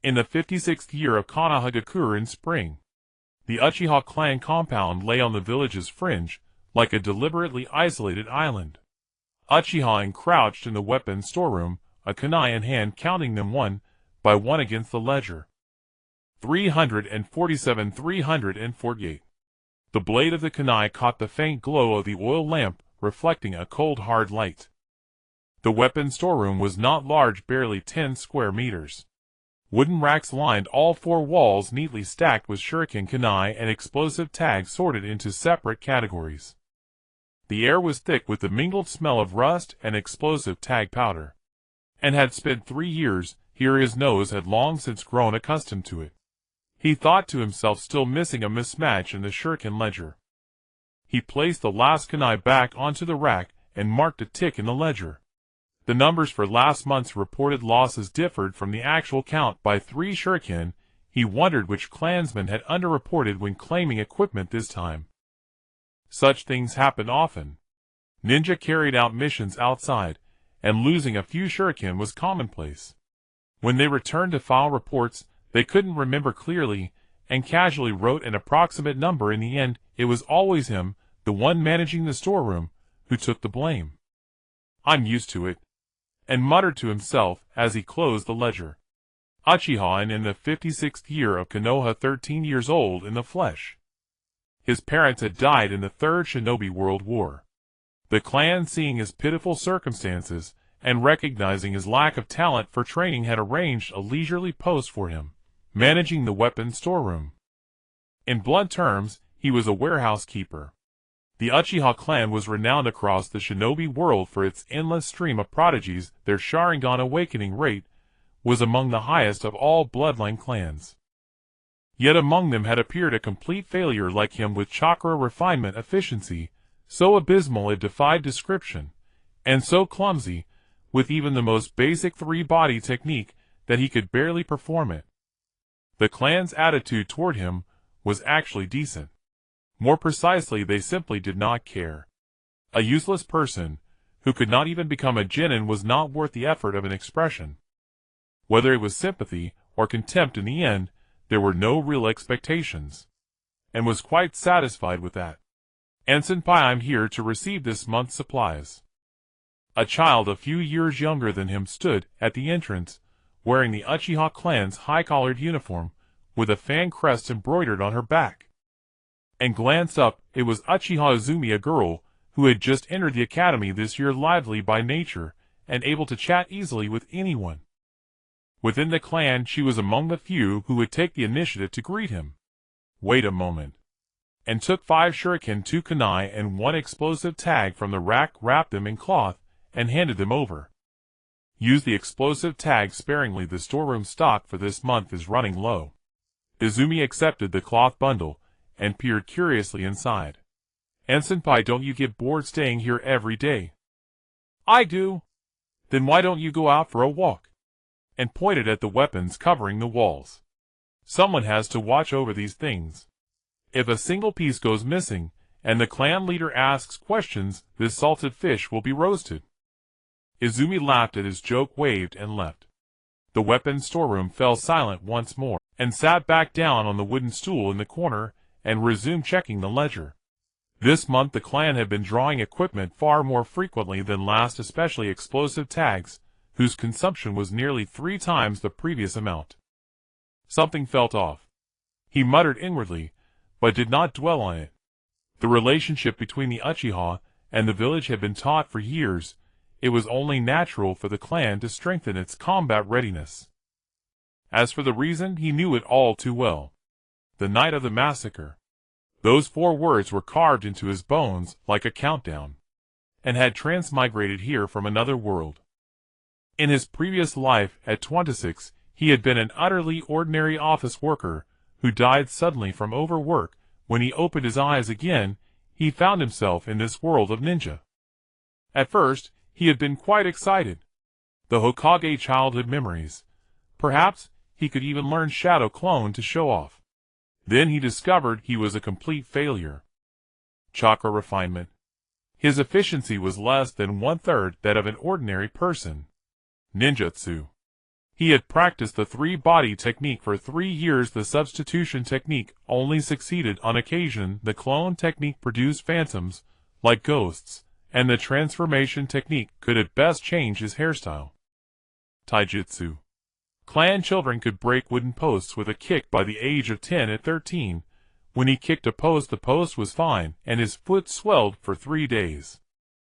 In the 56th year of Konoha in spring, the Uchiha clan compound lay on the village's fringe, like a deliberately isolated island. Uchiha An crouched in the weapons storeroom, a kunai in hand, counting them one by one against the ledger. 347, 348. The blade of the kunai caught the faint glow of the oil lamp, reflecting a cold hard light. The weapons storeroom was not large, barely 10 square meters. Wooden racks lined all four walls, neatly stacked with shuriken, kunai, and explosive tags sorted into separate categories. The air was thick with the mingled smell of rust and explosive tag powder. And had spent 3 years here, his nose had long since grown accustomed to it. He thought to himself, still missing a mismatch in the shuriken ledger. He placed the last kunai back onto the rack and marked a tick in the ledger. The numbers for last month's reported losses differed from the actual count by 3 shuriken. He wondered which clansman had underreported when claiming equipment this time. Such things happened often. Ninja carried out missions outside, and losing a few shuriken was commonplace. When they returned to file reports, they couldn't remember clearly, and casually wrote an approximate number. In the end, it was always him, the one managing the storeroom, who took the blame. "I'm used to it," and muttered to himself as he closed the ledger. Uchiha An, in the 56th year of Konoha, 13 years old in the flesh. His parents had died in the Third Shinobi World War. The clan, seeing his pitiful circumstances, and recognizing his lack of talent for training, had arranged a leisurely post for him, managing the weapons storeroom. In blunt terms, he was a warehouse keeper. The Uchiha clan was renowned across the shinobi world for its endless stream of prodigies. Their Sharingan awakening rate was among the highest of all bloodline clans. Yet among them had appeared a complete failure like him, with chakra refinement efficiency so abysmal it defied description, and so clumsy, with even the most basic three-body technique, that he could barely perform it. The clan's attitude toward him was actually decent. More precisely, they simply did not care. A useless person, who could not even become a genin, was not worth the effort of an expression. Whether it was sympathy or contempt, in the end, there were no real expectations, and was quite satisfied with that. "And senpai, I'm here to receive this month's supplies." A child a few years younger than him stood at the entrance, wearing the Uchiha clan's high-collared uniform, with a fan crest embroidered on her back. And glanced up. It was Uchiha Izumi, a girl who had just entered the academy this year, lively by nature, and able to chat easily with anyone. Within the clan, she was among the few who would take the initiative to greet him. "Wait a moment," and took 5 shuriken, 2 kunai, and 1 explosive tag from the rack, wrapped them in cloth, and handed them over. "Use the explosive tag sparingly. The storeroom stock for this month is running low." Izumi accepted the cloth bundle, and peered curiously inside. "And senpai, don't you get bored staying here every day?" "I do." "Then why don't you go out for a walk?" and pointed at the weapons covering the walls. "Someone has to watch over these things. If a single piece goes missing, and the clan leader asks questions, this salted fish will be roasted." Izumi laughed at his joke, waved, and left. The weapons storeroom fell silent once more, and sat back down on the wooden stool in the corner, and resumed checking the ledger. This month the clan had been drawing equipment far more frequently than last, especially explosive tags, whose consumption was nearly 3 times the previous amount. Something felt off. He muttered inwardly, but did not dwell on it. The relationship between the Uchiha and the village had been taut for years. It was only natural for the clan to strengthen its combat readiness. As for the reason, he knew it all too well. The night of the massacre. Those 4 words were carved into his bones like a countdown, and had transmigrated here from another world. In his previous life, at 26, he had been an utterly ordinary office worker, who died suddenly from overwork. When he opened his eyes again, he found himself in this world of ninja. At first, he had been quite excited. The Hokage childhood memories. Perhaps he could even learn Shadow Clone to show off. Then he discovered he was a complete failure. Chakra refinement. His efficiency was less than 1/3 that of an ordinary person. Ninjutsu. He had practiced the three-body technique for 3 years. The substitution technique only succeeded on occasion. The clone technique produced phantoms, like ghosts, and the transformation technique could at best change his hairstyle. Taijutsu. Clan children could break wooden posts with a kick by the age of 10. At 13, when he kicked a post, the post was fine, and his foot swelled for 3 days.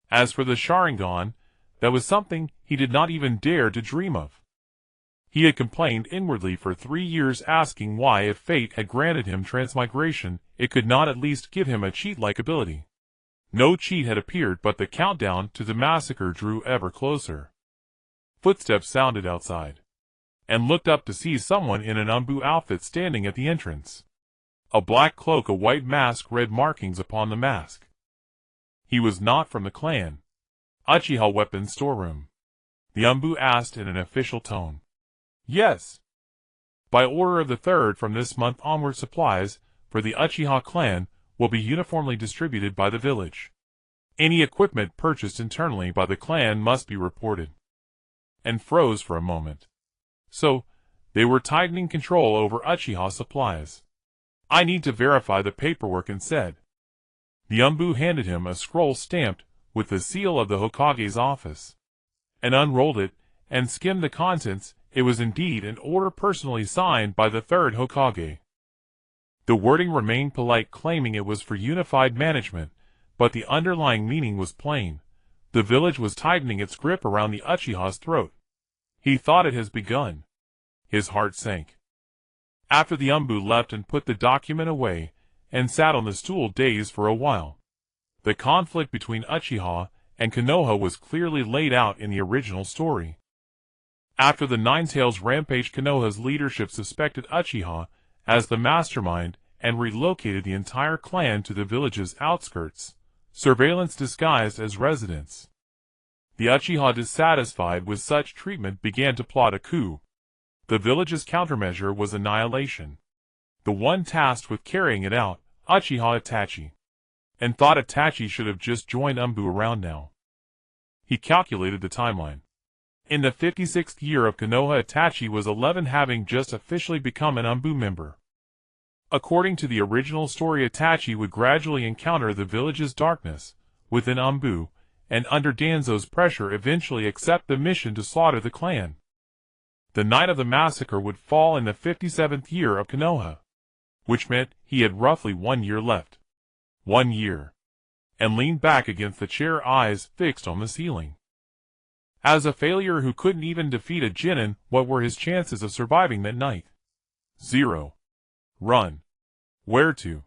As for the Sharingan, that was something he did not even dare to dream of. He had complained inwardly for 3 years, asking why, if fate had granted him transmigration, it could not at least give him a cheat-like ability. No cheat had appeared, but the countdown to the massacre drew ever closer. Footsteps sounded outside, and looked up to see someone in an ANBU outfit standing at the entrance. A black cloak, a white mask, red markings upon the mask. He was not from the clan. Uchiha weapons storeroom. The ANBU asked in an official tone. Yes. By order of the 3rd, from this month onward, supplies for the Uchiha clan will be uniformly distributed by the village. Any equipment purchased internally by the clan must be reported. And froze for a moment. So, they were tightening control over Uchiha supplies. I need to verify the paperwork and said. The ANBU handed him a scroll stamped with the seal of the Hokage's office, and unrolled it and skimmed the contents. It was indeed an order personally signed by the 3rd Hokage. The wording remained polite, claiming it was for unified management, but the underlying meaning was plain. The village was tightening its grip around the Uchiha's throat. He thought it has begun. His heart sank. After the ANBU left and put the document away, and sat on the stool dazed for a while. The conflict between Uchiha and Konoha was clearly laid out in the original story. After the Ninetales rampage, Konoha's leadership suspected Uchiha as the mastermind and relocated the entire clan to the village's outskirts, surveillance disguised as residence. The Uchiha, dissatisfied with such treatment, began to plot a coup. The village's countermeasure was annihilation. The one tasked with carrying it out, Uchiha Itachi, and thought Itachi should have just joined ANBU around now. He calculated the timeline. In the 56th year of Konoha, Itachi was 11, having just officially become an ANBU member. According to the original story, Itachi would gradually encounter the village's darkness within ANBU, and under Danzo's pressure eventually accept the mission to slaughter the clan. The night of the massacre would fall in the 57th year of Konoha, which meant he had roughly 1 year left. 1 year. And leaned back against the chair, eyes fixed on the ceiling. As a failure who couldn't even defeat a Genin, what were his chances of surviving that night? 0. Run. Where to?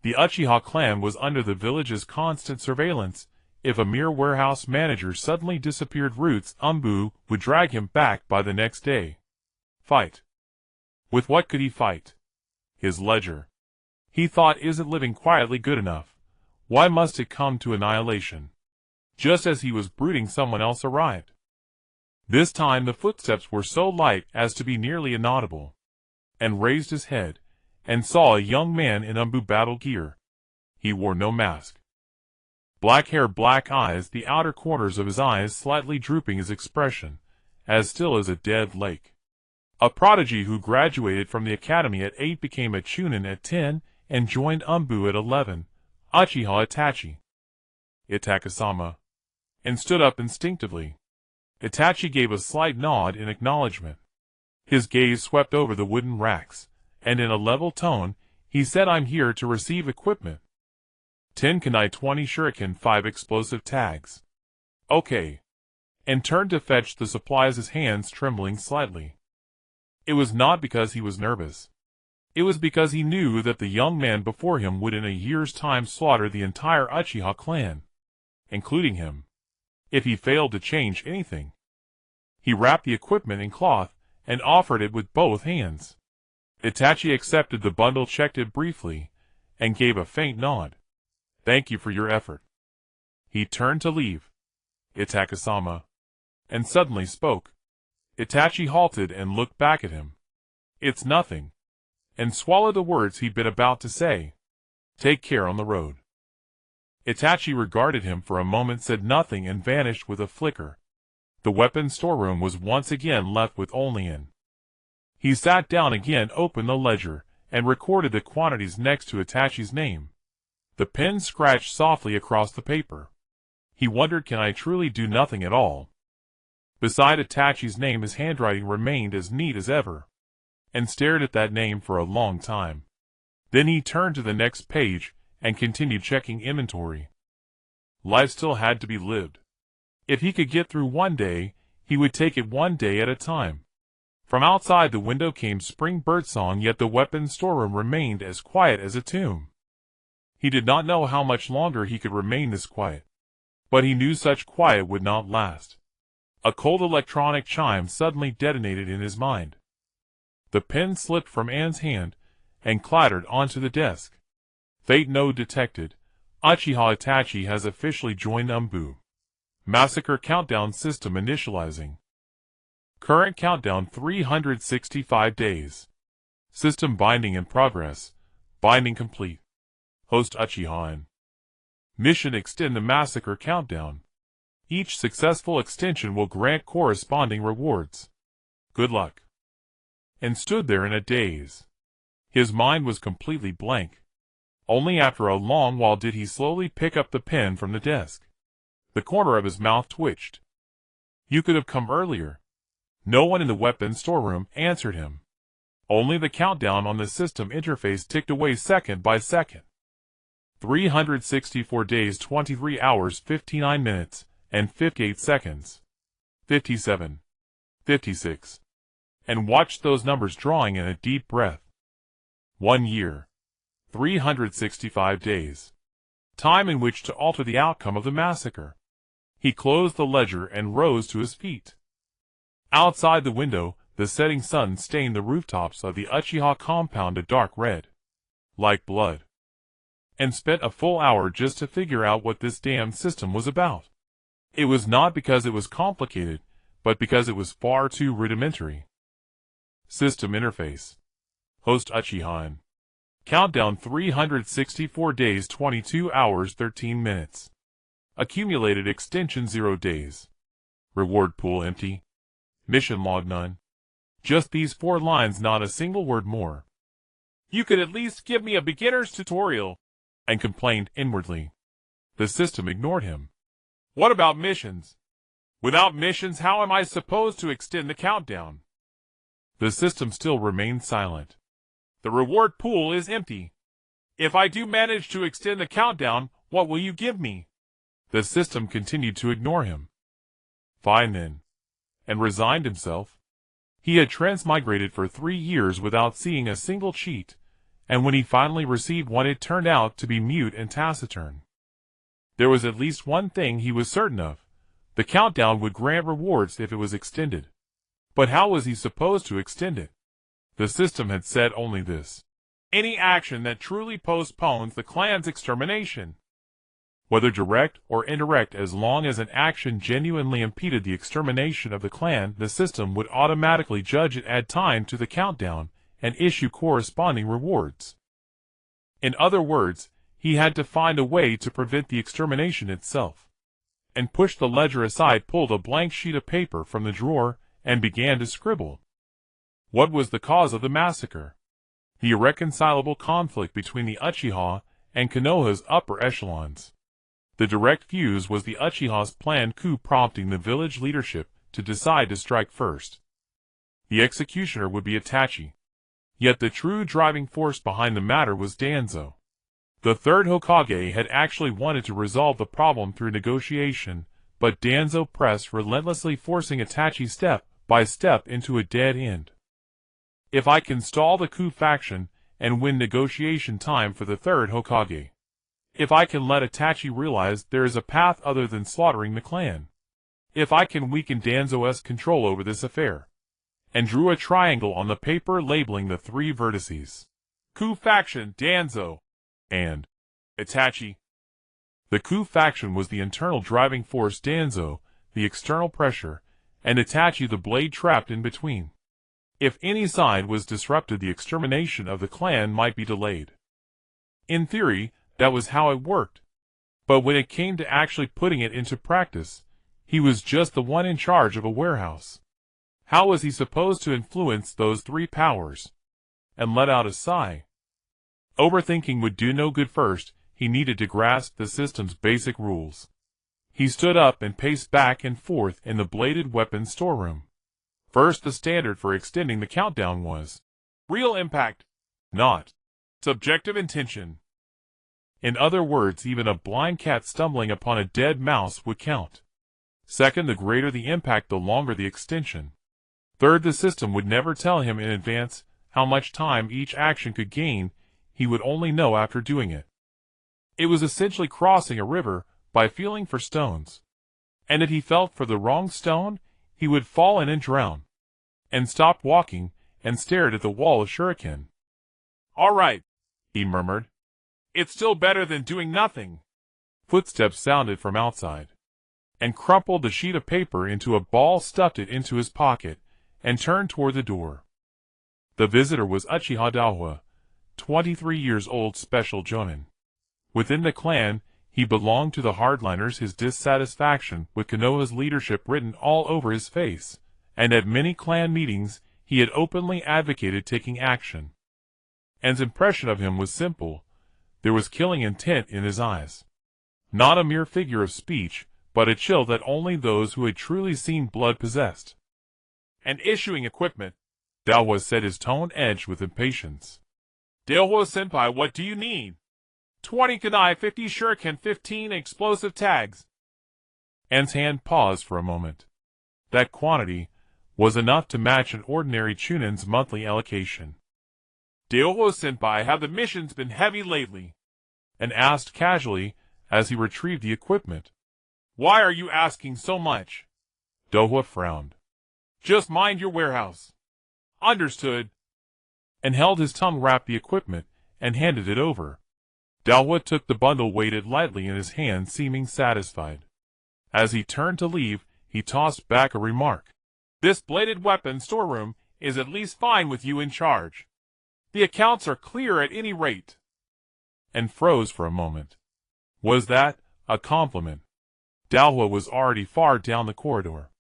The Uchiha clan was under the village's constant surveillance. If a mere warehouse manager suddenly disappeared, Roots ANBU would drag him back by the next day. Fight. With what could he fight? His ledger. He thought, isn't living quietly good enough? Why must it come to annihilation? Just as he was brooding, someone else arrived. This time the footsteps were so light as to be nearly inaudible, and raised his head, and saw a young man in ANBU battle gear. He wore no mask. Black hair, black eyes, the outer corners of his eyes slightly drooping, his expression as still as a dead lake. A prodigy who graduated from the academy at 8, became a Chunin at 10, and joined ANBU at 11, Uchiha Itachi. Itachi-sama. And stood up instinctively. Itachi gave a slight nod in acknowledgement. His gaze swept over the wooden racks, and in a level tone, he said, I'm here to receive equipment. 10 kunai, 20 shuriken, 5 explosive tags. Okay. And turned to fetch the supplies, his hands trembling slightly. It was not because he was nervous. It was because he knew that the young man before him would in a year's time slaughter the entire Uchiha clan, including him, if he failed to change anything. He wrapped the equipment in cloth and offered it with both hands. Itachi accepted the bundle, checked it briefly, and gave a faint nod. Thank you for your effort. He turned to leave. Itachi-sama. And suddenly spoke. Itachi halted and looked back at him. It's nothing. And swallowed the words he'd been about to say. Take care on the road. Itachi regarded him for a moment, said nothing, and vanished with a flicker. The weapons storeroom was once again left with only an. He sat down again, opened the ledger, and recorded the quantities next to Itachi's name. The pen scratched softly across the paper. He wondered, can I truly do nothing at all? Beside Itachi's name his handwriting remained as neat as ever, and stared at that name for a long time. Then he turned to the next page and continued checking inventory. Life still had to be lived. If he could get through one day, he would take it one day at a time. From outside the window came spring birdsong, yet the weapons storeroom remained as quiet as a tomb. He did not know how much longer he could remain this quiet, but he knew such quiet would not last. A cold electronic chime suddenly detonated in his mind. The pen slipped from An's hand and clattered onto the desk. Fate node detected. Uchiha Itachi has officially joined ANBU. Massacre countdown system initializing. Current countdown 365 days. System binding in progress. Binding complete. Host Uchiha An. Mission: extend the massacre countdown. Each successful extension will grant corresponding rewards. Good luck. And stood there in a daze. His mind was completely blank. Only after a long while did he slowly pick up the pen from the desk. The corner of his mouth twitched. You could have come earlier. No one in the weapons storeroom answered him. Only the countdown on the system interface ticked away second by second. 364 days, 23 hours, 59 minutes, and 58 seconds. 57. 56. And watched those numbers, drawing in a deep breath. 1 year. 365 days. Time in which to alter the outcome of the massacre. He closed the ledger and rose to his feet. Outside the window, the setting sun stained the rooftops of the Uchiha compound a dark red, like blood, and spent a full hour just to figure out what this damn system was about. It was not because it was complicated, but because it was far too rudimentary. System interface. Host Uchiha An. Countdown 364 days, 22 hours, 13 minutes. Accumulated extension 0 days. Reward pool empty. Mission log none. Just these 4 lines, not a single word more. You could at least give me a beginner's tutorial, and complained inwardly. The system ignored him. What about missions? Without missions, how am I supposed to extend the countdown? The system still remained silent. The reward pool is empty. If I do manage to extend the countdown, what will you give me? The system continued to ignore him. Fine then. And resigned himself. He had transmigrated for 3 years without seeing a single cheat, and when he finally received one it turned out to be mute and taciturn. There was at least one thing he was certain of. The countdown would grant rewards if it was extended. But how was he supposed to extend it? The system had said only this: any action that truly postpones the clan's extermination. Whether direct or indirect, as long as an action genuinely impeded the extermination of the clan, the system would automatically judge it, add time to the countdown, and issue corresponding rewards. In other words, he had to find a way to prevent the extermination itself. And pushed the ledger aside, pulled a blank sheet of paper from the drawer, and began to scribble. What was the cause of the massacre? The irreconcilable conflict between the Uchiha and Konoha's upper echelons. The direct fuse was the Uchiha's planned coup, prompting the village leadership to decide to strike first. The executioner would be Itachi. Yet the true driving force behind the matter was Danzo. The third Hokage had actually wanted to resolve the problem through negotiation, but Danzo pressed relentlessly, forcing Itachi step by step into a dead end. If I can stall the coup faction and win negotiation time for the third Hokage. If I can let Itachi realize there is a path other than slaughtering the clan. If I can weaken Danzo's control over this affair. And drew a triangle on the paper labeling the 3 vertices. Coup faction, Danzo, and Itachi. The coup faction was the internal driving force, Danzo, the external pressure, and Itachi the blade trapped in between. If any side was disrupted, the extermination of the clan might be delayed. In theory, that was how it worked. But when it came to actually putting it into practice, He was just the one in charge of a warehouse. How was he supposed to influence those three powers? And let out a sigh. Overthinking would do no good. First, he needed to grasp the system's basic rules. He stood up and paced back and forth in the bladed weapons storeroom. First, the standard for extending the countdown was real impact, not subjective intention. In other words, even a blind cat stumbling upon a dead mouse would count. Second, the greater the impact, the longer the extension. Third, the system would never tell him in advance how much time each action could gain. He would only know after doing it. It was essentially crossing a river by feeling for stones. And if he felt for the wrong stone, he would fall in and drown. And stopped walking and stared at the wall of shuriken. "All right," he murmured. "It's still better than doing nothing." Footsteps sounded from outside, and crumpled the sheet of paper into a ball, stuffed it into his pocket, and turned toward the door. The visitor was Uchiha An, 23 years old, special jonin. Within the clan, he belonged to the hardliners, his dissatisfaction with Konoha's leadership written all over his face, and at many clan meetings he had openly advocated taking action. An's impression of him was simple. There was killing intent in his eyes. Not a mere figure of speech, but a chill that only those who had truly seen blood possessed. "And issuing equipment," Daohwa said, his tone edged with impatience. "Daohwa-senpai, what do you need?" 20 kunai, 50 shuriken, 15 explosive tags." An's hand paused for a moment. That quantity was enough to match an ordinary chunin's monthly allocation. "Daohwa-senpai, have the missions been heavy lately?" An asked casually as he retrieved the equipment. "Why are you asking so much?" Daohwa frowned. "Just mind your warehouse." "Understood." And held his tongue, wrapped the equipment, and handed it over. Daohwa took the bundle, weighed it lightly in his hand, seeming satisfied. As he turned to leave, he tossed back a remark. "This bladed weapon storeroom is at least fine with you in charge. The accounts are clear at any rate." And froze for a moment. Was that a compliment? Daohwa was already far down the corridor,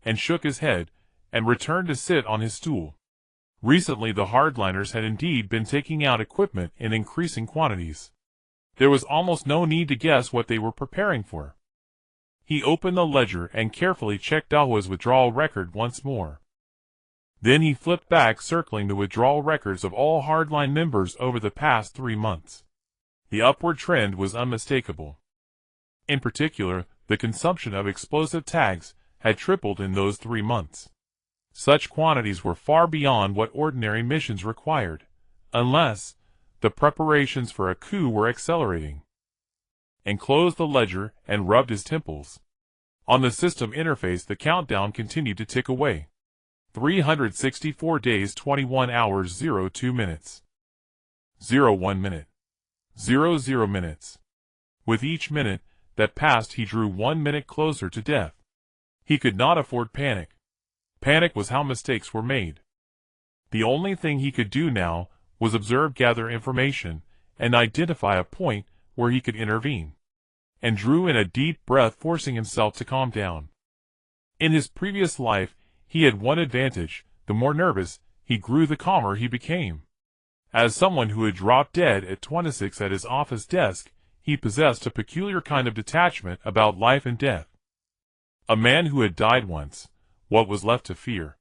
and shook his head, and returned to sit on his stool. Recently the hardliners had indeed been taking out equipment in increasing quantities. There was almost no need to guess what they were preparing for. He opened the ledger and carefully checked Daohwa's withdrawal record once more. Then he flipped back, circling the withdrawal records of all hardline members over the past 3 months. The upward trend was unmistakable. In particular, the consumption of explosive tags had tripled in those 3 months. Such quantities were far beyond what ordinary missions required, unless the preparations for a coup were accelerating. And closed the ledger and rubbed his temples. On the system interface, the countdown continued to tick away. 364 days, 21 hours, 02 minutes. 01 minute. 00 minutes. With each minute that passed, he drew 1 minute closer to death. He could not afford panic. Panic was how mistakes were made. The only thing he could do now was observe, gather information, and identify a point where he could intervene. And drew in a deep breath, forcing himself to calm down. In his previous life, he had one advantage: the more nervous he grew, the calmer he became. As someone who had dropped dead at 26 at his office desk, he possessed a peculiar kind of detachment about life and death. A man who had died once, what was left to fear?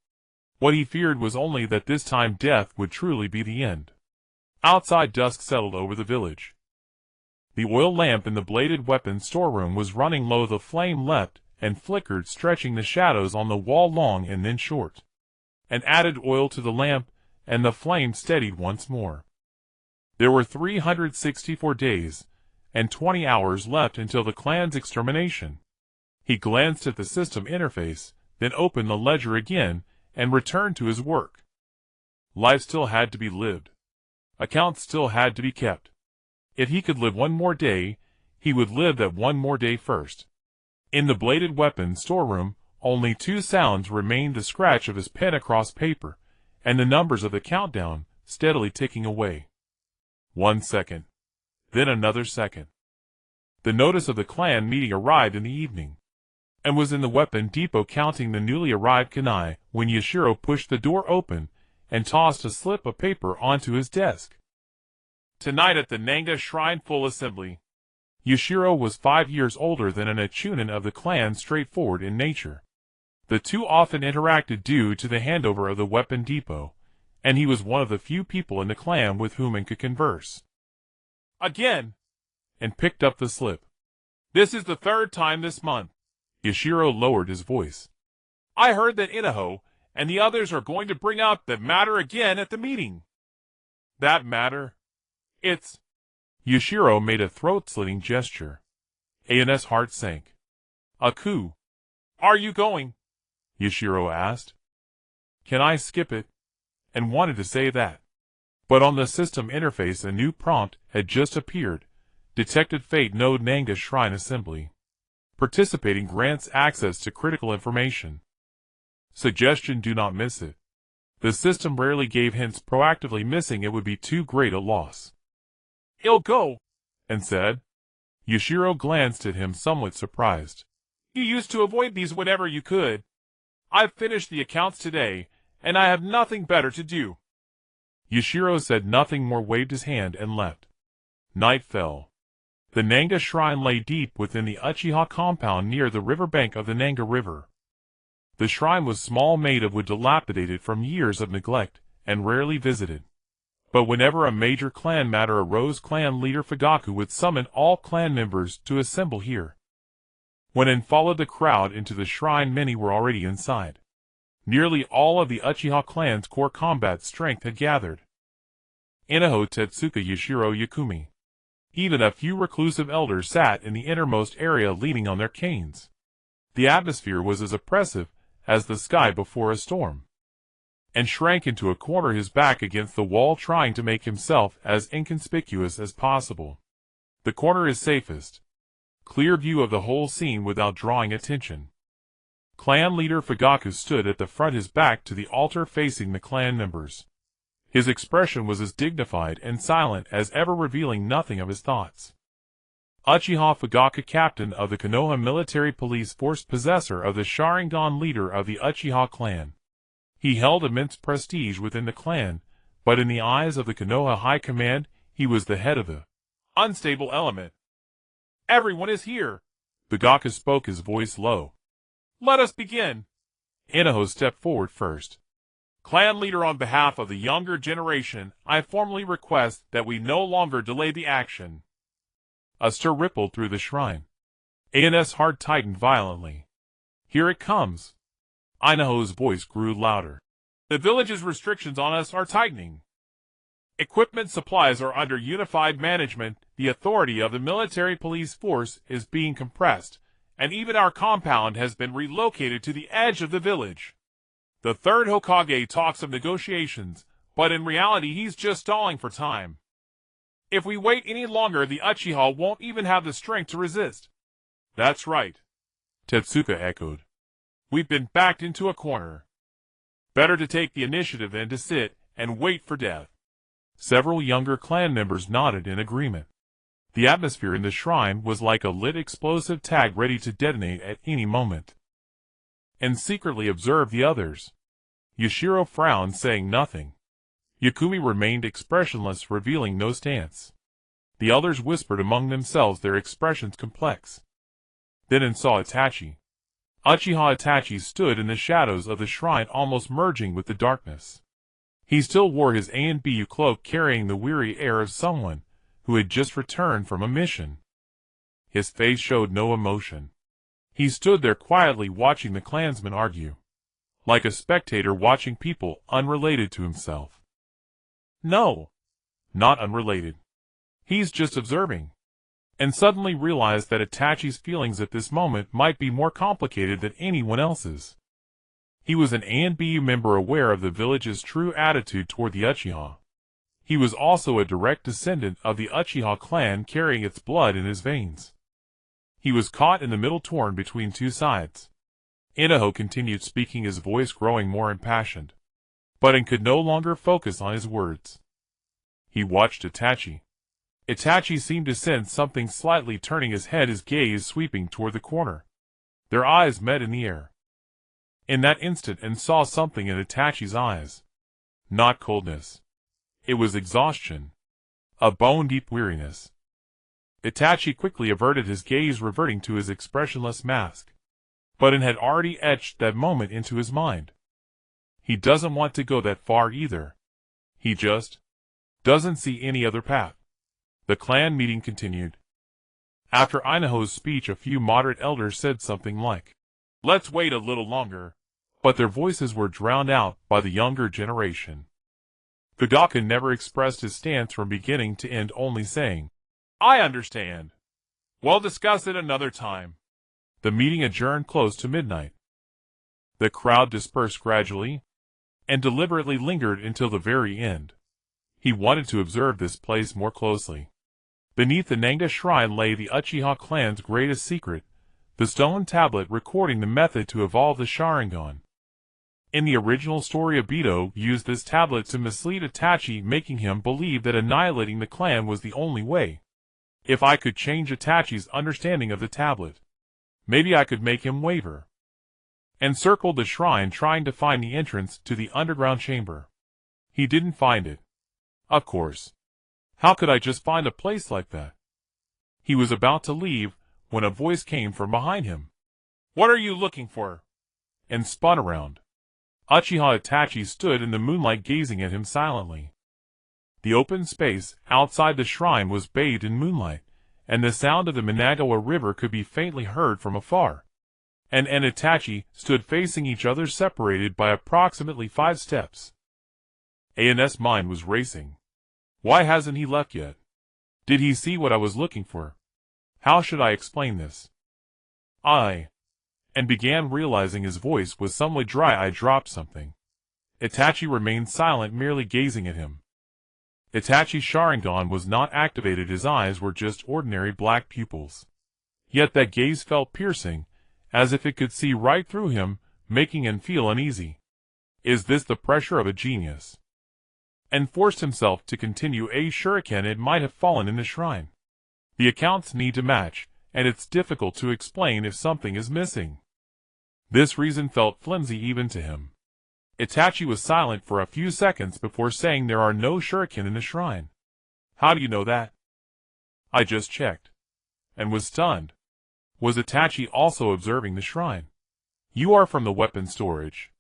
What he feared was only that this time death would truly be the end. Outside, dusk settled over the village. The oil lamp in the bladed weapons storeroom was running low. The flame leapt and flickered, stretching the shadows on the wall long and then short. And added oil to the lamp, and the flame steadied once more. There were 364 days, and 20 hours left until the clan's extermination. He glanced at the system interface, then opened the ledger again, and returned to his work. Life still had to be lived. Accounts still had to be kept. If he could live one more day, he would live that one more day first. In the bladed weapons storeroom, only 2 sounds remained: the scratch of his pen across paper, and the numbers of the countdown steadily ticking away. 1 second. Then another second. The notice of the clan meeting arrived in the evening. and was in the weapon depot counting the newly arrived kunai when Yashiro pushed the door open and tossed a slip of paper onto his desk. Tonight at the Nanga Shrine Full Assembly. Yashiro was 5 years older than an Achunin of the clan, straightforward in nature. The two often interacted due to the handover of the weapon depot, and he was one of the few people in the clan with whom he could converse. Again! And picked up the slip. This is the 3rd time this month. Yashiro lowered his voice. I heard that Inoho and the others are going to bring up that matter again at the meeting. That matter? It's... Yashiro made a throat-slitting gesture. An's heart sank. A coup. Are you going? Yashiro asked. Can I skip it? And wanted to say that. But on the system interface a new prompt had just appeared. Detected Fate Node Nanga Shrine Assembly. Participating grants access to critical information. Suggestion: do not miss it. The system rarely gave hints. Proactively missing it would be too great a loss. I'll go, and said. Yashiro glanced at him, somewhat surprised. You used to avoid these whenever you could. I've finished the accounts today, and I have nothing better to do. Yashiro said nothing more, waved his hand, and left. Night fell. The Nanga Shrine lay deep within the Uchiha compound near the riverbank of the Nanga River. The shrine was small, made of wood, dilapidated from years of neglect, and rarely visited. But whenever a major clan matter arose, clan leader Fugaku would summon all clan members to assemble here. When In followed the crowd into the shrine, many were already inside. Nearly all of the Uchiha clan's core combat strength had gathered. Inoho, Tetsuka, Yashiro, Yakumi. Even a few reclusive elders sat in the innermost area leaning on their canes. The atmosphere was as oppressive as the sky before a storm. And shrank into a corner, his back against the wall, trying to make himself as inconspicuous as possible. The corner is safest. Clear view of the whole scene without drawing attention. Clan leader Fugaku stood at the front, his back to the altar facing the clan members. His expression was as dignified and silent as ever, revealing nothing of his thoughts. Uchiha Fugaku, captain of the Konoha military police force, possessor of the Sharingan, leader of the Uchiha clan. He held immense prestige within the clan, but in the eyes of the Konoha high command, he was the head of the unstable element. Everyone is here. Fugaku spoke, his voice low. Let us begin. Inoho stepped forward first. Clan leader, on behalf of the younger generation, I formally request that we no longer delay the action. A stir rippled through the shrine. An's heart tightened violently. Here it comes. Inoho's voice grew louder. The village's restrictions on us are tightening. Equipment supplies are under unified management, the authority of the military police force is being compressed, and even our compound has been relocated to the edge of the village. The third Hokage talks of negotiations, but in reality he's just stalling for time. If we wait any longer, the Uchiha won't even have the strength to resist. That's right, Tetsuka echoed. We've been backed into a corner. Better to take the initiative than to sit and wait for death. Several younger clan members nodded in agreement. The atmosphere in the shrine was like a lit explosive tag ready to detonate at any moment. And secretly observed the others. Yashiro frowned, saying nothing. Yakumi remained expressionless, revealing no stance. The others whispered among themselves, their expressions complex. Then In saw Itachi. Uchiha Itachi stood in the shadows of the shrine, almost merging with the darkness. He still wore his ANBU cloak, carrying the weary air of someone who had just returned from a mission. His face showed no emotion. He stood there quietly, watching the clansmen argue. Like a spectator watching people unrelated to himself. No, not unrelated. He's just observing. And suddenly realized that Itachi's feelings at this moment might be more complicated than anyone else's. He was an ANBU member, aware of the village's true attitude toward the Uchiha. He was also a direct descendant of the Uchiha clan, carrying its blood in his veins. He was caught in the middle, torn between two sides. Inoho continued speaking, his voice growing more impassioned. But In could no longer focus on his words. He watched Itachi. Itachi seemed to sense something slightly, turning his head, his gaze sweeping toward the corner. Their eyes met in the air. In that instant, and saw something in Itachi's eyes. Not coldness. It was exhaustion. A bone-deep weariness. Itachi quickly averted his gaze, reverting to his expressionless mask. But it had already etched that moment into his mind. He doesn't want to go that far either. He just doesn't see any other path. The clan meeting continued. After Inaho's speech, a few moderate elders said something like, "Let's wait a little longer," but their voices were drowned out by the younger generation. Kudaka never expressed his stance from beginning to end, only saying, "I understand. We'll discuss it another time." The meeting adjourned close to midnight. The crowd dispersed gradually, and deliberately lingered until the very end. He wanted to observe this place more closely. Beneath the Nanga shrine lay the Uchiha clan's greatest secret, the stone tablet recording the method to evolve the Sharingan. In the original story, Obito used this tablet to mislead Itachi, making him believe that annihilating the clan was the only way. If I could change Itachi's understanding of the tablet, maybe I could make him waver. And circled the shrine, trying to find the entrance to the underground chamber. He didn't find it. Of course. How could I just find a place like that? He was about to leave, when a voice came from behind him. "What are you looking for?" And spun around. Uchiha Itachi stood in the moonlight, gazing at him silently. The open space outside the shrine was bathed in moonlight, and the sound of the Mangekyō river could be faintly heard from afar. And Itachi stood facing each other, separated by approximately 5 steps. AN's mind was racing. Why hasn't he left yet? Did he see what I was looking for? How should I explain this? And began realizing his voice was somewhat dry. I dropped something. Itachi remained silent, merely gazing at him. Itachi's Sharingan was not activated, his eyes were just ordinary black pupils. Yet that gaze felt piercing, as if it could see right through him, making him feel uneasy. Is this the pressure of a genius? And forced himself to continue. A shuriken, it might have fallen in the shrine. The accounts need to match, and it's difficult to explain if something is missing. This reason felt flimsy even to him. Itachi was silent for a few seconds before saying, "There are no shuriken in the shrine." "How do you know that?" "I just checked." And was stunned. Was Itachi also observing the shrine? "You are from the weapon storage?"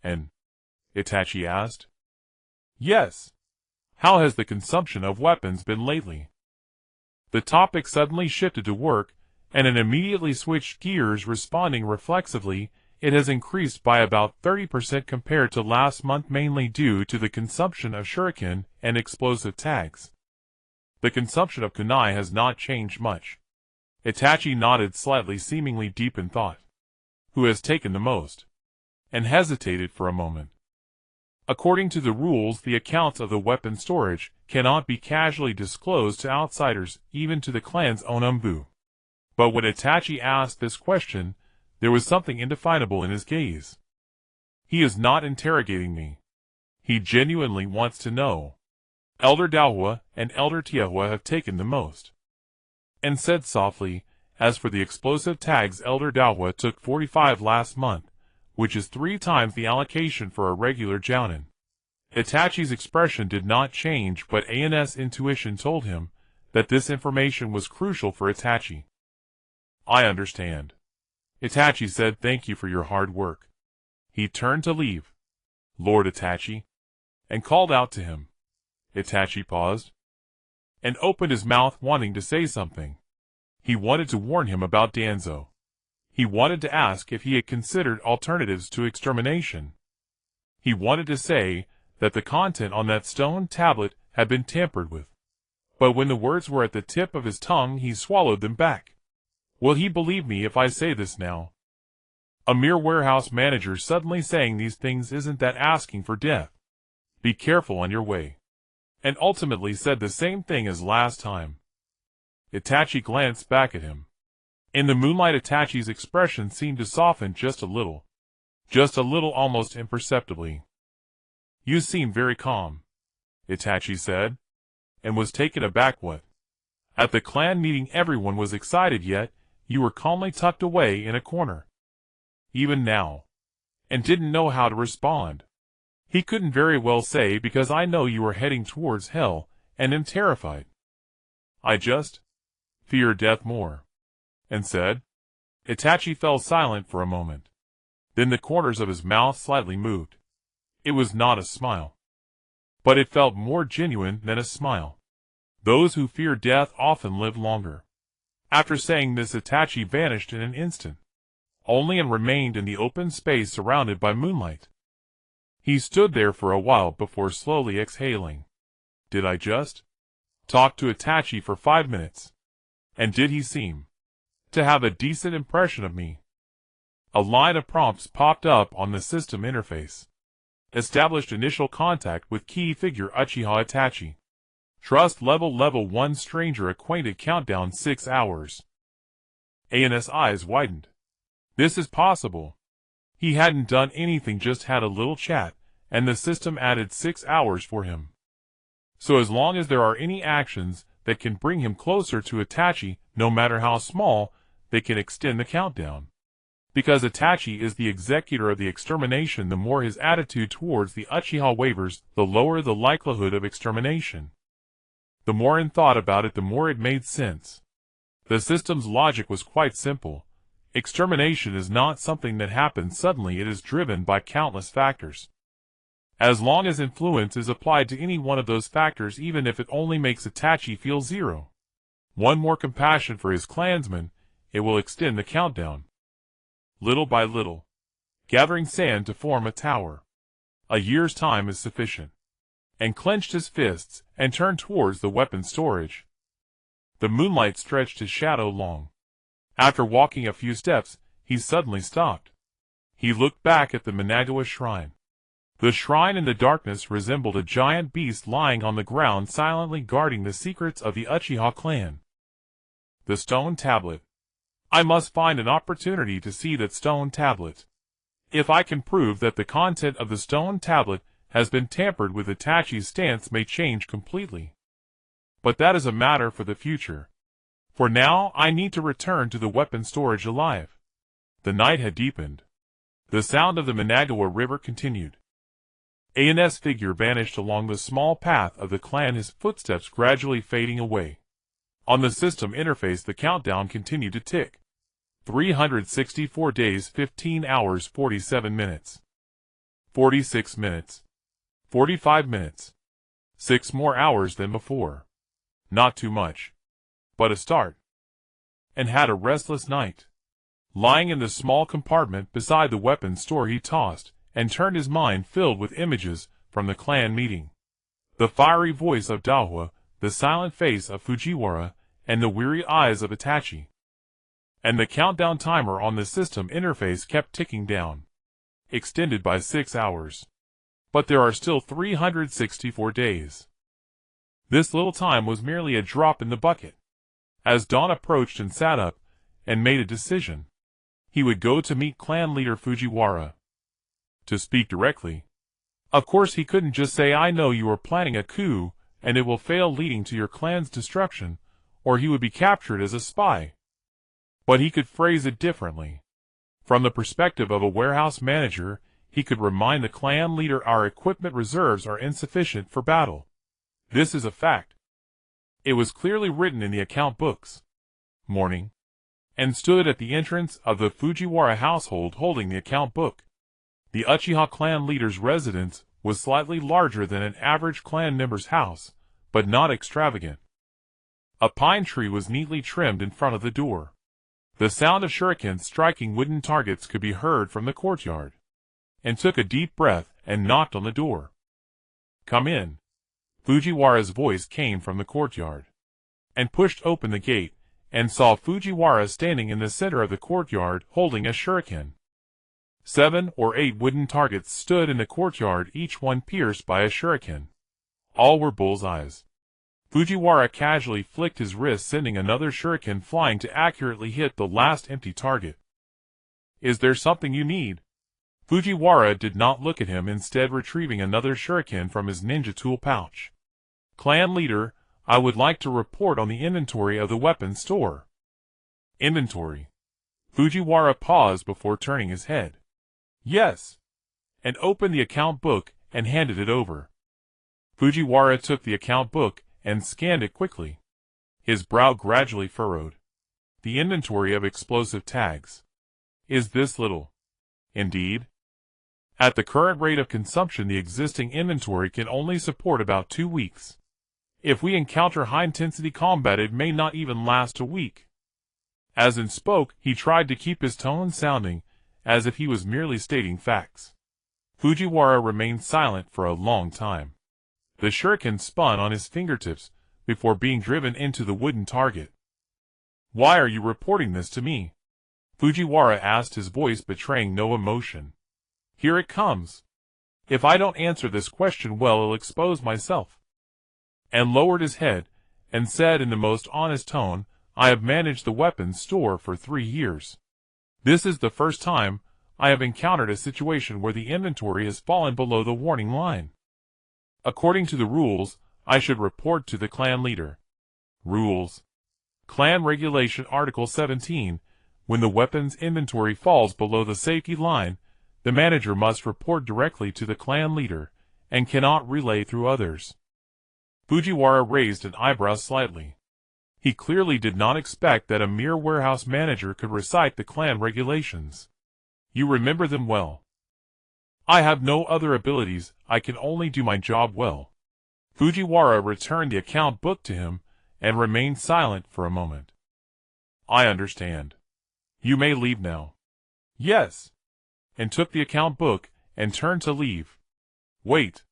And Itachi asked. "Yes. How has the consumption of weapons been lately?" The topic suddenly shifted to work, and it immediately switched gears, responding reflexively. It has increased by about 30% compared to last month, mainly due to the consumption of shuriken and explosive tags. The consumption of kunai has not changed much. Itachi nodded slightly, seemingly deep in thought. Who has taken the most? And hesitated for a moment. According to the rules, the accounts of the weapon storage cannot be casually disclosed to outsiders, even to the clan's own ANBU. But when Itachi asked this question, there was something indefinable in his gaze. He is not interrogating me. He genuinely wants to know. Elder Daohua and Elder Tiahua have taken the most. And said softly, as for the explosive tags, Elder Daohua took 45 last month, which is 3 times the allocation for a regular jounin. Itachi's expression did not change, but An's intuition told him that this information was crucial for Itachi. "I understand." Itachi said, "Thank you for your hard work." He turned to leave. "Lord Itachi," and called out to him. Itachi paused and opened his mouth, wanting to say something. He wanted to warn him about Danzo. He wanted to ask if he had considered alternatives to extermination. He wanted to say that the content on that stone tablet had been tampered with. But when the words were at the tip of his tongue, he swallowed them back. Will he believe me if I say this now? A mere warehouse manager suddenly saying these things, isn't that asking for death? Be careful on your way. And ultimately said the same thing as last time. Itachi glanced back at him. In the moonlight, Itachi's expression seemed to soften just a little, almost imperceptibly. "You seem very calm," Itachi said, and was taken aback. What? At the clan meeting everyone was excited, yet you were calmly tucked away in a corner. Even now. And didn't know how to respond. He couldn't very well say because I know you were heading towards hell, and am terrified. I just fear death more. And said. Itachi fell silent for a moment. Then the corners of his mouth slightly moved. It was not a smile. But it felt more genuine than a smile. Those who fear death often live longer. After saying this, Itachi vanished in an instant, only and remained in the open space surrounded by moonlight. He stood there for a while before slowly exhaling. Did I just talk to Itachi for 5 minutes? And did he seem to have a decent impression of me? A line of prompts popped up on the system interface. Established initial contact with key figure Uchiha Itachi. Trust level 1 stranger acquainted countdown 6 hours. AN's eyes widened. This is possible. He hadn't done anything, just had a little chat, and the system added 6 hours for him. So as long as there are any actions that can bring him closer to Itachi, no matter how small, they can extend the countdown. Because Itachi is the executor of the extermination, the more his attitude towards the Uchiha wavers, the lower the likelihood of extermination. The more An thought about it, the more it made sense. The system's logic was quite simple. Extermination is not something that happens suddenly, it is driven by countless factors. As long as influence is applied to any one of those factors, even if it only makes Itachi feel 0. One more compassion for his clansmen, it will extend the countdown. Little by little, gathering sand to form a tower. A year's time is sufficient. And clenched his fists, and turned towards the weapon storage. The moonlight stretched his shadow long. After walking a few steps, he suddenly stopped. He looked back at the Mangekyō shrine. The shrine in the darkness resembled a giant beast lying on the ground, silently guarding the secrets of the Uchiha clan. The stone tablet. I must find an opportunity to see that stone tablet. If I can prove that the content of the stone tablet has been tampered with, Itachi's stance may change completely. But that is a matter for the future. For now, I need to return to the weapon storage alive. The night had deepened. The sound of the Mangekyō River continued. An's figure vanished along the small path of the clan, his footsteps gradually fading away. On the system interface, the countdown continued to tick. 364 days, 15 hours, 47 minutes. 46 minutes. 45 minutes. 6 more hours than before. Not too much. But a start. And had a restless night. Lying in the small compartment beside the weapons store, he tossed and turned, his mind filled with images from the clan meeting. The fiery voice of Dahua, the silent face of Fujiwara, and the weary eyes of Itachi. And the countdown timer on the system interface kept ticking down. Extended by 6 hours. But there are still 364 days. This little time was merely a drop in the bucket. As dawn approached, and sat up, and made a decision. He would go to meet clan leader Fujiwara. To speak directly. Of course he couldn't just say, I know you are planning a coup, and it will fail, leading to your clan's destruction, or he would be captured as a spy. But he could phrase it differently. From the perspective of a warehouse manager, he could remind the clan leader, our equipment reserves are insufficient for battle. This is a fact. It was clearly written in the account books. Morning. And stood at the entrance of the Fujiwara household holding the account book. The Uchiha clan leader's residence was slightly larger than an average clan member's house, but not extravagant. A pine tree was neatly trimmed in front of the door. The sound of shurikens striking wooden targets could be heard from the courtyard. And took a deep breath and knocked on the door. Come in. Fujiwara's voice came from the courtyard. And pushed open the gate, and saw Fujiwara standing in the center of the courtyard holding a shuriken. 7 or 8 wooden targets stood in the courtyard, each one pierced by a shuriken. All were bullseyes. Fujiwara casually flicked his wrist, sending another shuriken flying to accurately hit the last empty target. Is there something you need? Fujiwara did not look at him, instead retrieving another shuriken from his ninja tool pouch. Clan leader, I would like to report on the inventory of the weapons store. Inventory. Fujiwara paused before turning his head. Yes. And opened the account book and handed it over. Fujiwara took the account book and scanned it quickly. His brow gradually furrowed. The inventory of explosive tags. Is this little? Indeed. At the current rate of consumption, the existing inventory can only support about 2 weeks. If we encounter high-intensity combat, it may not even last a week. As in spoke, he tried to keep his tone sounding as if he was merely stating facts. Fujiwara remained silent for a long time. The shuriken spun on his fingertips before being driven into the wooden target. Why are you reporting this to me? Fujiwara asked, his voice betraying no emotion. Here it comes. If I don't answer this question well, I'll expose myself. And lowered his head and said in the most honest tone, I have managed the weapons store for 3 years. This is the first time I have encountered a situation where the inventory has fallen below the warning line. According to the rules, I should report to the clan leader. Rules. Clan Regulation Article 17. When the weapons inventory falls below the safety line, the manager must report directly to the clan leader and cannot relay through others. Fujiwara raised an eyebrow slightly. He clearly did not expect that a mere warehouse manager could recite the clan regulations. You remember them well. I have no other abilities, I can only do my job well. Fujiwara returned the account book to him and remained silent for a moment. I understand. You may leave now. Yes. And took the account book and turned to leave. Wait.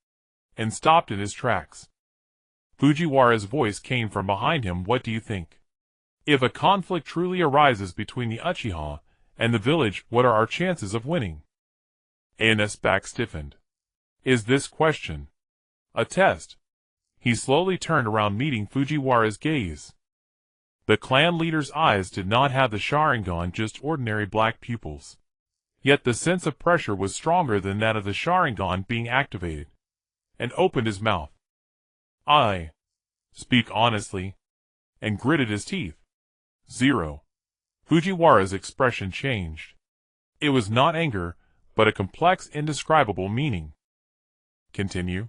And stopped in his tracks. Fujiwara's voice came from behind him. What do you think? If a conflict truly arises between the Uchiha and the village, what are our chances of winning? AN's back stiffened. Is this question a test? He slowly turned around, meeting Fujiwara's gaze. The clan leader's eyes did not have the Sharingan, just ordinary black pupils. Yet the sense of pressure was stronger than that of the Sharingan being activated, and opened his mouth. I speak honestly, and gritted his teeth. 0. Fujiwara's expression changed. It was not anger, but a complex, indescribable meaning. Continue.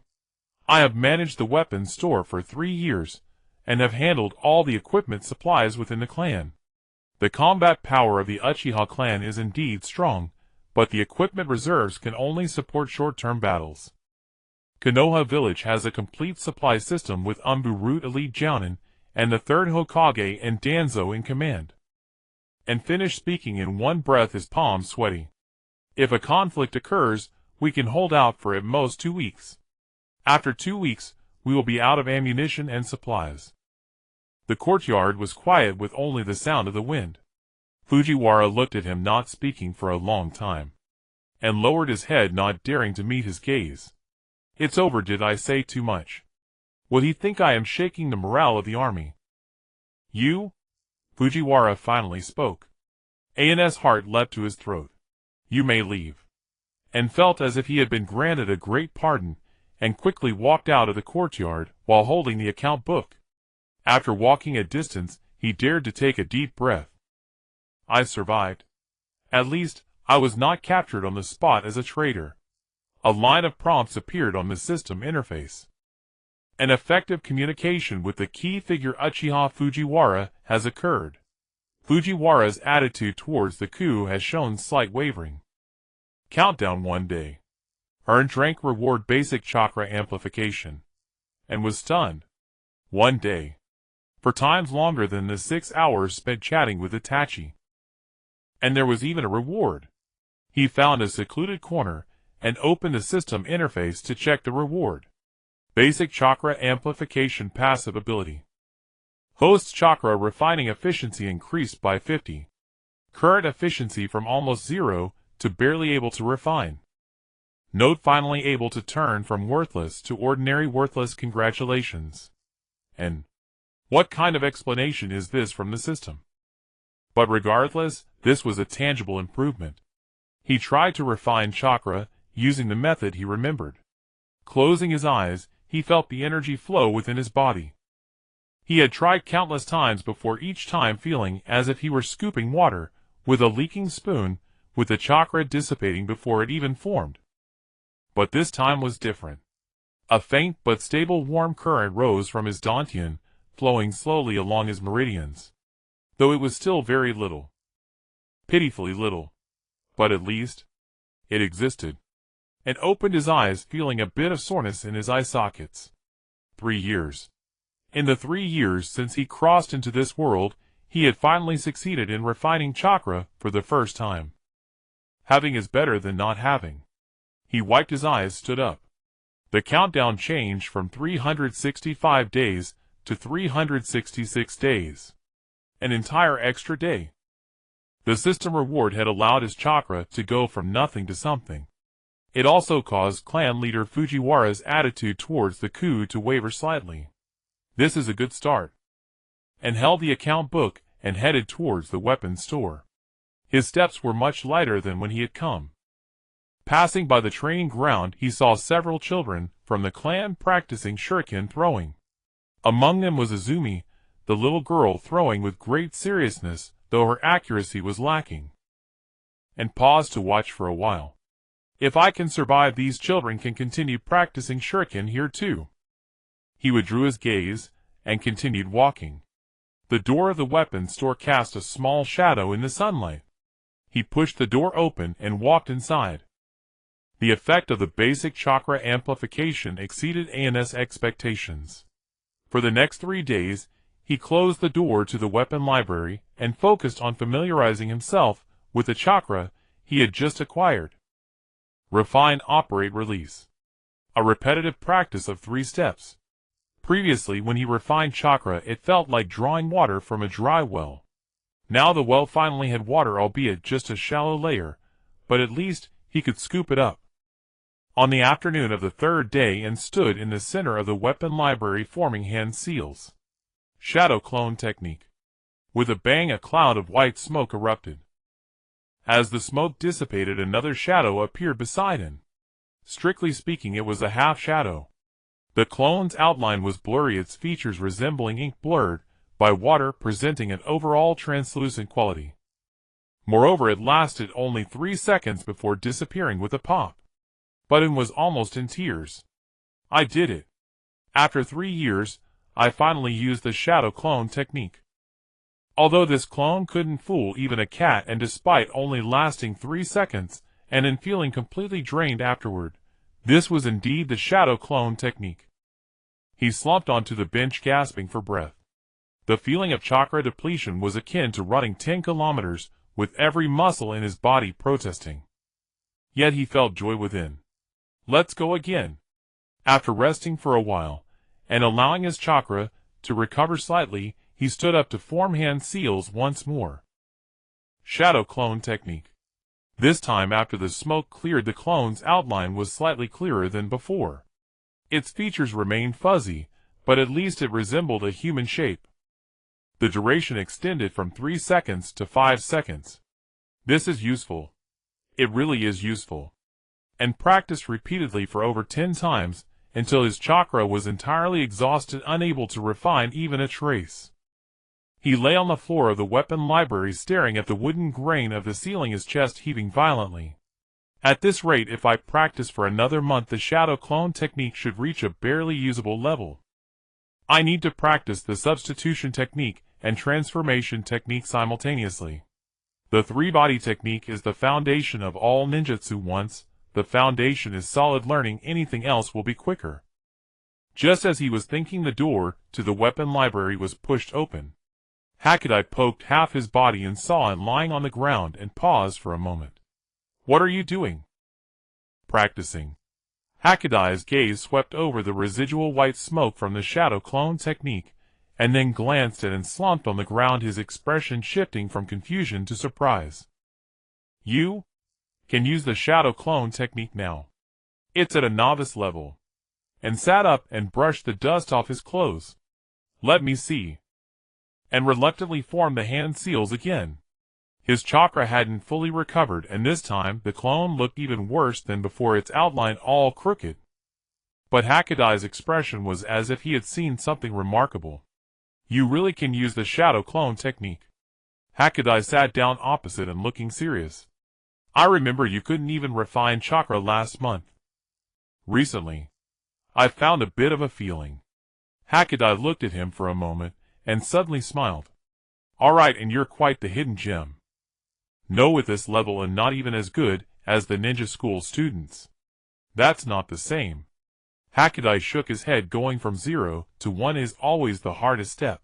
I have managed the weapons store for 3 years, and have handled all the equipment supplies within the clan. The combat power of the Uchiha clan is indeed strong, but the equipment reserves can only support short-term battles. Konoha village has a complete supply system with ANBU Root Elite Jounin and the 3rd Hokage and Danzo in command. And finished speaking in one breath, his palms sweaty. If a conflict occurs, we can hold out for at most 2 weeks. After 2 weeks, we will be out of ammunition and supplies. The courtyard was quiet with only the sound of the wind. Fujiwara looked at him, not speaking for a long time, and lowered his head, not daring to meet his gaze. It's over. Did I say too much? Will he think I am shaking the morale of the army? You? Fujiwara finally spoke. An's heart leapt to his throat. You may leave. And felt as if he had been granted a great pardon, and quickly walked out of the courtyard while holding the account book. After walking a distance, he dared to take a deep breath. I survived. At least, I was not captured on the spot as a traitor. A line of prompts appeared on the system interface. An effective communication with the key figure Uchiha Fujiwara has occurred. Fujiwara's attitude towards the coup has shown slight wavering. Countdown 1 day. Earned rank reward basic chakra amplification. And was stunned. 1 day. For times longer than the 6 hours spent chatting with Itachi. And there was even a reward. He found a secluded corner and opened the system interface to check the reward. Basic chakra amplification passive ability. Host chakra refining efficiency increased by 50. Current efficiency from almost 0 to barely able to refine. Note finally able to turn from worthless to ordinary worthless. Congratulations. And what kind of explanation is this from the system? But regardless, this was a tangible improvement. He tried to refine chakra using the method he remembered. Closing his eyes, he felt the energy flow within his body. He had tried countless times before, each time feeling as if he were scooping water with a leaking spoon, with the chakra dissipating before it even formed. But this time was different. A faint but stable warm current rose from his dantian, flowing slowly along his meridians. Though it was still very little. Pitifully little. But at least, it existed. And opened his eyes, feeling a bit of soreness in his eye sockets. 3 years. In the 3 years since he crossed into this world, he had finally succeeded in refining chakra for the first time. Having is better than not having. He wiped his eyes, stood up. The countdown changed from 365 days to 366 days. An entire extra day. The system reward had allowed his chakra to go from nothing to something. It also caused clan leader Fujiwara's attitude towards the coup to waver slightly. This is a good start. And held the account book and headed towards the weapons store. His steps were much lighter than when he had come. Passing by the training ground, he saw several children from the clan practicing shuriken throwing. Among them was Izumi, the little girl throwing with great seriousness, though her accuracy was lacking. And paused to watch for a while. If I can survive, these children can continue practicing shuriken here too. He withdrew his gaze and continued walking. The door of the weapons store cast a small shadow in the sunlight. He pushed the door open and walked inside. The effect of the basic chakra amplification exceeded An's expectations. For the next 3 days, he closed the door to the weapon library and focused on familiarizing himself with the chakra he had just acquired. Refine, operate, release. A repetitive practice of 3 steps. Previously, when he refined chakra, it felt like drawing water from a dry well. Now the well finally had water, albeit just a shallow layer, but at least he could scoop it up. On the afternoon of the 3rd day, and stood in the center of the weapon library forming hand seals. Shadow clone technique. With a bang, a cloud of white smoke erupted. As the smoke dissipated, another shadow appeared beside him. Strictly speaking, it was a half shadow. The clone's outline was blurry, its features resembling ink blurred by water, presenting an overall translucent quality. Moreover, it lasted only 3 seconds before disappearing with a pop. Button was almost in tears. I did it. After 3 years, I finally used the shadow clone technique. Although this clone couldn't fool even a cat, and despite only lasting 3 seconds, and in feeling completely drained afterward, this was indeed the shadow clone technique. He slumped onto the bench, gasping for breath. The feeling of chakra depletion was akin to running 10 kilometers, with every muscle in his body protesting. Yet he felt joy within. Let's go again. After resting for a while, and allowing his chakra to recover slightly, he stood up to form hand seals once more. Shadow clone technique. This time, after the smoke cleared, the clone's outline was slightly clearer than before. Its features remained fuzzy, but at least it resembled a human shape. The duration extended from 3 seconds to 5 seconds. This is useful. It really is useful. And practiced repeatedly for over 10 times, until his chakra was entirely exhausted, unable to refine even a trace. He lay on the floor of the weapon library, staring at the wooden grain of the ceiling, his chest heaving violently. At this rate, if I practice for another month, the shadow clone technique should reach a barely usable level. I need to practice the substitution technique and transformation technique simultaneously. The 3-body technique is the foundation of all ninjutsu. Once the foundation is solid, learning anything else will be quicker. Just as he was thinking, the door to the weapon library was pushed open. Hakudai poked half his body and saw him lying on the ground and paused for a moment. What are you doing? Practicing. Hakudai's gaze swept over the residual white smoke from the shadow clone technique, and then glanced at and slumped on the ground, his expression shifting from confusion to surprise. You can use the shadow clone technique now. It's at a novice level. And sat up and brushed the dust off his clothes. Let me see. And reluctantly formed the hand seals again. His chakra hadn't fully recovered, and this time the clone looked even worse than before, its outline all crooked. But Hakudai's expression was as if he had seen something remarkable. You really can use the shadow clone technique. Hakudai sat down opposite and looking serious. I remember you couldn't even refine chakra last month. Recently, I found a bit of a feeling. Hakudai looked at him for a moment, and suddenly smiled. Alright, and you're quite the hidden gem. No, with this level and not even as good as the ninja school students. That's not the same. Hakudai shook his head. Going from 0 to 1 is always the hardest step.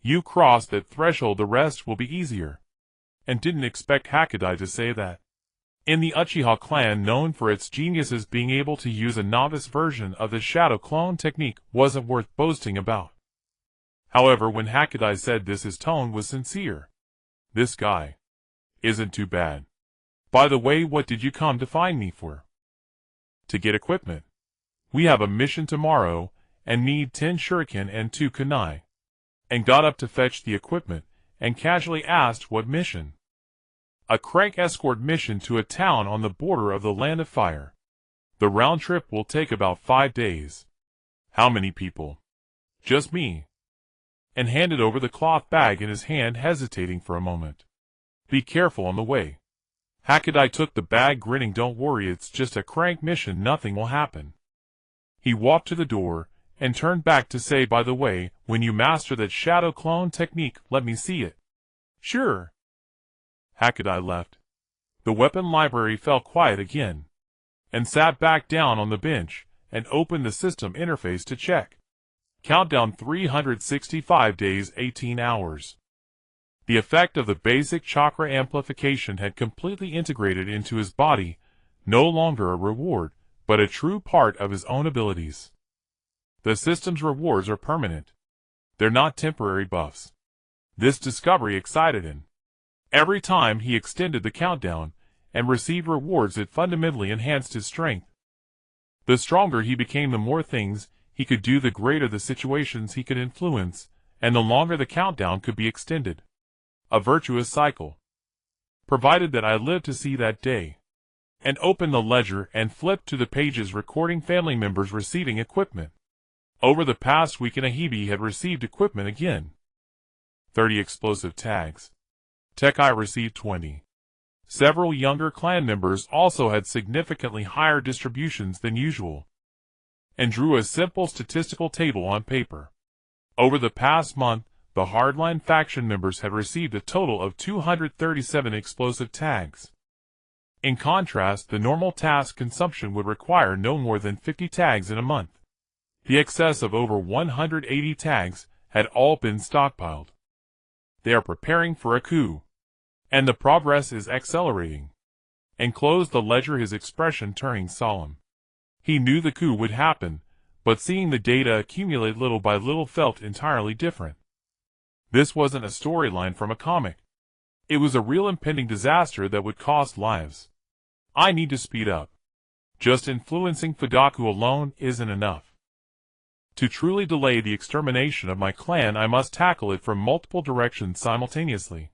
You cross that threshold, the rest will be easier. And didn't expect Hakudai to say that. In the Uchiha clan, known for its geniuses, being able to use a novice version of the shadow clone technique wasn't worth boasting about. However, when Hakudai said this, his tone was sincere. This guy isn't too bad. By the way, what did you come to find me for? To get equipment. We have a mission tomorrow, and need 10 shuriken and 2 kunai. And got up to fetch the equipment, and casually asked what mission. A crank escort mission to a town on the border of the Land of Fire. The round trip will take about 5 days. How many people? Just me. And handed over the cloth bag in his hand, hesitating for a moment. Be careful on the way. Hakudai took the bag, grinning. Don't worry, it's just a crank mission, nothing will happen. He walked to the door, and turned back to say, by the way, when you master that shadow clone technique, let me see it. Sure. Hakudai left. The weapon library fell quiet again, and sat back down on the bench, and opened the system interface to check. Countdown 365 days 18 hours. The effect of the basic chakra amplification had completely integrated into his body, no longer a reward, but a true part of his own abilities. The system's rewards are permanent. They're not temporary buffs. This discovery excited him. Every time he extended the countdown and received rewards, it fundamentally enhanced his strength. The stronger he became, the more things he could do, the greater the situations he could influence, and the longer the countdown could be extended. A virtuous cycle. Provided that I lived to see that day. And opened the ledger and flipped to the pages recording family members receiving equipment. Over the past week, Inahibi had received equipment again. 30 explosive tags. Tekai received 20. Several younger clan members also had significantly higher distributions than usual, and drew a simple statistical table on paper. Over the past month, the hardline faction members had received a total of 237 explosive tags. In contrast, the normal task consumption would require no more than 50 tags in a month. The excess of over 180 tags had all been stockpiled. They are preparing for a coup, and the progress is accelerating. And closed the ledger, his expression turning solemn. He knew the coup would happen, but seeing the data accumulate little by little felt entirely different. This wasn't a storyline from a comic. It was a real impending disaster that would cost lives. I need to speed up. Just influencing Fudaku alone isn't enough. To truly delay the extermination of my clan, I must tackle it from multiple directions simultaneously.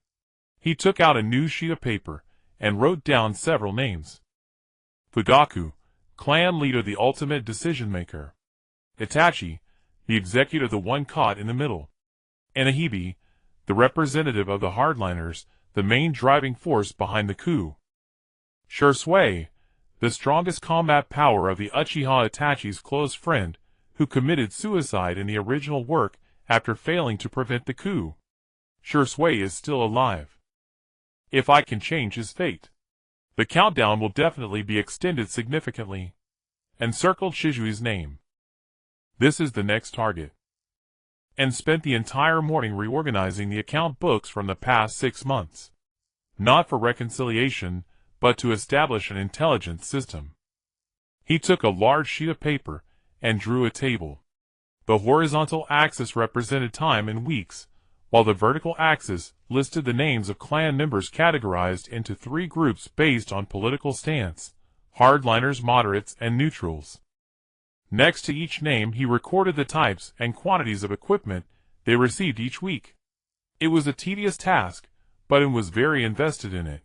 He took out a new sheet of paper, and wrote down several names. Fudaku, clan leader, the ultimate decision-maker. Itachi, the executor, the one caught in the middle. Inahibi, the representative of the hardliners, the main driving force behind the coup. Shursui, the strongest combat power of the Uchiha, Itachi's close friend, who committed suicide in the original work after failing to prevent the coup. Shursui is still alive. If I can change his fate, the countdown will definitely be extended significantly. And circled Shizui's name. This is the next target. And spent the entire morning reorganizing the account books from the past 6 months. Not for reconciliation, but to establish an intelligence system. He took a large sheet of paper and drew a table. The horizontal axis represented time in weeks, while the vertical axis listed the names of clan members categorized into 3 groups based on political stance: hardliners, moderates, and neutrals. Next to each name, he recorded the types and quantities of equipment they received each week. It was a tedious task, but he was very invested in it.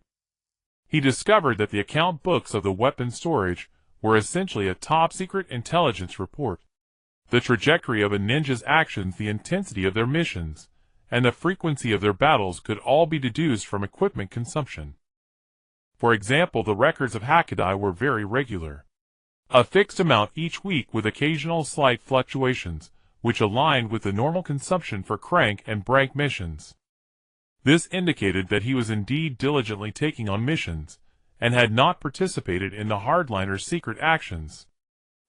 He discovered that the account books of the weapon storage were essentially a top-secret intelligence report. The trajectory of a ninja's actions, the intensity of their missions, and the frequency of their battles could all be deduced from equipment consumption. For example, the records of Hakudai were very regular. A fixed amount each week with occasional slight fluctuations, which aligned with the normal consumption for crank and break missions. This indicated that he was indeed diligently taking on missions, and had not participated in the hardliner's secret actions.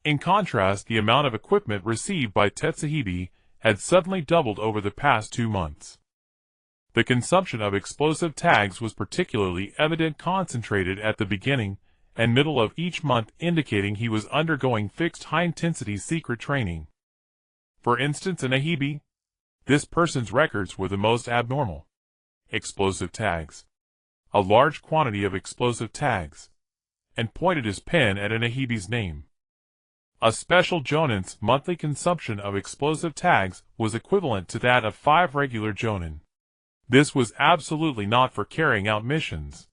In contrast, the amount of equipment received by Tetsuhide had suddenly doubled over the past 2 months. The consumption of explosive tags was particularly evident, concentrated at the beginning and middle of each month, indicating he was undergoing fixed high-intensity secret training. For instance, in Ahibe, this person's records were the most abnormal. Explosive tags. A large quantity of explosive tags. And pointed his pen at an Ahibe's name. A special jonin's monthly consumption of explosive tags was equivalent to that of 5 regular jonin. This was absolutely not for carrying out missions.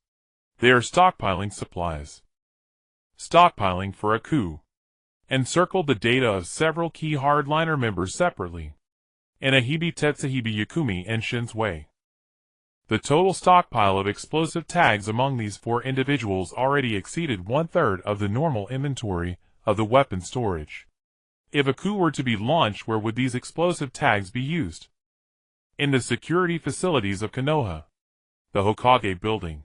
They are stockpiling supplies. Stockpiling for a coup. Encircled the data of several key hardliner members separately. In Ahibe, Tetsuhide, Yakumi, and Shinsui. The total stockpile of explosive tags among these 4 individuals already exceeded 1/3 of the normal inventory of the weapon storage. If a coup were to be launched, where would these explosive tags be used? In the security facilities of Konoha, the Hokage building,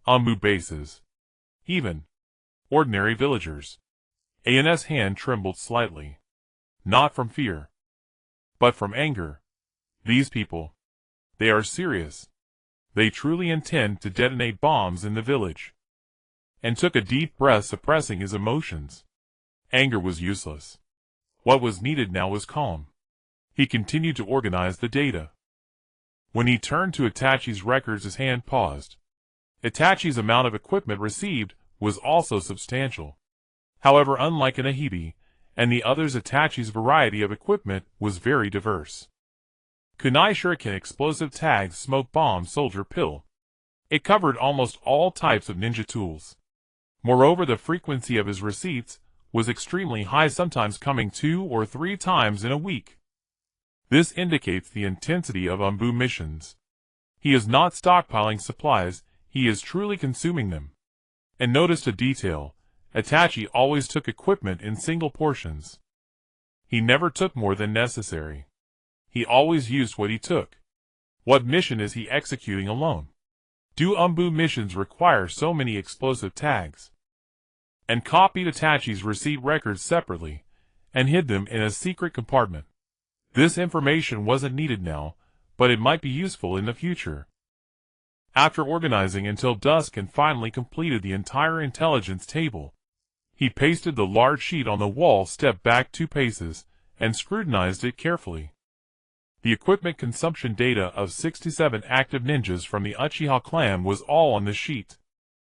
ANBU bases, even ordinary villagers. An's hand trembled slightly. Not from fear, but from anger. These people, they are serious. They truly intend to detonate bombs in the village. And took a deep breath, suppressing his emotions. Anger was useless. What was needed now was calm. He continued to organize the data. When he turned to Itachi's records, his hand paused. Itachi's amount of equipment received was also substantial. However, unlike in Ahibe and the others, Itachi's variety of equipment was very diverse. Kunai shuriken, explosive tags, smoke bomb, soldier pill. It covered almost all types of ninja tools. Moreover, the frequency of his receipts was extremely high, sometimes coming 2 or 3 times in a week. This indicates the intensity of ANBU missions. He is not stockpiling supplies, he is truly consuming them. And noticed a detail: Itachi always took equipment in single portions. He never took more than necessary. He always used what he took. What mission is he executing alone? Do ANBU missions require so many explosive tags? And copied Itachi's receipt records separately, and hid them in a secret compartment. This information wasn't needed now, but it might be useful in the future. After organizing until dusk and finally completed the entire intelligence table, he pasted the large sheet on the wall, stepped back 2 paces, and scrutinized it carefully. The equipment consumption data of 67 active ninjas from the Uchiha clan was all on the sheet.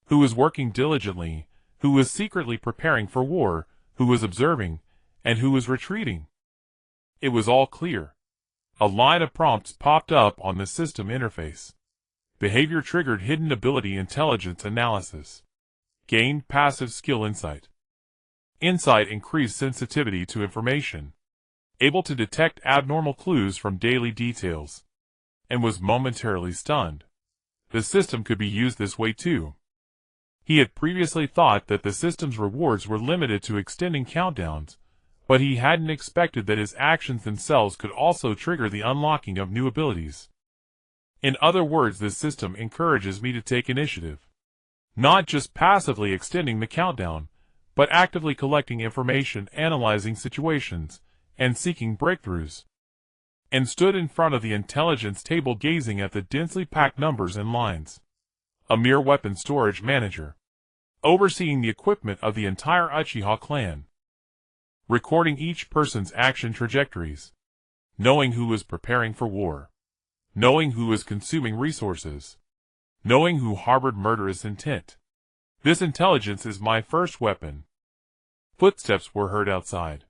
Who was working diligently, who was secretly preparing for war, who was observing, and who was retreating. It was all clear. A line of prompts popped up on the system interface. Behavior triggered hidden ability intelligence analysis. Gained passive skill insight. Insight increased sensitivity to information. Able to detect abnormal clues from daily details. And was momentarily stunned. The system could be used this way too. He had previously thought that the system's rewards were limited to extending countdowns, but he hadn't expected that his actions themselves could also trigger the unlocking of new abilities. In other words, this system encourages me to take initiative. Not just passively extending the countdown, but actively collecting information, analyzing situations, and seeking breakthroughs. And stood in front of the intelligence table, gazing at the densely packed numbers and lines. A mere weapon storage manager. Overseeing the equipment of the entire Uchiha clan. Recording each person's action trajectories. Knowing who is preparing for war. Knowing who is consuming resources. Knowing who harbored murderous intent. This intelligence is my first weapon. Footsteps were heard outside.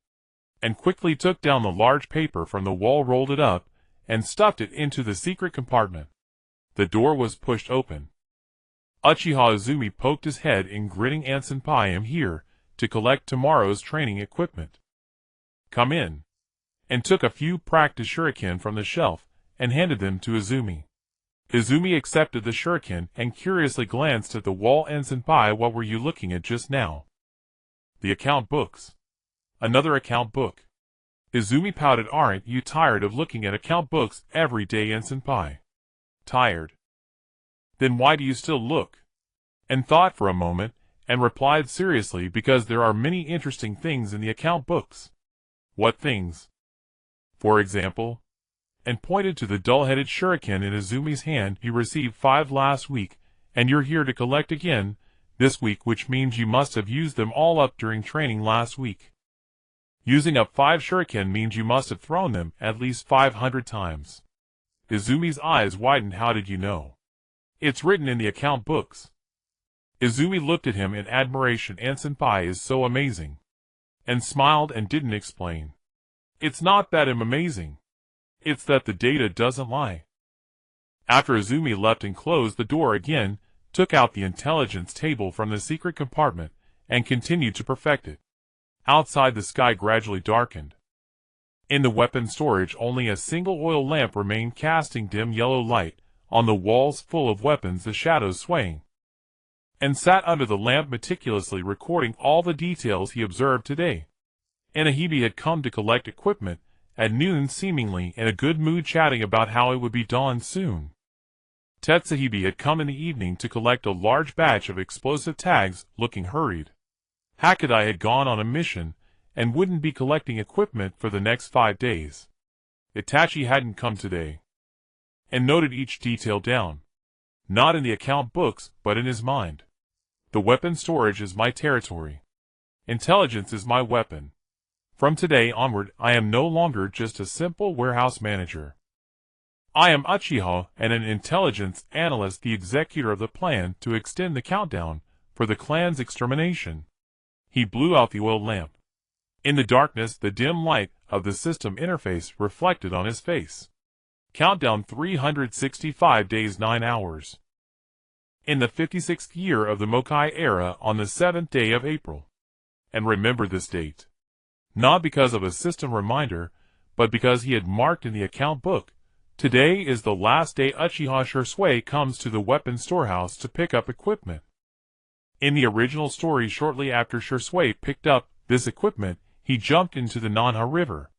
And quickly took down the large paper from the wall, rolled it up, and stuffed it into the secret compartment. The door was pushed open. Uchiha Izumi poked his head in, grinning. "An senpai, I am here to collect tomorrow's training equipment." "Come in." and took a few practice shuriken from the shelf and handed them to Izumi. Izumi accepted the shuriken and curiously glanced at the wall. "And senpai, what were you looking at just now?" "The account books." "Another account book?" Izumi pouted. "Aren't you tired of looking at account books every day, and senpai?" "Tired." "Then why do you still look?" And thought for a moment, and replied seriously, "Because there are many interesting things in the account books." "What things?" "For example?" And pointed to the dull-headed shuriken in Izumi's hand. "You received 5 last week, and you're here to collect again this week, which means you must have used them all up during training last week. Using up 5 shuriken means you must have thrown them at least 500 times. Izumi's eyes widened. "How did you know?" "It's written in the account books." Izumi looked at him in admiration. "And senpai is so amazing." And smiled and didn't explain. "It's not that I'm amazing. It's that the data doesn't lie." After Izumi left and closed the door again, took out the intelligence table from the secret compartment, and continued to perfect it. Outside, the sky gradually darkened. In the weapon storage, only a single oil lamp remained, casting dim yellow light on the walls full of weapons, the shadows swaying. And sat under the lamp, meticulously recording all the details he observed today. Anahibi had come to collect equipment at noon, seemingly in a good mood, chatting about how it would be dawn soon. Tetsuhibi had come in the evening to collect a large batch of explosive tags, looking hurried. Hakadai had gone on a mission and wouldn't be collecting equipment for the next 5 days. Itachi hadn't come today. And noted each detail down. Not in the account books, but in his mind. The weapon storage is my territory. Intelligence is my weapon. From today onward, I am no longer just a simple warehouse manager. I am Uchiha and an intelligence analyst, the executor of the plan to extend the countdown for the clan's extermination." He blew out the oil lamp. In the darkness, the dim light of the system interface reflected on his face. Countdown: 365 days 9 hours. In the 56th year of the Mokai era, on the 7th day of April. And remember this date. Not because of a system reminder, but because he had marked in the account book. Today is the last day Uchiha Shursui comes to the weapon storehouse to pick up equipment. In the original story, shortly after Shursui picked up this equipment, he jumped into the Nanha River.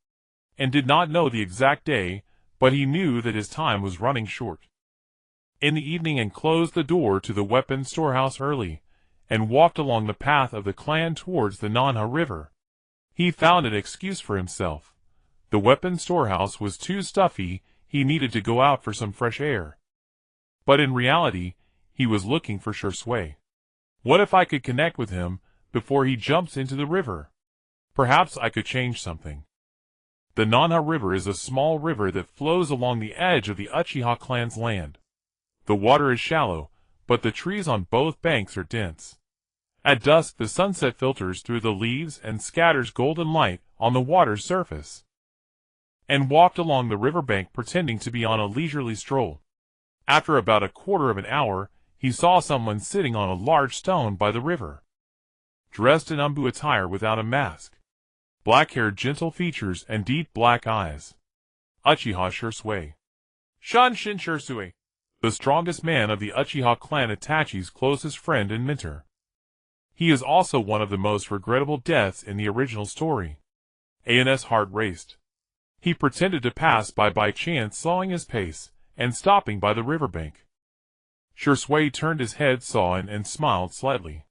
And did not know the exact day, but he knew that his time was running short. In the evening, and closed the door to the weapon storehouse early, and walked along the path of the clan towards the Nanha River. He found an excuse for himself. The weapon storehouse was too stuffy, he needed to go out for some fresh air. But in reality, he was looking for Shursui. What if I could connect with him before he jumps into the river? Perhaps I could change something. The Nanha River is a small river that flows along the edge of the Uchiha clan's land. The water is shallow, but the trees on both banks are dense. At dusk, the sunset filters through the leaves and scatters golden light on the water's surface. And walked along the riverbank, pretending to be on a leisurely stroll. After about a quarter of an hour, he saw someone sitting on a large stone by the river. Dressed in ANBU attire without a mask. Black hair, gentle features, and deep black eyes. Uchiha Shursui. Shanshin Shursui. The strongest man of the Uchiha clan, Itachi's closest friend and mentor. He is also one of the most regrettable deaths in the original story. An's heart raced. He pretended to pass by chance, slowing his pace, and stopping by the riverbank. Shursui turned his head, saw An, and smiled slightly.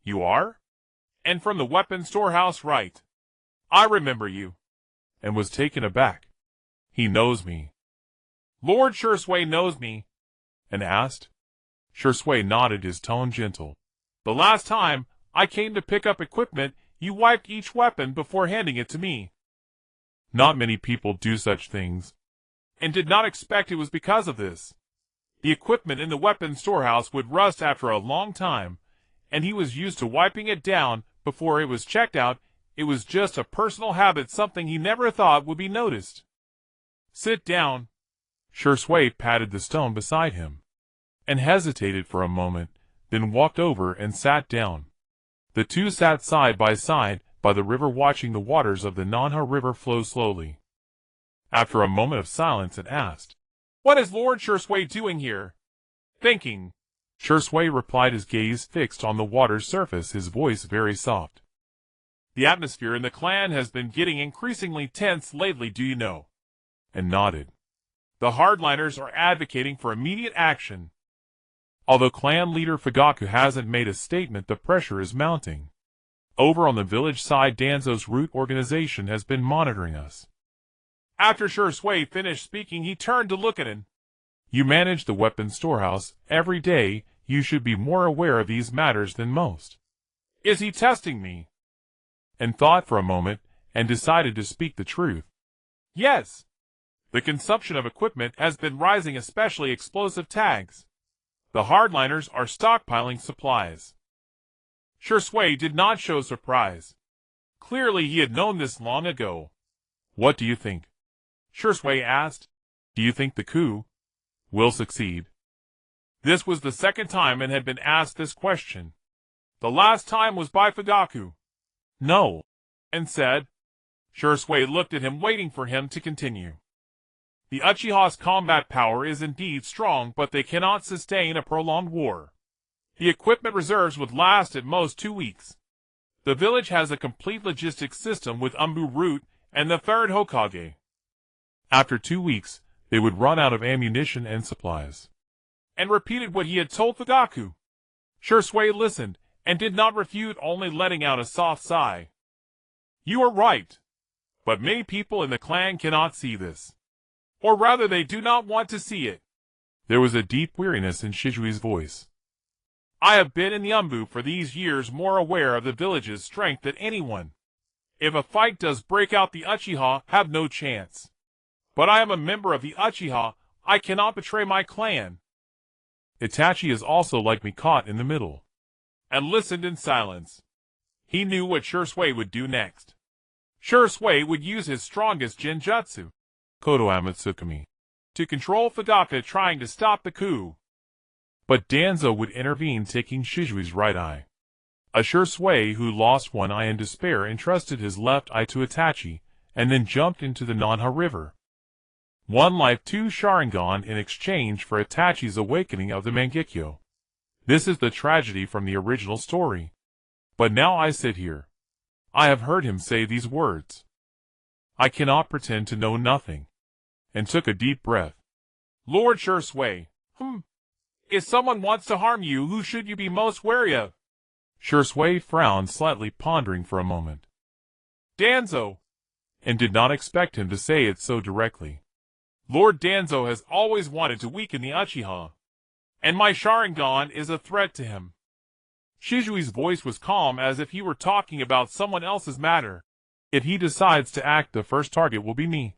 "You are? And from the weapon storehouse, right? I remember you." And was taken aback. "He knows me." "Lord Shursui knows me?" And asked. Shursui nodded, his tone gentle. "The last time I came to pick up equipment, you wiped each weapon before handing it to me." "Not many people do such things." "And did not expect it was because of this. The equipment in the weapon storehouse would rust after a long time, and he was used to wiping it down before it was checked out. It was just a personal habit, something he never thought would be noticed." "Sit down." Shursui patted the stone beside him, and hesitated for a moment, then walked over and sat down. The two sat side by the river, watching the waters of the Nanha River flow slowly. After a moment of silence, it asked, "What is Lord Shui doing here?" "Thinking." Shui replied, his gaze fixed on the water's surface, his voice very soft. "The atmosphere in the clan has been getting increasingly tense lately, do you know?" And nodded. "The hardliners are advocating for immediate action. Although clan leader Fugaku hasn't made a statement, the pressure is mounting. Over on the village side, Danzo's root organization has been monitoring us." After Shui finished speaking, he turned to look at him. "You manage the weapons storehouse every day. You should be more aware of these matters than most." "Is he testing me?" And thought for a moment, and decided to speak the truth. "Yes. The consumption of equipment has been rising, especially explosive tags. The hardliners are stockpiling supplies." Shui did not show surprise. Clearly he had known this long ago. "What do you think?" Shui asked. "Do you think the coup will succeed?" This was the second time it had been asked this question. The last time was by Fugaku. "No," and said. Shui looked at him, waiting for him to continue. "The Uchiha's combat power is indeed strong, but they cannot sustain a prolonged war. The equipment reserves would last at most 2 weeks. The village has a complete logistics system with ANBU route and the third Hokage. After 2 weeks, they would run out of ammunition and supplies." And repeated what he had told Fugaku. Shui listened, and did not refute, only letting out a soft sigh. "You are right. But many people in the clan cannot see this. Or rather, they do not want to see it." There was a deep weariness in Shijui's voice. "I have been in the ANBU for these years, more aware of the village's strength than anyone. If a fight does break out, the Uchiha have no chance. But I am a member of the Uchiha. I cannot betray my clan." Itachi is also like me, caught in the middle, and listened in silence. He knew what Shui would do next. Shui would use his strongest genjutsu, Kodoamatsukami, to control Fugaku trying to stop the coup. But Danzo would intervene, taking Shijui's right eye. A Shui who lost one eye in despair entrusted his left eye to Itachi, and then jumped into the Nanha River. 1 life, 2 Sharingan in exchange for Itachi's awakening of the Mangekyō. This is the tragedy from the original story. But now I sit here. I have heard him say these words. I cannot pretend to know nothing. And took a deep breath. "Lord Shui, if someone wants to harm you, who should you be most wary of?" Shui frowned slightly, pondering for a moment. "Danzo," and did not expect him to say it so directly. "Lord Danzo has always wanted to weaken the Uchiha, and my Sharingan is a threat to him." Shijui's voice was calm, as if he were talking about someone else's matter. "If he decides to act, the first target will be me.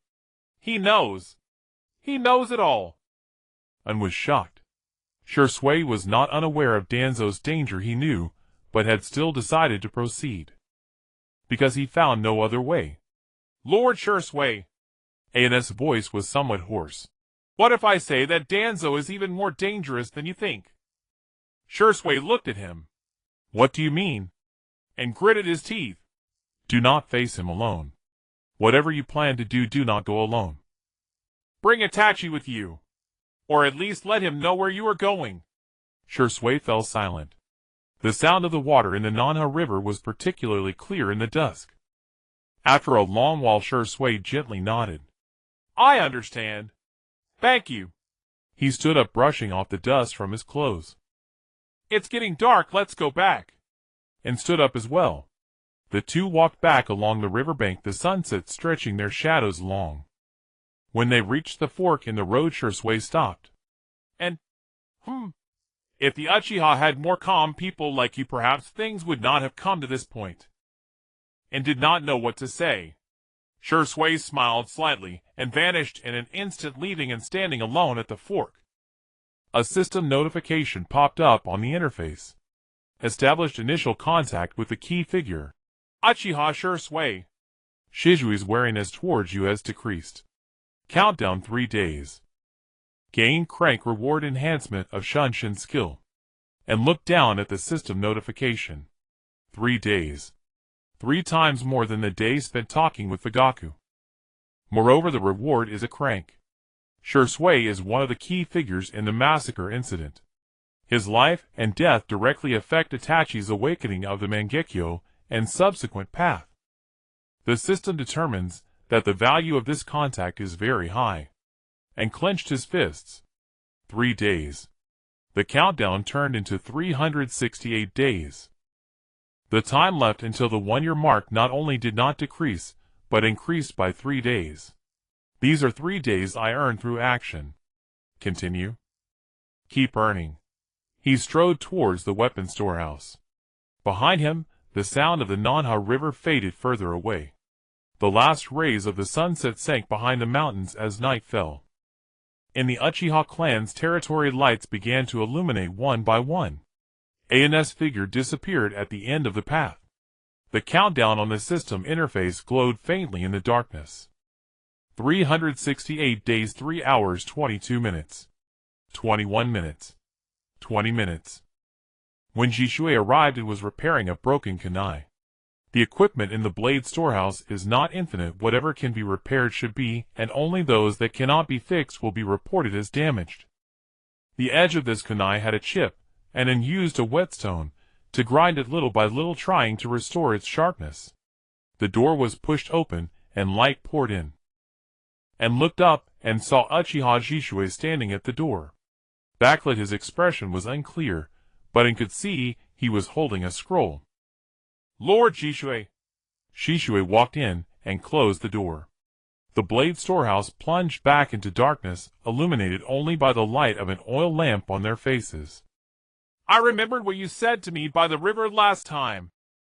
He knows. He knows it all." And was shocked. Shui was not unaware of Danzo's danger, he knew, but had still decided to proceed. Because he found no other way. "Lord Shui," An's voice was somewhat hoarse. "What if I say that Danzo is even more dangerous than you think?" Shui looked at him. "What do you mean?" and gritted his teeth. "Do not face him alone. Whatever you plan to do, do not go alone. Bring Itachi with you. Or at least let him know where you are going." Shui fell silent. The sound of the water in the Nanha River was particularly clear in the dusk. After a long while, Shui gently nodded. "I understand. Thank you." He stood up, brushing off the dust from his clothes. "It's getting dark, let's go back." And stood up as well. The two walked back along the riverbank, the sunset stretching their shadows long. When they reached the fork in the road, Shui stopped. "And, if the Uchiha had more calm people like you, perhaps things would not have come to this point." And did not know what to say. Shui smiled slightly, and vanished in an instant, leaving and standing alone at the fork. A system notification popped up on the interface. Established initial contact with the key figure. Uchiha Shui. Shijui's wariness towards you has decreased. Countdown 3 days. Gain crank reward enhancement of Shunshin skill. And look down at the system notification. 3 days. 3 times more than the days spent talking with Fugaku. Moreover, the reward is a crank. Shui is one of the key figures in the massacre incident. His life and death directly affect Itachi's awakening of the Mangekyō and subsequent path. The system determines that the value of this contact is very high, and clenched his fists. 3 days. The countdown turned into 368 days. The time left until the 1-year mark not only did not decrease, but increased by 3 days. These are 3 days I earned through action. Continue. Keep earning. He strode towards the weapon storehouse. Behind him, the sound of the Nanha River faded further away. The last rays of the sunset sank behind the mountains as night fell. In the Uchiha clan's territory, lights began to illuminate one by one. AN's figure disappeared at the end of the path. The countdown on the system interface glowed faintly in the darkness. 368 days, 3 hours, 22 minutes. 21 minutes. 20 minutes. When Jishui arrived, it was repairing a broken kunai. The equipment in the blade storehouse is not infinite. Whatever can be repaired should be, and only those that cannot be fixed will be reported as damaged. The edge of this kunai had a chip, and then used a whetstone to grind it little by little, trying to restore its sharpness. The door was pushed open, and light poured in. And looked up, and saw Uchiha Jishui standing at the door. Backlit, his expression was unclear, but I could see he was holding a scroll. Lord Jishui. Jishui walked in and closed the door. The blade storehouse plunged back into darkness, illuminated only by the light of an oil lamp on their faces. I remembered what you said to me by the river last time,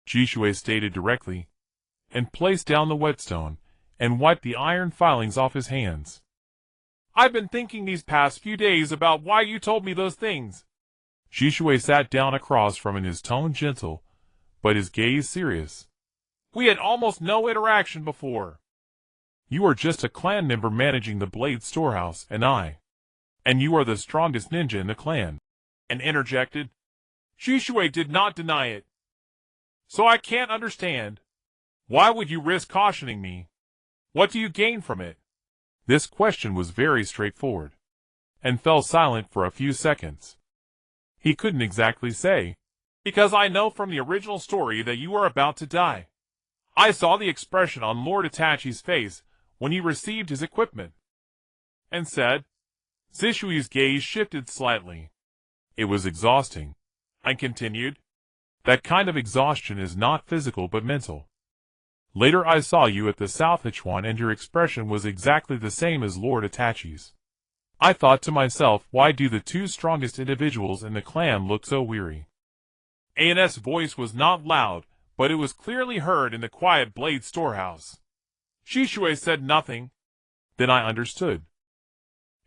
Jishui stated directly, and placed down the whetstone, and wiped the iron filings off his hands. I've been thinking these past few days about why you told me those things. Jishui sat down across from him, his tone gentle, but his gaze serious. We had almost no interaction before. You are just a clan member managing the blade storehouse, and you are the strongest ninja in the clan, and interjected. Jishui did not deny it. So I can't understand. Why would you risk cautioning me? What do you gain from it? This question was very straightforward, and fell silent for a few seconds. He couldn't exactly say. Because I know from the original story that you are about to die. I saw the expression on Lord Itachi's face when he received his equipment. And said. Jishui's gaze shifted slightly. It was exhausting. I continued. That kind of exhaustion is not physical but mental. Later I saw you at the South Ichuan, and your expression was exactly the same as Lord Itachi's. I thought to myself, why do the two strongest individuals in the clan look so weary? An's voice was not loud, but it was clearly heard in the quiet blade storehouse. Jishui said nothing. Then I understood.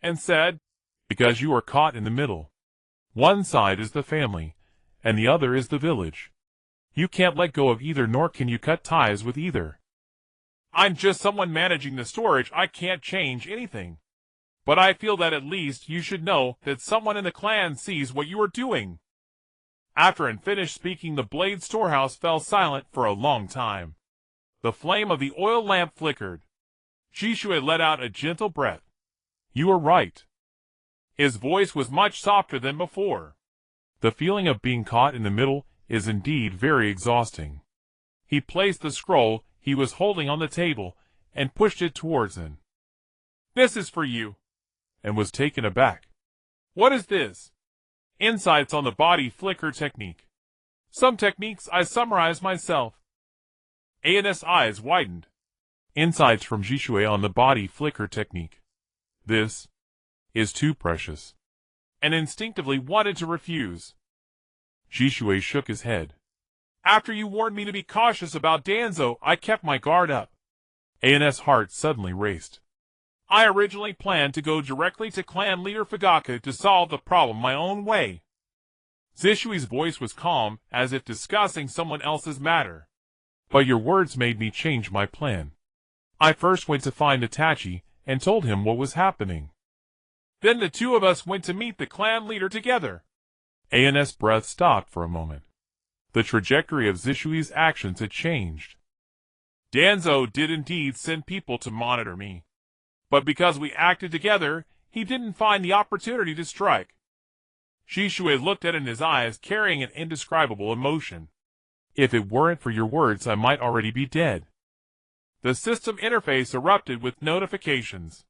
And said, because you are caught in the middle. One side is the family, and the other is the village. You can't let go of either, nor can you cut ties with either. I'm just someone managing the storage. I can't change anything. But I feel that at least you should know that someone in the clan sees what you are doing. After An finished speaking, the blade storehouse fell silent for a long time. The flame of the oil lamp flickered. Jishui let out a gentle breath. You are right. His voice was much softer than before. The feeling of being caught in the middle is indeed very exhausting. He placed the scroll he was holding on the table and pushed it towards An. This is for you. And was taken aback. What is this? Insights on the body flicker technique. Some techniques I summarize myself. An's eyes widened. Insights from Jishui on the body flicker technique. This is too precious. And instinctively wanted to refuse. Jishui shook his head. After you warned me to be cautious about Danzo, I kept my guard up. An's heart suddenly raced. I originally planned to go directly to clan leader Fugaku to solve the problem my own way. Jishui's voice was calm, as if discussing someone else's matter. But your words made me change my plan. I first went to find Itachi and told him what was happening. Then the two of us went to meet the clan leader together. An's breath stopped for a moment. The trajectory of Jishui's actions had changed. Danzo did indeed send people to monitor me. But because we acted together, he didn't find the opportunity to strike. Shisui looked at it in his eyes, carrying an indescribable emotion. If it weren't for your words, I might already be dead. The system interface erupted with notifications.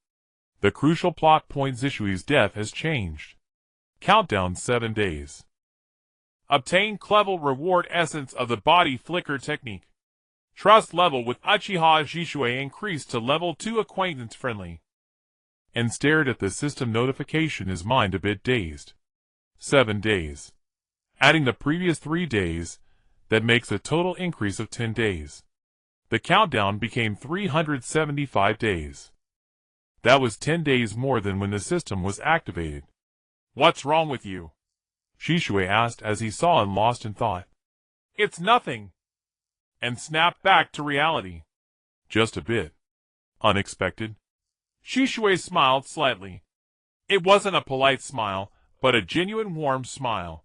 The crucial plot point: Zishui's death has changed. Countdown 7 days. Obtain level reward essence of the body flicker technique. Trust level with Uchiha Shisui increased to level 2 acquaintance friendly. And stared at the system notification, his mind a bit dazed. 7 days. Adding the previous 3 days, that makes a total increase of 10 days. The countdown became 375 days. That was 10 days more than when the system was activated. What's wrong with you? Shisui asked as he saw him lost in thought. It's nothing. And snapped back to reality. Just a bit. Unexpected. Shisui smiled slightly. It wasn't a polite smile, but a genuine warm smile.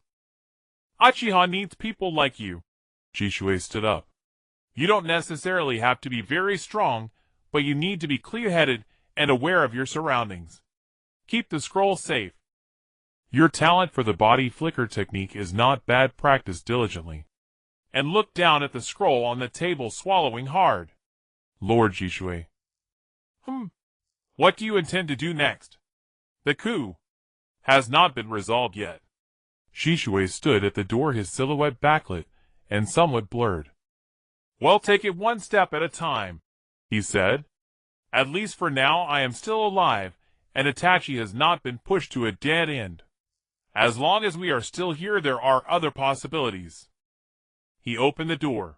Uchiha needs people like you. Shisui stood up. You don't necessarily have to be very strong, but you need to be clear-headed and aware of your surroundings. Keep the scroll safe. Your talent for the body flicker technique is not bad. Practice diligently. And look down at the scroll on the table, swallowing hard. Lord Shisui. What do you intend to do next? The coup has not been resolved yet. Shisui stood at the door, his silhouette backlit and somewhat blurred. Well, take it one step at a time, he said. At least for now I am still alive, and Itachi has not been pushed to a dead end. As long as we are still here, there are other possibilities. He opened the door.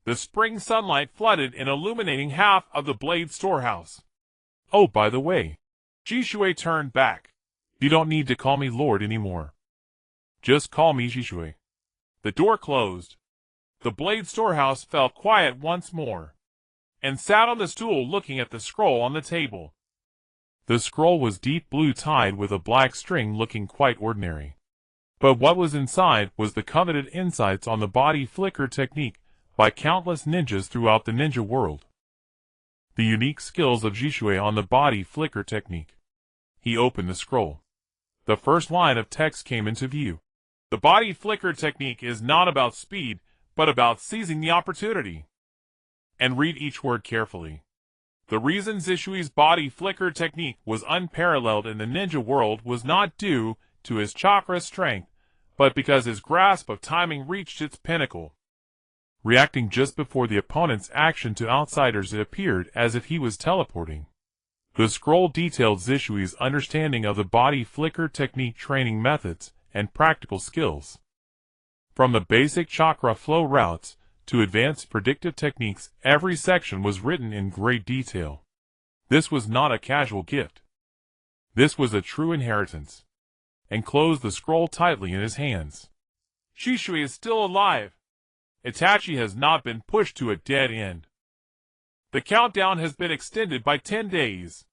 The spring sunlight flooded in, illuminating half of the blade storehouse. Oh, by the way, Shisui turned back. You don't need to call me Lord anymore. Just call me Shisui. The door closed. The blade storehouse fell quiet once more, and sat on the stool looking at the scroll on the table. The scroll was deep blue, tied with a black string, looking quite ordinary. But what was inside was the coveted insights on the body flicker technique by countless ninjas throughout the ninja world. The unique skills of Shisui on the body flicker technique. He opened the scroll. The first line of text came into view. The body flicker technique is not about speed, but about seizing the opportunity. And read each word carefully. The reason Zishui's body flicker technique was unparalleled in the ninja world was not due to his chakra strength, but because his grasp of timing reached its pinnacle. Reacting just before the opponent's action, to outsiders it appeared as if he was teleporting. The scroll detailed Zishui's understanding of the body flicker technique, training methods, and practical skills. From the basic chakra flow routes to advanced predictive techniques, every section was written in great detail. This was not a casual gift. This was a true inheritance. And closed the scroll tightly in his hands. Shisui is still alive. Itachi has not been pushed to a dead end. The countdown has been extended by 10 days.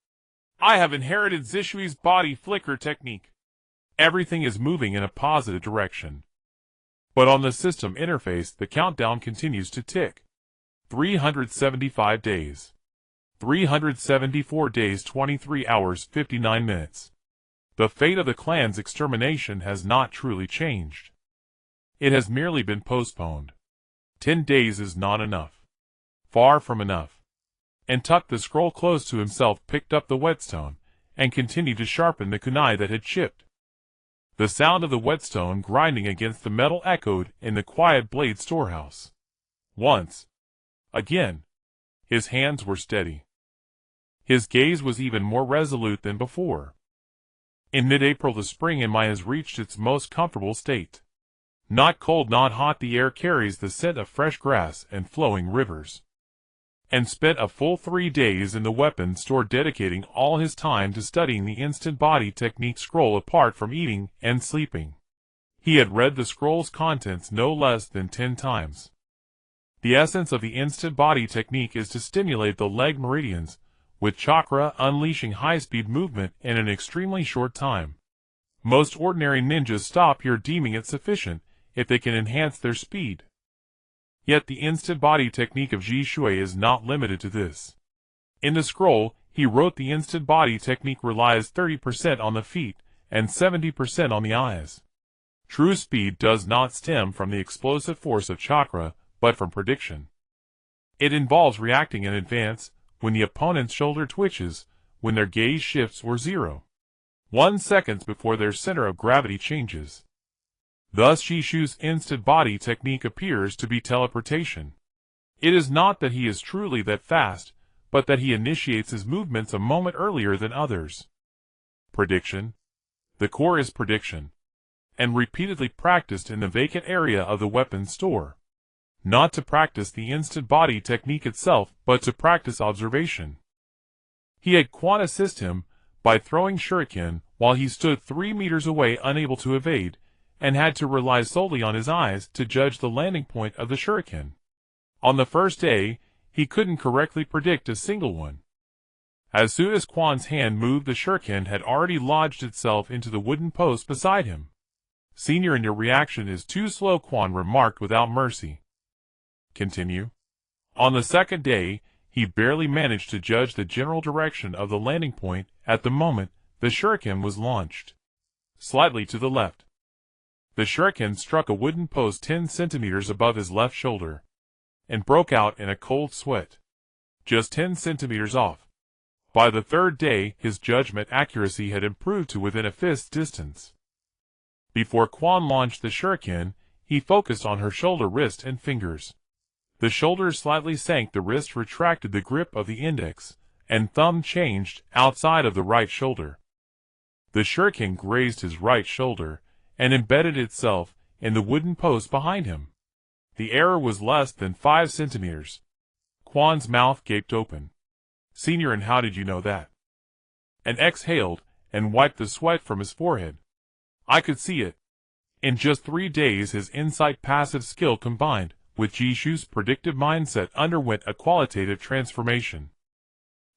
I have inherited Zishui's body flicker technique. Everything is moving in a positive direction. But on the system interface, the countdown continues to tick. 375 days. 374 days, 23 hours, 59 minutes. The fate of the clan's extermination has not truly changed. It has merely been postponed. 10 days is not enough. Far from enough. And tucked the scroll close to himself, picked up the whetstone, and continued to sharpen the kunai that had chipped. The sound of the whetstone grinding against the metal echoed in the quiet blade storehouse. Once. Again. His hands were steady. His gaze was even more resolute than before. In mid-April, the spring in Mai has reached its most comfortable state. Not cold, not hot, the air carries the scent of fresh grass and flowing rivers. And spent a full 3 days in the weapon store, dedicating all his time to studying the instant body technique scroll apart from eating and sleeping. He had read the scroll's contents no less than 10 times. The essence of the instant body technique is to stimulate the leg meridians with chakra, unleashing high-speed movement in an extremely short time. Most ordinary ninjas stop here, deeming it sufficient if they can enhance their speed. Yet the instant body technique of Jishui is not limited to this. In the scroll, he wrote the instant body technique relies 30% on the feet and 70% on the eyes. True speed does not stem from the explosive force of chakra, but from prediction. It involves reacting in advance, when the opponent's shoulder twitches, when their gaze shifts or 0.1 seconds before their center of gravity changes. Thus Jishu's instant body technique appears to be teleportation. It is not that he is truly that fast, but that he initiates his movements a moment earlier than others. Prediction. The core is prediction, and repeatedly practiced in the vacant area of the weapon store. Not to practice the instant body technique itself, but to practice observation. He had Quan assist him by throwing shuriken while he stood 3 meters away unable to evade, and had to rely solely on his eyes to judge the landing point of the shuriken. On the first day, he couldn't correctly predict a single one. As soon as Quan's hand moved, the shuriken had already lodged itself into the wooden post beside him. "Senior, and your reaction is too slow," Quan remarked without mercy. Continue. On the second day, he barely managed to judge the general direction of the landing point at the moment the shuriken was launched. Slightly to the left. The shuriken struck a wooden post 10 centimeters above his left shoulder, and broke out in a cold sweat. Just 10 centimeters off. By the third day, his judgment accuracy had improved to within a fist's distance. Before Quan launched the shuriken, he focused on her shoulder, wrist, and fingers. The shoulders slightly sank, the wrist retracted, the grip of the index and thumb changed outside of the right shoulder. The shuriken grazed his right shoulder and embedded itself in the wooden post behind him. The error was less than 5 centimeters. Quan's mouth gaped open. "Senior, and how did you know that?" And exhaled and wiped the sweat from his forehead. "I could see it." In just 3 days, his insight passive skill combined with Jishu's predictive mindset underwent a qualitative transformation.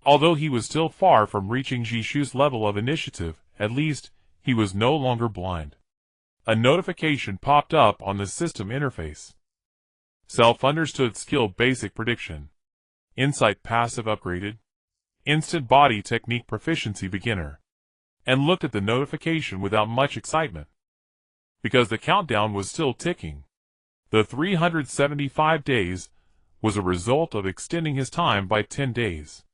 Although he was still far from reaching Jishu's level of initiative, at least, he was no longer blind. A notification popped up on the system interface. Self-understood skill basic prediction. Insight passive upgraded. Instant body technique proficiency beginner. And looked at the notification without much excitement, because the countdown was still ticking. The 375 days was a result of extending his time by 10 days.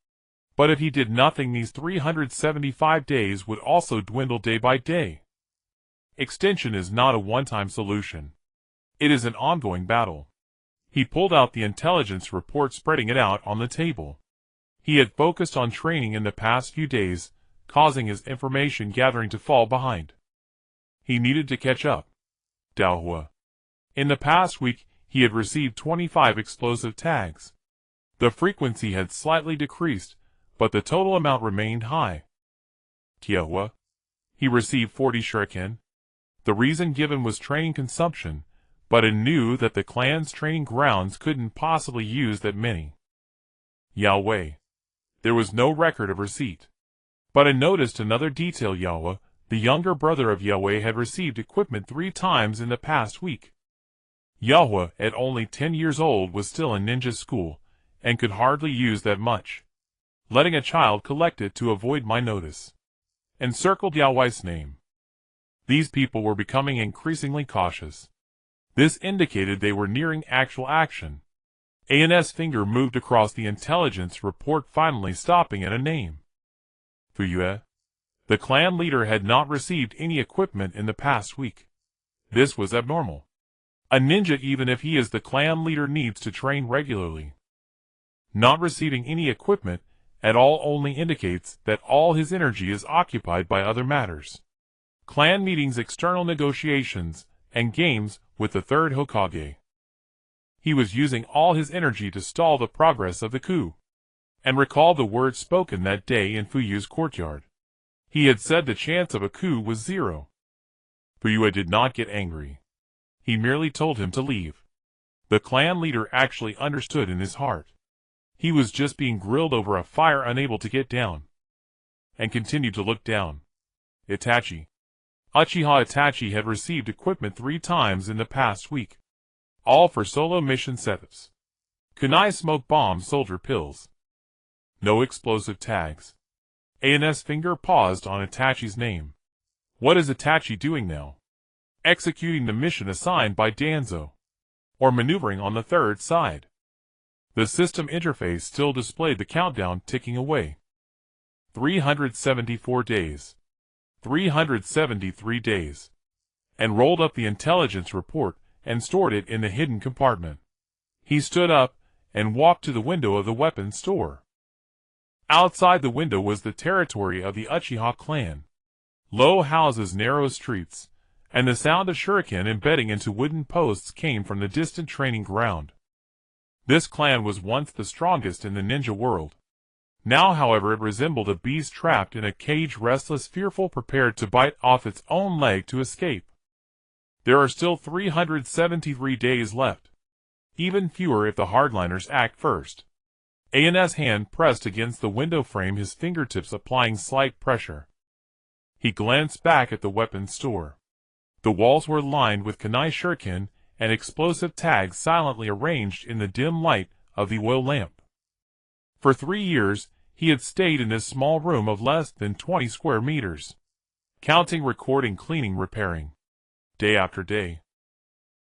But if he did nothing, these 375 days would also dwindle day by day. Extension is not a one-time solution. It is an ongoing battle. He pulled out the intelligence report, spreading it out on the table. He had focused on training in the past few days, causing his information gathering to fall behind. He needed to catch up. Daohua. In the past week, he had received 25 explosive tags. The frequency had slightly decreased, but the total amount remained high. Tiahua. He received 40 shuriken. The reason given was training consumption, but it knew that the clan's training grounds couldn't possibly use that many. Yahweh. There was no record of receipt. But I noticed another detail. Yahweh, the younger brother of Yahweh, had received equipment 3 times in the past week. Yahweh, at only 10 years old, was still in ninja school, and could hardly use that much. Letting a child collect it to avoid my notice. Encircled Yahweh's name. These people were becoming increasingly cautious. This indicated they were nearing actual action. AN's finger moved across the intelligence report, finally stopping at a name. Fuyue. The clan leader had not received any equipment in the past week. This was abnormal. A ninja, even if he is the clan leader, needs to train regularly. Not receiving any equipment at all only indicates that all his energy is occupied by other matters. Clan meetings, external negotiations, and games with the third Hokage. He was using all his energy to stall the progress of the coup. And recalled the words spoken that day in Fuyue's courtyard. He had said the chance of a coup was 0. Fuyue did not get angry. He merely told him to leave. The clan leader actually understood in his heart. He was just being grilled over a fire, unable to get down. And continued to look down. Itachi. Uchiha Itachi had received equipment 3 times in the past week. All for solo mission setups. Kunai smoke bomb soldier pills. No explosive tags. AN's finger paused on Itachi's name. What is Itachi doing now? Executing the mission assigned by Danzo. Or maneuvering on the third side. The system interface still displayed the countdown ticking away. 374 days. 373 days. And rolled up the intelligence report and stored it in the hidden compartment. He stood up and walked to the window of the weapons store. Outside the window was the territory of the Uchiha clan. Low houses, narrow streets, and the sound of shuriken embedding into wooden posts came from the distant training ground. This clan was once the strongest in the ninja world. Now, however, it resembled a beast trapped in a cage, restless, fearful, prepared to bite off its own leg to escape. There are still 373 days left. Even fewer if the hardliners act first. AN's hand pressed against the window frame, his fingertips applying slight pressure. He glanced back at the weapons store. The walls were lined with kunai shuriken and explosive tags silently arranged in the dim light of the oil lamp. For 3 years, he had stayed in this small room of less than 20 square meters. Counting, recording, cleaning, repairing. Day after day.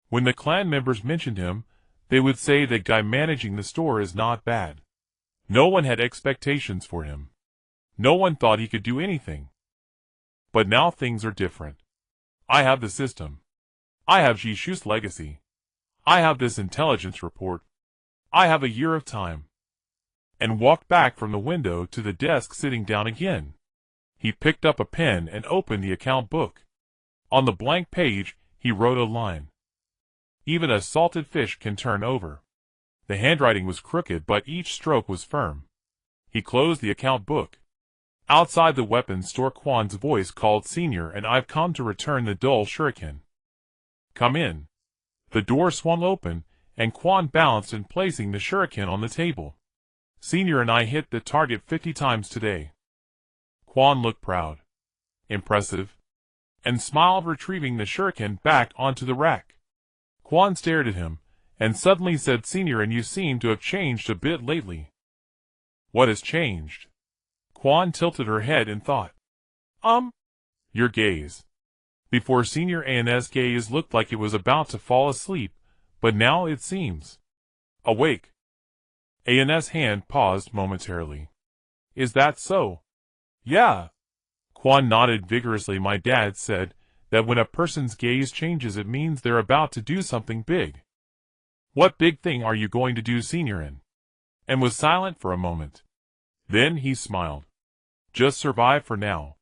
When the clan members mentioned him, they would say that guy managing the store is not bad. No one had expectations for him. No one thought he could do anything. But now things are different. I have the system. I have Jishu's legacy. I have this intelligence report. I have a year of time. And walked back from the window to the desk, sitting down again. He picked up a pen and opened the account book. On the blank page, he wrote a line. Even a salted fish can turn over. The handwriting was crooked, but each stroke was firm. He closed the account book. Outside the weapons store, Kwan's voice called, "Senior, and I've come to return the dull shuriken." "Come in." The door swung open, and Kwan balanced in placing the shuriken on the table. "Senior and I hit the target 50 times today." Kwan looked proud. Impressive. And smiled, retrieving the shuriken back onto the rack. Kwan stared at him, and suddenly said, "Senior, and you seem to have changed a bit lately." "What has changed?" Kwan tilted her head in thought. Your gaze." Before Senior An's gaze looked like it was about to fall asleep, but now it seems awake. An's hand paused momentarily. "Is that so?" "Yeah." Kwan nodded vigorously. "My dad said that when a person's gaze changes, it means they're about to do something big." "What big thing are you going to do, Senior An?" And was silent for a moment. Then he smiled. "Just survive for now."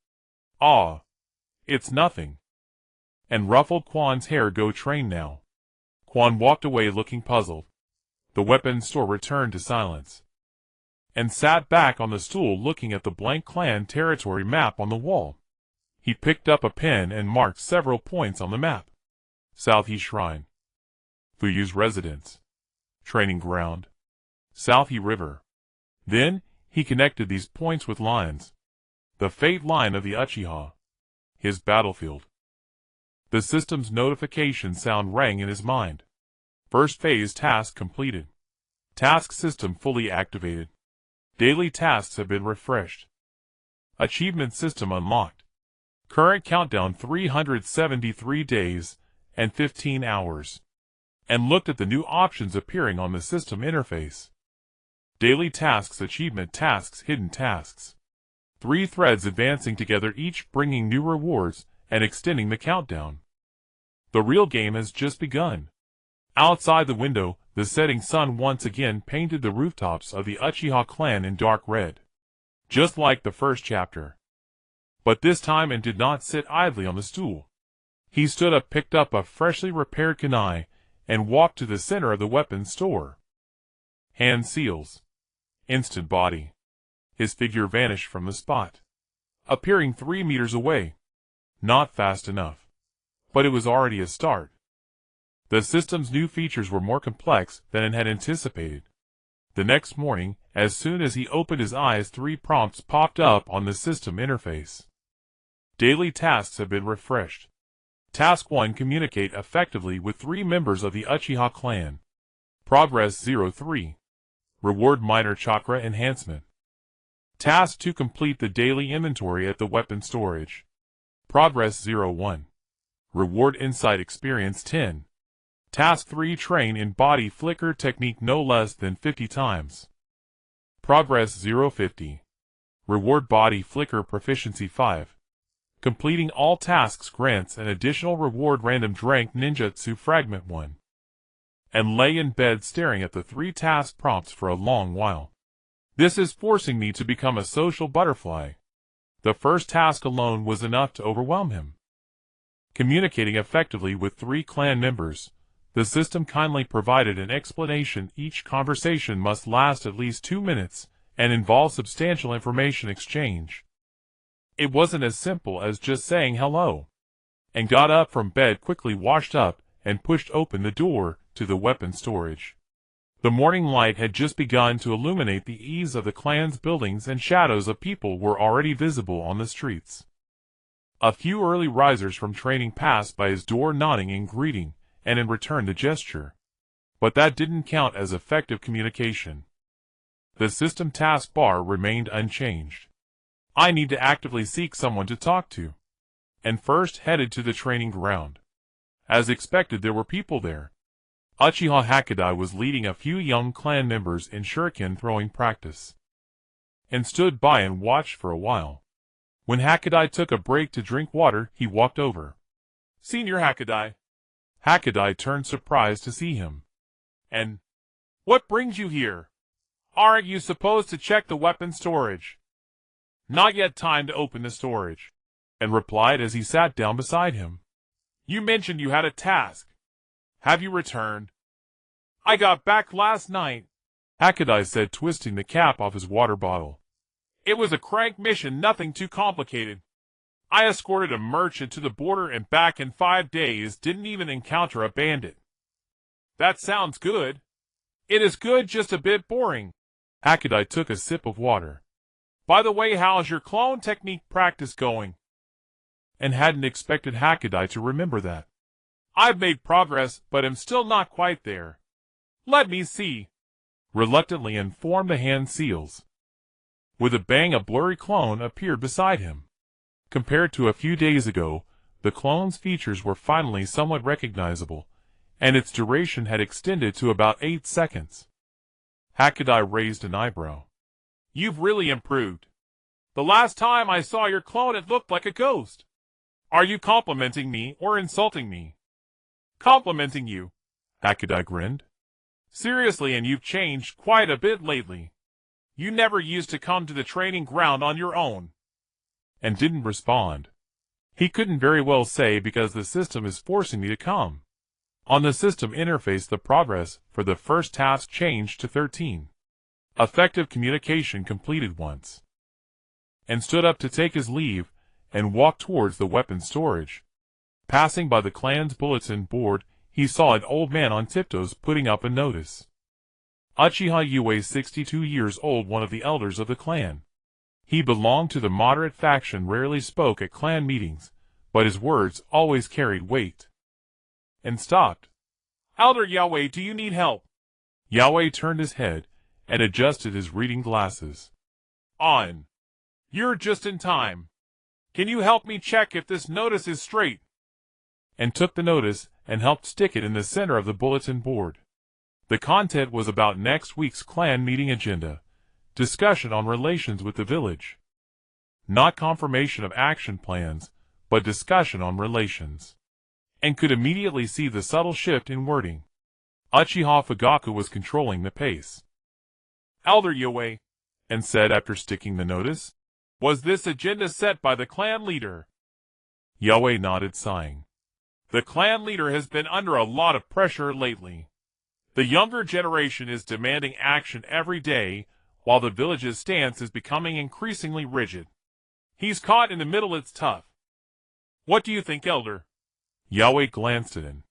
"Aw. It's nothing." And ruffled Kwan's hair. "Go train now." Kwan walked away looking puzzled. The weapons store returned to silence. And sat back on the stool looking at the blank clan territory map on the wall. He picked up a pen and marked several points on the map. South-He Shrine. Fuyu's residence. Training ground. South-He River. Then, he connected these points with lines. The fate line of the Uchiha. His battlefield. The system's notification sound rang in his mind. First phase task completed. Task system fully activated. Daily tasks have been refreshed. Achievement system unlocked. Current countdown 373 days and 15 hours. And looked at the new options appearing on the system interface. Daily tasks, achievement tasks, hidden tasks. 3 threads advancing together, each bringing new rewards and extending the countdown. The real game has just begun. Outside the window, the setting sun once again painted the rooftops of the Uchiha clan in dark red. Just like the first chapter. But this time An did not sit idly on the stool. He stood up, picked up a freshly repaired kunai, and walked to the center of the weapons store. Hand seals. Instant body. His figure vanished from the spot. Appearing 3 meters away. Not fast enough. But it was already a start. The system's new features were more complex than An had anticipated. The next morning, as soon as he opened his eyes, 3 prompts popped up on the system interface. Daily tasks have been refreshed. Task 1. Communicate effectively with 3 members of the Uchiha clan. Progress 03. Reward minor chakra enhancement. Task 2. Complete the daily inventory at the weapon storage. Progress 01. Reward insight experience 10. Task 3. Train in body flicker technique no less than 50 times. Progress 050. Reward body flicker proficiency 5. Completing all tasks grants an additional reward random drank ninjutsu fragment 1. And lay in bed staring at the 3 task prompts for a long while. This is forcing me to become a social butterfly. The first task alone was enough to overwhelm him. Communicating effectively with 3 clan members, the system kindly provided an explanation. Each conversation must last at least 2 minutes and involve substantial information exchange. It wasn't as simple as just saying hello. And got up from bed, quickly washed up, and pushed open the door to the weapon storage. The morning light had just begun to illuminate the eaves of the clan's buildings, and shadows of people were already visible on the streets. A few early risers from training passed by his door, nodding in greeting, and in return the gesture. But that didn't count as effective communication. The system task bar remained unchanged. I need to actively seek someone to talk to. And first headed to the training ground. As expected, there were people there. Uchiha Hakudai was leading a few young clan members in shuriken throwing practice. And stood by and watched for a while. When Hakudai took a break to drink water, he walked over. "Senior Hakudai." Hakudai turned, surprised to see him. "And what brings you here? Aren't you supposed to check the weapon storage?" "Not yet time to open the storage," and replied as he sat down beside him. "You mentioned you had a task. Have you returned?" "I got back last night," Hakudai said, twisting the cap off his water bottle. "It was a crank mission, nothing too complicated. I escorted a merchant to the border and back in 5 days, didn't even encounter a bandit." "That sounds good." "It is good, just a bit boring." Hakudai took a sip of water. "By the way, how's your clone technique practice going?" And hadn't expected Hakudai to remember that. "I've made progress, but am still not quite there." "Let me see." Reluctantly informed the hand seals. With a bang, a blurry clone appeared beside him. Compared to a few days ago, the clone's features were finally somewhat recognizable, and its duration had extended to about 8 seconds. Hakudai raised an eyebrow. "You've really improved. The last time I saw your clone, it looked like a ghost. Are you complimenting me or insulting me?" "Complimenting you," Hakudai grinned. "Seriously, and you've changed quite a bit lately. You never used to come to the training ground on your own." And didn't respond. He couldn't very well say, because the system is forcing me to come. On the system interface, the progress for the first task changed to 13. Effective communication completed once. And stood up to take his leave, and walked towards the weapon storage. Passing by the clan's bulletin board, he saw an old man on tiptoes putting up a notice. Uchiha Yue, 62 years old, one of the elders of the clan. He belonged to the moderate faction, rarely spoke at clan meetings, but his words always carried weight. And stopped. "Elder Yue, do you need help?" Yue turned his head and adjusted his reading glasses. "On. You're just in time. Can you help me check if this notice is straight?" And took the notice and helped stick it in the center of the bulletin board. The content was about next week's clan meeting agenda, discussion on relations with the village. Not confirmation of action plans, but discussion on relations. And could immediately see the subtle shift in wording. Uchiha Fugaku was controlling the pace. "Elder Yue," and said after sticking the notice, "was this agenda set by the clan leader?" Yue nodded, sighing. "The clan leader has been under a lot of pressure lately. The younger generation is demanding action every day, while the village's stance is becoming increasingly rigid. He's caught in the middle. It's tough. What do you think, Elder?" Yue glanced at him.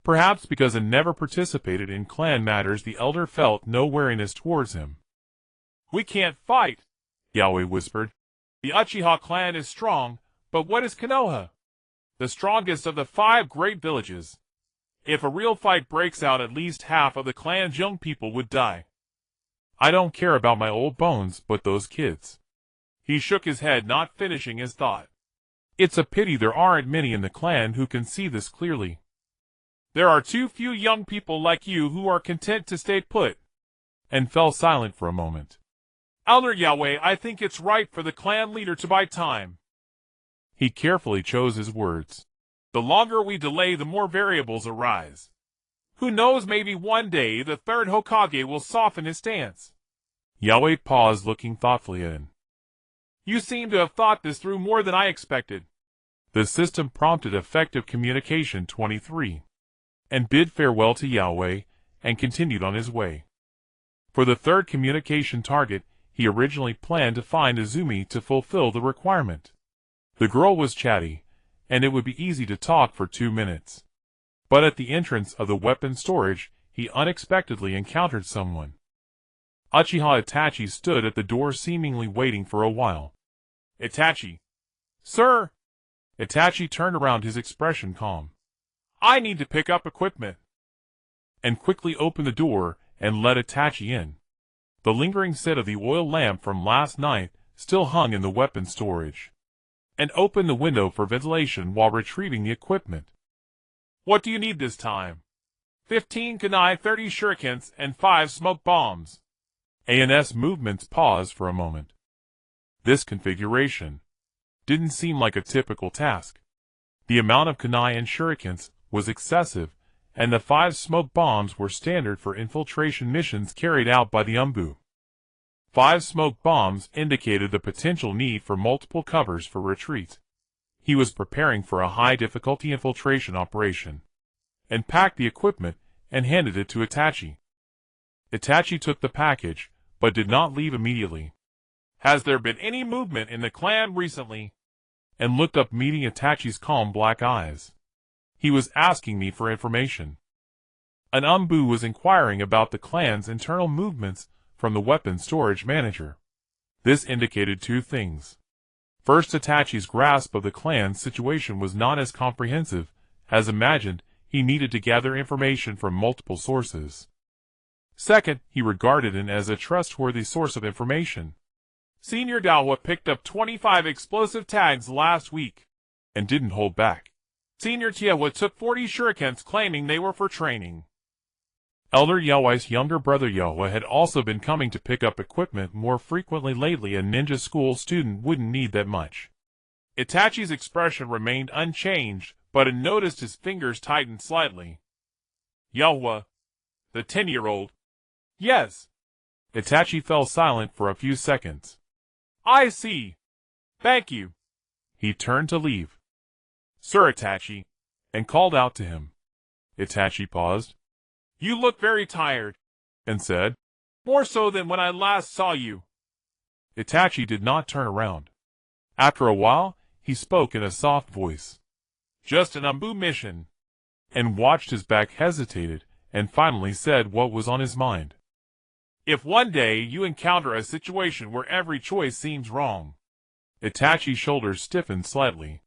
Perhaps because he never participated in clan matters, the elder felt no wariness towards him. "We can't fight," Yue whispered. "The Uchiha clan is strong, but what is Konoha? the strongest of the 5 great villages. If a real fight breaks out, at least half of the clan's young people would die. I don't care about my old bones, but those kids. He shook his head, not finishing his thought. It's a pity there aren't many in the clan who can see this clearly. There are too few young people like you who are content to stay put. And fell silent for a moment. Elder Yahweh, I think it's right for the clan leader to buy time. He carefully chose his words. The longer we delay, the more variables arise. Who knows, maybe one day the 3rd Hokage will soften his stance. Yahweh paused, looking thoughtfully at him. You seem to have thought this through more than I expected. The system prompted effective communication 23, and bid farewell to Yahweh, and continued on his way. For the 3rd communication target, he originally planned to find Izumi to fulfill the requirement. The girl was chatty, and it would be easy to talk for 2 minutes. But at the entrance of the weapon storage, he unexpectedly encountered someone. Uchiha Itachi stood at the door, seemingly waiting for a while. Itachi. Sir! Itachi turned around, his expression calm. I need to pick up equipment. And quickly opened the door and let Itachi in. The lingering scent of the oil lamp from last night still hung in the weapon storage. And opened the window for ventilation while retrieving the equipment. What do you need this time? 15 kunai, 30 shurikens, and 5 smoke bombs. ANS movements paused for a moment. This configuration didn't seem like a typical task. The amount of kunai and shurikens was excessive, and the 5 smoke bombs were standard for infiltration missions carried out by the ANBU. 5 smoke bombs indicated the potential need for multiple covers for retreat. He was preparing for a high-difficulty infiltration operation, and packed the equipment and handed it to Itachi. Itachi took the package, but did not leave immediately. Has there been any movement in the clan recently? And looked up, meeting Itachi's calm black eyes. He was asking me for information. An ANBU was inquiring about the clan's internal movements from the weapon storage manager. This indicated 2 things. First, Itachi's grasp of the clan's situation was not as comprehensive as imagined. He needed to gather information from multiple sources. Second, he regarded it as a trustworthy source of information. Senior Dawa picked up 25 explosive tags last week, and didn't hold back. Senior Tiewa took 40 shurikens, claiming they were for training. Elder Yahweh's younger brother Yahweh had also been coming to pick up equipment more frequently lately. A ninja school student wouldn't need that much. Itachi's expression remained unchanged, but I noticed his fingers tightened slightly. Yahweh, the 10-year-old. Yes. Itachi fell silent for a few seconds. I see. Thank you. He turned to leave. Sir Itachi, and called out to him. Itachi paused. You look very tired, and said, more so than when I last saw you. Itachi did not turn around. After a while, he spoke in a soft voice. Just an ANBU mission. And watched his back, hesitated, and finally said what was on his mind. If one day you encounter a situation where every choice seems wrong. Itachi's shoulders stiffened slightly.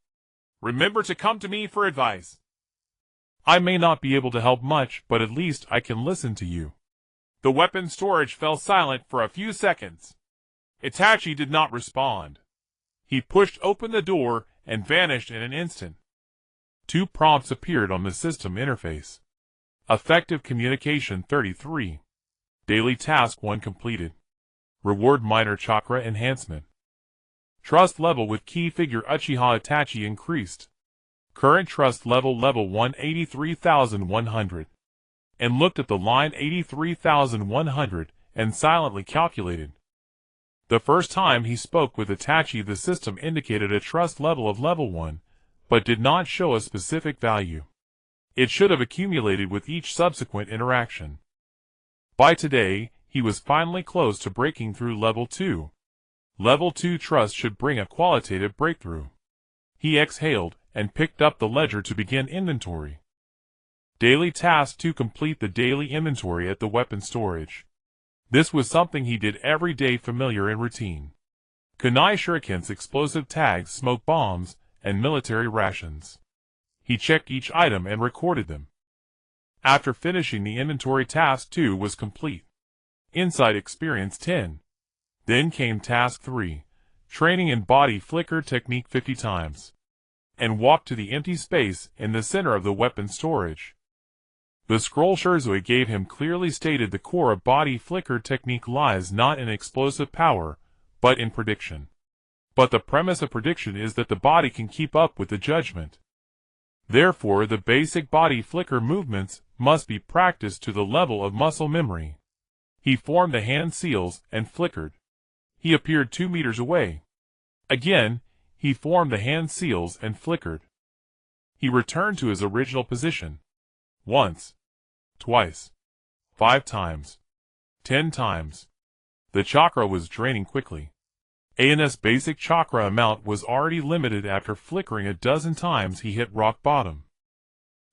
Remember to come to me for advice. I may not be able to help much, but at least I can listen to you. The weapon storage fell silent for a few seconds. Itachi did not respond. He pushed open the door and vanished in an instant. 2 prompts appeared on the system interface. Effective communication 33. Daily task 1 completed. Reward minor chakra enhancement. Trust level with key figure Uchiha Itachi increased. Current trust level 183,100. And looked at the line 83,100 and silently calculated. The first time he spoke with Itachi, the system indicated a trust level of level 1, but did not show a specific value. It should have accumulated with each subsequent interaction. By today, he was finally close to breaking through level 2. Level 2 trust should bring a qualitative breakthrough. He exhaled and picked up the ledger to begin inventory. Daily task to complete the daily inventory at the weapon storage. This was something he did every day, familiar and routine. Kunai shurikens, explosive tags, smoke bombs, and military rations. He checked each item and recorded them. After finishing the inventory, task 2 was complete. Insight experience 10. Then came task 3, training in body flicker technique 50 times, and walked to the empty space in the center of the weapon storage. The scroll Shirzui gave him clearly stated the core of body flicker technique lies not in explosive power, but in prediction. But the premise of prediction is that the body can keep up with the judgment. Therefore, the basic body flicker movements must be practiced to the level of muscle memory. He formed the hand seals and flickered. He appeared 2 meters away. Again, he formed the hand seals and flickered. He returned to his original position. Once, twice, 5 times, 10 times. The chakra was draining quickly. An's basic chakra amount was already limited after flickering a dozen times. He hit rock bottom.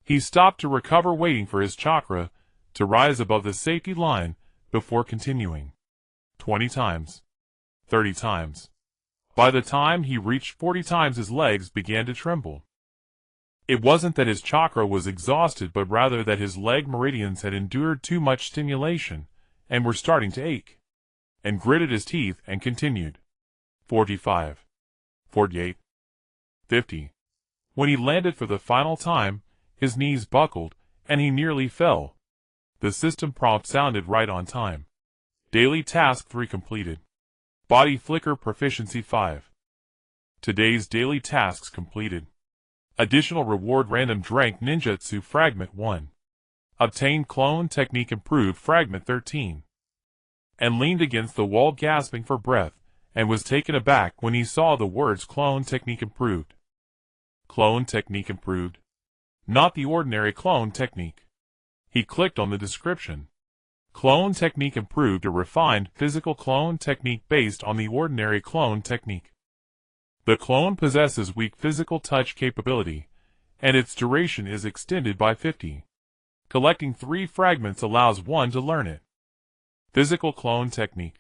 He stopped to recover, waiting for his chakra to rise above the safety line before continuing. 20 times. 30 times. By the time he reached 40 times, his legs began to tremble. It wasn't that his chakra was exhausted, but rather that his leg meridians had endured too much stimulation and were starting to ache. And gritted his teeth and continued. 45. 48. 50. When he landed for the final time, his knees buckled, and he nearly fell. The system prompt sounded right on time. Daily task 3 completed. Body flicker proficiency 5. Today's daily tasks completed. Additional reward: random drank ninjutsu fragment 1. Obtained clone technique improved fragment 13. And leaned against the wall gasping for breath, and was taken aback when he saw the words clone technique improved. Clone technique improved. Not the ordinary clone technique. He clicked on the description. Clone technique improved, a refined physical clone technique based on the ordinary clone technique. The clone possesses weak physical touch capability, and its duration is extended by 50. Collecting 3 fragments allows one to learn it. Physical clone technique.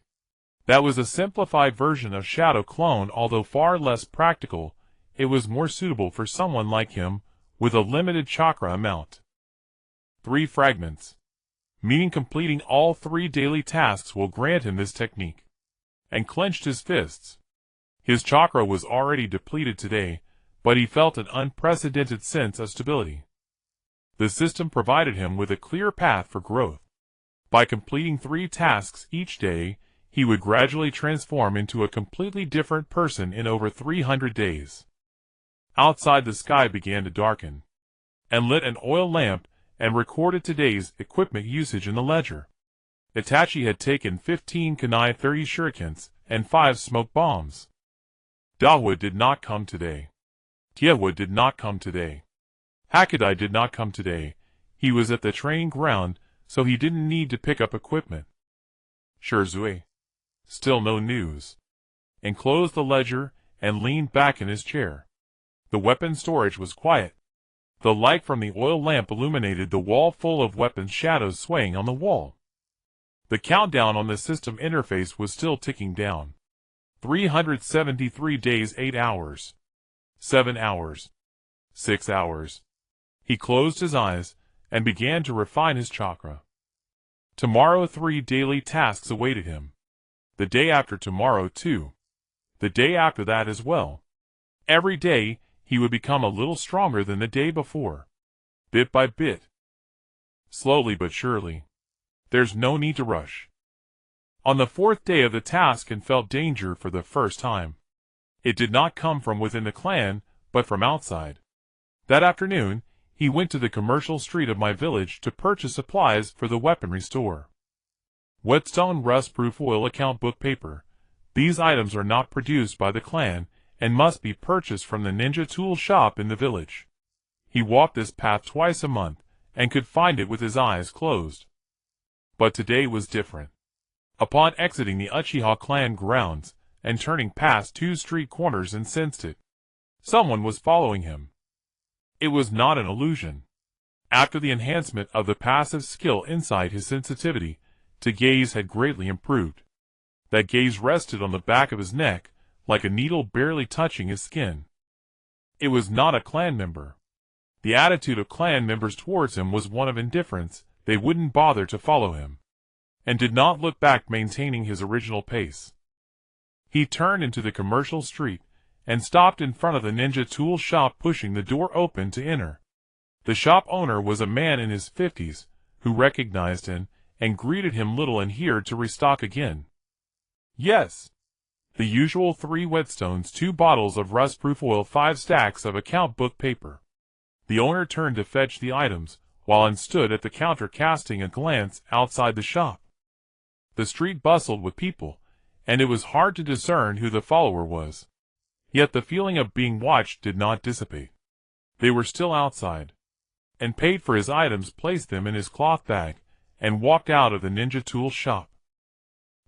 That was a simplified version of Shadow Clone. Although far less practical, it was more suitable for someone like him with a limited chakra amount. 3 fragments. Meaning completing all 3 daily tasks will grant him this technique. And clenched his fists. His chakra was already depleted today, but he felt an unprecedented sense of stability. The system provided him with a clear path for growth. By completing 3 tasks each day, he would gradually transform into a completely different person in over 300 days. Outside, the sky began to darken, and lit an oil lamp and recorded today's equipment usage in the ledger. Itachi had taken 15 kunai, 30 shurikens, and 5 smoke bombs. Dawood did not come today. Kyawood did not come today. Hakudai did not come today. He was at the training ground, so he didn't need to pick up equipment. Shirzui. Still no news. And closed the ledger and leaned back in his chair. The weapon storage was quiet. The light from the oil lamp illuminated the wall full of weapons, shadows swaying on the wall. The countdown on the system interface was still ticking down. 373 days, 8 hours. 7 hours. 6 hours. He closed his eyes and began to refine his chakra. Tomorrow 3 daily tasks awaited him. The day after tomorrow too. The day after that as well. Every day, he would become a little stronger than the day before. Bit by bit. Slowly but surely. There's no need to rush. On the 4th day of the task, and felt danger for the first time. It did not come from within the clan, but from outside. That afternoon, he went to the commercial street of my village to purchase supplies for the weaponry store. Whetstone rust-proof oil account book paper. These items are not produced by the clan, and must be purchased from the ninja tool shop in the village. He walked this path twice a month, and could find it with his eyes closed. But today was different. Upon exiting the Uchiha clan grounds, and turning past 2 street corners, and sensed it. Someone was following him. It was not an illusion. After the enhancement of the passive skill inside, his sensitivity to gaze had greatly improved. That gaze rested on the back of his neck, like a needle barely touching his skin. It was not a clan member. The attitude of clan members towards him was one of indifference. They wouldn't bother to follow him, and did not look back, maintaining his original pace. He turned into the commercial street, and stopped in front of the ninja tool shop, pushing the door open to enter. The shop owner was a man in his 50s, who recognized him, and greeted him little and here to restock again. Yes. The usual 3 whetstones, 2 bottles of rust-proof oil, 5 stacks of account book paper. The owner turned to fetch the items, while An stood at the counter casting a glance outside the shop. The street bustled with people, and it was hard to discern who the follower was. Yet the feeling of being watched did not dissipate. They were still outside. And paid for his items, placed them in his cloth bag, and walked out of the ninja tool shop.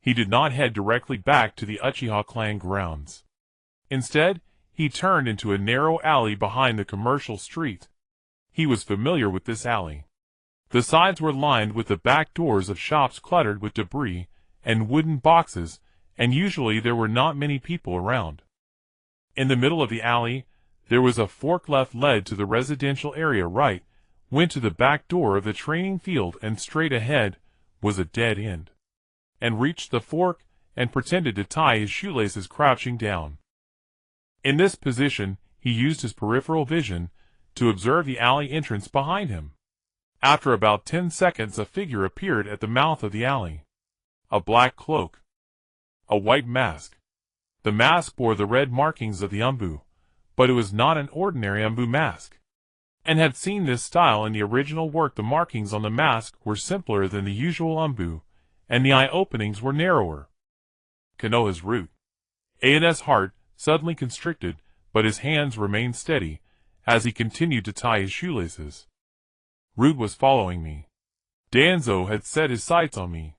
He did not head directly back to the Uchiha clan grounds. Instead, he turned into a narrow alley behind the commercial street. He was familiar with this alley. The sides were lined with the back doors of shops cluttered with debris and wooden boxes, and usually there were not many people around. In the middle of the alley, there was a fork left led to the residential area, right went to the back door of the training field, and straight ahead was a dead end. And reached the fork and pretended to tie his shoelaces, crouching down. In this position, he used his peripheral vision to observe the alley entrance behind him. After about 10 seconds, a figure appeared at the mouth of the alley. A black cloak. A white mask. The mask bore the red markings of the ANBU, but it was not an ordinary ANBU mask. And had seen this style in the original work. The markings on the mask were simpler than the usual ANBU, and the eye openings were narrower. Konoha's root. An's heart suddenly constricted, but his hands remained steady as he continued to tie his shoelaces. Root was following me. Danzo had set his sights on me.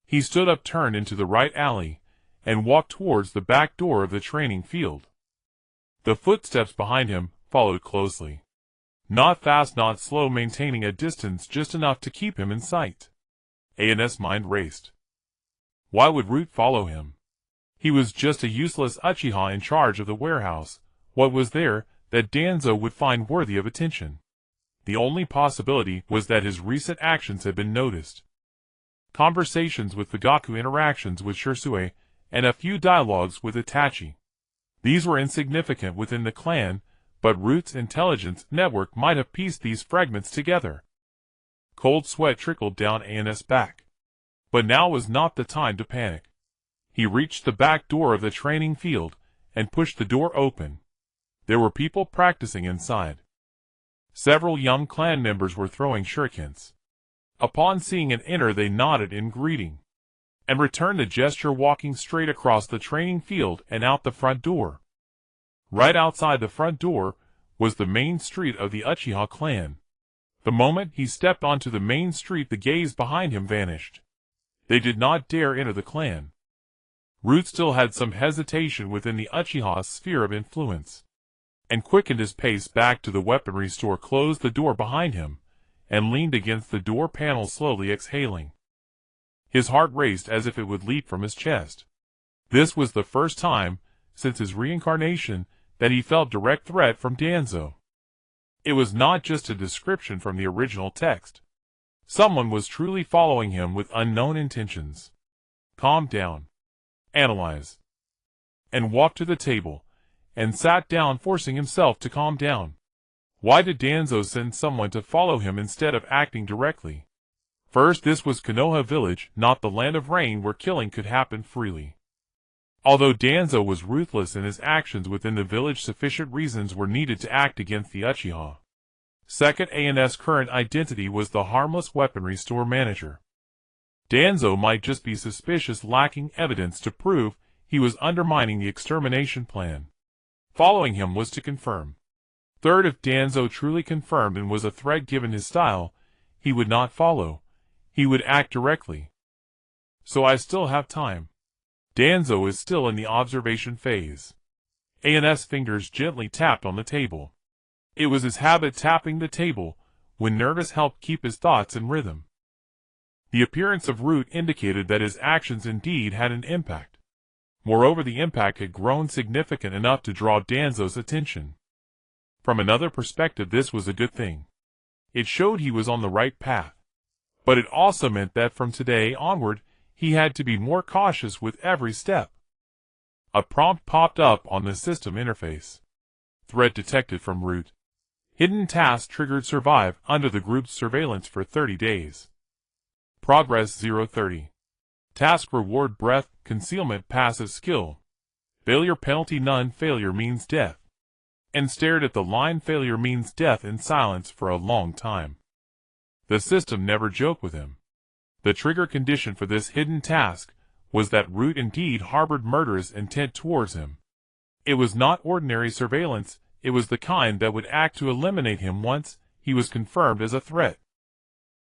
He stood up, turned into the right alley, and walked towards the back door of the training field. The footsteps behind him followed closely. Not fast, not slow, maintaining a distance just enough to keep him in sight. An's mind raced. Why would Root follow him? He was just a useless Uchiha in charge of the warehouse. What was there that Danzo would find worthy of attention? The only possibility was that his recent actions had been noticed. Conversations with Fugaku, interactions with Shisui, and a few dialogues with Itachi. These were insignificant within the clan, but Root's intelligence network might have pieced these fragments together. Cold sweat trickled down An's back. But now was not the time to panic. He reached the back door of the training field and pushed the door open. There were people practicing inside. Several young clan members were throwing shurikens. Upon seeing An enter, they nodded in greeting, and returned the gesture, walking straight across the training field and out the front door. Right outside the front door was the main street of the Uchiha clan. The moment he stepped onto the main street, the gaze behind him vanished. They did not dare enter the clan. Root still had some hesitation within the Uchiha sphere of influence, and quickened his pace back to the weaponry store, closed the door behind him, and leaned against the door panel, slowly exhaling. His heart raced as if it would leap from his chest. This was the first time since his reincarnation that he felt direct threat from Danzo. It was not just a description from the original text. Someone was truly following him with unknown intentions. Calm down. Analyze. And walked to the table, and sat down, forcing himself to calm down. Why did Danzo send someone to follow him instead of acting directly? First, this was Konoha village, not the land of rain where killing could happen freely. Although Danzo was ruthless in his actions within the village, sufficient reasons were needed to act against the Uchiha. Second, An's current identity was the harmless weaponry store manager. Danzo might just be suspicious, lacking evidence to prove he was undermining the extermination plan. Following him was to confirm. Third, if Danzo truly confirmed and was a threat given his style, he would not follow. He would act directly. So I still have time. Danzo is still in the observation phase. An's fingers gently tapped on the table. It was his habit, tapping the table when nervous helped keep his thoughts in rhythm. The appearance of Root indicated that his actions indeed had an impact. Moreover, the impact had grown significant enough to draw Danzo's attention. From another perspective, this was a good thing. It showed he was on the right path. But it also meant that from today onward, he had to be more cautious with every step. A prompt popped up on the system interface. Threat detected from root. Hidden task triggered, survive under the group's surveillance for 30 days. Progress 0:30. Task reward breath, concealment passive skill. Failure penalty none, failure means death. And stared at the line, failure means death, in silence for a long time. The system never joked with him. The trigger condition for this hidden task was that root indeed harbored murderous intent towards him. It was not ordinary surveillance, it was the kind that would act to eliminate him once he was confirmed as a threat.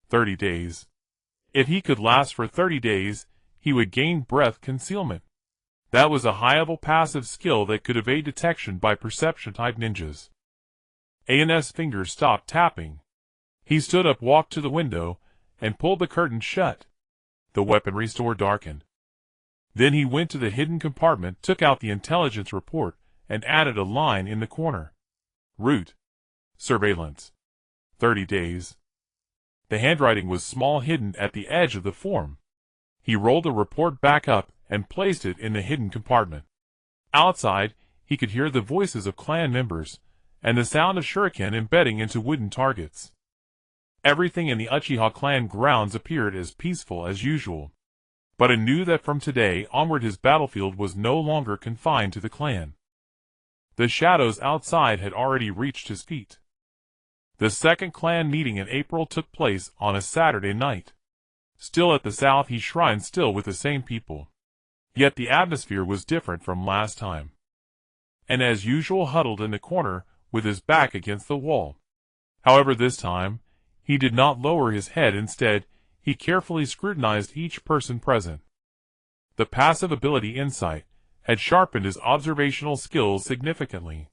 30 days. If he could last for 30 days, he would gain breath concealment. That was a high-level passive skill that could evade detection by perception-type ninjas. AN's fingers stopped tapping. He stood up, walked to the window, and pulled the curtain shut. The weaponry store darkened. Then he went to the hidden compartment, took out the intelligence report, and added a line in the corner. Root. Surveillance. 30 days. The handwriting was small, hidden at the edge of the form. He rolled the report back up and placed it in the hidden compartment. Outside, he could hear the voices of clan members, and the sound of shuriken embedding into wooden targets. Everything in the Uchiha clan grounds appeared as peaceful as usual. But he knew that from today onward his battlefield was no longer confined to the clan. The shadows outside had already reached his feet. The second clan meeting in April took place on a Saturday night. Still at the South, he shrined, still with the same people. Yet the atmosphere was different from last time. And as usual, huddled in the corner, with his back against the wall. However, this time, he did not lower his head. Instead, he carefully scrutinized each person present. The passive ability Insight had sharpened his observational skills significantly.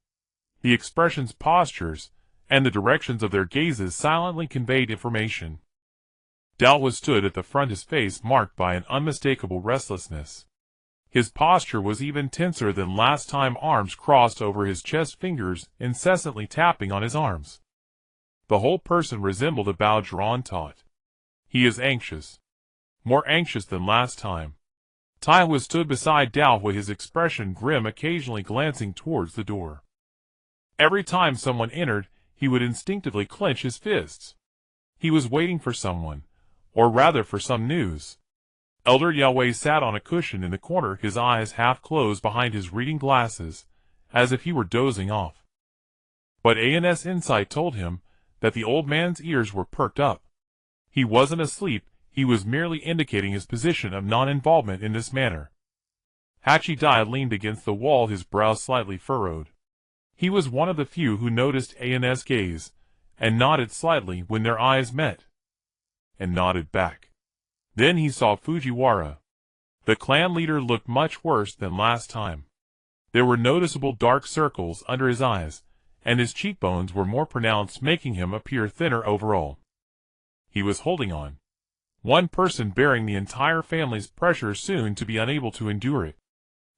The expressions, postures, and the directions of their gazes silently conveyed information. Dalhua stood at the front, his face marked by an unmistakable restlessness. His posture was even tenser than last time, arms crossed over his chest, fingers incessantly tapping on his arms. The whole person resembled a bow drawn taut. He is anxious. More anxious than last time. Dalhua stood beside Dalhua, his expression grim, occasionally glancing towards the door. Every time someone entered, he would instinctively clench his fists. He was waiting for someone, or rather for some news. Elder Yahweh sat on a cushion in the corner, his eyes half closed behind his reading glasses, as if he were dozing off. But An's insight told him that the old man's ears were perked up. He wasn't asleep, he was merely indicating his position of non-involvement in this matter. Hachidai leaned against the wall, his brow slightly furrowed. He was one of the few who noticed An's gaze, and nodded slightly when their eyes met. And nodded back. Then he saw Fujiwara. The clan leader looked much worse than last time. There were noticeable dark circles under his eyes, and his cheekbones were more pronounced, making him appear thinner overall. He was holding on. One person bearing the entire family's pressure, soon to be unable to endure it.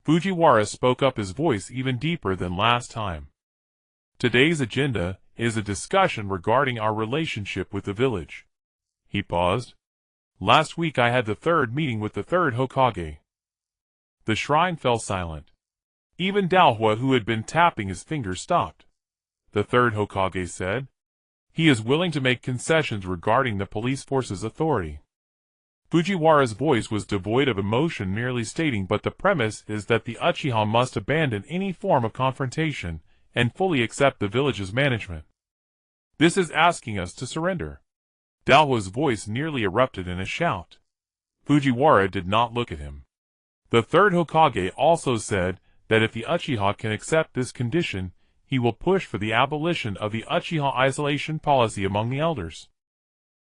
Fujiwara spoke up, his voice even deeper than last time. Today's agenda is a discussion regarding our relationship with the village. He paused. Last week I had the third meeting with the third Hokage. The shrine fell silent. Even Dalhua, who had been tapping his fingers, stopped. The third Hokage said. He is willing to make concessions regarding the police force's authority. Fujiwara's voice was devoid of emotion, merely stating, but the premise is that the Uchiha must abandon any form of confrontation and fully accept the village's management. This is asking us to surrender. Dalhua's voice nearly erupted in a shout. Fujiwara did not look at him. The third Hokage also said that if the Uchiha can accept this condition, he will push for the abolition of the Uchiha isolation policy among the elders.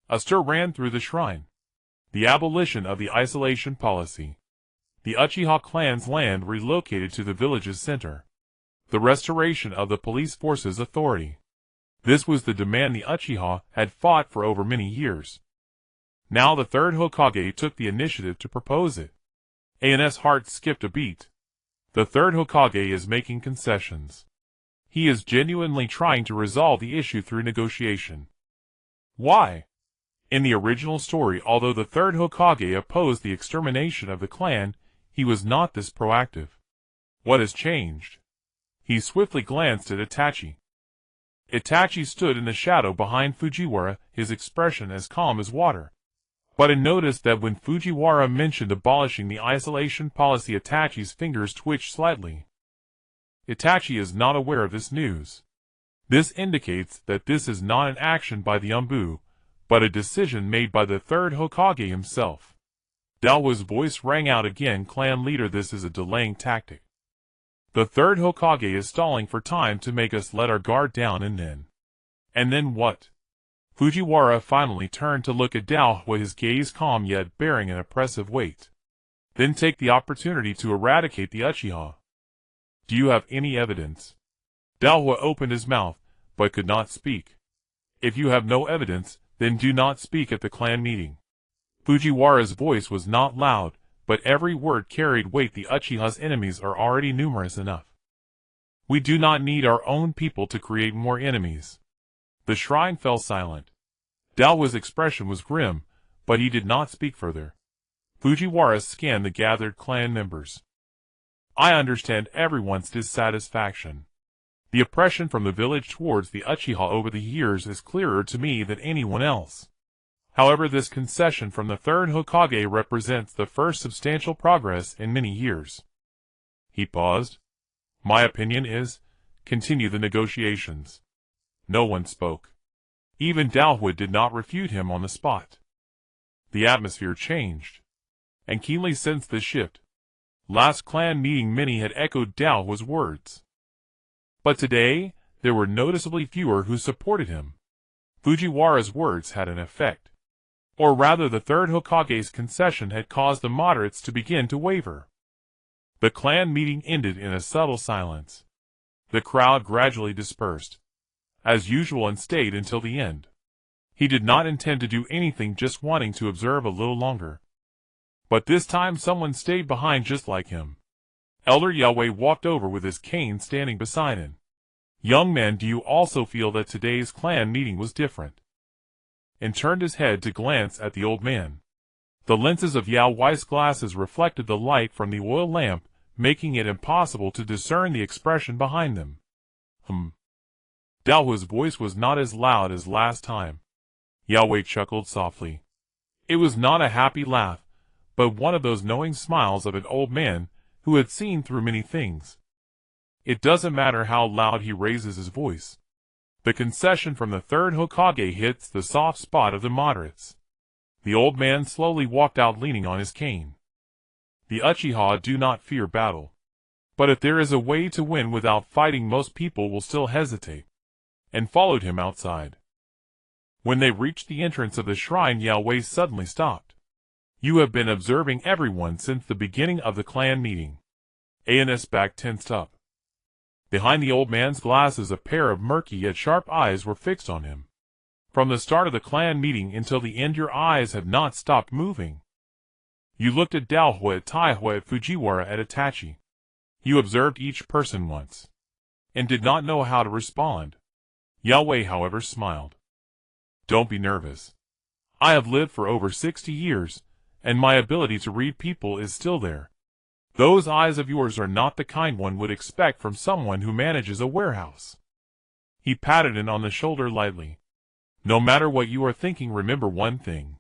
A stir ran through the shrine. The abolition of the isolation policy. The Uchiha clan's land relocated to the village's center. The restoration of the police force's authority. This was the demand the Uchiha had fought for over many years. Now the third Hokage took the initiative to propose it. An's heart skipped a beat. The third Hokage is making concessions. He is genuinely trying to resolve the issue through negotiation. Why? In the original story, although the third Hokage opposed the extermination of the clan, he was not this proactive. What has changed? He swiftly glanced at Itachi. Itachi stood in the shadow behind Fujiwara, his expression as calm as water. But I noticed that when Fujiwara mentioned abolishing the isolation policy, Itachi's fingers twitched slightly. Itachi is not aware of this news. This indicates that this is not an action by the ANBU, but a decision made by the third Hokage himself. Dalwa's voice rang out again, clan leader, this is a delaying tactic. The third Hokage is stalling for time to make us let our guard down and then what? Fujiwara finally turned to look at Dalwa, his gaze calm yet bearing an oppressive weight. Then take the opportunity to eradicate the Uchiha. Do you have any evidence? Dalwa opened his mouth, but could not speak. If you have no evidence, then do not speak at the clan meeting. Fujiwara's voice was not loud, but every word carried weight. The Uchiha's enemies are already numerous enough. We do not need our own people to create more enemies. The shrine fell silent. Dalwa's expression was grim, but he did not speak further. Fujiwara scanned the gathered clan members. I understand everyone's dissatisfaction. The oppression from the village towards the Uchiha over the years is clearer to me than anyone else. However, this concession from the third Hokage represents the first substantial progress in many years. He paused. My opinion is, continue the negotiations. No one spoke. Even Dalwa did not refute him on the spot. The atmosphere changed, and keenly sensed the shift. Last clan meeting many had echoed Dalwa's words. But today, there were noticeably fewer who supported him. Fujiwara's words had an effect. Or rather, the third Hokage's concession had caused the moderates to begin to waver. The clan meeting ended in a subtle silence. The crowd gradually dispersed, as usual, and stayed until the end. He did not intend to do anything, just wanting to observe a little longer. But this time someone stayed behind just like him. Elder Yahweh walked over with his cane standing beside him. Young man, do you also feel that today's clan meeting was different? And turned his head to glance at the old man. The lenses of Yahweh's glasses reflected the light from the oil lamp, making it impossible to discern the expression behind them. Dalwa's voice was not as loud as last time. Yahweh chuckled softly. It was not a happy laugh, but one of those knowing smiles of an old man who had seen through many things. It doesn't matter how loud he raises his voice. The concession from the third Hokage hits the soft spot of the moderates. The old man slowly walked out, leaning on his cane. The Uchiha do not fear battle. But if there is a way to win without fighting, most people will still hesitate. And followed him outside. When they reached the entrance of the shrine, Yahweh suddenly stopped. You have been observing everyone since the beginning of the clan meeting. AN's back tensed up. Behind the old man's glasses, a pair of murky yet sharp eyes were fixed on him. From the start of the clan meeting until the end, your eyes have not stopped moving. You looked at Dalwa, at Taiwa, at Fujiwara, at Itachi. You observed each person once, and did not know how to respond. Yahweh, however, smiled. Don't be nervous. I have lived for over 60 years, and my ability to read people is still there. Those eyes of yours are not the kind one would expect from someone who manages a warehouse. He patted him on the shoulder lightly. No matter what you are thinking, remember one thing.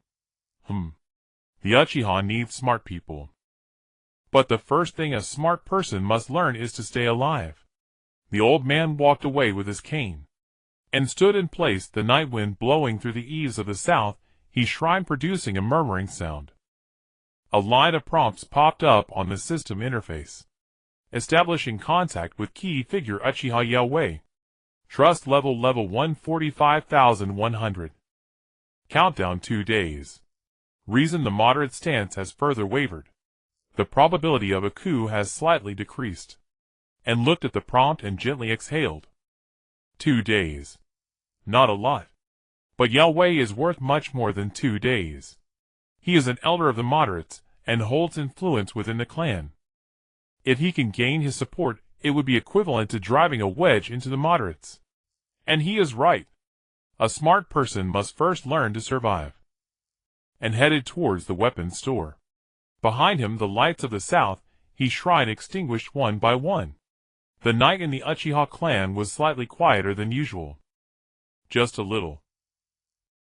The Uchiha needs smart people. But the first thing a smart person must learn is to stay alive. The old man walked away with his cane, and stood in place, the night wind blowing through the eaves of the south, his shrine producing a murmuring sound. A line of prompts popped up on the system interface, establishing contact with key figure Uchiha Yahweh. Trust level 145,100. Countdown 2 days. Reason: the moderate stance has further wavered. The probability of a coup has slightly decreased. And looked at the prompt and gently exhaled. 2 days. Not a lot. But Yahweh is worth much more than 2 days. He is an elder of the moderates, and holds influence within the clan. If he can gain his support, it would be equivalent to driving a wedge into the moderates. And he is right. A smart person must first learn to survive. And headed towards the weapons store. Behind him, the lights of the south, his shrine extinguished one by one. The night in the Uchiha clan was slightly quieter than usual. Just a little.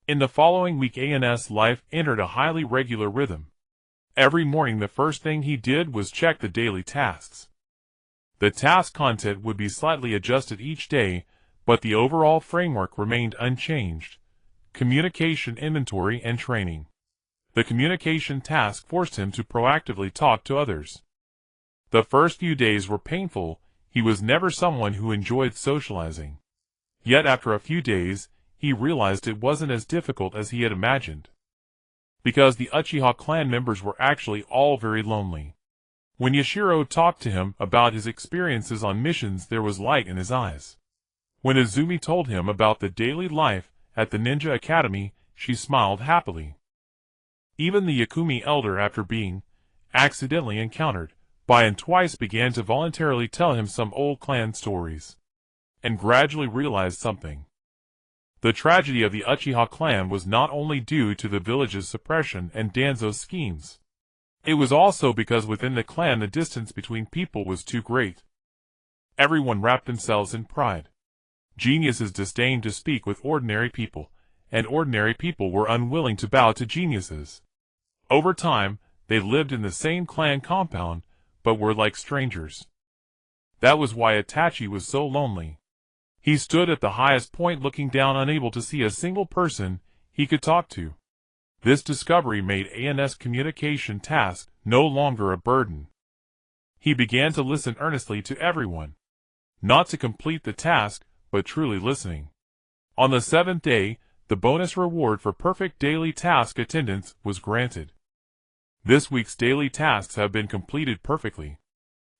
In the following week, An's life entered a highly regular rhythm. Every morning the first thing he did was check the daily tasks. The task content would be slightly adjusted each day, but the overall framework remained unchanged. Communication, inventory, and training. The communication task forced him to proactively talk to others. The first few days were painful. He was never someone who enjoyed socializing. Yet after a few days, he realized it wasn't as difficult as he had imagined. Because the Uchiha clan members were actually all very lonely. When Yashiro talked to him about his experiences on missions, there was light in his eyes. When Izumi told him about the daily life at the Ninja Academy, she smiled happily. Even the Yakumi elder, after being accidentally encountered by and twice, began to voluntarily tell him some old clan stories, and gradually realized something. The tragedy of the Uchiha clan was not only due to the village's suppression and Danzo's schemes. It was also because within the clan the distance between people was too great. Everyone wrapped themselves in pride. Geniuses disdained to speak with ordinary people, and ordinary people were unwilling to bow to geniuses. Over time, they lived in the same clan compound, but were like strangers. That was why Itachi was so lonely. He stood at the highest point looking down, unable to see a single person he could talk to. This discovery made An's communication task no longer a burden. He began to listen earnestly to everyone. Not to complete the task, but truly listening. On the 7th day, the bonus reward for perfect daily task attendance was granted. This week's daily tasks have been completed perfectly.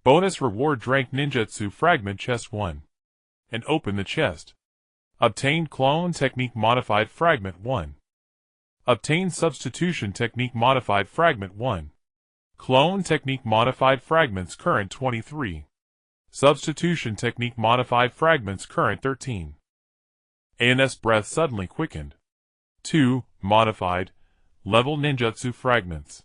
Bonus reward: drank ninjutsu fragment chest 1. And open the chest. Obtained clone technique modified fragment 1. Obtained substitution technique modified fragment 1. Clone technique modified fragments current 23. Substitution technique modified fragments current 13. An's breath suddenly quickened. 2. Modified level ninjutsu fragments.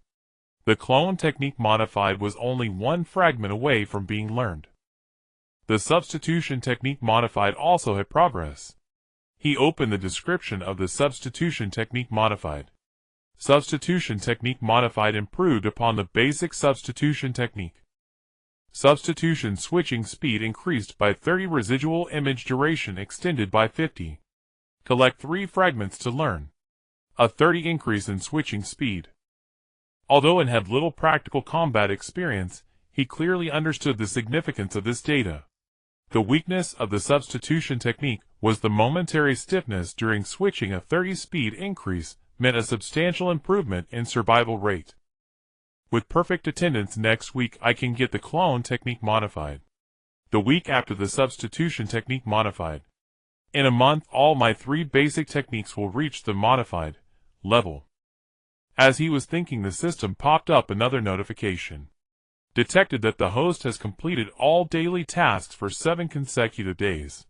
The clone technique modified was only 1 fragment away from being learned. The substitution technique modified also had progress. He opened the description of the substitution technique modified. Substitution technique modified improved upon the basic substitution technique. Substitution switching speed increased by 30. Residual image duration extended by 50. Collect 3 fragments to learn. A 30 increase in switching speed. Although An had little practical combat experience, he clearly understood the significance of this data. The weakness of the substitution technique was the momentary stiffness during switching. A 30 speed increase meant a substantial improvement in survival rate. With perfect attendance next week, I can get the clone technique modified. The week after, the substitution technique modified. In a month, all my 3 basic techniques will reach the modified level. As he was thinking, the system popped up another notification. Detected that the host has completed all daily tasks for 7 consecutive days.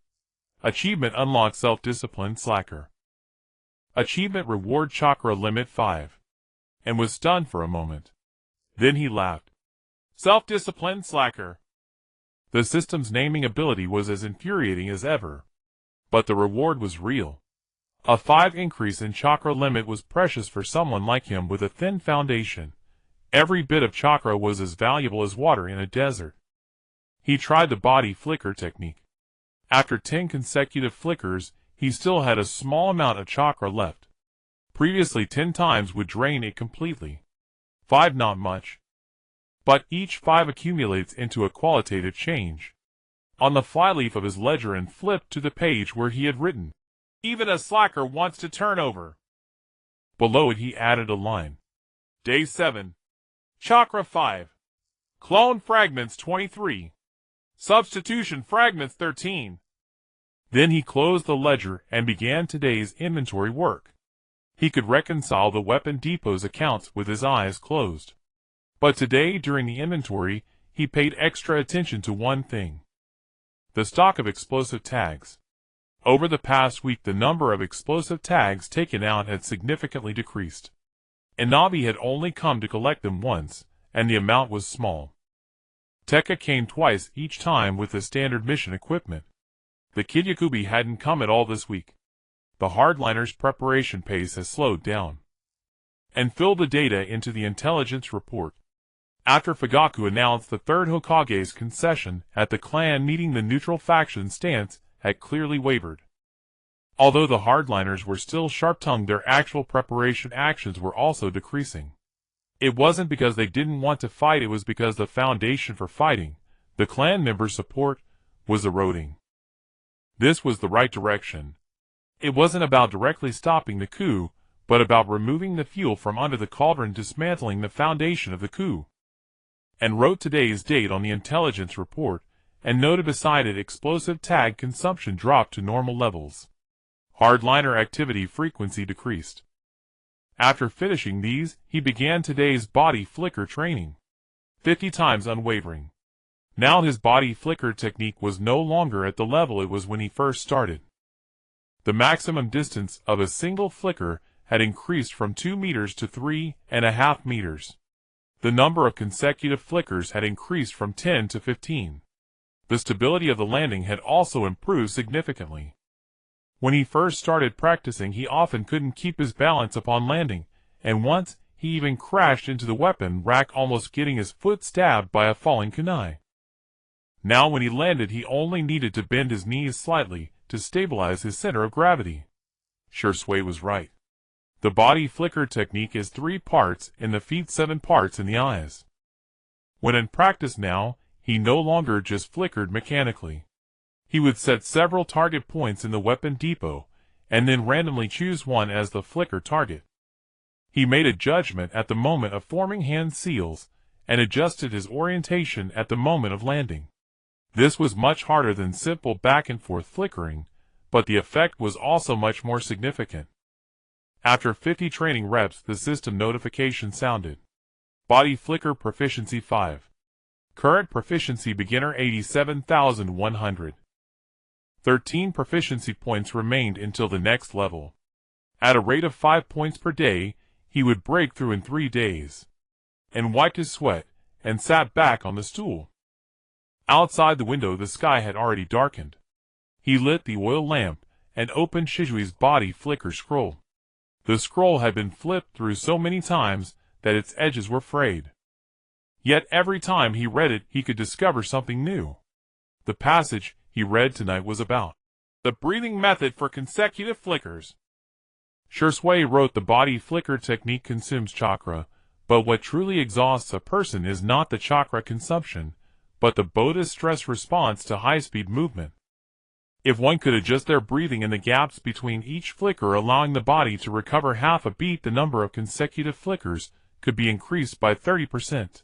Achievement unlocked: self-discipline slacker. Achievement reward: chakra limit 5. And was stunned for a moment. Then he laughed. Self-discipline slacker. The system's naming ability was as infuriating as ever. But the reward was real. A 5 increase in chakra limit was precious for someone like him with a thin foundation. Every bit of chakra was as valuable as water in a desert. He tried the body flicker technique. After 10 consecutive flickers, he still had a small amount of chakra left. Previously 10 times would drain it completely. 5 not much. But each 5 accumulates into a qualitative change. On the flyleaf of his ledger, and flipped to the page where he had written, "Even a slacker wants to turn over." Below it he added a line. Day 7. Chakra 5. Clone fragments 23. Substitution fragments 13. Then he closed the ledger and began today's inventory work. He could reconcile the weapon depot's accounts with his eyes closed. But today, during the inventory, he paid extra attention to one thing. The stock of explosive tags. Over the past week, the number of explosive tags taken out had significantly decreased. Inabi had only come to collect them once, and the amount was small. Tekka came twice, each time with the standard mission equipment. The Kidyakubi hadn't come at all this week. The hardliners' preparation pace has slowed down. And filled the data into the intelligence report. After Fugaku announced the third Hokage's concession at the clan meeting, the neutral faction stance had clearly wavered. Although the hardliners were still sharp-tongued, their actual preparation actions were also decreasing. It wasn't because they didn't want to fight, it was because the foundation for fighting, the clan members' support, was eroding. This was the right direction. It wasn't about directly stopping the coup, but about removing the fuel from under the cauldron, dismantling the foundation of the coup. And wrote today's date on the intelligence report, and noted beside it explosive tag consumption dropped to normal levels. Hardliner activity frequency decreased. After finishing these, he began today's body flicker training. 50 times unwavering. Now his body flicker technique was no longer at the level it was when he first started. The maximum distance of a single flicker had increased from 2 meters to 3.5 meters. The number of consecutive flickers had increased from 10 to 15. The stability of the landing had also improved significantly. When he first started practicing, he often couldn't keep his balance upon landing, and once he even crashed into the weapon rack, almost getting his foot stabbed by a falling kunai. Now when he landed, he only needed to bend his knees slightly to stabilize his center of gravity. Shursui was right. The body flicker technique is 3 parts in the feet, 7 parts in the eyes. When in practice now, he no longer just flickered mechanically. He would set several target points in the weapon depot, and then randomly choose one as the flicker target. He made a judgment at the moment of forming hand seals, and adjusted his orientation at the moment of landing. This was much harder than simple back and forth flickering, but the effect was also much more significant. After 50 training reps, the system notification sounded. Body flicker proficiency 5. Current proficiency beginner 87,100. 13 proficiency points remained until the next level. At a rate of 5 points per day, he would break through in 3 days. And wiped his sweat, and sat back on the stool. Outside the window the sky had already darkened. He lit the oil lamp, and opened Shizui's body flicker scroll. The scroll had been flipped through so many times that its edges were frayed. Yet every time he read it, he could discover something new. The passage he read tonight was about the breathing method for consecutive flickers. Shursui wrote the body flicker technique consumes chakra, but what truly exhausts a person is not the chakra consumption, but the body's stress response to high-speed movement. If one could adjust their breathing in the gaps between each flicker, allowing the body to recover half a beat, the number of consecutive flickers could be increased by 30%.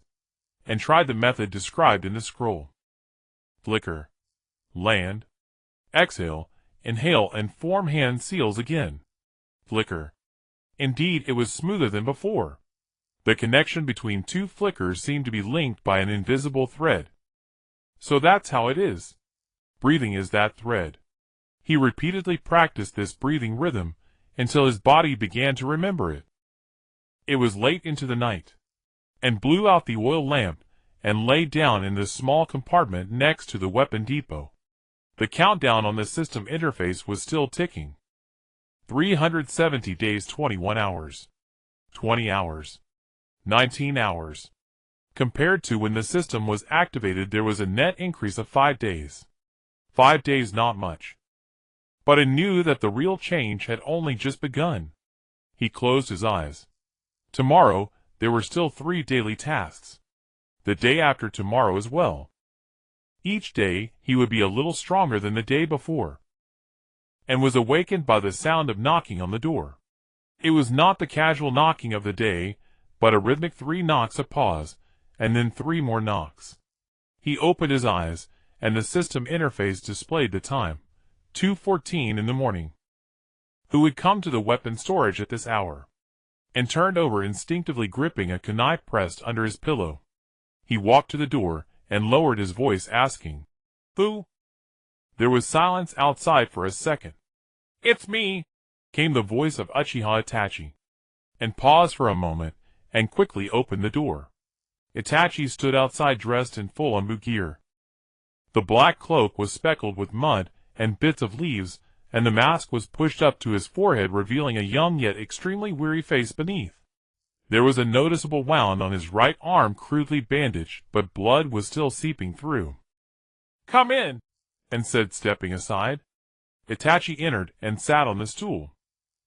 And tried the method described in the scroll. Flicker. Land. Exhale, inhale, and form hand seals again. Flicker. Indeed, it was smoother than before. The connection between 2 flickers seemed to be linked by an invisible thread. So that's how it is. Breathing is that thread. He repeatedly practiced this breathing rhythm until his body began to remember it. It was late into the night, and blew out the oil lamp and lay down in the small compartment next to the weapon depot. The countdown on the system interface was still ticking. 370 days, 21 hours. 20 hours. 19 hours. Compared to when the system was activated, there was a net increase of 5 days. 5 days, not much. But he knew that the real change had only just begun. He closed his eyes. Tomorrow, there were still 3 daily tasks. The day after tomorrow as well. Each day, he would be a little stronger than the day before. And was awakened by the sound of knocking on the door. It was not the casual knocking of the day, but a rhythmic 3 knocks, a pause, and then 3 more knocks. He opened his eyes, and the system interface displayed the time, 2:14 in the morning. Who would come to the weapon storage at this hour? And turned over, instinctively gripping a kunai pressed under his pillow. He walked to the door, and lowered his voice, asking, "Who?" There was silence outside for a second. "It's me," came the voice of Uchiha Itachi, and paused for a moment, and quickly opened the door. Itachi stood outside dressed in full ANBU gear. The black cloak was speckled with mud and bits of leaves, and the mask was pushed up to his forehead, revealing a young yet extremely weary face beneath. There was a noticeable wound on his right arm, crudely bandaged, but blood was still seeping through. "Come in," and said, stepping aside. Itachi entered and sat on the stool.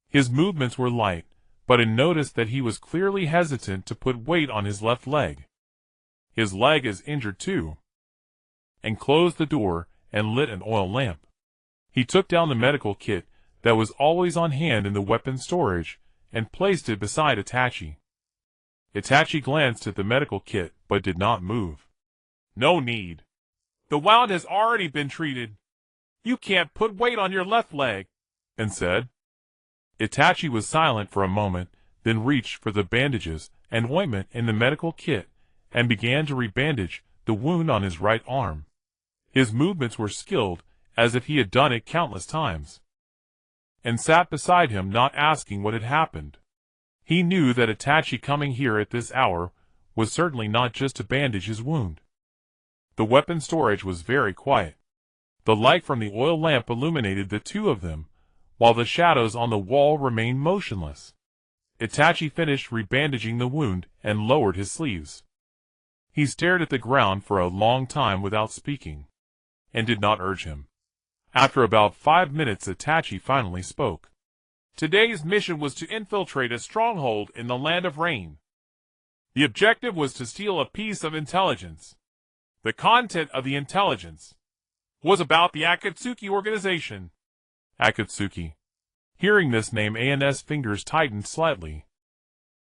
His movements were light, but An noticed that he was clearly hesitant to put weight on his left leg. "His leg is injured too," and closed the door and lit an oil lamp. He took down the medical kit that was always on hand in the weapon storage and placed it beside Itachi. Itachi glanced at the medical kit but did not move. "No need. The wound has already been treated. You can't put weight on your left leg," and said. Itachi was silent for a moment, then reached for the bandages and ointment in the medical kit and began to rebandage the wound on his right arm. His movements were skilled, as if he had done it countless times. And sat beside him, not asking what had happened. He knew that Itachi coming here at this hour was certainly not just to bandage his wound. The weapon storage was very quiet. The light from the oil lamp illuminated the two of them, while the shadows on the wall remained motionless. Itachi finished rebandaging the wound and lowered his sleeves. He stared at the ground for a long time without speaking, and did not urge him. After about 5 minutes, Itachi finally spoke. "Today's mission was to infiltrate a stronghold in the Land of Rain. The objective was to steal a piece of intelligence. The content of the intelligence was about the Akatsuki organization." Akatsuki. Hearing this name, An's fingers tightened slightly.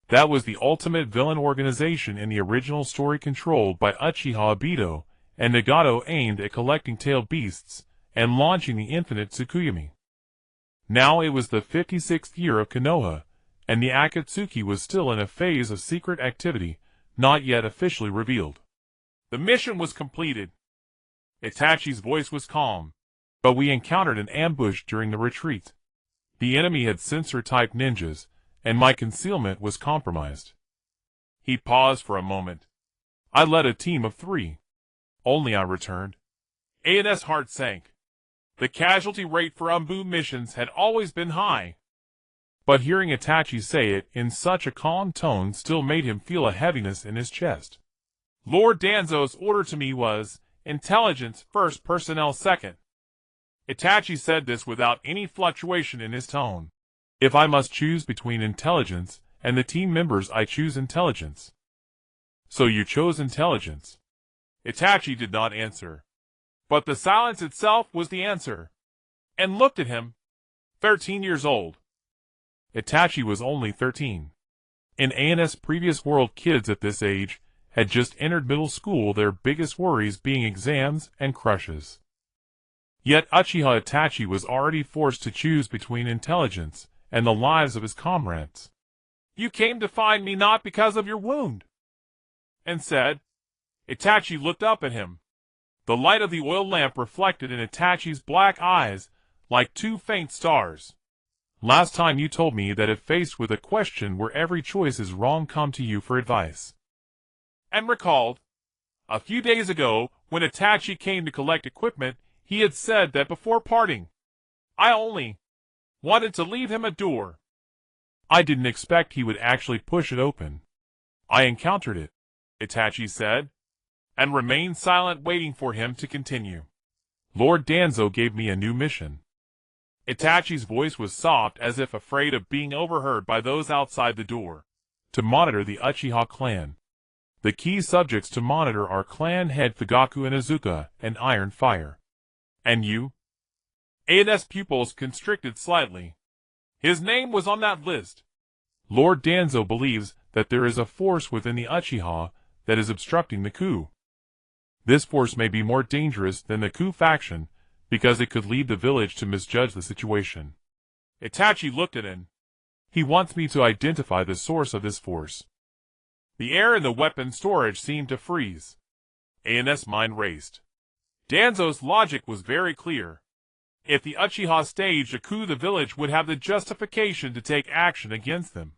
That was the ultimate villain organization in the original story, controlled by Uchiha Obito and Nagato, aimed at collecting tail beasts and launching the infinite Tsukuyomi. Now it was the 56th year of Konoha, and the Akatsuki was still in a phase of secret activity, not yet officially revealed. "The mission was completed." Itachi's voice was calm. "But we encountered an ambush during the retreat. The enemy had sensor-type ninjas, and my concealment was compromised." He paused for a moment. "I led a team of 3. Only I returned." An's heart sank. The casualty rate for ANBU missions had always been high. But hearing Itachi say it in such a calm tone still made him feel a heaviness in his chest. "Lord Danzo's order to me was, intelligence first, personnel second." Itachi said this without any fluctuation in his tone. "If I must choose between intelligence and the team members, I choose intelligence." "So you chose intelligence?" Itachi did not answer. But the silence itself was the answer. And looked at him. 13 years old. Itachi was only 13. In An's previous world, kids at this age had just entered middle school, their biggest worries being exams and crushes. Yet Uchiha Itachi was already forced to choose between intelligence and the lives of his comrades. "You came to find me not because of your wound," and said. Itachi looked up at him. The light of the oil lamp reflected in Itachi's black eyes like 2 faint stars. "Last time you told me that if faced with a question where every choice is wrong, come to you for advice." And recalled, a few days ago, when Itachi came to collect equipment, he had said that before parting, "I only wanted to leave him a door." I didn't expect he would actually push it open. "I encountered it," Itachi said, and remained silent, waiting for him to continue. "Lord Danzo gave me a new mission." Itachi's voice was soft, as if afraid of being overheard by those outside the door. "To monitor the Uchiha clan. The key subjects to monitor are clan head Fugaku and Izuka and Iron Fire." "And you?" An's pupils constricted slightly. "His name was on that list." "Lord Danzo believes that there is a force within the Uchiha that is obstructing the coup. This force may be more dangerous than the coup faction because it could lead the village to misjudge the situation." Itachi looked at him. "He wants me to identify the source of this force." The air in the weapon storage seemed to freeze. An's mind raced. Danzo's logic was very clear. If the Uchiha staged a coup, the village would have the justification to take action against them.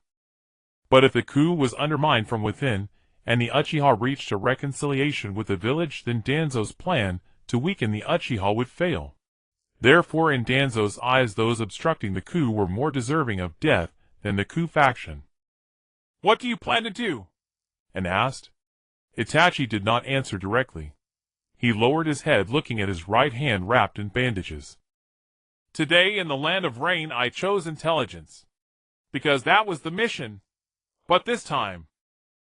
But if the coup was undermined from within, and the Uchiha reached a reconciliation with the village, then Danzo's plan to weaken the Uchiha would fail. Therefore, in Danzo's eyes, those obstructing the coup were more deserving of death than the coup faction. "What do you plan to do?" An asked. Itachi did not answer directly. He lowered his head, looking at his right hand wrapped in bandages. "Today, in the land of rain, I chose intelligence, because that was the mission. But this time,"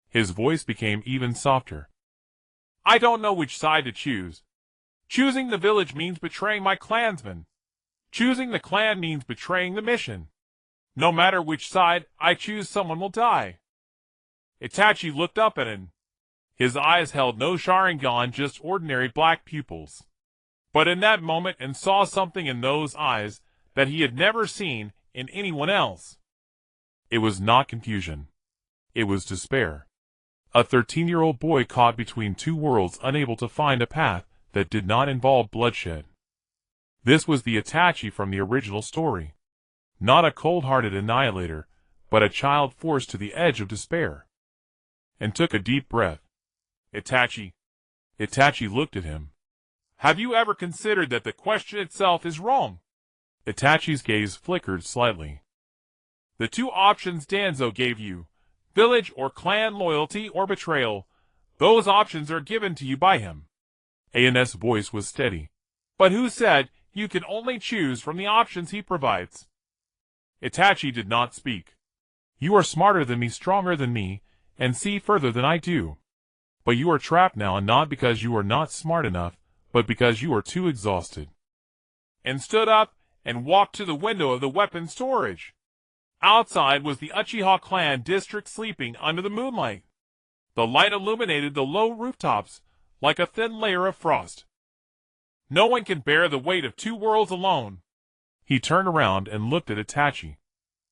his voice became even softer, "I don't know which side to choose. Choosing the village means betraying my clansmen. Choosing the clan means betraying the mission. No matter which side I choose, someone will die." Itachi looked up at him. His eyes held no Sharingan, just ordinary black pupils. But in that moment, and saw something in those eyes that he had never seen in anyone else. It was not confusion. It was despair. A 13-year-old boy caught between two worlds, unable to find a path that did not involve bloodshed. This was the Itachi from the original story. Not a cold-hearted annihilator, but a child forced to the edge of despair. And took a deep breath. "Itachi." Itachi looked at him. "Have you ever considered that the question itself is wrong?" Itachi's gaze flickered slightly. "The two options Danzo gave you, village or clan loyalty or betrayal, those options are given to you by him." An's voice was steady. "But who said you can only choose from the options he provides?" Itachi did not speak. "You are smarter than me, stronger than me, and see further than I do. But you are trapped now, and not because you are not smart enough, but because you are too exhausted." And stood up and walked to the window of the weapon storage. Outside was the Uchiha clan district, sleeping under the moonlight. The light illuminated the low rooftops like a thin layer of frost. "No one can bear the weight of two worlds alone." He turned around and looked at Itachi.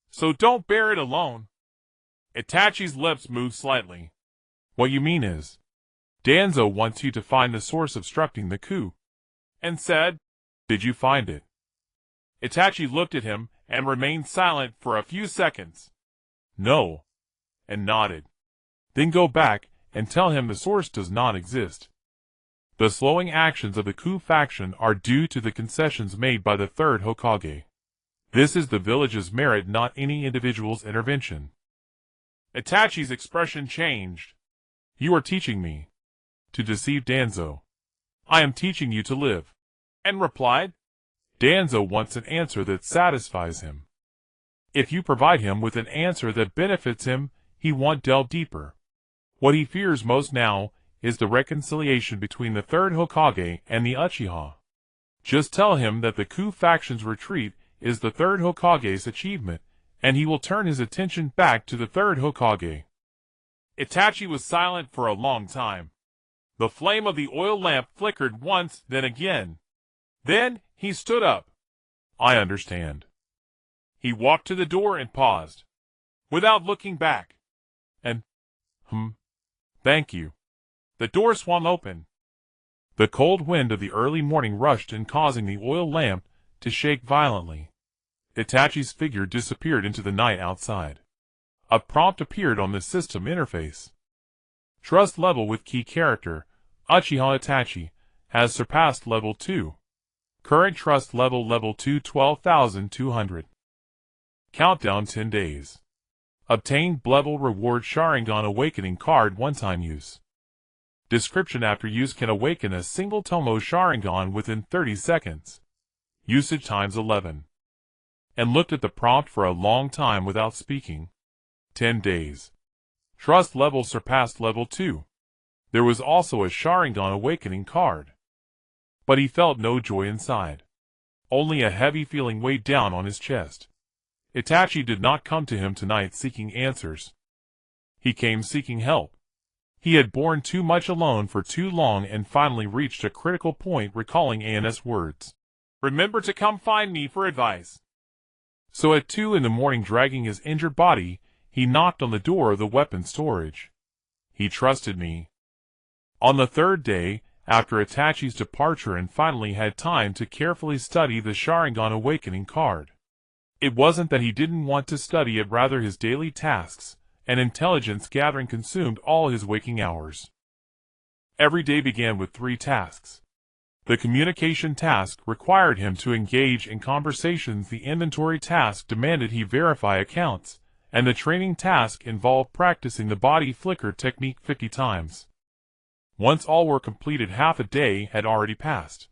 "So don't bear it alone." Itachi's lips moved slightly. "What you mean is, Danzo wants you to find the source obstructing the coup." And said, "Did you find it?" Itachi looked at him and remained silent for a few seconds. "No," and nodded. "Then go back and tell him the source does not exist. The slowing actions of the coup faction are due to the concessions made by the third Hokage. This is the village's merit, not any individual's intervention." Itachi's expression changed. "You are teaching me to deceive Danzo." "I am teaching you to live." And replied, "Danzo wants an answer that satisfies him. If you provide him with an answer that benefits him, he won't delve deeper. What he fears most now is the reconciliation between the third Hokage and the Uchiha. Just tell him that the coup faction's retreat is the third Hokage's achievement, and he will turn his attention back to the third Hokage." Itachi was silent for a long time. The flame of the oil lamp flickered once, then again. Then he stood up. "I understand." He walked to the door and paused, without looking back. And, "Thank you." The door swung open. The cold wind of the early morning rushed in, causing the oil lamp to shake violently. Itachi's figure disappeared into the night outside. A prompt appeared on the system interface. "Trust level with key character, Uchiha Itachi, has surpassed level 2. Current trust level, level 2, 12,200. Countdown 10 days. Obtained level reward Sharingan awakening card, one-time use. Description: after use can awaken a single three-tomoe Sharingan within 30 seconds. Usage times 11. And looked at the prompt for a long time without speaking. 10 days. Trust level surpassed level 2. There was also a Sharingan awakening card. But he felt no joy inside. Only a heavy feeling weighed down on his chest. Itachi did not come to him tonight seeking answers. He came seeking help. He had borne too much alone for too long and finally reached a critical point, recalling An's words. "Remember to come find me for advice." So at 2 in the morning, dragging his injured body, he knocked on the door of the weapon storage. "He trusted me." On the third day, after Itachi's departure and finally had time to carefully study the Sharingan awakening card. It wasn't that he didn't want to study it, rather his daily tasks and intelligence gathering consumed all his waking hours. Every day began with 3 tasks. The communication task required him to engage in conversations, the inventory task demanded he verify accounts, and the training task involved practicing the body flicker technique 50 times. Once all were completed, half a day had already passed.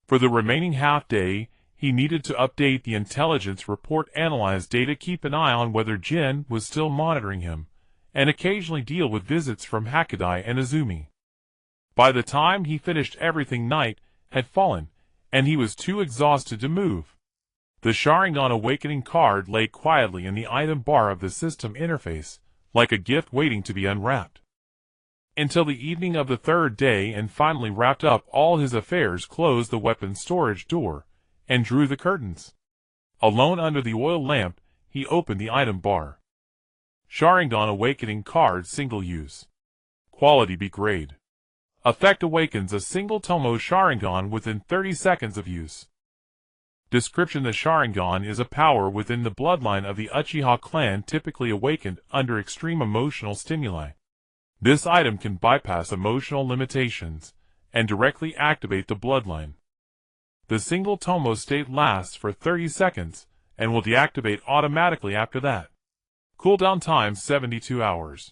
For the remaining half day, he needed to update the intelligence report, analyze data, keep an eye on whether Jin was still monitoring him, and occasionally deal with visits from Hakudai and Izumi. By the time he finished everything, night had fallen, and he was too exhausted to move. The Sharingan awakening card lay quietly in the item bar of the system interface, like a gift waiting to be unwrapped. Until the evening of the 3rd day, and finally wrapped up all his affairs, closed the weapon storage door, and drew the curtains. Alone under the oil lamp, he opened the item bar. Sharingan awakening card, single use. Quality B grade. Effect: awakens a single three-tomoe Sharingan within 30 seconds of use. Description: the Sharingan is a power within the bloodline of the Uchiha clan, typically awakened under extreme emotional stimuli. This item can bypass emotional limitations and directly activate the bloodline. The single three-tomoe state lasts for 30 seconds and will deactivate automatically after that. Cooldown time 72 hours.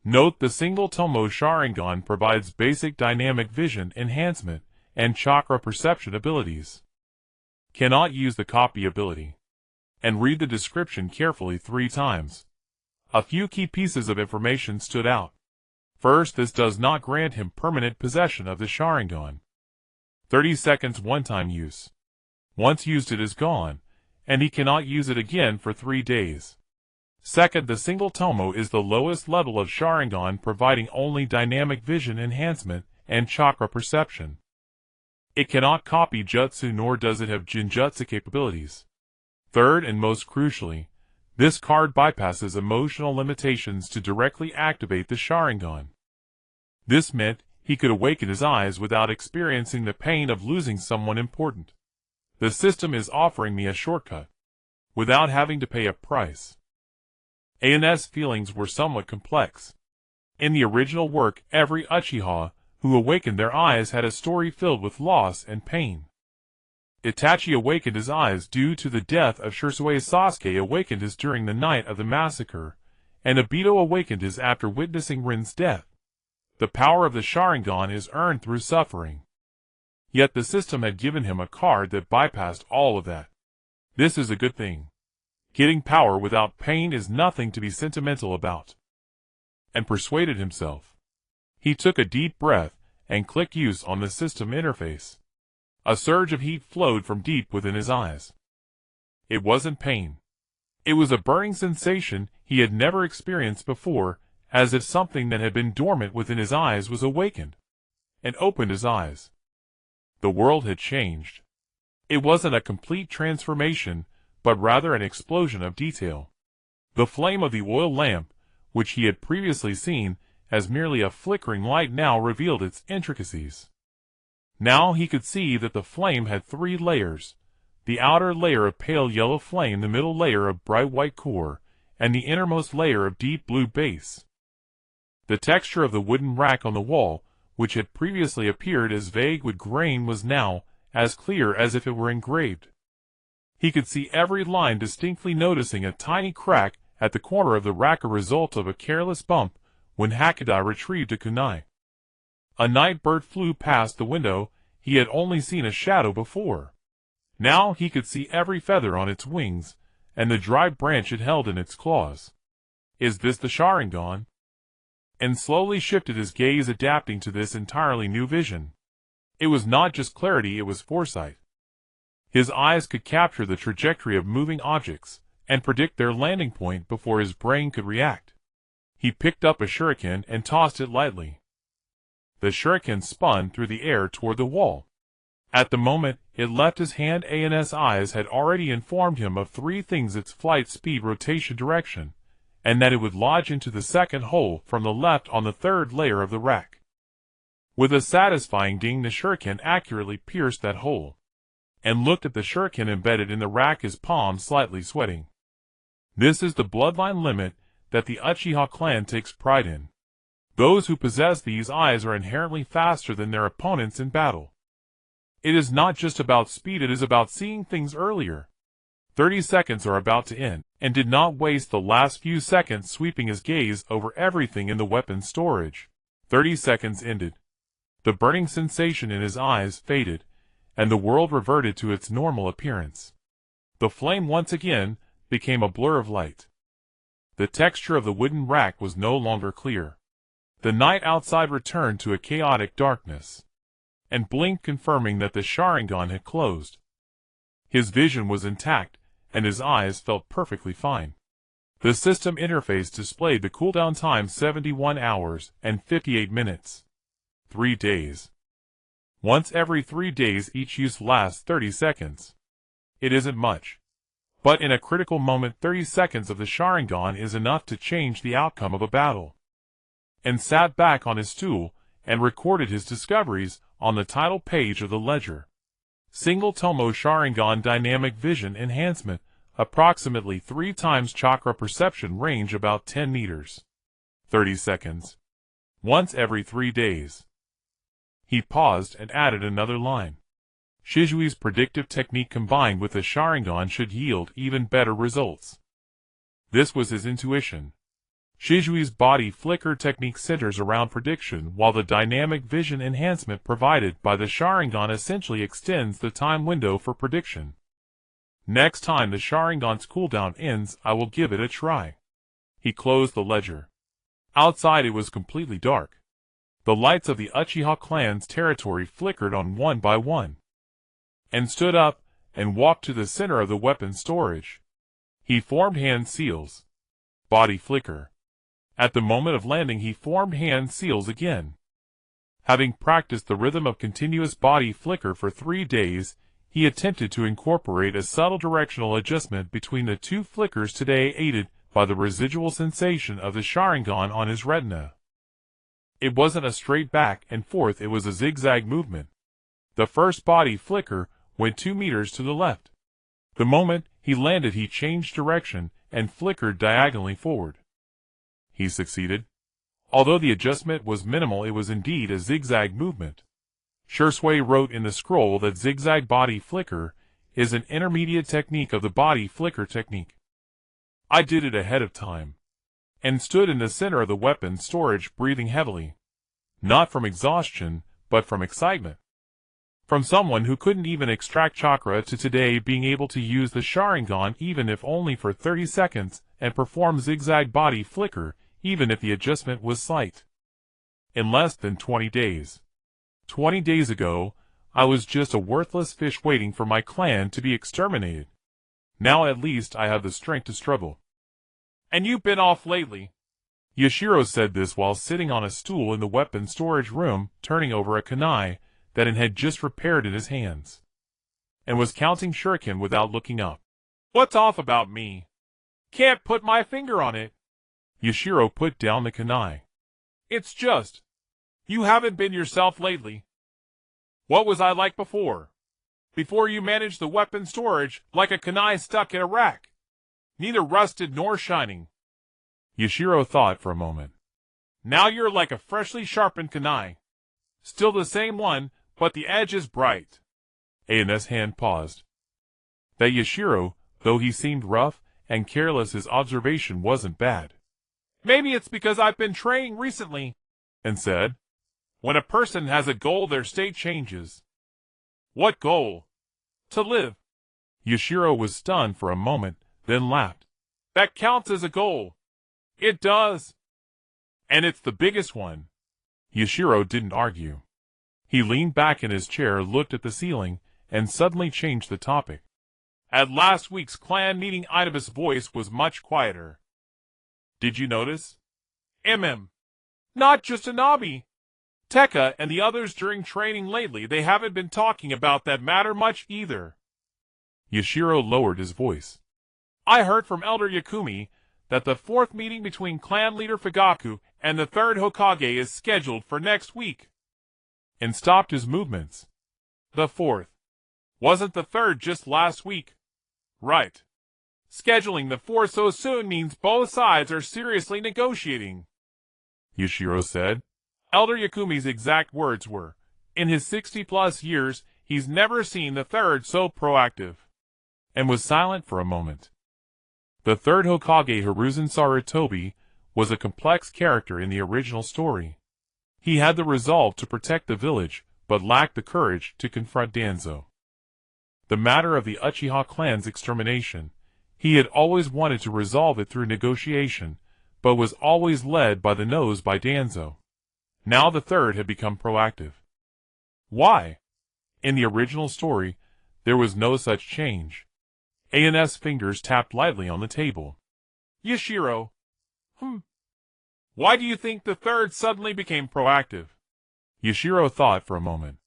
Note: the single three-tomoe Sharingan provides basic dynamic vision enhancement and chakra perception abilities. Cannot use the copy ability. And read the description carefully 3 times. A few key pieces of information stood out. First, this does not grant him permanent possession of the Sharingan. 30 seconds one-time use. Once used, it is gone, and he cannot use it again for 3 days. Second, the single three-tomoe is the lowest level of Sharingan, providing only dynamic vision enhancement and chakra perception. It cannot copy jutsu, nor does it have ninjutsu capabilities. Third, and most crucially, this card bypasses emotional limitations to directly activate the Sharingan. This meant he could awaken his eyes without experiencing the pain of losing someone important. The system is offering me a shortcut, without having to pay a price. AN's feelings were somewhat complex. In the original work, every Uchiha who awakened their eyes had a story filled with loss and pain. Itachi awakened his eyes due to the death of Shisui. Sasuke awakened his during the night of the massacre, and Obito awakened his after witnessing Rin's death. The power of the Sharingan is earned through suffering. Yet the system had given him a card that bypassed all of that. This is a good thing. Getting power without pain is nothing to be sentimental about. And persuaded himself. He took a deep breath and clicked use on the system interface. A surge of heat flowed from deep within his eyes. It wasn't pain. It was a burning sensation he had never experienced before, as if something that had been dormant within his eyes was awakened, and opened his eyes. The world had changed. It wasn't a complete transformation, but rather an explosion of detail. The flame of the oil lamp, which he had previously seen as merely a flickering light, now revealed its intricacies. Now he could see that the flame had 3 layers: the outer layer of pale yellow flame, the middle layer of bright white core, and the innermost layer of deep blue base. The texture of the wooden rack on the wall, which had previously appeared as vague with grain, was now as clear as if it were engraved. He could see every line distinctly, noticing a tiny crack at the corner of the rack, a result of a careless bump when Hakudai retrieved a kunai. A night bird flew past the window. He had only seen a shadow before. Now he could see every feather on its wings, and the dry branch it held in its claws. Is this the Sharingan? And slowly shifted his gaze, adapting to this entirely new vision. It was not just clarity, it was foresight. His eyes could capture the trajectory of moving objects, and predict their landing point before his brain could react. He picked up a shuriken and tossed it lightly. The shuriken spun through the air toward the wall. At the moment it left his hand, An's eyes had already informed him of 3 things: its flight speed, rotation direction, and that it would lodge into the second hole from the left on the 3rd layer of the rack. With a satisfying ding, the shuriken accurately pierced that hole, and looked at the shuriken embedded in the rack, his palm slightly sweating. This is the bloodline limit that the Uchiha clan takes pride in. Those who possess these eyes are inherently faster than their opponents in battle. It is not just about speed, it is about seeing things earlier. 30 seconds are about to end, and did not waste the last few seconds sweeping his gaze over everything in the weapon storage. 30 seconds ended. The burning sensation in his eyes faded, and the world reverted to its normal appearance. The flame once again became a blur of light. The texture of the wooden rack was no longer clear. The night outside returned to a chaotic darkness, and blinked, confirming that the Sharingan had closed. His vision was intact, and his eyes felt perfectly fine. The system interface displayed the cooldown time 71 hours and 58 minutes. 3 days. Once every 3 days, each use lasts 30 seconds. It isn't much, but in a critical moment 30 seconds of the Sharingan is enough to change the outcome of a battle. And sat back on his stool and recorded his discoveries on the title page of the ledger. Single-tomoe Sharingan dynamic vision enhancement, approximately 3 times chakra perception range, about 10 meters. 30 seconds. Once every 3 days. He paused and added another line. Shizui's predictive technique combined with the Sharingan should yield even better results. This was his intuition. Shizui's body flicker technique centers around prediction, while the dynamic vision enhancement provided by the Sharingan essentially extends the time window for prediction. Next time the Sharingan's cooldown ends, I will give it a try. He closed the ledger. Outside it was completely dark. The lights of the Uchiha clan's territory flickered on one by one, and stood up and walked to the center of the weapon storage. He formed hand seals. Body flicker. At the moment of landing he formed hand seals again. Having practiced the rhythm of continuous body flicker for 3 days, he attempted to incorporate a subtle directional adjustment between the two flickers today, aided by the residual sensation of the Sharingan on his retina. It wasn't a straight back and forth, it was a zigzag movement. The first body flicker went 2 meters to the left. The moment he landed he changed direction and flickered diagonally forward. He succeeded. Although the adjustment was minimal, it was indeed a zigzag movement. Shursui wrote in the scroll that zigzag body flicker is an intermediate technique of the body flicker technique. I did it ahead of time, and stood in the center of the weapon storage breathing heavily. Not from exhaustion, but from excitement. From someone who couldn't even extract chakra to today being able to use the Sharingan even if only for 30 seconds and perform zigzag body flicker even if the adjustment was slight. In less than 20 days. 20 days ago, I was just a worthless fish waiting for my clan to be exterminated. Now at least I have the strength to struggle. And you've been off lately. Yashiro said this while sitting on a stool in the weapon storage room, turning over a kunai that he had just repaired in his hands, and was counting shuriken without looking up. What's off about me? Can't put my finger on it. Yashiro put down the kunai. It's just, you haven't been yourself lately. What was I like before? Before you managed the weapon storage like a kunai stuck in a rack, neither rusted nor shining. Yashiro thought for a moment. Now you're like a freshly sharpened kunai. Still the same one, but the edge is bright. AN's hand paused. That Yashiro, though he seemed rough and careless, his observation wasn't bad. Maybe it's because I've been training recently, and said. When a person has a goal, their state changes. What goal? To live. Yashiro was stunned for a moment, then laughed. That counts as a goal. It does. And it's the biggest one. Yashiro didn't argue. He leaned back in his chair, looked at the ceiling, and suddenly changed the topic. At last week's clan meeting, Inaba's voice was much quieter. Did you notice? Not just Anabi. Tekka and the others during training lately, they haven't been talking about that matter much either. Yashiro lowered his voice. I heard from Elder Yakumi that the 4th meeting between clan leader Fugaku and the 3rd Hokage is scheduled for next week. and stopped his movements. The fourth. Wasn't the third just last week? Right. Scheduling the fourth so soon means both sides are seriously negotiating, Yushiro said. Elder Yakumi's exact words were, in his 60-plus years, he's never seen the third so proactive, and was silent for a moment. The third Hokage, Hiruzen Sarutobi, was a complex character in the original story. He had the resolve to protect the village, but lacked the courage to confront Danzo. The matter of the Uchiha clan's extermination, he had always wanted to resolve it through negotiation, but was always led by the nose by Danzo. Now the third had become proactive. Why? In the original story, there was no such change. AN's fingers tapped lightly on the table. Yushiro. Why do you think the third suddenly became proactive? Yushiro thought for a moment.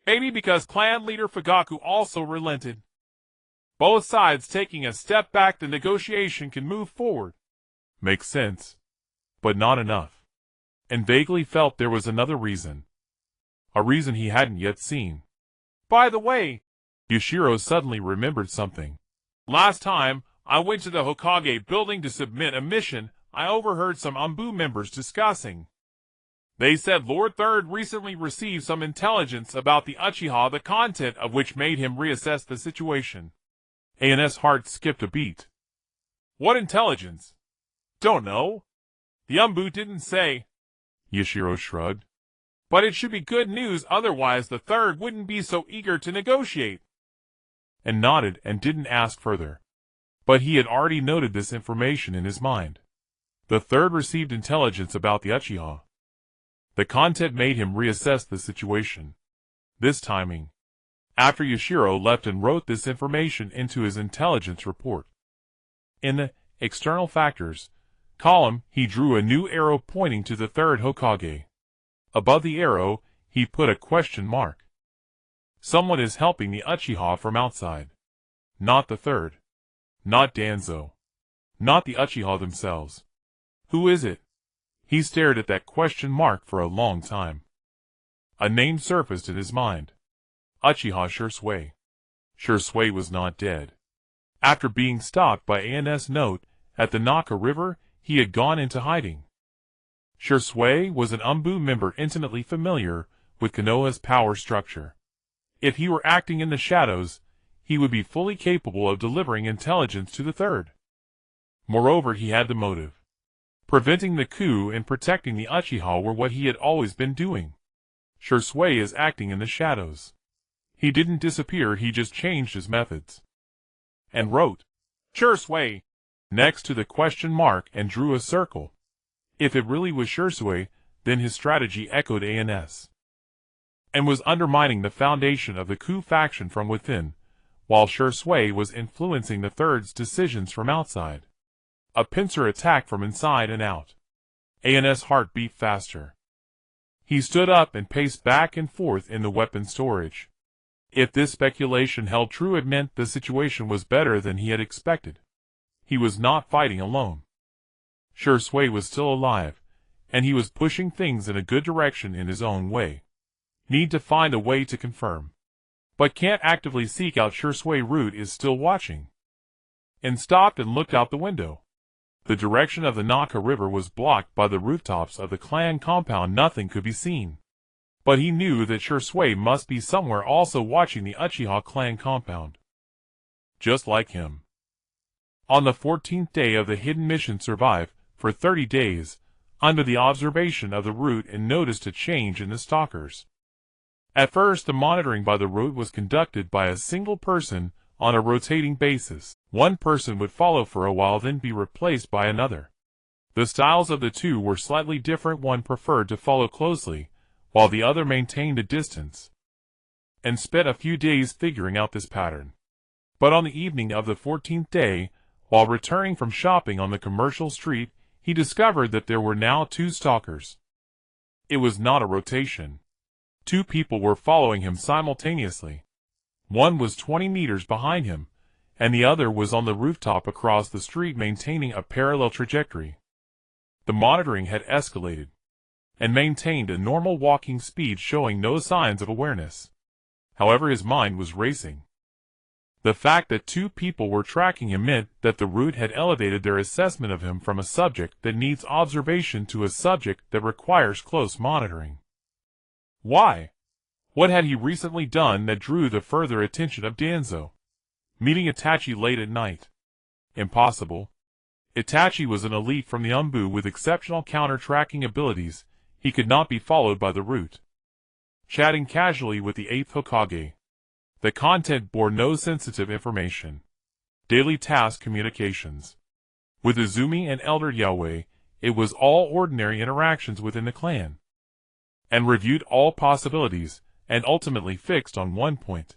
Maybe because clan leader Fugaku also relented. Both sides taking a step back, the negotiation can move forward. Makes sense. But not enough. And vaguely felt there was another reason. A reason he hadn't yet seen. By the way, Yushiro suddenly remembered something. Last time, I went to the Hokage building to submit a mission, I overheard some ANBU members discussing. They said Lord Third recently received some intelligence about the Uchiha, the content of which made him reassess the situation. AN's heart skipped a beat. What intelligence? Don't know. The ANBU didn't say. Yushiro shrugged. But it should be good news, otherwise the third wouldn't be so eager to negotiate. And nodded and didn't ask further. But he had already noted this information in his mind. The third received intelligence about the Uchiha. The content made him reassess the situation. This timing. After Yushiro left and wrote this information into his intelligence report. In the external factors column, he drew a new arrow pointing to the third Hokage. Above the arrow, he put a question mark. Someone is helping the Uchiha from outside. Not the third. Not Danzo. Not the Uchiha themselves. Who is it? He stared at that question mark for a long time. A name surfaced in his mind. Uchiha Shisui. Shisui was not dead. After being stopped by AN's note at the Naka River, he had gone into hiding. Shisui was an ANBU member intimately familiar with Konoha's power structure. If he were acting in the shadows, he would be fully capable of delivering intelligence to the third. Moreover, he had the motive. Preventing the coup and protecting the Uchiha were what he had always been doing. Shisui is acting in the shadows. He didn't disappear, he just changed his methods. And wrote, Shisui, next to the question mark and drew a circle. If it really was Shisui, then his strategy echoed ANS. And was undermining the foundation of the coup faction from within, while Shisui was influencing the third's decisions from outside. A pincer attack from inside and out. AN's heart beat faster. He stood up and paced back and forth in the weapon storage. If this speculation held true, it meant the situation was better than he had expected. He was not fighting alone. Shisui was still alive, and he was pushing things in a good direction in his own way. Need to find a way to confirm. But can't actively seek out Shisui. Root is still watching. And stopped and looked out the window. The direction of the Naka River was blocked by the rooftops of the clan compound. Nothing could be seen. But he knew that Shisui must be somewhere also watching the Uchiha clan compound. Just like him. On the 14th day of the hidden mission, survive for 30 days, under the observation of the root, and noticed a change in the stalkers. At first, the monitoring by the root was conducted by a single person on a rotating basis. One person would follow for a while, then be replaced by another. The styles of the two were slightly different. One preferred to follow closely, while the other maintained a distance, and spent a few days figuring out this pattern. But on the evening of the 14th day, while returning from shopping on the commercial street, he discovered that there were now two stalkers. It was not a rotation. Two people were following him simultaneously. One was 20 meters behind him, and the other was on the rooftop across the street, maintaining a parallel trajectory. The monitoring had escalated. and maintained a normal walking speed, showing no signs of awareness. However, his mind was racing. The fact that two people were tracking him meant that the root had elevated their assessment of him from a subject that needs observation to a subject that requires close monitoring. Why? What had he recently done that drew the further attention of Danzo? Meeting Itachi late at night. Impossible. Itachi was an elite from the ANBU with exceptional counter-tracking abilities. He could not be followed by the root. Chatting casually with the 8th Hokage. The content bore no sensitive information. Daily task communications. With Izumi and Elder Yahweh, it was all ordinary interactions within the clan. And reviewed all possibilities, and ultimately fixed on one point.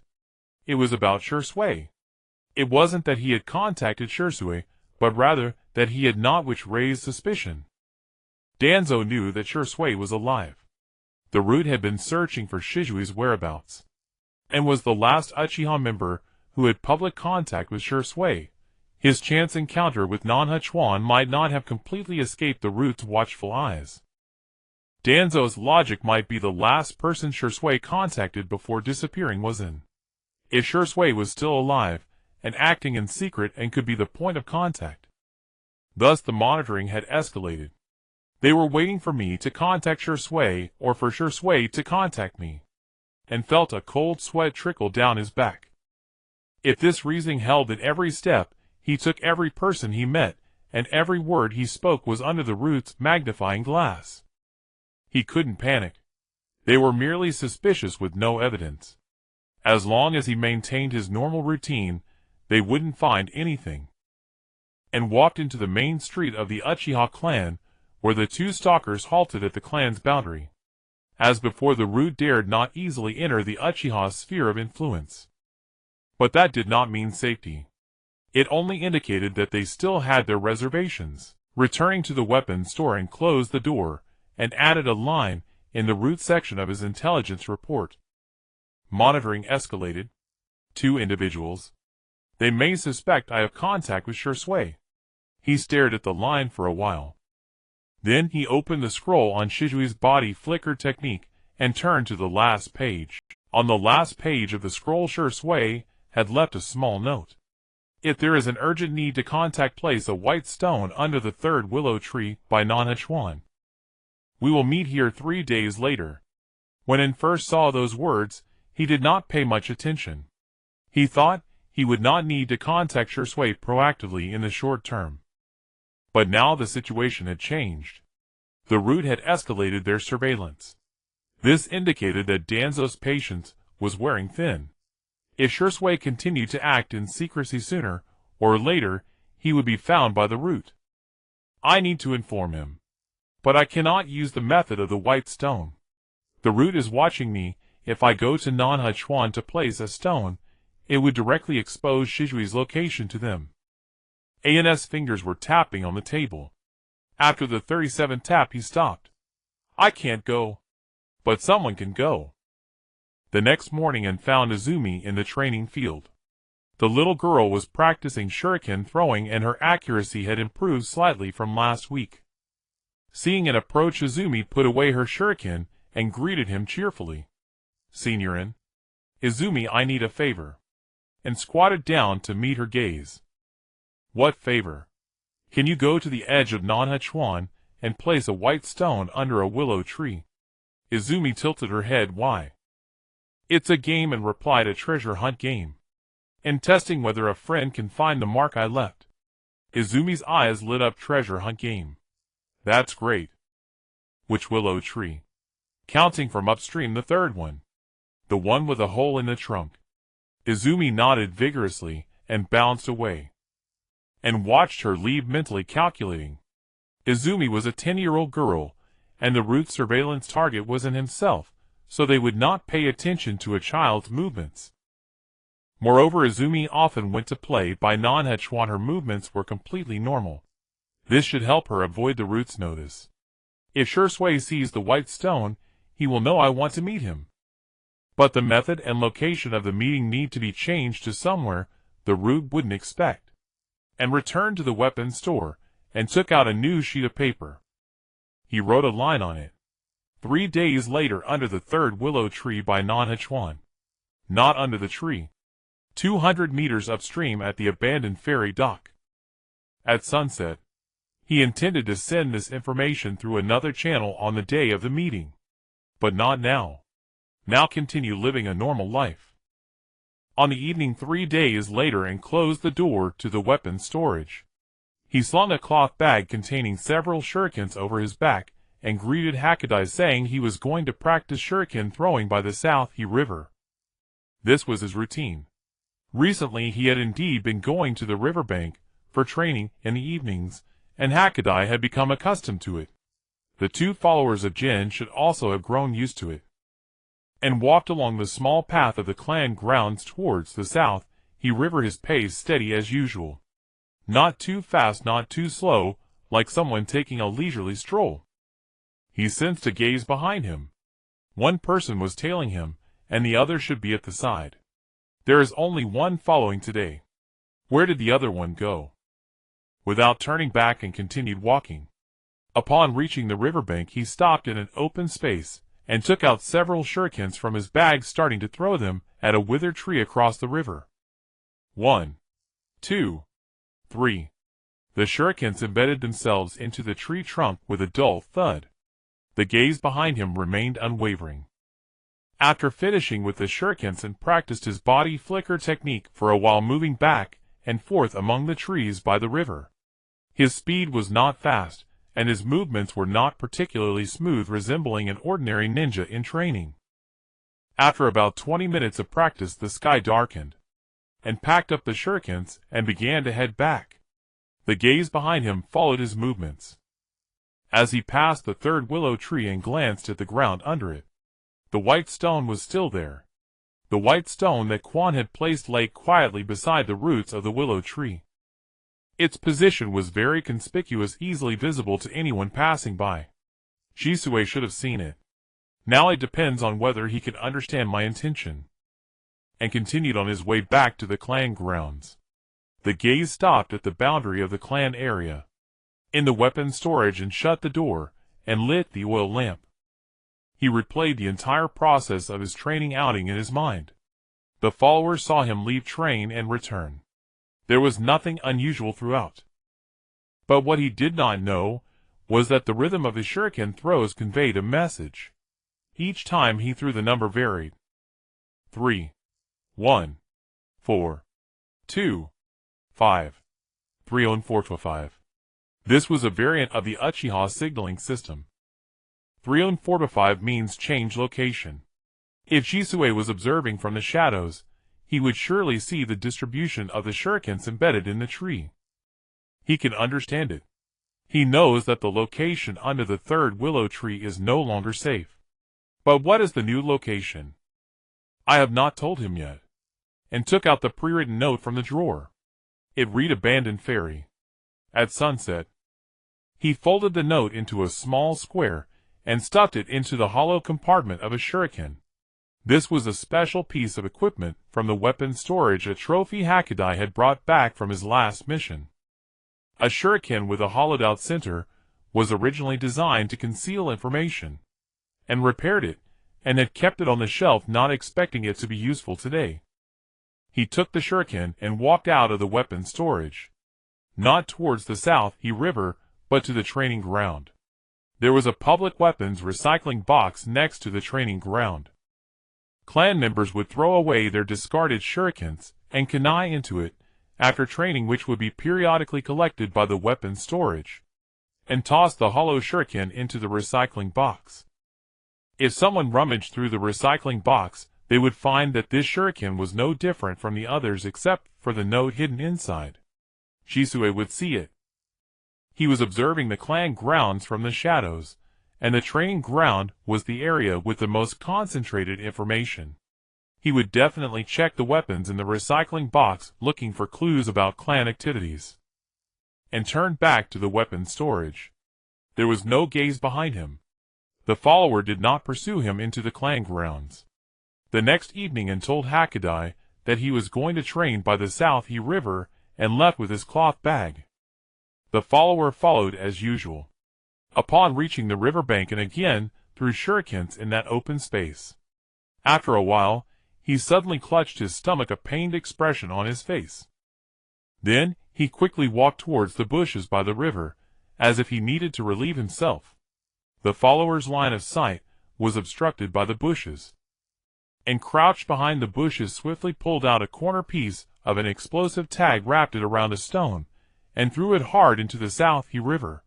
It was about Shisui. It wasn't that he had contacted Shisui, but rather that he had not, which raised suspicion. Danzo knew that Shisui was alive. The root had been searching for Shisui's whereabouts, and was the last Uchiha member who had public contact with Shisui. His chance encounter with Nanhachuan might not have completely escaped the root's watchful eyes. Danzo's logic might be the last person Shisui contacted before disappearing was in. If Shisui was still alive, and acting in secret, and could be the point of contact. Thus the monitoring had escalated. They were waiting for me to contact Shisui, or for Shisui to contact me, and felt a cold sweat trickle down his back. If this reasoning held at every step, he took every person he met, and every word he spoke was under the root's magnifying glass. He couldn't panic. They were merely suspicious with no evidence. As long as he maintained his normal routine, they wouldn't find anything. And walked into the main street of the Uchiha clan, where the two stalkers halted at the clan's boundary. As before, the root dared not easily enter the Uchiha sphere of influence. But that did not mean safety. It only indicated that they still had their reservations. Returning to the weapons store and closed the door, and added a line in the root section of his intelligence report. Monitoring escalated. 2 individuals. They may suspect I have contact with Shisui. He stared at the line for a while. Then he opened the scroll on Shisui's body flicker technique and turned to the last page. On the last page of the scroll, Shisui had left a small note. If there is an urgent need to contact, place a white stone under the 3rd willow tree by Nanhachuan. We will meet here 3 days later. When An first saw those words, he did not pay much attention. He thought he would not need to contact Shisui proactively in the short term. But now the situation had changed. The root had escalated their surveillance. This indicated that Danzo's patience was wearing thin. If Shisui continued to act in secrecy, sooner or later he would be found by the root. I need to inform him. But I cannot use the method of the white stone. The root is watching me. If I go to Nanhachuan to place a stone, it would directly expose Shisui's location to them. An's fingers were tapping on the table. After the 37th tap he stopped. I can't go. But someone can go. The next morning An found Izumi in the training field. The little girl was practicing shuriken throwing, and her accuracy had improved slightly from last week. Seeing An approach, Izumi put away her shuriken and greeted him cheerfully. Senior An. Izumi, I need a favor. And squatted down to meet her gaze. What favor? Can you go to the edge of Nanhachuan and place a white stone under a willow tree? Izumi tilted her head. Why? It's a game, and replied, a treasure hunt game. And testing whether a friend can find the mark I left. Izumi's eyes lit up. Treasure hunt game. That's great. Which willow tree? Counting from upstream, the 3rd one. The one with a hole in the trunk. Izumi nodded vigorously and bounced away. And watched her leave, mentally calculating. Izumi was a 10-year-old girl, and the root surveillance target was An himself, so they would not pay attention to a child's movements. Moreover, Izumi often went to play by Nanhachuan. Her movements were completely normal. This should help her avoid the root's notice. If Shisui sees the white stone, he will know I want to meet him. But the method and location of the meeting need to be changed to somewhere the root wouldn't expect. And returned to the weapons store, and took out a new sheet of paper. He wrote a line on it. 3 days later under the third willow tree by Nanhachuan. Not under the tree. 200 meters upstream at the abandoned ferry dock. At sunset, he intended to send this information through another channel on the day of the meeting. But not now. Now continue living a normal life. On the evening 3 days later and closed the door to the weapons storage. He slung a cloth bag containing several shurikens over his back and greeted Hakudai saying he was going to practice shuriken throwing by the South He River. This was his routine. Recently he had indeed been going to the riverbank for training in the evenings, and Hakudai had become accustomed to it. The two followers of Jin should also have grown used to it, and walked along the small path of the clan grounds towards the South He River, his pace steady as usual. Not too fast, not too slow, like someone taking a leisurely stroll. He sensed a gaze behind him. One person was tailing him, and the other should be at the side. There is only one following today. Where did the other one go? Without turning back and continued walking. Upon reaching the riverbank he stopped in an open space, and took out several shurikens from his bag, starting to throw them at a withered tree across the river. 1, 2, 3. The shurikens embedded themselves into the tree trunk with a dull thud. The gaze behind him remained unwavering. After finishing with the shurikens and practiced his body flicker technique for a while, moving back and forth among the trees by the river. His speed was not fast, and his movements were not particularly smooth, resembling an ordinary ninja in training. After about 20 minutes of practice the sky darkened, and packed up the shurikens and began to head back. The gaze behind him followed his movements. As he passed the third willow tree and glanced at the ground under it, the white stone was still there. The white stone that Quan had placed lay quietly beside the roots of the willow tree. Its position was very conspicuous, easily visible to anyone passing by. Shisue should have seen it. Now it depends on whether he can understand my intention. And continued on his way back to the clan grounds. The gaze stopped at the boundary of the clan area, in the weapons storage, and shut the door, and lit the oil lamp. He replayed the entire process of his training outing in his mind. The followers saw him leave train and return. There was nothing unusual throughout. But what he did not know was that the rhythm of his shuriken throws conveyed a message. Each time he threw, the number varied. 3, 1, 4, 2, 5, 3 on 4 to 5. This was a variant of the Uchiha signaling system. 3 on 4 to 5 means change location. If Shisue was observing from the shadows, he would surely see the distribution of the shurikens embedded in the tree. He can understand it. He knows that the location under the third willow tree is no longer safe. But what is the new location? I have not told him yet. And took out the pre-written note from the drawer. It read abandoned ferry. At sunset. He folded the note into a small square and stuffed it into the hollow compartment of a shuriken. This was a special piece of equipment from the weapons storage, a trophy Hakudai had brought back from his last mission. A shuriken with a hollowed-out center was originally designed to conceal information, and repaired it, and had kept it on the shelf, not expecting it to be useful today. He took the shuriken and walked out of the weapons storage. Not towards the South He River, but to the training ground. There was a public weapons recycling box next to the training ground. Clan members would throw away their discarded shurikens and kunai into it after training, which would be periodically collected by the weapons storage, and toss the hollow shuriken into the recycling box. If someone rummaged through the recycling box, they would find that this shuriken was no different from the others except for the note hidden inside. Shisue would see it. He was observing the clan grounds from the shadows, and the training ground was the area with the most concentrated information. He would definitely check the weapons in the recycling box, looking for clues about clan activities, and turned back to the weapons storage. There was no gaze behind him. The follower did not pursue him into the clan grounds. The next evening, and told Hakudai that he was going to train by the South He River, and left with his cloth bag. The follower followed as usual. Upon reaching the riverbank and again threw shurikens in that open space. After a while, he suddenly clutched his stomach, a pained expression on his face. Then, he quickly walked towards the bushes by the river, as if he needed to relieve himself. The follower's line of sight was obstructed by the bushes, and crouched behind the bushes swiftly pulled out a corner piece of an explosive tag, wrapped it around a stone, and threw it hard into the South River.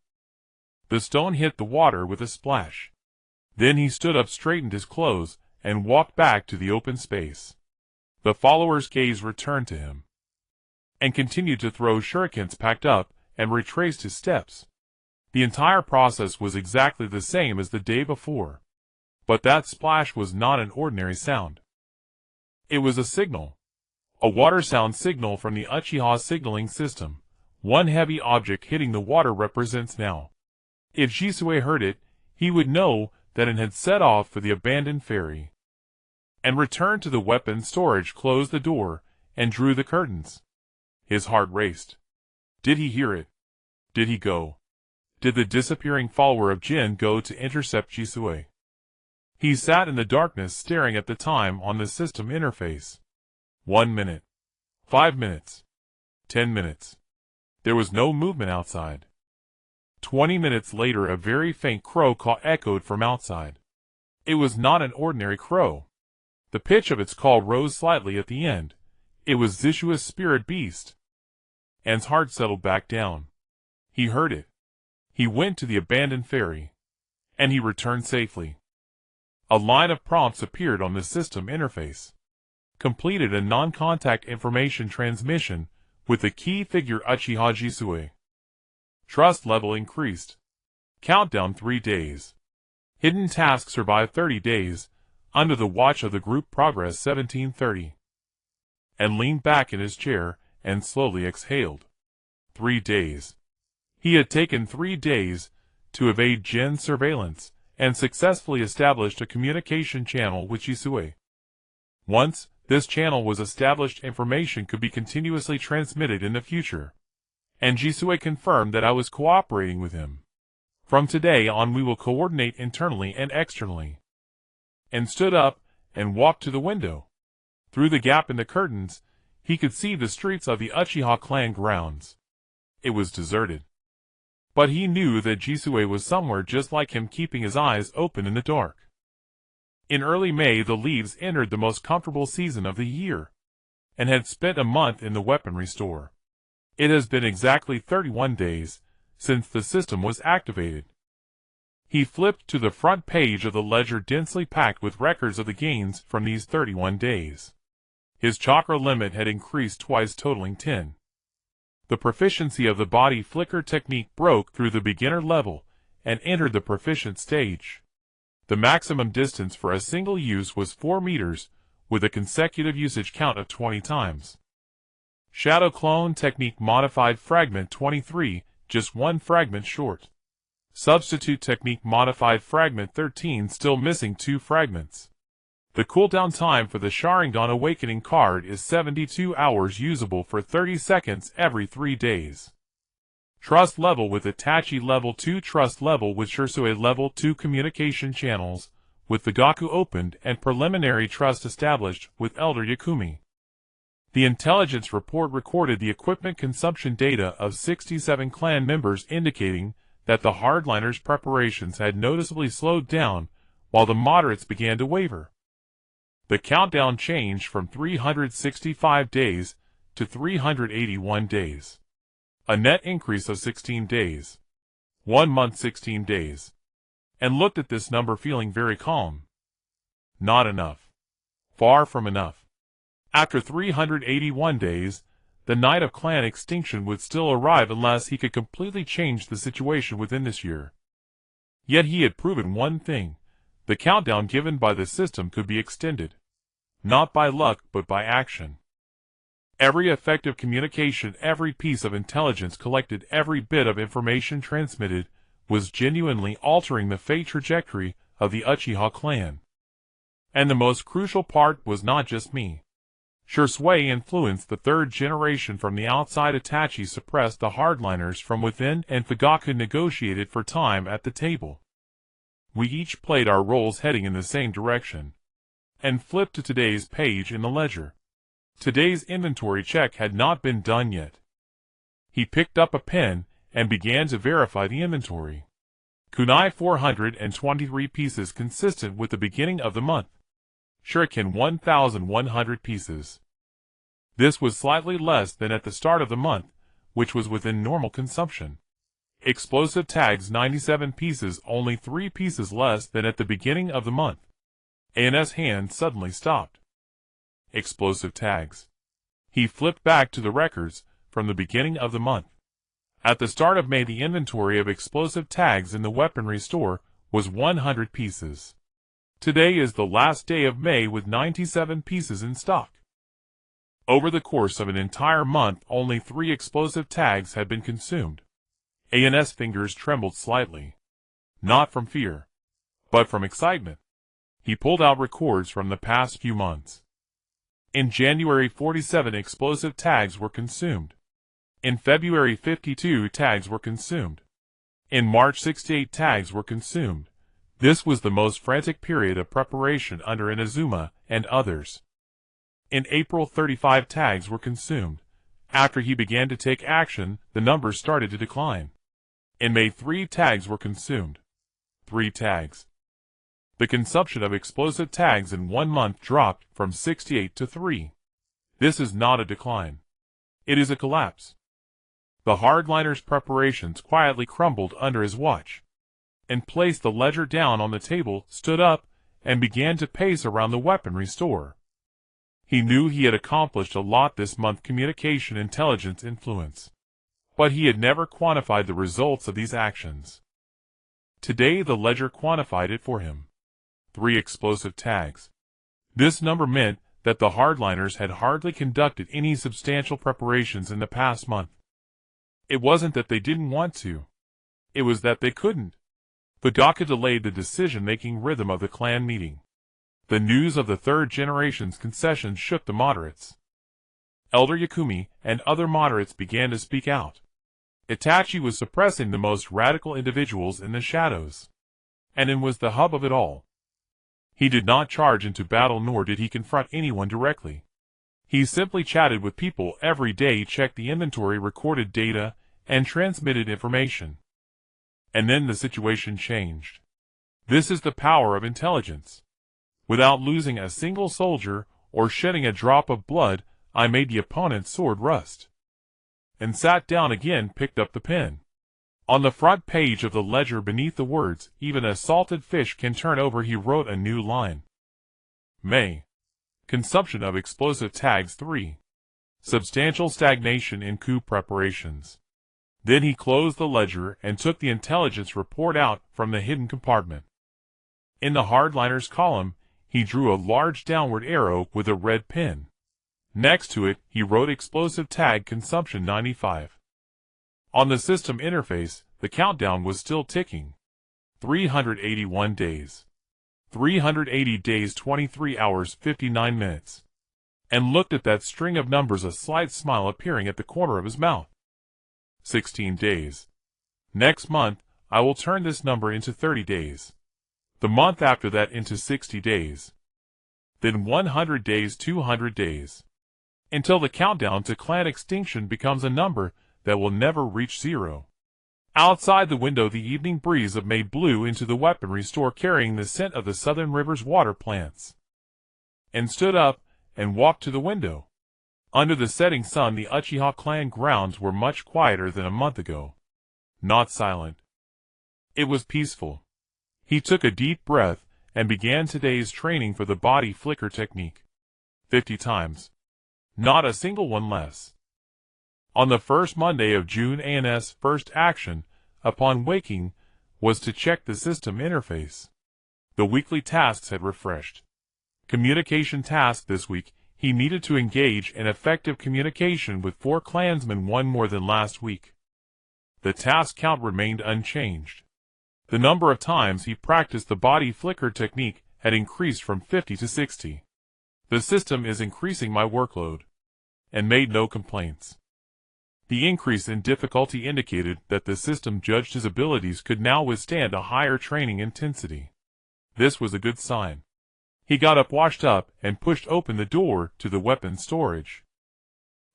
The stone hit the water with a splash. Then he stood up, straightened his clothes, and walked back to the open space. The follower's gaze returned to him, and continued to throw shurikens, packed up, and retraced his steps. The entire process was exactly the same as the day before. But that splash was not an ordinary sound. It was a signal. A water sound signal from the Uchiha signaling system. One heavy object hitting the water represents now. If Jisue heard it, he would know that it had set off for the abandoned ferry, and returned to the weapon storage, closed the door, and drew the curtains. His heart raced. Did he hear it? Did he go? Did the disappearing follower of Jin go to intercept Jisue? He sat in the darkness, staring at the time on the system interface. 1 minute. 5 minutes. 10 minutes. There was no movement outside. 20 minutes later, a very faint crow call echoed from outside. It was not an ordinary crow. The pitch of its call rose slightly at the end. It was Jisue's spirit beast. An's heart settled back down. He heard it. He went to the abandoned ferry, and he returned safely. A line of prompts appeared on the system interface. Completed a non-contact information transmission with the key figure Uchiha Jisue. Trust level increased. Countdown 3 days. Hidden task survive 30 days, under the watch of the group progress 1730. And leaned back in his chair, and slowly exhaled. 3 days. He had taken 3 days to evade Jin's surveillance, and successfully established a communication channel with Jisue. Once this channel was established, information could be continuously transmitted in the future. And Jisue confirmed that I was cooperating with him. From today on we will coordinate internally and externally. And stood up, and walked to the window. Through the gap in the curtains, he could see the streets of the Uchiha clan grounds. It was deserted. But he knew that Jisue was somewhere just like him, keeping his eyes open in the dark. In early May the leaves entered the most comfortable season of the year, and had spent a month in the weaponry store. It has been exactly 31 days since the system was activated. He flipped to the front page of the ledger, densely packed with records of the gains from these 31 days. His chakra limit had increased twice, totaling 10. The proficiency of the body flicker technique broke through the beginner level and entered the proficient stage. The maximum distance for a single use was 4 meters, with a consecutive usage count of 20 times. Shadow clone technique modified fragment 23, just 1 fragment short. Substitute technique modified fragment 13, still missing 2 fragments. The cooldown time for the Sharingan awakening card is 72 hours, usable for 30 seconds every 3 days. Trust level with Itachi level 2, trust level with Jisue level 2, communication channels with the Gaku opened and preliminary trust established with Elder Yakumi. The intelligence report recorded the equipment consumption data of 67 clan members, indicating that the hardliners' preparations had noticeably slowed down while the moderates began to waver. The countdown changed from 365 days to 381 days. A net increase of 16 days. 1 month 16 days. And looked at this number feeling very calm. Not enough. Far from enough. After 381 days, the night of clan extinction would still arrive unless he could completely change the situation within this year. Yet he had proven one thing: the countdown given by the system could be extended. Not by luck, but by action. Every effective communication, every piece of intelligence collected, every bit of information transmitted, was genuinely altering the fate trajectory of the Uchiha clan. And the most crucial part was not just me. Jisue influenced the 3rd generation from the outside. Itachi suppressed the hardliners from within, and Fugaku negotiated for time at the table. We each played our roles heading in the same direction, and flipped to today's page in the ledger. Today's inventory check had not been done yet. He picked up a pen and began to verify the inventory. Kunai 423 pieces consistent with the beginning of the month. Shuriken 1,100 pieces. This was slightly less than at the start of the month, which was within normal consumption. Explosive tags 97 pieces, only 3 pieces less than at the beginning of the month. AN's hand suddenly stopped. Explosive tags. He flipped back to the records from the beginning of the month. At the start of May, the inventory of explosive tags in the weaponry store was 100 pieces. Today is the last day of May with 97 pieces in stock. Over the course of an entire month, only 3 explosive tags had been consumed. AN's fingers trembled slightly. Not from fear, but from excitement. He pulled out records from the past few months. In January, 47 explosive tags were consumed. In February, 52 tags were consumed. In March, 68 tags were consumed. This was the most frantic period of preparation under Inazuma and others. In April, 35 tags were consumed. After he began to take action, the numbers started to decline. In May, 3 tags were consumed. 3 tags. The consumption of explosive tags in 1 month dropped from 68 to 3. This is not a decline. It is a collapse. The hardliner's preparations quietly crumbled under his watch, and placed the ledger down on the table, stood up, and began to pace around the weaponry store. He knew he had accomplished a lot this month, communication, intelligence, influence. But he had never quantified the results of these actions. Today the ledger quantified it for him. 3 explosive tags. This number meant that the hardliners had hardly conducted any substantial preparations in the past month. It wasn't that they didn't want to. It was that they couldn't. The Gakka delayed the decision-making rhythm of the clan meeting. The news of the third generation's concessions shook the moderates. Elder Yakumi and other moderates began to speak out. Itachi was suppressing the most radical individuals in the shadows. And was the hub of it all. He did not charge into battle, nor did he confront anyone directly. He simply chatted with people every day, checked the inventory, recorded data, and transmitted information. And then the situation changed. This is the power of intelligence. Without losing a single soldier or shedding a drop of blood, I made the opponent's sword rust. And sat down again, picked up the pen. On the front page of the ledger beneath the words, "Even a salted fish can turn over," he wrote a new line. May. Consumption of explosive tags 3. Substantial stagnation in coup preparations. Then he closed the ledger and took the intelligence report out from the hidden compartment. In the hardliners column, he drew a large downward arrow with a red pen. Next to it, he wrote explosive tag consumption 95. On the system interface, the countdown was still ticking. 381 days. 380 days, 23 hours, 59 minutes. And looked at that string of numbers, a slight smile appearing at the corner of his mouth. 16 days. Next month, I will turn this number into 30 days. The month after that into 60 days. Then 100 days, 200 days. Until the countdown to clan extinction becomes a number that will never reach 0. Outside the window, the evening breeze of May blew into the weaponry store, carrying the scent of the southern river's water plants. And stood up and walked to the window. Under the setting sun, the Uchiha clan grounds were much quieter than a month ago. Not silent. It was peaceful. He took a deep breath and began today's training for the body flicker technique. 50 times. Not a single one less. On the first Monday of June, AN's first action, upon waking, was to check the system interface. The weekly tasks had refreshed. Communication task this week, he needed to engage in effective communication with 4 clansmen, 1 more than last week. The task count remained unchanged. The number of times he practiced the body flicker technique had increased from 50 to 60. The system is increasing my workload. And made no complaints. The increase in difficulty indicated that the system judged his abilities could now withstand a higher training intensity. This was a good sign. He got up, washed up, and pushed open the door to the weapon storage.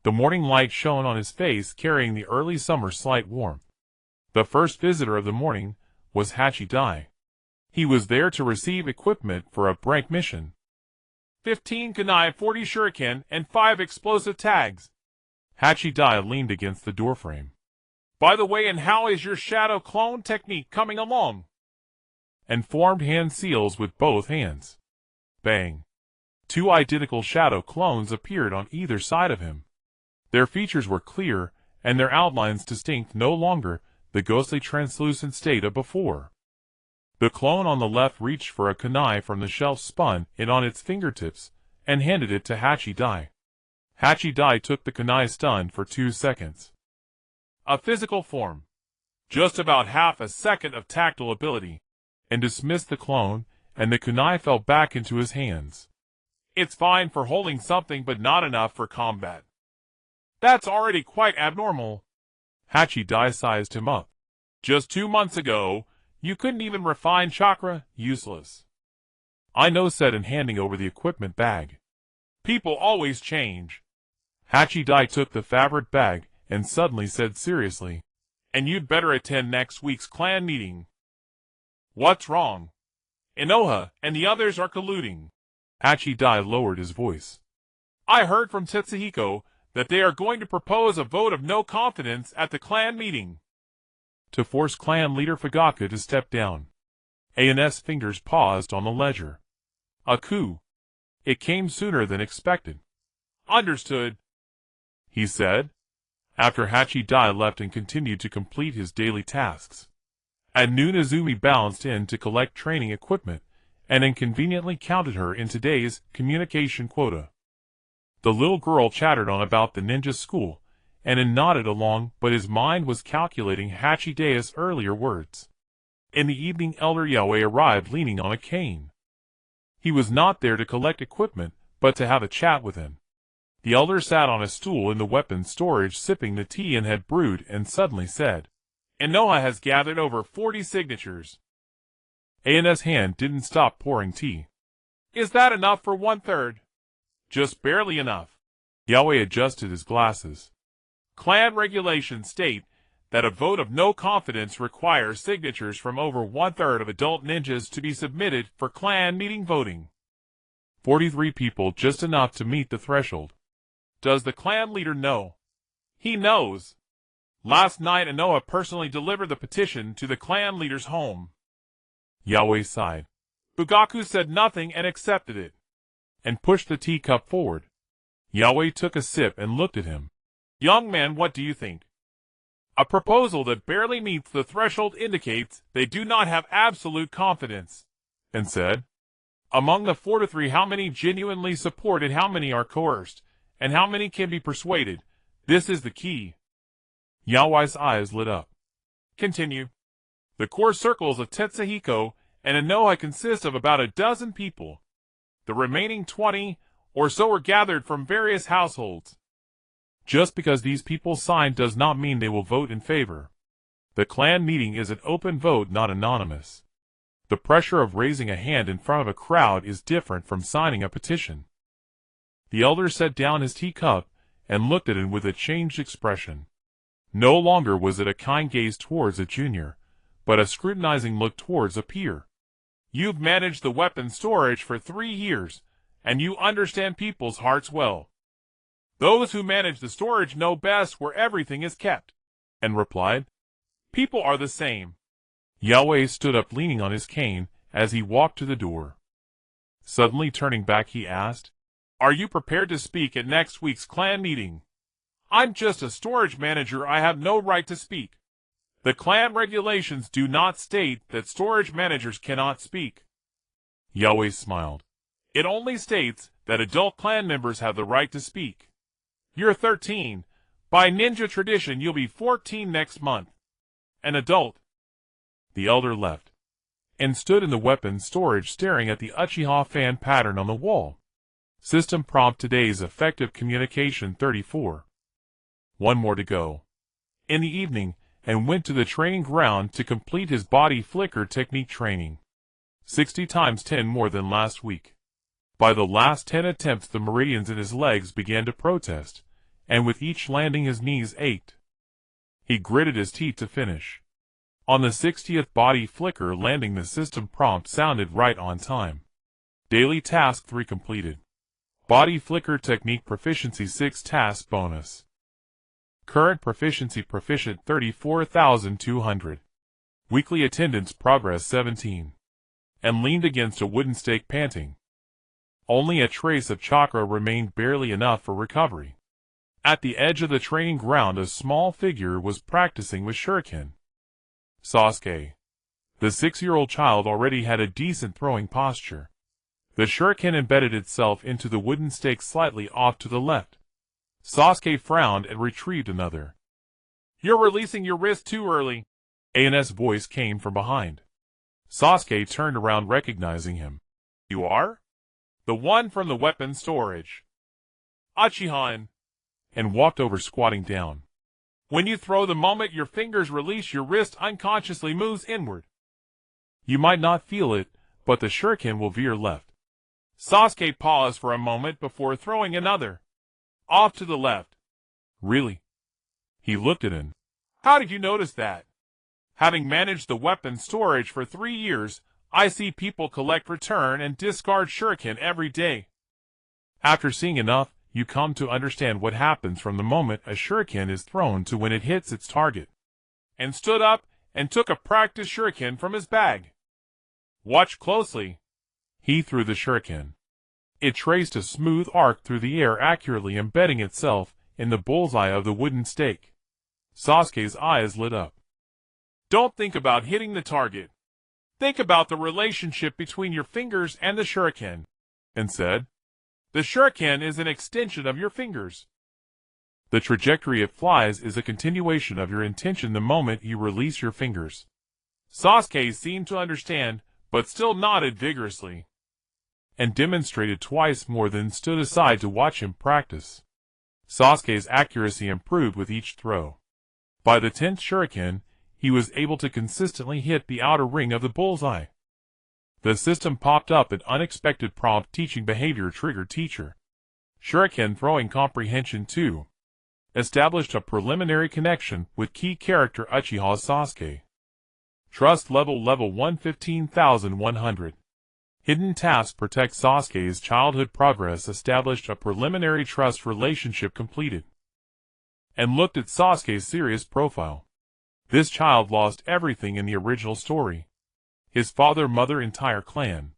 The morning light shone on his face, carrying the early summer slight warmth. The first visitor of the morning was Hachi Dai. He was there to receive equipment for a break mission. 15 kunai, 40 shuriken, and 5 explosive tags. Hachi Dai leaned against the doorframe. By the way, and how is your shadow clone technique coming along? And formed hand seals with both hands. Bang. 2 identical shadow clones appeared on either side of him. Their features were clear, and their outlines distinct, no longer the ghostly translucent state of before. The clone on the left reached for a kunai from the shelf, spun it on its fingertips, and handed it to Hachi Dai. Hachi Dai took the kunai, stunned for 2 seconds. A physical form. Just about half a second of tactile ability, and dismissed the clone, and the kunai fell back into his hands. It's fine for holding something, but not enough for combat. That's already quite abnormal. Hachi Dai sized him up. Just 2 months ago, you couldn't even refine chakra. Useless. I know, said, and handing over the equipment bag. People always change. Hachi Dai took the fabric bag and suddenly said seriously, and you'd better attend next week's clan meeting. What's wrong? Konoha and the others are colluding. Hachi Dai lowered his voice. I heard from Tetsuhiko that they are going to propose a vote of no confidence at the clan meeting, to force clan leader Fugaku to step down. An's fingers paused on the ledger. A coup. It came sooner than expected. Understood, he said, after Hachi Dai left and continued to complete his daily tasks. At noon, Izumi bounced in to collect training equipment, and inconveniently counted her in today's communication quota. The little girl chattered on about the ninja school, and nodded along, but his mind was calculating Hachi Dai's earlier words. In the evening, Elder Yaoi arrived leaning on a cane. He was not there to collect equipment, but to have a chat with him. The elder sat on a stool in the weapons storage, sipping the tea and had brewed, and suddenly said, Konoha has gathered over 40 signatures. An's hand didn't stop pouring tea. Is that enough for 1/3? Just barely enough. Yaoi adjusted his glasses. Clan regulations state that a vote of no confidence requires signatures from over 1/3 of adult ninjas to be submitted for clan meeting voting. 43 people, just enough to meet the threshold. Does the clan leader know? He knows. Last night, Konoha personally delivered the petition to the clan leader's home. Yaoi sighed. Fugaku said nothing and accepted it, and pushed the teacup forward. Yaoi took a sip and looked at him. Young man, what do you think? A proposal that barely meets the threshold indicates they do not have absolute confidence, and said, among the 43, how many genuinely support it, how many are coerced, and how many can be persuaded? This is the key. Yaoi's eyes lit up. Continue. The core circles of Tetsuhiko and Konoha consist of about a dozen people. The remaining 20 or so are gathered from various households. Just because these people signed does not mean they will vote in favor. The clan meeting is an open vote, not anonymous. The pressure of raising a hand in front of a crowd is different from signing a petition. The elder set down his teacup and looked at him with a changed expression. No longer was it a kind gaze towards a junior, but a scrutinizing look towards a peer. You've managed the weapon storage for 3 years, and you understand people's hearts well. Those who manage the storage know best where everything is kept, and replied, people are the same. Yaoi stood up, leaning on his cane as he walked to the door. Suddenly turning back, he asked, are you prepared to speak at next week's clan meeting? I'm just a storage manager, I have no right to speak. The clan regulations do not state that storage managers cannot speak. Yaoi smiled. It only states that adult clan members have the right to speak. You're 13. By ninja tradition, you'll be 14 next month. An adult. The elder left, and stood in the weapons storage staring at the Uchiha fan pattern on the wall. System prompt: today's effective communication 34. 1 more to go. in the evening and went to the training ground to complete his body flicker technique training. 60 times 10 more than last week. By the last 10 attempts the meridians in his legs began to protest, and with each landing his knees ached. He gritted his teeth to finish. On the 60th body flicker landing the system prompt sounded right on time. Daily task 3 completed. Body flicker technique proficiency 6 task bonus. Current proficiency proficient 34,200. Weekly attendance progress 17. And leaned against a wooden stake panting. Only a trace of chakra remained, barely enough for recovery. At the edge of the training ground a small figure was practicing with Shuriken. Sasuke. The 6-year-old child already had a decent throwing posture. The Shuriken embedded itself into the wooden stake slightly off to the left. Sasuke frowned and retrieved another. "You're releasing your wrist too early." An's voice came from behind. Sasuke turned around recognizing him. "You are? The one from the weapon storage. Uchiha An," and walked over squatting down. "When you throw, the moment your fingers release, your wrist unconsciously moves inward. You might not feel it, but the shuriken will veer left." Sasuke paused for a moment before throwing another. Off to the left. "Really?" He looked at him. "How did you notice that?" "Having managed the weapon storage for 3 years, I see people collect, return, and discard shuriken every day. After seeing enough, you come to understand what happens from the moment a shuriken is thrown to when it hits its target." And stood up and took a practice shuriken from his bag. "Watch closely." He threw the shuriken. It traced a smooth arc through the air, accurately embedding itself in the bullseye of the wooden stake. Sasuke's eyes lit up. "Don't think about hitting the target. Think about the relationship between your fingers and the shuriken," and said, "The shuriken is an extension of your fingers. The trajectory it flies is a continuation of your intention the moment you release your fingers." Sasuke seemed to understand, but still nodded vigorously, and demonstrated twice more, then stood aside to watch him practice. Sasuke's accuracy improved with each throw. By the 10th shuriken, he was able to consistently hit the outer ring of the bullseye. The system popped up an unexpected prompt: teaching behavior trigger teacher. Shuriken throwing comprehension 2. Established a preliminary connection with key character Uchiha Sasuke. Trust level 115,100. Hidden task: protect Sasuke's childhood progress. Established a preliminary trust relationship completed. And looked at Sasuke's serious profile. This child lost everything in the original story. His father, mother, entire clan.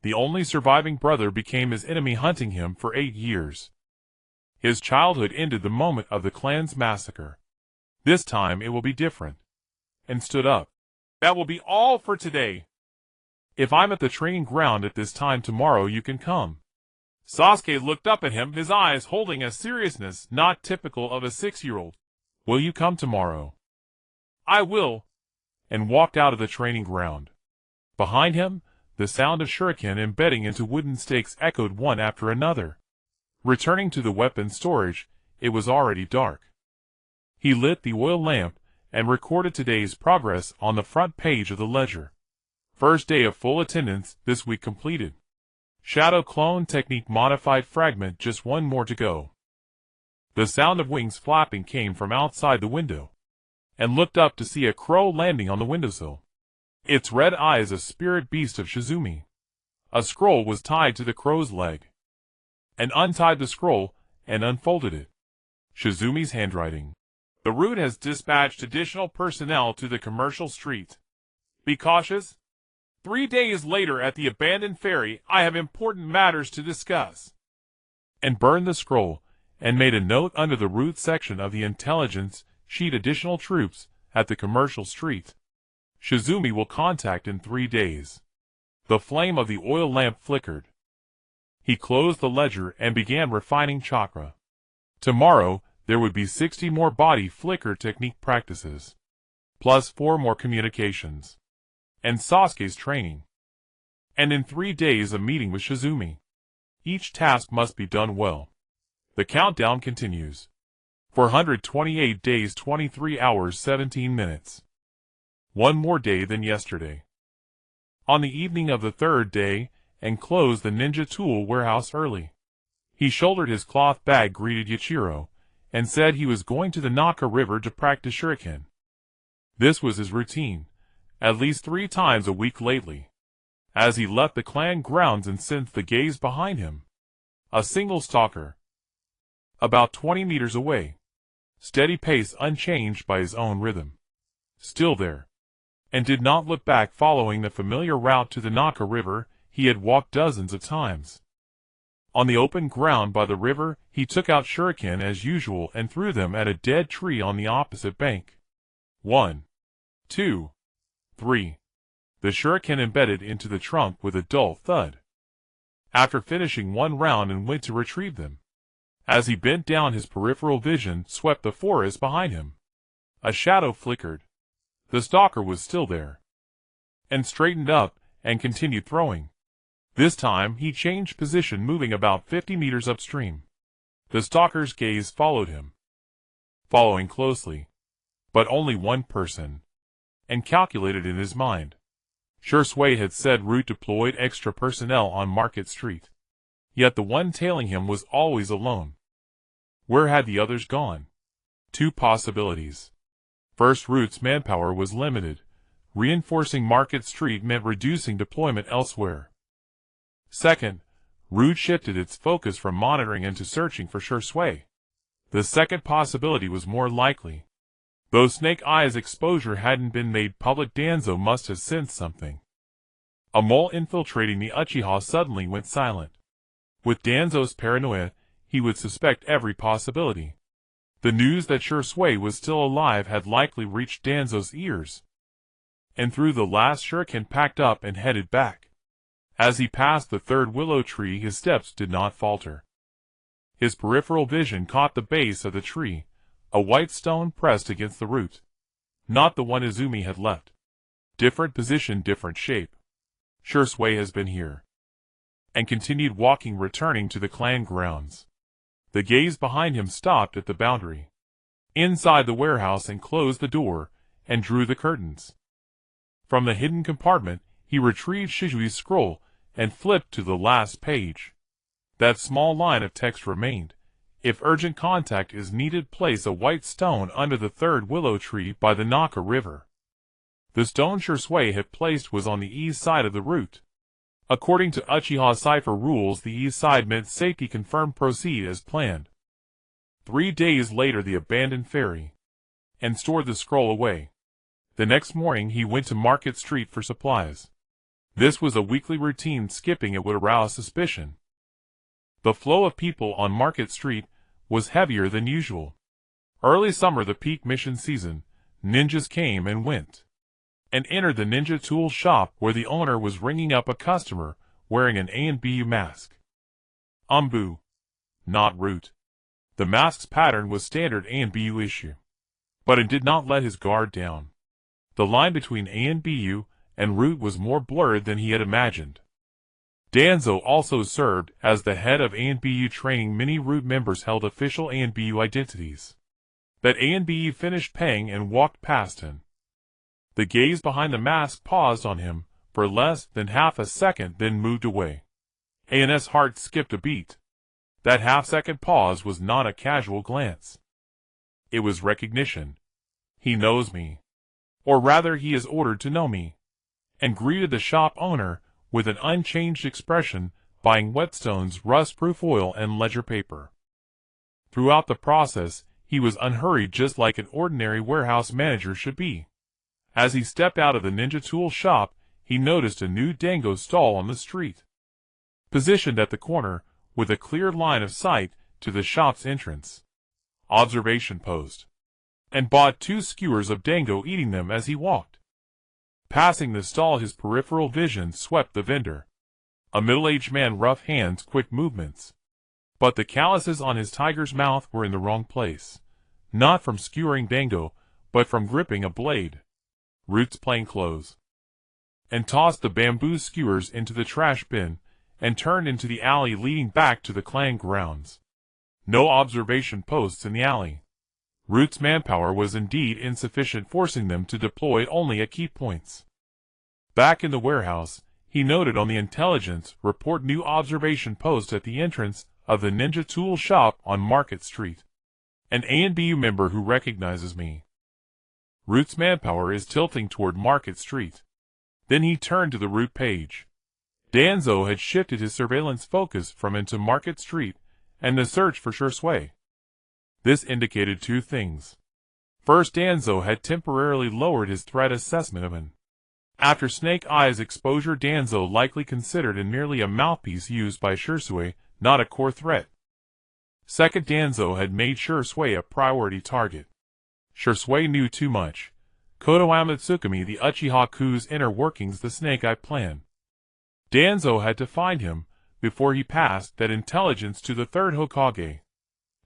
The only surviving brother became his enemy, hunting him for 8 years. His childhood ended the moment of the clan's massacre. This time it will be different. And stood up. "That will be all for today. If I'm at the training ground at this time tomorrow, you can come." Sasuke looked up at him, his eyes holding a seriousness not typical of a 6-year-old. "Will you come tomorrow?" "I will," and walked out of the training ground. Behind him, the sound of shuriken embedding into wooden stakes echoed one after another. Returning to the weapon storage, it was already dark. He lit the oil lamp and recorded today's progress on the front page of the ledger. First day of full attendance this week completed. Shadow clone technique modified fragment, just one more to go. The sound of wings flapping came from outside the window, and looked up to see a crow landing on the windowsill. Its red eyes a spirit beast of Shizumi. A scroll was tied to the crow's leg. And untied the scroll and unfolded it. Shizumi's handwriting. "The route has dispatched additional personnel to the commercial street. Be cautious. 3 days later at the abandoned ferry, I have important matters to discuss." And burned the scroll, and made a note under the route section of the intelligence sheet: additional troops at the commercial street. Shizumi will contact in 3 days. The flame of the oil lamp flickered. He closed the ledger and began refining chakra. Tomorrow, there would be 60 more body flicker technique practices, plus 4 more communications, and Sasuke's training. And in 3 days a meeting with Shizumi. Each task must be done well. The countdown continues. 428 days 23 hours 17 minutes. One more day than yesterday. On the evening of the third day, and closed the ninja tool warehouse early. He shouldered his cloth bag, greeted Yuichiro, and said he was going to the Naka River to practice Shuriken. This was his routine, at least 3 times a week lately. As he left the clan grounds and sensed the gaze behind him. A single stalker. About 20 meters away. Steady pace unchanged by his own rhythm. Still there. And did not look back, following the familiar route to the Naka River he had walked dozens of times. On the open ground by the river, he took out shuriken as usual and threw them at a dead tree on the opposite bank. 1, 2, 3. The shuriken embedded into the trunk with a dull thud. After finishing one round and went to retrieve them. As he bent down, his peripheral vision swept the forest behind him. A shadow flickered. The stalker was still there. And straightened up and continued throwing. This time he changed position, moving about 50 meters upstream. The stalker's gaze followed him. Following closely. But only one person. And calculated in his mind. Shursui had said Root deployed extra personnel on Market Street. Yet the one tailing him was always alone. Where had the others gone? 2 possibilities. First, Root's manpower was limited. Reinforcing Market Street meant reducing deployment elsewhere. Second, Root shifted its focus from monitoring into searching for Shursui. The second possibility was more likely. Though Snake Eye's exposure hadn't been made public, Danzo must have sensed something. A mole infiltrating the Uchiha suddenly went silent. With Danzo's paranoia, he would suspect every possibility. The news that Shursui was still alive had likely reached Danzo's ears. And through the last shuriken packed up and headed back. As he passed the third willow tree, his steps did not falter. His peripheral vision caught the base of the tree, a white stone pressed against the root. Not the one Izumi had left. Different position, different shape. Shursui has been here. And continued walking, returning to the clan grounds. The gaze behind him stopped at the boundary. Inside the warehouse, and closed the door, and drew the curtains. From the hidden compartment, he retrieved Shizui's scroll, and flipped to the last page. That small line of text remained. If urgent contact is needed, place a white stone under the third willow tree by the Naka River. The stone Shursui had placed was on the east side of the route. According to Uchiha cipher rules, the east side meant safety confirmed, proceed as planned. 3 days later, the abandoned ferry. And stored the scroll away. The next morning he went to Market Street for supplies. This was a weekly routine, skipping it would arouse suspicion. The flow of people on Market Street was heavier than usual. Early summer, the peak mission season, ninjas came and went. And entered the ninja tool shop, where the owner was ringing up a customer wearing an ANBU mask. ANBU, not Root. The mask's pattern was standard ANBU issue. But it did not let his guard down. The line between ANBU and Root was more blurred than he had imagined. Danzo also served as the head of ANBU training. Many Root members held official ANBU identities. That ANBU finished paying and walked past him. The gaze behind the mask paused on him for less than half a second, then moved away. An's heart skipped a beat. That half-second pause was not a casual glance. It was recognition. He knows me. Or rather, he is ordered to know me. And greeted the shop owner with an unchanged expression, buying whetstones, rust-proof oil, and ledger paper. Throughout the process, he was unhurried, just like an ordinary warehouse manager should be. As he stepped out of the ninja tool shop, he noticed a new dango stall on the street. Positioned at the corner, with a clear line of sight to the shop's entrance. Observation post. And bought 2 skewers of dango, eating them as he walked. Passing the stall, his peripheral vision swept the vendor. A middle-aged man, rough hands, quick movements. But the calluses on his tiger's mouth were in the wrong place. Not from skewering dango, but from gripping a blade. Root's plain clothes. And tossed the bamboo skewers into the trash bin, and turned into the alley leading back to the clan grounds. No observation posts in the alley. Root's manpower was indeed insufficient, forcing them to deploy only at key points. Back in the warehouse, he noted on the intelligence report new observation post at the entrance of the ninja tool shop on Market Street. An ANBU member who recognizes me. Root's manpower is tilting toward Market Street. Then he turned to the route page. Danzo had shifted his surveillance focus from into Market Street and the search for Shursui. This indicated two things. First, Danzo had temporarily lowered his threat assessment of An. After Snake Eyes exposure, Danzo likely considered An merely a mouthpiece used by Shursui, not a core threat. Second, Danzo had made Shursui a priority target. Shursui knew too much. Konoha Tsukumi the Uchiha Ku's inner workings, the Snake Eye plan. Danzo had to find him before he passed that intelligence to the third Hokage.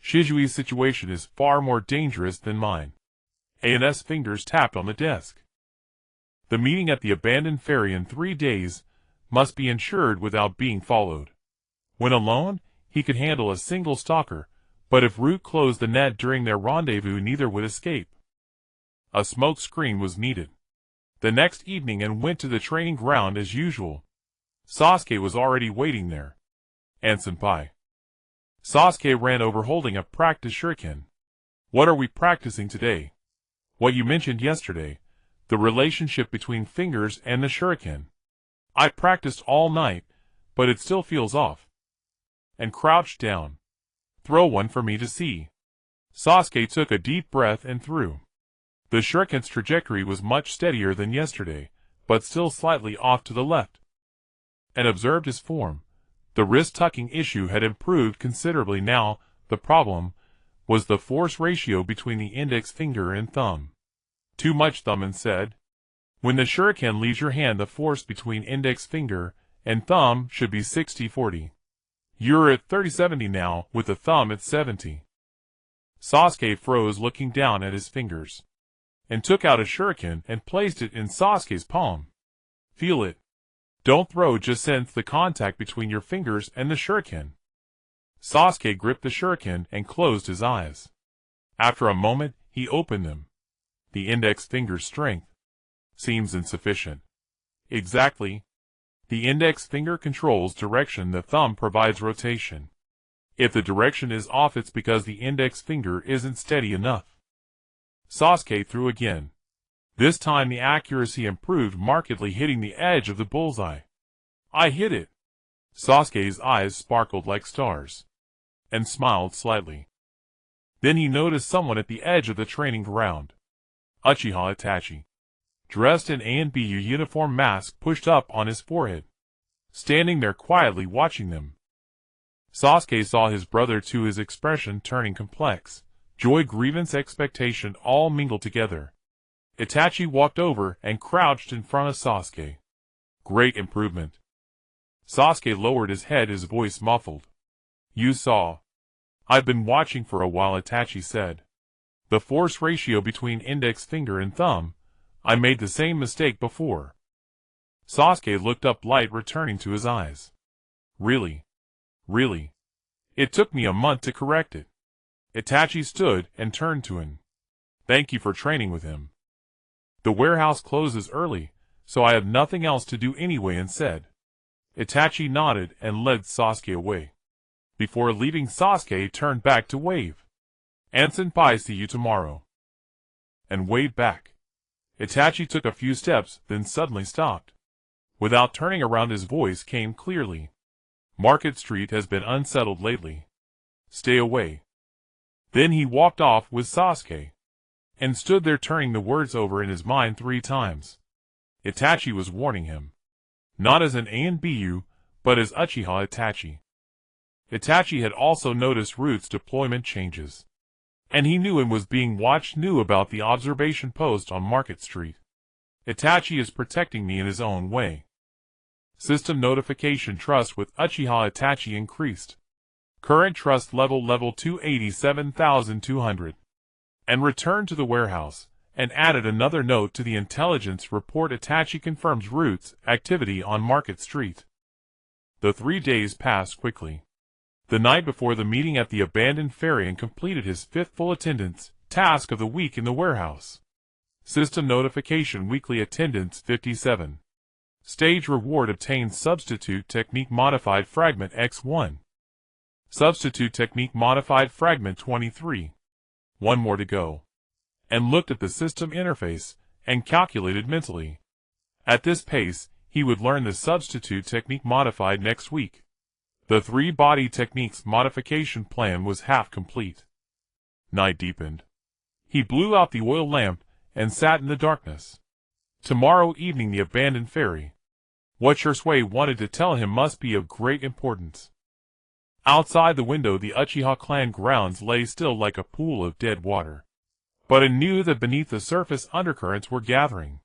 Shizui's situation is far more dangerous than mine. An's fingers tapped on the desk. The meeting at the abandoned ferry in 3 days must be ensured without being followed. When alone, he could handle a single stalker, but if Root closed the net during their rendezvous, neither would escape. A smoke screen was needed. The next evening An went to the training ground as usual. Sasuke was already waiting there. "And senpai." Sasuke ran over holding a practice shuriken. "What are we practicing today?" "What you mentioned yesterday, the relationship between fingers and the shuriken. I practiced all night, but it still feels off." And crouched down. "Throw one for me to see." Sasuke took a deep breath and threw. The shuriken's trajectory was much steadier than yesterday, but still slightly off to the left. And observed his form. The wrist-tucking issue had improved considerably now. The problem was the force ratio between the index finger and thumb. "Too much," Thumb said. "When the shuriken leaves your hand, the force between index finger and thumb should be 60-40. You're at 30-70 now, with the thumb at 70. Sasuke froze, looking down at his fingers, and took out a shuriken and placed it in Sasuke's palm. "Feel it. Don't throw, just sense the contact between your fingers and the shuriken." Sasuke gripped the shuriken and closed his eyes. After a moment, he opened them. "The index finger's strength seems insufficient." "Exactly. The index finger controls direction, the thumb provides rotation. If the direction is off, it's because the index finger isn't steady enough." Sasuke threw again. This time the accuracy improved markedly, hitting the edge of the bullseye. "I hit it." Sasuke's eyes sparkled like stars, and smiled slightly. Then he noticed someone at the edge of the training ground. Uchiha Itachi, dressed in ANBU uniform, mask pushed up on his forehead, standing there quietly watching them. Sasuke saw his brother too, his expression turning complex. Joy, grievance, expectation all mingled together. Itachi walked over and crouched in front of Sasuke. "Great improvement." Sasuke lowered his head, his voice muffled. "You saw." "I've been watching for a while," Itachi said. "The force ratio between index finger and thumb. I made the same mistake before." Sasuke looked up, light returning to his eyes. "Really? Really? It took me a month to correct it." Itachi stood and turned to him. "Thank you for training with him. The warehouse closes early, so I have nothing else to do anyway," and said. Itachi nodded and led Sasuke away. Before leaving, Sasuke turned back to wave. "And senpai, see you tomorrow." And waved back. Itachi took a few steps, then suddenly stopped. Without turning around, his voice came clearly. "Market Street has been unsettled lately. Stay away." Then he walked off with Sasuke, and stood there turning the words over in his mind 3 times. Itachi was warning him. Not as an ANBU, but as Uchiha Itachi. Itachi had also noticed Root's deployment changes, and he knew and was being watched, knew about the observation post on Market Street. Itachi is protecting me in his own way. System notification. Trust with Uchiha Itachi increased. Current trust level 287,200. And returned to the warehouse, and added another note to the intelligence report. Itachi confirms Root's activity on Market Street. The 3 days passed quickly. The night before the meeting at the abandoned ferry, and completed his 5th full attendance, task of the week in the warehouse. System notification weekly attendance 57. Stage reward obtained substitute technique modified fragment X1. Substitute technique modified fragment 23. One more to go. And looked at the system interface and calculated mentally. At this pace, he would learn the substitute technique modified next week. The 3 body techniques modification plan was half complete. Night deepened. He blew out the oil lamp and sat in the darkness. Tomorrow evening the abandoned ferry. What Shui wanted to tell him must be of great importance. Outside the window the Uchiha clan grounds lay still like a pool of dead water. But he knew that beneath the surface undercurrents were gathering.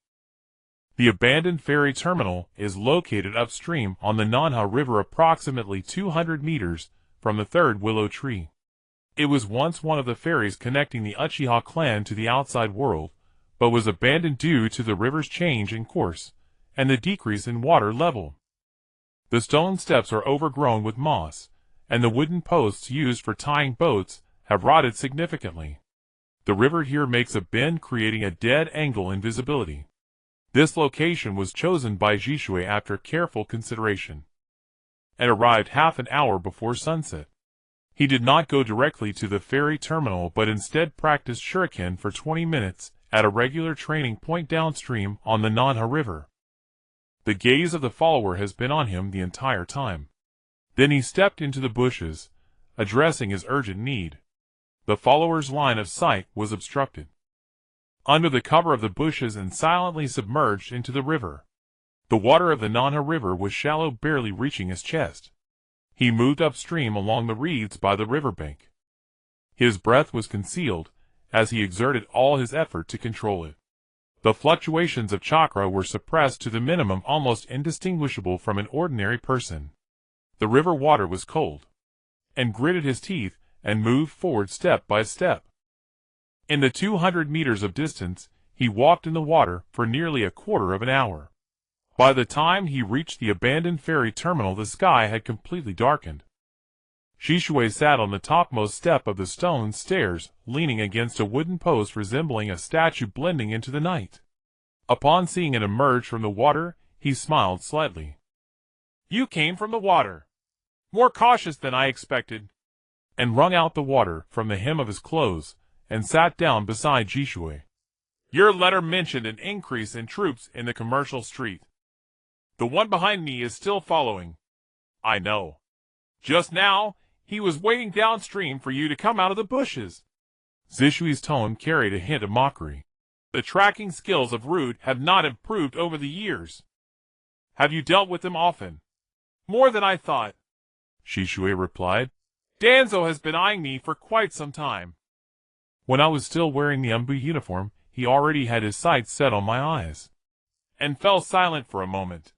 The abandoned ferry terminal is located upstream on the Nanha River approximately 200 meters from the third willow tree. It was once one of the ferries connecting the Uchiha clan to the outside world, but was abandoned due to the river's change in course and the decrease in water level. The stone steps are overgrown with moss, and the wooden posts used for tying boats have rotted significantly. The river here makes a bend, creating a dead angle in visibility. This location was chosen by Shui after careful consideration, and arrived half an hour before sunset. He did not go directly to the ferry terminal but instead practiced Shuriken for 20 minutes at a regular training point downstream on the Nanha River. The gaze of the follower has been on him the entire time. Then he stepped into the bushes, addressing his urgent need. The follower's line of sight was obstructed. Under the cover of the bushes and silently submerged into the river. The water of the Nanha River was shallow, barely reaching his chest. He moved upstream along the reeds by the riverbank. His breath was concealed, as he exerted all his effort to control it. The fluctuations of chakra were suppressed to the minimum, almost indistinguishable from an ordinary person. The river water was cold, and gritted his teeth and moved forward step by step. In the 200 meters of distance, he walked in the water for nearly a quarter of an hour. By the time he reached the abandoned ferry terminal, the sky had completely darkened. Shishui sat on the topmost step of the stone stairs, leaning against a wooden post resembling a statue blending into the night. Upon seeing it emerge from the water, he smiled slightly. "You came from the water. More cautious than I expected," and wrung out the water from the hem of his clothes, and sat down beside Shishui. "Your letter mentioned an increase in troops in the commercial street. The one behind me is still following. I know. Just now, he was waiting downstream for you to come out of the bushes." Zishui's tone carried a hint of mockery. "The tracking skills of Root have not improved over the years. Have you dealt with them often?" "More than I thought," Shishui replied. "Danzo has been eyeing me for quite some time. When I was still wearing the ANBU uniform, he already had his sights set on my eyes." And fell silent for a moment.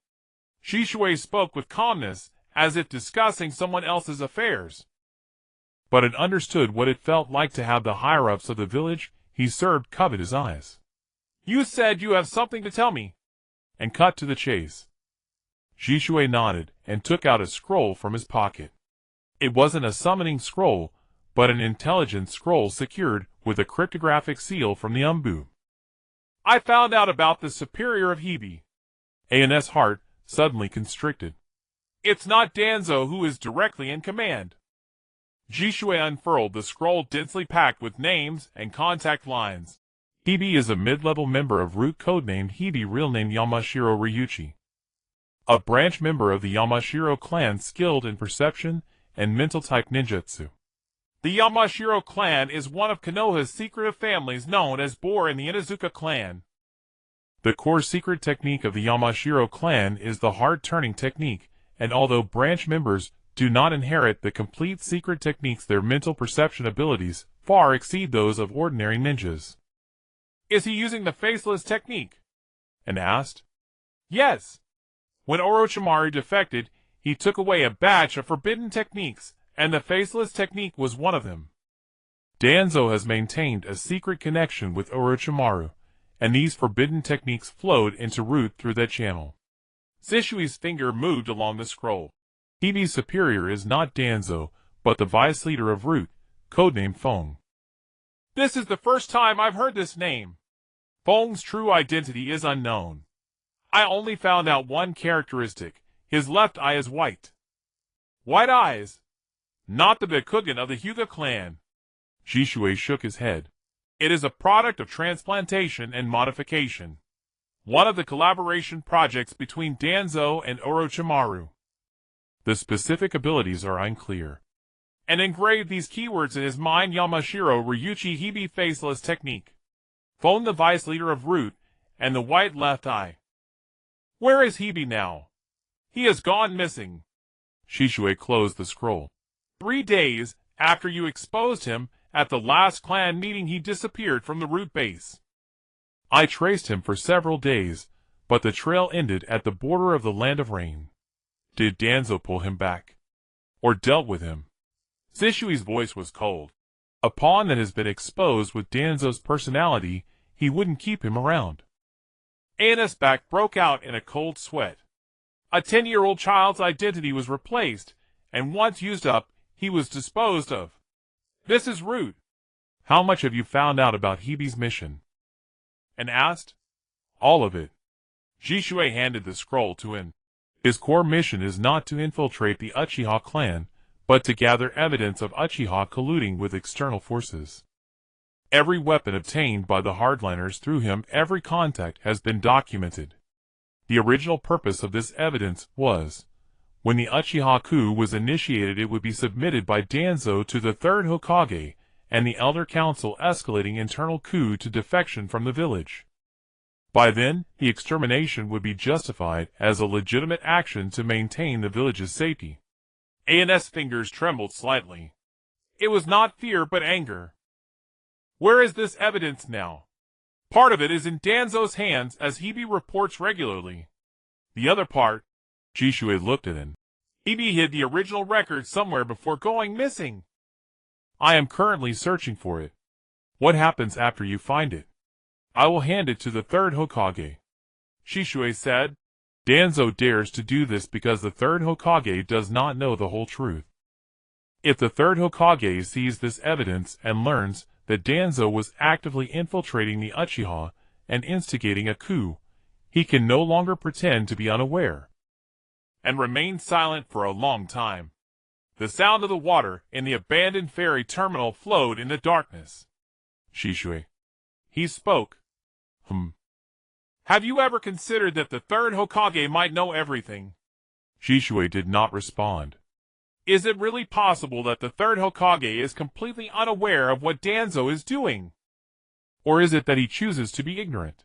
Shishui spoke with calmness, as if discussing someone else's affairs. But it understood what it felt like to have the higher-ups of the village he served covet his eyes. "You said you have something to tell me," and cut to the chase. Shishui nodded and took out a scroll from his pocket. It wasn't a summoning scroll, but an intelligence scroll secured with a cryptographic seal from the ANBU. "I found out about the superior of Hibi." An's heart suddenly constricted. "It's not Danzo who is directly in command." Shishui unfurled the scroll densely packed with names and contact lines. Hibi is a mid-level member of Root, codenamed Hibi, real name Yamashiro Ryuchi. A branch member of the Yamashiro clan skilled in perception and mental-type ninjutsu. The Yamashiro clan is one of Konoha's secretive families known as Boar in the Inuzuka clan. The core secret technique of the Yamashiro clan is the heart-turning technique, and although branch members do not inherit the complete secret techniques, their mental perception abilities far exceed those of ordinary ninjas. "Is he using the faceless technique?" An asked. "Yes. When Orochimaru defected, he took away a batch of forbidden techniques, and the faceless technique was one of them. Danzo has maintained a secret connection with Orochimaru, and these forbidden techniques flowed into Root through that channel." Zishui's finger moved along the scroll. Hibi's superior is not Danzo, but the vice leader of Root, codenamed Feng. This is the first time I've heard this name. Feng's true identity is unknown. I only found out one characteristic. His left eye is white. White eyes. Not the Byakugan of the Hyuga clan. Jishui shook his head. It is a product of transplantation and modification. One of the collaboration projects between Danzo and Orochimaru. The specific abilities are unclear. And engraved these keywords in his mind: Yamashiro Ryuchi Hibi Faceless Technique. Phone the vice leader of Root, and the white left eye. Where is Hibi now? He has gone missing. Jishui closed the scroll. 3 days after you exposed him, at the last clan meeting he disappeared from the Root base. I traced him for several days, but the trail ended at the border of the Land of Rain. Did Danzo pull him back? Or dealt with him? Zishui's voice was cold. A pawn that has been exposed with Danzo's personality, he wouldn't keep him around. Anna's back broke out in a cold sweat. A 10-year-old child's identity was replaced, and once used up, he was disposed of. This is Root. How much have you found out about Hibi's mission? And asked. All of it. Jishui handed the scroll to him. His core mission is not to infiltrate the Uchiha clan, but to gather evidence of Uchiha colluding with external forces. Every weapon obtained by the hardliners through him, every contact has been documented. The original purpose of this evidence was, when the Uchiha coup was initiated, it would be submitted by Danzo to the third Hokage, and the Elder Council escalating internal coup to defection from the village. By then, the extermination would be justified as a legitimate action to maintain the village's safety. An's fingers trembled slightly. It was not fear but anger. Where is this evidence now? Part of it is in Danzo's hands, as Hibi reports regularly. The other part, Jishui looked at him. Hibi hid the original record somewhere before going missing. I am currently searching for it. What happens after you find it? I will hand it to the third Hokage. Jishui said. Danzo dares to do this because the third Hokage does not know the whole truth. If the third Hokage sees this evidence and learns that Danzo was actively infiltrating the Uchiha and instigating a coup, he can no longer pretend to be unaware. And remained silent for a long time. The sound of the water in the abandoned ferry terminal flowed in the darkness. Jishui. He spoke. Have you ever considered that the third Hokage might know everything? Jishui did not respond. Is it really possible that the third Hokage is completely unaware of what Danzo is doing? Or is it that he chooses to be ignorant?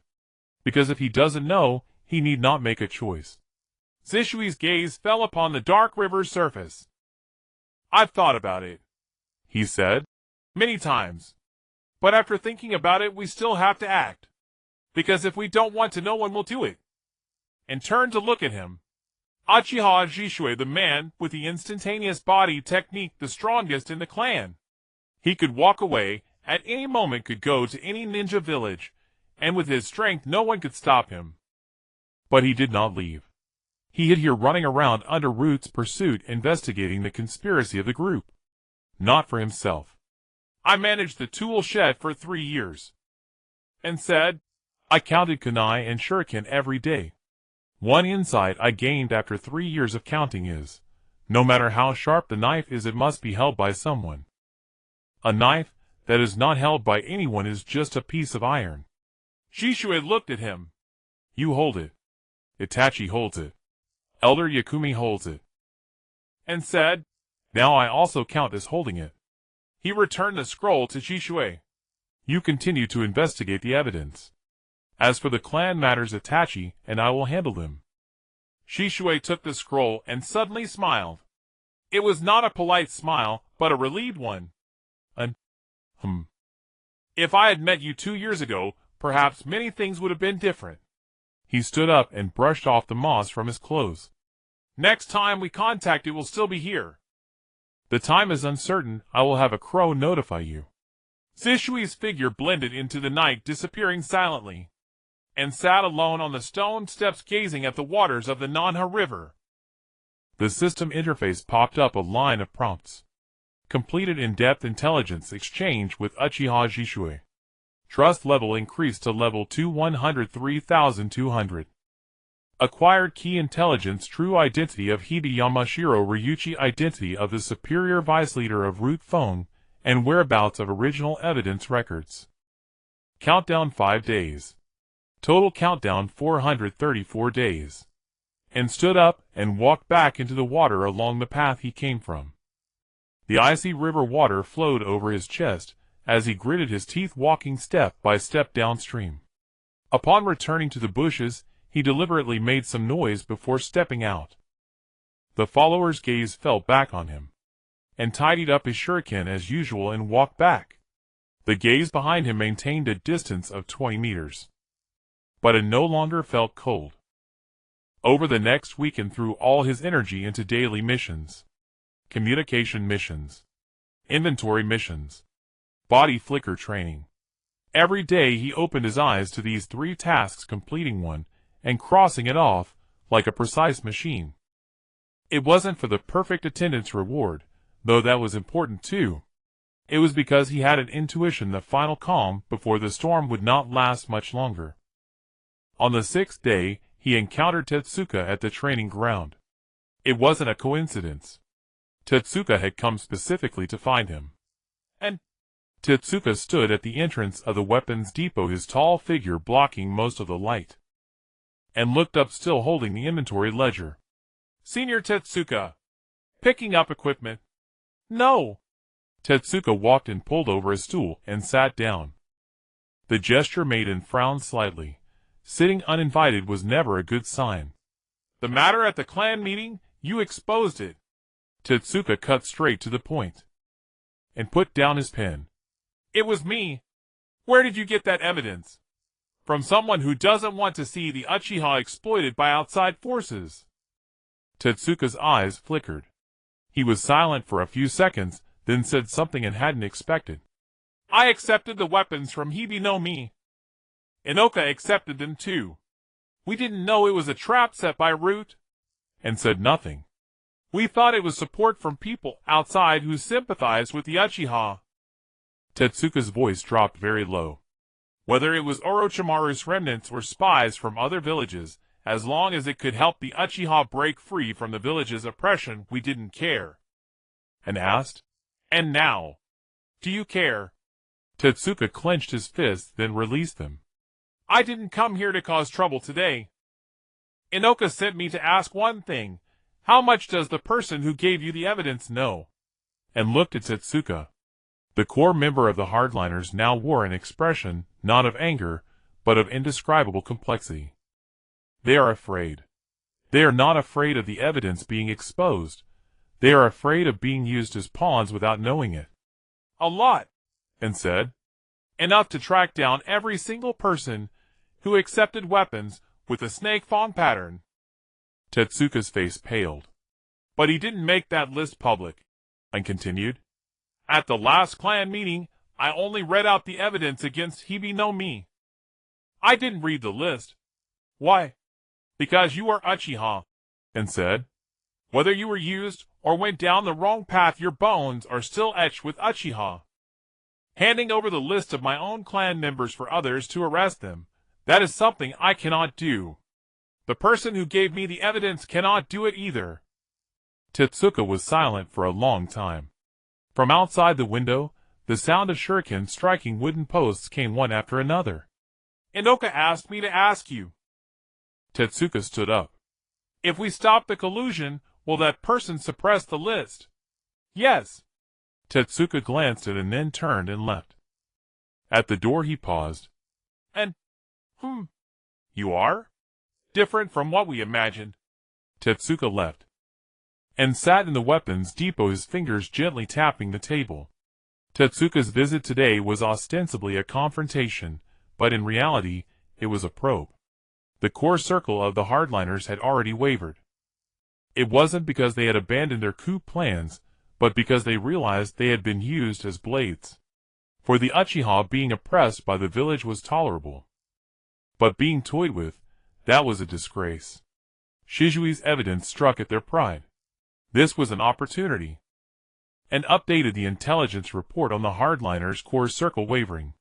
Because if he doesn't know, he need not make a choice. Zishui's gaze fell upon the dark river's surface. I've thought about it, he said, many times. But after thinking about it, we still have to act. Because if we don't want to, no one will do it. And turned to look at him. Uchiha Jishui, the man with the instantaneous body technique, the strongest in the clan. He could walk away, at any moment could go to any ninja village, and with his strength no one could stop him. But he did not leave. He hid here running around under Root's pursuit, investigating the conspiracy of the group. Not for himself. I managed the tool shed for 3 years. And said, I counted kunai and shuriken every day. One insight I gained after 3 years of counting is, no matter how sharp the knife is, it must be held by someone. A knife that is not held by anyone is just a piece of iron. Jishui looked at him. You hold it. Itachi holds it. Elder Yakumi holds it. And said, now I also count as holding it. He returned the scroll to Jishui. You continue to investigate the evidence. As for the clan matters, Itachi and I will handle them. Jishui took the scroll and suddenly smiled. It was not a polite smile, but a relieved one. If I had met you 2 years ago, perhaps many things would have been different. He stood up and brushed off the moss from his clothes. Next time we contact, it will still be here. The time is uncertain. I will have a crow notify you. Zishui's figure blended into the night, disappearing silently, and sat alone on the stone steps gazing at the waters of the Nanha River. The system interface popped up a line of prompts. Completed in-depth intelligence exchange with Uchiha Jishui. Trust level increased to level 2 103,200. Acquired key intelligence true identity of Hida Yamashiro Ryuchi identity of the superior vice leader of Root Phone, and whereabouts of original evidence records. Countdown 5 days. Total countdown 434 days. And stood up and walked back into the water along the path he came from. The icy river water flowed over his chest as he gritted his teeth walking step by step downstream. Upon returning to the bushes, he deliberately made some noise before stepping out. The follower's gaze fell back on him, and tidied up his shuriken as usual and walked back. The gaze behind him maintained a distance of 20 meters. But it no longer felt cold. Over the next week and threw all his energy into daily missions. Communication missions. Inventory missions. Body flicker training. Every day he opened his eyes to these 3 tasks, completing one, and crossing it off, like a precise machine. It wasn't for the perfect attendance reward, though that was important too. It was because he had an intuition the final calm before the storm would not last much longer. On the 6th day, he encountered Tetsuka at the training ground. It wasn't a coincidence. Tetsuka had come specifically to find him. And Tetsuka stood at the entrance of the weapons depot, his tall figure blocking most of the light, and looked up, still holding the inventory ledger. "Senior Tetsuka. Picking up equipment." "No." Tetsuka walked and pulled over a stool and sat down. The gesture made him frown slightly. Sitting uninvited was never a good sign. "The matter at the clan meeting, you exposed it." Tetsuka cut straight to the point, and put down his pen. "It was me. Where did you get that evidence?" "From someone who doesn't want to see the Uchiha exploited by outside forces." Tetsuka's eyes flickered. He was silent for a few seconds, then said something it hadn't expected. "I accepted the weapons from Hibi no Mi. Inoka accepted them too. We didn't know it was a trap set by Root." And said nothing. "We thought it was support from people outside who sympathized with the Uchiha." Tetsuka's voice dropped very low. "Whether it was Orochimaru's remnants or spies from other villages, as long as it could help the Uchiha break free from the village's oppression, we didn't care." And asked, "And now? Do you care?" Tetsuka clenched his fists, then released them. "I didn't come here to cause trouble today. Inoka sent me to ask one thing. How much does the person who gave you the evidence know?" And looked at Tetsuka. The core member of the hardliners now wore an expression, not of anger, but of indescribable complexity. They are afraid. They are not afraid of the evidence being exposed. They are afraid of being used as pawns without knowing it. "A lot," and said. "Enough to track down every single person who accepted weapons with a snake fawn pattern." Tetsuka's face paled. "But he didn't make that list public," and continued. "At the last clan meeting, I only read out the evidence against Hibi no Mi. I didn't read the list." "Why?" "Because you are Uchiha," and said. "Whether you were used or went down the wrong path, your bones are still etched with Uchiha. Handing over the list of my own clan members for others to arrest them, that is something I cannot do. The person who gave me the evidence cannot do it either." Tetsuka was silent for a long time. From outside the window, the sound of shuriken striking wooden posts came one after another. "Inoka asked me to ask you." Tetsuka stood up. "If we stop the collusion, will that person suppress the list?" "Yes." Tetsuka glanced at it and then turned and left. At the door he paused. "And, you are? Different from what we imagined." Tetsuka left, and sat in the weapons depot, his fingers gently tapping the table. Tetsuka's visit today was ostensibly a confrontation, but in reality, it was a probe. The core circle of the hardliners had already wavered. It wasn't because they had abandoned their coup plans, but because they realized they had been used as blades. For the Uchiha, being oppressed by the village was tolerable. But being toyed with, that was a disgrace. Shizui's evidence struck at their pride. This was an opportunity. and updated the intelligence report on the hardliners' core circle wavering.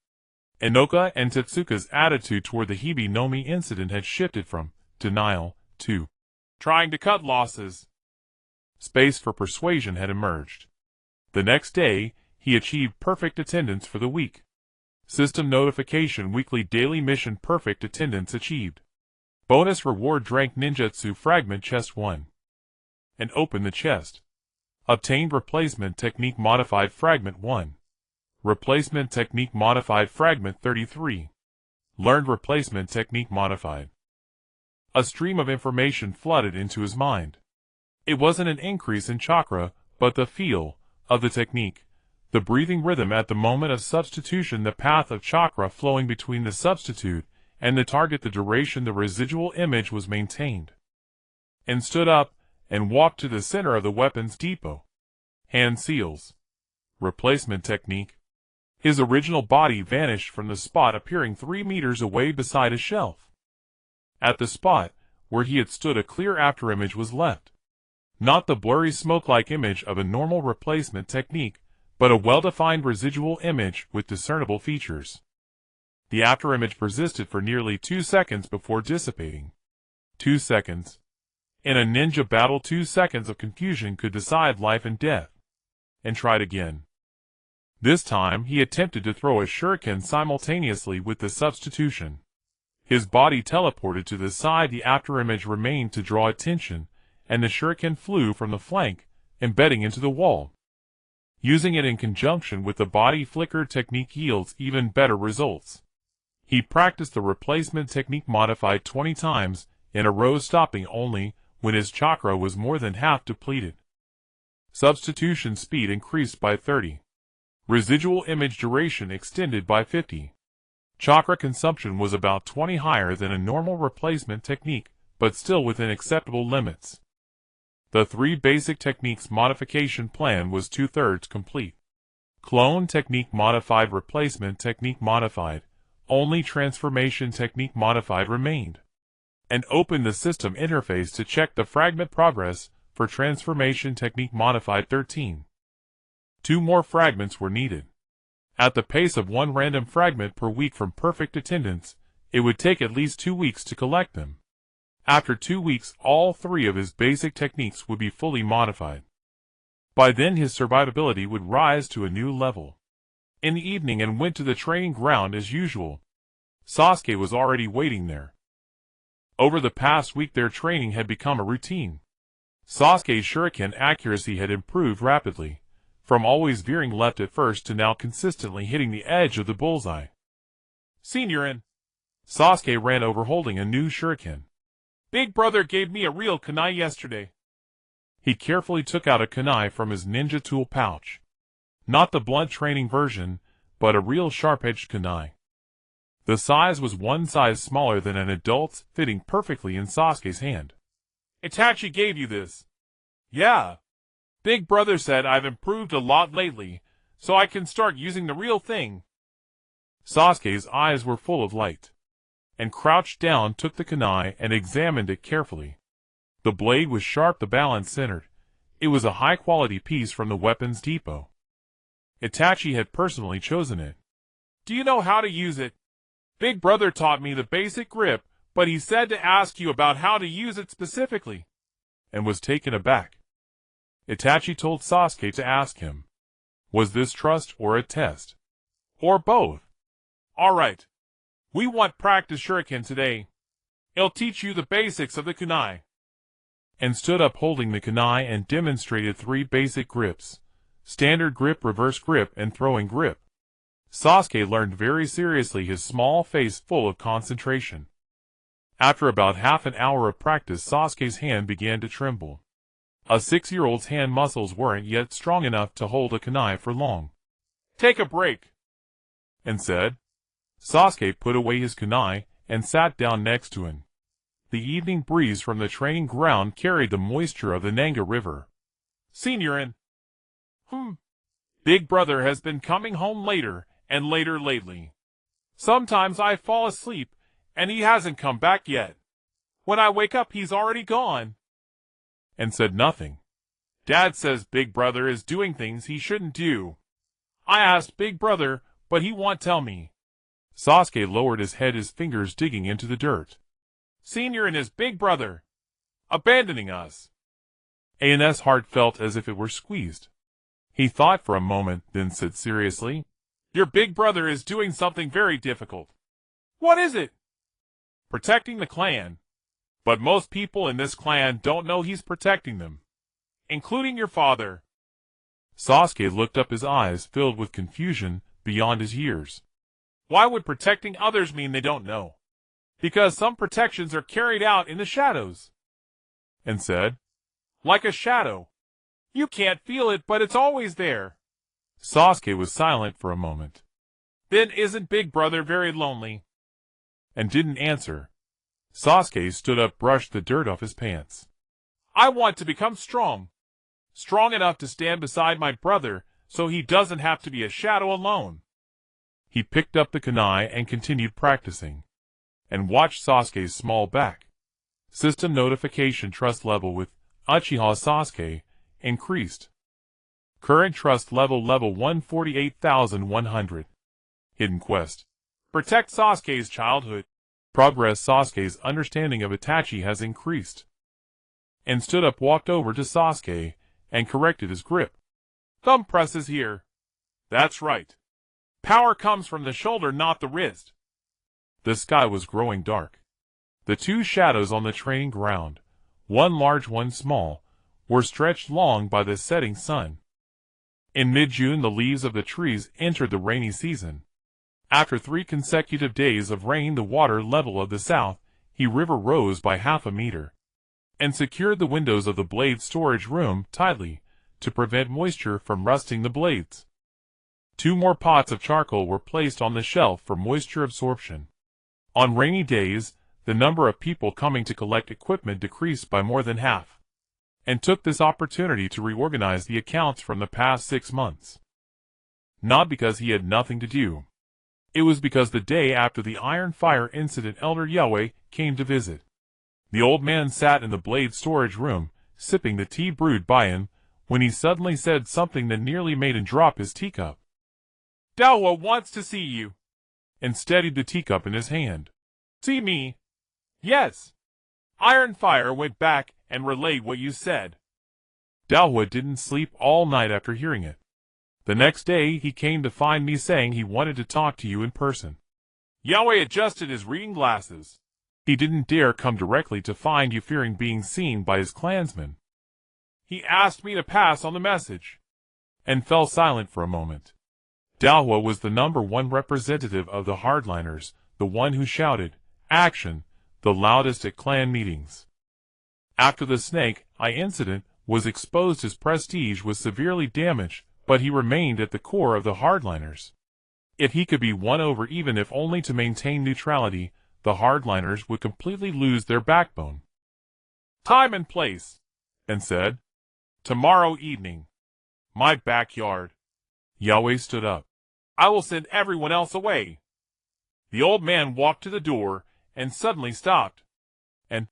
Inoka and Tetsuka's attitude toward the Hibi-no-Mi incident had shifted from denial to trying to cut losses. Space for persuasion had emerged. The next day, he achieved perfect attendance for the week. System notification weekly daily mission perfect attendance achieved. Bonus reward drank ninjutsu fragment chest 1. And opened the chest. Obtained replacement technique modified fragment 1. Replacement technique modified fragment 33. Learned replacement technique modified. A stream of information flooded into his mind. It wasn't an increase in chakra, but the feel of the technique. The breathing rhythm at the moment of substitution, the path of chakra flowing between the substitute and the target, the duration the residual image was maintained. And stood up and walked to the center of the weapons depot. Hand seals. Replacement technique. His original body vanished from the spot, appearing 3 meters away beside a shelf. At the spot where he had stood, a clear afterimage was left. Not the blurry smoke-like image of a normal replacement technique, but a well-defined residual image with discernible features. The afterimage persisted for nearly 2 seconds before dissipating. 2 seconds. In a ninja battle, 2 seconds of confusion could decide life and death. And tried again. This time he attempted to throw a shuriken simultaneously with the substitution. His body teleported to the side, the afterimage remained to draw attention, and the shuriken flew from the flank, embedding into the wall. Using it in conjunction with the body flicker technique yields even better results. He practiced the replacement technique modified 20 times in a row, stopping only when his chakra was more than half depleted. Substitution speed increased by 30. Residual image duration extended by 50. Chakra consumption was about 20 higher than a normal replacement technique, but still within acceptable limits. The 3 basic techniques modification plan was 2/3 complete. Clone technique modified, replacement technique modified, only transformation technique modified remained. And opened the system interface to check the fragment progress for transformation technique modified 13. 2 more fragments were needed. At the pace of 1 random fragment per week from perfect attendance, it would take at least 2 weeks to collect them. After 2 weeks, all 3 of his basic techniques would be fully modified. By then his survivability would rise to a new level. In the evening and went to the training ground as usual. Sasuke was already waiting there. Over the past week their training had become a routine. Sasuke's shuriken accuracy had improved rapidly, from always veering left at first to now consistently hitting the edge of the bullseye. "Seniorin!" Sasuke ran over holding a new shuriken. "Big brother gave me a real kunai yesterday." He carefully took out a kunai from his ninja tool pouch. Not the blunt training version, but a real sharp-edged kunai. The size was 1 size smaller than an adult's, fitting perfectly in Sasuke's hand. "Itachi gave you this?" "Yeah. Big brother said I've improved a lot lately, so I can start using the real thing." Sasuke's eyes were full of light, and crouched down, took the kunai and examined it carefully. The blade was sharp, the balance centered. It was a high-quality piece from the weapons depot. Itachi had personally chosen it. "Do you know how to use it?" "Big brother taught me the basic grip, but he said to ask you about how to use it specifically," and was taken aback. Itachi told Sasuke to ask him. Was this trust or a test? Or both? "All right. We want practice shuriken today. It'll teach you the basics of the kunai." And stood up holding the kunai and demonstrated 3 basic grips: standard grip, reverse grip, and throwing grip. Sasuke learned very seriously, his small face full of concentration. After about half an hour of practice, Sasuke's hand began to tremble. A 6-year-old's hand muscles weren't yet strong enough to hold a kunai for long. "Take a break," and said. Sasuke put away his kunai and sat down next to him. The evening breeze from the training ground carried the moisture of the Nanga River. "Seniorin." Big brother has been coming home later and later lately. Sometimes I fall asleep, and he hasn't come back yet. When I wake up he's already gone." And said nothing. Dad says Big Brother is doing things he shouldn't do. I asked Big Brother, but he won't tell me. Sasuke lowered his head, his fingers digging into the dirt. Senior and his big brother. Abandoning us. An's heart felt as if it were squeezed. He thought for a moment, then said seriously, Your big brother is doing something very difficult. What is it? Protecting the clan. But most people in this clan don't know he's protecting them. Including your father. Sasuke looked up, his eyes filled with confusion beyond his years. Why would protecting others mean they don't know? Because some protections are carried out in the shadows. And said, like a shadow. You can't feel it, but it's always there. Sasuke was silent for a moment. Then isn't Big Brother very lonely? And didn't answer. Sasuke stood up, brushed the dirt off his pants. I want to become strong. Strong enough to stand beside my brother, so he doesn't have to be a shadow alone. He picked up the kunai and continued practicing. And watched Sasuke's small back. System notification trust level with Uchiha Sasuke increased. Current trust level 148,100. Hidden quest. Protect Sasuke's childhood. Progress. Sasuke's understanding of Itachi has increased. And stood up, walked over to Sasuke, and corrected his grip. Thumb presses here. That's right. Power comes from the shoulder, not the wrist. The sky was growing dark. The two shadows on the training ground, one large, one small, were stretched long by the setting sun. In mid-June, the leaves of the trees entered the rainy season. After 3 consecutive days of rain, the water level of the South River rose by half a meter, and secured the windows of the blade storage room tightly to prevent moisture from rusting the blades. 2 more pots of charcoal were placed on the shelf for moisture absorption. On rainy days, the number of people coming to collect equipment decreased by more than half, and took this opportunity to reorganize the accounts from the past 6 months. Not because he had nothing to do. It was because the day after the Iron Fire incident, Elder Yahweh came to visit. The old man sat in the blade storage room, sipping the tea brewed by him, when he suddenly said something that nearly made him drop his teacup. Dawa wants to see you. And steadied the teacup in his hand. See me? Yes. Iron Fire went back and relayed what you said. Dawa didn't sleep all night after hearing it. The next day he came to find me, saying he wanted to talk to you in person. Yahweh adjusted his reading glasses. He didn't dare come directly to find you, fearing being seen by his clansmen. He asked me to pass on the message. And fell silent for a moment. Dawa was the #1 representative of the hardliners, the one who shouted, "Action!" the loudest at clan meetings. After the Snake Eye incident was exposed, his prestige was severely damaged, but he remained at the core of the hardliners. If he could be won over, even if only to maintain neutrality, the hardliners would completely lose their backbone. Time and place, and said, tomorrow evening. My backyard. Yahweh stood up. I will send everyone else away. The old man walked to the door and suddenly stopped. And,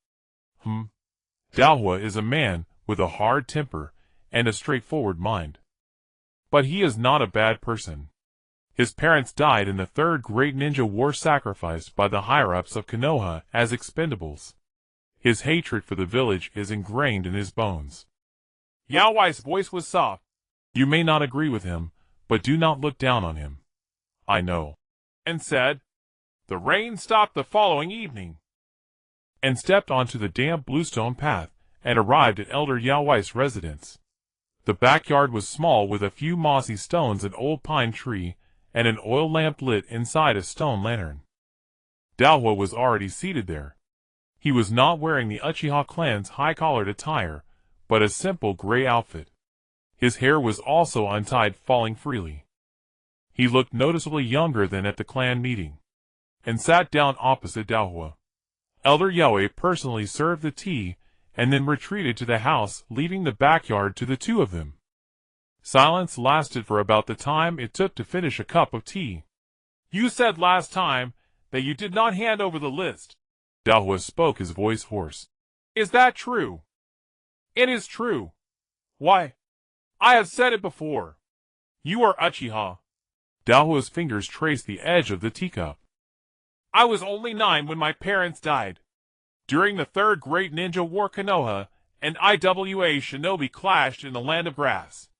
Dawa is a man with a hard temper and a straightforward mind. But he is not a bad person. His parents died in the Third Great Ninja War, sacrificed by the higher-ups of Konoha as expendables. His hatred for the village is ingrained in his bones. Yahweh's voice was soft. You may not agree with him, but do not look down on him. I know. And said, the rain stopped the following evening. And stepped onto the damp bluestone path and arrived at Elder Yahweh's residence. The backyard was small, with a few mossy stones, an old pine tree, and an oil lamp lit inside a stone lantern. Dawa was already seated there. He was not wearing the Uchiha clan's high-collared attire, but a simple gray outfit. His hair was also untied, falling freely. He looked noticeably younger than at the clan meeting, and sat down opposite Dawa. Elder Yahweh personally served the tea, and then retreated to the house, leaving the backyard to the two of them. Silence lasted for about the time it took to finish a cup of tea. You said last time that you did not hand over the list. Dawa spoke, his voice hoarse. Is that true? It is true. Why? I have said it before. You are Uchiha. Daohua's fingers traced the edge of the teacup. I was only 9 when my parents died. During the Third Great Ninja War, Konoha and IWA Shinobi clashed in the Land of Grass.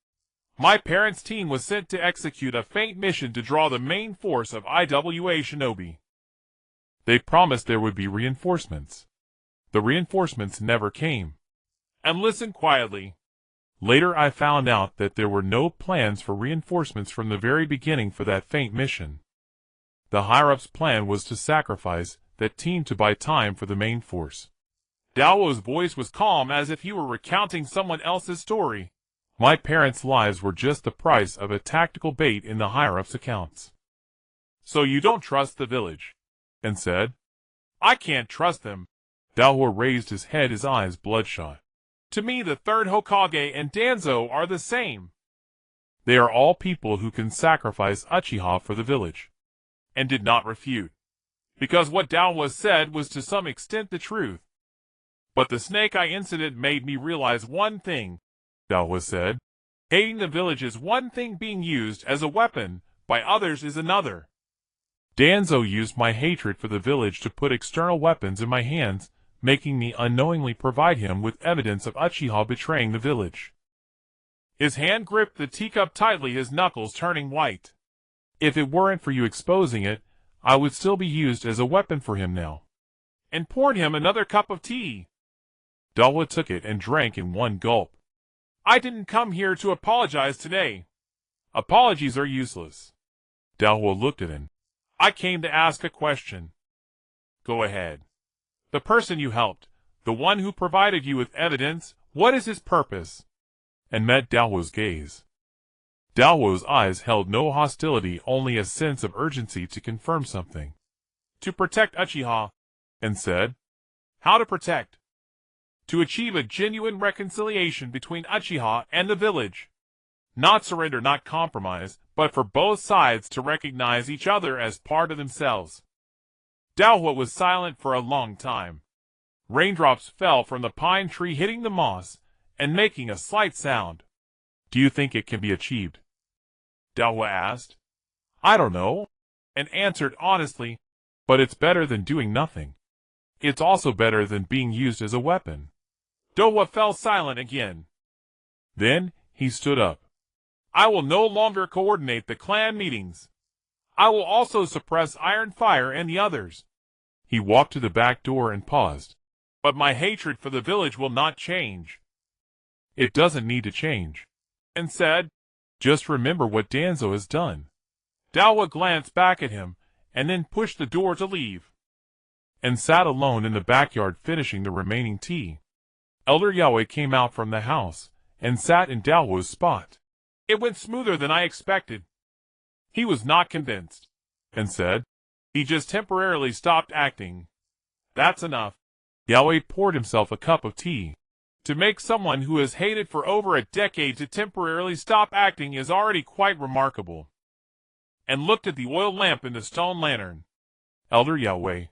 My parents' team was sent to execute a feint mission to draw the main force of IWA Shinobi. They promised there would be reinforcements. The reinforcements never came. And listen quietly. Later I found out that there were no plans for reinforcements from the very beginning for that feint mission. The higher-ups' plan was to sacrifice that team to buy time for the main force. Daohua's voice was calm as if he were recounting someone else's story. My parents' lives were just the price of a tactical bait in the higher-ups' accounts. So you don't trust the village? And said. I can't trust them. Daohua raised his head, his eyes bloodshot. To me, the third Hokage and Danzo are the same. They are all people who can sacrifice Uchiha for the village. And did not refute. Because what Daohua said was to some extent the truth. But the Snake Eye incident made me realize one thing, Daohua said. Hating the village is one thing, being used as a weapon by others is another. Danzo used my hatred for the village to put external weapons in my hands, making me unknowingly provide him with evidence of Uchiha betraying the village. His hand gripped the teacup tightly, his knuckles turning white. If it weren't for you exposing it, I would still be used as a weapon for him now. And poured him another cup of tea. Daohua took it and drank in one gulp. I didn't come here to apologize today. Apologies are useless. Daohua looked at him. I came to ask a question. Go ahead. The person you helped, the one who provided you with evidence, what is his purpose? And met Daohua's gaze. Daohua's eyes held no hostility, only a sense of urgency to confirm something. To protect Uchiha, and said. How to protect? To achieve a genuine reconciliation between Uchiha and the village. Not surrender, not compromise, but for both sides to recognize each other as part of themselves. Daohua was silent for a long time. Raindrops fell from the pine tree, hitting the moss, and making a slight sound. Do you think it can be achieved? Daohua asked. I don't know, and answered honestly, but it's better than doing nothing. It's also better than being used as a weapon. Daohua fell silent again. Then he stood up. I will no longer coordinate the clan meetings. I will also suppress Iron Fire and the others. He walked to the back door and paused. But my hatred for the village will not change. It doesn't need to change. And said, just remember what Danzo has done. Daohua glanced back at him, and then pushed the door to leave. And sat alone in the backyard finishing the remaining tea. Elder Yahweh came out from the house, and sat in Daohua's spot. It went smoother than I expected. He was not convinced, and said, he just temporarily stopped acting. That's enough. Yahweh poured himself a cup of tea. To make someone who has hated for over a decade to temporarily stop acting is already quite remarkable. And looked at the oil lamp in the stone lantern. Elder Yahweh.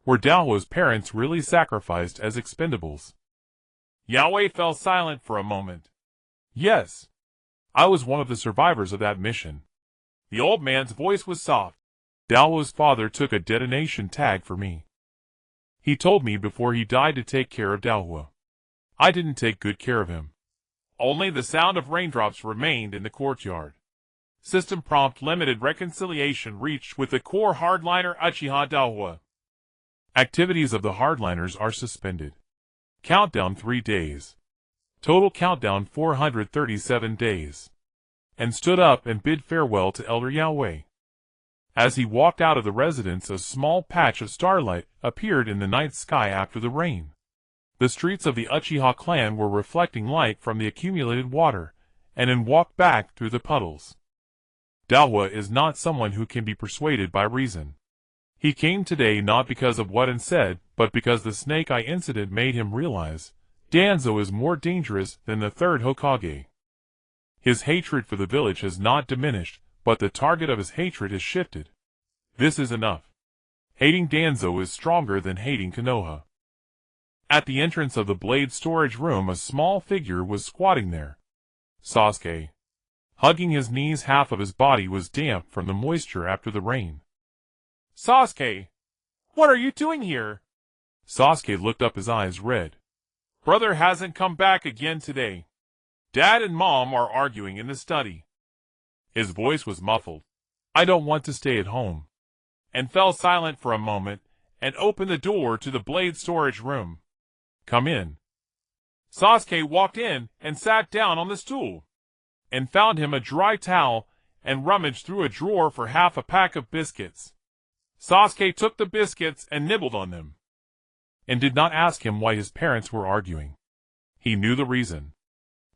Were Daohua's parents really sacrificed as expendables? Yahweh fell silent for a moment. Yes. I was one of the survivors of that mission. The old man's voice was soft. Daohua's father took a detonation tag for me. He told me before he died to take care of Daohua. I didn't take good care of him. Only the sound of raindrops remained in the courtyard. System prompt limited reconciliation reached with the core hardliner Uchiha Daohua. Activities of the hardliners are suspended. Countdown 3 days. Total countdown 437 days. And stood up and bid farewell to Elder Yahweh. As he walked out of the residence, a small patch of starlight appeared in the night sky after the rain. The streets of the Uchiha clan were reflecting light from the accumulated water, and then walked back through the puddles. Daohua is not someone who can be persuaded by reason. He came today not because of what An said, but because the Snake Eye incident made him realize Danzo is more dangerous than the third Hokage. His hatred for the village has not diminished, but the target of his hatred has shifted. This is enough. Hating Danzo is stronger than hating Konoha. At the entrance of the blade storage room, a small figure was squatting there. Sasuke. Hugging his knees, half of his body was damp from the moisture after the rain. Sasuke! What are you doing here? Sasuke looked up, his eyes red. Brother hasn't come back again today. Dad and Mom are arguing in the study. His voice was muffled. I don't want to stay at home. And fell silent for a moment, and opened the door to the blade storage room. Come in. Sasuke walked in and sat down on the stool, and found him a dry towel, and rummaged through a drawer for half a pack of biscuits. Sasuke took the biscuits and nibbled on them, and did not ask him why his parents were arguing. He knew the reason.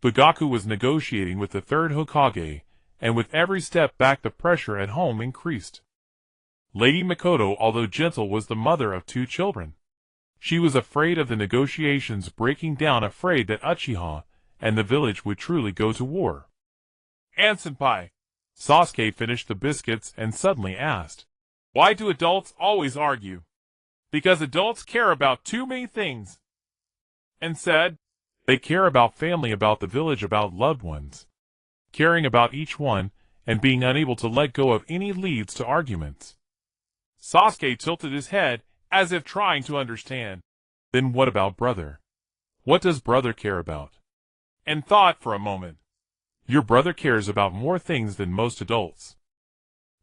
Fugaku was negotiating with the third Hokage, and with every step back the pressure at home increased. Lady Mikoto, although gentle, was the mother of 2 children. She was afraid of the negotiations breaking down, afraid that Uchiha and the village would truly go to war. An-senpai. Sasuke finished the biscuits and suddenly asked, Why do adults always argue? Because adults care about too many things. And said, They care about family, about the village, about loved ones. Caring about each one, and being unable to let go of any leads to arguments. Sasuke tilted his head, as if trying to understand. Then what about brother? What does brother care about? And thought for a moment. Your brother cares about more things than most adults.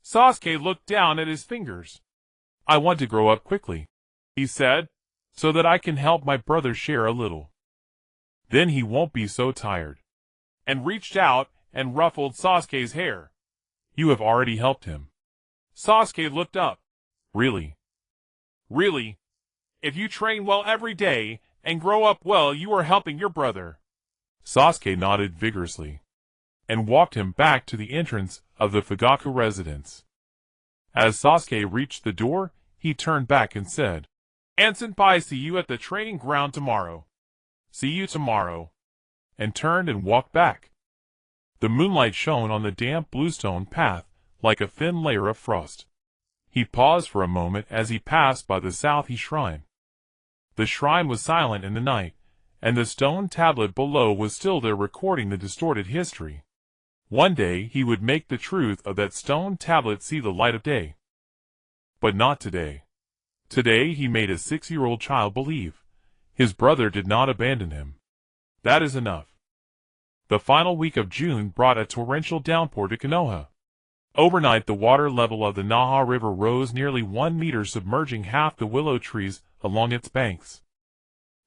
Sasuke looked down at his fingers. I want to grow up quickly, he said, so that I can help my brother share a little. Then he won't be so tired. And reached out and ruffled Sasuke's hair. You have already helped him. Sasuke looked up. Really? Really? If you train well every day and grow up well, you are helping your brother. Sasuke nodded vigorously, and walked him back to the entrance of the Fugaku residence. As Sasuke reached the door, he turned back and said, An-senpai, see you at the training ground tomorrow. See you tomorrow. And turned and walked back. The moonlight shone on the damp bluestone path like a thin layer of frost. He paused for a moment as he passed by the Southi shrine. The shrine was silent in the night, and the stone tablet below was still there, recording the distorted history. One day he would make the truth of that stone tablet see the light of day. But not today. Today he made a 6-year-old child believe his brother did not abandon him. That is enough. The final week of June brought a torrential downpour to Konoha. Overnight, the water level of the Naha River rose nearly 1 meter, submerging half the willow trees along its banks.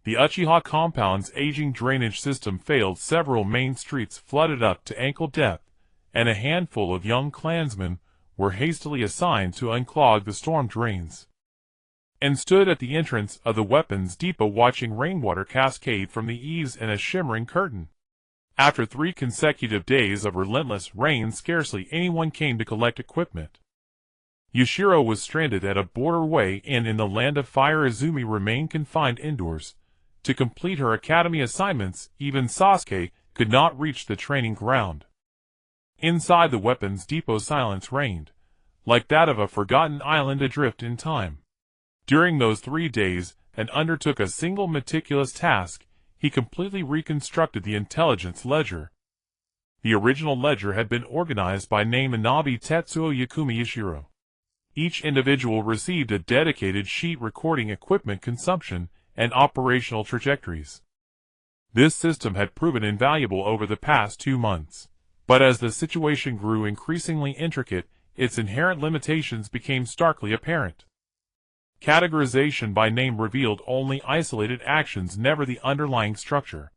The Uchiha compound's aging drainage system failed, several main streets flooded up to ankle depth, and a handful of young clansmen were hastily assigned to unclog the storm drains, and stood at the entrance of the weapons depot watching rainwater cascade from the eaves in a shimmering curtain. After 3 consecutive days of relentless rain, scarcely anyone came to collect equipment. Yushiro was stranded at a borderway inn in the land of fire. Izumi remained confined indoors to complete her academy assignments. Even Sasuke could not reach the training ground. Inside the weapons depot, silence reigned, like that of a forgotten island adrift in time. During those 3 days, and undertook a single meticulous task. He completely reconstructed the intelligence ledger. The original ledger had been organized by name Inabi Tetsuo Yakumi Ishiro. Each individual received a dedicated sheet recording equipment consumption and operational trajectories. This system had proven invaluable over the past 2 months, but as the situation grew increasingly intricate, its inherent limitations became starkly apparent. Categorization by name revealed only isolated actions, never the underlying structure.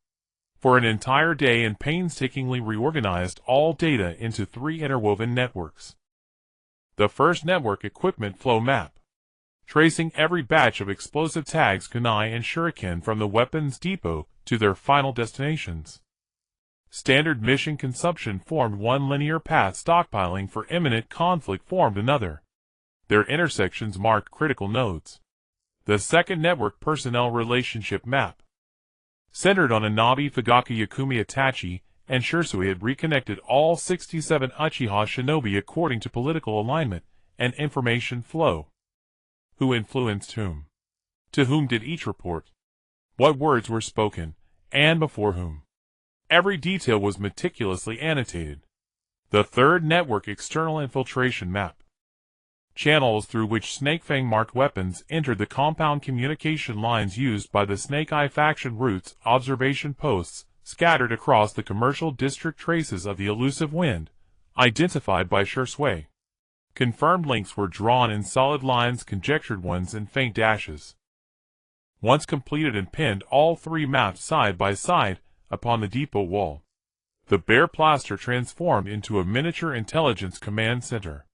For an entire day, and painstakingly reorganized all data into 3 interwoven networks. The first network, equipment flow map, tracing every batch of explosive tags, kunai and shuriken from the weapons depot to their final destinations. Standard mission consumption formed one linear path, stockpiling for imminent conflict formed another. Their intersections marked critical nodes. The second network, personnel relationship map, centered on Inabi, Fugaku, Yakumi, Itachi, and Shisui, had reconnected all 67 Uchiha shinobi according to political alignment and information flow. Who influenced whom? To whom did each report? what words were spoken, and before whom. Every detail was meticulously annotated. The third network external infiltration map. Channels through which snakefang-marked weapons entered the compound communication lines used by the Snake Eye faction routes, observation posts, scattered across the commercial district, traces of the elusive wind, identified by Shui. Confirmed links were drawn in solid lines, conjectured ones in faint dashes. Once completed and pinned all three maps side by side upon the depot wall, the bare plaster transformed into a miniature intelligence command center.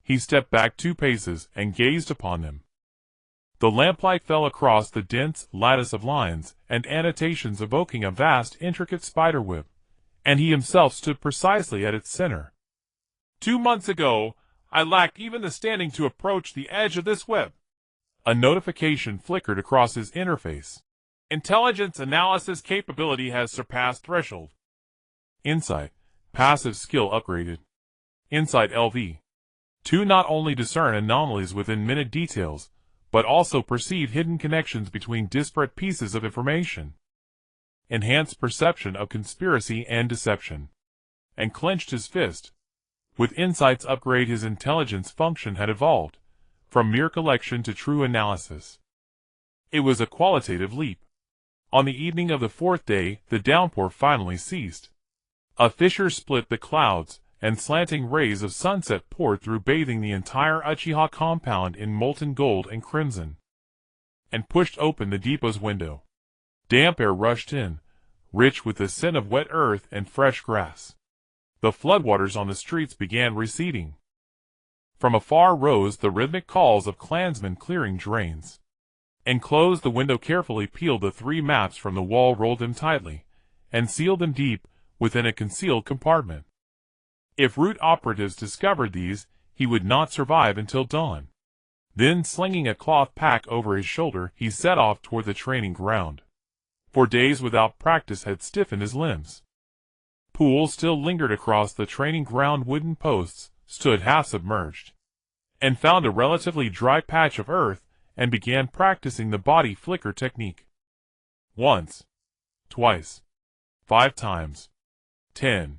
He stepped back 2 paces and gazed upon them. The lamplight fell across the dense lattice of lines and annotations evoking a vast intricate spiderweb, and he himself stood precisely at its center. 2 months ago, I lacked even the standing to approach the edge of this web. A notification flickered across his interface. Intelligence analysis capability has surpassed threshold. Insight. Passive skill upgraded. Insight LV. To not only discern anomalies within minute details, but also perceive hidden connections between disparate pieces of information. Enhanced perception of conspiracy and deception. And clenched his fist. With Insight's upgrade, his intelligence function had evolved, from mere collection to true analysis. It was a qualitative leap. On the evening of the 4th day, the downpour finally ceased. A fissure split the clouds, and slanting rays of sunset poured through, bathing the entire Uchiha compound in molten gold and crimson, and pushed open the depot's window. Damp air rushed in, rich with the scent of wet earth and fresh grass. The floodwaters on the streets began receding. From afar rose the rhythmic calls of clansmen clearing drains. Enclosed, the window carefully peeled the 3 maps from the wall, rolled them tightly, and sealed them deep within a concealed compartment. If route operatives discovered these, he would not survive until dawn. Then, slinging a cloth pack over his shoulder, he set off toward the training ground. For days without practice had stiffened his limbs. Pools still lingered across the training ground. Wooden posts stood half submerged, and found a relatively dry patch of earth, and began practicing the body flicker technique. Once, twice, 5 times, 10.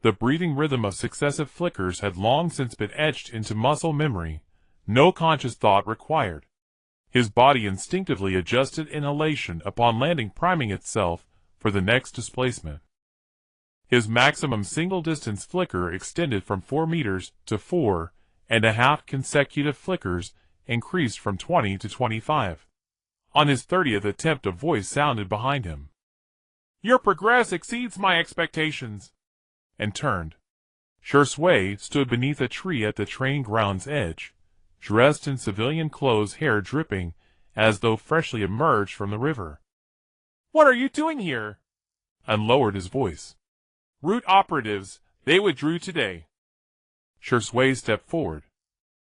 The breathing rhythm of successive flickers had long since been etched into muscle memory, no conscious thought required. His body instinctively adjusted inhalation upon landing, priming itself for the next displacement. His maximum single-distance flicker extended from 4 meters to 4.5 consecutive flickers, increased from 20 to 25. On his 30th attempt, a voice sounded behind him. "Your progress exceeds my expectations." And turned. Shui stood beneath a tree at the training ground's edge, dressed in civilian clothes, hair dripping as though freshly emerged from the river. "What are you doing here?" And lowered his voice. "Route operatives, they withdrew today." Shui stepped forward.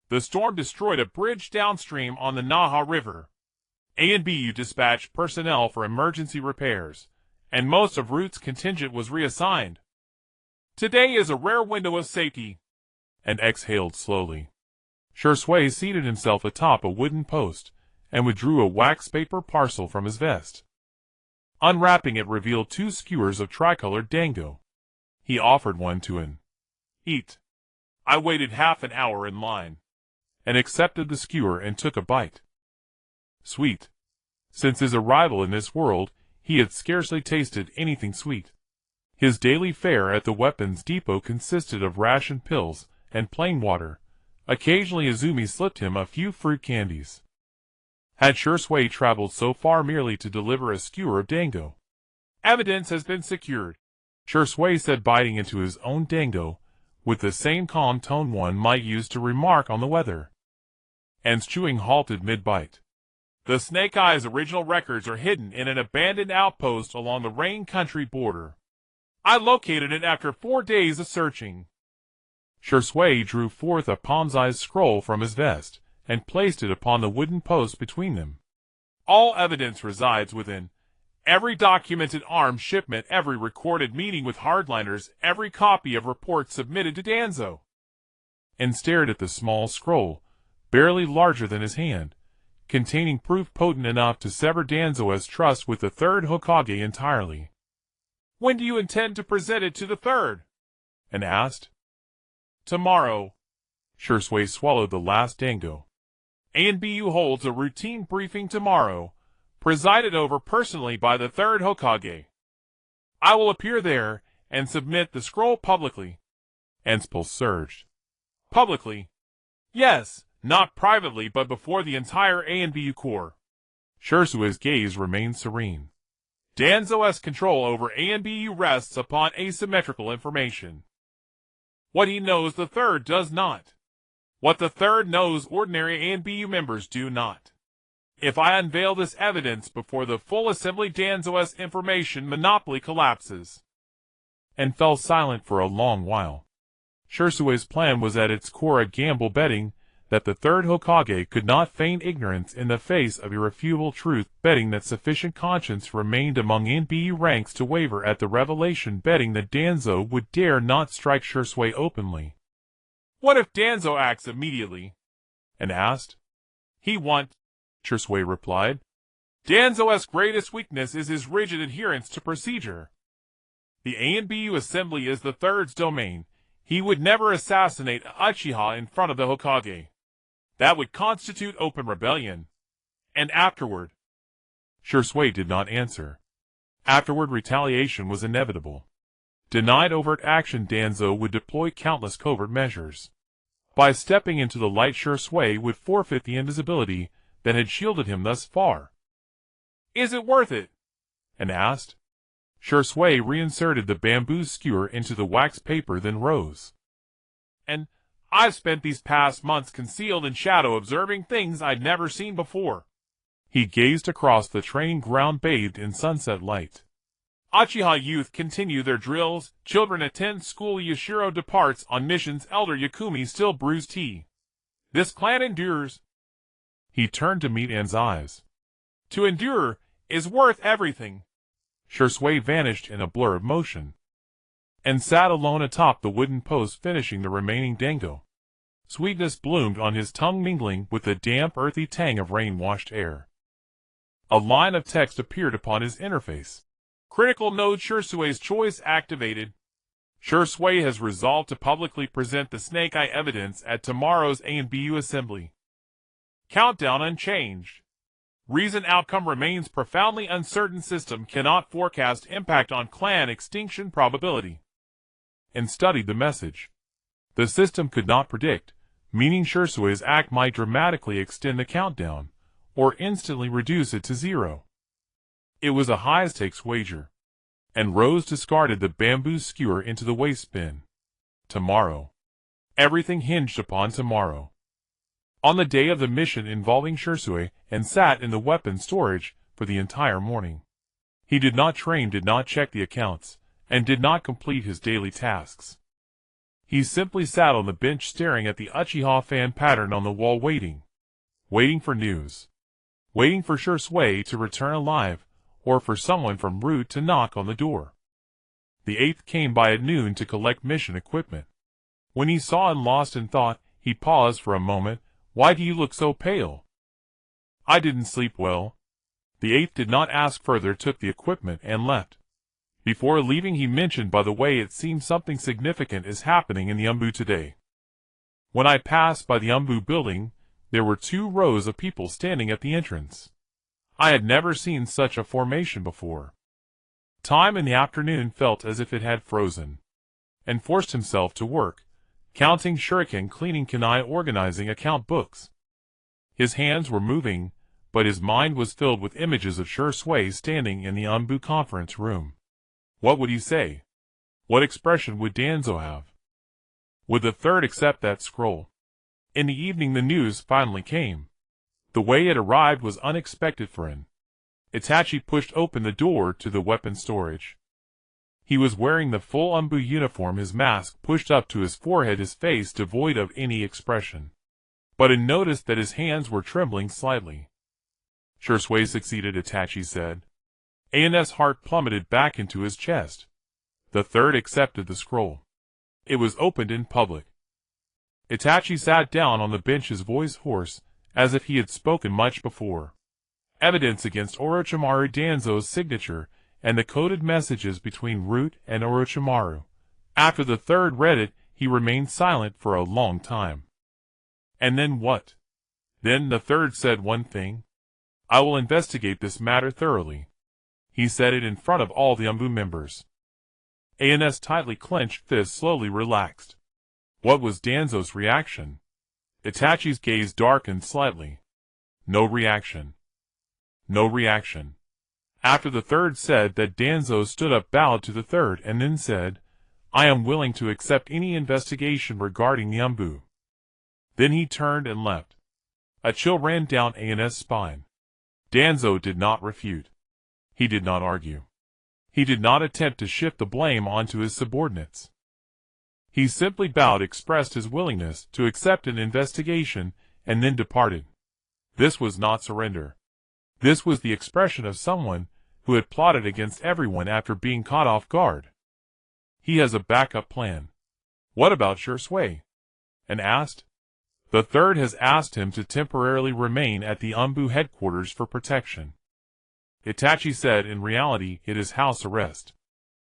"The storm destroyed a bridge downstream on the Naha River. ANBU dispatched personnel for emergency repairs, and most of Route's contingent was reassigned. Today is a rare window of safety." And exhaled slowly. Shui seated himself atop a wooden post, and withdrew a wax paper parcel from his vest. Unwrapping it revealed 2 skewers of tricolored dango. He offered one to An. "Eat." I waited half an hour in line. And accepted the skewer and took a bite. Sweet. Since his arrival in this world, he had scarcely tasted anything sweet. His daily fare at the weapons depot consisted of ration pills and plain water. Occasionally Izumi slipped him a few fruit candies. Had Shui traveled so far merely to deliver a skewer of dango? "Evidence has been secured," Shui said, biting into his own dango, with the same calm tone one might use to remark on the weather. An's chewing halted mid-bite. "The Snake Eye's original records are hidden in an abandoned outpost along the Rain Country border. I located it after 4 days of searching." Shui drew forth a palm-sized scroll from his vest, and placed it upon the wooden post between them. "All evidence resides within. Every documented arms shipment, every recorded meeting with hardliners, every copy of reports submitted to Danzo." And stared at the small scroll, barely larger than his hand, containing proof potent enough to sever Danzo's trust with the third Hokage entirely. "When do you intend to present it to the third?" An asked. "Tomorrow." Shisui swallowed the last dango. ANBU holds a routine briefing tomorrow, presided over personally by the third Hokage. I will appear there and submit the scroll publicly. An's pulse surged. Publicly? Yes, not privately but before the entire ANBU Corps. Shisui's gaze remained serene. Danzo's control over ANBU rests upon asymmetrical information. What he knows the third does not. What the third knows ordinary ANBU members do not. If I unveil this evidence before the full assembly, Danzo's information monopoly collapses. And fell silent for a long while. Shisui's plan was at its core a gamble betting that the third Hokage could not feign ignorance in the face of irrefutable truth, betting that sufficient conscience remained among ANBU ranks to waver at the revelation, betting that Danzo would dare not strike Shisui openly. What if Danzo acts immediately? An asked. He won't, Shisui replied. Danzo's greatest weakness is his rigid adherence to procedure. The ANBU assembly is the third's domain. He would never assassinate Uchiha in front of the Hokage. That would constitute open rebellion. And afterward? Shisui did not answer. Afterward, retaliation was inevitable. Denied overt action, Danzo would deploy countless covert measures. By stepping into the light, Shisui would forfeit the invisibility that had shielded him thus far. Is it worth it? An asked. Shisui reinserted the bamboo skewer into the wax paper, then rose. And I've spent these past months concealed in shadow observing things I'd never seen before. He gazed across the training ground bathed in sunset light. Uchiha youth continue their drills, children attend school, Yashiro departs on missions, elder Yakumi still brews tea. This clan endures. He turned to meet An's eyes. To endure is worth everything. Shisui vanished in a blur of motion, and sat alone atop the wooden post finishing the remaining dango. Sweetness bloomed on his tongue, mingling with the damp, earthy tang of rain-washed air. A line of text appeared upon his interface. Critical node Shisui's choice activated. Shisui has resolved to publicly present the Snake Eye evidence at tomorrow's ANBU assembly. Countdown unchanged. Reason outcome remains profoundly uncertain. System cannot forecast impact on clan extinction probability. And studied the message. The system could not predict, meaning Shisui's act might dramatically extend the countdown, or instantly reduce it to zero. It was a high-stakes wager. And Rose discarded the bamboo skewer into the waste bin. Tomorrow. Everything hinged upon tomorrow. On the day of the mission involving Shisui, and sat in the weapon storage for the entire morning. He did not train, did not check the accounts, and did not complete his daily tasks. He simply sat on the bench staring at the Uchiha fan pattern on the wall, waiting. Waiting for news. Waiting for Shisui to return alive, or for someone from Root to knock on the door. The 8th came by at noon to collect mission equipment. When he saw and lost in thought, he paused for a moment. Why do you look so pale? I didn't sleep well. The 8th did not ask further, took the equipment and left. Before leaving, he mentioned, by the way, it seems something significant is happening in the ANBU today. When I passed by the ANBU building, there were 2 rows of people standing at the entrance. I had never seen such a formation before. Time in the afternoon felt as if it had frozen, and forced himself to work, counting shuriken, cleaning kunai, organizing account books. His hands were moving, but his mind was filled with images of Shisui standing in the ANBU conference room. What would he say? What expression would Danzo have? Would the third accept that scroll? In the evening the news finally came. The way it arrived was unexpected for him. Itachi pushed open the door to the weapon storage. He was wearing the full ANBU uniform, his mask pushed up to his forehead, his face devoid of any expression. But he noticed that his hands were trembling slightly. Shisui succeeded, Itachi said. An's heart plummeted back into his chest. The third accepted the scroll. It was opened in public. Itachi sat down on the bench, his voice hoarse, as if he had spoken much before. Evidence against Orochimaru Danzo's signature and the coded messages between Root and Orochimaru. After the third read it, he remained silent for a long time. And then what? Then the third said one thing. I will investigate this matter thoroughly. He said it in front of all the ANBU members. AN's tightly clenched fist slowly relaxed. What was Danzo's reaction? Itachi's gaze darkened slightly. No reaction. No reaction. After the third said that, Danzo stood up, bowed to the third, and then said, I am willing to accept any investigation regarding the ANBU. Then he turned and left. A chill ran down An's spine. Danzo did not refute. He did not argue. He did not attempt to shift the blame onto his subordinates. He simply bowed, expressed his willingness to accept an investigation, and then departed. This was not surrender. This was the expression of someone who had plotted against everyone after being caught off guard. He has a backup plan. What about Shursui? An asked. The third has asked him to temporarily remain at the ANBU headquarters for protection. Itachi said in reality it is house arrest.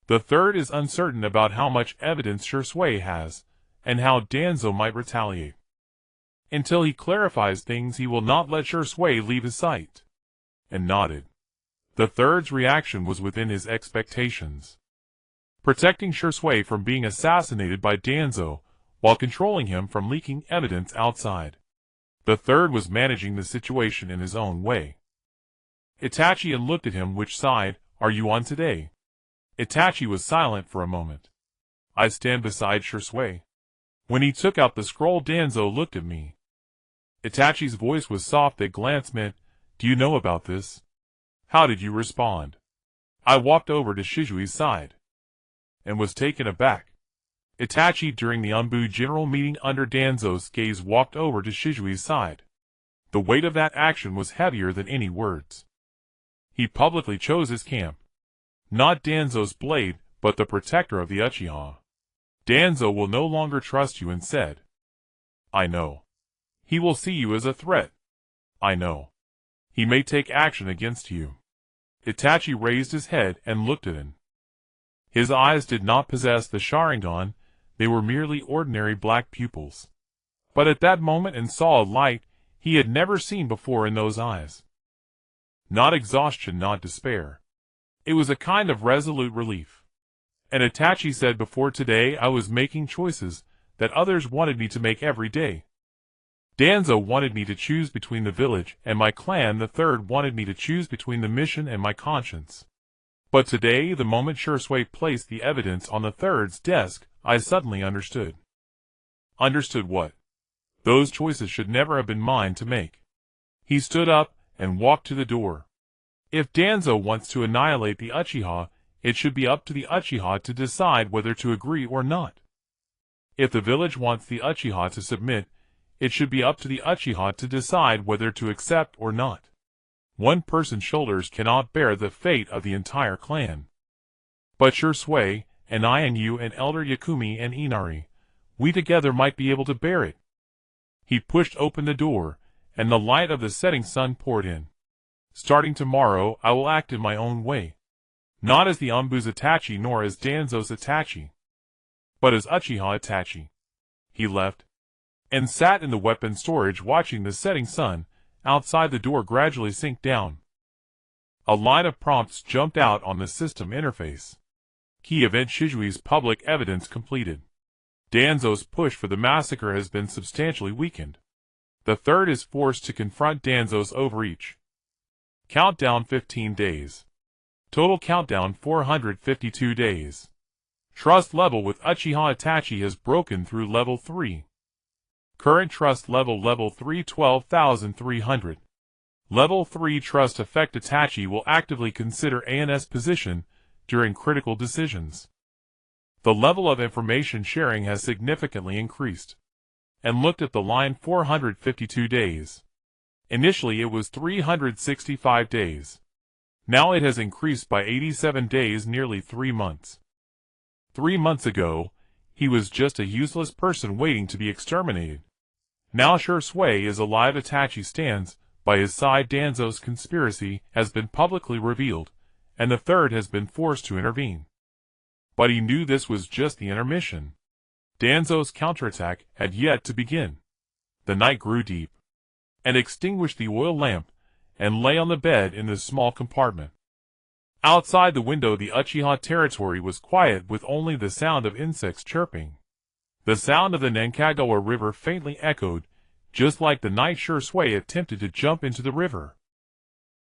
The third is uncertain about how much evidence Shursui has, and how Danzo might retaliate. Until he clarifies things, he will not let Shursui leave his sight. And nodded. The third's reaction was within his expectations. Protecting Shursui from being assassinated by Danzo, while controlling him from leaking evidence outside. The third was managing the situation in his own way. Itachi looked at him. Which side are you on today? Itachi was silent for a moment. I stand beside Shursui. When he took out the scroll, Danzo looked at me. Itachi's voice was soft. That glance meant, do you know about this? How did you respond? I walked over to Shizui's side. And was taken aback. Itachi, during the ANBU general meeting under Danzo's gaze, walked over to Shizui's side. The weight of that action was heavier than any words. He publicly chose his camp. Not Danzo's blade, but the protector of the Uchiha. Danzo will no longer trust you, and said. I know. He will see you as a threat. I know. He may take action against you. Itachi raised his head and looked at him. His eyes did not possess the Sharingan, they were merely ordinary black pupils. But at that moment and saw a light he had never seen before in those eyes. Not exhaustion, not despair. It was a kind of resolute relief. And Itachi said, before today I was making choices that others wanted me to make every day. Danzo wanted me to choose between the village and my clan, the third wanted me to choose between the mission and my conscience. But today, the moment Shursui placed the evidence on the third's desk, I suddenly understood. Understood what? Those choices should never have been mine to make. He stood up and walked to the door. If Danzo wants to annihilate the Uchiha, it should be up to the Uchiha to decide whether to agree or not. If the village wants the Uchiha to submit, it should be up to the Uchiha to decide whether to accept or not. One person's shoulders cannot bear the fate of the entire clan. But Shursui, and I and you and Elder Yakumi and Inari, we together might be able to bear it. He pushed open the door, and the light of the setting sun poured in. Starting tomorrow, I will act in my own way. Not as the ANBU's Itachi nor as Danzo's Itachi, but as Uchiha Itachi. He left, and sat in the weapon storage watching the setting sun outside the door gradually sink down. A line of prompts jumped out on the system interface. Key event: Shizui's public evidence completed. Danzo's push for the massacre has been substantially weakened. The third is forced to confront Danzo's overreach. Countdown 15 days. Total countdown 452 days. Trust level with Uchiha Itachi has broken through level 3. Current trust level 3 12,300. Level 3 trust effect: Itachi will actively consider AN's position during critical decisions. The level of information sharing has significantly increased. And looked at the line 452 days. Initially it was 365 days. Now it has increased by 87 days, nearly 3 months. 3 months ago, he was just a useless person waiting to be exterminated. Now Shui is alive. Itachi stands by his side. Danzo's conspiracy has been publicly revealed, and the third has been forced to intervene. But he knew this was just the intermission. Danzo's counterattack had yet to begin. The night grew deep, and extinguished the oil lamp, and lay on the bed in the small compartment. Outside the window the Uchiha territory was quiet, with only the sound of insects chirping. The sound of the Mangekyō river faintly echoed, just like the night Shui attempted to jump into the river.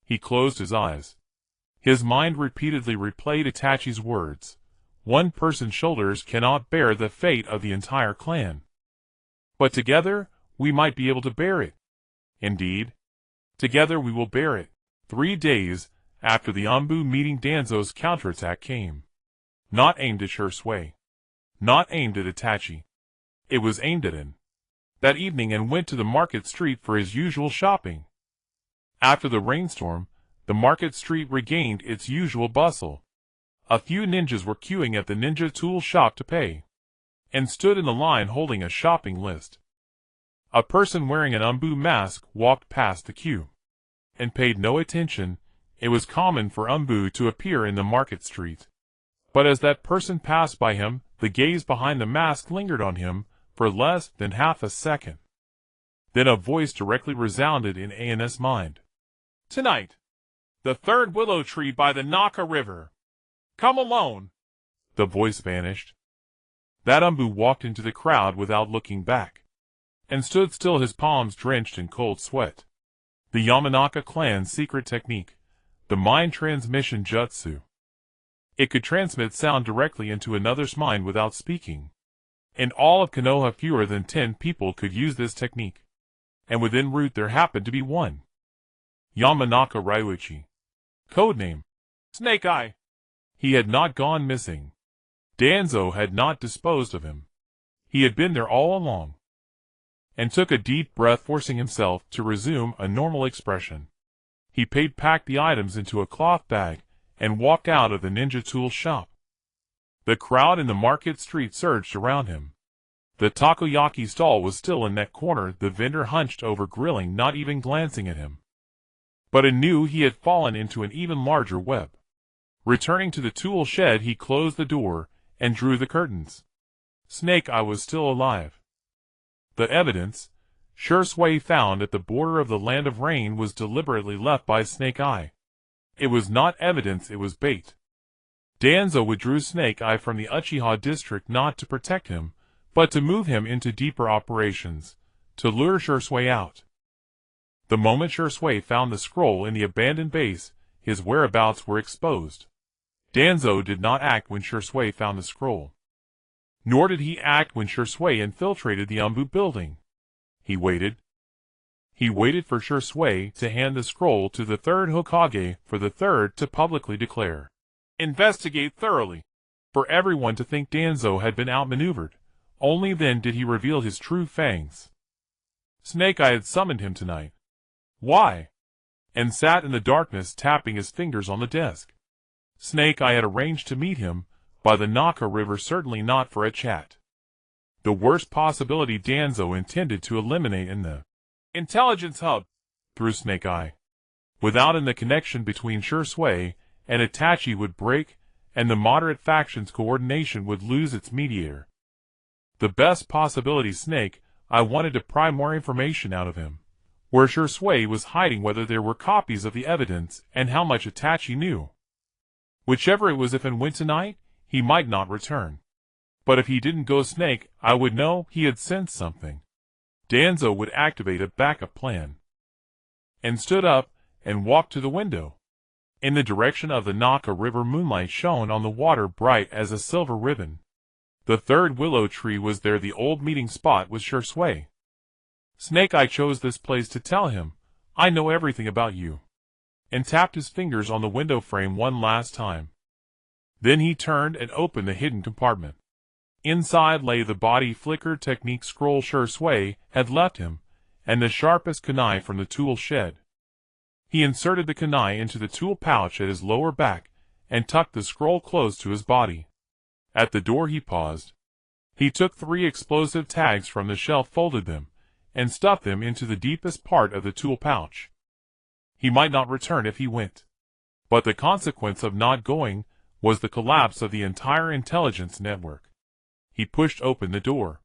He closed his eyes. His mind repeatedly replayed Itachi's words. One person's shoulders cannot bear the fate of the entire clan. But together, we might be able to bear it. Indeed, together we will bear it. 3 days after the ANBU meeting, Danzo's counterattack came. Not aimed at Shui. Not aimed at Itachi. It was aimed at him. That evening and went to the market street for his usual shopping. After the rainstorm, the market street regained its usual bustle. A few ninjas were queuing at the ninja tool shop to pay, and stood in the line holding a shopping list. A person wearing an ANBU mask walked past the queue, and paid no attention. It was common for ANBU to appear in the market street. But as that person passed by him, the gaze behind the mask lingered on him for less than half a second. Then a voice directly resounded in An's mind. "Tonight, the third willow tree by the Naka River. Come alone." The voice vanished. That ANBU walked into the crowd without looking back, and stood still, his palms drenched in cold sweat. The Yamanaka clan's secret technique, the mind transmission jutsu. It could transmit sound directly into another's mind without speaking. In all of Konoha, fewer than 10 people could use this technique, and within Root there happened to be one. Yamanaka Ryuichi. Codename Snake Eye. He had not gone missing. Danzo had not disposed of him. He had been there all along. And took a deep breath, forcing himself to resume a normal expression. He packed the items into a cloth bag, and walked out of the ninja tool shop. The crowd in the market street surged around him. The takoyaki stall was still in that corner, the vendor hunched over grilling, not even glancing at him. But he knew he had fallen into an even larger web. Returning to the tool shed, he closed the door, and drew the curtains. Snake Eye was still alive. The evidence Shui found at the border of the Land of Rain was deliberately left by Snake Eye. It was not evidence, it was bait. Danzo withdrew Snake Eye from the Uchiha district not to protect him, but to move him into deeper operations, to lure Shui out. The moment Shui found the scroll in the abandoned base, his whereabouts were exposed. Danzo did not act when Shui found the scroll. Nor did he act when Shui infiltrated the ANBU building. He waited. He waited for Shui to hand the scroll to the third Hokage, for the third to publicly declare, "Investigate thoroughly," for everyone to think Danzo had been outmaneuvered. Only then did he reveal his true fangs. Snake Eye had summoned him tonight. Why? And sat in the darkness, tapping his fingers on the desk. Snake Eye had arranged to meet him by the Naka River, certainly not for a chat. The worst possibility Danzo intended to eliminate in the intelligence hub through Snake Eye. Without him, the connection between Shui and Itachi would break, and the moderate faction's coordination would lose its mediator. The best possibility, Snake Eye wanted to pry more information out of him. Where Shui was hiding, whether there were copies of the evidence, and how much Itachi knew. Whichever it was, if and when tonight, he might not return. But if he didn't go, Snake Eye would know he had sensed something. Danzo would activate a backup plan. And stood up, and walked to the window. In the direction of the Naka River, moonlight shone on the water, bright as a silver ribbon. The third willow tree was there, the old meeting spot with Shui. Snake Eye chose this place to tell him, "I know everything about you," and tapped his fingers on the window frame one last time. Then he turned and opened the hidden compartment. Inside lay the body flicker technique scroll Shui had left him, and the sharpest kunai from the tool shed. He inserted the kunai into the tool pouch at his lower back, and tucked the scroll close to his body. At the door he paused. He took 3 explosive tags from the shelf, folded them, and stuffed them into the deepest part of the tool pouch. He might not return if he went. But the consequence of not going was the collapse of the entire intelligence network. He pushed open the door.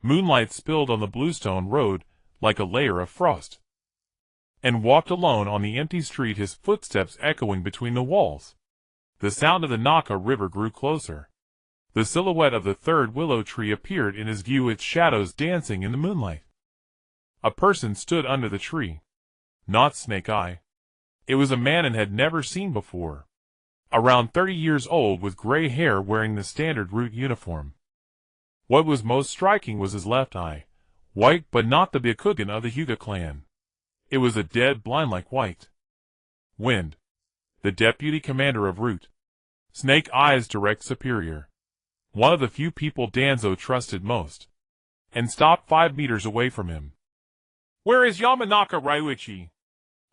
Moonlight spilled on the bluestone road like a layer of frost, and walked alone on the empty street, his footsteps echoing between the walls. The sound of the Naka River grew closer. The silhouette of the third willow tree appeared in his view, its shadows dancing in the moonlight. A person stood under the tree. Not Snake Eye. It was a man and had never seen before. Around 30 years old, with gray hair, wearing the standard route uniform. What was most striking was his left eye, white but not the Byakugan of the Hyuga clan. It was a dead blind-like white. Wind, the deputy commander of Root, Snake Eye's direct superior, one of the few people Danzo trusted most, and stopped 5 meters away from him. "Where is Yamanaka Ryuichi?"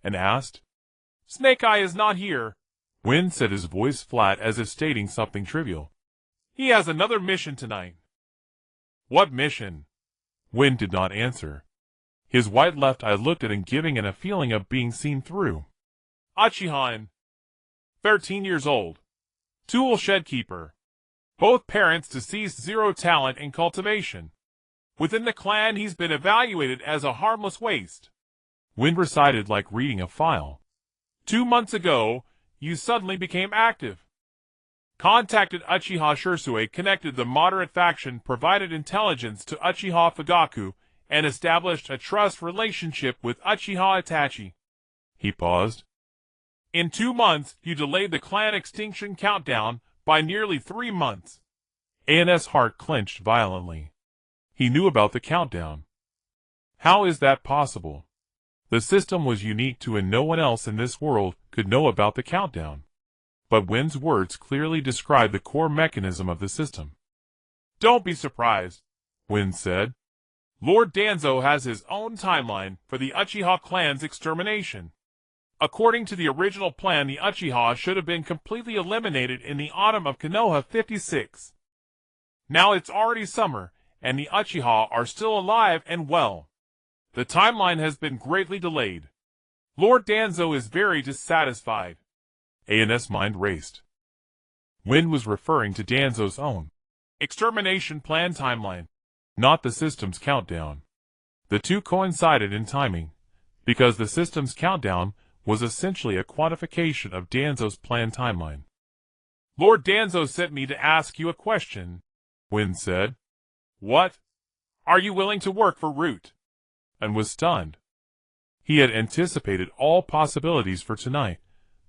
and asked. "Snake Eye is not here," Wind said, his voice flat as if stating something trivial. "He has another mission tonight." "What mission?" Wind did not answer. His white left eye looked at him, giving him a feeling of being seen through. "Uchiha An, 13 years old, tool shed keeper. Both parents deceased, 0 talent and cultivation. Within the clan he's been evaluated as a harmless waste." Wind recited like reading a file. 2 months ago, you suddenly became active. Contacted Uchiha Shursue, connected the moderate faction, provided intelligence to Uchiha Fugaku, and established a trust relationship with Uchiha Itachi. He paused. In 2 months, you delayed the clan extinction countdown by nearly 3 months. AN's heart clenched violently. He knew about the countdown. How is that possible? The system was unique to, and no one else in this world could know about the countdown. But Wind's words clearly described the core mechanism of the system. "Don't be surprised," Wind said. "Lord Danzo has his own timeline for the Uchiha clan's extermination. According to the original plan, the Uchiha should have been completely eliminated in the autumn of Konoha 56. Now it's already summer, and the Uchiha are still alive and well. The timeline has been greatly delayed. Lord Danzo is very dissatisfied." AN's mind raced. Wind was referring to Danzo's own extermination plan timeline, not the system's countdown. The two coincided in timing, because the system's countdown was essentially a quantification of Danzo's planned timeline. "Lord Danzo sent me to ask you a question," Wind said. "What? Are you willing to work for Root?" And was stunned. He had anticipated all possibilities for tonight,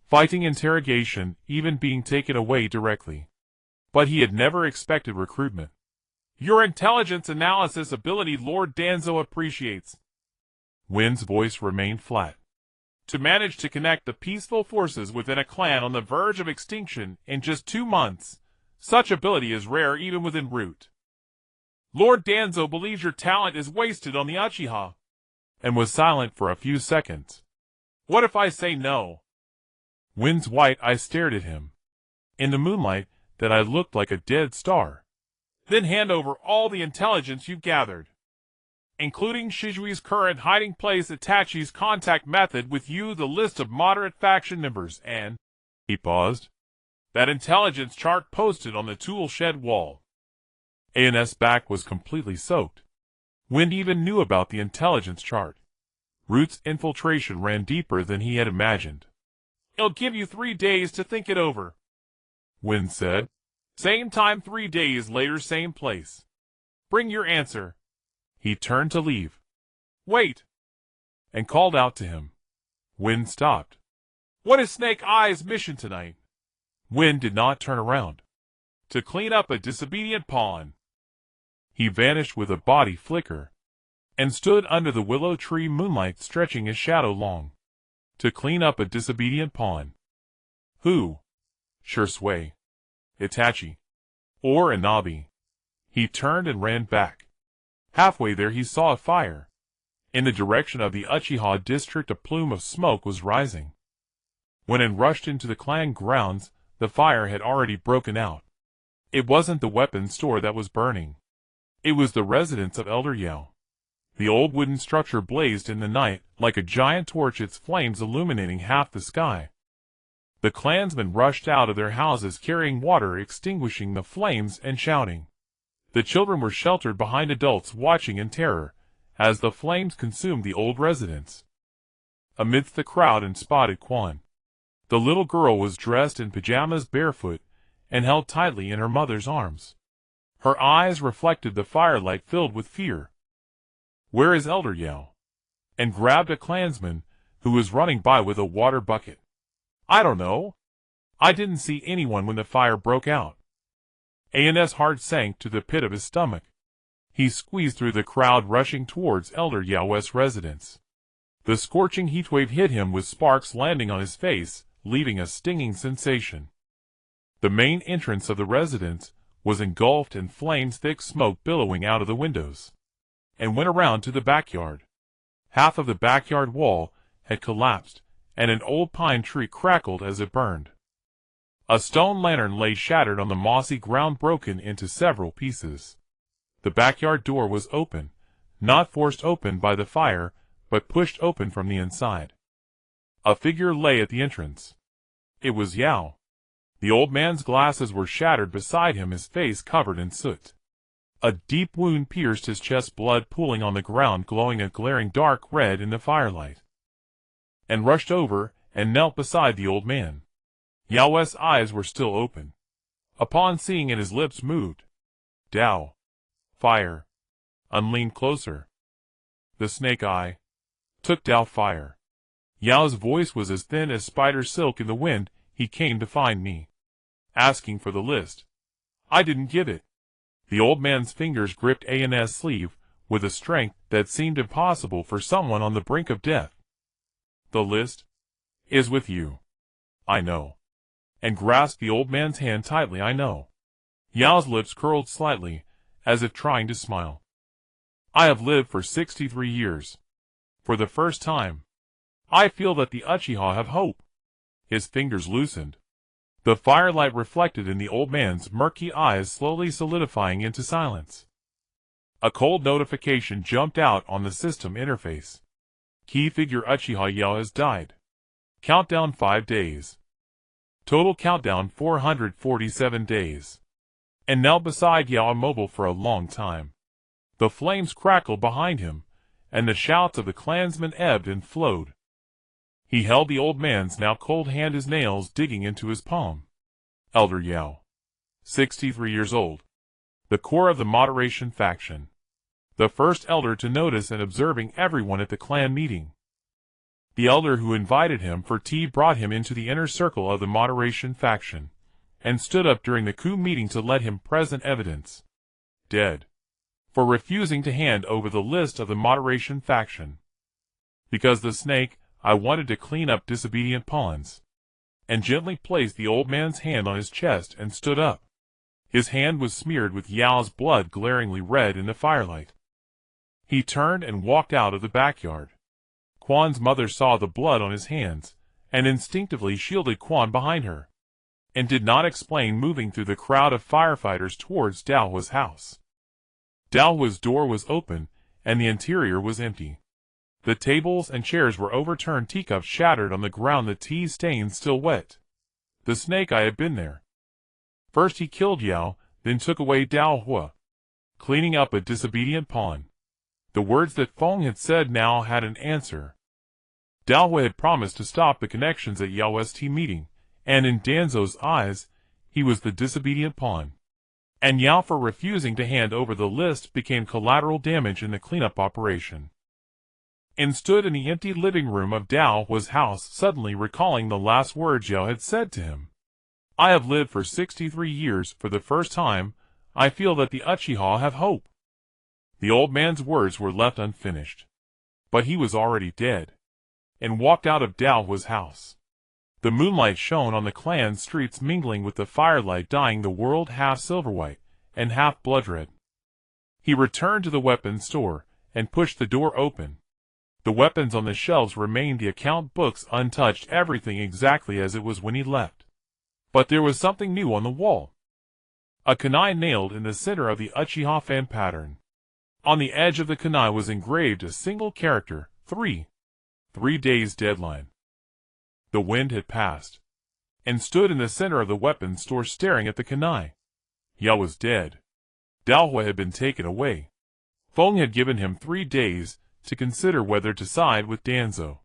fighting, interrogation, even being taken away directly. But he had never expected recruitment. "Your intelligence analysis ability Lord Danzo appreciates." Wind's voice remained flat. "To manage to connect the peaceful forces within a clan on the verge of extinction in just 2 months, such ability is rare even within Root. Lord Danzo believes your talent is wasted on the Uchiha." And was silent for a few seconds. "What if I say no?" Wind's white eye stared at him. In the moonlight, that eye looked like a dead star. "Then hand over all the intelligence you've gathered, including Shizui's current hiding place, Itachi's contact method with you, the list of moderate faction members, and—" He paused. "that intelligence chart posted on the tool shed wall." AN's back was completely soaked. Wind even knew about the intelligence chart. Root's infiltration ran deeper than he had imagined. "I'll give you 3 days to think it over," Wind said. "Same time 3 days later, same place. Bring your answer." He turned to leave. "Wait," and called out to him. Wind stopped. "What is Snake Eye's mission tonight?" Wind did not turn around. "To clean up a disobedient pawn." He vanished with a body flicker, and stood under the willow tree, moonlight stretching his shadow long. To clean up a disobedient pawn. Who? Shursue, Itachi, or Anabi? He turned and ran back. Halfway there he saw a fire. In the direction of the Uchiha district a plume of smoke was rising. When he rushed into the clan grounds, the fire had already broken out. It wasn't the weapons store that was burning. It was the residence of Elder Yao. The old wooden structure blazed in the night like a giant torch, its flames illuminating half the sky. The clansmen rushed out of their houses carrying water, extinguishing the flames and shouting. The children were sheltered behind adults watching in terror as the flames consumed the old residence. Amidst the crowd and spotted Quan. The little girl was dressed in pajamas, barefoot, and held tightly in her mother's arms. Her eyes reflected the firelight, filled with fear. "Where is Elder Yao?" and grabbed a clansman who was running by with a water bucket. "I don't know. I didn't see anyone when the fire broke out." An's heart sank to the pit of his stomach. He squeezed through the crowd rushing towards Elder Yao's residence. The scorching heatwave hit him with sparks landing on his face, leaving a stinging sensation. The main entrance of the residence was engulfed in flames, thick smoke billowing out of the windows, and went around to the backyard. Half of the backyard wall had collapsed, and an old pine tree crackled as it burned. A stone lantern lay shattered on the mossy ground, broken into several pieces. The backyard door was open, not forced open by the fire, but pushed open from the inside. A figure lay at the entrance. It was Yao. The old man's glasses were shattered beside him, his face covered in soot. A deep wound pierced his chest, blood pooling on the ground, glowing a glaring dark red in the firelight. And rushed over and knelt beside the old man. Yao's eyes were still open. Upon seeing it, his lips moved. "Dao. Fire." And leaned closer. The snake eye took Dao fire. Yao's voice was as thin as spider silk in the wind. "He came to find me, asking for the list. I didn't give it." The old man's fingers gripped An's sleeve with a strength that seemed impossible for someone on the brink of death. "The list is with you. I know." And grasped the old man's hand tightly. "I know." Yao's lips curled slightly, as if trying to smile. "I have lived for 63 years. For the first time, I feel that the Uchiha have hope." His fingers loosened. The firelight reflected in the old man's murky eyes, slowly solidifying into silence. A cold notification jumped out on the system interface. Key figure: Uchiha Yao has died. Countdown 5 days. Total countdown 447 days. And knelt beside Yao, immobile for a long time. The flames crackled behind him, and the shouts of the clansmen ebbed and flowed. He held the old man's now cold hand, his nails digging into his palm. Elder Yao, 63 years old. The core of the moderation faction. The first elder to notice and observing everyone at the clan meeting. The elder who invited him for tea brought him into the inner circle of the moderation faction, and stood up during the coup meeting to let him present evidence. Dead. For refusing to hand over the list of the moderation faction. Because the snake, I wanted to clean up disobedient pawns. And gently placed the old man's hand on his chest and stood up. His hand was smeared with Yao's blood, glaringly red in the firelight. He turned and walked out of the backyard. Quan's mother saw the blood on his hands, and instinctively shielded Quan behind her, and did not explain, moving through the crowd of firefighters towards Daohua's house. Daohua's door was open, and the interior was empty. The tables and chairs were overturned, teacups shattered on the ground, the tea stains still wet. The snake eye had been there. First he killed Yao, then took away Daohua, cleaning up a disobedient pawn. The words that Feng had said now had an answer. Daohua had promised to stop the connections at Yao's tea meeting, and in Danzo's eyes, he was the disobedient pawn. And Yao, for refusing to hand over the list, became collateral damage in the cleanup operation. And stood in the empty living room of Daohua's house, suddenly recalling the last words Yao had said to him. I have lived for 63 years. For the first time, I feel that the Uchiha have hope. The old man's words were left unfinished. But he was already dead, and walked out of Daohua's house. The moonlight shone on the clan streets, mingling with the firelight, dyeing the world half silver-white and half blood-red. He returned to the weapons store, and pushed the door open. The weapons on the shelves remained, the account books untouched, everything exactly as it was when he left. But there was something new on the wall. A kunai nailed in the center of the Uchiha fan pattern. On the edge of the kunai was engraved a single character, 3 days deadline. The wind had passed, and stood in the center of the weapons store staring at the kunai. Yao was dead. Daohua had been taken away. Feng had given him 3 days to consider whether to side with Danzo.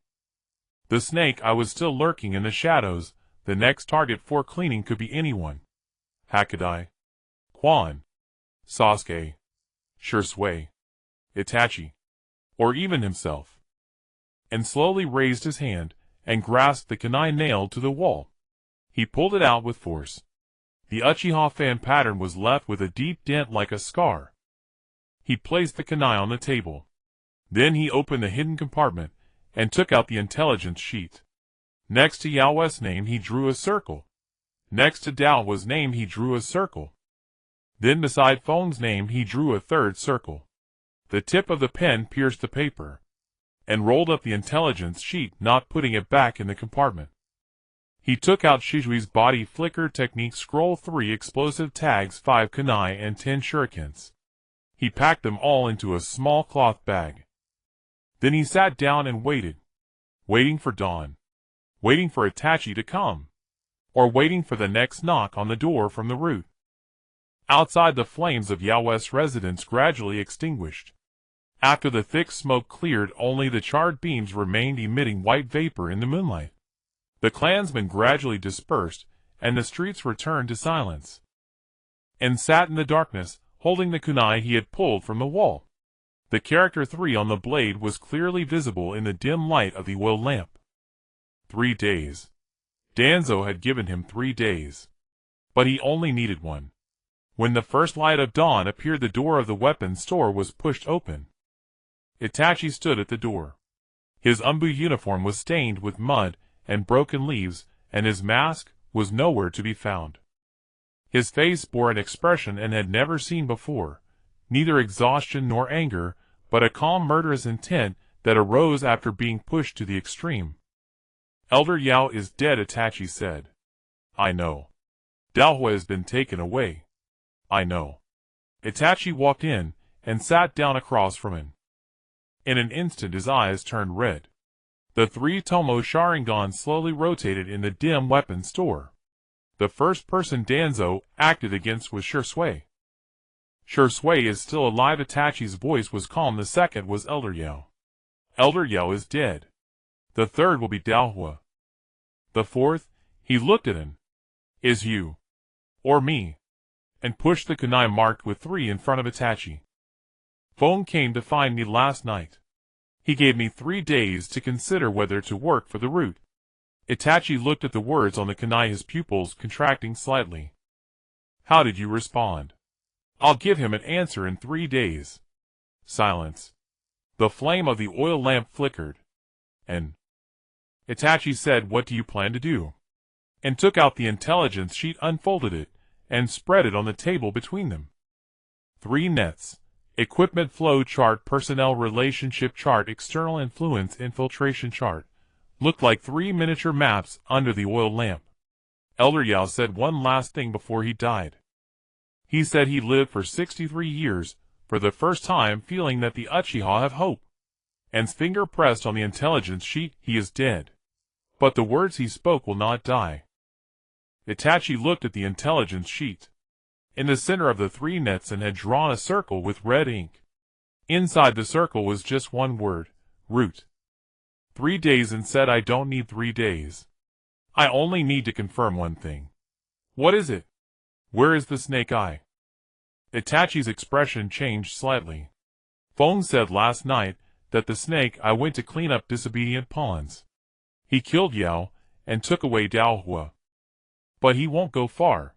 The snake eye was still lurking in the shadows. The next target for cleaning could be anyone. Hakudai, Quan, Sasuke, Shisui, Itachi, or even himself. And slowly raised his hand and grasped the kunai nailed to the wall. He pulled it out with force. The Uchiha fan pattern was left with a deep dent like a scar. He placed the kunai on the table. Then he opened the hidden compartment and took out the intelligence sheet. Next to Yao's name he drew a circle. Next to Daohua's name he drew a circle. Then beside Feng's name he drew a third circle. The tip of the pen pierced the paper and rolled up the intelligence sheet, not putting it back in the compartment. He took out Shishui's body flicker technique scroll, 3 explosive tags, 5 kunai and 10 shurikens. He packed them all into a small cloth bag. Then he sat down and waited. Waiting for dawn. Waiting for Itachi to come. Or waiting for the next knock on the door from the root. Outside, the flames of Yao's residence gradually extinguished. After the thick smoke cleared, only the charred beams remained emitting white vapor in the moonlight. The clansmen gradually dispersed, and the streets returned to silence. And sat in the darkness, holding the kunai he had pulled from the wall. The character 3 on the blade was clearly visible in the dim light of the oil lamp. 3 days. Danzo had given him 3 days. But he only needed 1. When the first light of dawn appeared, the door of the weapons store was pushed open. Itachi stood at the door. His ANBU uniform was stained with mud and broken leaves, and his mask was nowhere to be found. His face bore an expression and had never seen before, neither exhaustion nor anger, but a calm murderous intent that arose after being pushed to the extreme. Elder Yao is dead, Itachi said. I know. Daohua has been taken away. I know. Itachi walked in and sat down across from him. In an instant his eyes turned red. The three-tomoe Sharingan slowly rotated in the dim weapon store. The first person Danzo acted against was Shisui. Shisui is still alive. Itachi's voice was calm. The second was Elder Yao. Elder Yao is dead. The third will be Daohua. The fourth, he looked at him, is you. Or me. And pushed the kunai marked with 3 in front of Itachi. Feng came to find me last night. He gave me 3 days to consider whether to work for the root. Itachi looked at the words on the kunai, his pupils contracting slightly. How did you respond? I'll give him an answer in 3 days. Silence. The flame of the oil lamp flickered. And Itachi said, what do you plan to do? And took out the intelligence sheet, unfolded it, and spread it on the table between them. 3 nets. Equipment flow chart, personnel relationship chart, external influence infiltration chart. Looked like 3 miniature maps under the oil lamp. Elder Yao said one last thing before he died. He said he lived for 63 years, for the first time feeling that the Uchiha have hope. And's finger pressed on the intelligence sheet, he is dead. But the words he spoke will not die. Itachi looked at the intelligence sheet. In the center of the 3 nets and had drawn a circle with red ink. Inside the circle was just one word, root. 3 days, and said, I don't need 3 days. I only need to confirm one thing. What is it? Where is the snake eye? Itachi's expression changed slightly. Feng said last night that the snake eye went to clean up disobedient pawns. He killed Yao and took away Daohua. But he won't go far.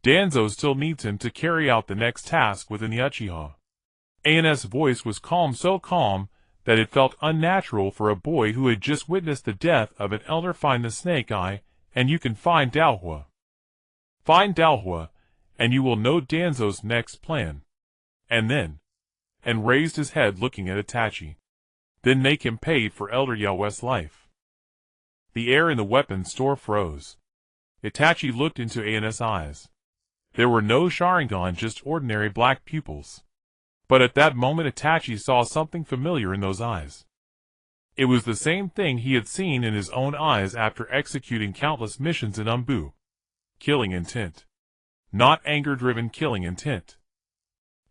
Danzo still needs him to carry out the next task within the Uchiha. An's voice was calm, so calm that it felt unnatural for a boy who had just witnessed the death of an elder. Find the snake eye, and you can find Daohua. Find Daohua, and you will know Danzo's next plan. And then, and raised his head looking at Itachi. Then make him pay for Elder Yao's life. The air in the weapons store froze. Itachi looked into An's eyes. There were no Sharingan, just ordinary black pupils. But at that moment Itachi saw something familiar in those eyes. It was the same thing he had seen in his own eyes after executing countless missions in ANBU. Killing intent. Not anger-driven killing intent.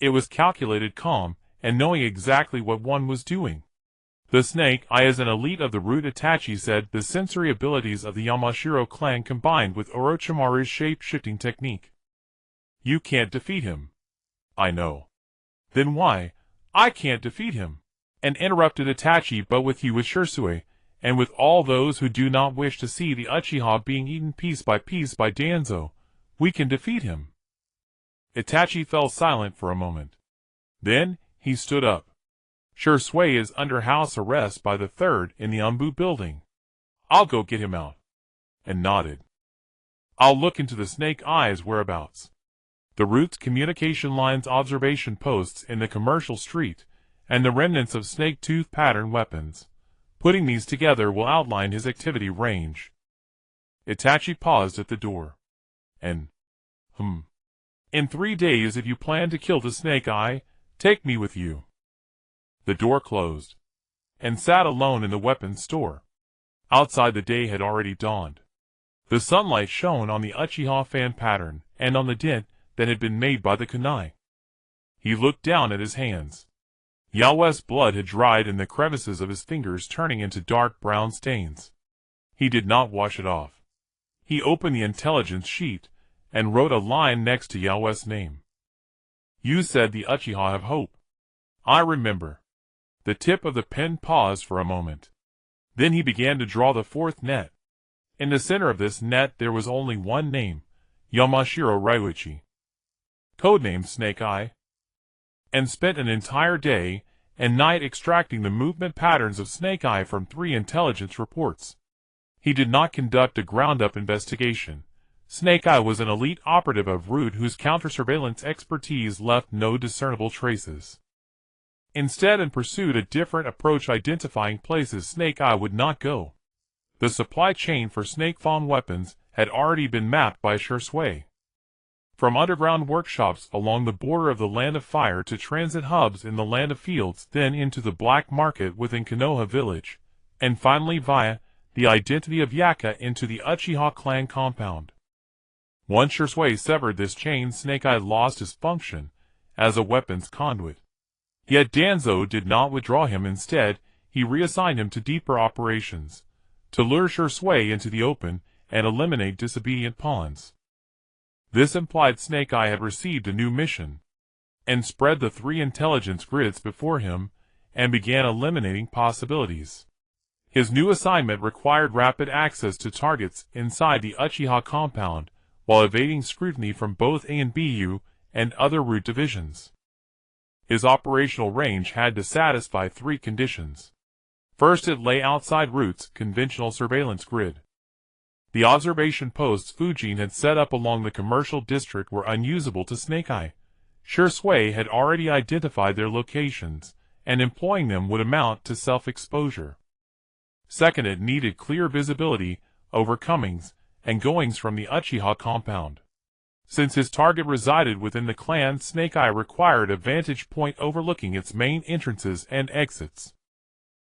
It was calculated calm, and knowing exactly what one was doing. The Snake Eye is an elite of the root. Itachi said the sensory abilities of the Yamashiro clan combined with Orochimaru's shape-shifting technique. You can't defeat him. I know. Then why? I can't defeat him. And interrupted Itachi, but with you with Shisui, and with all those who do not wish to see the Uchiha being eaten piece by Danzo, we can defeat him. Itachi fell silent for a moment. Then, he stood up. Shisui is under house arrest by the third in the ANBU building. I'll go get him out. And nodded. I'll look into the Snake Eye's whereabouts. The root's communication lines, observation posts in the commercial street, and the remnants of snake tooth pattern weapons. Putting these together will outline his activity range. Itachi paused at the door. And, in 3 days if you plan to kill the Snake Eye, take me with you. The door closed, and sat alone in the weapons store. Outside the day had already dawned. The sunlight shone on the Uchiha fan pattern, and on the dent that had been made by the kunai. He looked down at his hands. Yao's blood had dried in the crevices of his fingers, turning into dark brown stains. He did not wash it off. He opened the intelligence sheet, and wrote a line next to Yao's name. You said the Uchiha have hope. I remember. The tip of the pen paused for a moment. Then he began to draw the fourth net. In the center of this net there was only one name, Yamashiro Ryuichi. Codename Snake Eye. And spent an entire day and night extracting the movement patterns of Snake Eye from 3 intelligence reports. He did not conduct a ground-up investigation. Snake Eye was an elite operative of Root whose counter-surveillance expertise left no discernible traces. Instead, and pursued a different approach, identifying places Snake Eye would not go. The supply chain for snake fawn weapons had already been mapped by Shisui. From underground workshops along the border of the Land of Fire to transit hubs in the Land of Fields, then into the black market within Konoha village, and finally via the identity of Yaka into the Uchiha clan compound. Once Shisui severed this chain, Snake Eye lost his function as a weapons conduit. Yet Danzo did not withdraw him. Instead, he reassigned him to deeper operations, to lure Shisui into the open and eliminate disobedient pawns. This implied Snake Eye had received a new mission, and spread the 3 intelligence grids before him, and began eliminating possibilities. His new assignment required rapid access to targets inside the Uchiha compound, while evading scrutiny from both ANBU and other root divisions. His operational range had to satisfy 3 conditions. First, it lay outside Root's conventional surveillance grid. The observation posts Fujin had set up along the commercial district were unusable to Snake Eye. Shisui had already identified their locations, and employing them would amount to self-exposure. Second, it needed clear visibility over comings and goings from the Uchiha compound. Since his target resided within the clan, Snake Eye required a vantage point overlooking its main entrances and exits.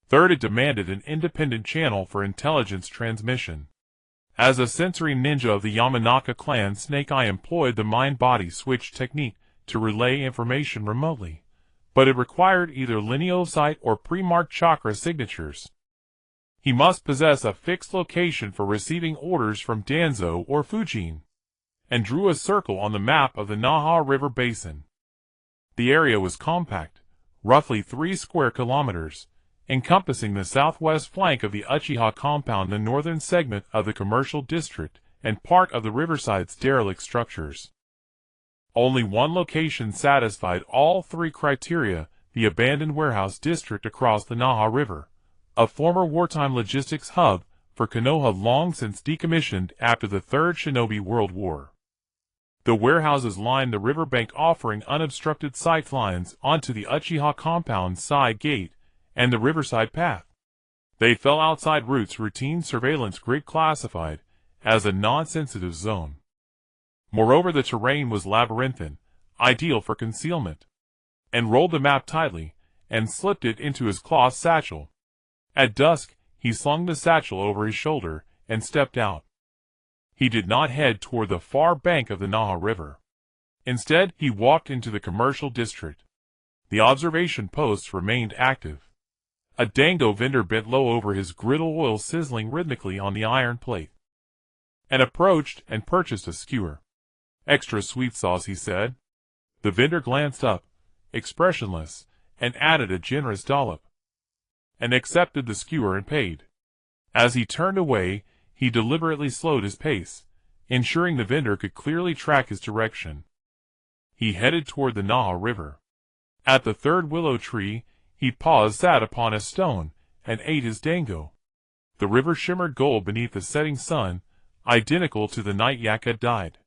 Third, it demanded an independent channel for intelligence transmission. As a sensory ninja of the Yamanaka clan, Snake Eye employed the mind-body switch technique to relay information remotely, but it required either lineocyte or pre-marked chakra signatures. He must possess a fixed location for receiving orders from Danzo or Fujin, and drew a circle on the map of the Naha River basin. The area was compact, roughly 3 square kilometers, encompassing the southwest flank of the Uchiha compound, the northern segment of the commercial district, and part of the riverside's derelict structures. Only one location satisfied all 3 criteria: the abandoned warehouse district across the Naha River, a former wartime logistics hub for Konoha long since decommissioned after the Third Shinobi World War. The warehouses lined the riverbank, offering unobstructed sight lines onto the Uchiha compound side gate and the riverside path. They fell outside Root's routine surveillance grid, classified as a non-sensitive zone. Moreover, the terrain was labyrinthine, ideal for concealment. and rolled the map tightly, and slipped it into his cloth satchel. At dusk, he slung the satchel over his shoulder, and stepped out. He did not head toward the far bank of the Naha River. Instead, he walked into the commercial district. The observation posts remained active. A dango vendor bent low over his griddle, oil sizzling rhythmically on the iron plate, and approached and purchased a skewer. "Extra sweet sauce," he said. The vendor glanced up, expressionless, and added a generous dollop, and accepted the skewer and paid. As he turned away, he deliberately slowed his pace, ensuring the vendor could clearly track his direction. He headed toward the Naha River. At the third willow tree, he paused, sat upon a stone, and ate his dango. The river shimmered gold beneath the setting sun, identical to the night Yak had died,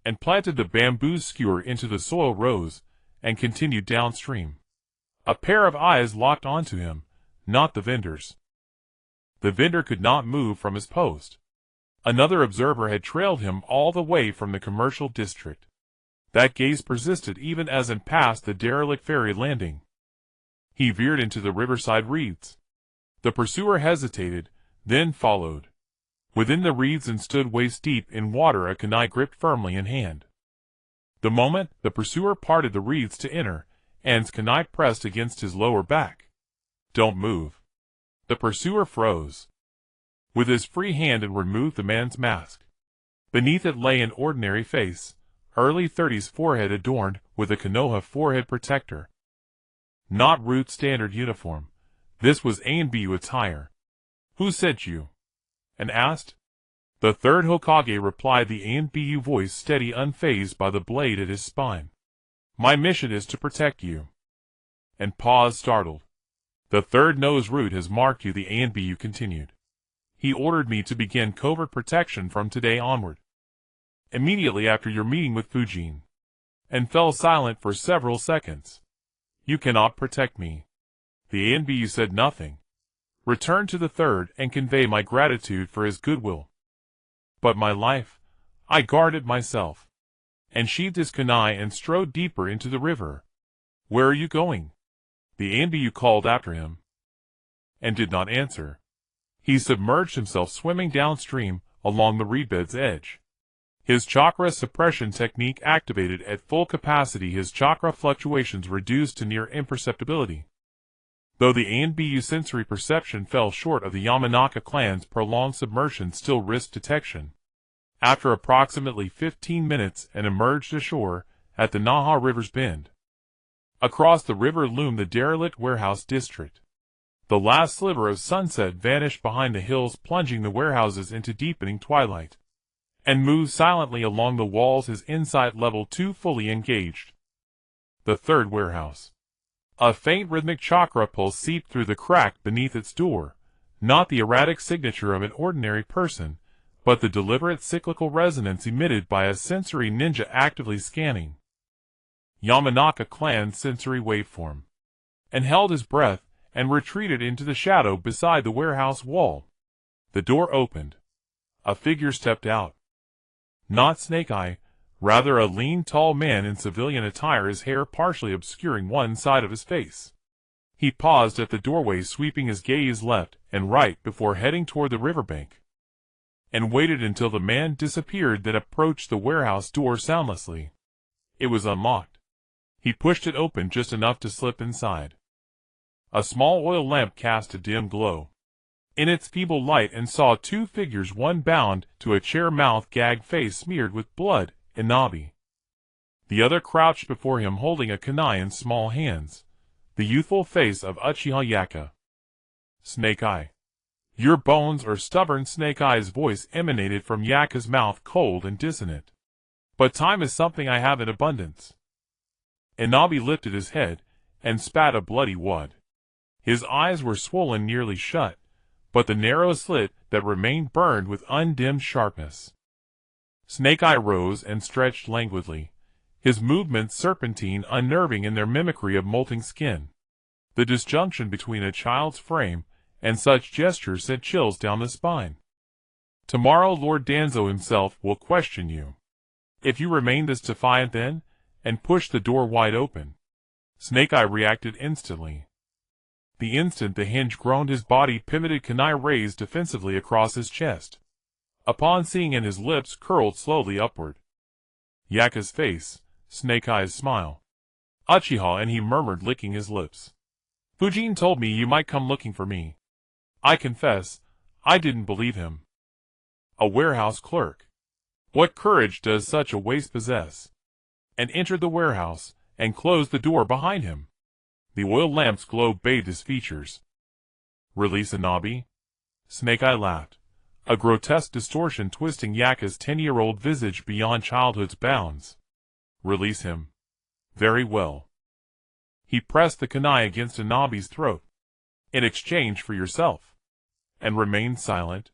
and planted the bamboo skewer into the soil, rose, and continued downstream. A pair of eyes locked onto him, not the vendor's. The vendor could not move from his post. Another observer had trailed him all the way from the commercial district. That gaze persisted even as he passed the derelict ferry landing. He veered into the riverside reeds. The pursuer hesitated, then followed. Within the reeds and stood waist-deep in water, a kunai gripped firmly in hand. The moment the pursuer parted the reeds to enter, An's kunai pressed against his lower back. "Don't move." The pursuer froze. With his free hand and removed the man's mask. Beneath it lay an ordinary face, early 30s, forehead adorned with a Konoha forehead protector. Not Root standard uniform. This was ANBU attire. "Who sent you?" and asked. The third Hokage replied, the ANBU voice steady, unfazed by the blade at his spine. "My mission is to protect you." And paused, startled. "The third knows Root has marked you," the ANBU continued. "He ordered me to begin covert protection from today onward. Immediately after your meeting with Fujin." And fell silent for several seconds. "You cannot protect me." The ANBU said nothing. "Return to the third and convey my gratitude for his goodwill." "But my life, I guard it myself." And sheathed his kunai and strode deeper into the river. "Where are you going?" the ANBU called after him, and did not answer. He submerged himself, swimming downstream along the reedbed's edge. His chakra suppression technique activated at full capacity, his chakra fluctuations reduced to near imperceptibility. Though the ANBU sensory perception fell short of the Yamanaka clan's prolonged submersion, still risked detection. After approximately 15 minutes, and emerged ashore at the Naha River's bend. Across the river loomed the derelict warehouse district. The last sliver of sunset vanished behind the hills, plunging the warehouses into deepening twilight, and moved silently along the walls, his insight level 2 fully engaged. The third warehouse. A faint rhythmic chakra pulse seeped through the crack beneath its door, not the erratic signature of an ordinary person, but the deliberate cyclical resonance emitted by a sensory ninja actively scanning Yamanaka clan's sensory waveform, and held his breath, and retreated into the shadow beside the warehouse wall. The door opened. A figure stepped out. Not Snake Eye, rather a lean, tall man in civilian attire, his hair partially obscuring one side of his face. He paused at the doorway, sweeping his gaze left and right before heading toward the riverbank, and waited until the man disappeared, then approached the warehouse door soundlessly. It was unlocked. He pushed it open just enough to slip inside. A small oil lamp cast a dim glow in its feeble light, and saw two figures, one bound to a chair, mouth gagged, face smeared with blood, Inabi. The other crouched before him, holding a kunai in small hands, the youthful face of Uchiha Yaka. "Snake Eye. Your bones are stubborn." Snake Eye's voice emanated from Yaka's mouth, cold and dissonant. "But time is something I have in abundance." Inabi lifted his head, and spat a bloody wad. His eyes were swollen nearly shut, but the narrow slit that remained burned with undimmed sharpness. Snake Eye rose and stretched languidly, his movements serpentine, unnerving in their mimicry of molting skin. The disjunction between a child's frame and such gestures sent chills down the spine. "Tomorrow Lord Danzo himself will question you. If you remain this defiant then," and pushed the door wide open. Snake Eye reacted instantly. The instant the hinge groaned, his body pivoted, kunai raised defensively across his chest. Upon seeing it, his lips curled slowly upward. Yaku's face, Snake Eye's smile. Uchiha, and he murmured, licking his lips. Fujin told me you might come looking for me. I confess, I didn't believe him. A warehouse clerk. What courage does such a waste possess? And entered the warehouse, and closed the door behind him. The oil lamp's glow bathed his features. Release Anabi? Snake Eye laughed, a grotesque distortion twisting Yaku's 10-year-old visage beyond childhood's bounds. Release him. Very well. He pressed the kunai against Anabi's throat. In exchange for yourself. And remained silent.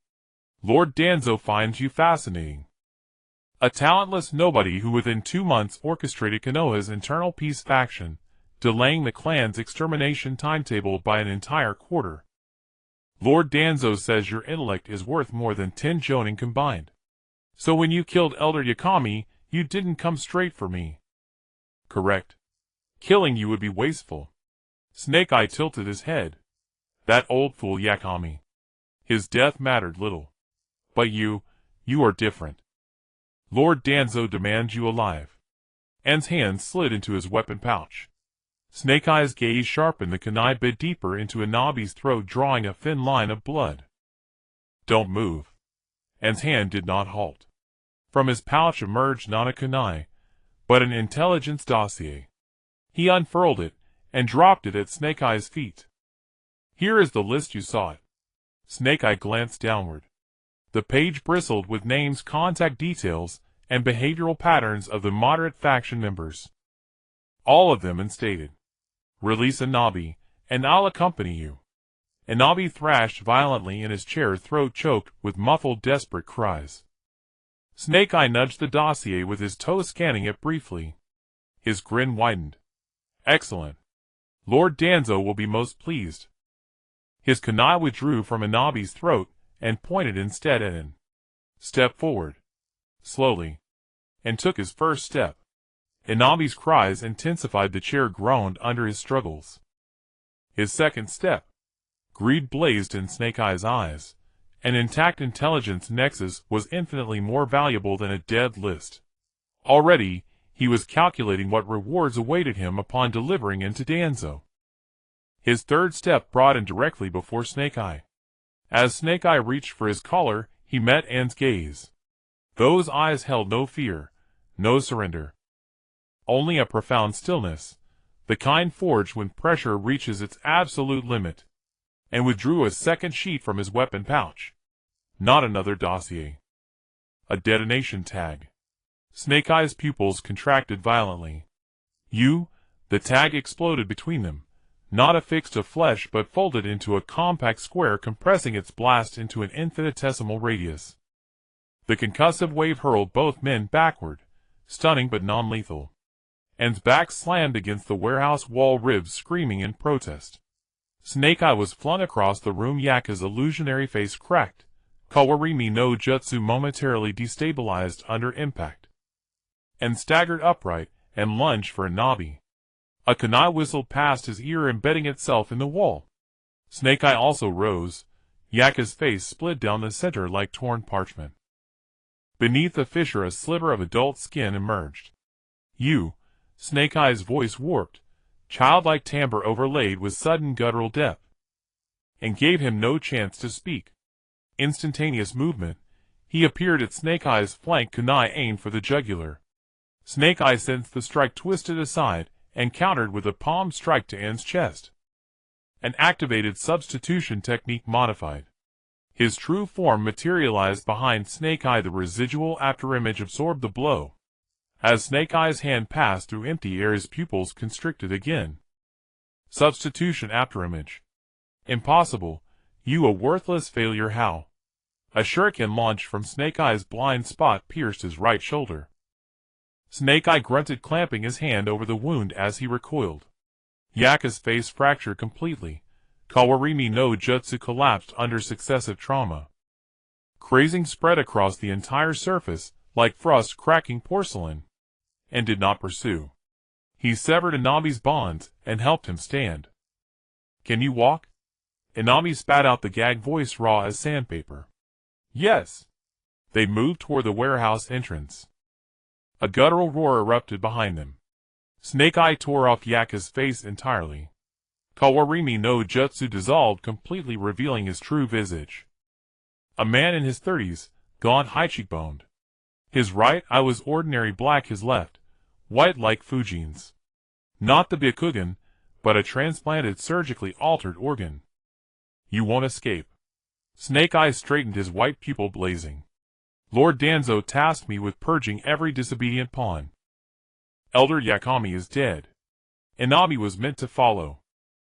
Lord Danzo finds you fascinating. A talentless nobody who within 2 months orchestrated Konoha's internal peace faction, delaying the clan's extermination timetable by an entire quarter. Lord Danzo says your intellect is worth more than 10 jonin combined. So when you killed Elder Yakami, you didn't come straight for me. Correct. Killing you would be wasteful. Snake Eye tilted his head. That old fool Yakami. His death mattered little. But you are different. Lord Danzo demands you alive. An's hand slid into his weapon pouch. Snake Eye's gaze sharpened, the kunai bit deeper into Anabi's throat, drawing a thin line of blood. Don't move. An's hand did not halt. From his pouch emerged not a kunai, but an intelligence dossier. He unfurled it, and dropped it at Snake Eye's feet. Here is the list you sought. Snake Eye glanced downward. The page bristled with names, contact details, and behavioral patterns of the moderate faction members. All of them instated. Release Anabi, and I'll accompany you. Anabi thrashed violently in his chair, throat choked with muffled, desperate cries. Snake Eye nudged the dossier with his toe, scanning it briefly. His grin widened. Excellent. Lord Danzo will be most pleased. His kunai withdrew from Anabi's throat and pointed instead at An. Step forward. Slowly. And took his first step. Anabi's cries intensified, the chair groaned under his struggles. His second step. Greed blazed in Snake Eye's eyes. An intact intelligence nexus was infinitely more valuable than a dead list. Already, he was calculating what rewards awaited him upon delivering into Danzo. His third step brought him directly before Snake Eye. As Snake Eye reached for his collar, he met An's gaze. Those eyes held no fear, no surrender. Only a profound stillness, the kind forged when pressure reaches its absolute limit. And withdrew a second sheet from his weapon pouch. Not another dossier. A detonation tag. Snake Eye's pupils contracted violently. The tag exploded between them, not affixed to flesh but folded into a compact square, compressing its blast into an infinitesimal radius. The concussive wave hurled both men backward, stunning but non-lethal. An's back slammed against the warehouse wall, ribs screaming in protest. Snake Eye was flung across the room. Yaku's illusionary face cracked. Kawarimi no jutsu momentarily destabilized under impact. And staggered upright and lunged for Anabi. A kunai whistled past his ear, embedding itself in the wall. Snake Eye also rose. Yaku's face split down the center like torn parchment. Beneath the fissure, a sliver of adult skin emerged. Snake Eye's voice warped, childlike timbre overlaid with sudden guttural depth, and gave him no chance to speak. Instantaneous movement. He appeared at Snake Eye's flank, kunai aimed for the jugular. Snake Eye sensed the strike, twisted aside, and countered with a palm strike to An's chest. An activated substitution technique modified. His true form materialized behind Snake Eye. The residual afterimage absorbed the blow. As Snake Eye's hand passed through empty air, his pupils constricted again. Substitution afterimage. Impossible. You a worthless failure. How? A shuriken launched from Snake Eye's blind spot pierced his right shoulder. Snake Eye grunted, clamping his hand over the wound as he recoiled. Yaku's face fractured completely. Kawarimi no jutsu collapsed under successive trauma. Crazing spread across the entire surface, like frost cracking porcelain. And did not pursue. He severed Inabi's bonds and helped him stand. "Can you walk?" Inabi spat out the gag voice raw as sandpaper. "Yes." They moved toward the warehouse entrance. A guttural roar erupted behind them. Snake Eye tore off Yaka's face entirely. Kawarimi no Jutsu dissolved completely, revealing his true visage. A man in his 30s, gaunt, high-cheekboned. His right eye was ordinary black, his left, white like Fujin's. Not the Byakugan, but a transplanted, surgically altered organ. "You won't escape." Snake Eye straightened, his white pupil blazing. "Lord Danzo tasked me with purging every disobedient pawn. Elder Yakami is dead. Inabi was meant to follow.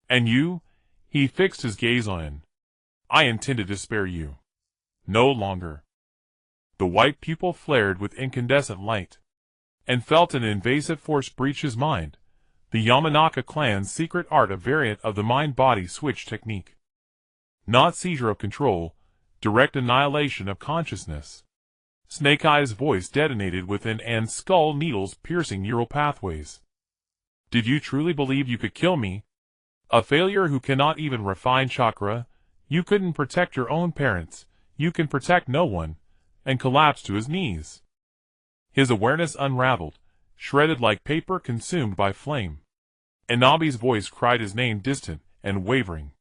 And you?" He fixed his gaze on. "I intended to spare you. No longer." The white pupil flared with incandescent light, and felt an invasive force breach his mind. The Yamanaka clan's secret art, a variant of the mind-body switch technique. Not seizure of control, direct annihilation of consciousness. Snake Eye's voice detonated within An's skull, needles piercing neural pathways. "Did you truly believe you could kill me? A failure who cannot even refine chakra? You couldn't protect your own parents, you can protect no one," and collapsed to his knees. His awareness unraveled, shredded like paper consumed by flame. Inabi's voice cried his name, distant and wavering.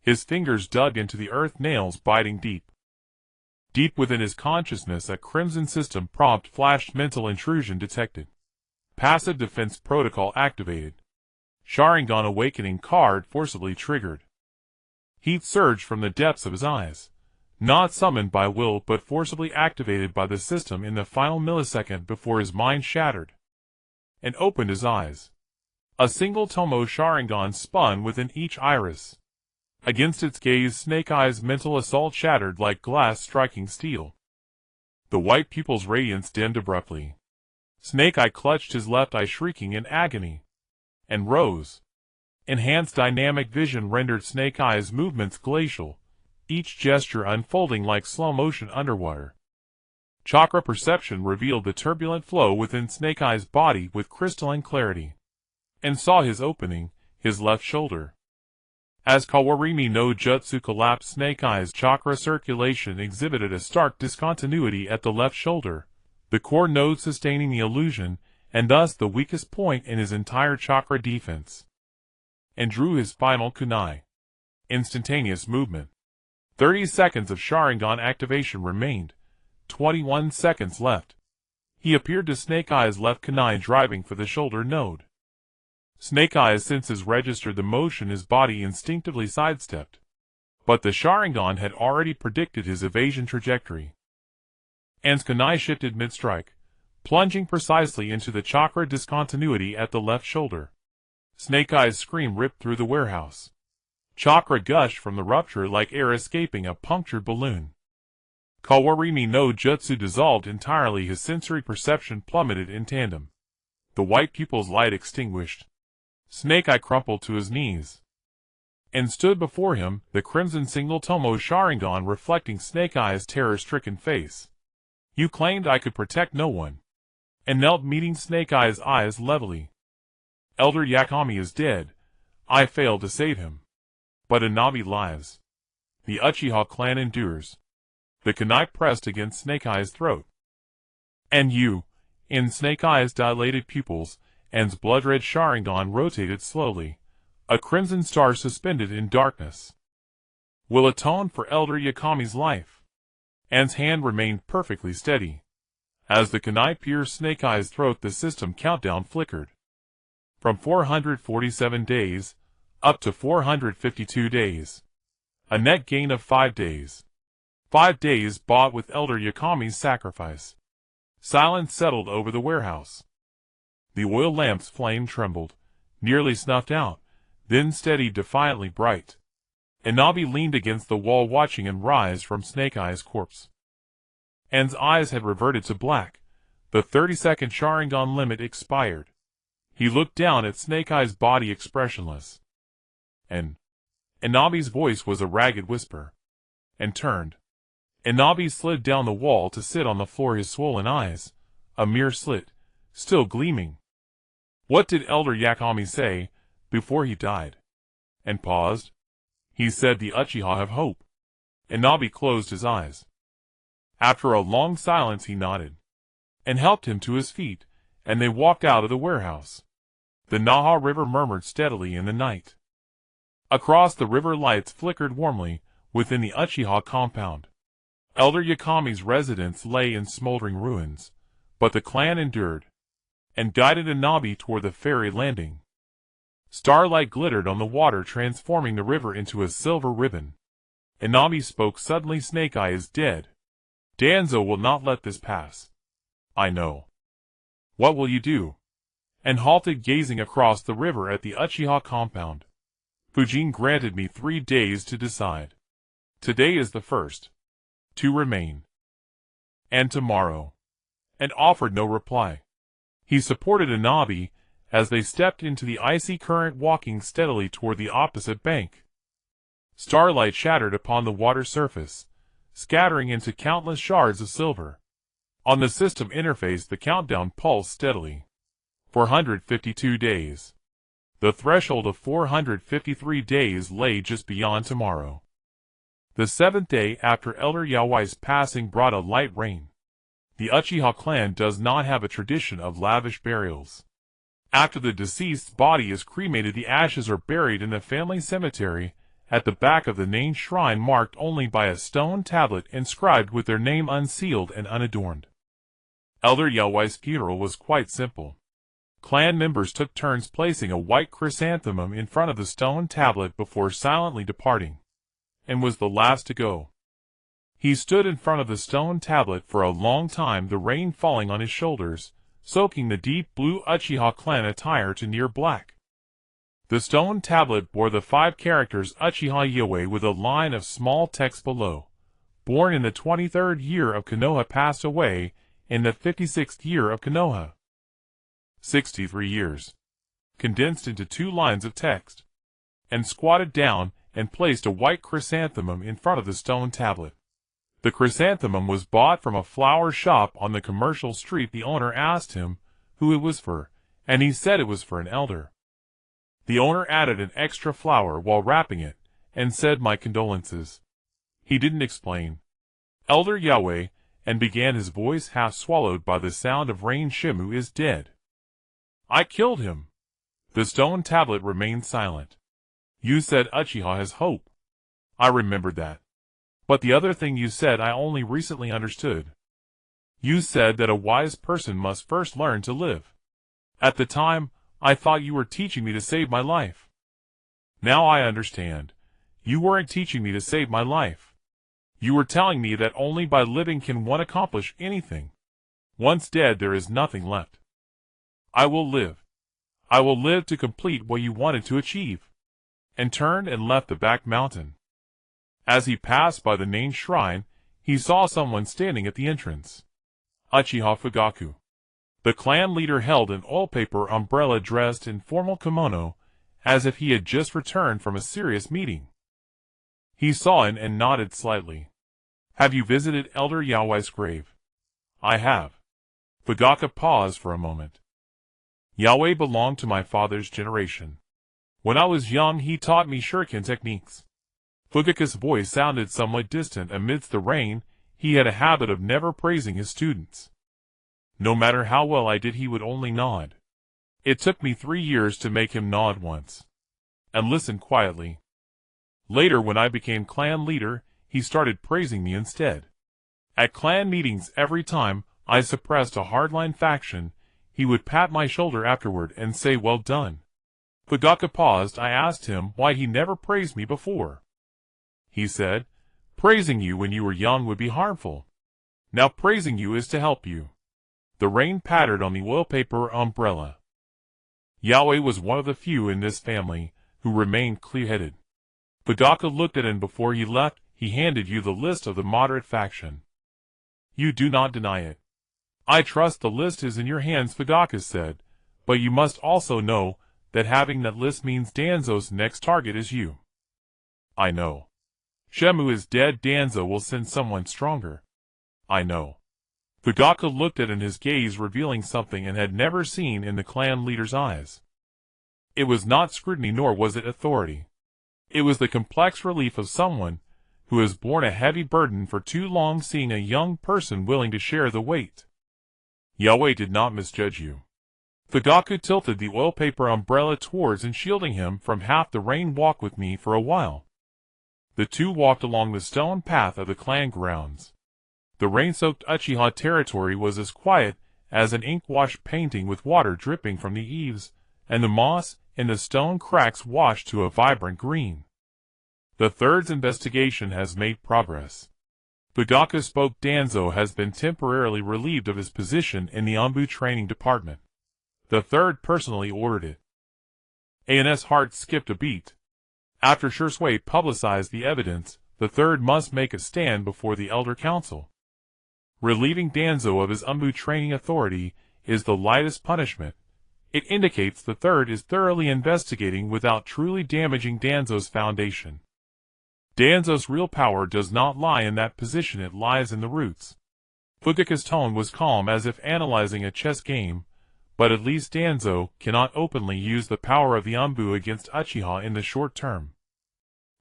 His fingers dug into the earth, nails biting deep. Deep within his consciousness, a crimson system prompt flashed. Mental intrusion detected. Passive defense protocol activated. Sharingan awakening card forcibly triggered. Heat surged from the depths of his eyes. Not summoned by will, but forcibly activated by the system in the final millisecond before his mind shattered. And opened his eyes. A single tomoe Sharingan spun within each iris. Against its gaze, Snake Eye's mental assault shattered like glass striking steel. The white pupil's radiance dimmed abruptly. Snake Eye clutched his left eye, shrieking in agony, and rose. Enhanced dynamic vision rendered Snake Eye's movements glacial, each gesture unfolding like slow motion underwater. Chakra perception revealed the turbulent flow within Snake Eye's body with crystalline clarity, and saw his opening, his left shoulder. As Kawarimi no Jutsu collapsed, Snake Eye's chakra circulation exhibited a stark discontinuity at the left shoulder, the core node sustaining the illusion, and thus the weakest point in his entire chakra defense. And drew his final kunai. Instantaneous movement. 30 seconds of Sharingan activation remained. 21 seconds left. He appeared to Snake Eye's left kunai, driving for the shoulder node. Snake Eye's senses registered the motion, his body instinctively sidestepped. But the Sharingan had already predicted his evasion trajectory. An's kunai shifted mid-strike, plunging precisely into the chakra discontinuity at the left shoulder. Snake Eye's scream ripped through the warehouse. Chakra gushed from the rupture like air escaping a punctured balloon. Kawarimi no Jutsu dissolved entirely, his sensory perception plummeted in tandem. The white pupil's light extinguished. Snake Eye crumpled to his knees. And stood before him, the crimson single tomoe Sharingan reflecting Snake Eye's terror-stricken face. "You claimed I could protect no one." And knelt, meeting Snake Eye's eyes levelly. "Elder Yakami is dead. I failed to save him. But Inabi lives. The Uchiha clan endures." The kunai pressed against Snake Eye's throat. "And you?" In Snake Eye's dilated pupils, An's blood-red Sharingan rotated slowly, a crimson star suspended in darkness. "Will atone for Elder Yakami's life." An's hand remained perfectly steady. As the kunai pierced Snake Eye's throat, the system countdown flickered. From 447 days, up to 452 days. A net gain of 5 days. 5 days bought with Elder Yakami's sacrifice. Silence settled over the warehouse. The oil lamp's flame trembled, nearly snuffed out, then steadied defiantly bright. Inabi leaned against the wall, watching and rise from Snake Eye's corpse. An's eyes had reverted to black. The 30-second Sharingan limit expired. He looked down at Snake Eye's body, expressionless. And Inabi's voice was a ragged whisper. And turned. Inabi slid down the wall to sit on the floor, his swollen eyes, a mere slit, still gleaming. What did Elder Yakami say before he died? And paused. He said the Uchiha have hope. And Nabi closed his eyes. After a long silence he nodded, and helped him to his feet, and they walked out of the warehouse. The Naha River murmured steadily in the night. Across the river lights flickered warmly within the Uchiha compound. Elder Yakami's residence lay in smoldering ruins, but the clan endured, and guided Nabi toward the ferry landing. Starlight glittered on the water, transforming the river into a silver ribbon. Nabi spoke suddenly. Snake Eye is dead. Danzo will not let this pass. I know. What will you do? And halted, gazing across the river at the Uchiha compound. Fujin granted me 3 days to decide. Today is the first. To remain. And tomorrow. And offered no reply. He supported Nabi as they stepped into the icy current, walking steadily toward the opposite bank. Starlight shattered upon the water surface, scattering into countless shards of silver. On the system interface the countdown pulsed steadily. 452 days. The threshold of 453 days lay just beyond tomorrow. The 7th day after Elder Yawai's passing brought a light rain. The Uchiha clan does not have a tradition of lavish burials. After the deceased's body is cremated, the ashes are buried in the family cemetery at the back of the main shrine, marked only by a stone tablet inscribed with their name unsealed and unadorned. Elder Yawai's funeral was quite simple. Clan members took turns placing a white chrysanthemum in front of the stone tablet before silently departing, and was the last to go. He stood in front of the stone tablet for a long time, the rain falling on his shoulders, soaking the deep blue Uchiha clan attire to near black. The stone tablet bore the 5 characters Uchiha Yawai with a line of small text below. Born in the 23rd year of Konoha, passed away in the 56th year of Konoha. 63 years. Condensed into 2 lines of text. And squatted down and placed a white chrysanthemum in front of the stone tablet. The chrysanthemum was bought from a flower shop on the commercial street. The owner asked him who it was for, and he said it was for an elder. The owner added an extra flower while wrapping it, and said, "My condolences." He didn't explain. Elder Yawai, and began, his voice half swallowed by the sound of rain. Shimu is dead. I killed him. The stone tablet remained silent. You said Uchiha has hope. I remembered that. But the other thing you said I only recently understood. You said that a wise person must first learn to live. At the time, I thought you were teaching me to save my life. Now I understand. You weren't teaching me to save my life. You were telling me that only by living can one accomplish anything. Once dead, there is nothing left. I will live. I will live to complete what you wanted to achieve. And turned and left the back mountain. As he passed by the main shrine, he saw someone standing at the entrance. Uchiha Fugaku. The clan leader held an oil-paper umbrella, dressed in formal kimono, as if he had just returned from a serious meeting. He saw him and nodded slightly. Have you visited Elder Yawai's grave? I have. Fugaku paused for a moment. Yawai belonged to my father's generation. When I was young, he taught me shuriken techniques. Fugaku's voice sounded somewhat distant amidst the rain. He had a habit of never praising his students. No matter how well I did, he would only nod. It took me 3 years to make him nod once. And listen quietly. Later, when I became clan leader, he started praising me instead. At clan meetings, every time I suppressed a hardline faction, he would pat my shoulder afterward and say, "Well done." Fugaku paused. I asked him why he never praised me before. He said, "Praising you when you were young would be harmful. Now praising you is to help you." The rain pattered on the oil-paper umbrella. Yawai was one of the few in this family who remained clear-headed. Fugaku looked at him before he left. He handed you the list of the moderate faction. You do not deny it. I trust the list is in your hands, Fugaku said, but you must also know that having that list means Danzo's next target is you. I know. Shemu is dead. Danzo will send someone stronger. I know. Fugaku looked at it, and his gaze revealing something and had never seen in the clan leader's eyes. It was not scrutiny, nor was it authority. It was the complex relief of someone who has borne a heavy burden for too long, seeing a young person willing to share the weight. Yahweh did not misjudge you. Fugaku tilted the oil paper umbrella towards and shielding him from half the rain. Walk with me for a while. The two walked along the stone path of the clan grounds. The rain-soaked Uchiha territory was as quiet as an ink-washed painting, with water dripping from the eaves, and the moss in the stone cracks washed to a vibrant green. The third's investigation has made progress. Fugaku spoke. Danzo has been temporarily relieved of his position in the ANBU training department. The third personally ordered it. An's heart skipped a beat. After Shursui publicized the evidence, the third must make a stand before the Elder Council. Relieving Danzo of his ANBU training authority is the lightest punishment. It indicates the third is thoroughly investigating without truly damaging Danzo's foundation. Danzo's real power does not lie in that position, it lies in the roots. Fugaku's tone was calm, as if analyzing a chess game, but at least Danzo cannot openly use the power of the ANBU against Uchiha in the short term.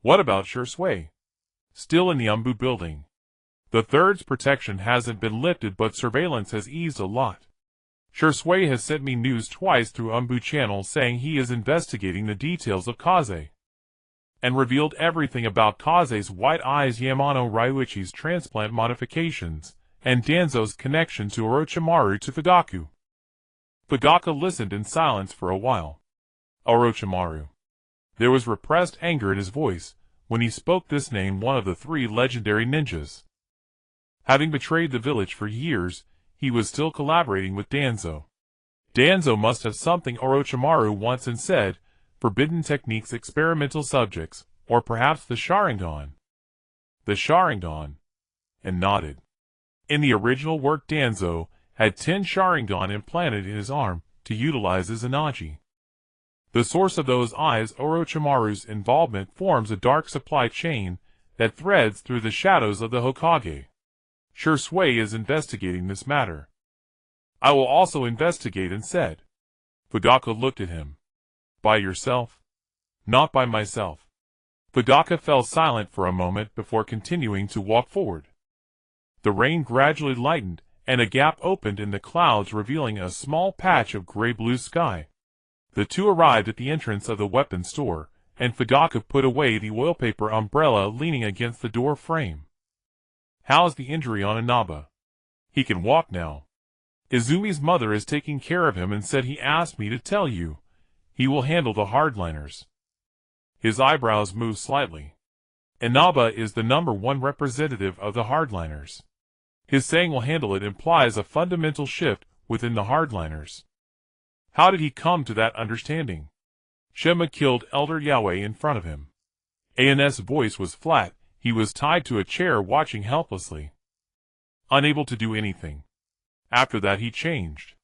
What about Shursui? Still in the ANBU building. The third's protection hasn't been lifted, but surveillance has eased a lot. Shursui has sent me news twice through ANBU channels saying he is investigating the details of Kaze, and revealed everything about Kaze's white eyes, Yamano Ryuichi's transplant modifications, and Danzo's connection to Orochimaru to Fugaku. Fugaku listened in silence for a while. Orochimaru. There was repressed anger in his voice when he spoke this name, one of the three legendary ninjas. Having betrayed the village for years, he was still collaborating with Danzo. Danzo must have something Orochimaru once and said, forbidden techniques, experimental subjects, or perhaps the Sharingan. The Sharingan. And nodded. In the original work, Danzo had 10 Sharingan implanted in his arm to utilize as Anaji. The source of those eyes, Orochimaru's involvement, forms a dark supply chain that threads through the shadows of the Hokage. Shursui is investigating this matter. I will also investigate, and said. Fugaku looked at him. By yourself? Not by myself. Fugaku fell silent for a moment before continuing to walk forward. The rain gradually lightened, and a gap opened in the clouds, revealing a small patch of gray-blue sky. The two arrived at the entrance of the weapons store, and Fugaku put away the oil paper umbrella, leaning against the door frame. How's the injury on Inaba? He can walk now. Izumi's mother is taking care of him and said he asked me to tell you. He will handle the hardliners. His eyebrows moved slightly. Inaba is the #1 representative of the hardliners. His saying will handle it implies a fundamental shift within the hardliners. How did he come to that understanding? Shema killed Elder Yahweh in front of him. An's voice was flat. He was tied to a chair, watching helplessly, unable to do anything. After that he changed.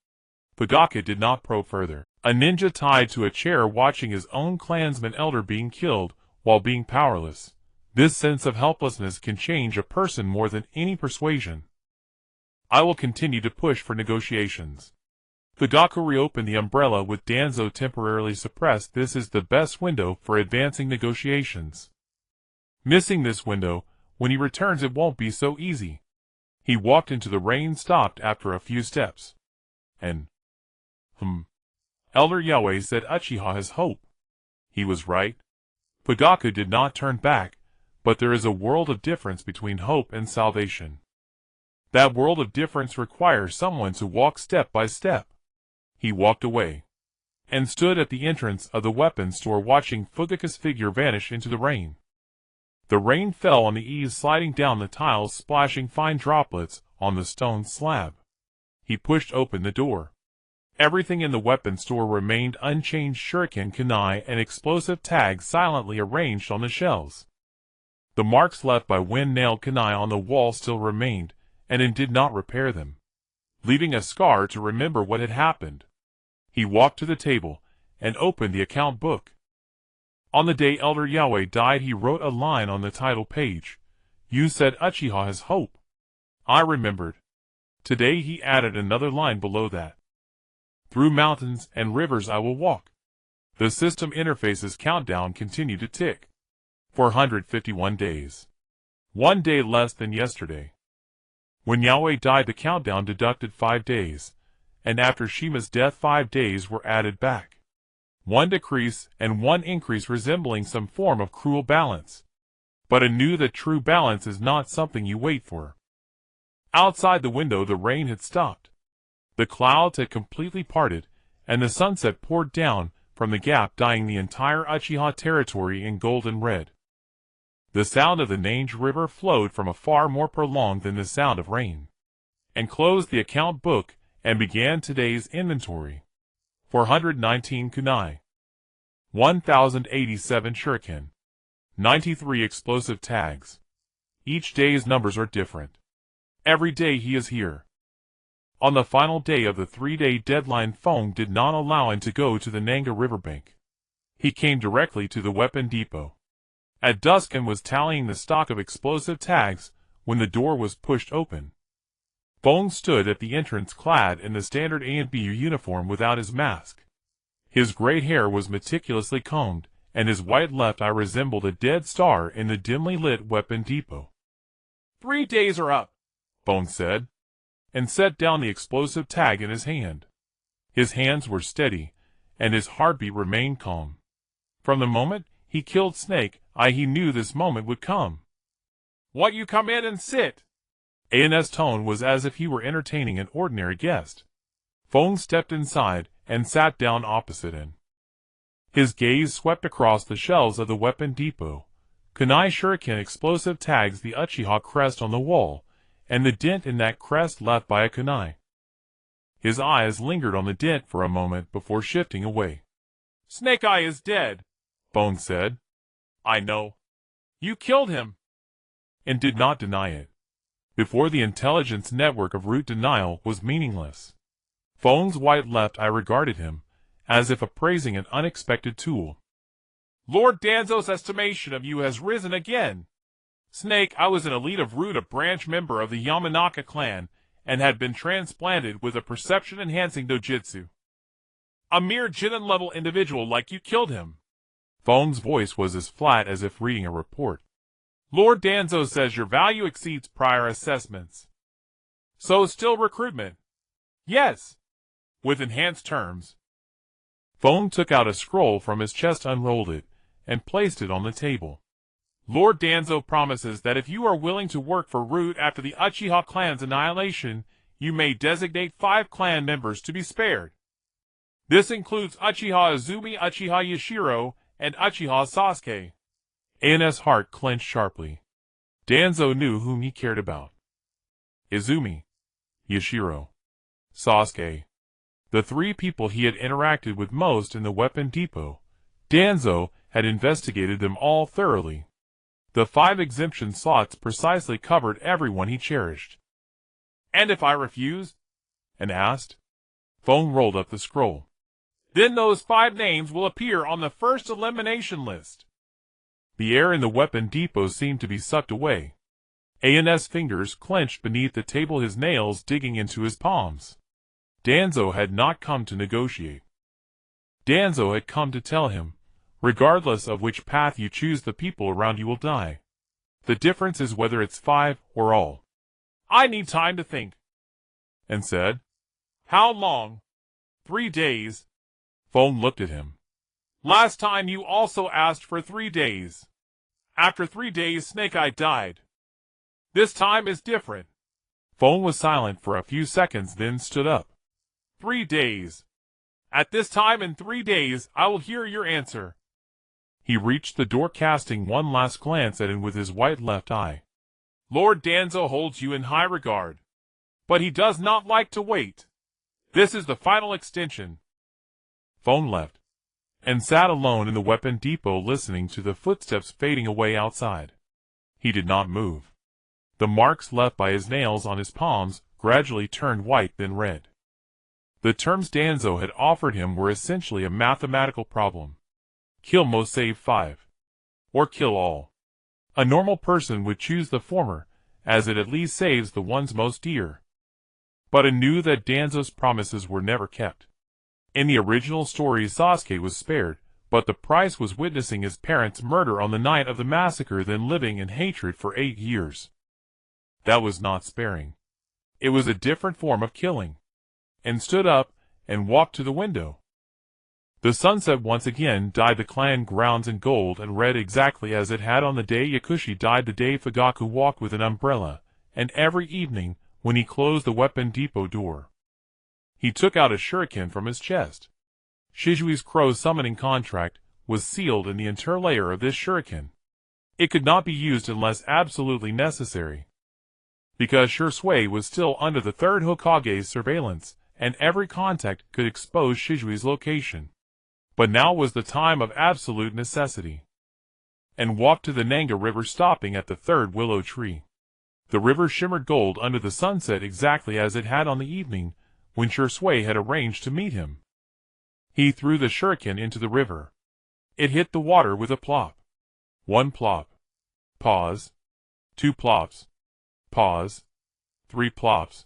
Fugaku did not probe further. A ninja tied to a chair, watching his own clansman elder being killed while being powerless. This sense of helplessness can change a person more than any persuasion. I will continue to push for negotiations. Fugaku reopened the umbrella with Danzo temporarily suppressed. This is the best window for advancing negotiations. Missing this window, when he returns it won't be so easy. He walked into the rain, stopped after a few steps. And, Elder Yahweh said Uchiha has hope. He was right. Fugaku did not turn back, but there is a world of difference between hope and salvation. That world of difference requires someone to walk step by step. He walked away, and stood at the entrance of the weapons store, watching Fugaku's figure vanish into the rain. The rain fell on the eaves, sliding down the tiles, splashing fine droplets on the stone slab. He pushed open the door. Everything in the weapons store remained unchanged: shuriken, kunai, and explosive tags silently arranged on the shelves. The marks left by wind-nailed kunai on the wall still remained, and it did not repair them, leaving a scar to remember what had happened. He walked to the table and opened the account book. On the day Elder Yahweh died, he wrote a line on the title page. You said Uchiha has hope. I remembered. Today he added another line below that. Through mountains and rivers I will walk. The system interface's countdown continued to tick. 451 days. 1 day less than yesterday. When Yahweh died, the countdown deducted 5 days, and after Shima's death 5 days were added back. 1 decrease and 1 increase, resembling some form of cruel balance. But I knew that true balance is not something you wait for. Outside the window the rain had stopped. The clouds had completely parted, and the sunset poured down from the gap, dyeing the entire Uchiha territory in golden red. The sound of the Nange River flowed from afar, more prolonged than the sound of rain. And closed the account book and began today's inventory. 419 kunai. 1087 shuriken. 93 explosive tags. Each day's numbers are different. Every day he is here. On the final day of the 3-day deadline, Fong did not allow him to go to the Nanga riverbank. He came directly to the weapon depot. At dusk and was tallying the stock of explosive tags when the door was pushed open. Fong stood at the entrance clad in the standard ANBU uniform without his mask. His gray hair was meticulously combed, and his white left eye resembled a dead star in the dimly lit weapon depot. 3 days are up, Fong said, and set down the explosive tag in his hand. His hands were steady, and his heartbeat remained calm. From the moment he killed Snake Eye, he knew this moment would come. What, you come in and sit? An's tone was as if he were entertaining an ordinary guest. Fong stepped inside and sat down opposite him. His gaze swept across the shelves of the weapon depot, kunai shuriken explosive tags, the Uchiha crest on the wall, and the dent in that crest left by a kunai. His eyes lingered on the dent for a moment before shifting away. Snake Eye is dead, Fong said. I know. You killed him. And did not deny it. Before the intelligence network of root denial was meaningless. Fong's white left eye regarded him, as if appraising an unexpected tool. Lord Danzo's estimation of you has risen again. Snake Eye was an elite of root, a branch member of the Yamanaka clan, and had been transplanted with a perception-enhancing dojutsu. A mere Jinin-level individual like you killed him. Fong's voice was as flat as if reading a report. Lord Danzo says your value exceeds prior assessments. So still recruitment? Yes. With enhanced terms. Fong took out a scroll from his chest, unrolled it, and placed it on the table. Lord Danzo promises that if you are willing to work for Root after the Uchiha clan's annihilation, you may designate 5 clan members to be spared. This includes Uchiha Izumi, Uchiha Yashiro, and Uchiha Sasuke. An's heart clenched sharply. Danzo knew whom he cared about. Izumi, Yashiro, Sasuke. The 3 people he had interacted with most in the weapon depot. Danzo had investigated them all thoroughly. The 5 exemption slots precisely covered everyone he cherished. And if I refuse? An asked. Fong rolled up the scroll. Then those 5 names will appear on the first elimination list. The air in the weapon depot seemed to be sucked away. An's fingers clenched beneath the table, his nails digging into his palms. Danzo had not come to negotiate. Danzo had come to tell him, regardless of which path you choose, the people around you will die. The difference is whether it's 5 or all. I need time to think. And said, How long? 3 days. Fong looked at him. Last time you also asked for 3 days. After 3 days, Snake Eye died. This time is different. Fong was silent for a few seconds, then stood up. 3 days. At this time in 3 days, I will hear your answer. He reached the door, casting one last glance at him with his white left eye. Lord Danzo holds you in high regard. But he does not like to wait. This is the final extension. Fong left, and sat alone in the weapon depot, listening to the footsteps fading away outside. He did not move. The marks left by his nails on his palms gradually turned white, then red. The terms Danzo had offered him were essentially a mathematical problem. Kill most, save 5. Or kill all. A normal person would choose the former, as it at least saves the ones most dear. but knew that Danzo's promises were never kept. In the original story, Sasuke was spared, but the price was witnessing his parents' murder on the night of the massacre, then living in hatred for 8 years. That was not sparing. It was a different form of killing. And stood up and walked to the window. The sunset once again dyed the clan grounds in gold and red, exactly as it had on the day Yakushi died, the day Fugaku walked with an umbrella, and every evening when he closed the weapon depot door. He took out a shuriken from his chest. Shijui's crow summoning contract was sealed in the interlayer of this shuriken. It could not be used unless absolutely necessary. Because Shisui was still under the third Hokage's surveillance, and every contact could expose Shijui's location. But now was the time of absolute necessity. And walked to the Nanga River, stopping at the third willow tree. The river shimmered gold under the sunset, exactly as it had on the evening when Shisui had arranged to meet him. He threw the shuriken into the river. It hit the water with a plop. 1 plop. Pause. 2 plops. Pause. 3 plops.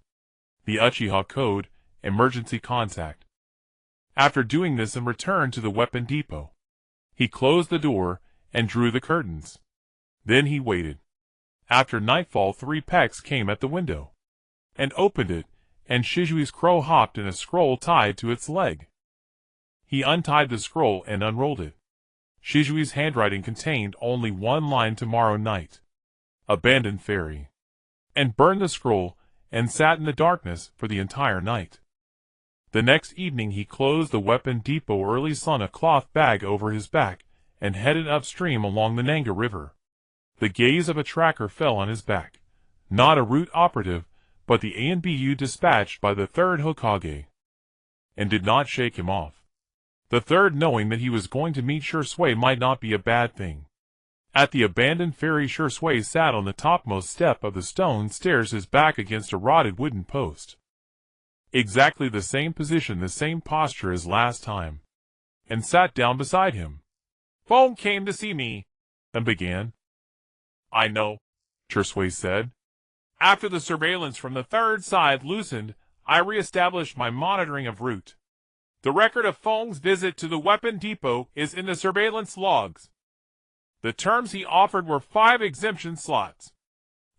The Uchiha code, emergency contact. After doing this and returned to the weapon depot, he closed the door and drew the curtains. Then he waited. After nightfall, 3 pecks came at the window and opened it, and Shijui's crow hopped in a scroll tied to its leg. He untied the scroll and unrolled it. Shijui's handwriting contained only one line: tomorrow night. Abandoned ferry. And burned the scroll and sat in the darkness for the entire night. The next evening he closed the weapon depot early, slung a cloth bag over his back, and headed upstream along the Nanga River. The gaze of a tracker fell on his back. Not a route operative, but the ANBU dispatched by the third Hokage. And did not shake him off. The third, knowing that he was going to meet Shisui, might not be a bad thing. At the abandoned ferry, Shisui sat on the topmost step of the stone stairs, his back against a rotted wooden post. Exactly the same position, the same posture as last time. And sat down beside him. "Phone came to see me," and began. "I know," Shisui said. "After the surveillance from the third side loosened, I re-established my monitoring of route. The record of Feng's visit to the weapon depot is in the surveillance logs. The terms he offered were 5 exemption slots.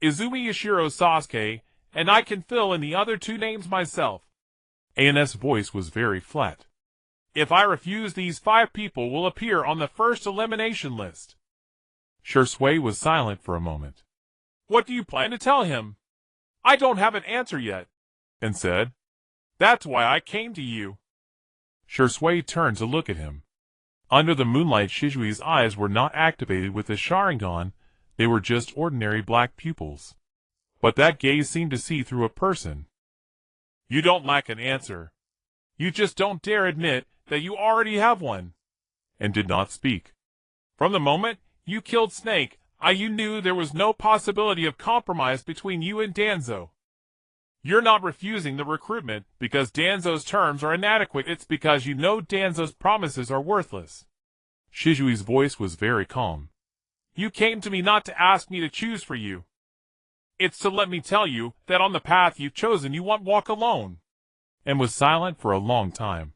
Izumi, Yashiro, Sasuke, and I can fill in the other 2 names myself." An's voice was very flat. "If I refuse, these 5 people will appear on the first elimination list." Shisui was silent for a moment. "What do you plan to tell him?" "I don't have an answer yet," and said. "That's why I came to you." Shisui turned to look at him. Under the moonlight, Shijui's eyes were not activated with the Sharingan, they were just ordinary black pupils. But that gaze seemed to see through a person. "You don't lack an answer. You just don't dare admit that you already have one." And did not speak. "From the moment you killed Snake, you knew there was no possibility of compromise between you and Danzo. You're not refusing the recruitment because Danzo's terms are inadequate, it's because you know Danzo's promises are worthless." Shijui's voice was very calm. "You came to me not to ask me to choose for you. It's to let me tell you that on the path you've chosen you won't walk alone." And was silent for a long time.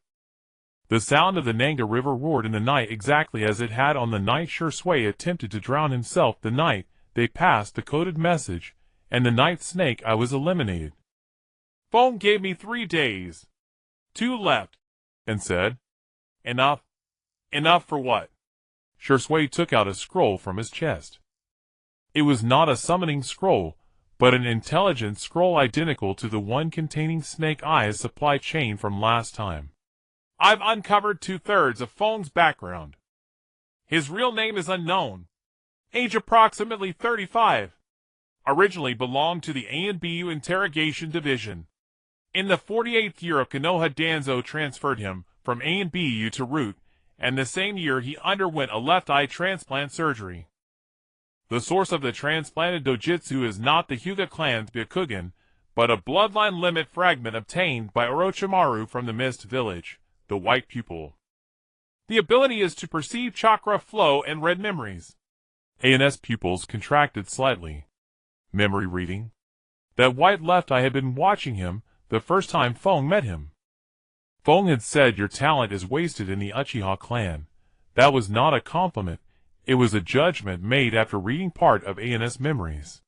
The sound of the Nanga River roared in the night, exactly as it had on the night Shisui attempted to drown himself, the night they passed the coded message, and the night Snake I was eliminated. "Phone gave me 3 days. 2 left," and said. "Enough." "Enough for what?" Shisui took out a scroll from his chest. It was not a summoning scroll, but an intelligence scroll identical to the one containing Snake Eye's supply chain from last time. "I've uncovered 2/3 of Feng's background. His real name is unknown. Age approximately 35. Originally belonged to the ANBU Interrogation Division. In the 48th year of Konoha, Danzo transferred him from ANBU to Root, and the same year he underwent a left eye transplant surgery. The source of the transplanted dojutsu is not the Hyuga clan's Byakugan, but a bloodline limit fragment obtained by Orochimaru from the Mist Village, the White Pupil. The ability is to perceive chakra flow and read memories." An's pupils contracted slightly. Memory reading? That white left eye had been watching him the first time Feng met him. Feng had said, "Your talent is wasted in the Uchiha clan." That was not a compliment, it was a judgment made after reading part of An's memories.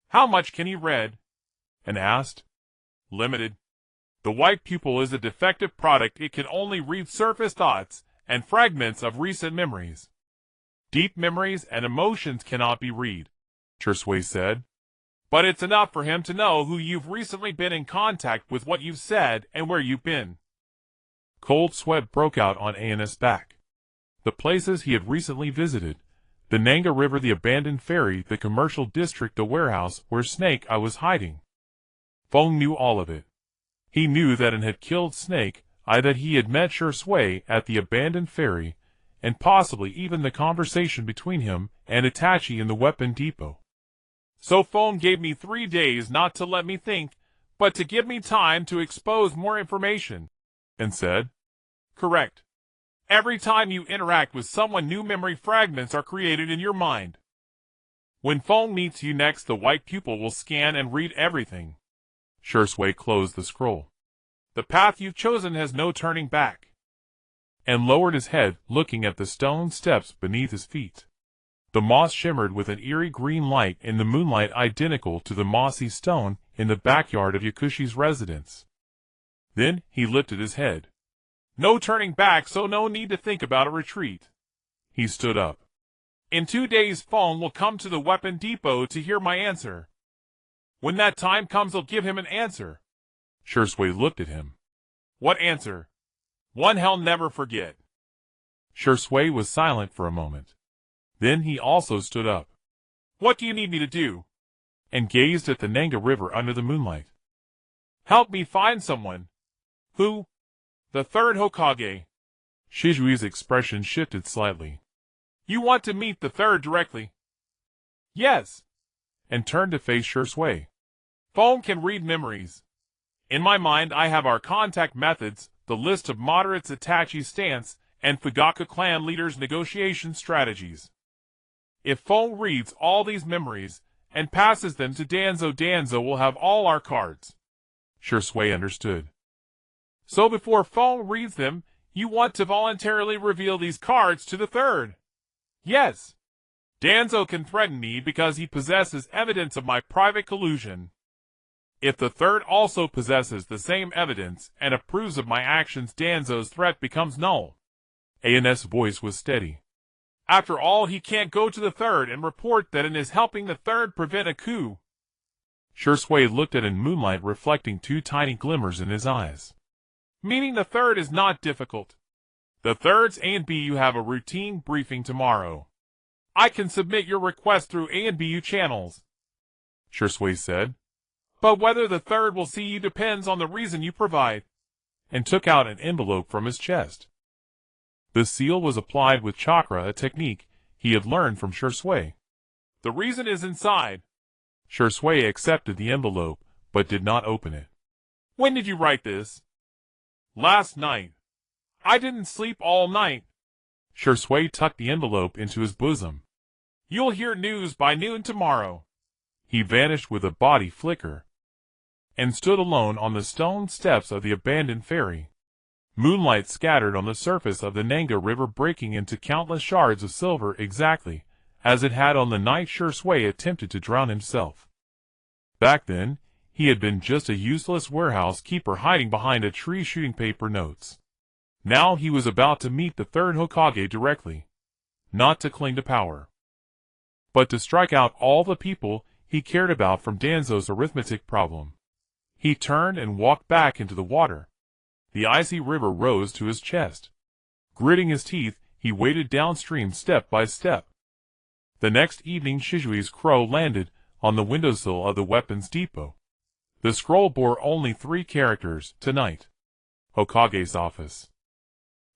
"How much can he read?" An asked. "Limited. The white pupil is a defective product, it can only read surface thoughts and fragments of recent memories. Deep memories and emotions cannot be read," Shui said. "But it's enough for him to know who you've recently been in contact with, what you've said, and where you've been." Cold sweat broke out on An's back. The places he had recently visited, the Nanga River, the abandoned ferry, the commercial district, the warehouse where Snake Eye was hiding. Feng knew all of it. He knew that An had killed Snake Eye, that he had met Shui at the abandoned ferry, and possibly even the conversation between him and Itachi in the weapon depot. "So Feng gave me 3 days not to let me think, but to give me time to expose more information," An said. "Correct. Every time you interact with someone, new memory fragments are created in your mind. When Feng meets you next, the white pupil will scan and read everything." Shui closed the scroll. "The path you've chosen has no turning back." And lowered his head, looking at the stone steps beneath his feet. The moss shimmered with an eerie green light in the moonlight, identical to the mossy stone in the backyard of Yakushi's residence. Then he lifted his head. "No turning back, so no need to think about a retreat." He stood up. "In 2 days Feng will come to the weapon depot to hear my answer. When that time comes, I'll give him an answer." Shui looked at him. "What answer?" "One he'll never forget." Shui was silent for a moment. Then he also stood up. "What do you need me to do?" And gazed at the Nanga River under the moonlight. "Help me find someone." "Who?" "The third Hokage." Shizui's expression shifted slightly. "You want to meet the third directly?" "Yes." And turned to face Shui. "Feng can read memories. In my mind I have our contact methods, the list of moderates, Itachi's stance, and Fugaku clan leaders' negotiation strategies. If Feng reads all these memories and passes them to Danzo, Danzo will have all our cards." Shui understood. "So before Feng reads them, you want to voluntarily reveal these cards to the third?" "Yes. Danzo can threaten me because he possesses evidence of my private collusion. If the third also possesses the same evidence and approves of my actions, Danzo's threat becomes null." An's voice was steady. "After all, he can't go to the third and report that An is helping the third prevent a coup." Shui looked at in moonlight, reflecting 2 tiny glimmers in his eyes. "Meaning the third is not difficult. The third's ANBU have a routine briefing tomorrow. I can submit your request through ANBU channels," Shui said. "But whether the third will see you depends on the reason you provide." And took out an envelope from his chest. The seal was applied with chakra, a technique he had learned from Shui. "The reason is inside." Shui accepted the envelope, but did not open it. "When did you write this?" "Last night. I didn't sleep all night." Shui tucked the envelope into his bosom. "You'll hear news by noon tomorrow." He vanished with a body flicker, and stood alone on the stone steps of the abandoned ferry. Moonlight scattered on the surface of the Nanga River, breaking into countless shards of silver, exactly as it had on the night Shui attempted to drown himself. Back then, he had been just a useless warehouse keeper hiding behind a tree shooting paper notes. Now he was about to meet the third Hokage directly, not to cling to power, but to strike out all the people he cared about from Danzo's arithmetic problem. He turned and walked back into the water. The icy river rose to his chest. Gritting his teeth, he waded downstream step by step. The next evening, Shizui's crow landed on the windowsill of the weapons depot. The scroll bore only 3 characters: tonight. Hokage's office.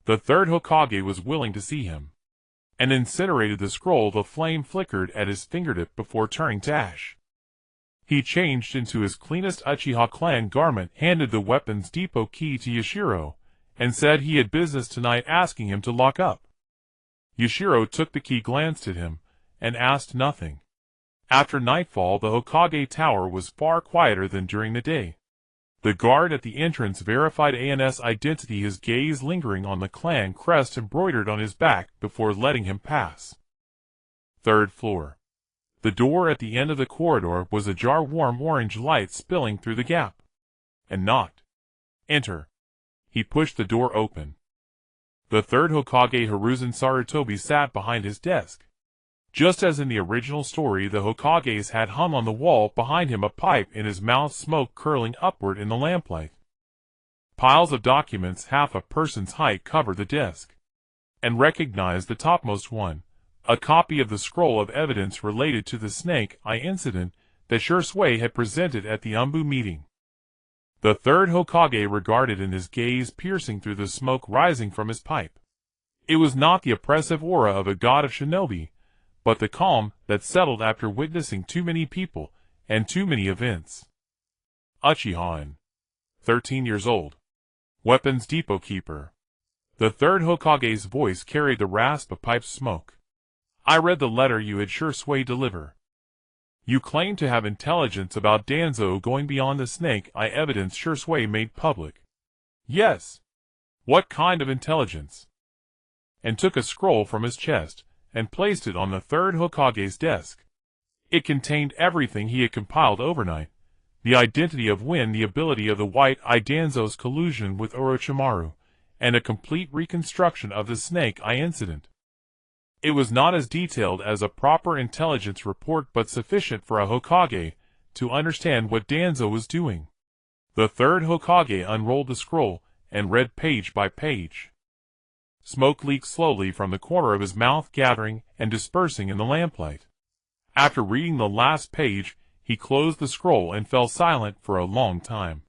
The third Hokage was willing to see him, and incinerated the scroll. The flame flickered at his fingertip before turning to ash. He changed into his cleanest Uchiha clan garment, handed the weapons depot key to Yashiro, and said he had business tonight, asking him to lock up. Yashiro took the key, glanced at him, and asked nothing. After nightfall, the Hokage Tower was far quieter than during the day. The guard at the entrance verified An's identity, his gaze lingering on the clan crest embroidered on his back before letting him pass. Third floor. The door at the end of the corridor was ajar, warm orange light spilling through the gap. And knocked. Enter. He pushed the door open. The third Hokage, Hiruzen Sarutobi, sat behind his desk. Just as in the original story, the Hokages had hung on the wall behind him, a pipe in his mouth, smoke curling upward in the lamplight. Piles of documents half a person's height covered the desk. And recognized the topmost one, a copy of the scroll of evidence related to the Snake Eye incident that Shursui had presented at the ANBU meeting. The third Hokage regarded in his gaze piercing through the smoke rising from his pipe. It was not the oppressive aura of a god of shinobi, but the calm that settled after witnessing too many people and too many events. Uchiha An, 13 years old. Weapons depot keeper. The third Hokage's voice carried the rasp of pipe smoke. I read the letter you had Shursui deliver. You claim to have intelligence about Danzo going beyond the Snake Eye evidence Shursui made public. Yes. What kind of intelligence? And took a scroll from his chest and placed it on the third Hokage's desk. It contained everything he had compiled overnight: the identity of Win, the ability of the White-Eye Danzo's collusion with Orochimaru, and a complete reconstruction of the Snake Eye incident. It was not as detailed as a proper intelligence report, but sufficient for a Hokage to understand what Danzo was doing. The third Hokage unrolled the scroll and read page by page. Smoke leaked slowly from the corner of his mouth, gathering and dispersing in the lamplight. After reading the last page, he closed the scroll and fell silent for a long time.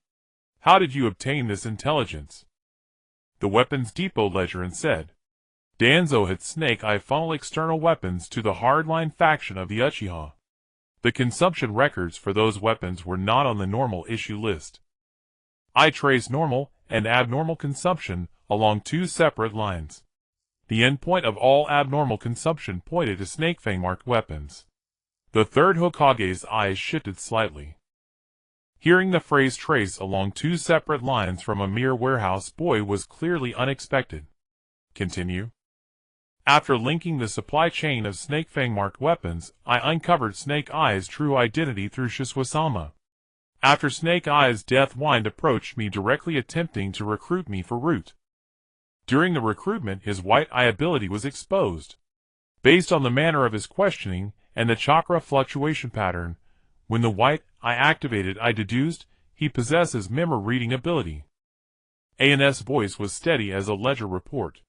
How did you obtain this intelligence? The weapons depot ledger and said. Danzo had Snake Eye funnel external weapons to the hardline faction of the Uchiha. The consumption records for those weapons were not on the normal issue list. I traced normal and abnormal consumption along two separate lines. The endpoint of all abnormal consumption pointed to snakefang-marked weapons. The third Hokage's eyes shifted slightly. Hearing the phrase "trace" along two separate lines from a mere warehouse boy was clearly unexpected. Continue. After linking the supply chain of snakefang-marked weapons, I uncovered Snake Eye's true identity through Shisui-sama. After Snake Eye's death, Wind approached me directly, attempting to recruit me for Root. During the recruitment, his White-Eye ability was exposed. Based on the manner of his questioning and the chakra fluctuation pattern, when the White-Eye activated, I deduced he possesses memory-reading ability. An's voice was steady as a ledger report.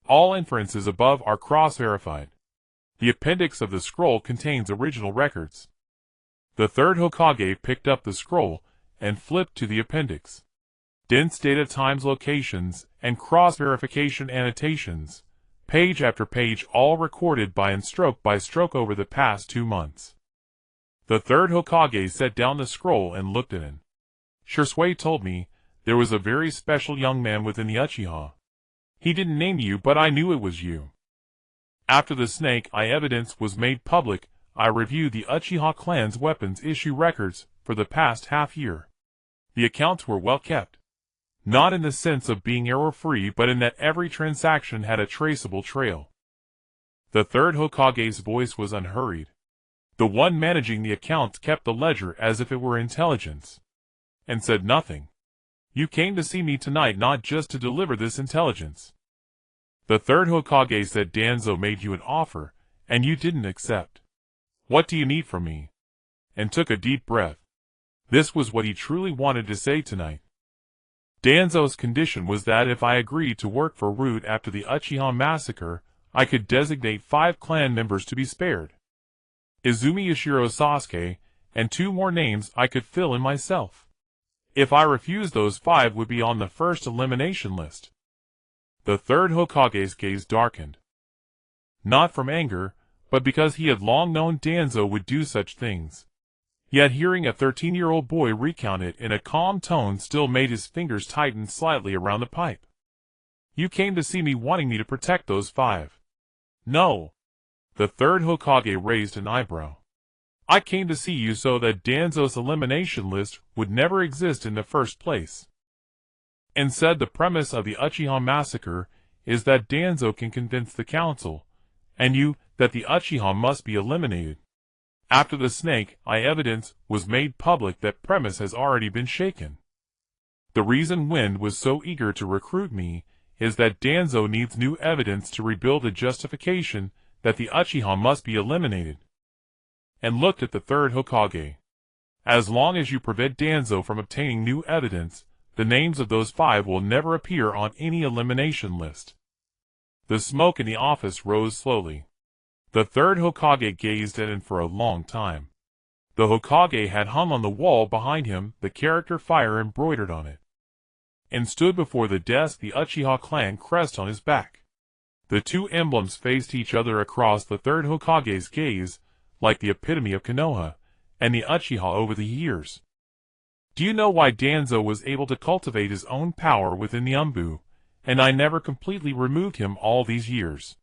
All inferences above are cross-verified. The appendix of the scroll contains original records. The third Hokage picked up the scroll and flipped to the appendix. Dense data, times, locations, and cross-verification annotations, page after page, all recorded by stroke over the past 2 months. The third Hokage set down the scroll and looked at it. Shursui told me there was a very special young man within the Uchiha. He didn't name you, but I knew it was you. After the Snake Eye evidence was made public, I reviewed the Uchiha clan's weapons issue records for the past half year. The accounts were well kept. Not in the sense of being error-free, but in that every transaction had a traceable trail. The third Hokage's voice was unhurried. The one managing the accounts kept the ledger as if it were intelligence, and said nothing. You came to see me tonight not just to deliver this intelligence. The third Hokage said Danzo made you an offer, and you didn't accept. What do you need from me? And took a deep breath. This was what he truly wanted to say tonight. Danzo's condition was that if I agreed to work for Root after the Uchiha massacre, I could designate 5 clan members to be spared. Izumi, Yashiro, Sasuke, and 2 more names I could fill in myself. If I refused, those 5 would be on the first elimination list. The third Hokage's gaze darkened. Not from anger, but because he had long known Danzo would do such things. Yet hearing a 13-year-old boy recount it in a calm tone still made his fingers tighten slightly around the pipe. You came to see me wanting me to protect those 5. No. The third Hokage raised an eyebrow. I came to see you so that Danzo's elimination list would never exist in the first place. And said the premise of the Uchiha massacre is that Danzo can convince the council, and you, that the Uchiha must be eliminated. After the Snake Eye evidence was made public, that premise has already been shaken. The reason Wind was so eager to recruit me is that Danzo needs new evidence to rebuild a justification that the Uchiha must be eliminated. And looked at the third Hokage. As long as you prevent Danzo from obtaining new evidence, the names of those 5 will never appear on any elimination list. The smoke in the office rose slowly. The third Hokage gazed at him for a long time. The Hokage had hung on the wall behind him the character fire embroidered on it, and stood before the desk, the Uchiha clan crest on his back. The 2 emblems faced each other across the third Hokage's gaze, like the epitome of Konoha and the Uchiha over the years. Do you know why Danzo was able to cultivate his own power within the ANBU, and I never completely removed him all these years?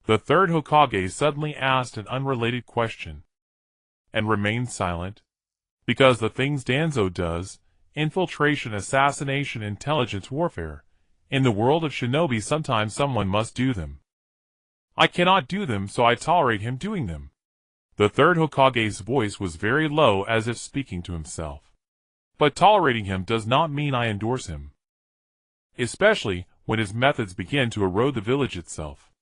The third Hokage suddenly asked an unrelated question, and remained silent. Because the things Danzo does, infiltration, assassination, intelligence warfare, in the world of shinobi, sometimes someone must do them. I cannot do them, so I tolerate him doing them. The third Hokage's voice was very low, as if speaking to himself. But tolerating him does not mean I endorse him. Especially when his methods begin to erode the village itself.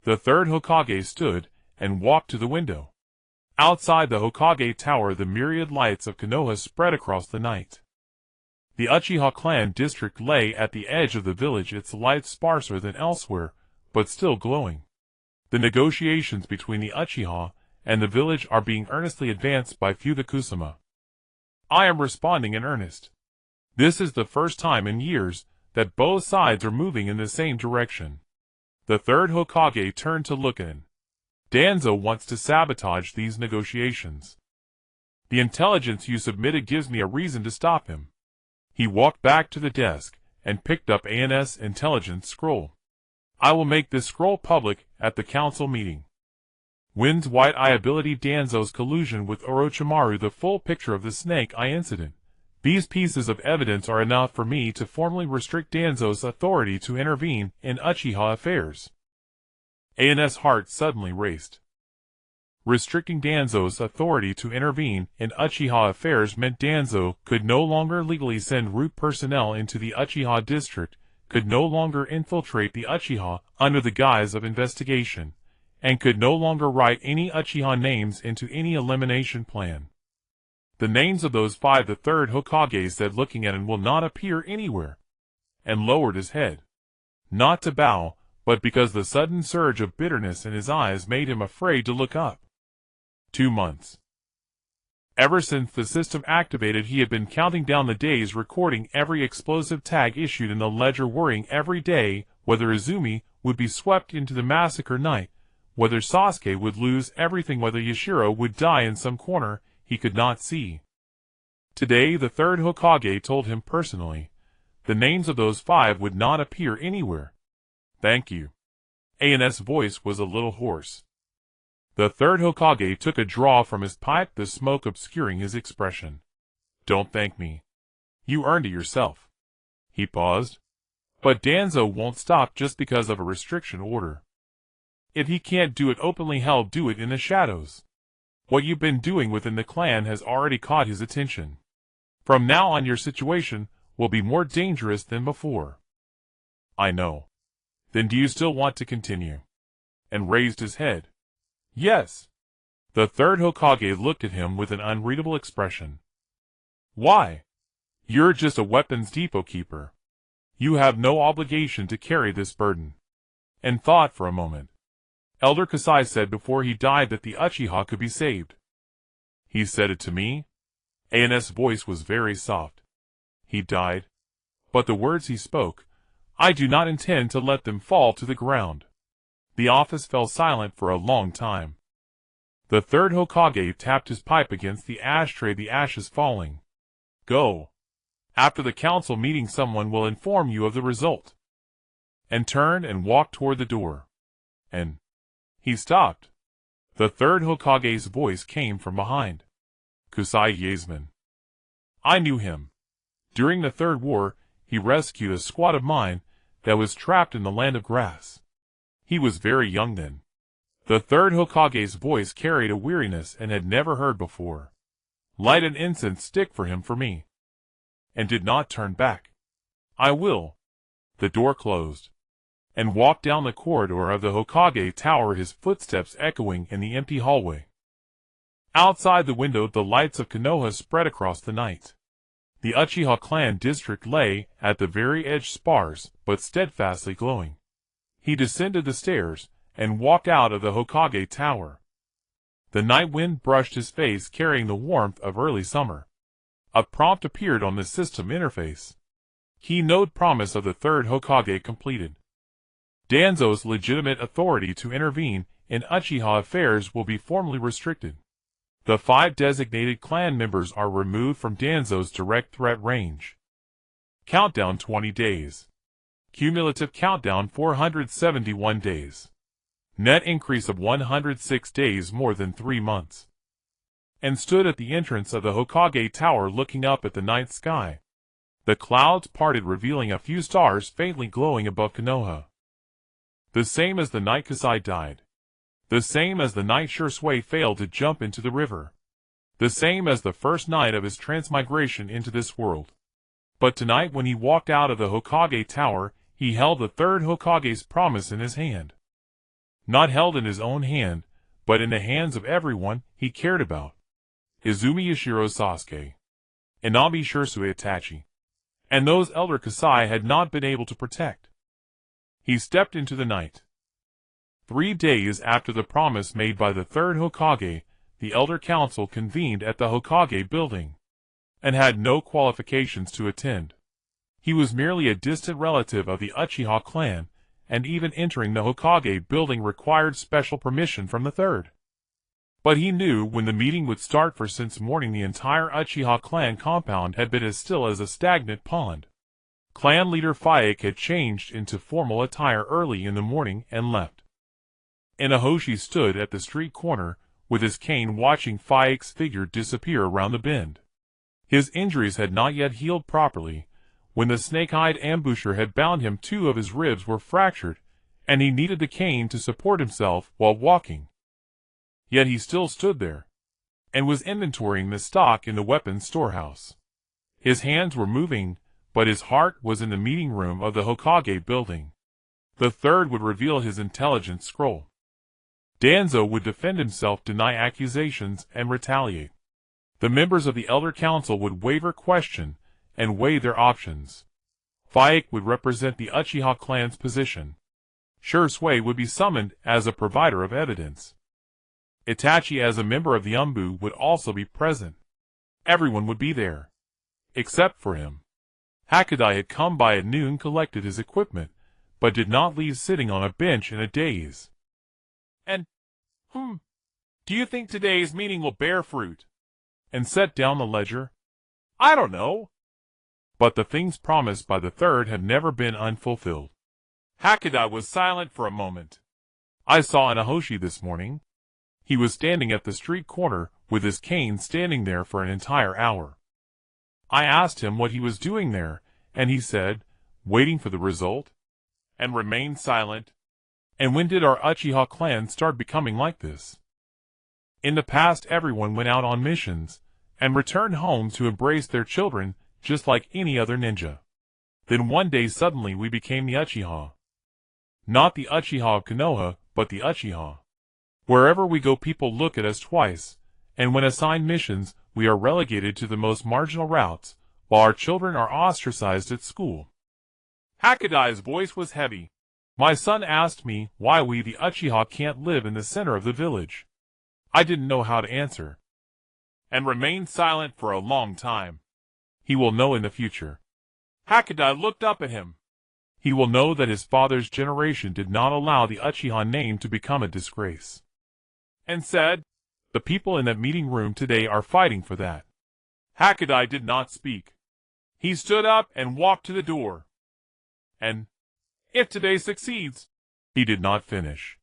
The third Hokage stood and walked to the window. Outside the Hokage tower, the myriad lights of Konoha spread across the night. The Uchiha clan district lay at the edge of the village, its lights sparser than elsewhere, but still glowing. The negotiations between the Uchiha and the village are being earnestly advanced by Fugakusama. I am responding in earnest. This is the first time in years that both sides are moving in the same direction. The third Hokage turned to look in. Danzo wants to sabotage these negotiations. The intelligence you submitted gives me a reason to stop him. He walked back to the desk and picked up ANS intelligence scroll. I will make this scroll public at the council meeting. Wind's white eye ability, Danzo's collusion with Orochimaru, the full picture of the Snake Eye incident. These pieces of evidence are enough for me to formally restrict Danzo's authority to intervene in Uchiha affairs. ANS' heart suddenly raced. Restricting Danzo's authority to intervene in Uchiha affairs meant Danzo could no longer legally send root personnel into the Uchiha district, could no longer infiltrate the Uchiha under the guise of investigation, and could no longer write any Uchiha names into any elimination plan. The names of those 5, the third Hokage said, looking at him, will not appear anywhere, and lowered his head. Not to bow, but because the sudden surge of bitterness in his eyes made him afraid to look up. 2 months. Ever since the system activated, he had been counting down the days, recording every explosive tag issued in the ledger, worrying every day whether Izumi would be swept into the massacre night, whether Sasuke would lose everything, whether Yashiro would die in some corner he could not see. Today the third Hokage told him personally, the names of those 5 would not appear anywhere. Thank you. ANS' voice was a little hoarse. The third Hokage took a draw from his pipe, the smoke obscuring his expression. Don't thank me. You earned it yourself. He paused. But Danzo won't stop just because of a restriction order. If he can't do it openly, hell, do it in the shadows. What you've been doing within the clan has already caught his attention. From now on, your situation will be more dangerous than before. I know. Then do you still want to continue? And raised his head. Yes. The third Hokage looked at him with an unreadable expression. Why? You're just a weapons depot keeper. You have no obligation to carry this burden. And thought for a moment. Elder Kasai said before he died that the Uchiha could be saved. He said it to me? ANS' voice was very soft. He died. But the words he spoke, I do not intend to let them fall to the ground. The office fell silent for a long time. The third Hokage tapped his pipe against the ashtray, the ashes falling. Go. After the council meeting, someone will inform you of the result. And turned and walked toward the door. And he stopped. The third Hokage's voice came from behind. Kusai Yaseman. I knew him. During the Third War, he rescued a squad of mine that was trapped in the land of grass. He was very young then. The third Hokage's voice carried a weariness and had never heard before. Light an incense stick for him for me. And did not turn back. I will. The door closed. And walked down the corridor of the Hokage Tower, his footsteps echoing in the empty hallway. Outside the window the lights of Konoha spread across the night. The Uchiha clan district lay at the very edge, sparse but steadfastly glowing. He descended the stairs and walked out of the Hokage Tower. The night wind brushed his face, carrying the warmth of early summer. A prompt appeared on the system interface. Keynote promise of the third Hokage completed. Danzo's legitimate authority to intervene in Uchiha affairs will be formally restricted. The 5 designated clan members are removed from Danzo's direct threat range. Countdown 20 days. Cumulative countdown 471 days. Net increase of 106 days, more than 3 months. And stood at the entrance of the Hokage Tower looking up at the night sky. The clouds parted, revealing a few stars faintly glowing above Konoha. The same as the night Kusai died. The same as the night Shursui failed to jump into the river. The same as the first night of his transmigration into this world. But tonight, when he walked out of the Hokage Tower, he held the third Hokage's promise in his hand. Not held in his own hand, but in the hands of everyone he cared about. Izumi Yashiro Sasuke. Inami Shursui Itachi. And those elder Kusai had not been able to protect. He stepped into the night. 3 days after the promise made by the third Hokage, the Elder Council convened at the Hokage building, and had no qualifications to attend. He was merely a distant relative of the Uchiha clan, and even entering the Hokage building required special permission from the third. But he knew when the meeting would start, for since morning the entire Uchiha clan compound had been as still as a stagnant pond. Clan leader Fyake had changed into formal attire early in the morning and left. Inahoshi stood at the street corner with his cane, watching Fyake's figure disappear around the bend. His injuries had not yet healed properly. When the snake-eyed ambusher had bound him, 2 of his ribs were fractured, and he needed the cane to support himself while walking. Yet he still stood there, and was inventorying the stock in the weapons storehouse. His hands were moving, but his heart was in the meeting room of the Hokage building. The third would reveal his intelligence scroll. Danzo would defend himself, deny accusations, and retaliate. The members of the Elder Council would waver, question, and weigh their options. Fyake would represent the Uchiha clan's position. Shursui would be summoned as a provider of evidence. Itachi, as a member of the ANBU, would also be present. Everyone would be there, except for him. Hakudai had come by at noon, collected his equipment, but did not leave, sitting on a bench in a daze. And, do you think today's meeting will bear fruit? And set down the ledger. I don't know. But the things promised by the third have never been unfulfilled. Hakudai was silent for a moment. I saw Inahoshi this morning. He was standing at the street corner with his cane, standing there for an entire hour. I asked him what he was doing there, and he said, waiting for the result, and remained silent. And when did our Uchiha clan start becoming like this? In the past, everyone went out on missions, and returned home to embrace their children, just like any other ninja. Then one day suddenly we became the Uchiha. Not the Uchiha of Konoha, but the Uchiha. Wherever we go, people look at us twice, and when assigned missions, we are relegated to the most marginal routes, while our children are ostracized at school. Hakudai's voice was heavy. My son asked me why we, the Uchiha, can't live in the center of the village. I didn't know how to answer, and remained silent for a long time. He will know in the future. Hakudai looked up at him. He will know that his father's generation did not allow the Uchiha name to become a disgrace. And said, the people in that meeting room today are fighting for that. Hakudai did not speak. He stood up and walked to the door. And, if today succeeds, he did not finish.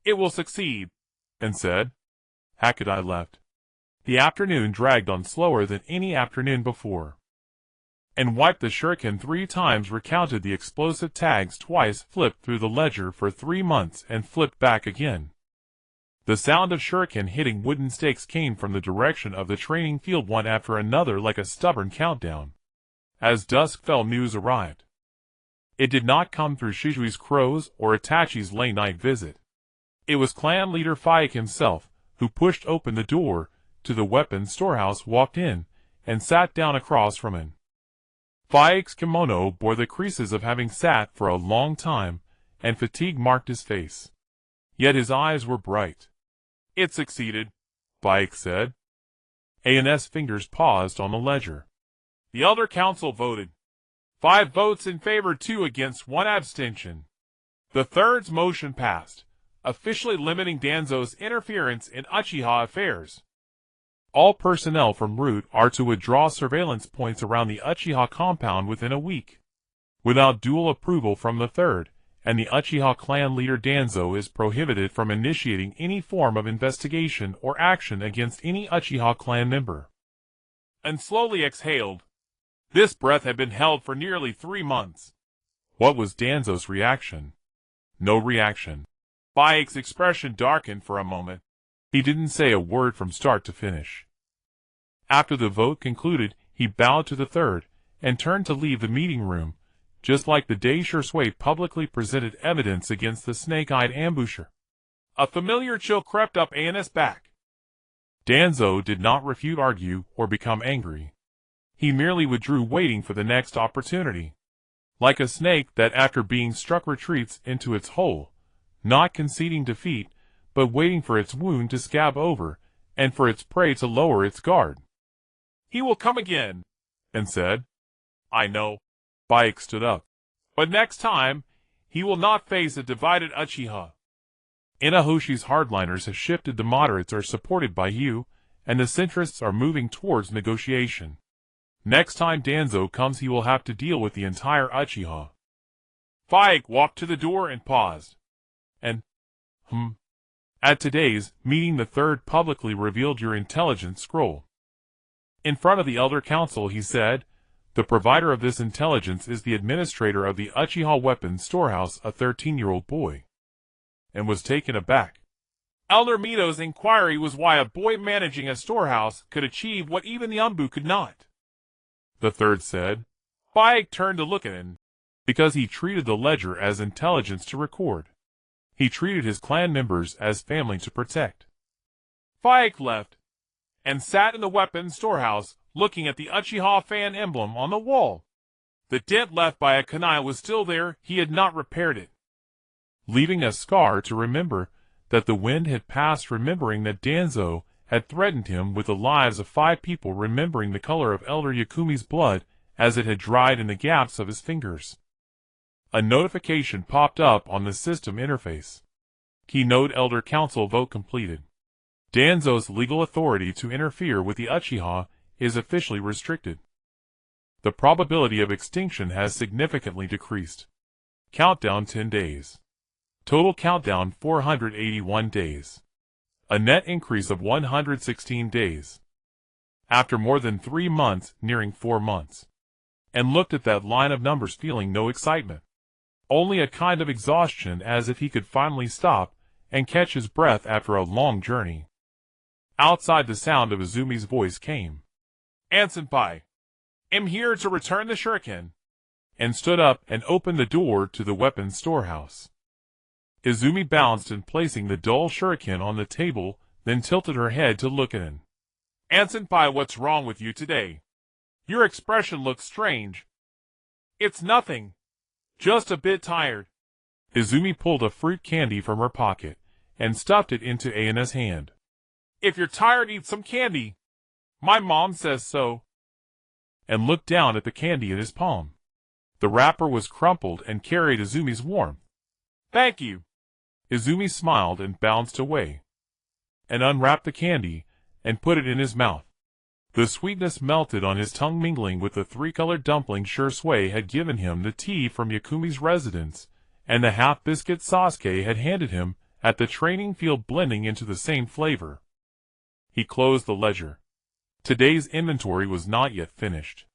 It will succeed. and said, Hakudai left. The afternoon dragged on slower than any afternoon before. And wiped the shuriken 3 times, recounted the explosive tags twice, flipped through the ledger for 3 months, and flipped back again. The sound of shuriken hitting wooden stakes came from the direction of the training field one after another like a stubborn countdown. As dusk fell, news arrived. It did not come through Shizui's crows or Itachi's late-night visit. It was clan leader Faik himself, who pushed open the door to the weapons storehouse, walked in, and sat down across from him. Faik's kimono bore the creases of having sat for a long time, and fatigue marked his face. Yet his eyes were bright. It succeeded, Faik said. AN's fingers paused on the ledger. The Elder Council voted. 5 votes in favor, 2 against, 1 abstention. The third's motion passed, officially limiting Danzo's interference in Uchiha affairs. All personnel from Root are to withdraw surveillance points around the Uchiha compound within a week. Without dual approval from the third, and the Uchiha clan leader Danzo is prohibited from initiating any form of investigation or action against any Uchiha clan member. And slowly exhaled. This breath had been held for nearly 3 months. What was Danzo's reaction? No reaction. Faik's expression darkened for a moment. He didn't say a word from start to finish. After the vote concluded, he bowed to the third, and turned to leave the meeting room, just like the day Shursui publicly presented evidence against the snake-eyed ambusher. A familiar chill crept up An's back. Danzo did not refute, argue, or become angry. He merely withdrew, waiting for the next opportunity. Like a snake that after being struck retreats into its hole, not conceding defeat, but waiting for its wound to scab over, and for its prey to lower its guard. He will come again, and said. I know. Faik stood up. But next time, he will not face a divided Uchiha. Inahoshi's hardliners have shifted, the moderates are supported by you, and the centrists are moving towards negotiation. Next time Danzo comes, he will have to deal with the entire Uchiha. Faik walked to the door and paused. And, At today's meeting, the third publicly revealed your intelligence scroll. In front of the Elder Council, he said, the provider of this intelligence is the administrator of the Uchiha weapons storehouse, a 13-year-old boy. And was taken aback. Elder Mito's inquiry was why a boy managing a storehouse could achieve what even the ANBU could not. The third said. Faik turned to look at him. Because he treated the ledger as intelligence to record. He treated his clan members as family to protect. Faik left, and sat in the weapons storehouse, looking at the Uchiha fan emblem on the wall. The dent left by a kunai was still there, he had not repaired it. Leaving a scar to remember that the wind had passed, remembering that Danzo had threatened him with the lives of 5 people, remembering the color of Elder Yakumi's blood as it had dried in the gaps of his fingers. A notification popped up on the system interface. Keynote Elder Council vote completed. Danzo's legal authority to interfere with the Uchiha is officially restricted. The probability of extinction has significantly decreased. Countdown 10 days. Total countdown 481 days. A net increase of 116 days. After more than 3 months, nearing 4 months. And looked at that line of numbers, feeling no excitement. Only a kind of exhaustion, as if he could finally stop and catch his breath after a long journey. Outside, the sound of Izumi's voice came. An-senpai, am here to return the shuriken. And stood up and opened the door to the weapons storehouse. Izumi bounced in, placing the dull shuriken on the table, then tilted her head to look at him. An-senpai, what's wrong with you today? Your expression looks strange. It's nothing. Just a bit tired. Izumi pulled a fruit candy from her pocket, and stuffed it into Ayana's hand. If you're tired, eat some candy. My mom says so. And looked down at the candy in his palm. The wrapper was crumpled and carried Izumi's warmth. Thank you. Izumi smiled and bounced away. And unwrapped the candy, and put it in his mouth. The sweetness melted on his tongue, mingling with the 3-colored dumpling Shursui had given him, the tea from Yakumi's residence, and the half-biscuit Sasuke had handed him at the training field blending into the same flavor. He closed the ledger. Today's inventory was not yet finished.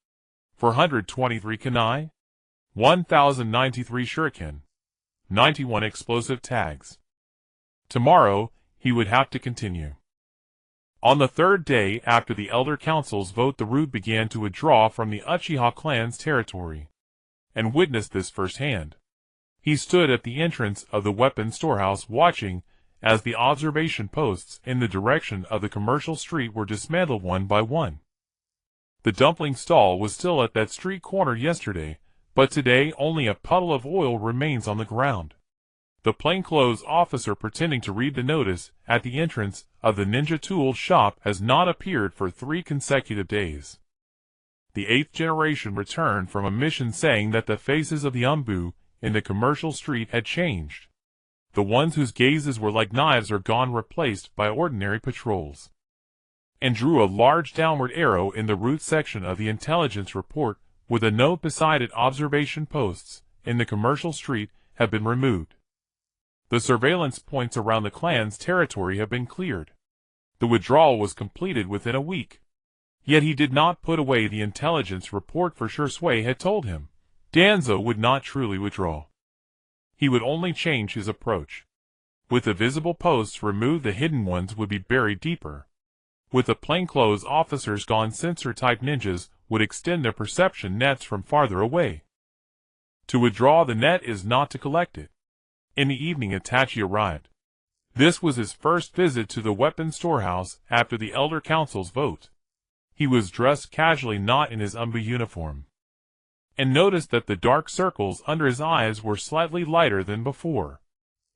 423 kunai, 1093 shuriken, 91 explosive tags. Tomorrow, he would have to continue. On the third day after the Elder Council's vote, the route began to withdraw from the Uchiha clan's territory, and witnessed this firsthand. He stood at the entrance of the weapons storehouse watching as the observation posts in the direction of the commercial street were dismantled one by one. The dumpling stall was still at that street corner yesterday, but today only a puddle of oil remains on the ground. The plainclothes officer pretending to read the notice at the entrance of the ninja tool shop has not appeared for 3 consecutive days. The 8th generation returned from a mission saying that the faces of the ANBU in the commercial street had changed. The ones whose gazes were like knives are gone, replaced by ordinary patrols. And drew a large downward arrow in the root section of the intelligence report with a note beside it: observation posts in the commercial street have been removed. The surveillance points around the clan's territory have been cleared. The withdrawal was completed within a week. Yet he did not put away the intelligence report, for Shui had told him Danzo would not truly withdraw. He would only change his approach. With the visible posts removed, the hidden ones would be buried deeper. With the plainclothes officers gone, sensor-type ninjas would extend their perception nets from farther away. To withdraw the net is not to collect it. In the evening, Itachi arrived. This was his first visit to the weapons storehouse after the Elder Council's vote. He was dressed casually, not in his ANBU uniform, and noticed that the dark circles under his eyes were slightly lighter than before.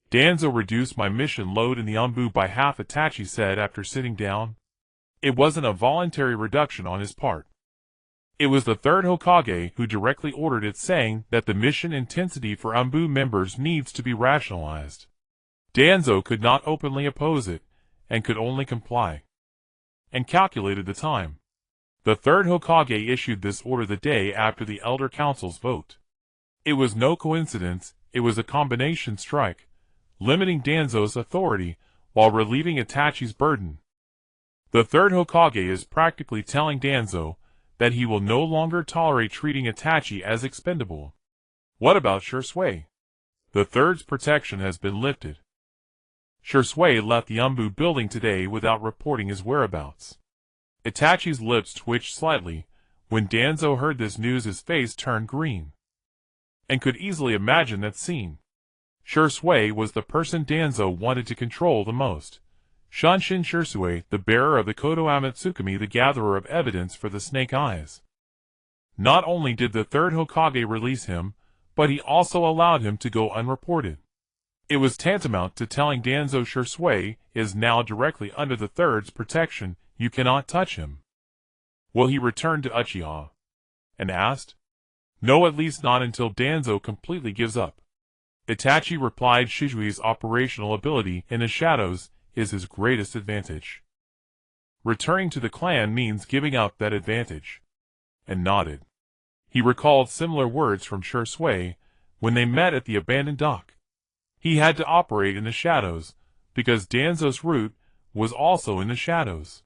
Danzo reduced my mission load in the ANBU by half, Itachi said after sitting down. It wasn't a voluntary reduction on his part. It was the third Hokage who directly ordered it, saying that the mission intensity for ANBU members needs to be rationalized. Danzo could not openly oppose it, and could only comply, and calculated the time. The third Hokage issued this order the day after the Elder Council's vote. It was no coincidence, it was a combination strike, limiting Danzo's authority while relieving Itachi's burden. The third Hokage is practically telling Danzo that he will no longer tolerate treating Itachi as expendable. What about Shui? The third's protection has been lifted. Shui left the ANBU building today without reporting his whereabouts. Itachi's lips twitched slightly. When Danzo heard this news, his face turned green, and could easily imagine that scene. Shui was the person Danzo wanted to control the most. Shanshin Shui, the bearer of the Kodo Amatsukami, the gatherer of evidence for the snake eyes. Not only did the third Hokage release him, but he also allowed him to go unreported. It was tantamount to telling Danzo Shui is now directly under the third's protection. You cannot touch him. Will he return to Uchiha? And asked. No, at least not until Danzo completely gives up. Itachi replied, Shujui's operational ability in the shadows is his greatest advantage. Returning to the clan means giving up that advantage. And nodded. He recalled similar words from Shui when they met at the abandoned dock. He had to operate in the shadows, because Danzo's route was also in the shadows.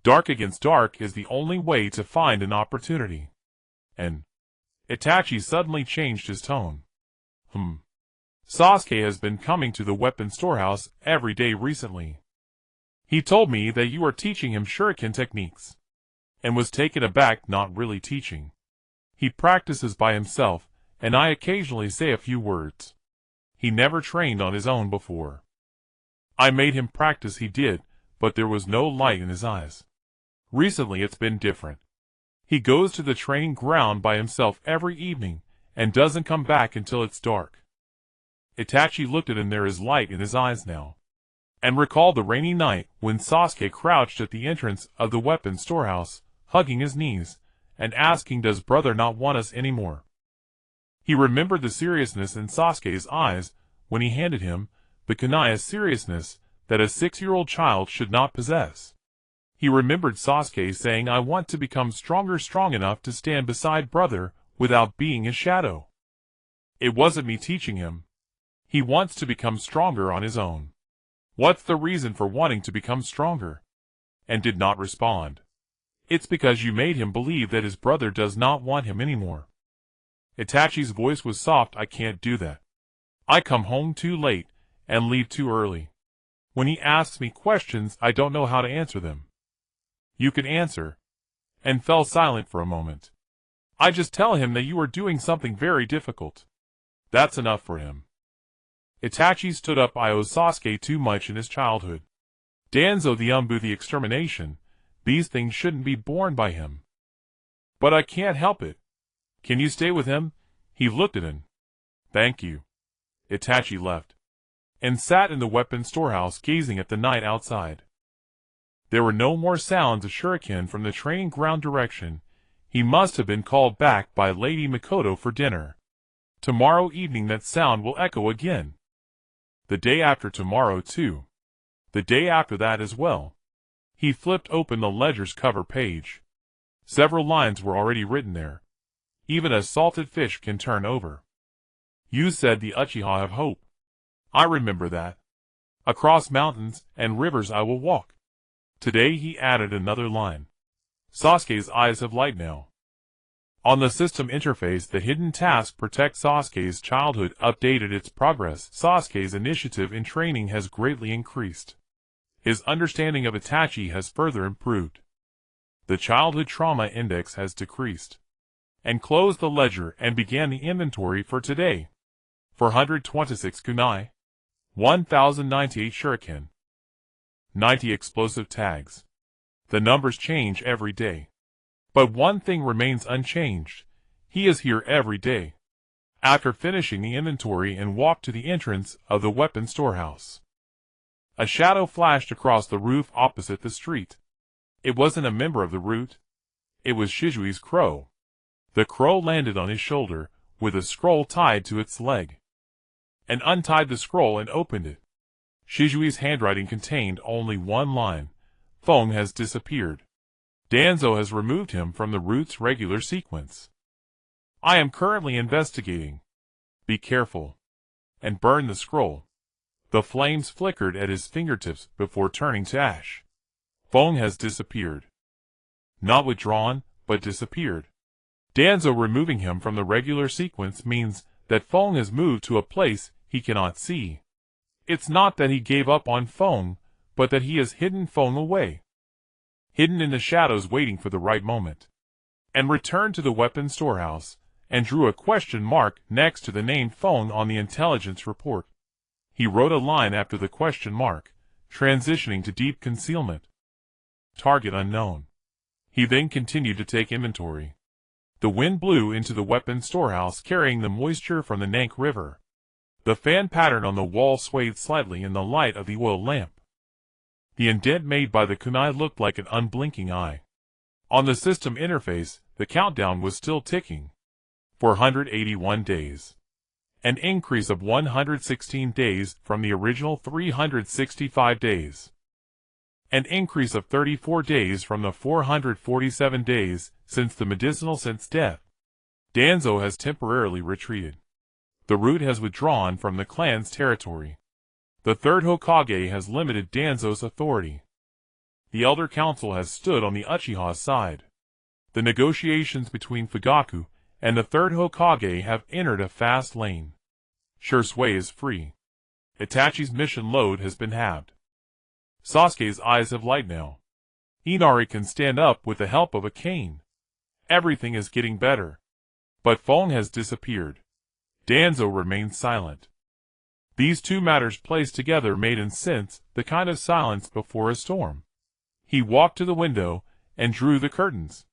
Dark against dark is the only way to find an opportunity. And Itachi suddenly changed his tone. Sasuke has been coming to the weapons storehouse every day recently. He told me that you are teaching him shuriken techniques, and was taken aback. Not really teaching. He practices by himself, and I occasionally say a few words. He never trained on his own before. I made him practice, he did, but there was no light in his eyes. Recently it's been different. He goes to the training ground by himself every evening, and doesn't come back until it's dark. Itachi looked at him. There is light in his eyes now, and recalled the rainy night when Sasuke crouched at the entrance of the weapons storehouse, hugging his knees, and asking, does brother not want us anymore? He remembered the seriousness in Sasuke's eyes when he handed him the kunai, a seriousness that a 6-year-old child should not possess. He remembered Sasuke saying, I want to become stronger, strong enough to stand beside brother without being his shadow. It wasn't me teaching him. He wants to become stronger on his own. What's the reason for wanting to become stronger? And did not respond. It's because you made him believe that his brother does not want him anymore. Itachi's voice was soft. I can't do that. I come home too late and leave too early. When he asks me questions, I don't know how to answer them. You can answer. And fell silent for a moment. I just tell him that you are doing something very difficult. That's enough for him. Itachi stood up. I owe Sasuke too much in his childhood. Danzo the ANBU the extermination. These things shouldn't be borne by him. But I can't help it. Can you stay with him? He looked at him. Thank you. Itachi left. And sat in the weapon storehouse gazing at the night outside. There were no more sounds of shuriken from the training ground direction. He must have been called back by Lady Mikoto for dinner. Tomorrow evening that sound will echo again. The day after tomorrow too. The day after that as well. He flipped open the ledger's cover page. Several lines were already written there. Even a salted fish can turn over. You said the Uchiha have hope. I remember that. Across mountains and rivers I will walk. Today he added another line. Sasuke's eyes have light now. On the system interface, the hidden task Protect Sasuke's Childhood updated its progress. Sasuke's initiative in training has greatly increased. His understanding of Itachi has further improved. The Childhood Trauma Index has decreased. And closed the ledger and began the inventory for today. 426 kunai. 1098 shuriken. 90 explosive tags. The numbers change every day. But one thing remains unchanged. He is here every day. After finishing the inventory and walked to the entrance of the weapon storehouse. A shadow flashed across the roof opposite the street. It wasn't a member of the route. It was Shizui's crow. The crow landed on his shoulder, with a scroll tied to its leg. And untied the scroll and opened it. Shizui's handwriting contained only one line. Feng has disappeared. Danzo has removed him from the route's regular sequence. I am currently investigating. Be careful. And burn the scroll. The flames flickered at his fingertips before turning to ash. Feng has disappeared. Not withdrawn, but disappeared. Danzo removing him from the regular sequence means that Feng has moved to a place he cannot see. It's not that he gave up on Feng, but that he has hidden Feng away. Hidden in the shadows waiting for the right moment. And returned to the weapon storehouse, and drew a question mark next to the name Feng on the intelligence report. He wrote a line after the question mark, transitioning to deep concealment. Target unknown. He then continued to take inventory. The wind blew into the weapon storehouse carrying the moisture from the Nank River. The fan pattern on the wall swayed slightly in the light of the oil lamp. The indent made by the kunai looked like an unblinking eye. On the system interface, the countdown was still ticking. 481 days. An increase of 116 days from the original 365 days. An increase of 34 days from the 447 days since the medicinal sense death. Danzo has temporarily retreated. The root has withdrawn from the clan's territory. The third Hokage has limited Danzo's authority. The Elder Council has stood on the Uchiha's side. The negotiations between Fugaku and the third Hokage have entered a fast lane. Shursui is free. Itachi's mission load has been halved. Sasuke's eyes have light now. Inari can stand up with the help of a cane. Everything is getting better. But Feng has disappeared. Danzo remains silent. These two matters placed together made in sense the kind of silence before a storm. He walked to the window and drew the curtains.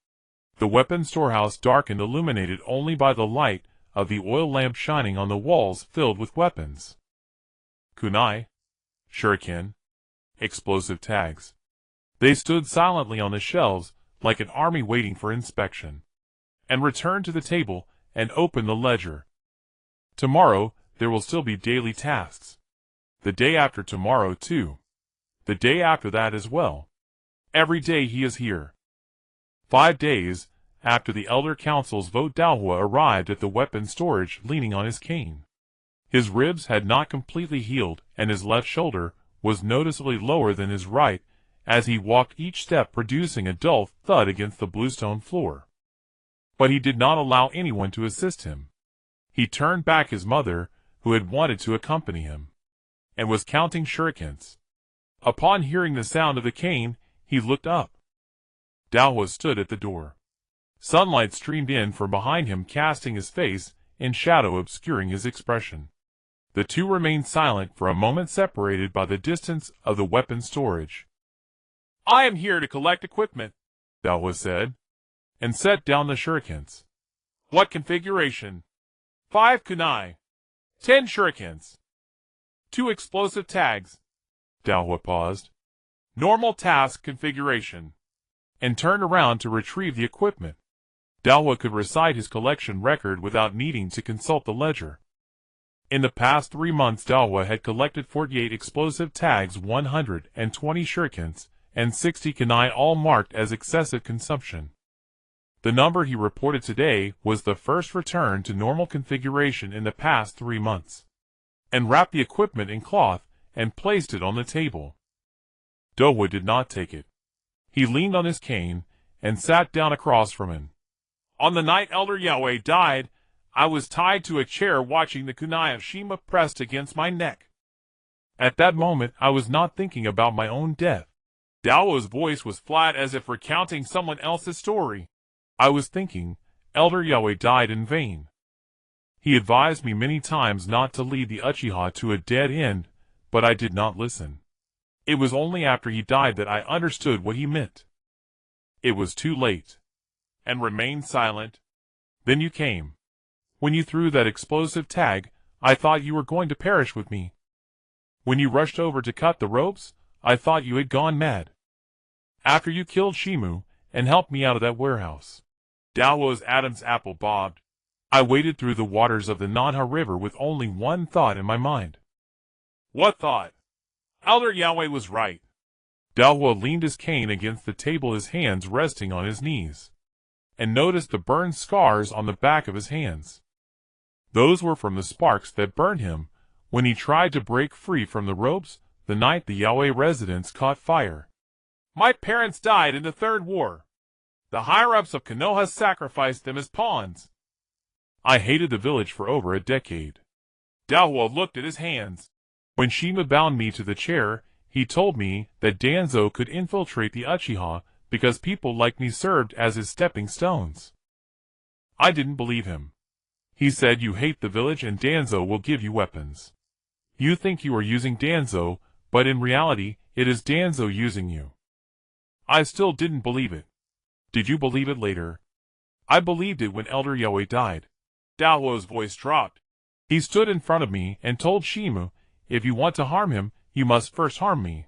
The weapon storehouse darkened, illuminated only by the light of the oil lamp shining on the walls filled with weapons. Kunai, shuriken, explosive tags. They stood silently on the shelves like an army waiting for inspection. And returned to the table and opened the ledger. Tomorrow, there will still be daily tasks. The day after tomorrow too. The day after that as well. Every day he is here. 5 days after the Elder Council's vote, Daohua arrived at the weapon storage leaning on his cane. His ribs had not completely healed, and his left shoulder was noticeably lower than his right, as he walked, each step producing a dull thud against the bluestone floor. But he did not allow anyone to assist him. He turned back his mother, who had wanted to accompany him, and was counting shurikens. Upon hearing the sound of the cane, he looked up. Daohua stood at the door. Sunlight streamed in from behind him, casting his face in shadow, obscuring his expression. The two remained silent for a moment, separated by the distance of the weapon storage. "I am here to collect equipment," Daohua said, and set down the shurikens. "What configuration?" 5 kunai. 10 shurikens. 2 explosive tags. Daohua paused. Normal task configuration. And turned around to retrieve the equipment. Daohua could recite his collection record without needing to consult the ledger. In the past 3 months, Daohua had collected 48 explosive tags, 120 shurikens, and 60 kunai, all marked as excessive consumption. The number he reported today was the first return to normal configuration in the past 3 months, and wrapped the equipment in cloth and placed it on the table. Daohua did not take it. He leaned on his cane and sat down across from him. "On the night Elder Yahweh died, I was tied to a chair watching the kunai of Shima pressed against my neck. At that moment, I was not thinking about my own death." Daohua's voice was flat, as if recounting someone else's story. "I was thinking, Elder Yahweh died in vain. He advised me many times not to lead the Uchiha to a dead end, but I did not listen. It was only after he died that I understood what he meant. It was too late." And remained silent. "Then you came. When you threw that explosive tag, I thought you were going to perish with me. When you rushed over to cut the ropes, I thought you had gone mad. After you killed Shimu and helped me out of that warehouse." Daohua's Adam's apple bobbed. "I waded through the waters of the Nanha River with only one thought in my mind." "What thought?" "Elder Yahweh was right." Daohua leaned his cane against the table, his hands resting on his knees, and noticed the burned scars on the back of his hands. Those were from the sparks that burned him when he tried to break free from the ropes the night the Yahweh residence caught fire. "My parents died in the Third War. The higher-ups of Konoha sacrificed them as pawns." "I hated the village for over a decade." Daohua looked at his hands. "When Shima bound me to the chair, he told me that Danzo could infiltrate the Uchiha because people like me served as his stepping stones. I didn't believe him. He said, you hate the village and Danzo will give you weapons. You think you are using Danzo, but in reality, it is Danzo using you." I still didn't believe it. Did you believe it later? I believed it when Elder Yahweh died." Daohua's voice dropped. "He stood in front of me and told Shima, if you want to harm him, you must first harm me.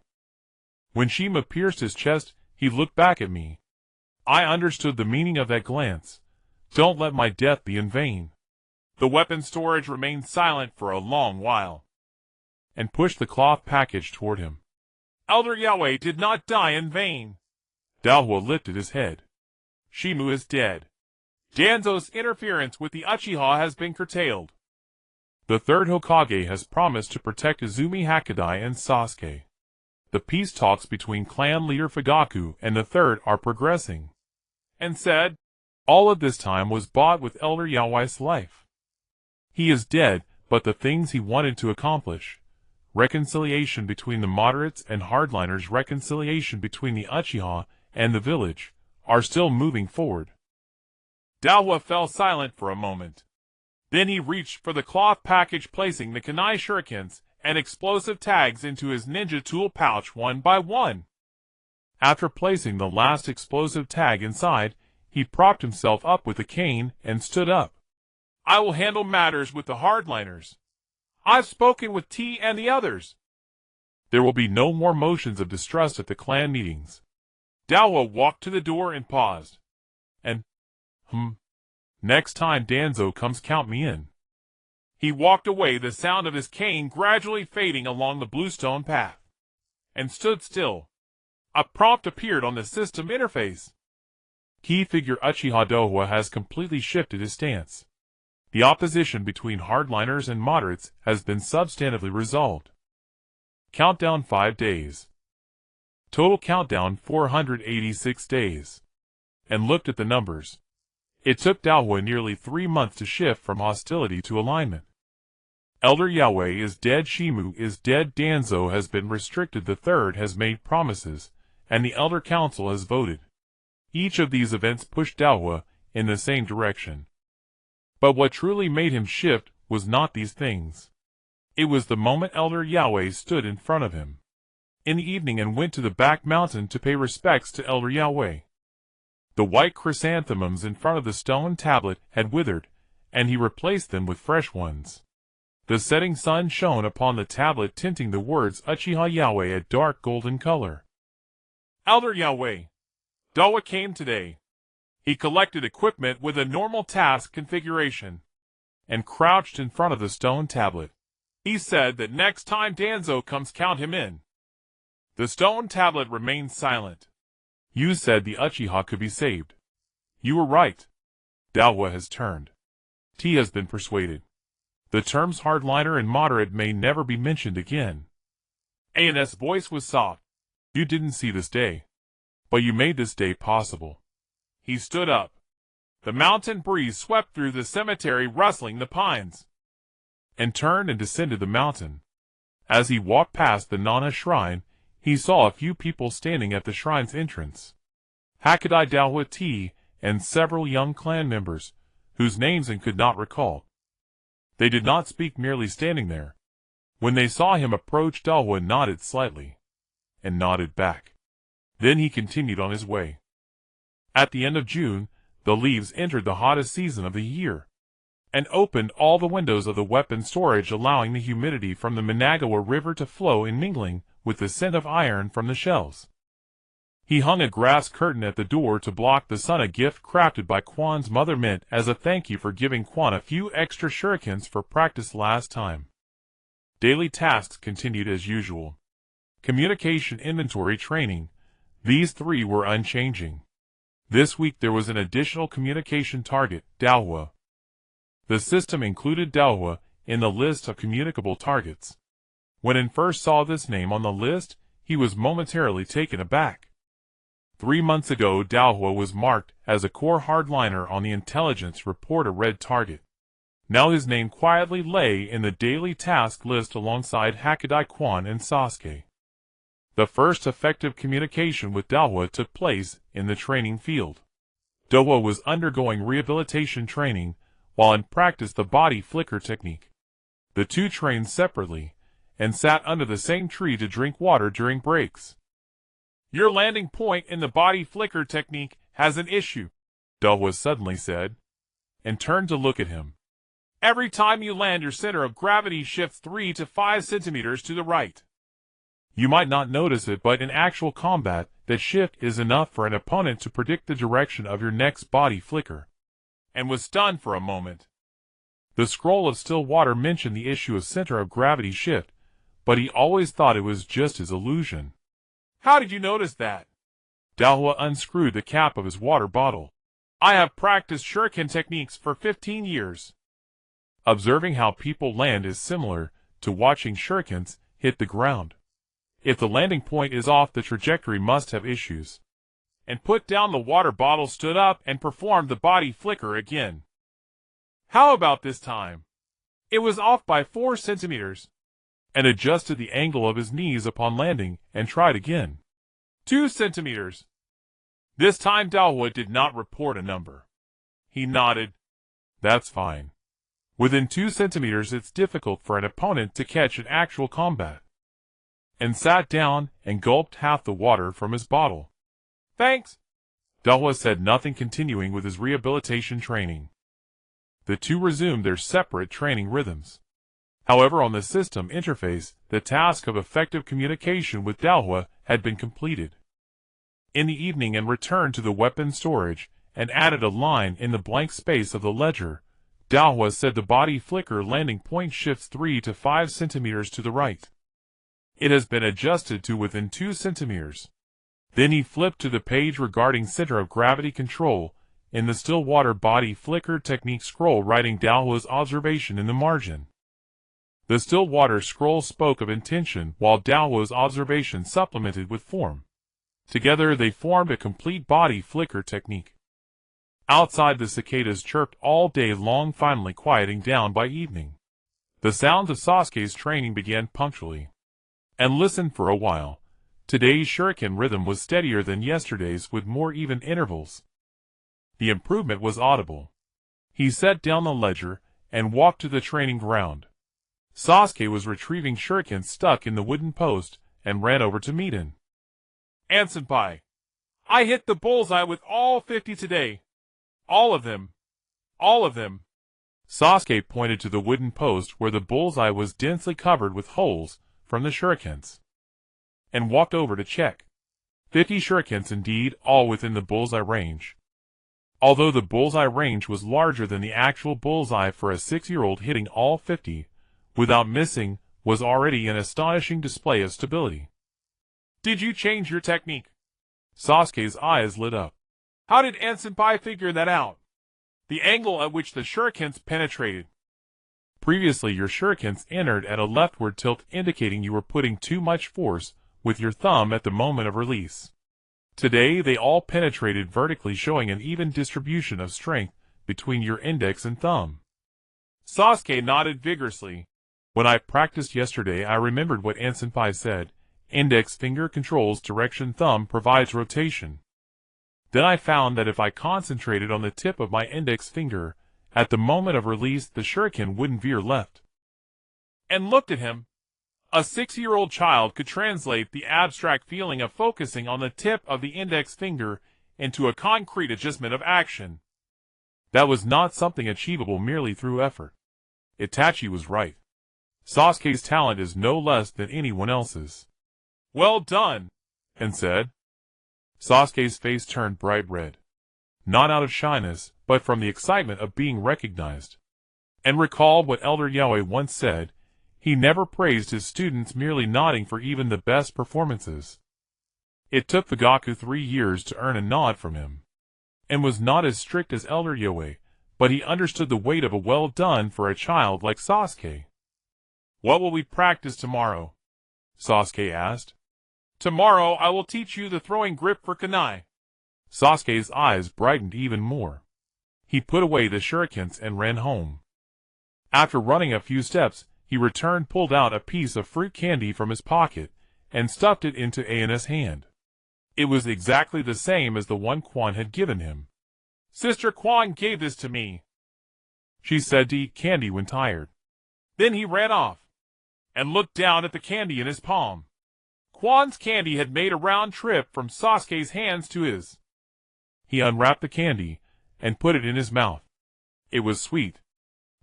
When Shima pierced his chest, he looked back at me. I understood the meaning of that glance. Don't let my death be in vain." The weapon storage remained silent for a long while, and pushed the cloth package toward him. "Elder Yahweh did not die in vain." Daohua lifted his head. "Shimu is dead. Danzo's interference with the Uchiha has been curtailed. The third Hokage has promised to protect Izumi Hakudai and Sasuke. The peace talks between clan leader Fugaku and the third are progressing." And said, "All of this time was bought with Elder Yahweh's life. He is dead, but the things he wanted to accomplish, reconciliation between the moderates and hardliners, reconciliation between the Uchiha and the village, are still moving forward." Daohua fell silent for a moment. Then he reached for the cloth package, placing the kunai shurikens and explosive tags into his ninja tool pouch one by one. After placing the last explosive tag inside, he propped himself up with a cane and stood up. "I will handle matters with the hardliners. I've spoken with T and the others." There will be no more motions of distrust at the clan meetings. Daohua walked to the door and paused. "And, next time Danzo comes, count me in." He walked away, the sound of his cane gradually fading along the bluestone path, and stood still. A prompt appeared on the system interface. Key figure Uchiha Daohua has completely shifted his stance. The opposition between hardliners and moderates has been substantively resolved. Countdown 5 days. Total countdown 486 days. And looked at the numbers. It took Daohua nearly 3 months to shift from hostility to alignment. Elder Yahweh is dead, Shimu is dead, Danzo has been restricted, the third has made promises, and the Elder Council has voted. Each of these events pushed Daohua in the same direction. But what truly made him shift was not these things. It was the moment Elder Yahweh stood in front of him in the evening and went to the back mountain to pay respects to Elder Yahweh. The white chrysanthemums in front of the stone tablet had withered, and he replaced them with fresh ones. The setting sun shone upon the tablet, tinting the words Uchiha Yahweh a dark golden color. Elder Yahweh, Daohua came today. He collected equipment with a normal task configuration and crouched in front of the stone tablet. He said that next time Danzo comes, count him in. The stone tablet remained silent. You said the Uchiha could be saved. You were right. Daohua has turned. He has been persuaded. The terms hardliner and moderate may never be mentioned again. An's voice was soft. You didn't see this day, but you made this day possible. He stood up. The mountain breeze swept through the cemetery, rustling the pines, and turned and descended the mountain. As he walked past the Nana shrine, he saw a few people standing at the shrine's entrance. Hakudai Daohua T and several young clan members, whose names he could not recall. They did not speak, merely standing there. When they saw him approach, Daohua nodded slightly, and nodded back. Then he continued on his way. At the end of June, the leaves entered the hottest season of the year, and opened all the windows of the weapon storage, allowing the humidity from the Mangekyō River to flow in, mingling with the scent of iron from the shells. He hung a grass curtain at the door to block the sun, a gift crafted by Quan's mother meant as a thank you for giving Quan a few extra shurikens for practice last time. Daily tasks continued as usual. Communication, inventory, training. These three were unchanging. This week there was an additional communication target, Daohua. The system included Daohua in the list of communicable targets. When An first saw this name on the list, he was momentarily taken aback. 3 months ago, Daohua was marked as a core hardliner on the intelligence report, a red target. Now his name quietly lay in the daily task list alongside Hakudai, Quan, and Sasuke. The first effective communication with Daohua took place in the training field. Daohua was undergoing rehabilitation training, while in practice the body flicker technique. The two trained separately, and sat under the same tree to drink water during breaks. Your landing point in the body flicker technique has an issue, Daohua suddenly said, and turned to look at him. Every time you land, your center of gravity shifts 3 to 5 centimeters to the right. You might not notice it, but in actual combat, that shift is enough for an opponent to predict the direction of your next body flicker. And was stunned for a moment. The scroll of still water mentioned the issue of center of gravity shift, but he always thought it was just his illusion. How did you notice that? Daohua unscrewed the cap of his water bottle. I have practiced shuriken techniques for 15 years. Observing how people land is similar to watching shurikens hit the ground. If the landing point is off, the trajectory must have issues. And put down the water bottle, stood up, and performed the body flicker again. How about this time? It was off by 4 centimeters. And adjusted the angle of his knees upon landing, and tried again. 2 centimeters. This time Daohua did not report a number. He nodded. That's fine. Within 2 centimeters it's difficult for an opponent to catch in actual combat. And sat down and gulped half the water from his bottle. Thanks. Daohua said nothing, continuing with his rehabilitation training. The two resumed their separate training rhythms. However, on the system interface, the task of effective communication with Daohua had been completed. In the evening, and returned to the weapon storage, and added a line in the blank space of the ledger. Daohua said the body flicker landing point shifts 3 to 5 centimeters to the right. It has been adjusted to within 2 centimeters. Then he flipped to the page regarding center of gravity control, In the still water body flicker technique scroll writing Daohuo's observation in the margin. The still water scroll spoke of intention while Daohuo's observation supplemented with form. Together they formed a complete body flicker technique. Outside the cicadas chirped all day long, finally quieting down by evening. The sounds of Sasuke's training began punctually. And listen for a while. Today's shuriken rhythm was steadier than yesterday's with more even intervals. The improvement was audible. He set down the ledger and walked to the training ground. Sasuke was retrieving shurikens stuck in the wooden post and ran over to meet him. "An-senpai, I hit the bullseye with all 50 today. All of them. All of them." Sasuke pointed to the wooden post where the bullseye was densely covered with holes from the shurikens, and walked over to check. 50 shurikens indeed, all within the bullseye range. Although the bullseye range was larger than the actual bullseye, for a 6-year-old hitting all 50 without missing was already an astonishing display of stability. "Did you change your technique?" Sasuke's eyes lit up. "How did An-senpai figure that out? The angle at which the shurikens penetrated." "Previously your shurikens entered at a leftward tilt, indicating you were putting too much force with your thumb at the moment of release. Today they all penetrated vertically, showing an even distribution of strength between your index and thumb." Sasuke nodded vigorously. "When I practiced yesterday I remembered what An-senpai said. Index finger controls direction, thumb provides rotation. Then I found that if I concentrated on the tip of my index finger, at the moment of release the shuriken wouldn't veer left." And looked at him. A 6-year-old child could translate the abstract feeling of focusing on the tip of the index finger into a concrete adjustment of action. That was not something achievable merely through effort. Itachi was right. Sasuke's talent is no less than anyone else's. "Well done," and said. Sasuke's face turned bright red. Not out of shyness, but from the excitement of being recognized. And recalled what Elder Yahweh once said, he never praised his students merely nodding for even the best performances. It took Fugaku 3 years to earn a nod from him. And was not as strict as Elder Yahweh, but he understood the weight of a well done for a child like Sasuke. "What will we practice tomorrow?" Sasuke asked. "Tomorrow I will teach you the throwing grip for kunai." Sasuke's eyes brightened even more. He put away the shurikens and ran home. After running a few steps, he returned, pulled out a piece of fruit candy from his pocket, and stuffed it into Anna's hand. It was exactly the same as the one Quan had given him. "Sister Quan gave this to me," she said to eat candy when tired. Then he ran off, and looked down at the candy in his palm. Quan's candy had made a round trip from Sasuke's hands to his. He unwrapped the candy, and put it in his mouth. It was sweet.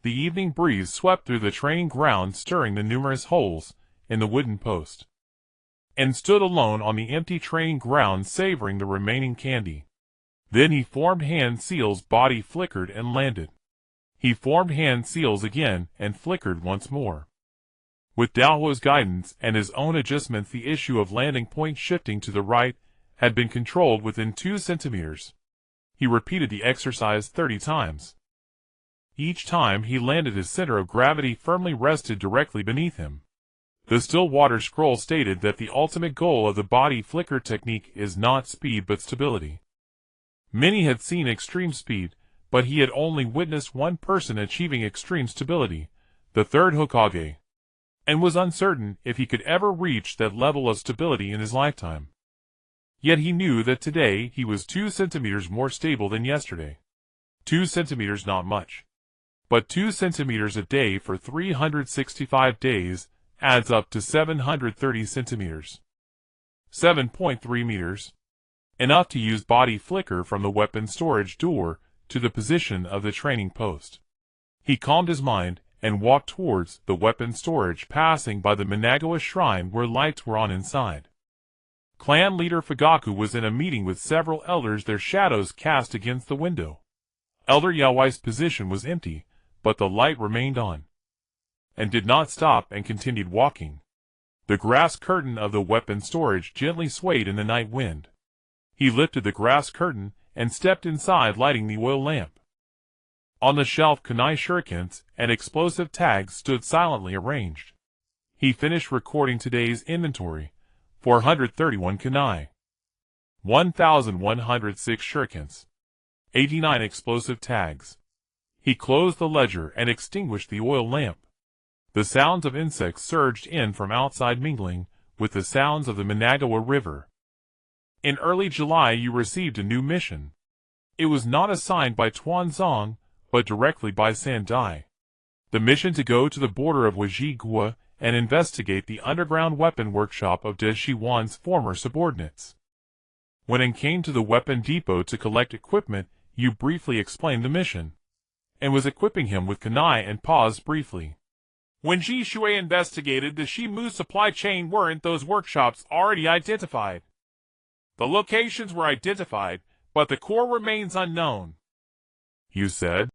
The evening breeze swept through the training ground, stirring the numerous holes in the wooden post, and stood alone on the empty training ground, savoring the remaining candy. Then he formed hand seals, body flickered and landed. He formed hand seals again, and flickered once more. With Daohuo's guidance and his own adjustments, the issue of landing point shifting to the right had been controlled within 2 centimeters. He repeated the exercise 30 times. Each time he landed, his center of gravity firmly rested directly beneath him. The still water scroll stated that the ultimate goal of the body flicker technique is not speed but stability. Many had seen extreme speed, but he had only witnessed one person achieving extreme stability, the third Hokage, and was uncertain if he could ever reach that level of stability in his lifetime. Yet he knew that today he was 2 centimeters more stable than yesterday. 2 centimeters, not much. But 2 centimeters a day for 365 days adds up to 730 centimeters. 7.3 meters. Enough to use body flicker from the weapon storage door to the position of the training post. He calmed his mind and walked towards the weapon storage, passing by the Mangekyō shrine where lights were on inside. Clan leader Fugaku was in a meeting with several elders, their shadows cast against the window. Elder Yahweh's position was empty, but the light remained on, and did not stop, and continued walking. The grass curtain of the weapon storage gently swayed in the night wind. He lifted the grass curtain and stepped inside, lighting the oil lamp. On the shelf, kunai shurikens and explosive tags stood silently arranged. He finished recording today's inventory: 431 kunai, 1,106 shurikens, 89 explosive tags. He closed the ledger and extinguished the oil lamp. The sounds of insects surged in from outside, mingling with the sounds of the Mangekyō River. In early July, you received a new mission. It was not assigned by Tuanzong, but directly by Sandai. The mission to go to the border of Uchiha and investigate the underground weapon workshop of Deshiwan's former subordinates. When An came to the weapon depot to collect equipment, you briefly explained the mission, and was equipping him with kunai, and paused briefly. When Ji Shui investigated the Shimu supply chain, weren't those workshops already identified? The locations were identified, but the core remains unknown. You said,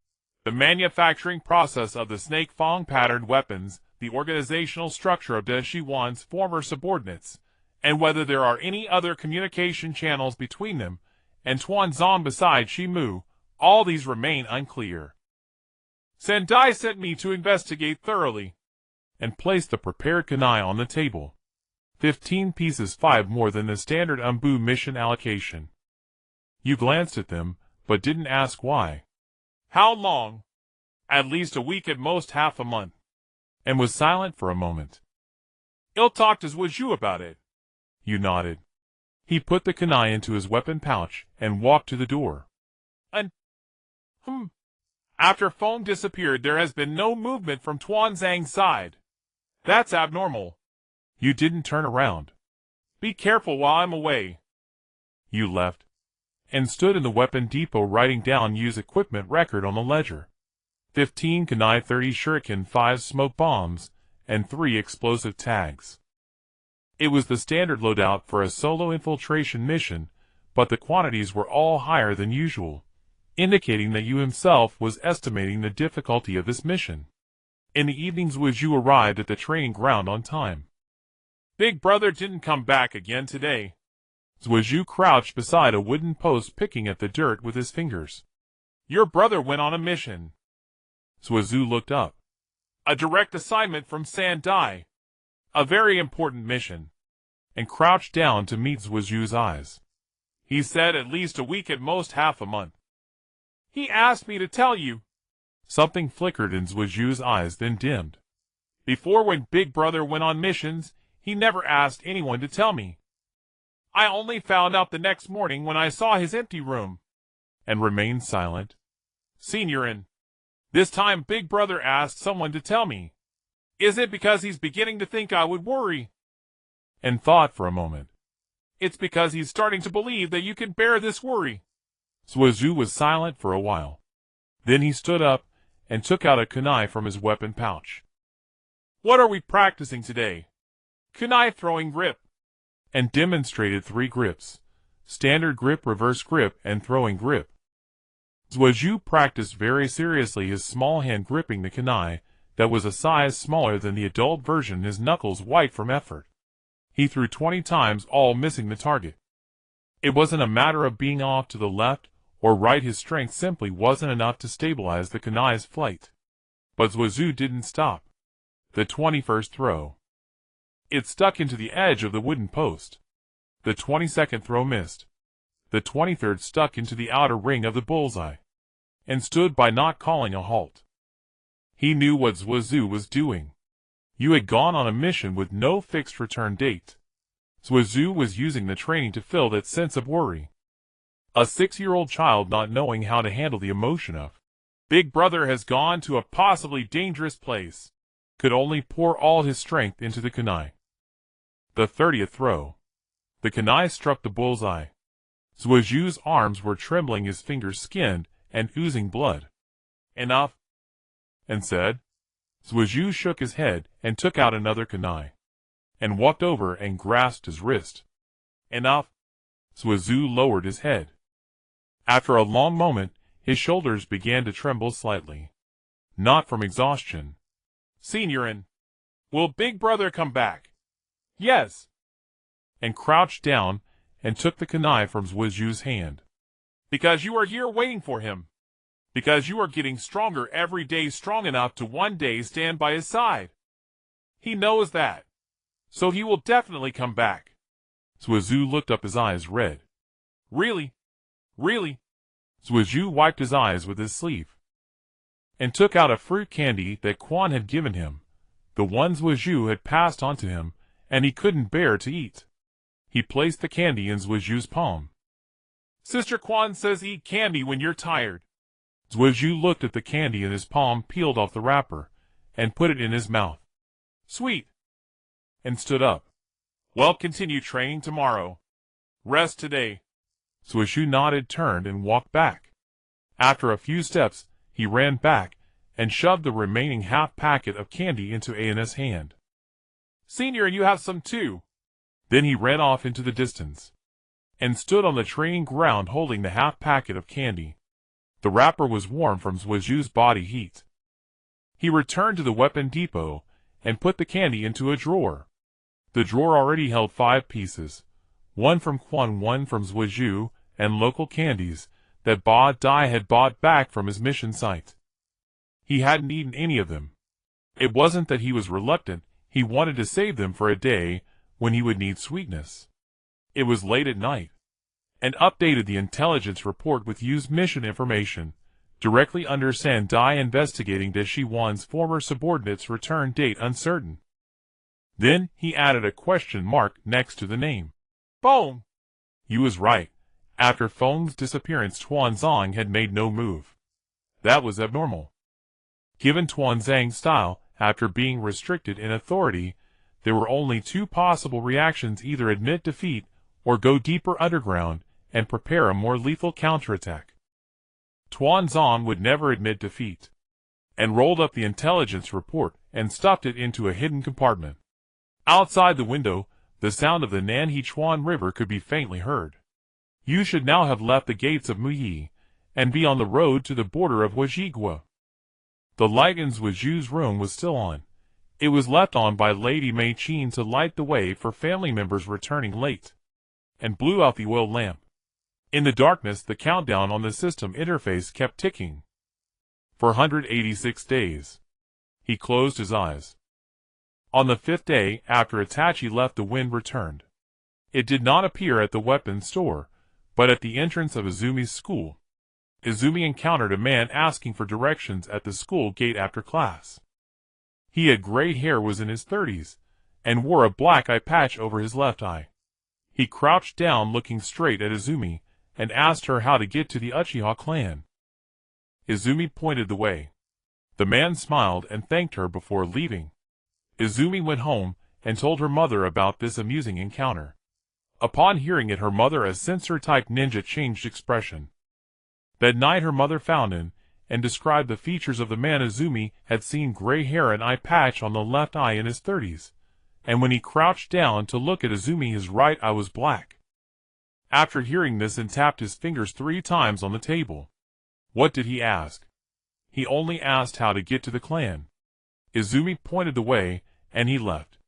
the manufacturing process of the snake fang patterned weapons, the organizational structure of Deshiwan's former subordinates, and whether there are any other communication channels between them and Tuanzong besides Shimu, all these remain unclear. Sendai sent me to investigate thoroughly, and placed the prepared kunai on the table. 15 pieces, 5 more than the standard ANBU mission allocation. You glanced at them, but didn't ask why. How long? At least a week, at most half a month. And was silent for a moment. I'll talk to Zhuozhu about it. You nodded. He put the kunai into his weapon pouch and walked to the door. After Feng disappeared, there has been no movement from Tuanzang's side. That's abnormal. You didn't turn around. Be careful while I'm away. You left, and stood in the weapon depot writing down Yu's equipment record on the ledger. 15 kunai, 30 shuriken, 5 smoke bombs, and 3 explosive tags. It was the standard loadout for a solo infiltration mission, but the quantities were all higher than usual, indicating that Yu himself was estimating the difficulty of this mission. In the evenings, Zhuozhu arrived at the training ground on time. Big brother didn't come back again today. Zhuozhu crouched beside a wooden post, picking at the dirt with his fingers. Your brother went on a mission. Zhuozhu looked up. A direct assignment from Sandai. A very important mission. And crouched down to meet Zhuozhu's eyes. He said at least a week, at most half a month. He asked me to tell you. Something flickered in Zhuozhu's eyes, then dimmed. Before, when Big Brother went on missions, he never asked anyone to tell me. I only found out the next morning when I saw his empty room. And remained silent. Senior An. This time Big Brother asked someone to tell me. Is it because he's beginning to think I would worry? And thought for a moment. It's because he's starting to believe that you can bear this worry. Zhuozhu was silent for a while. Then he stood up and took out a kunai from his weapon pouch. What are we practicing today? Kunai throwing grip. And demonstrated 3 grips: standard grip, reverse grip, and throwing grip. Zhuozhu practiced very seriously, his small hand gripping the kunai that was a size smaller than the adult version, his knuckles white from effort. He threw 20 times, all missing the target. It wasn't a matter of being off to the left or right, his strength simply wasn't enough to stabilize the kunai's flight. But Zhuozhu didn't stop. The 21st throw. It stuck into the edge of the wooden post. The 22nd throw missed. The 23rd stuck into the outer ring of the bullseye, and stood by, not calling a halt. He knew what Zhuozhu was doing. You had gone on a mission with no fixed return date. Zhuozhu was using the training to fill that sense of worry. A 6-year-old child not knowing how to handle the emotion of Big Brother has gone to a possibly dangerous place, could only pour all his strength into the kunai. The 30th throw. The kunai struck the bullseye. Zhuozhu's arms were trembling, his fingers skinned and oozing blood. Enough, and said. Zhuozhu shook his head and took out another kunai, and walked over and grasped his wrist. Enough. Zhuozhu lowered his head. After a long moment, his shoulders began to tremble slightly. Not from exhaustion. Senior An. Will Big Brother come back? Yes. And crouched down and took the kunai from Zhuozhu's hand. Because you are here waiting for him. Because you are getting stronger every day, strong enough to one day stand by his side. He knows that. So he will definitely come back. Suizu looked up, his eyes red. Really? Really? Suizu wiped his eyes with his sleeve and took out a fruit candy that Quan had given him, the one Suizu had passed on to him, and he couldn't bear to eat. He placed the candy in Suizu's palm. Sister Quan says eat candy when you're tired. Suizu looked at the candy in his palm, peeled off the wrapper, and put it in his mouth. Sweet. And stood up. Well, continue training tomorrow. Rest today. Suizu nodded, turned, and walked back. After a few steps, he ran back and shoved the remaining half packet of candy into An's hand. Senior, and you have some too. Then he ran off into the distance and stood on the training ground holding the half packet of candy. The wrapper was warm from Suizu's body heat. He returned to the weapon depot and put the candy into a drawer. The drawer already held 5 pieces, one from Quan, one from Suizu, and local candies that Ba Dai had bought back from his mission site. He hadn't eaten any of them. It wasn't that he was reluctant, he wanted to save them for a day when he would need sweetness. It was late at night, and updated the intelligence report with used mission information, directly under Sandai investigating Dashi Wan's former subordinate's return date uncertain. Then he added a question mark next to the name. Bone. He was right. After Feng's disappearance, Tuanzang had made no move. That was abnormal. Given Tuanzang's style, after being restricted in authority, there were only 2 possible reactions: either admit defeat or go deeper underground and prepare a more lethal counterattack. Tuanzang would never admit defeat, and rolled up the intelligence report and stuffed it into a hidden compartment. Outside the window, the sound of the Nanhechuan River could be faintly heard. You should now have left the gates of Muyi and be on the road to the border of Wajigua. The light in Suizu's room was still on. It was left on by Lady Mei Qin to light the way for family members returning late, and blew out the oil lamp. In the darkness, the countdown on the system interface kept ticking. 486 days. He closed his eyes. On the 5th day after Itachi left, the wind returned. It did not appear at the weapons store, but at the entrance of Izumi's school. Izumi encountered a man asking for directions at the school gate after class. He had gray hair, was in his 30s, and wore a black eye patch over his left eye. He crouched down, looking straight at Izumi, and asked her how to get to the Uchiha clan. Izumi pointed the way. The man smiled and thanked her before leaving. Izumi went home and told her mother about this amusing encounter. Upon hearing it, her mother, a censor-type ninja, changed expression. That night her mother found him and described the features of the man. Izumi had seen gray hair and eye patch on the left eye in his 30s, and when he crouched down to look at Izumi, his right eye was black. After hearing this, and tapped his fingers 3 times on the table. What did he ask? He only asked how to get to the clan. Izumi pointed the way, and he left.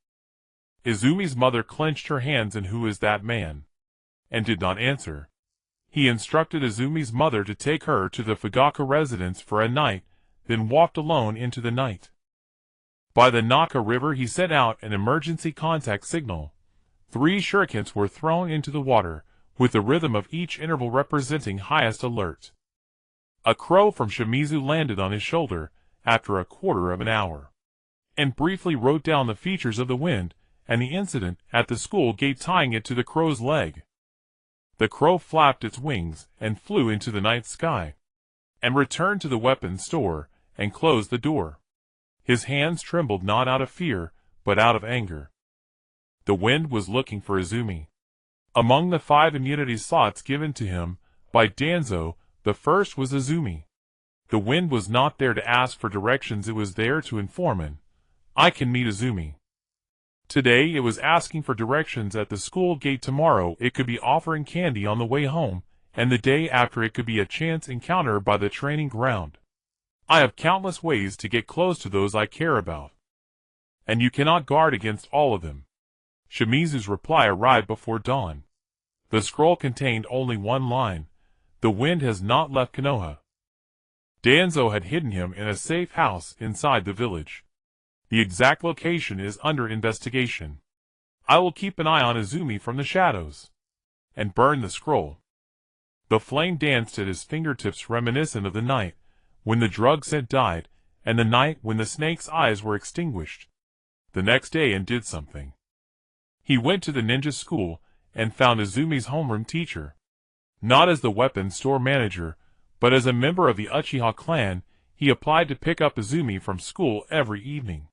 Izumi's mother clenched her hands. And who is that man? And did not answer. He instructed Izumi's mother to take her to the Fugaka residence for a night, then walked alone into the night. By the Naka River he sent out an emergency contact signal. 3 shurikens were thrown into the water, with the rhythm of each interval representing highest alert. A crow from Shimizu landed on his shoulder after a quarter of an hour, and briefly wrote down the features of the wind and the incident at the school gate, tying it to the crow's leg. The crow flapped its wings and flew into the night sky, and returned to the weapons store and closed the door. His hands trembled, not out of fear, but out of anger. The wind was looking for Izumi. Among the 5 immunity slots given to him by Danzo, the first was Izumi. The wind was not there to ask for directions, it was there to inform him, I can meet Izumi. Today it was asking for directions at the school gate. Tomorrow it could be offering candy on the way home, and the day after it could be a chance encounter by the training ground. I have countless ways to get close to those I care about, and you cannot guard against all of them. Shimizu's reply arrived before dawn. The scroll contained only one line. The wind has not left Konoha. Danzo had hidden him in a safe house inside the village. The exact location is under investigation. I will keep an eye on Izumi from the shadows. And burn the scroll. The flame danced at his fingertips, reminiscent of the night when the drug scent died, and the night when the snake's eyes were extinguished. The next day and did something. He went to the ninja school and found Izumi's homeroom teacher. Not as the weapons store manager, but as a member of the Uchiha clan, he applied to pick up Izumi from school every evening.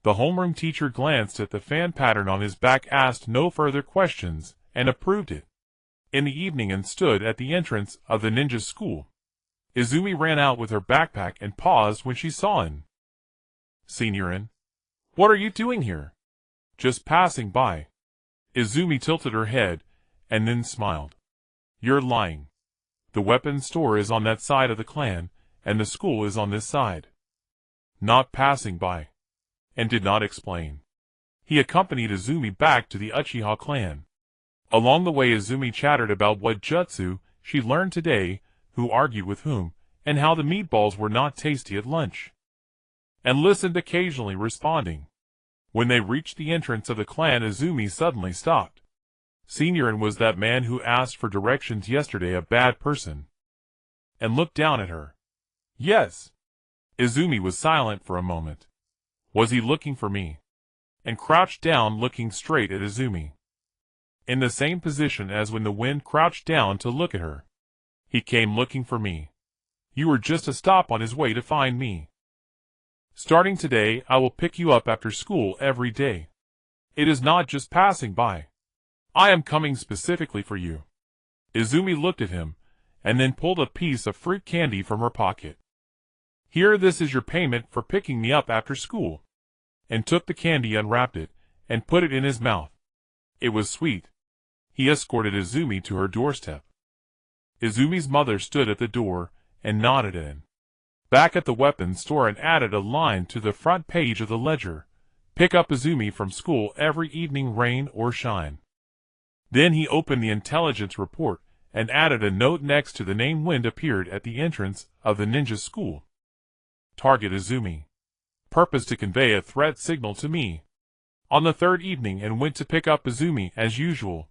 The homeroom teacher glanced at the fan pattern on his back, asked no further questions, and approved it. In the evening and stood at the entrance of the ninja school. Izumi ran out with her backpack and paused when she saw An. "Senior An, what are you doing here?" "Just passing by." Izumi tilted her head, and then smiled. "You're lying. The weapons store is on that side of the clan, and the school is on this side." "Not passing by." And did not explain. He accompanied Izumi back to the Uchiha clan. Along the way, Izumi chattered about what jutsu she learned today, who argued with whom, and how the meatballs were not tasty at lunch. And listened, occasionally responding. When they reached the entrance of the clan, Izumi suddenly stopped. "Senior An, was that man who asked for directions yesterday a bad person?" And looked down at her. "Yes." Izumi was silent for a moment. "Was he looking for me?" And crouched down, looking straight at Izumi. In the same position as when the wind crouched down to look at her. "He came looking for me. You were just a stop on his way to find me. Starting today, I will pick you up after school every day. It is not just passing by. I am coming specifically for you." Izumi looked at him, and then pulled a piece of fruit candy from her pocket. "Here, this is your payment for picking me up after school." And took the candy, unwrapped it, and put it in his mouth. It was sweet. He escorted Izumi to her doorstep. Izumi's mother stood at the door, and nodded at him. Back at the weapons store, and added a line to the front page of the ledger. "Pick up Izumi from school every evening, rain or shine." Then he opened the intelligence report, and added a note next to the name. Wind appeared at the entrance of the ninja school. Target Izumi. Purpose to convey a threat signal to me. On the third evening, and went to pick up Izumi as usual.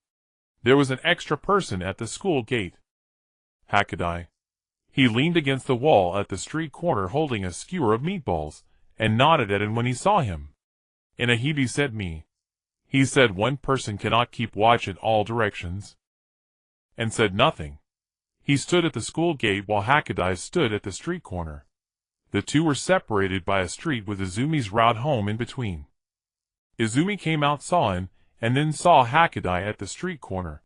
There was an extra person at the school gate. Hakadai. He leaned against the wall at the street corner holding a skewer of meatballs, and nodded at him when he saw him. Inahibi said me. He said one person cannot keep watch in all directions. And said nothing. He stood at the school gate while Hakadai stood at the street corner. The two were separated by a street with Izumi's route home in between. Izumi came out, saw An, and then saw Hakadai at the street corner.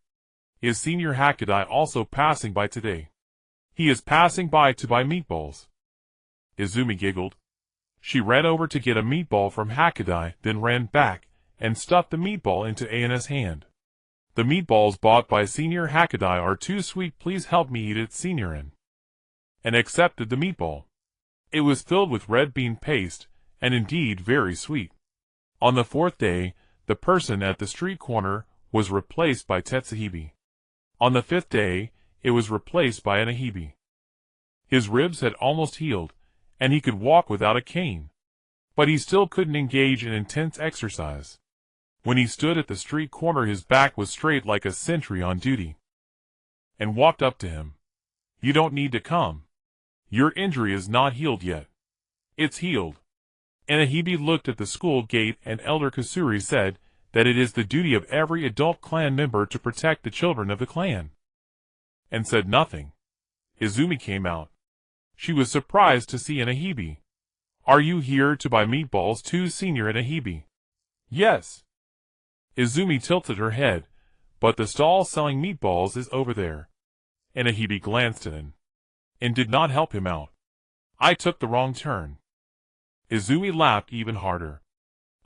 Is Senior Hakadai also passing by today? He is passing by to buy meatballs. Izumi giggled. She ran over to get a meatball from Hakadai, then ran back, and stuffed the meatball into An's hand. The meatballs bought by Senior Hakadai are too sweet, please help me eat it, Senior An. And accepted the meatball. It was filled with red bean paste, and indeed very sweet. On the fourth day, the person at the street corner was replaced by Tetsuhibi. On the fifth day, it was replaced by Inahibi. His ribs had almost healed, and he could walk without a cane. But he still couldn't engage in intense exercise. When he stood at the street corner, his back was straight like a sentry on duty. And walked up to him. "You don't need to come. Your injury is not healed yet." "It's healed." Inahibi looked at the school gate, and Elder Kusuri said that it is the duty of every adult clan member to protect the children of the clan. And said nothing. Izumi came out. She was surprised to see Inahibi. "Are you here to buy meatballs too, Senior Inahibi?" "Yes." Izumi tilted her head, "But the stall selling meatballs is over there." Inahibi glanced at him, and did not help him out. "I took the wrong turn." Izumi laughed even harder.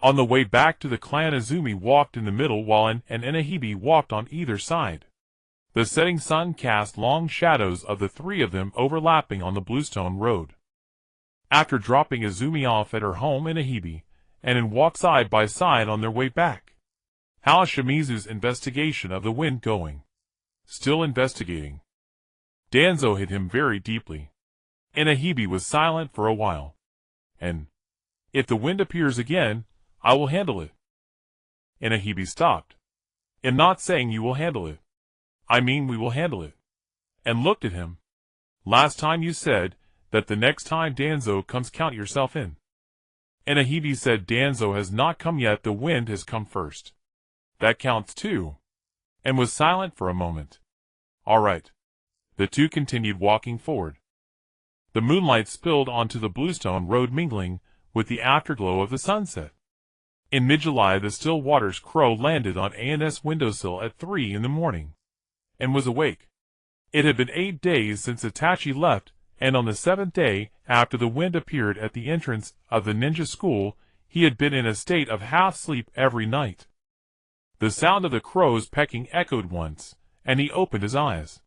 On the way back to the clan, Izumi walked in the middle while An and Inahibi walked on either side. The setting sun cast long shadows of the three of them overlapping on the bluestone road. After dropping Izumi off at her home, Inahibi and An walked side by side on their way back. "How is Shimizu's investigation of the wind going?" "Still investigating." Danzo hit him very deeply. Inahibe was silent for a while. And, if the wind appears again, I will handle it. Inahibe stopped. I'm not saying you will handle it. I mean we will handle it. And looked at him. Last time you said that the next time Danzo comes count yourself in. Inahibe said Danzo has not come yet, the wind has come first. That counts too. And was silent for a moment. All right. The two continued walking forward. The moonlight spilled onto the bluestone road, mingling with the afterglow of the sunset. In mid-July, the still waters crow landed on An's windowsill at 3 in the morning, and was awake. It had been 8 days since Itachi left, and on the 7th day, after the wind appeared at the entrance of the ninja school, he had been in a state of half-sleep every night. The sound of the crows pecking echoed once, and he opened his eyes.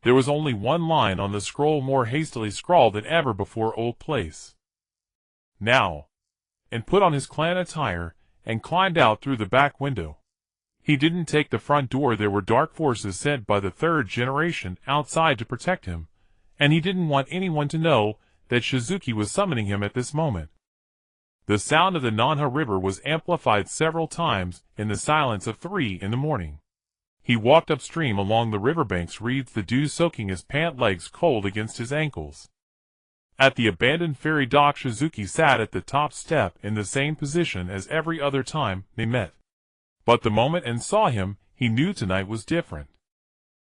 There was only one line on the scroll, more hastily scrawled than ever before: Old Place. Now. And put on his clan attire, and climbed out through the back window. He didn't take the front door. There were dark forces sent by the third generation outside to protect him, and he didn't want anyone to know that Shizuki was summoning him at this moment. The sound of the Nanha River was amplified several times in the silence of 3 in the morning. He walked upstream along the riverbanks, reeds, the dew soaking his pant legs cold against his ankles. At the abandoned ferry dock, Shizuki sat at the top step in the same position as every other time they met. But the moment An saw him, he knew tonight was different.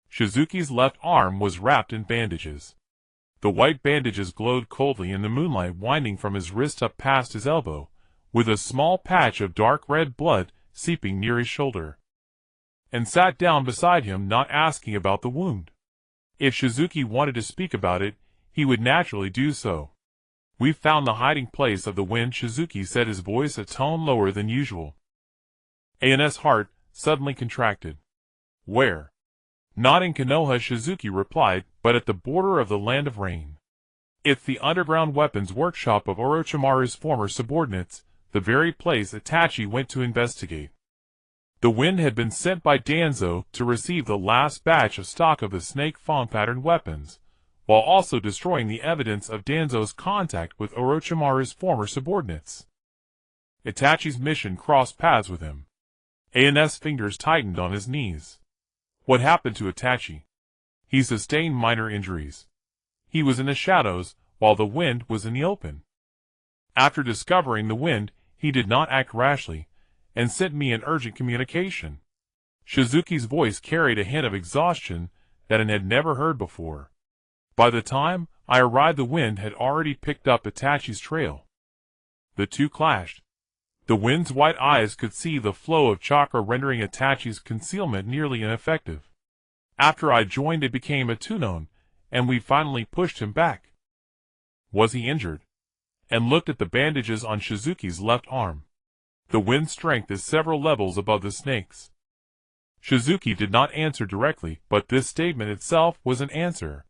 Shizuki's left arm was wrapped in bandages. The white bandages glowed coldly in the moonlight, winding from his wrist up past his elbow, with a small patch of dark red blood seeping near his shoulder. And sat down beside him, not asking about the wound. If Shizuki wanted to speak about it, he would naturally do so. We've found the hiding place of the wind, Shizuki said, his voice a tone lower than usual. An's heart suddenly contracted. Where? Not in Konoha, Shizuki replied, but at the border of the Land of Rain. It's the underground weapons workshop of Orochimaru's former subordinates, the very place Itachi went to investigate. The wind had been sent by Danzo to receive the last batch of stock of the snake fawn pattern weapons, while also destroying the evidence of Danzo's contact with Orochimaru's former subordinates. Itachi's mission crossed paths with him. An's fingers tightened on his knees. What happened to Itachi? He sustained minor injuries. He was in the shadows, while the wind was in the open. After discovering the wind, he did not act rashly, and sent me an urgent communication. Shizuki's voice carried a hint of exhaustion that An had never heard before. By the time I arrived, the wind had already picked up Itachi's trail. The two clashed. The wind's white eyes could see the flow of chakra, rendering Itachi's concealment nearly ineffective. After I joined, it became a two-known, and we finally pushed him back. Was he injured? And looked at the bandages on Shizuki's left arm. The wind's strength is several levels above the snake's. Shizuki did not answer directly, but this statement itself was an answer.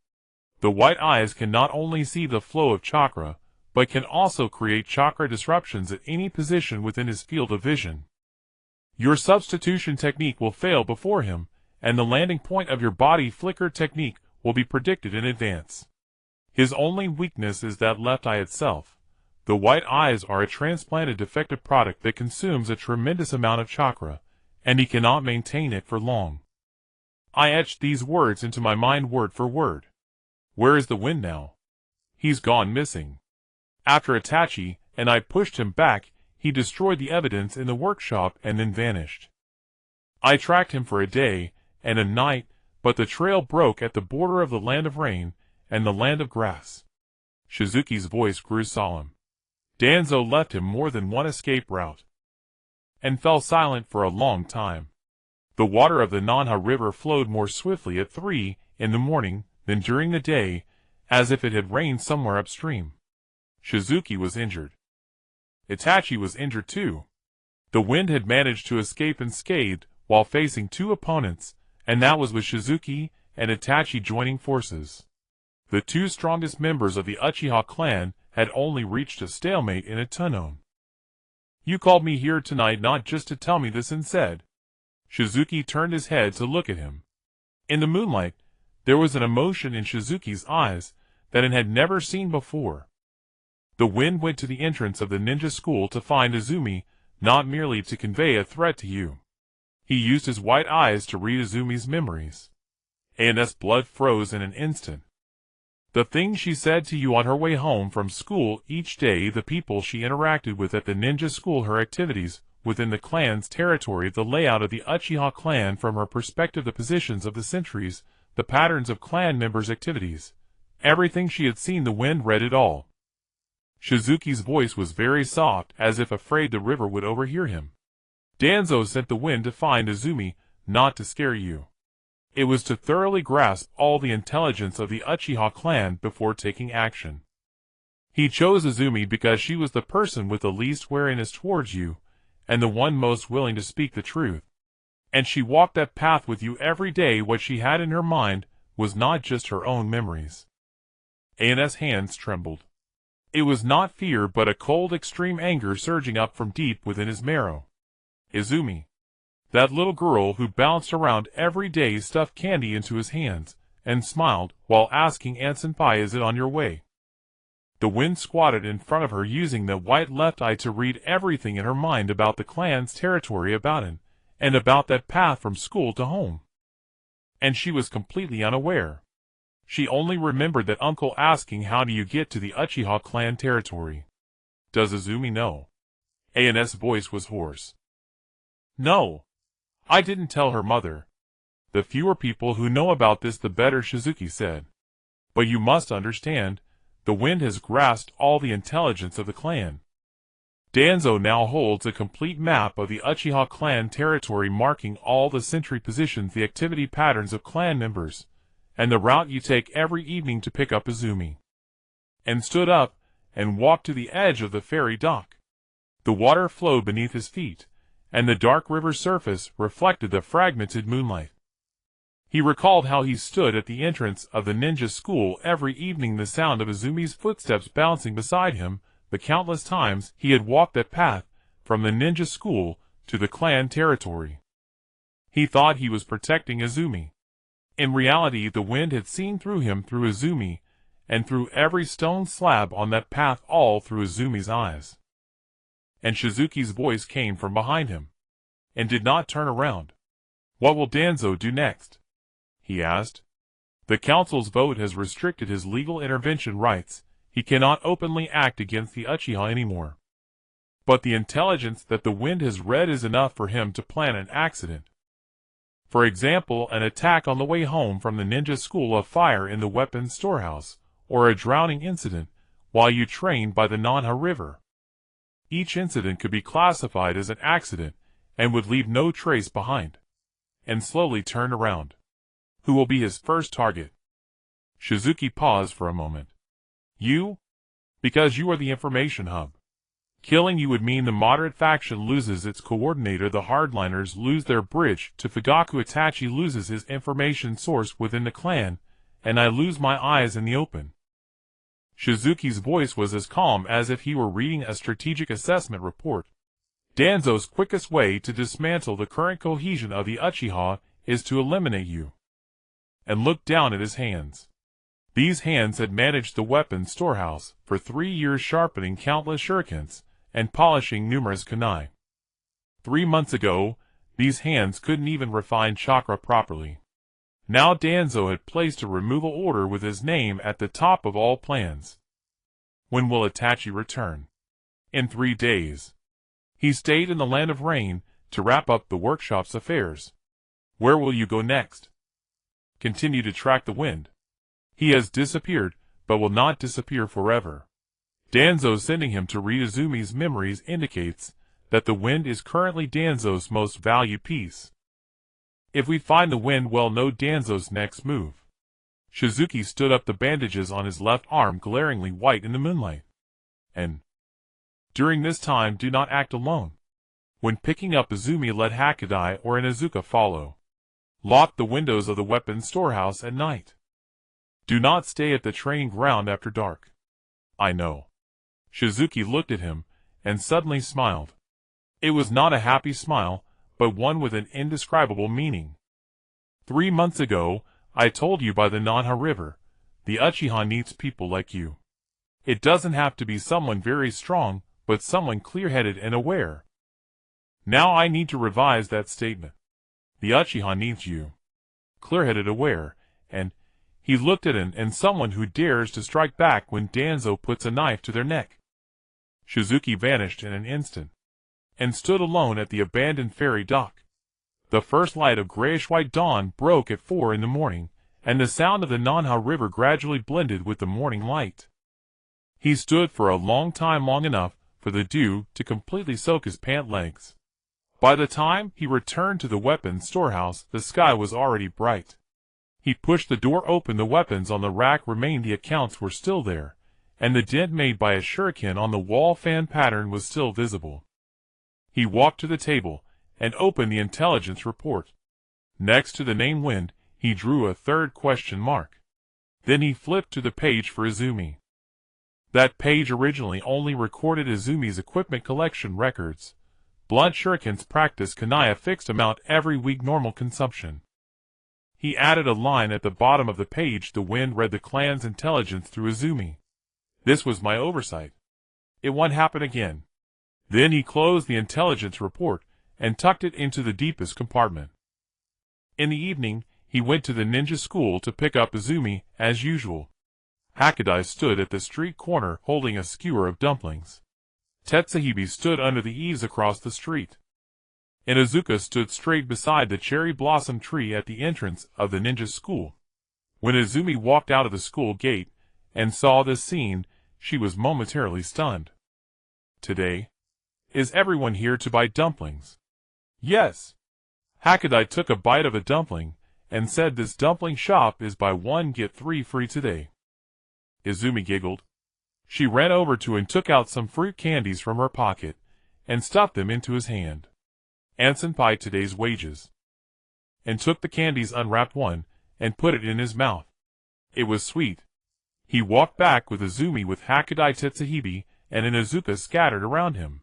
The white eyes can not only see the flow of chakra, but can also create chakra disruptions at any position within his field of vision. Your substitution technique will fail before him, and the landing point of your body flicker technique will be predicted in advance. His only weakness is that left eye itself. The white eyes are a transplanted defective product that consumes a tremendous amount of chakra, and he cannot maintain it for long. I etched these words into my mind word for word. Where is the wind now? He's gone missing. After Itachi and I pushed him back, he destroyed the evidence in the workshop and then vanished. I tracked him for a day and a night, but the trail broke at the border of the Land of Rain and the Land of Grass. Shizuki's voice grew solemn. Danzo left him more than one escape route. And fell silent for a long time. The water of the Nanha River flowed more swiftly at 3 in the morning than during the day, as if it had rained somewhere upstream. Shizuki was injured. Itachi was injured too. The wind had managed to escape unscathed while facing two opponents, and that was with Shizuki and Itachi joining forces. The two strongest members of the Uchiha clan had only reached a stalemate in a two-known. You called me here tonight not just to tell me this, and said. Shizuki turned his head to look at him. In the moonlight, There was an emotion in Shizuki's eyes that it had never seen before. The wind went to the entrance of the ninja school to find Izumi, not merely to convey a threat to you. He used his white eyes to read Izumi's memories. An's blood froze in an instant. The things she said to you on her way home from school each day, the people she interacted with at the ninja school, her activities within the clan's territory, the layout of the Uchiha clan from her perspective, the positions of the sentries, the patterns of clan members' activities. Everything she had seen, the wind read it all. Shizuki's voice was very soft, as if afraid the river would overhear him. Danzo sent the wind to find Izumi, not to scare you. It was to thoroughly grasp all the intelligence of the Uchiha clan before taking action. He chose Izumi because she was the person with the least wariness towards you, and the one most willing to speak the truth. And she walked that path with you every day. What she had in her mind was not just her own memories. An's hands trembled. It was not fear but a cold, extreme anger surging up from deep within his marrow. Izumi. That little girl who bounced around every day, stuffed candy into his hands, and smiled while asking An-senpai, "Is it on your way?" The wind squatted in front of her, using the white left eye to read everything in her mind about the clan's territory, about him, and about that path from school to home. And she was completely unaware. She only remembered that uncle asking, "How do you get to the Uchiha clan territory? Does Izumi know?" An's voice was hoarse. "No. I didn't tell her mother. The fewer people who know about this, the better," Shizuki said. "But you must understand, the wind has grasped all the intelligence of the clan. Danzo now holds a complete map of the Uchiha clan territory, marking all the sentry positions, the activity patterns of clan members, and the route you take every evening to pick up Izumi." And stood up and walked to the edge of the ferry dock. The water flowed beneath his feet, and the dark river surface reflected the fragmented moonlight. He recalled how he stood at the entrance of the ninja school every evening, the sound of Izumi's footsteps bouncing beside him, the countless times he had walked that path from the ninja school to the clan territory. He thought he was protecting Izumi. In reality, the wind had seen through him, through Izumi, and through every stone slab on that path, all through Izumi's eyes. And Shizuki's voice came from behind him, and did not turn around. "What will Danzo do next?" he asked. "The council's vote has restricted his legal intervention rights. He cannot openly act against the Uchiha anymore. But the intelligence that the wind has read is enough for him to plan an accident. For example, an attack on the way home from the ninja school, a fire in the weapons storehouse, or a drowning incident while you train by the Nanha River. Each incident could be classified as an accident and would leave no trace behind." And slowly turned around. "Who will be his first target?" Shizuki paused for a moment. "You? Because you are the information hub. Killing you would mean the moderate faction loses its coordinator, the hardliners lose their bridge to Fugaku, Itachi loses his information source within the clan, and I lose my eyes in the open." Shizuki's voice was as calm as if he were reading a strategic assessment report. "Danzo's quickest way to dismantle the current cohesion of the Uchiha is to eliminate you." And looked down at his hands. These hands had managed the weapons storehouse for 3 years, sharpening countless shurikens and polishing numerous kunai. 3 months ago, these hands couldn't even refine chakra properly. Now Danzo had placed a removal order with his name at the top of all plans. "When will Itachi return?" "In 3 days. He stayed in the Land of Rain to wrap up the workshop's affairs." "Where will you go next?" "Continue to track the wind. He has disappeared, but will not disappear forever. Danzo sending him to read Izumi's memories indicates that the wind is currently Danzo's most valued piece. If we find the wind, we'll know Danzo's next move." Shizuki stood up, the bandages on his left arm glaringly white in the moonlight. "And during this time, do not act alone. When picking up Izumi, let Hakudai or an Izuka follow. Lock the windows of the weapons storehouse at night. Do not stay at the training ground after dark." "I know." Shizuki looked at him, and suddenly smiled. It was not a happy smile, but one with an indescribable meaning. 3 months ago, I told you by the Nanha River, the Uchiha needs people like you. It doesn't have to be someone very strong, but someone clear-headed and aware. Now I need to revise that statement. The Uchiha needs you. Clear-headed, aware, and he looked at An and someone who dares to strike back when Danzo puts a knife to their neck. Shizuki vanished in an instant, and stood alone at the abandoned ferry dock. The first light of grayish-white dawn broke at 4 in the morning, and the sound of the Nanha River gradually blended with the morning light. He stood for a long time, long enough for the dew to completely soak his pant legs. By the time he returned to the weapons storehouse, the sky was already bright. He pushed the door open. The weapons on the rack remained. The accounts were still there, and the dent made by a shuriken on the wall fan pattern was still visible. He walked to the table and opened the intelligence report. Next to the name Wind, he drew a third question mark. Then he flipped to the page for Izumi. That page originally only recorded Izumi's equipment collection records. Blunt shurikens practice kunai a fixed amount every week, normal consumption. He added a line at the bottom of the page. The Wind read the clan's intelligence through Izumi. This was my oversight. It won't happen again. Then he closed the intelligence report and tucked it into the deepest compartment. In the evening, he went to the ninja school to pick up Izumi, as usual. Hakudai stood at the street corner holding a skewer of dumplings. Tetsuhebe stood under the eaves across the street. Inuzuka stood straight beside the cherry blossom tree at the entrance of the ninja school. When Izumi walked out of the school gate and saw this scene, she was momentarily stunned. Today? Is everyone here to buy dumplings? Yes. Hakudai took a bite of a dumpling and said, this dumpling shop is buy one get 3 free today. Izumi giggled. She ran over to and took out some fruit candies from her pocket and stuffed them into his hand. An-senpai, today's wages. And took the candies, unwrapped one, and put it in his mouth. It was sweet. He walked back with Izumi with Hakudai, Tetsuhebe, and Inuzuka scattered around him.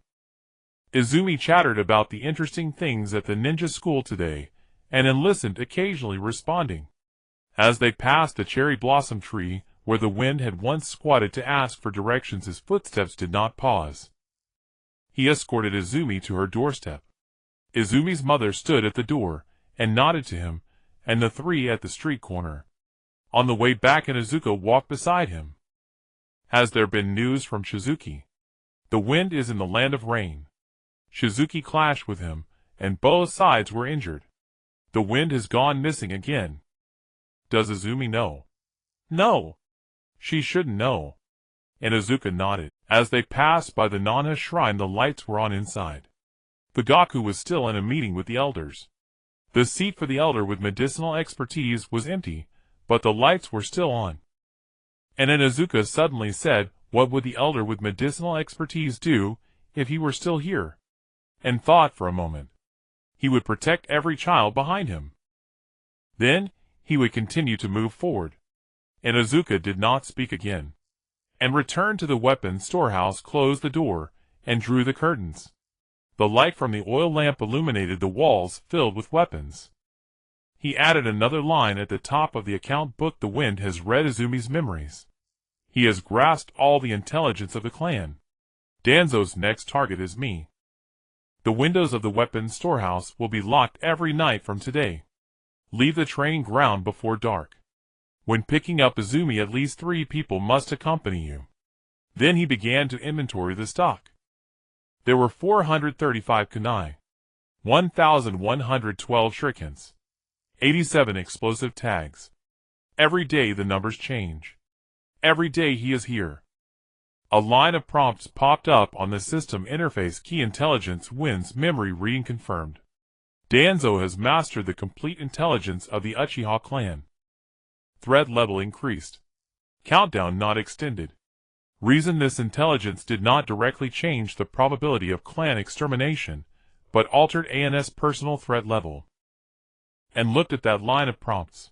Izumi chattered about the interesting things at the ninja school today, and then listened, occasionally responding. As they passed the cherry blossom tree, where the Wind had once squatted to ask for directions, his footsteps did not pause. He escorted Izumi to her doorstep. Izumi's mother stood at the door and nodded to him, and the three at the street corner. On the way back, Inuzuka walked beside him. Has there been news from Shizuki? The Wind is in the land of rain. Shizuki clashed with him, and both sides were injured. The Wind has gone missing again. Does Izumi know? No. She shouldn't know. Inuzuka nodded. As they passed by the Nanha shrine, the lights were on inside. Fugaku was still in a meeting with the elders. The seat for the elder with medicinal expertise was empty, but the lights were still on. And Inuzuka suddenly said, what would the elder with medicinal expertise do if he were still here? And thought for a moment. He would protect every child behind him. Then, he would continue to move forward. Inuzuka did not speak again, and returned to the weapons storehouse, closed the door, and drew the curtains. The light from the oil lamp illuminated the walls filled with weapons. He added another line at the top of the account book. The Wind has read Izumi's memories. He has grasped all the intelligence of the clan. Danzo's next target is me. The windows of the weapons storehouse will be locked every night from today. Leave the training ground before dark. When picking up Izumi, at least 3 people must accompany you. Then he began to inventory the stock. There were 435 kunai, 1,112 shurikens, 87 explosive tags. Every day the numbers change. Every day he is here. A line of prompts popped up on the system interface. Key intelligence Wind's memory reading confirmed. Danzo has mastered the complete intelligence of the Uchiha clan. Threat level increased. Countdown not extended. Reason: this intelligence did not directly change the probability of clan extermination, but altered AN's personal threat level. And looked at that line of prompts.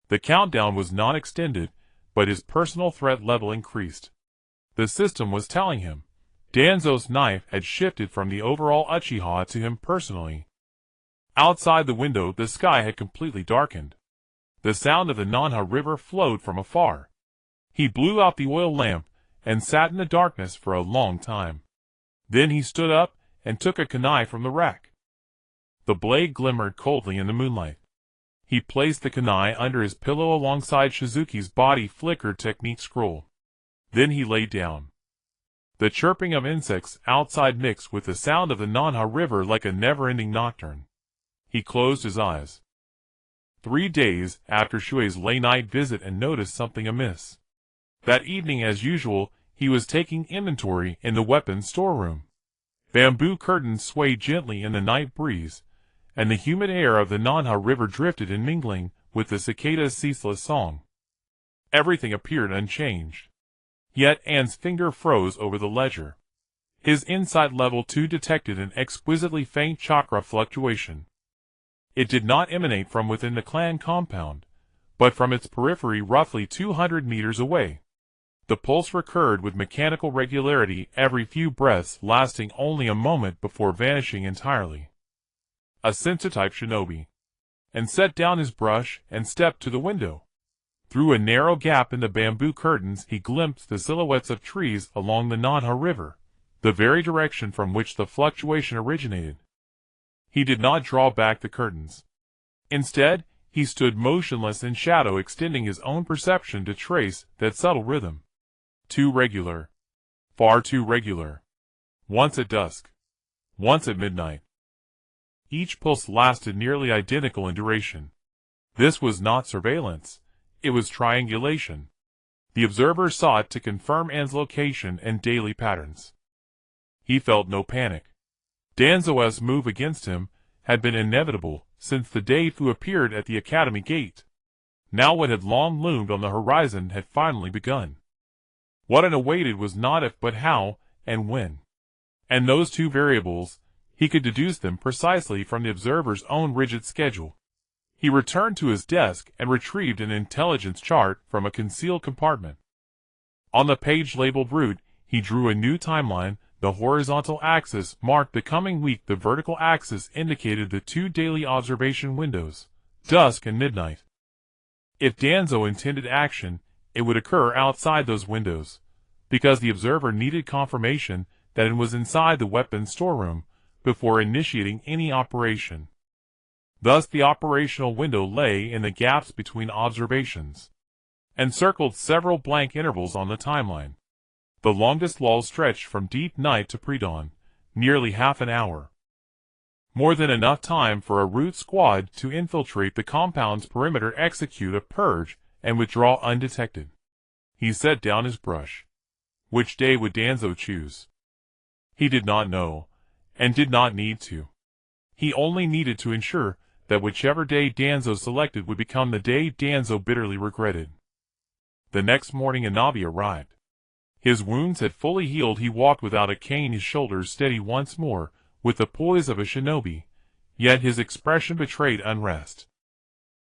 The countdown was not extended, but his personal threat level increased. The system was telling him Danzo's knife had shifted from the overall Uchiha to him personally. Outside the window, the sky had completely darkened. The sound of the Nanha River flowed from afar. He blew out the oil lamp and sat in the darkness for a long time. Then he stood up and took a kunai from the rack. The blade glimmered coldly in the moonlight. He placed the kunai under his pillow alongside Shizuki's body flickered technique scroll. Then he lay down. The chirping of insects outside mixed with the sound of the Nanha River like a never-ending nocturne. He closed his eyes. 3 days after Shuei's late-night visit and noticed something amiss. That evening, as usual, he was taking inventory in the weapons storeroom. Bamboo curtains swayed gently in the night breeze, and the humid air of the Nanha River drifted in mingling with the cicada's ceaseless song. Everything appeared unchanged. Yet An's finger froze over the ledger. His insight level 2 detected an exquisitely faint chakra fluctuation. It did not emanate from within the clan compound, but from its periphery roughly 200 meters away. The pulse recurred with mechanical regularity every few breaths, lasting only a moment before vanishing entirely. A sensotype shinobi. And set down his brush and stepped to the window. Through a narrow gap in the bamboo curtains he glimpsed the silhouettes of trees along the Nanha River, the very direction from which the fluctuation originated. He did not draw back the curtains. Instead, he stood motionless in shadow, extending his own perception to trace that subtle rhythm. Too regular. Far too regular. Once at dusk. Once at midnight. Each pulse lasted nearly identical in duration. This was not surveillance. It was triangulation. The observer sought to confirm An's location and daily patterns. He felt no panic. Danzo's move against him had been inevitable since the day Fu appeared at the academy gate. Now what had long loomed on the horizon had finally begun. What it awaited was not if but how and when. And those two variables, he could deduce them precisely from the observer's own rigid schedule. He returned to his desk and retrieved an intelligence chart from a concealed compartment. On the page labeled Route, he drew a new timeline. The horizontal axis marked the coming week. The vertical axis indicated the 2 daily observation windows, dusk and midnight. If Danzo intended action, it would occur outside those windows, because the observer needed confirmation that it was inside the weapons storeroom before initiating any operation. Thus the operational window lay in the gaps between observations, and circled several blank intervals on the timeline. The longest lull stretched from deep night to pre-dawn, nearly half an hour. More than enough time for a route squad to infiltrate the compound's perimeter, execute a purge, and withdraw undetected. He set down his brush. Which day would Danzo choose? He did not know, and did not need to. He only needed to ensure that whichever day Danzo selected would become the day Danzo bitterly regretted. The next morning Anabi arrived. His wounds had fully healed. He walked without a cane, his shoulders steady once more, with the poise of a shinobi, yet his expression betrayed unrest.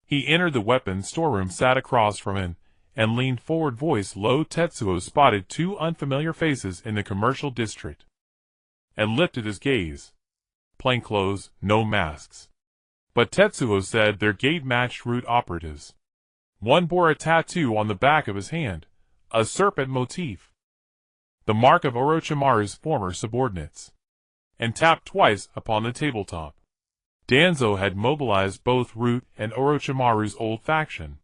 He entered the weapons storeroom, sat across from him, and leaned forward, voice low. Tetsuo spotted 2 unfamiliar faces in the commercial district, and lifted his gaze. Plainclothes, no masks. But Tetsuo said their gait matched Route operatives. One bore a tattoo on the back of his hand, a serpent motif, the mark of Orochimaru's former subordinates, and tapped twice upon the tabletop. Danzo had mobilized both Route and Orochimaru's old faction.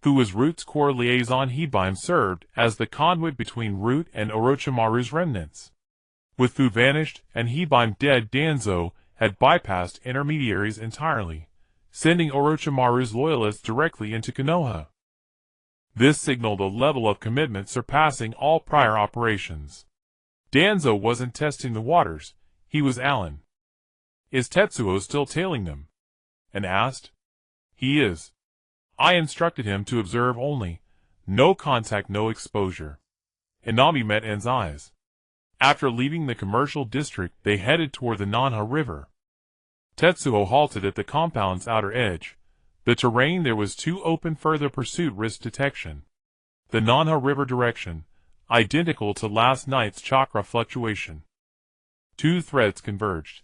Fu was Route's core liaison. Hibaim served as the conduit between Route and Orochimaru's remnants. With Fu vanished and Hibaim dead, Danzo had bypassed intermediaries entirely, sending Orochimaru's loyalists directly into Konoha. This signaled a level of commitment surpassing all prior operations. Danzo wasn't testing the waters, he was Alan. Is Tetsuo still tailing them? And asked. He is. I instructed him to observe only, no contact, no exposure. Inami met An's eyes. After leaving the commercial district, they headed toward the Nanha River. Tetsuo halted at the compound's outer edge. The terrain there was too open. Further pursuit risked detection. The Nanha River direction, identical to last night's chakra fluctuation. 2 threads converged.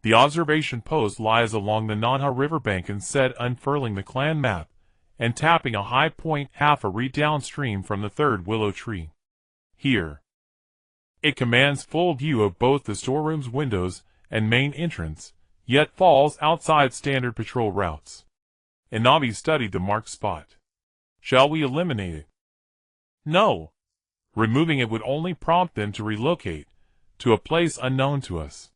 The observation post lies along the Nanha riverbank, and said, unfurling the clan map, and tapping a high point half a reed downstream from the third willow tree. Here. It commands full view of both the storeroom's windows and main entrance, yet falls outside standard patrol routes. Inabi studied the marked spot. Shall we eliminate it? No. Removing it would only prompt them to relocate to a place unknown to us.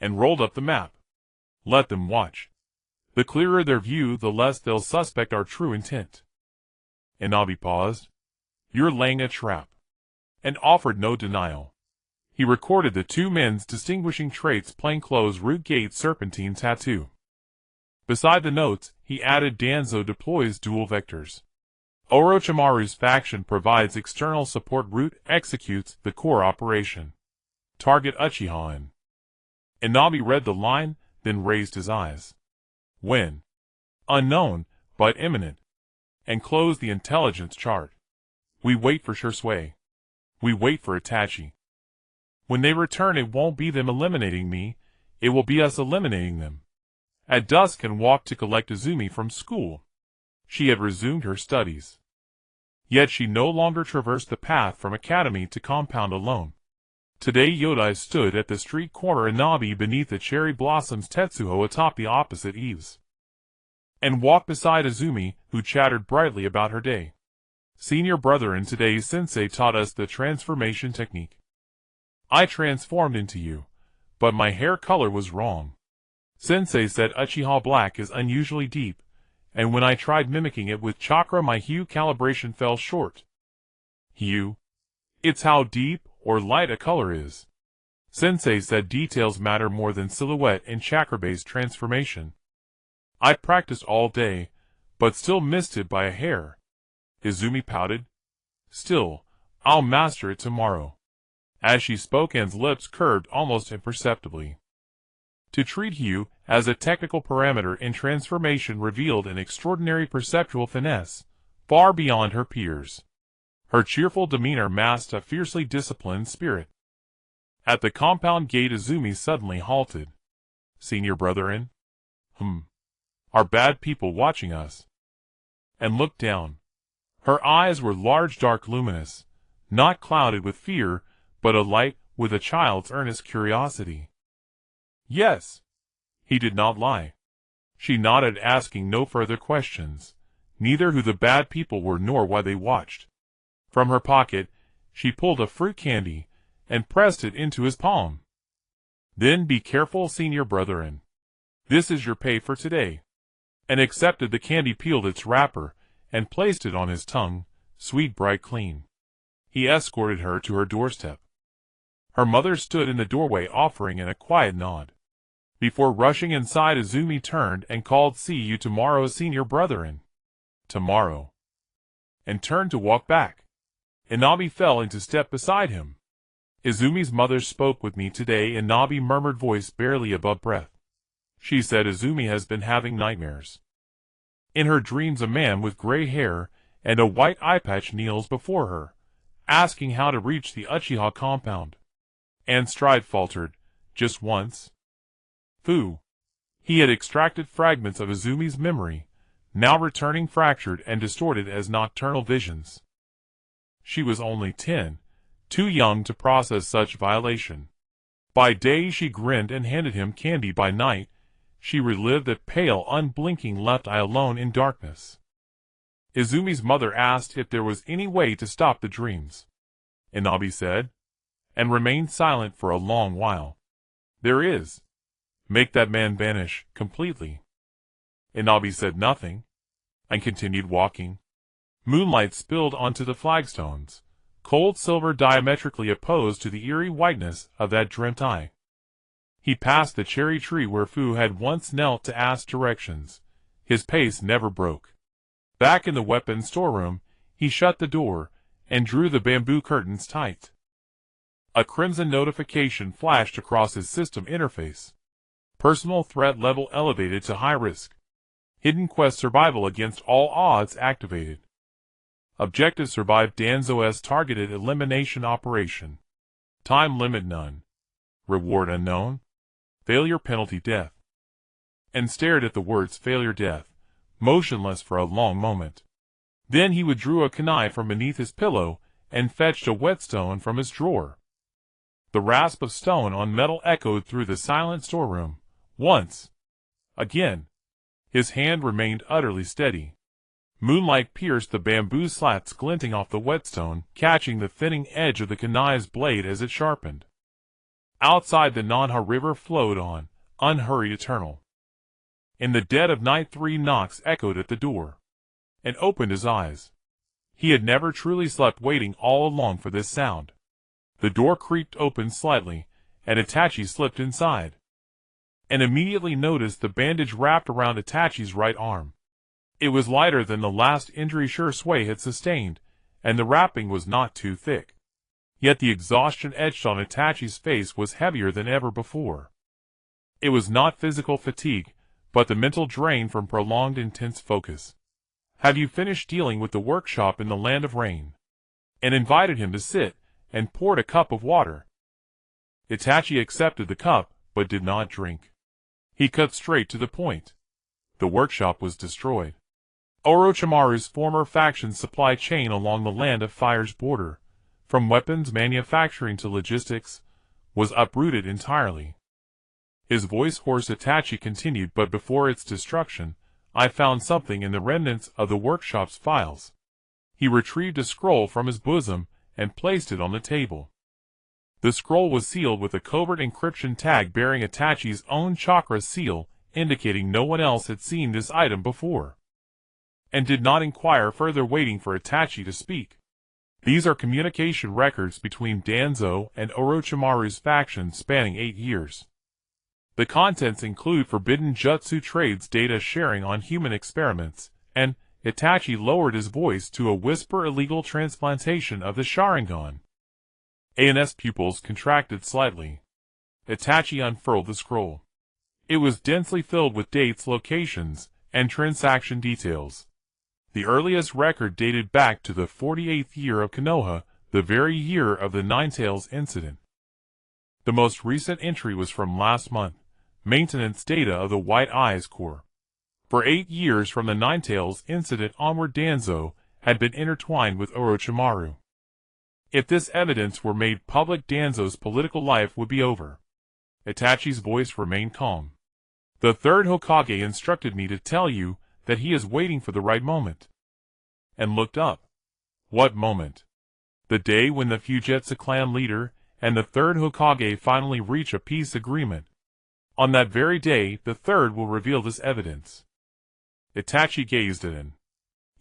And rolled up the map. Let them watch. The clearer their view, the less they'll suspect our true intent. Inabi paused. You're laying a trap. And offered no denial. He recorded the two men's distinguishing traits: plainclothes, root gate, serpentine tattoo. Beside the notes, he added Danzo deploys dual vectors. Orochimaru's faction provides external support. Root executes the core operation. Target Uchiha An. Inabi read the line, then raised his eyes. When? Unknown, but imminent. And closed the intelligence chart. We wait for Shursui. We wait for Itachi. When they return, it won't be them eliminating me, it will be us eliminating them. At dusk and walked to collect Izumi from school. She had resumed her studies. Yet she no longer traversed the path from academy to compound alone. Today Yodai stood at the street corner Inabi beneath the cherry blossoms Tetsuho atop the opposite eaves. And walked beside Izumi, who chattered brightly about her day. Senior brother and today's sensei taught us the transformation technique. I transformed into you, but my hair color was wrong. Sensei said Uchiha black is unusually deep, and when I tried mimicking it with chakra my hue calibration fell short. Hue? It's how deep or light a color is. Sensei said details matter more than silhouette in chakra-based transformation. I practiced all day, but still missed it by a hair. Izumi pouted. Still, I'll master it tomorrow. As she spoke, An's lips curved almost imperceptibly. To treat hue as a technical parameter in transformation revealed an extraordinary perceptual finesse, far beyond her peers. Her cheerful demeanor masked a fiercely disciplined spirit. At the compound gate Izumi suddenly halted. Senior brother in? Are bad people watching us? And looked down. Her eyes were large, dark, luminous, not clouded with fear, but alight with a child's earnest curiosity. Yes. He did not lie. She nodded, asking no further questions, neither who the bad people were nor why they watched. From her pocket, she pulled a fruit candy, and pressed it into his palm. Then be careful, senior brother, and this is your pay for today. And accepted the candy, peeled its wrapper, and placed it on his tongue, sweet, bright, clean. He escorted her to her doorstep. Her mother stood in the doorway offering a quiet nod. Before rushing inside, Izumi turned and called, "See you tomorrow, senior brother," and tomorrow, and turned to walk back. Inabi fell into step beside him. Izumi's mother spoke with me today, Inabi murmured, voice barely above breath. She said Izumi has been having nightmares. In her dreams a man with gray hair and a white eye patch kneels before her, asking how to reach the Uchiha compound. And Stride faltered, "Just once." Fu. He had extracted fragments of Izumi's memory, now returning fractured and distorted as nocturnal visions. She was only 10, too young to process such violation. By day she grinned and handed him candy. By night, she relived that pale, unblinking left eye alone in darkness. Izumi's mother asked if there was any way to stop the dreams. Inabi said, and remained silent for a long while. There is. Make that man vanish completely. Inabi said nothing, and continued walking. Moonlight spilled onto the flagstones, cold silver diametrically opposed to the eerie whiteness of that dreamt eye. He passed the cherry tree where Fu had once knelt to ask directions. His pace never broke. Back in the weapons storeroom, he shut the door and drew the bamboo curtains tight. A crimson notification flashed across his system interface. Personal threat level elevated to high risk. Hidden quest survival against all odds activated. Objective survive Danzo's targeted elimination operation. Time limit none. Reward unknown. Failure penalty death. And stared at the words failure death, motionless for a long moment. Then he withdrew a kunai from beneath his pillow and fetched a whetstone from his drawer. The rasp of stone on metal echoed through the silent storeroom. Once. Again. His hand remained utterly steady. Moonlight pierced the bamboo slats glinting off the whetstone, catching the thinning edge of the kunai's blade as it sharpened. Outside, the Nanha River flowed on, unhurried, eternal. In the dead of night, 3 knocks echoed at the door. And opened his eyes. He had never truly slept, waiting all along for this sound. The door creaked open slightly, and Itachi slipped inside. And immediately noticed the bandage wrapped around Itachi's right arm. It was lighter than the last injury Shursui had sustained, and the wrapping was not too thick. Yet the exhaustion etched on Itachi's face was heavier than ever before. It was not physical fatigue, but the mental drain from prolonged intense focus. "Have you finished dealing with the workshop in the land of rain?" And invited him to sit, and poured a cup of water. Itachi accepted the cup, but did not drink. He cut straight to the point. The workshop was destroyed. Orochimaru's former faction's supply chain along the Land of Fire's border, from weapons manufacturing to logistics, was uprooted entirely. His voice hoarse, Itachi continued, "But before its destruction, I found something in the remnants of the workshop's files." He retrieved a scroll from his bosom and placed it on the table. The scroll was sealed with a covert encryption tag bearing Itachi's own chakra seal, indicating no one else had seen this item before. And did not inquire further, waiting for Itachi to speak. "These are communication records between Danzo and Orochimaru's faction spanning 8 years. The contents include forbidden jutsu trades, data sharing on human experiments, and," Itachi lowered his voice to a whisper, "illegal transplantation of the Sharingan." An's pupils contracted slightly. Itachi unfurled the scroll. It was densely filled with dates, locations, and transaction details. The earliest record dated back to the 48th year of Konoha, the very year of the Ninetales incident. The most recent entry was from last month, maintenance data of the White Eyes Corps. For 8 years from the Ninetales incident onward, Danzo had been intertwined with Orochimaru. If this evidence were made public, Danzo's political life would be over. Itachi's voice remained calm. "The third Hokage instructed me to tell you that he is waiting for the right moment." And looked up. What moment? The day when the Fujitsu clan leader and the third Hokage finally reach a peace agreement. On that very day, the third will reveal this evidence. Itachi gazed at him.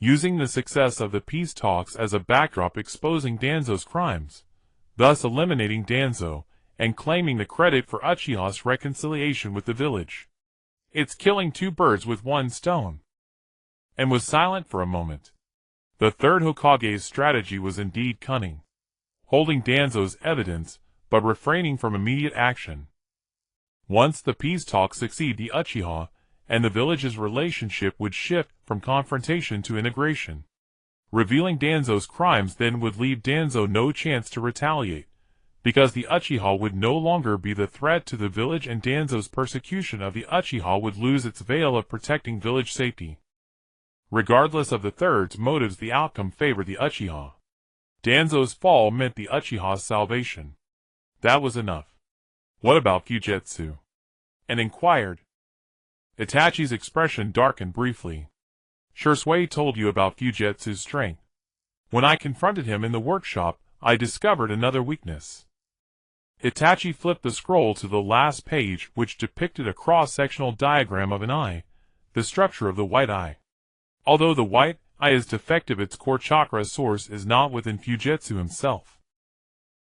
Using the success of the peace talks as a backdrop, exposing Danzo's crimes, thus eliminating Danzo, and claiming the credit for Uchiha's reconciliation with the village. It's killing 2 birds with 1 stone. And was silent for a moment. The third Hokage's strategy was indeed cunning. Holding Danzo's evidence, but refraining from immediate action. Once the peace talks succeed, the Uchiha and the village's relationship would shift from confrontation to integration. Revealing Danzo's crimes then would leave Danzo no chance to retaliate, because the Uchiha would no longer be the threat to the village, and Danzo's persecution of the Uchiha would lose its veil of protecting village safety. Regardless of the third's motives, the outcome favored the Uchiha. Danzo's fall meant the Uchiha's salvation. That was enough. "What about Fujitsu?" and inquired. Itachi's expression darkened briefly. "Shursui told you about Fujitsu's strength. When I confronted him in the workshop, I discovered another weakness." Itachi flipped the scroll to the last page, which depicted a cross-sectional diagram of an eye, the structure of the white eye. Although the white eye is defective, its core chakra source is not within Fujitsu himself.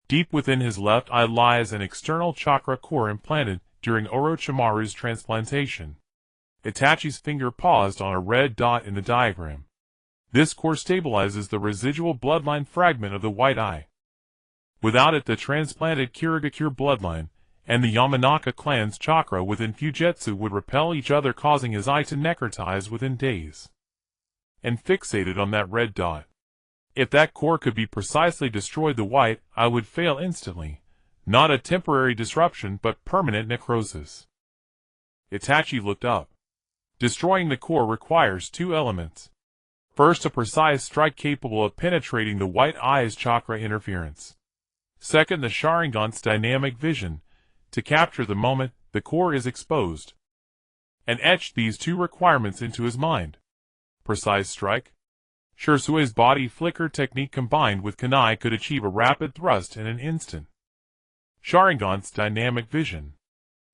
Deep within his left eye lies an external chakra core implanted during Orochimaru's transplantation. Itachi's finger paused on a red dot in the diagram. This core stabilizes the residual bloodline fragment of the white eye. Without it, the transplanted Kirigakure bloodline and the Yamanaka clan's chakra within Fujitsu would repel each other, causing his eye to necrotize within days. And fixated on that red dot. If that core could be precisely destroyed, the white eye would fail instantly. Not a temporary disruption, but permanent necrosis. Itachi looked up. Destroying the core requires two elements. First, a precise strike capable of penetrating the white eye's chakra interference. Second, the Sharingan's dynamic vision, to capture the moment the core is exposed, and etched these two requirements into his mind. Precise strike. Shirsui's body flicker technique combined with kunai could achieve a rapid thrust in an instant. Sharingan's dynamic vision.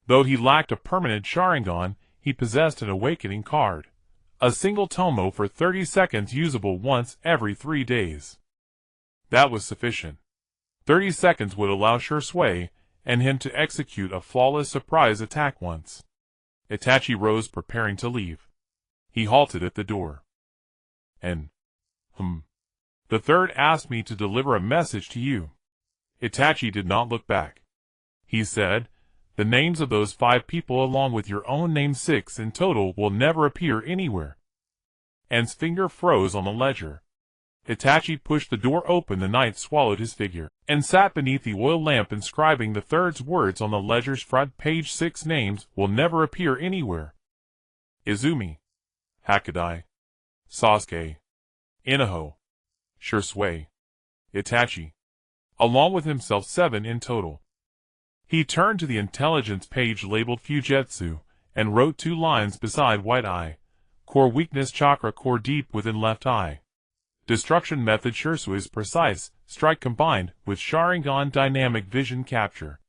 Though he lacked a permanent Sharingan, he possessed an awakening card. A single tomo for 30 seconds usable once every 3 days. That was sufficient. 30 seconds would allow Shirsui and him to execute a flawless surprise attack once. Itachi rose preparing to leave. He halted at the door. The third asked me to deliver a message to you. Itachi did not look back. He said, the names of those 5 people along with your own name 6 in total will never appear anywhere. An's finger froze on the ledger. Itachi pushed the door open. The knight swallowed his figure, and sat beneath the oil lamp inscribing the third's words on the ledger's front page. 6 names will never appear anywhere. Izumi, Hakadai, Sasuke, Inaho, Shirsui, Itachi, along with himself 7 in total. He turned to the intelligence page labeled Fujetsu, and wrote 2 lines beside white eye. Core weakness chakra core deep within left eye. Destruction method Shirsui's precise strike combined with Sharingan dynamic vision capture.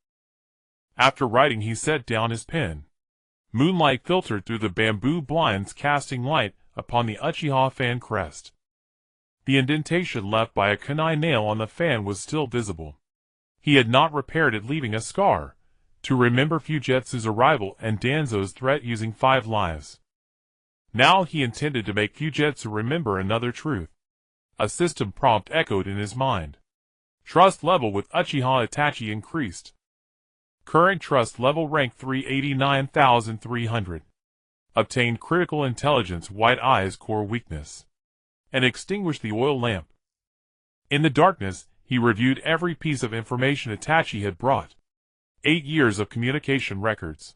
After writing he set down his pen. Moonlight filtered through the bamboo blinds casting light upon the Uchiha fan crest. The indentation left by a kunai nail on the fan was still visible. He had not repaired it, leaving a scar, to remember Fujetsu's arrival and Danzo's threat using 5 lives. Now he intended to make Fujetsu remember another truth. A system prompt echoed in his mind. Trust level with Uchiha Itachi increased. Current trust level rank 389,300. Obtained critical intelligence white eye's core weakness. And extinguished the oil lamp. In the darkness, he reviewed every piece of information Itachi had brought. 8 years of communication records.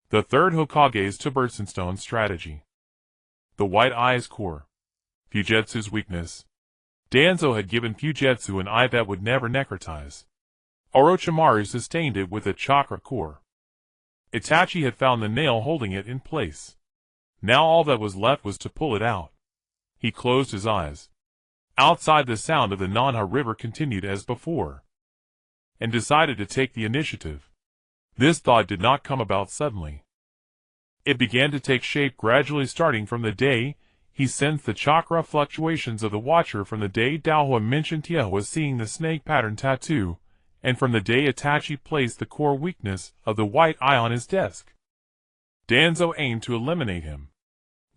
The third Hokage's Tiburtonsstone strategy. The white eye's core. Fujetsu's weakness. Danzo had given Fujetsu an eye that would never necrotize. Orochimaru sustained it with a chakra core. Itachi had found the nail holding it in place. Now all that was left was to pull it out. He closed his eyes. Outside, the sound of the Nanha River continued as before, and decided to take the initiative. This thought did not come about suddenly. It began to take shape gradually, starting from the day he sensed the chakra fluctuations of the Watcher, from the day Daohua mentioned Tia was seeing the snake pattern tattoo, and from the day Itachi placed the core weakness of the white eye on his desk. Danzo aimed to eliminate him.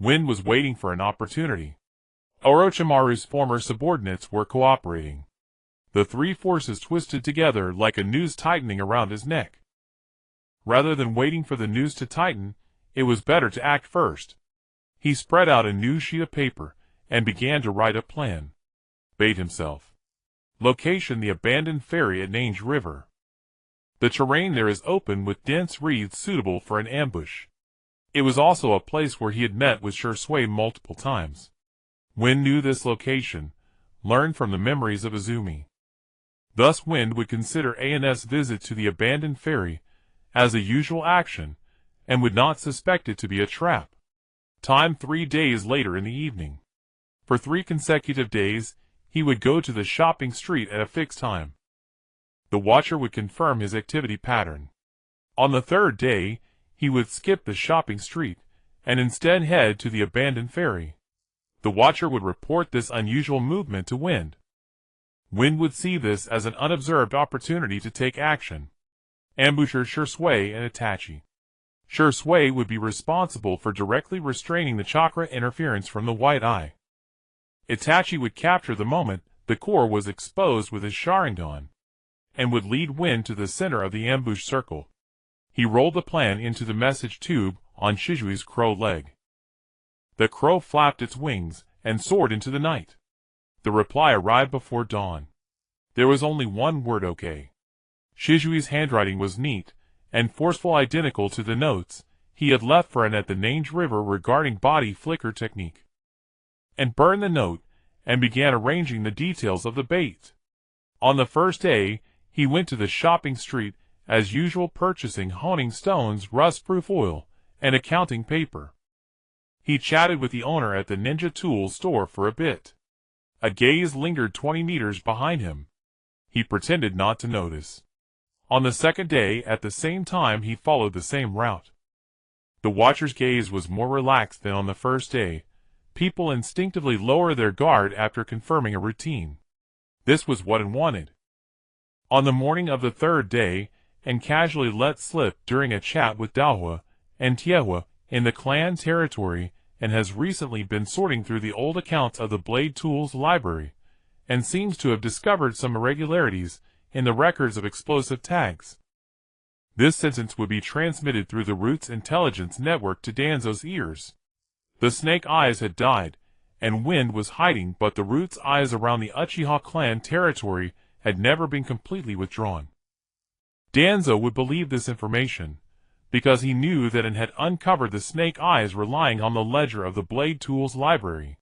Wind was waiting for an opportunity. Orochimaru's former subordinates were cooperating. The 3 forces twisted together like a noose tightening around his neck. Rather than waiting for the noose to tighten, it was better to act first. He spread out a new sheet of paper and began to write a plan. Bait himself. Location: the abandoned ferry at Nange River. The terrain there is open with dense reeds suitable for an ambush. It was also a place where he had met with Shirsui multiple times. Wind knew this location, learned from the memories of Izumi. Thus Wind would consider An's visit to the abandoned ferry as a usual action, and would not suspect it to be a trap. Time 3 days later in the evening. For 3 consecutive days, he would go to the shopping street at a fixed time. The Watcher would confirm his activity pattern. On the 3rd day, he would skip the shopping street, and instead head to the abandoned ferry. The Watcher would report this unusual movement to Wind. Wind would see this as an unobserved opportunity to take action. Ambusher Shirsui and Itachi. Shirsui would be responsible for directly restraining the chakra interference from the white eye. Itachi would capture the moment the core was exposed with his Sharingan, and would lead Wind to the center of the ambush circle. He rolled the plan into the message tube on Shijui's crow leg. The crow flapped its wings and soared into the night. The reply arrived before dawn. There was only one word: okay. Shijui's handwriting was neat and forceful, identical to the notes he had left for an at the Nange River regarding body flicker technique, and burned the note, and began arranging the details of the bait. On the first day, he went to the shopping street, as usual, purchasing honing stones, rust-proof oil, and accounting paper. He chatted with the owner at the ninja tool store for a bit. A gaze lingered 20 meters behind him. He pretended not to notice. On the second day, at the same time, he followed the same route. The watcher's gaze was more relaxed than on the first day. People instinctively lower their guard after confirming a routine. This was what he wanted. On the morning of the third day, and casually let slip during a chat with Daohua and Tiehua in the clan territory, and has recently been sorting through the old accounts of the Blade Tools library, and seems to have discovered some irregularities in the records of explosive tags. This sentence would be transmitted through the Root's intelligence network to Danzo's ears. The snake eyes had died, and Wind was hiding, but the Root's eyes around the Uchiha clan territory had never been completely withdrawn. Danzo would believe this information, because he knew that it had uncovered the snake eyes relying on the ledger of the Blade Tools library,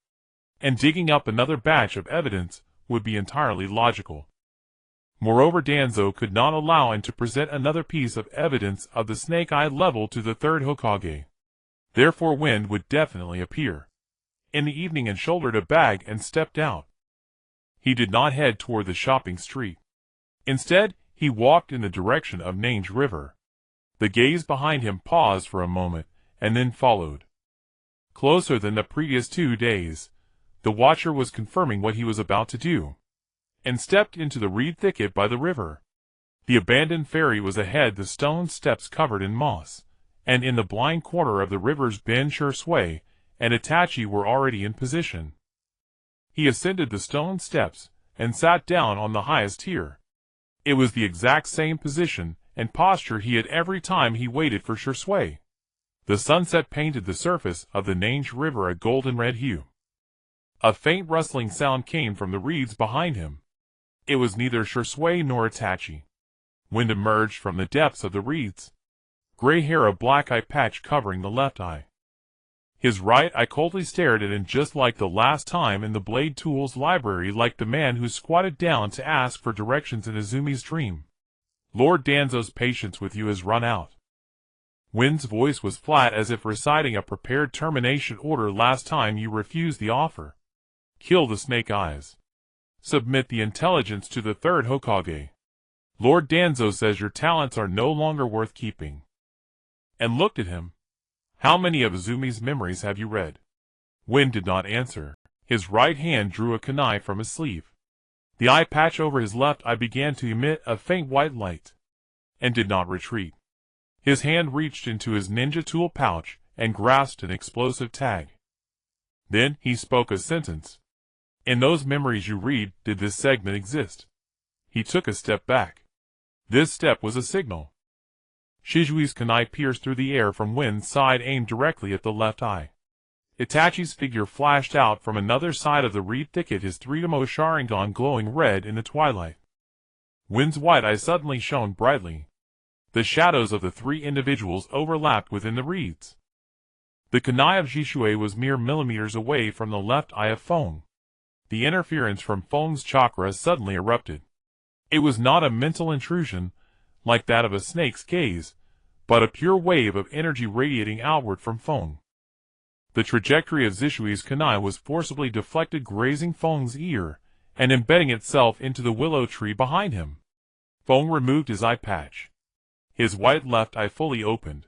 and digging up another batch of evidence would be entirely logical. Moreover, Danzo could not allow him to present another piece of evidence of the snake eye level to the third Hokage. Therefore Wind would definitely appear in the evening and shouldered a bag and stepped out. He did not head toward the shopping street. Instead, he walked in the direction of Nange River. The gaze behind him paused for a moment, and then followed. Closer than the previous 2 days, the watcher was confirming what he was about to do, and stepped into the reed thicket by the river. The abandoned ferry was ahead, the stone steps covered in moss, and in the blind corner of the river's bend sure sway, and Itachi were already in position. He ascended the stone steps, and sat down on the highest tier. It was the exact same position and posture he had every time he waited for Shursui. The sunset painted the surface of the Nange River a golden red hue. A faint rustling sound came from the reeds behind him. It was neither Shursui nor Itachi. Wind emerged from the depths of the reeds. Gray hair, a black eye patch covering the left eye. His right eye coldly stared at him, just like the last time in the Blade Tools library, like the man who squatted down to ask for directions in Izumi's dream. Lord Danzo's patience with you has run out. Wind's voice was flat, as if reciting a prepared termination order. Last time you refused the offer. Kill the snake eyes. Submit the intelligence to the third Hokage. Lord Danzo says your talents are no longer worth keeping. And looked at him. How many of Izumi's memories have you read? Wind did not answer. His right hand drew a kunai from his sleeve. The eye patch over his left eye began to emit a faint white light, and did not retreat. His hand reached into his ninja tool pouch and grasped an explosive tag. Then he spoke a sentence. In those memories you read, did this segment exist? He took a step back. This step was a signal. Shizui's kunai pierced through the air from Wind's side, aimed directly at the left eye. Itachi's figure flashed out from another side of the reed thicket, his three-tomoe Sharingan glowing red in the twilight. Wind's white eye suddenly shone brightly. The shadows of the 3 individuals overlapped within the reeds. The kunai of Shisui was mere millimeters away from the left eye of Feng. The interference from Feng's chakra suddenly erupted. It was not a mental intrusion, like that of a snake's gaze, but a pure wave of energy radiating outward from Feng. The trajectory of Zishui's kunai was forcibly deflected, grazing Feng's ear, and embedding itself into the willow tree behind him. Feng removed his eye patch. His white left eye fully opened.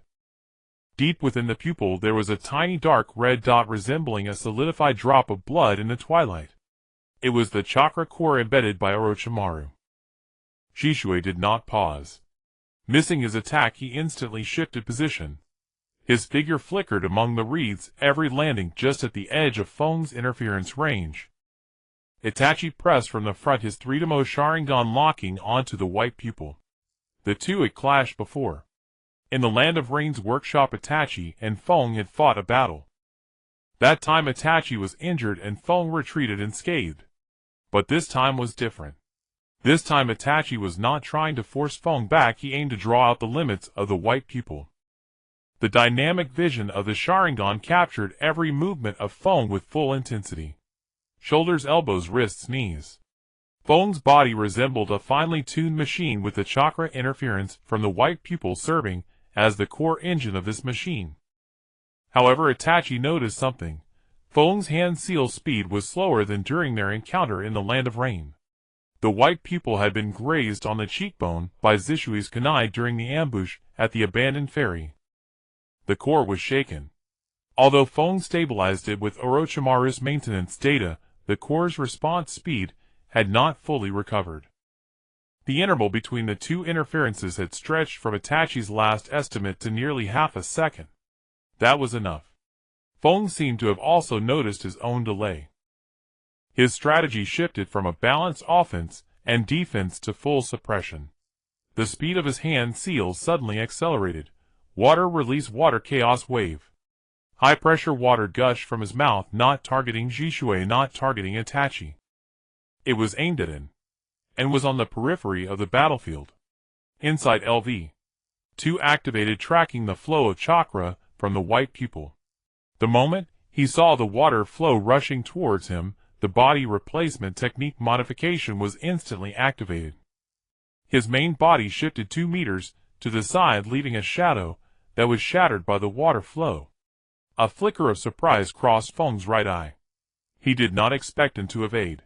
Deep within the pupil there was a tiny dark red dot resembling a solidified drop of blood in the twilight. It was the chakra core embedded by Orochimaru. Shisui did not pause. Missing his attack, he instantly shifted position. His figure flickered among the reeds, every landing just at the edge of Feng's interference range. Itachi pressed from the front, his three-tomoe Sharingan locking onto the white pupil. The two had clashed before. In the Land of Rain's workshop, Itachi and Feng had fought a battle. That time Itachi was injured and Feng retreated unscathed. But this time was different. This time Itachi was not trying to force Feng back, he aimed to draw out the limits of the white pupil. The dynamic vision of the Sharingan captured every movement of Feng with full intensity. Shoulders, elbows, wrists, knees. Feng's body resembled a finely tuned machine with the chakra interference from the white pupil serving as the core engine of this machine. However, Itachi noticed something. Feng's hand seal speed was slower than during their encounter in the Land of Rain. The white pupil had been grazed on the cheekbone by Zishui's kunai during the ambush at the abandoned ferry. The core was shaken. Although Feng stabilized it with Orochimaru's maintenance data, the core's response speed had not fully recovered. The interval between the two interferences had stretched from Itachi's last estimate to nearly half a second. That was enough. Feng seemed to have also noticed his own delay. His strategy shifted from a balanced offense and defense to full suppression. The speed of his hand seals suddenly accelerated. Water release, water chaos wave. High-pressure water gushed from his mouth, not targeting Zhishui, not targeting Itachi. It was aimed at him, and was on the periphery of the battlefield. Inside LV2 activated, tracking the flow of chakra from the white pupil. The moment he saw the water flow rushing towards him, the body replacement technique modification was instantly activated. His main body shifted 2 meters to the side, leaving a shadow that was shattered by the water flow. A flicker of surprise crossed Feng's right eye. He did not expect him to evade.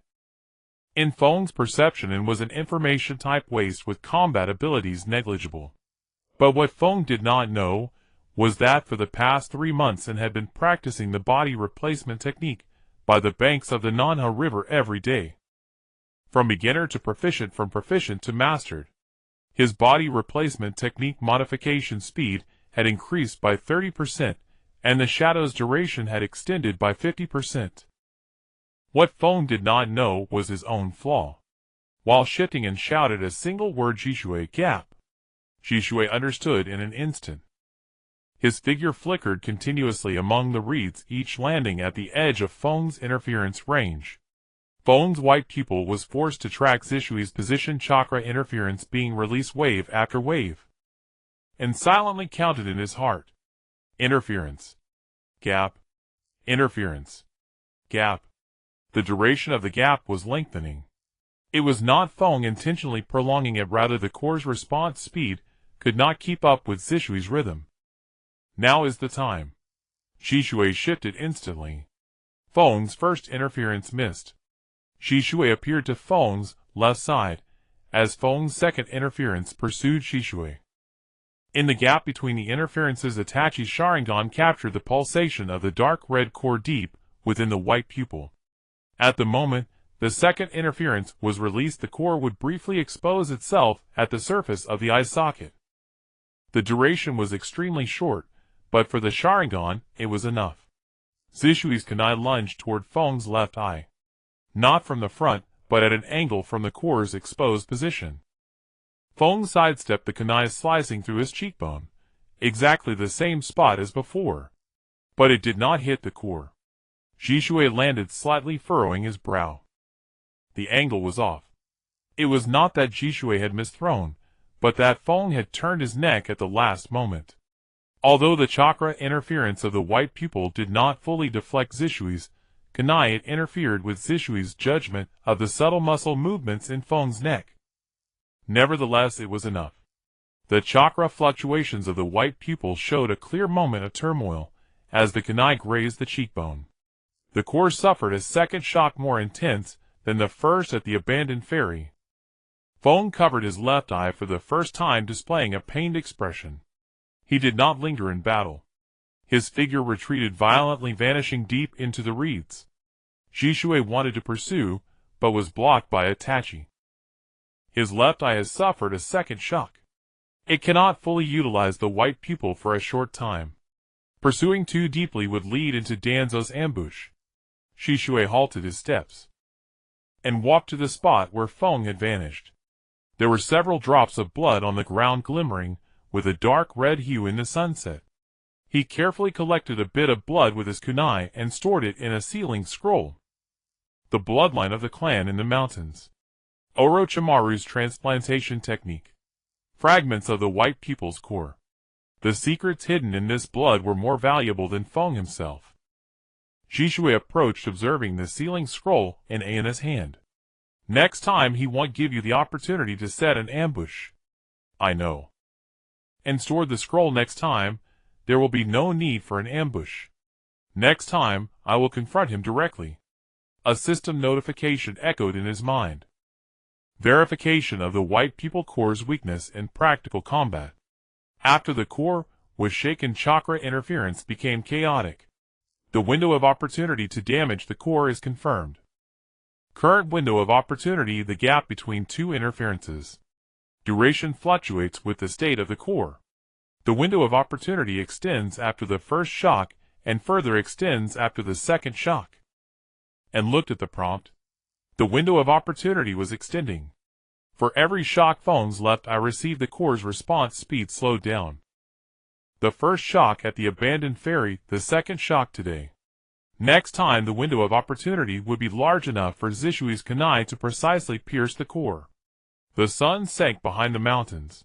In Feng's perception, it was an information-type waste with combat abilities negligible. But what Feng did not know was that for the past 3 months and had been practicing the body replacement technique by the banks of the Nanha River every day. From beginner to proficient, from proficient to mastered. His body replacement technique modification speed had increased by 30%, and the shadow's duration had extended by 50%. What Feng did not know was his own flaw. While shifting and shouted a single word, Zhishui, gap. Zhishui understood in an instant. His figure flickered continuously among the reeds, each landing at the edge of Feng's interference range. Feng's white pupil was forced to track Zishui's position, chakra interference being released wave after wave, and silently counted in his heart. Interference. Gap. Interference. Gap. The duration of the gap was lengthening. It was not Feng intentionally prolonging it, rather the core's response speed could not keep up with Zishui's rhythm. Now is the time. Zhishui shifted instantly. Feng's first interference missed. Zhishui appeared to Feng's left side, as Feng's second interference pursued Zhishui. In the gap between the interferences, Itachi's Sharingan captured the pulsation of the dark red core deep within the white pupil. At the moment the second interference was released, the core would briefly expose itself at the surface of the eye socket. The duration was extremely short, but for the Sharingan, it was enough. Zishui's kunai lunged toward Feng's left eye. Not from the front, but at an angle from the core's exposed position. Feng sidestepped the kunai, slicing through his cheekbone, exactly the same spot as before. But it did not hit the core. Zhishui landed slightly, furrowing his brow. The angle was off. It was not that Zhishui had misthrown, but that Feng had turned his neck at the last moment. Although the chakra interference of the white pupil did not fully deflect Zishui's kunai, it interfered with Zishui's judgment of the subtle muscle movements in Feng's neck. Nevertheless, it was enough. The chakra fluctuations of the white pupil showed a clear moment of turmoil as the kunai grazed the cheekbone. The core suffered a second shock more intense than the first at the abandoned ferry. Feng covered his left eye for the first time, displaying a pained expression. He did not linger in battle. His figure retreated violently, vanishing deep into the reeds. Zhishui wanted to pursue, but was blocked by Itachi. His left eye has suffered a second shock. It cannot fully utilize the white pupil for a short time. Pursuing too deeply would lead into Danzo's ambush. Zhishui halted his steps and walked to the spot where Feng had vanished. There were several drops of blood on the ground, glimmering with a dark red hue in the sunset. He carefully collected a bit of blood with his kunai and stored it in a sealing scroll. The bloodline of the clan in the mountains. Orochimaru's transplantation technique. Fragments of the white pupil's core. The secrets hidden in this blood were more valuable than Feng himself. Jishui approached, observing the sealing scroll in Anna's hand. Next time he won't give you the opportunity to set an ambush. I know. And store the scroll next time, there will be no need for an ambush. Next time, I will confront him directly. A system notification echoed in his mind. Verification of the White People Core's weakness in practical combat. After the core was shaken, chakra interference became chaotic. The window of opportunity to damage the core is confirmed. Current window of opportunity: the gap between two interferences. Duration fluctuates with the state of the core. The window of opportunity extends after the first shock and further extends after the second shock. And looked at the prompt. The window of opportunity was extending. For every shock phones left, I received the core's response speed slowed down. The first shock at the abandoned ferry, the second shock today. Next time the window of opportunity would be large enough for Zishui's kunai to precisely pierce the core. The sun sank behind the mountains.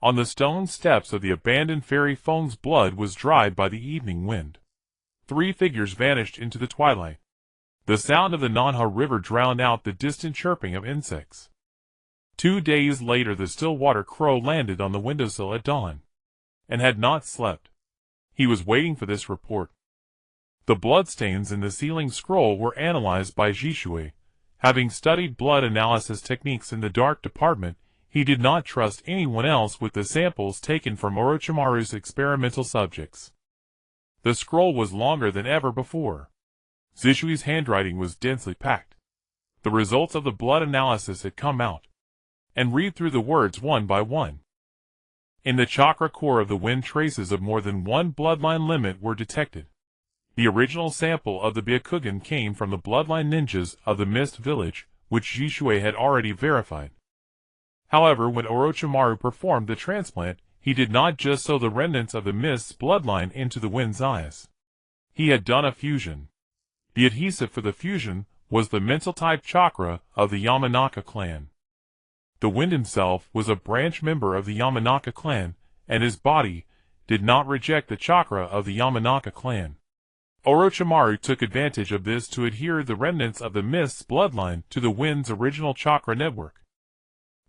On the stone steps of the abandoned ferry, Feng's blood was dried by the evening wind. Three figures vanished into the twilight. The sound of the Nanha River drowned out the distant chirping of insects. 2 days later, the Stillwater Crow landed on the windowsill at dawn, and had not slept. He was waiting for this report. The bloodstains in the sealing scroll were analyzed by Jishui. Having studied blood analysis techniques in the dark department, he did not trust anyone else with the samples taken from Orochimaru's experimental subjects. The scroll was longer than ever before. Zishui's handwriting was densely packed. The results of the blood analysis had come out. And read through the words one by one. In the chakra core of the wind, traces of more than one bloodline limit were detected. The original sample of the Byakugan came from the bloodline ninjas of the Mist Village, which Jishui had already verified. However, when Orochimaru performed the transplant, he did not just sew the remnants of the Mist's bloodline into the wind's eyes. He had done a fusion. The adhesive for the fusion was the mental-type chakra of the Yamanaka clan. The wind himself was a branch member of the Yamanaka clan, and his body did not reject the chakra of the Yamanaka clan. Orochimaru took advantage of this to adhere the remnants of the Mist's bloodline to the wind's original chakra network.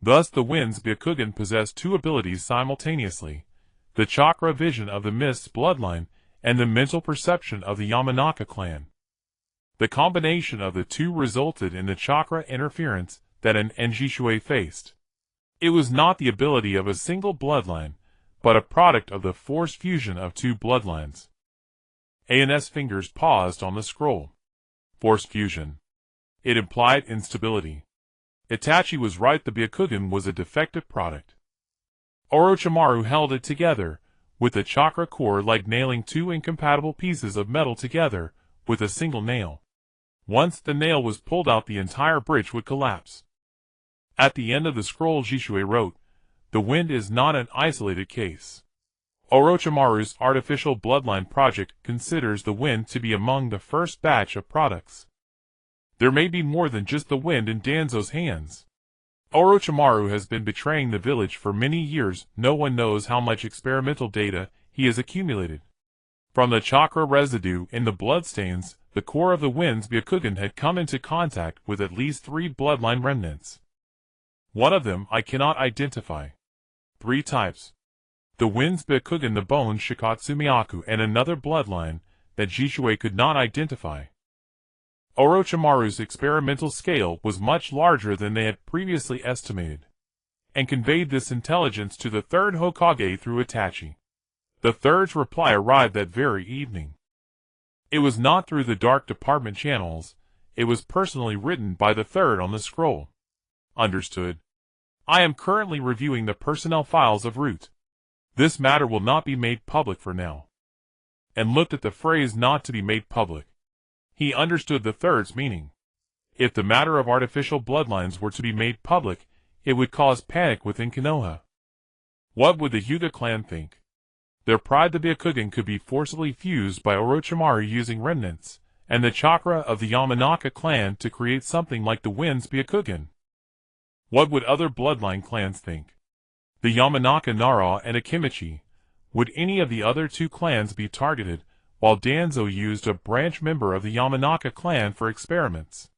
Thus the wind's Byakugan possessed two abilities simultaneously: the chakra vision of the Mist's bloodline and the mental perception of the Yamanaka clan. The combination of the two resulted in the chakra interference that An and Jishui faced. It was not the ability of a single bloodline, but a product of the forced fusion of two bloodlines. An's fingers paused on the scroll. Forced fusion. It implied instability. Itachi was right, the Byakugan was a defective product. Orochimaru held it together, with the chakra core like nailing two incompatible pieces of metal together with a single nail. Once the nail was pulled out, the entire bridge would collapse. At the end of the scroll, Jishui wrote, "The wind is not an isolated case. Orochimaru's artificial bloodline project considers the wind to be among the first batch of products. There may be more than just the wind in Danzo's hands. Orochimaru has been betraying the village for many years. No one knows how much experimental data he has accumulated. From the chakra residue in the bloodstains, the core of the wind's Byakugan had come into contact with at least 3 bloodline remnants. One of them I cannot identify. 3 types. The wind's Byakugan, the bone Shikatsumiaku, and another bloodline that Jishui could not identify. Orochimaru's experimental scale was much larger than they had previously estimated, and conveyed this intelligence to the third Hokage through Itachi. The third's reply arrived that very evening. It was not through the dark department channels, it was personally written by the third on the scroll. Understood. I am currently reviewing the personnel files of Root. This matter will not be made public for now. And looked at the phrase "not to be made public." He understood the third's meaning. If the matter of artificial bloodlines were to be made public, it would cause panic within Konoha. What would the Hyuga clan think? Their pride, the Byakugan, could be forcibly fused by Orochimaru using remnants, and the chakra of the Yamanaka clan to create something like the wind's Byakugan. What would other bloodline clans think? The Yamanaka Nara and Akimichi Would any of the other two clans be targeted, while Danzo used a branch member of the Yamanaka clan for experiments?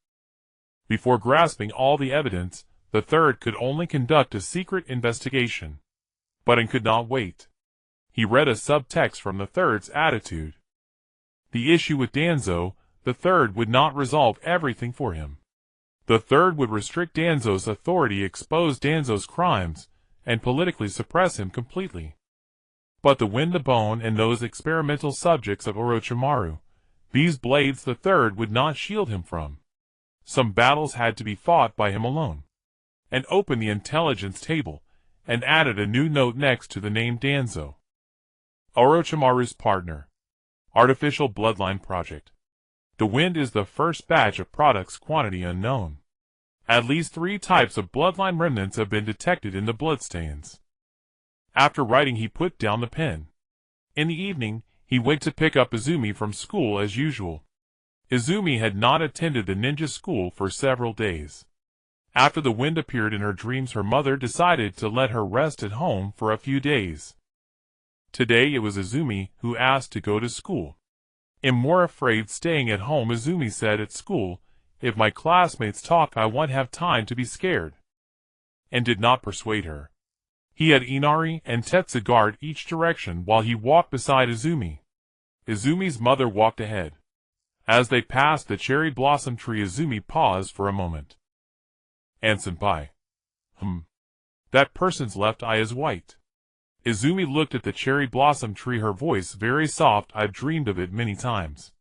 Before grasping all the evidence, the third could only conduct a secret investigation. Button could not wait. He read a subtext from the third's attitude. The issue with Danzo, the third would not resolve everything for him. The third would restrict Danzo's authority, expose Danzo's crimes, and politically suppress him completely. But the wind, the bone, and those experimental subjects of Orochimaru, these blades the third would not shield him from. Some battles had to be fought by him alone. And opened the intelligence table, and added a new note next to the name Danzo. Orochimaru's partner. Artificial Bloodline Project. The wind is the first batch of products, quantity unknown. At least 3 types of bloodline remnants have been detected in the bloodstains. After writing, he put down the pen. In the evening, he went to pick up Izumi from school as usual. Izumi had not attended the ninja school for several days. After the wind appeared in her dreams, her mother decided to let her rest at home for a few days. Today it was Izumi who asked to go to school. "I'm more afraid staying at home," Izumi said. "At school, if my classmates talk, I won't have time to be scared." And did not persuade her. He had Inari and Tetsu guard each direction while he walked beside Izumi. Izumi's mother walked ahead. As they passed the cherry blossom tree, Izumi paused for a moment. "An-senpai. That person's left eye is white." Izumi looked at the cherry blossom tree, her voice very soft. "I've dreamed of it many times.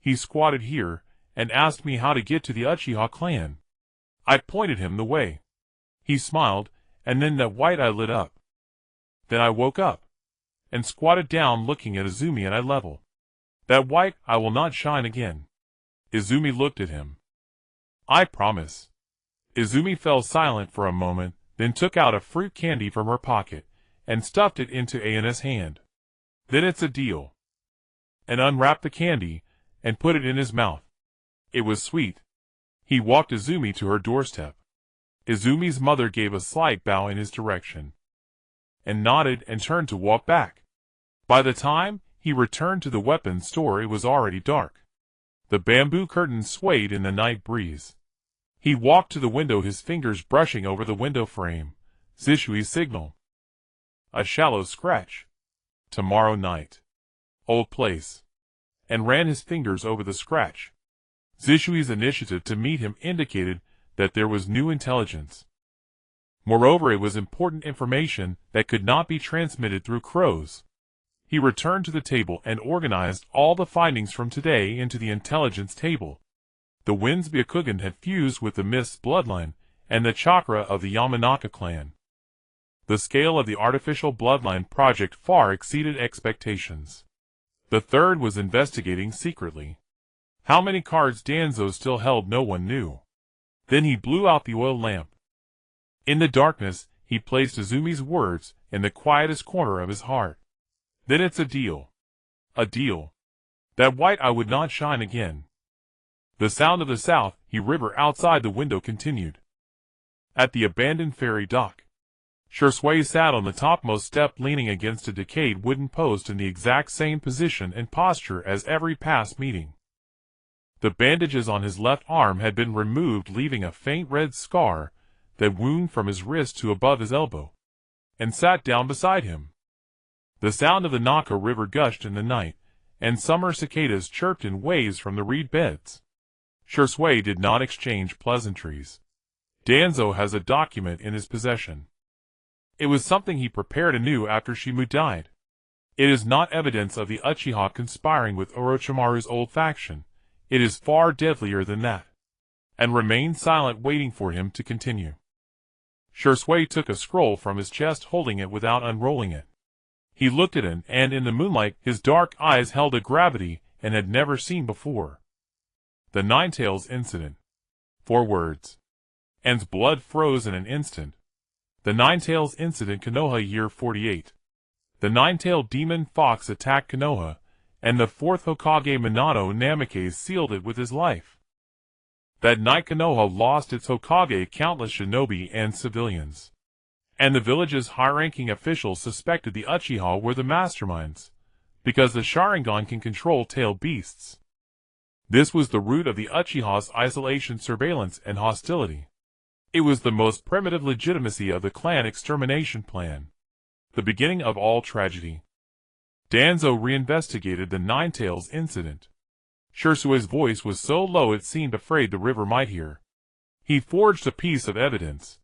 He squatted here, and asked me how to get to the Uchiha clan. I pointed him the way. He smiled, and then that white eye lit up. Then I woke up, and squatted down looking at Izumi at eye level. That white eye will not shine again." Izumi looked at him. "I promise." Izumi fell silent for a moment, then took out a fruit candy from her pocket, and stuffed it into An's hand. "Then it's a deal." And unwrapped the candy, and put it in his mouth. It was sweet. He walked Izumi to her doorstep. Izumi's mother gave a slight bow in his direction, and nodded and turned to walk back. By the time he returned to the weapons store, it was already dark. The bamboo curtains swayed in the night breeze. He walked to the window, his fingers brushing over the window frame. Zishui's signal. A shallow scratch. Tomorrow night. Old place. And ran his fingers over the scratch. Zishui's initiative to meet him indicated that there was new intelligence. Moreover, it was important information that could not be transmitted through crows. He returned to the table and organized all the findings from today into the intelligence table. The wind's Byakugan had fused with the mist's bloodline and the chakra of the Yamanaka clan. The scale of the artificial bloodline project far exceeded expectations. The third was investigating secretly. How many cards Danzo still held, no one knew. Then he blew out the oil lamp. In the darkness, he placed Izumi's words in the quietest corner of his heart. "Then it's a deal. A deal. That white eye would not shine again." The sound of the South River outside the window continued. At the abandoned ferry dock, Shursui sat on the topmost step, leaning against a decayed wooden post in the exact same position and posture as every past meeting. The bandages on his left arm had been removed, leaving a faint red scar that wound from his wrist to above his elbow, and sat down beside him. The sound of the Naka River gushed in the night, and summer cicadas chirped in waves from the reed beds. Shursui did not exchange pleasantries. Danzo has a document in his possession. It was something he prepared anew after Shimu died. It is not evidence of the Uchiha conspiring with Orochimaru's old faction. It is far deadlier than that. And remained silent, waiting for him to continue. Shursui took a scroll from his chest, holding it without unrolling it. He looked at it, and in the moonlight his dark eyes held a gravity and had never seen before. The Ninetales Incident. 4 words. An's blood froze in an instant. The Ninetales Incident, Konoha, year 48. The nine-tailed demon fox attacked Konoha, and the 4th Hokage Minato Namikaze sealed it with his life. That night Konoha lost its Hokage, countless shinobi, and civilians. and the village's high-ranking officials suspected the Uchiha were the masterminds, because the Sharingan can control tailed beasts. This was the root of the Uchiha's isolation, surveillance, and hostility. It was the most primitive legitimacy of the clan extermination plan. The beginning of all tragedy. Danzo reinvestigated the Ninetales incident. Shusui's voice was so low it seemed afraid the river might hear. He forged a piece of evidence.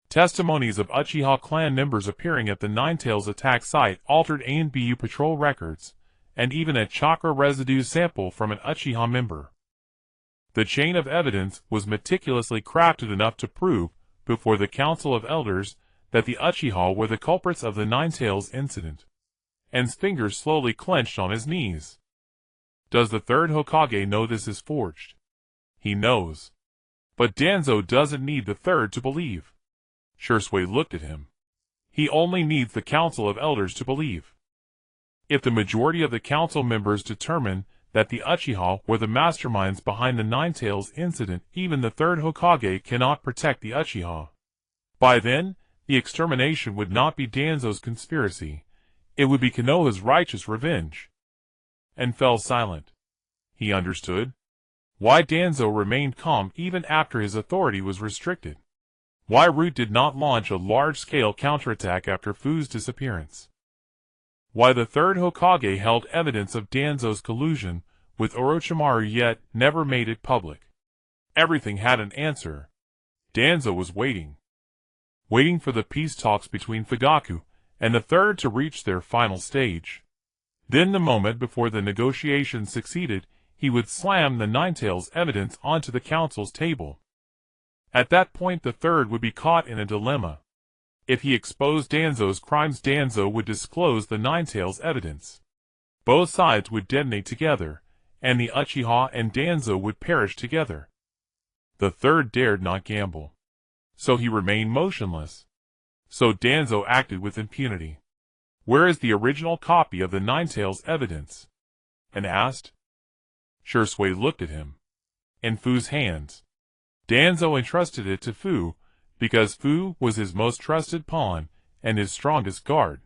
Testimonies of Uchiha clan members appearing at the Ninetales attack site, altered ANBU patrol records, and even a chakra residue sample from an Uchiha member. The chain of evidence was meticulously crafted enough to prove, before the Council of Elders, that the Uchiha were the culprits of the Ninetales incident. An's fingers slowly clenched on his knees. Does the third Hokage know this is forged? He knows. But Danzo doesn't need the third to believe. Shursui looked at him. He only needs the Council of Elders to believe. If the majority of the council members determine that the Uchiha were the masterminds behind the Ninetales incident, even the third Hokage cannot protect the Uchiha. By then, the extermination would not be Danzo's conspiracy. It would be Konoha's righteous revenge. And fell silent. He understood why Danzo remained calm even after his authority was restricted. Why Root did not launch a large-scale counterattack after Fu's disappearance. Why the third Hokage held evidence of Danzo's collusion with Orochimaru yet never made it public. Everything had an answer. Danzo was waiting. Waiting for the peace talks between Fugaku and the third to reach their final stage. Then the moment before the negotiations succeeded, he would slam the Ninetales evidence onto the council's table. At that point the third would be caught in a dilemma. If he exposed Danzo's crimes, Danzo would disclose the Ninetales evidence. Both sides would detonate together, and the Uchiha and Danzo would perish together. The third dared not gamble. So he remained motionless. So Danzo acted with impunity. Where is the original copy of the Ninetales evidence? An asked. Shursui looked at him. In Fu's hands. Danzo entrusted it to Fu, because Fu was his most trusted pawn, and his strongest guard.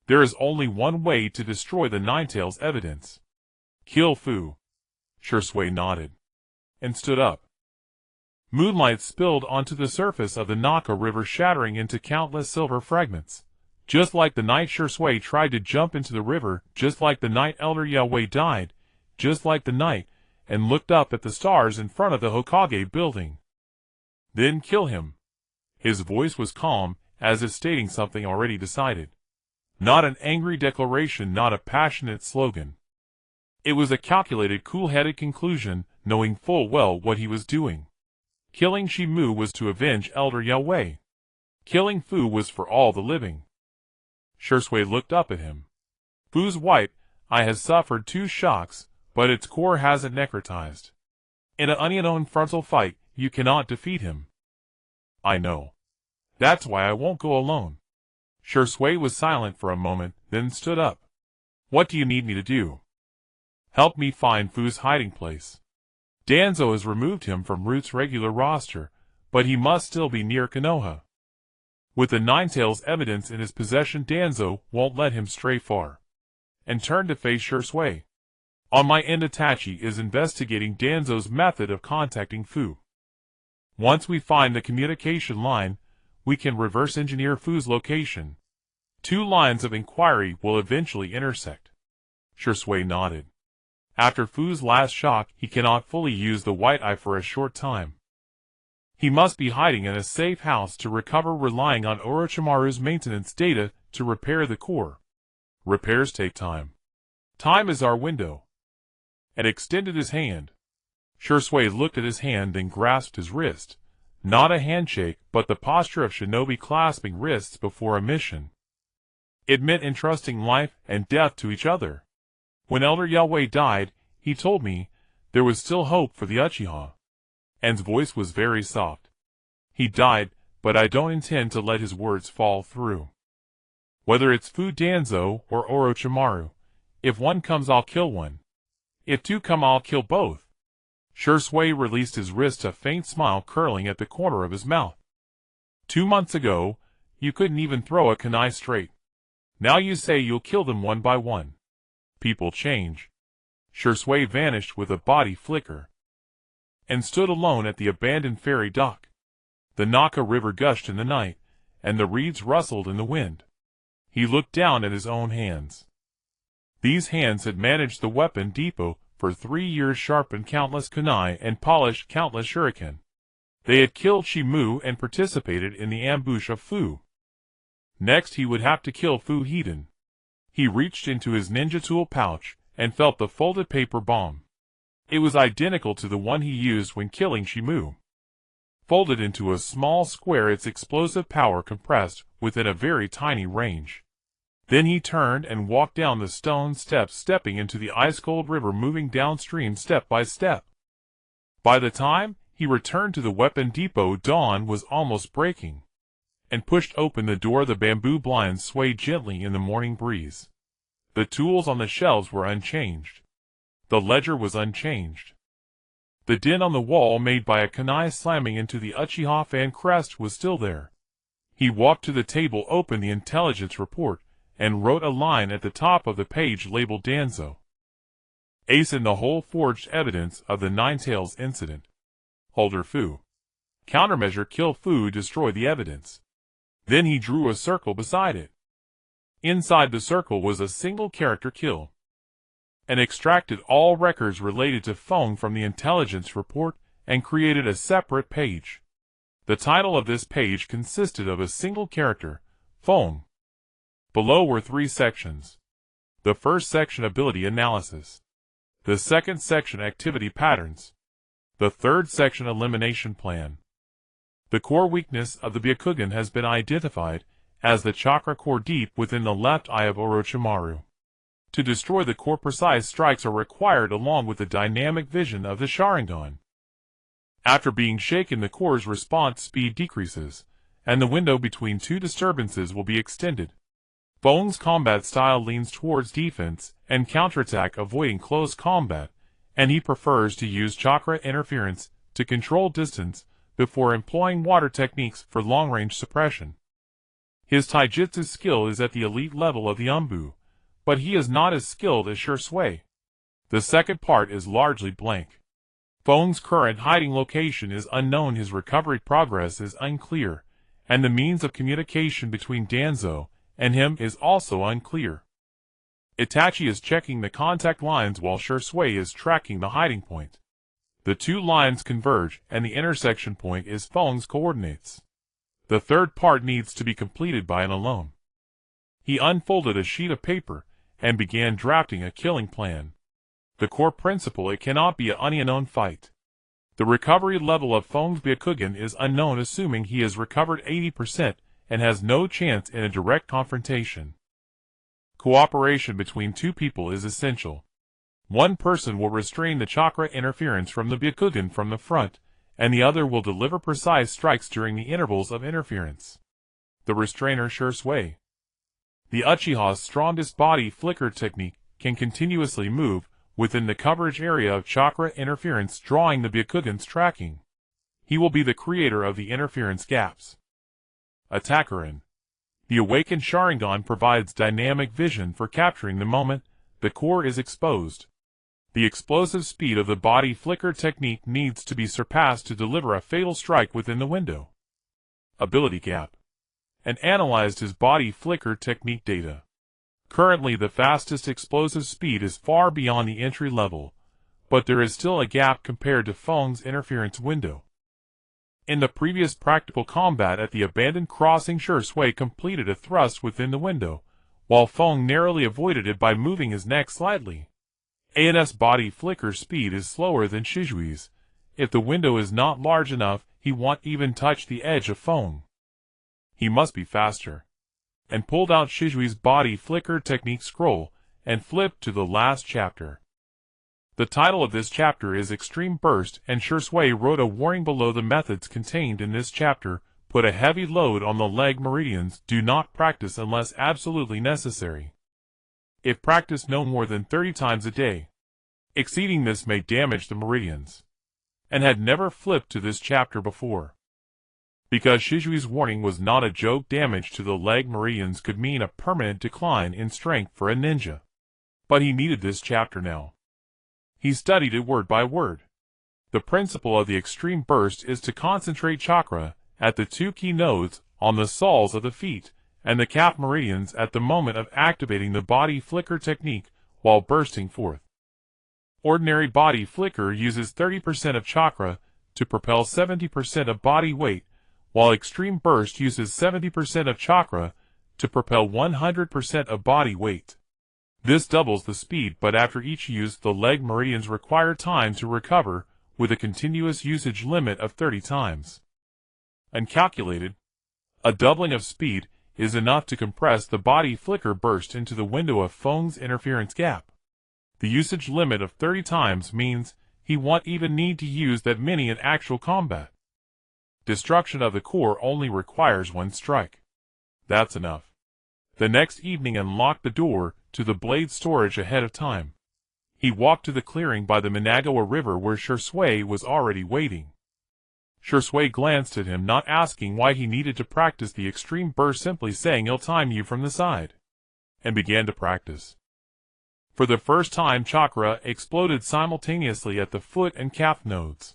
There is only one way to destroy the Ninetales evidence. Kill Fu. Shursui nodded. And stood up. Moonlight spilled onto the surface of the Naka River, shattering into countless silver fragments. Just like the night Shursui tried to jump into the river, just like the night Elder Yahweh died, just like the night, and looked up at the stars in front of the Hokage building. Then kill him. His voice was calm, as if stating something already decided. Not an angry declaration, not a passionate slogan. It was a calculated, cool-headed conclusion, knowing full well what he was doing. Killing Shimu was to avenge Elder Yahweh. Killing Fu was for all the living. Shursui looked up at him. Fu's white eye has suffered 2 shocks, but its core hasn't necrotized. In an unknown frontal fight, you cannot defeat him. I know. That's why I won't go alone. Shursui was silent for a moment, then stood up. What do you need me to do? Help me find Fu's hiding place. Danzo has removed him from Root's regular roster, but he must still be near Konoha. With the Ninetales evidence in his possession, Danzo won't let him stray far. And turned to face Shursui. On my end, Itachi is investigating Danzo's method of contacting Fu. Once we find the communication line, we can reverse engineer Fu's location. 2 lines of inquiry will eventually intersect. Shursui nodded. After Fu's last shock, he cannot fully use the white eye for a short time. He must be hiding in a safe house to recover, relying on Orochimaru's maintenance data to repair the core. Repairs take time. Time is our window. And extended his hand. Shursui looked at his hand, then grasped his wrist. Not a handshake, but the posture of shinobi clasping wrists before a mission. It meant entrusting life and death to each other. When Elder Yahweh died, he told me there was still hope for the Uchiha. An's voice was very soft. He died, but I don't intend to let his words fall through. Whether it's Fu, Danzo, or Orochimaru, if one comes I'll kill one. If 2 come I'll kill both. Shursui released his wrist, a faint smile curling at the corner of his mouth. 2 months ago, you couldn't even throw a kunai straight. Now you say you'll kill them one by one. People change. Shursui vanished with a body flicker and stood alone at the abandoned ferry dock. The Naka River gushed in the night, and the reeds rustled in the wind. He looked down at his own hands. These hands had managed the weapon depot for 3 years, sharpened countless kunai and polished countless shuriken. They had killed Shimu and participated in the ambush of Fu. Next he would have to kill Fu Hiden. He reached into his ninjutsu pouch and felt the folded paper bomb. It was identical to the one he used when killing Shimu. Folded into a small square, its explosive power compressed within a very tiny range. Then he turned and walked down the stone steps, stepping into the ice-cold river, moving downstream step by step. By the time he returned to the weapon depot, dawn was almost breaking, and pushed open the door. The bamboo blinds swayed gently in the morning breeze. The tools on the shelves were unchanged. The ledger was unchanged. The din on the wall made by a kunai slamming into the Uchiha An crest was still there. He walked to the table, opened the intelligence report, and wrote a line at the top of the page labeled Danzo. Ace in the hole, forged evidence of the Ninetales incident. Holder Fu. Countermeasure: kill Fu, destroy the evidence. Then he drew a circle beside it. Inside the circle was a single character kill, and extracted all records related to Feng from the intelligence report and created a separate page. The title of this page consisted of a single character, Feng. Below were 3 sections. The first section, ability analysis. The second section, activity patterns. The third section, elimination plan. The core weakness of the Byakugan has been identified as the chakra core deep within the left eye of Orochimaru. To destroy the core, precise strikes are required along with the dynamic vision of the Sharingan. After being shaken, the core's response speed decreases, and the window between 2 disturbances will be extended. Feng's combat style leans towards defense and counterattack, avoiding close combat, and he prefers to use chakra interference to control distance before employing water techniques for long-range suppression. His taijutsu skill is at the elite level of the ANBU, but he is not as skilled as Shursui. The second part is largely blank. Feng's current hiding location is unknown, his recovery progress is unclear, and the means of communication between Danzo and him is also unclear. Itachi is checking the contact lines while Shursui is tracking the hiding point. The 2 lines converge, and the intersection point is Feng's coordinates. The third part needs to be completed by an alone. He unfolded a sheet of paper and began drafting a killing plan. The core principle: it cannot be an unknown fight. The recovery level of Feng's Byakugan is unknown, assuming he has recovered 80% and has no chance in a direct confrontation. Cooperation between 2 people is essential. One person will restrain the chakra interference from the Byakugan from the front, and the other will deliver precise strikes during the intervals of interference. The restrainer: Shursui. The Uchiha's strongest body flicker technique can continuously move within the coverage area of chakra interference, drawing the Byakugan's tracking. He will be the creator of the interference gaps. Attacker An. The awakened Sharingan provides dynamic vision for capturing the moment the core is exposed. The explosive speed of the body flicker technique needs to be surpassed to deliver a fatal strike within the window. Ability gap. And analyzed his body flicker technique data. Currently the fastest explosive speed is far beyond the entry level, but there is still a gap compared to Feng's interference window. In the previous practical combat at the abandoned crossing, Shursui completed a thrust within the window, while Feng narrowly avoided it by moving his neck slightly. An's body flicker speed is slower than Shijui's. If the window is not large enough, he won't even touch the edge of Feng. He must be faster. And pulled out Shijui's body flicker technique scroll and flipped to the last chapter. The title of this chapter is Extreme Burst, and Shursui wrote a warning below. The methods contained in this chapter put a heavy load on the leg meridians. Do not practice unless absolutely necessary. If practiced no more than 30 times a day, exceeding this may damage the meridians. And had never flipped to this chapter before. Because Shizui's warning was not a joke, damage to the leg meridians could mean a permanent decline in strength for a ninja. But he needed this chapter now. He studied it word by word. The principle of the extreme burst is to concentrate chakra at the two key nodes on the soles of the feet and the calf meridians at the moment of activating the body flicker technique while bursting forth. Ordinary body flicker uses 30% of chakra to propel 70% of body weight, while extreme burst uses 70% of chakra to propel 100% of body weight. This doubles the speed, but after each use the leg meridians require time to recover with a continuous usage limit of 30 times. Uncalculated, a doubling of speed is enough to compress the body flicker burst into the window of Feng's interference gap. The usage limit of 30 times means he won't even need to use that many in actual combat. Destruction of the core only requires one strike. That's enough. The next evening unlocked the door to the blade storage ahead of time. He walked to the clearing by the Mangekyō River where Shisui was already waiting. Shisui glanced at him, not asking why he needed to practice the extreme burst, simply saying, "I'll time you from the side," and began to practice. For the first time chakra exploded simultaneously at the foot and calf nodes.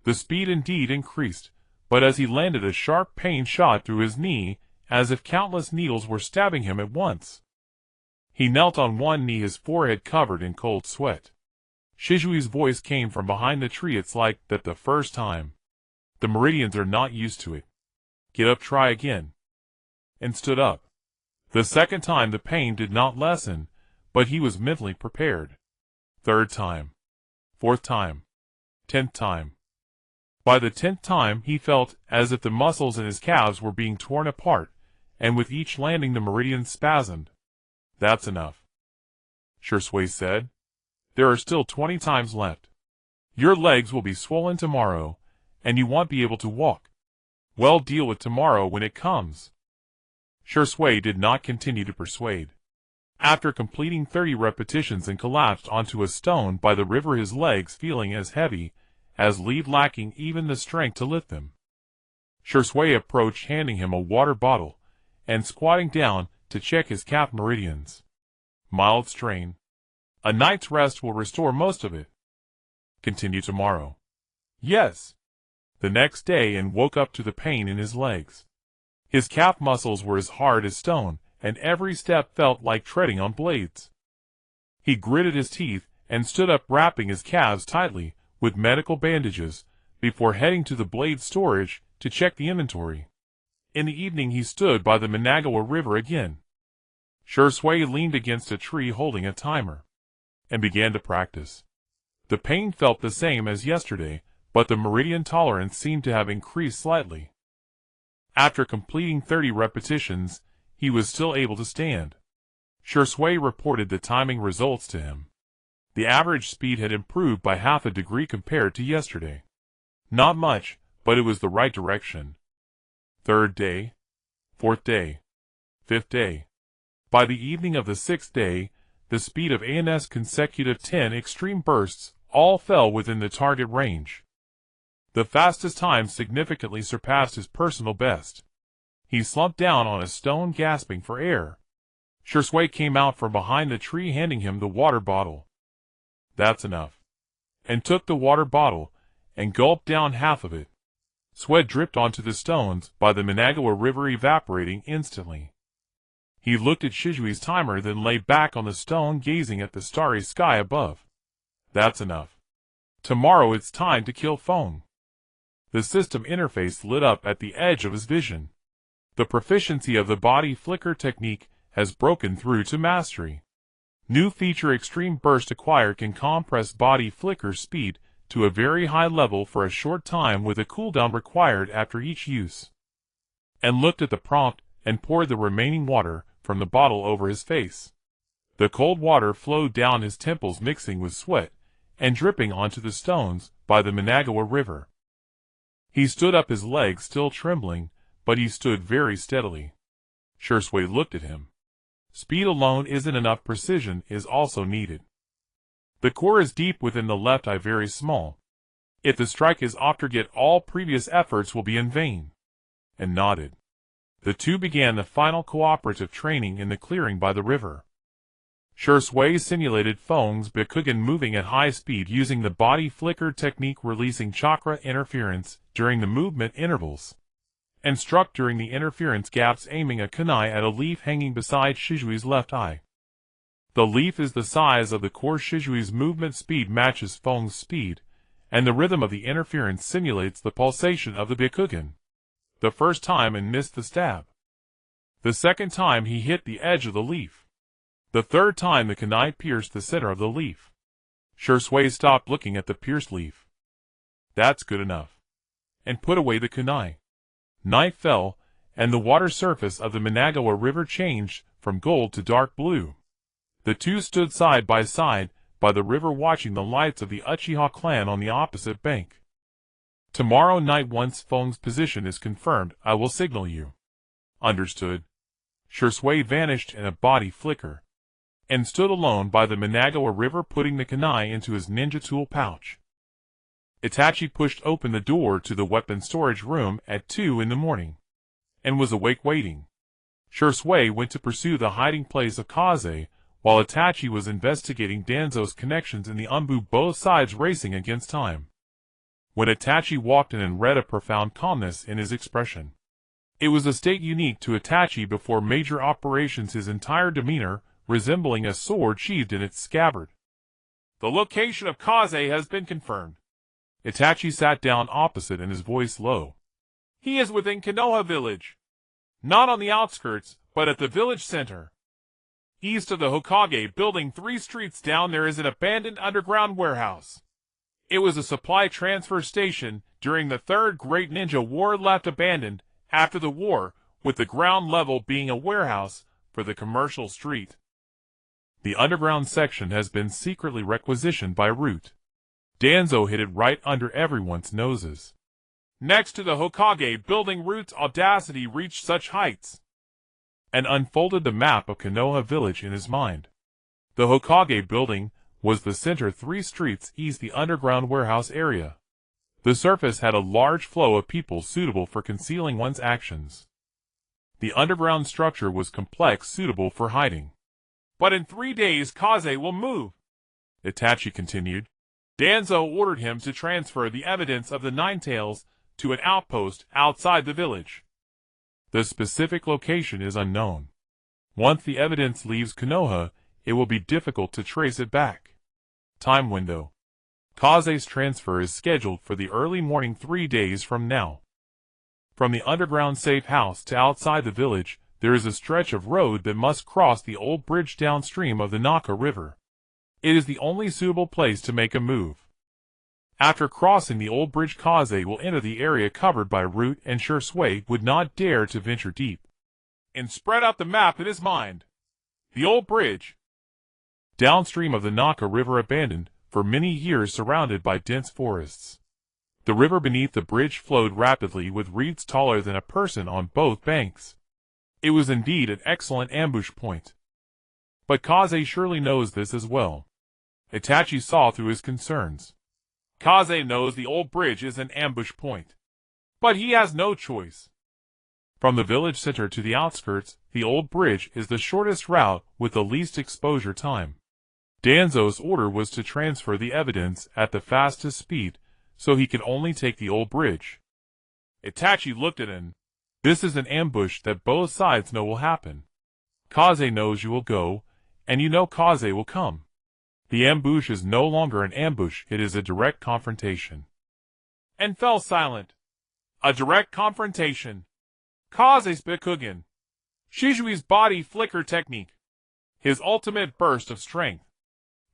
The speed indeed increased, but as he landed a sharp pain shot through his knee, as if countless needles were stabbing him at once. He knelt on one knee, his forehead covered in cold sweat. Shizui's voice came from behind the tree. "It's like that the first time. The meridians are not used to it. Get up, try again." And stood up. The second time the pain did not lessen, but he was mentally prepared. Third time. Fourth time. 10th time. By the 10th time he felt as if the muscles in his calves were being torn apart, and with each landing the meridians spasmed. "That's enough," Shisui said. "There are still 20 times left. Your legs will be swollen tomorrow, and you won't be able to walk. Well, deal with tomorrow when it comes." Shisui did not continue to persuade. After completing 30 repetitions and collapsed onto a stone by the river, his legs feeling as heavy as lead, lacking even the strength to lift them. Shisui approached, handing him a water bottle, and squatting down to check his calf meridians. "Mild strain. A night's rest will restore most of it. Continue tomorrow." "Yes." The next day, and woke up to the pain in his legs. His calf muscles were as hard as stone, and every step felt like treading on blades. He gritted his teeth and stood up, wrapping his calves tightly with medical bandages before heading to the blade storage to check the inventory. In the evening he stood by the Mangekyō River again. Shisui leaned against a tree holding a timer, and began to practice. The pain felt the same as yesterday, but the meridian tolerance seemed to have increased slightly. After completing 30 repetitions, he was still able to stand. Shisui reported the timing results to him. The average speed had improved by half a degree compared to yesterday. Not much, but it was the right direction. Third day, fourth day, fifth day. By the evening of the sixth day, the speed of An's consecutive 10 extreme bursts all fell within the target range. The fastest time significantly surpassed his personal best. He slumped down on a stone, gasping for air. Shisui came out from behind the tree, handing him the water bottle. "That's enough," and took the water bottle and gulped down half of it. Sweat dripped onto the stones by the Mangekyō River, evaporating instantly. He looked at Shizui's timer, then lay back on the stone, gazing at the starry sky above. "That's enough. Tomorrow it's time to kill Feng." The system interface lit up at the edge of his vision. The proficiency of the body flicker technique has broken through to mastery. New feature: extreme burst acquired can compress body flicker speed to a very high level for a short time with a cooldown required after each use. And looked at the prompt and poured the remaining water from the bottle over his face. The cold water flowed down his temples, mixing with sweat and dripping onto the stones by the Mangekyō River. He stood up, his legs still trembling, but he stood very steadily. Shisui looked at him. Speed alone isn't enough, precision is also needed. The core is deep within the left eye, very small. If the strike is off target, all previous efforts will be in vain. and nodded. The two began the final cooperative training in the clearing by the river. Shui simulated Feng's Byakugan moving at high speed using the body flicker technique, releasing chakra interference during the movement intervals, and struck during the interference gaps, aiming a kunai at a leaf hanging beside Shizui's left eye. The leaf is the size of the core. Shizui's movement speed matches Feng's speed, and the rhythm of the interference simulates the pulsation of the Byakugan. The first time and missed the stab. The second time he hit the edge of the leaf. The third time the kunai pierced the center of the leaf. Shui stopped looking at the pierced leaf. That's good enough. And put away the kunai. Night fell, and the water surface of the Mangekyō River changed from gold to dark blue. The two stood side by side by the river, watching the lights of the Uchiha clan on the opposite bank. Tomorrow night, once Feng's position is confirmed, I will signal you. Understood. Shui vanished in a body flicker, and stood alone by the Mangekyō River, putting the kunai into his ninja tool pouch. Itachi pushed open the door to the weapon storage room at 2 in the morning, and was awake waiting. Shui went to pursue the hiding place of Kaze, while Itachi was investigating Danzo's connections in the ANBU, both sides racing against time. When Itachi walked in and read a profound calmness in his expression. It was a state unique to Itachi before major operations, his entire demeanor resembling a sword sheathed in its scabbard. The location of Kaze has been confirmed. Itachi sat down opposite, and his voice low. He is within Konoha village. Not on the outskirts, but at the village center. East of the Hokage building, 3 streets down, there is an abandoned underground warehouse. It was a supply transfer station during the Third Great Ninja War, left abandoned after the war, with the ground level being a warehouse for the commercial street. The underground section has been secretly requisitioned by Root. Danzo hid it right under everyone's noses. Next to the Hokage building, Root's audacity reached such heights, and unfolded the map of Konoha village in his mind. The Hokage building was the center, 3 streets east the underground warehouse area. The surface had a large flow of people suitable for concealing one's actions. The underground structure was complex, suitable for hiding. But in 3 days Kaze will move, Itachi continued. Danzo ordered him to transfer the evidence of the Ninetales to an outpost outside the village. The specific location is unknown. Once the evidence leaves Konoha, it will be difficult to trace it back. Time window. Kaze's transfer is scheduled for the early morning, 3 days from now. From the underground safe house to outside the village, there is a stretch of road that must cross the old bridge downstream of the Naka River. It is the only suitable place to make a move. After crossing the old bridge, Kaze will enter the area covered by Root, and Shui would not dare to venture deep. And spread out the map in his mind. The old bridge, downstream of the Naka River, abandoned for many years, surrounded by dense forests. The river beneath the bridge flowed rapidly, with reeds taller than a person on both banks. It was indeed an excellent ambush point. But Kaze surely knows this as well. Itachi saw through his concerns. Kaze knows the old bridge is an ambush point. But he has no choice. From the village center to the outskirts, the old bridge is the shortest route with the least exposure time. Danzo's order was to transfer the evidence at the fastest speed, so he could only take the old bridge. Itachi looked at him. This is an ambush that both sides know will happen. Kaze knows you will go, and you know Kaze will come. The ambush is no longer an ambush, it is a direct confrontation. And fell silent. A direct confrontation. Kaze's Byakugan. Shizui's body flicker technique. His ultimate burst of strength.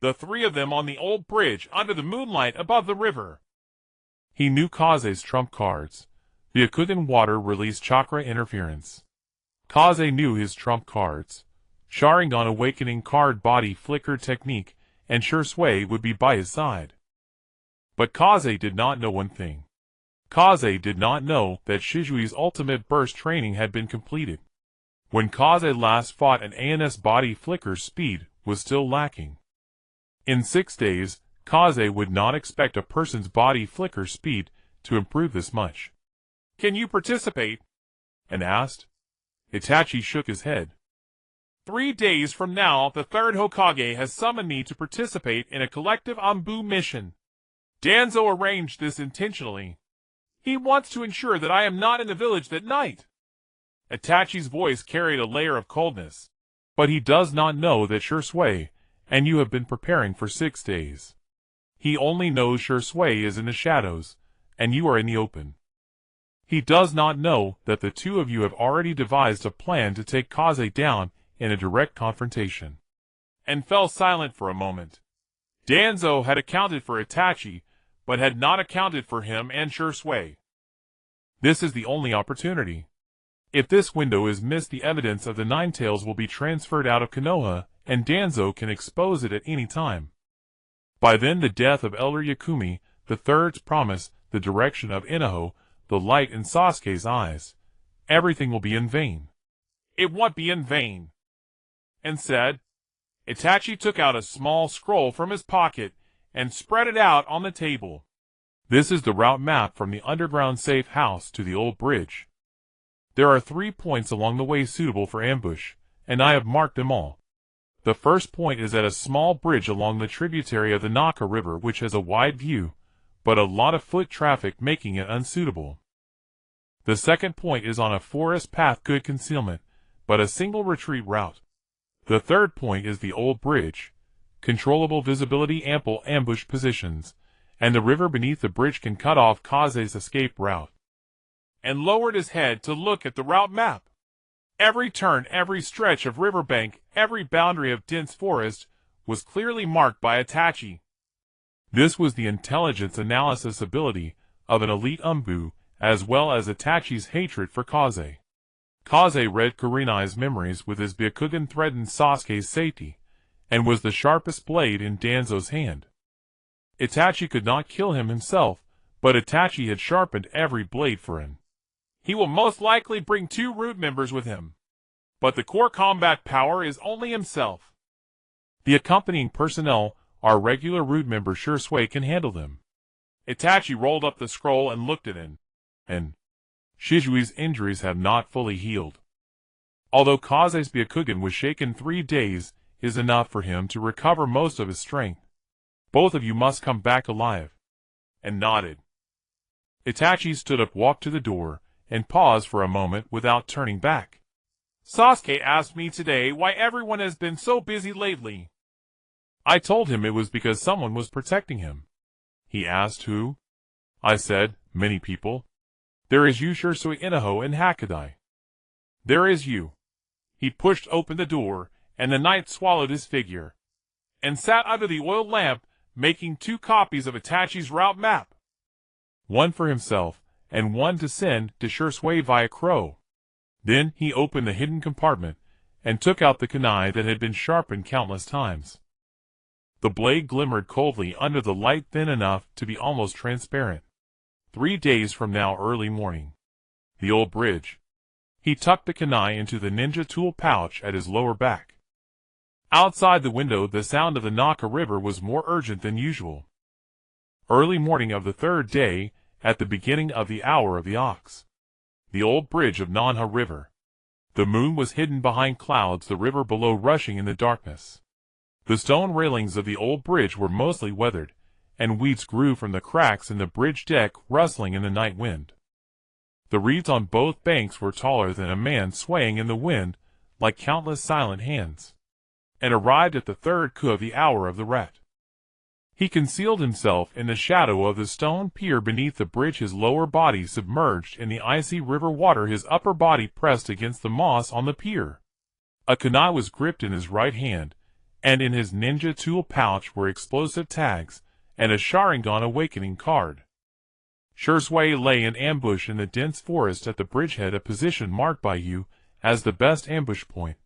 The 3 of them on the old bridge under the moonlight above the river. He knew Kaze's trump cards. Byakugan water release chakra interference. Kaze knew his trump cards. Sharingan awakening card body flicker technique, and Shui would be by his side. But Kaze did not know one thing. Kaze did not know that Shizui's ultimate burst training had been completed. When Kaze last fought, an ANS body flicker speed was still lacking. In 6 days, Kaze would not expect a person's body flicker speed to improve this much. Can you participate? and asked. Itachi shook his head. 3 days from now, the third Hokage has summoned me to participate in a collective ANBU mission. Danzo arranged this intentionally. He wants to ensure that I am not in the village that night. Itachi's voice carried a layer of coldness. But he does not know that Shui, and you have been preparing for 6 days. He only knows Shui is in the shadows, and you are in the open. He does not know that the two of you have already devised a plan to take Kaze down in a direct confrontation. And fell silent for a moment. Danzo had accounted for Itachi, but had not accounted for him and Shui. This is the only opportunity. If this window is missed, the evidence of the Nine Tails will be transferred out of Konoha, and Danzo can expose it at any time. By then the death of Elder Yakumi, the third's promise, the direction of Inoho, the light in Sasuke's eyes, everything will be in vain. It won't be in vain. And said, Itachi took out a small scroll from his pocket and spread it out on the table. This is the route map from the underground safe house to the old bridge. There are 3 points along the way suitable for ambush, and I have marked them all. The first point is at a small bridge along the tributary of the Naka River, which has a wide view, but a lot of foot traffic making it unsuitable. The second point is on a forest path, good concealment, but a single retreat route. The third point is the old bridge, controllable visibility, ample ambush positions, and the river beneath the bridge can cut off Kaze's escape route. And lowered his head to look at the route map. Every turn, every stretch of riverbank, every boundary of dense forest was clearly marked by Itachi. This was the intelligence analysis ability of an elite ANBU, as well as Itachi's hatred for Kaze. Kaze read Kurenai's memories with his Byakugan, threatened Sasuke's safety, and was the sharpest blade in Danzo's hand. Itachi could not kill him himself, but Itachi had sharpened every blade for him. He will most likely bring 2 root members with him. But the core combat power is only himself. The accompanying personnel are regular root members. Shui can handle them. Itachi rolled up the scroll and looked at it. And Shizui's injuries have not fully healed. Although Kaze's Byakugan was shaken 3 days is enough for him to recover most of his strength. Both of you must come back alive. And nodded. Itachi stood up, walked to the door, and paused for a moment without turning back. Sasuke asked me today why everyone has been so busy lately. I told him it was because someone was protecting him. He asked who? I said, many people. There is you, Shisui, Inoho, and Hakudai. There is you. He pushed open the door, and the knight swallowed his figure, and sat under the oil lamp, making 2 copies of Itachi's route map. One for himself, and one to send to Shisui via Crow. Then he opened the hidden compartment, and took out the kunai that had been sharpened countless times. The blade glimmered coldly under the light, thin enough to be almost transparent. 3 days from now, early morning. The old bridge. He tucked the kunai into the ninja tool pouch at his lower back. Outside the window, the sound of the Naka River was more urgent than usual. Early morning of the 3rd day, at the beginning of the hour of the ox. The old bridge of Nanha River. The moon was hidden behind clouds, the river below rushing in the darkness. The stone railings of the old bridge were mostly weathered, and weeds grew from the cracks in the bridge deck, rustling in the night wind. The reeds on both banks were taller than a man, swaying in the wind like countless silent hands. And arrived at the 3rd ku of the hour of the ret. He concealed himself in the shadow of the stone pier beneath the bridge, his lower body submerged in the icy river water, his upper body pressed against the moss on the pier. A kunai was gripped in his right hand, and in his ninja tool pouch were explosive tags and a Sharingan awakening card. Shisui lay in ambush in the dense forest at the bridgehead, a position marked by you as the best ambush point,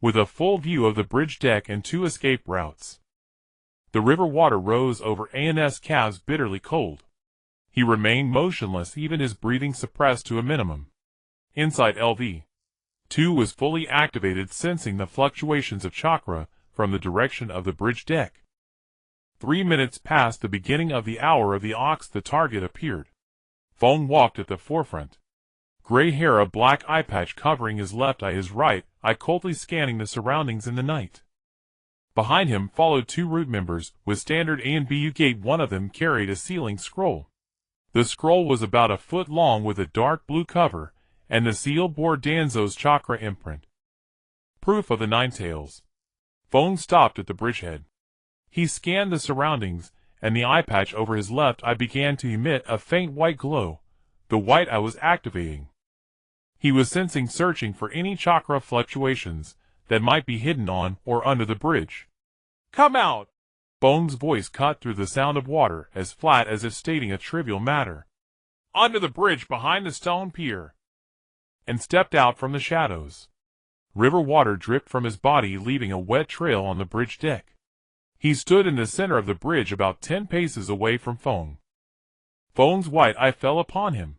with a full view of the bridge deck and 2 escape routes. The river water rose over An's calves, bitterly cold. He remained motionless, even his breathing suppressed to a minimum. Inside LV2 was fully activated, sensing the fluctuations of chakra from the direction of the bridge deck. 3 minutes past the beginning of the hour of the ox, the target appeared. Fong walked at the forefront. gray hair, a black eye patch covering his left eye, his right eye coldly scanning the surroundings in the night. Behind him followed 2 root members with standard ANBU gait. One of them carried a sealing scroll. The scroll was about a foot long with a dark blue cover, and the seal bore Danzo's chakra imprint. Proof of the Nine Tails. Feng stopped at the bridgehead. He scanned the surroundings, and the eye patch over his left eye began to emit a faint white glow. The white eye was activating. He was searching for any chakra fluctuations that might be hidden on or under the bridge. Come out! Feng's voice cut through the sound of water, as flat as if stating a trivial matter. Under the bridge behind the stone pier. And stepped out from the shadows. River water dripped from his body, leaving a wet trail on the bridge deck. He stood in the center of the bridge about 10 paces away from Feng. Feng's white eye fell upon him.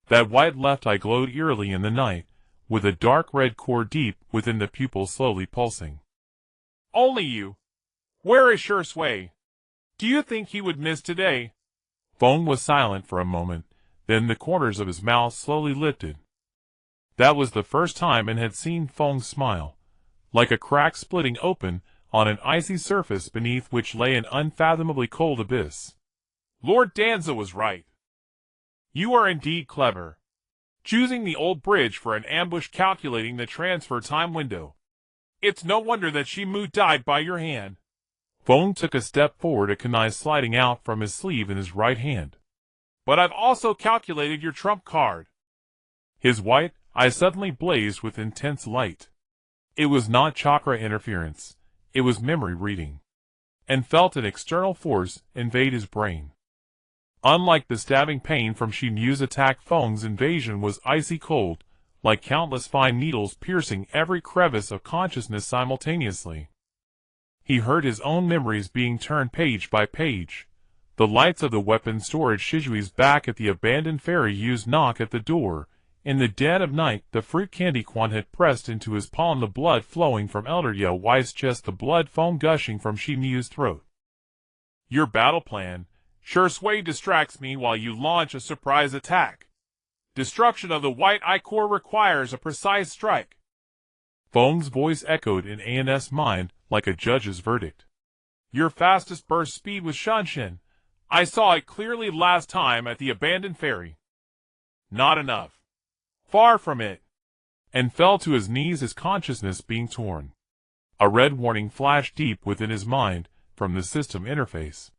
That white left eye glowed eerily in the night, with a dark red core deep within the pupil slowly pulsing. Only you. Where is Shui? Do you think he would miss today? Feng was silent for a moment, then the corners of his mouth slowly lifted. That was the first time An had seen Feng smile, like a crack splitting open on an icy surface beneath which lay an unfathomably cold abyss. Lord Danzo was right. You are indeed clever. Choosing the old bridge for an ambush, calculating the transfer time window. It's no wonder that Shimu died by your hand. Feng took a step forward, a kunai sliding out from his sleeve in his right hand. But I've also calculated your trump card. His white eye suddenly blazed with intense light. It was not chakra interference, it was memory reading. And felt an external force invade his brain. Unlike the stabbing pain from Shimu's attack, Feng's invasion was icy cold, like countless fine needles piercing every crevice of consciousness simultaneously. He heard his own memories being turned page by page. The lights of the weapon storage Shijui's back at the abandoned ferry used knock at the door. In the dead of night, the fruit candy Quan had pressed into his palm, the blood flowing from Elder Yao Wei's chest, the blood foam gushing from Shimu's throat. Your battle plan. Shui distracts me while you launch a surprise attack. Destruction of the white eye core requires a precise strike. Feng's voice echoed in An's mind like a judge's verdict. Your fastest burst speed was Shanshin. I saw it clearly last time at the abandoned ferry. Not enough. Far from it. And fell to his knees, his consciousness being torn. A red warning flashed deep within his mind from the system interface.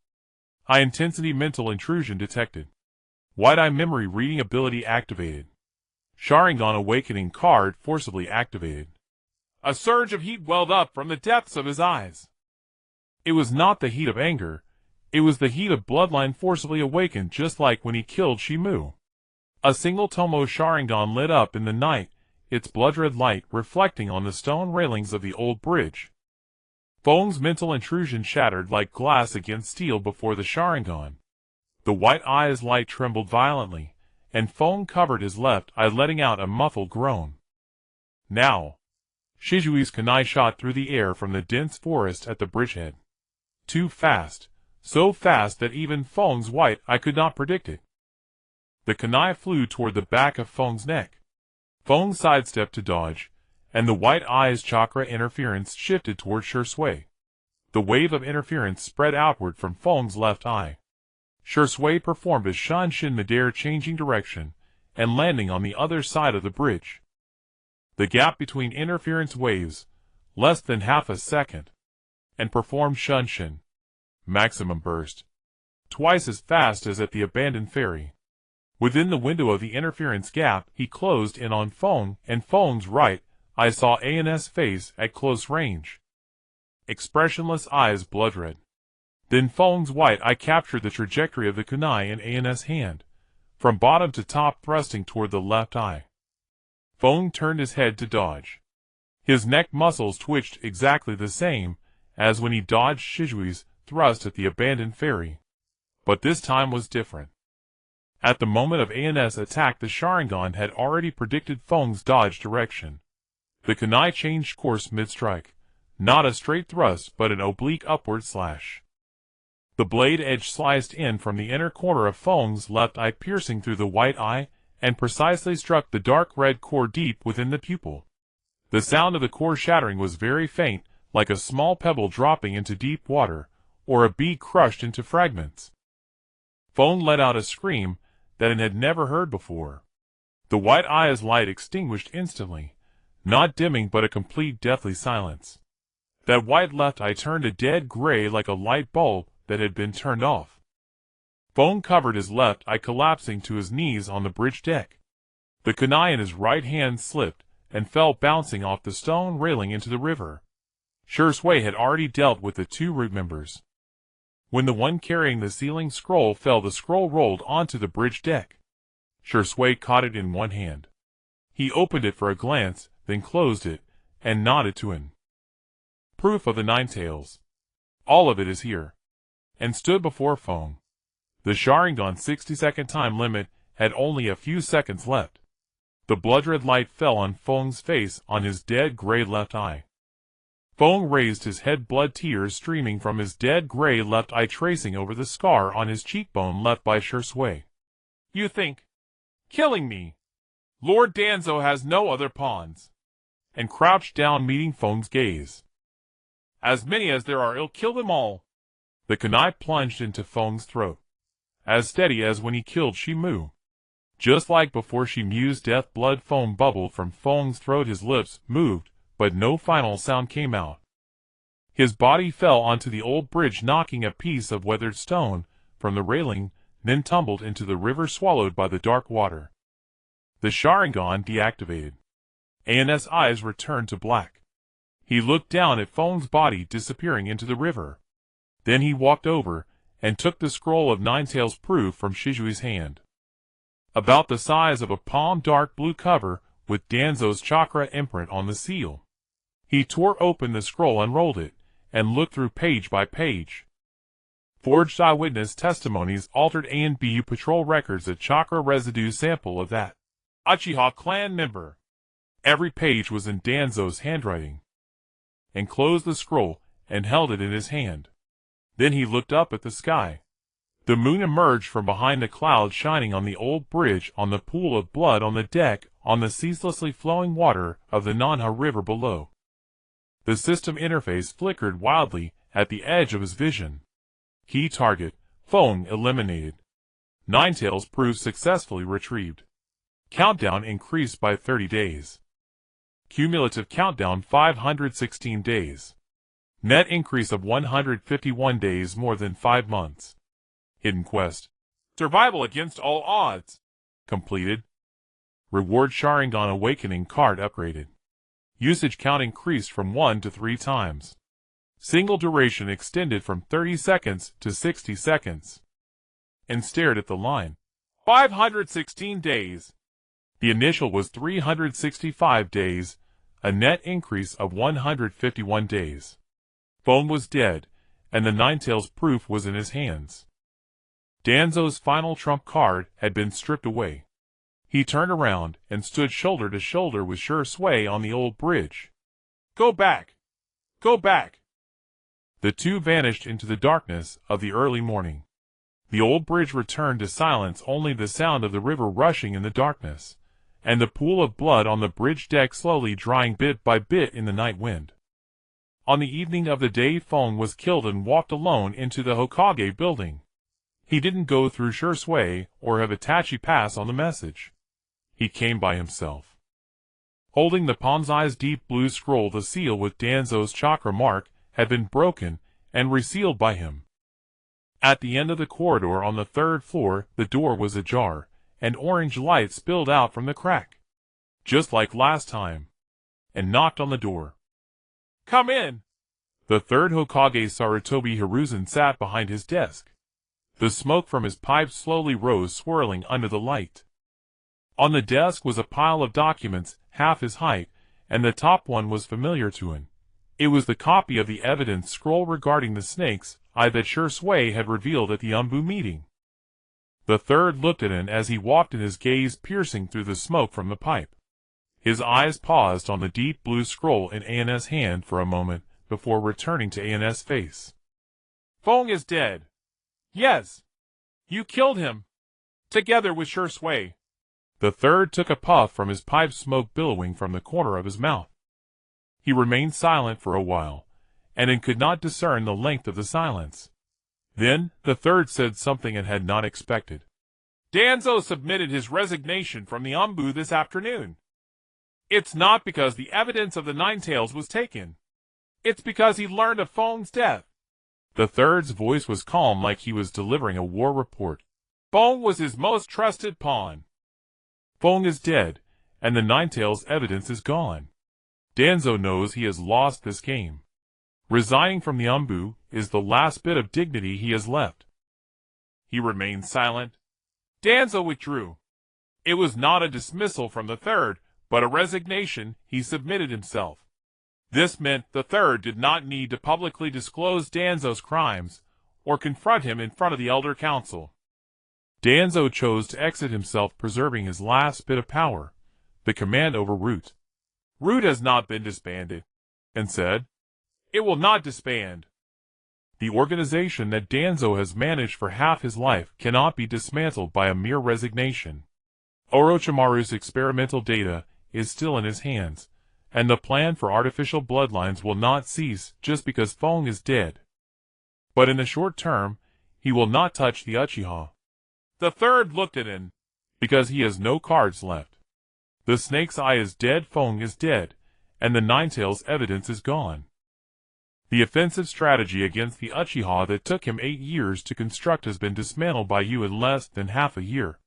High-intensity mental intrusion detected. White-eye memory reading ability activated. Sharingan awakening card forcibly activated. A surge of heat welled up from the depths of his eyes. It was not the heat of anger. It was the heat of bloodline forcibly awakened, just like when he killed Shimu. A single Tomoe Sharingan lit up in the night, its blood-red light reflecting on the stone railings of the old bridge. Feng's mental intrusion shattered like glass against steel before the Sharingan. The white eye's light trembled violently, and Feng covered his left eye, letting out a muffled groan. Now! Shijui's kunai shot through the air from the dense forest at the bridgehead. Too fast, so fast that even Feng's white eye could not predict it. The kunai flew toward the back of Feng's neck. Feng sidestepped to dodge, and the white eye's chakra interference shifted toward Shui. The wave of interference spread outward from Feng's left eye. Shui performed a Shanshin midair, changing direction and landing on the other side of the bridge. The gap between interference waves, less than half a second, and performed Shanshin. Maximum burst. Twice as fast as at the abandoned ferry. Within the window of the interference gap, he closed in on Feng, and Feng's right eye saw An's face at close range. Expressionless eyes blood-red. Then Feng's white eye captured the trajectory of the kunai in An's hand, from bottom to top thrusting toward the left eye. Feng turned his head to dodge. His neck muscles twitched exactly the same as when he dodged Shijui's thrust at the abandoned ferry. But this time was different. At the moment of An's attack, the Sharingan had already predicted Feng's dodge direction. The kunai changed course mid-strike, not a straight thrust but an oblique upward slash. The blade edge sliced in from the inner corner of Feng's left eye, piercing through the white eye and precisely struck the dark red core deep within the pupil. The sound of the core shattering was very faint, like a small pebble dropping into deep water, or a bead crushed into fragments. Feng let out a scream that it had never heard before. The white eye's light extinguished instantly, not dimming but a complete deathly silence. That white left eye turned a dead gray like a light bulb that had been turned off. Feng covered his left eye, collapsing to his knees on the bridge deck. The kunai in his right hand slipped and fell bouncing off the stone railing into the river. Shui had already dealt with the two root members. When the one carrying the sealing scroll fell, the scroll rolled onto the bridge deck. Shui caught it in one hand. He opened it for a glance, then closed it, and nodded to him. Proof of the Nine Tails. All of it is here. And stood before Feng. The Sharingan 60-second time limit had only a few seconds left. The blood-red light fell on Feng's face, on his dead gray left eye. Feng raised his head, blood tears streaming from his dead gray left eye tracing over the scar on his cheekbone left by Shui. You think? Killing me? Lord Danzo has no other pawns. And crouched down, meeting Feng's gaze. As many as there are, I'll kill them all. The kunai plunged into Feng's throat. As steady as when he killed Shimu. Just like before Shimu's death, blood foam bubbled from Feng's throat. His lips moved, but no final sound came out. His body fell onto the old bridge, knocking a piece of weathered stone from the railing, then tumbled into the river, swallowed by the dark water. The Sharingan deactivated. AN's eyes returned to black. He looked down at Feng's body disappearing into the river. Then he walked over and took the scroll of Nine Tails proof from Shijui's hand. About the size of a palm, dark blue cover with Danzo's chakra imprint on the seal. He tore open the scroll, unrolled it, and looked through page by page. Forged eyewitness testimonies, altered ANBU patrol records, a chakra residue sample of that Uchiha clan member. Every page was in Danzo's handwriting. And closed the scroll and held it in his hand. Then he looked up at the sky. The moon emerged from behind a cloud, shining on the old bridge, on the pool of blood on the deck, on the ceaselessly flowing water of the Nanha River below. The system interface flickered wildly at the edge of his vision. Key target, Feng eliminated. Nine Tails proof successfully retrieved. Countdown increased by 30 days. Cumulative countdown 516 days. Net increase of 151 days, more than 5 months. Hidden quest. Survival against all odds. Completed. Reward Sharingan awakening card upgraded. Usage count increased from 1 to 3 times. Single duration extended from 30 seconds to 60 seconds. And stared at the line. 516 days. The initial was 365 days, a net increase of 151 days. Feng was dead, and the Nine Tails proof was in his hands. Danzo's final trump card had been stripped away. He turned around and stood shoulder to shoulder with Shui on the old bridge. Go back! Go back! The two vanished into the darkness of the early morning. The old bridge returned to silence, only the sound of the river rushing in the darkness, and the pool of blood on the bridge deck slowly drying bit by bit in the night wind. On the evening of the day Feng was killed and walked alone into the Hokage building. He didn't go through Shui or have Itachi pass on the message. He came by himself. Holding the Ponzai's deep blue scroll, the seal with Danzo's chakra mark had been broken and resealed by him. At the end of the corridor on the 3rd floor, the door was ajar, and orange light spilled out from the crack. Just like last time. And knocked on the door. Come in! The 3rd Hokage Sarutobi Hiruzen sat behind his desk. The smoke from his pipe slowly rose, swirling under the light. On the desk was a pile of documents, half his height, and the top one was familiar to him. It was the copy of the evidence scroll regarding the snake's eye that Shui had revealed at the ANBU meeting. The 3rd looked at him as he walked in, his gaze piercing through the smoke from the pipe. His eyes paused on the deep blue scroll in An's hand for a moment before returning to An's face. Feng is dead. Yes. You killed him. Together with Shui. The third took a puff from his pipe, smoke billowing from the corner of his mouth. He remained silent for a while, and could not discern the length of the silence. Then, the third said something it had not expected. Danzo submitted his resignation from the ANBU this afternoon. It's not because the evidence of the Nine Tails was taken. It's because he learned of Feng's death. The third's voice was calm, like he was delivering a war report. Feng was his most trusted pawn. Feng is dead, and the Nine Tails evidence is gone. Danzo knows he has lost this game. Resigning from the ANBU is the last bit of dignity he has left. He remained silent. Danzo withdrew. It was not a dismissal from the third, but a resignation. He submitted himself. This meant the third did not need to publicly disclose Danzo's crimes, or confront him in front of the Elder Council. Danzo chose to exit himself, preserving his last bit of power, the command over Root. Root has not been disbanded, and said, "It will not disband." The organization that Danzo has managed for half his life cannot be dismantled by a mere resignation. Orochimaru's experimental data is still in his hands, and the plan for artificial bloodlines will not cease just because Feng is dead. But in the short term, he will not touch the Uchiha. The third looked at him, because he has no cards left. The Snake's Eye is dead, Feng is dead, and the Nine Tails evidence is gone. The offensive strategy against the Uchiha that took him 8 years to construct has been dismantled by you in less than half a year.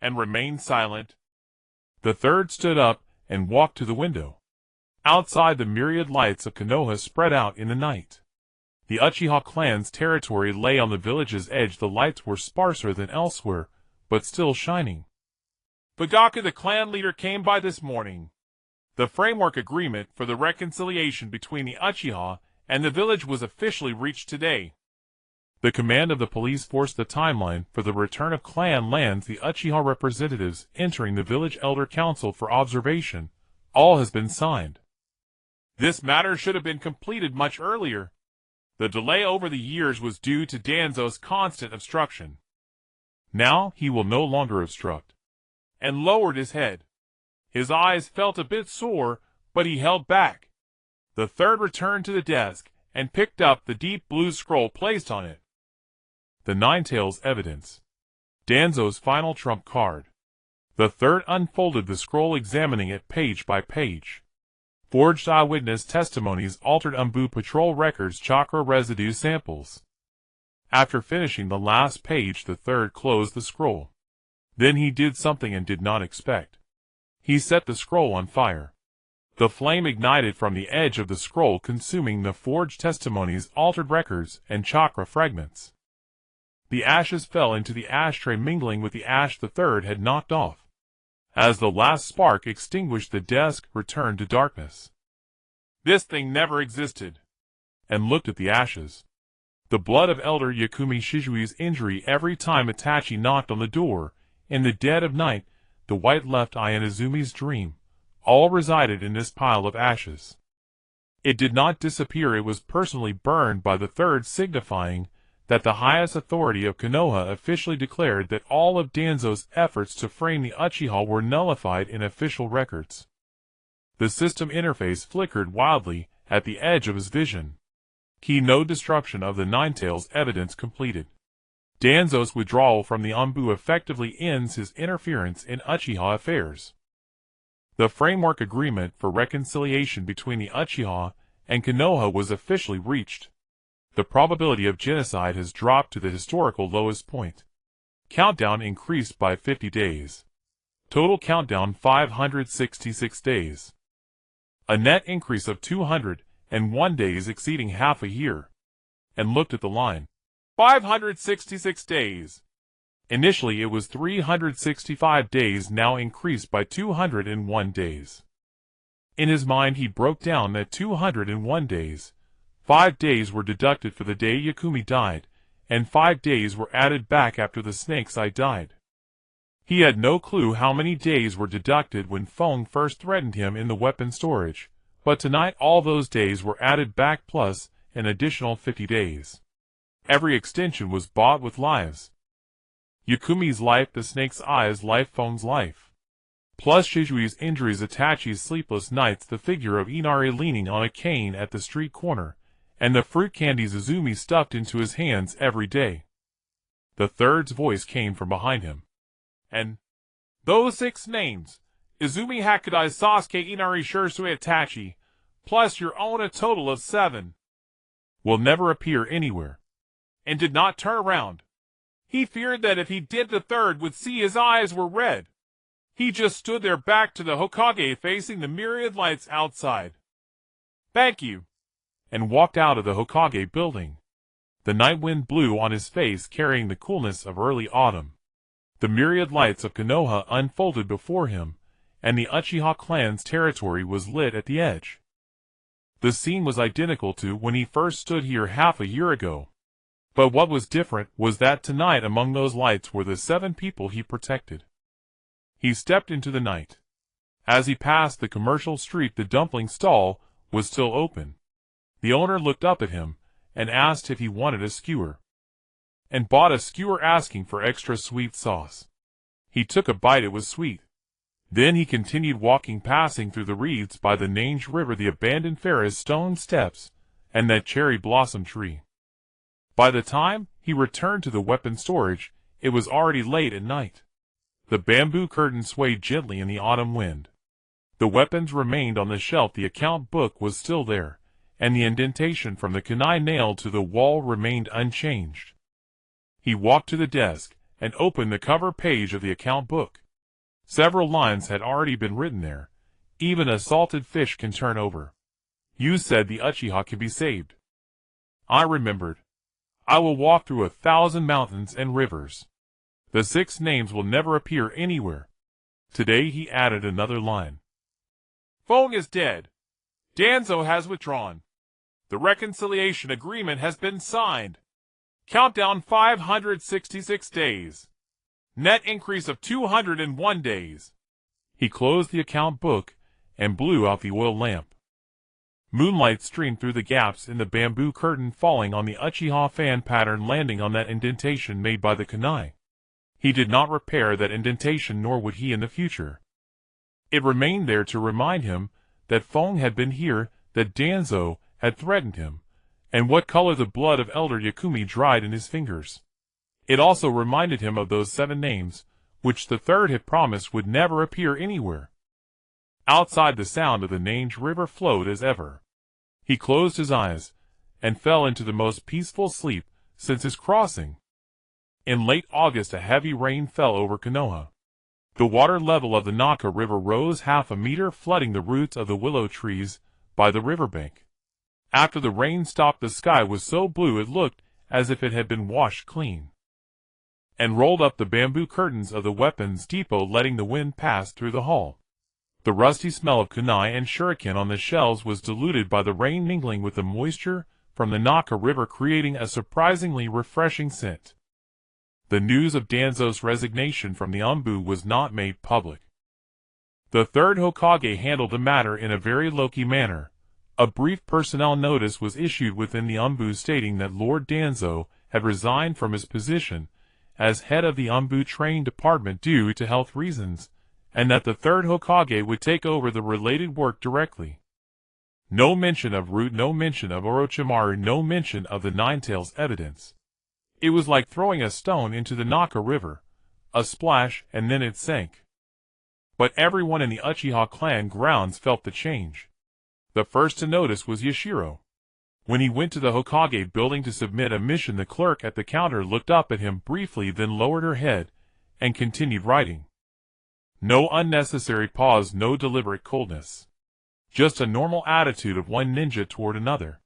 And remained silent. The third stood up and walked to the window. Outside, the myriad lights of Konoha spread out in the night. The Uchiha clan's territory lay on the village's edge. The lights were sparser than elsewhere, but still shining. Bagaku, the clan leader, came by this morning. The framework agreement for the reconciliation between the Uchiha and the village was officially reached today. The command of the police force, the timeline for the return of clan lands, the Uchiha representatives entering the village elder council for observation, all has been signed. This matter should have been completed much earlier. The delay over the years was due to Danzo's constant obstruction. Now he will no longer obstruct. And lowered his head. His eyes felt a bit sore, but he held back. The third returned to the desk and picked up the deep blue scroll placed on it. The Nine Tails evidence. Danzo's final trump card. The third unfolded the scroll, examining it page by page. Forged eyewitness testimonies, altered ANBU patrol records, chakra residue samples. After finishing the last page, the third closed the scroll. Then he did something and did not expect. He set the scroll on fire. The flame ignited from the edge of the scroll, consuming the forged testimonies, altered records, and chakra fragments. The ashes fell into the ashtray, mingling with the ash the third had knocked off. As the last spark extinguished, the desk returned to darkness. This thing never existed. And looked at the ashes. The blood of Elder Yakumi Shizui's injury every time Itachi knocked on the door, in the dead of night, the white left eye and Izumi's dream, all resided in this pile of ashes. It did not disappear, it was personally burned by the third, signifying that the highest authority of Konoha officially declared that all of Danzo's efforts to frame the Uchiha were nullified in official records. The system interface flickered wildly at the edge of his vision. No disruption of the Nine Tails evidence completed. Danzo's withdrawal from the ANBU effectively ends his interference in Uchiha affairs. The framework agreement for reconciliation between the Uchiha and Konoha was officially reached. The probability of genocide has dropped to the historical lowest point. Countdown increased by 50 days. Total countdown 566 days. A net increase of 201 days, exceeding half a year. And looked at the line. 566 days. Initially it was 365 days, now increased by 201 days. In his mind he broke down that 201 days. 5 days were deducted for the day Yakumi died, and 5 days were added back after the Snake's Eye died. He had no clue how many days were deducted when Feng first threatened him in the weapon storage, but tonight all those days were added back plus an additional 50 days. Every extension was bought with lives. Yakumi's life, the Snake's Eye's life, Feng's life. plus Shizui's injuries, Itachi's sleepless nights, the figure of Inari leaning on a cane at the street corner, and the fruit candies Izumi stuffed into his hands every day. The third's voice came from behind him. And those 6 names, Izumi, Hakudai, Sasuke, Inari, Shisui, Itachi, plus your own, a total of 7, will never appear anywhere. And did not turn around. He feared that if he did, the third would see his eyes were red. He just stood there, back to the Hokage, facing the myriad lights outside. "Thank you," and walked out of the Hokage building. The night wind blew on his face, carrying the coolness of early autumn. The myriad lights of Konoha unfolded before him, and the Uchiha clan's territory was lit at the edge. The scene was identical to when he first stood here half a year ago. But what was different was that tonight among those lights were the 7 people he protected. He stepped into the night. As he passed the commercial street, the dumpling stall was still open. The owner looked up at him and asked if he wanted a skewer, and bought a skewer, asking for extra sweet sauce. He took a bite, it was sweet. Then he continued walking, passing through the reeds by the Nange River, the abandoned Ferris stone steps, and that cherry blossom tree. By the time he returned to the weapon storage, it was already late at night. The bamboo curtain swayed gently in the autumn wind. The weapons remained on the shelf, the account book was still there, and the indentation from the kunai nailed to the wall remained unchanged. He walked to the desk and opened the cover page of the account book. Several lines had already been written there. "Even a salted fish can turn over. You said the Uchiha can be saved." I remembered. "I will walk through 1,000 mountains and rivers. The 6 names will never appear anywhere." Today he added another line. "Fong is dead. Danzo has withdrawn. The reconciliation agreement has been signed. Countdown 566 days. Net increase of 201 days. He closed the account book and blew out the oil lamp. Moonlight streamed through the gaps in the bamboo curtain, falling on the Uchiha fan pattern, landing on that indentation made by the kunai. He did not repair that indentation, nor would he in the future. It remained there to remind him that Fong had been here, that Danzo had threatened him, and what color the blood of Elder Yakumi dried in his fingers. It also reminded him of those 7 names, which the third had promised would never appear anywhere. Outside, the sound of the Nange River flowed as ever. He closed his eyes and fell into the most peaceful sleep since his crossing. In late August, a heavy rain fell over Konoha. The water level of the Naka River rose half a meter, flooding the roots of the willow trees by the riverbank. After the rain stopped, the sky was so blue it looked as if it had been washed clean, and rolled up the bamboo curtains of the weapons depot, letting the wind pass through the hall. The rusty smell of kunai and shuriken on the shelves was diluted by the rain, mingling with the moisture from the Naka River, creating a surprisingly refreshing scent. The news of Danzo's resignation from the ANBU was not made public. The third Hokage handled the matter in a very low-key manner. A brief personnel notice was issued within the ANBU stating that Lord Danzo had resigned from his position as head of the ANBU training department due to health reasons, and that the third Hokage would take over the related work directly. No mention of Root, no mention of Orochimaru, no mention of the Ninetales evidence. It was like throwing a stone into the Naka River, a splash, and then it sank. But everyone in the Uchiha clan grounds felt the change. The first to notice was Yashiro. When he went to the Hokage building to submit a mission, the clerk at the counter looked up at him briefly, then lowered her head and continued writing. No unnecessary pause, no deliberate coldness. Just a normal attitude of one ninja toward another.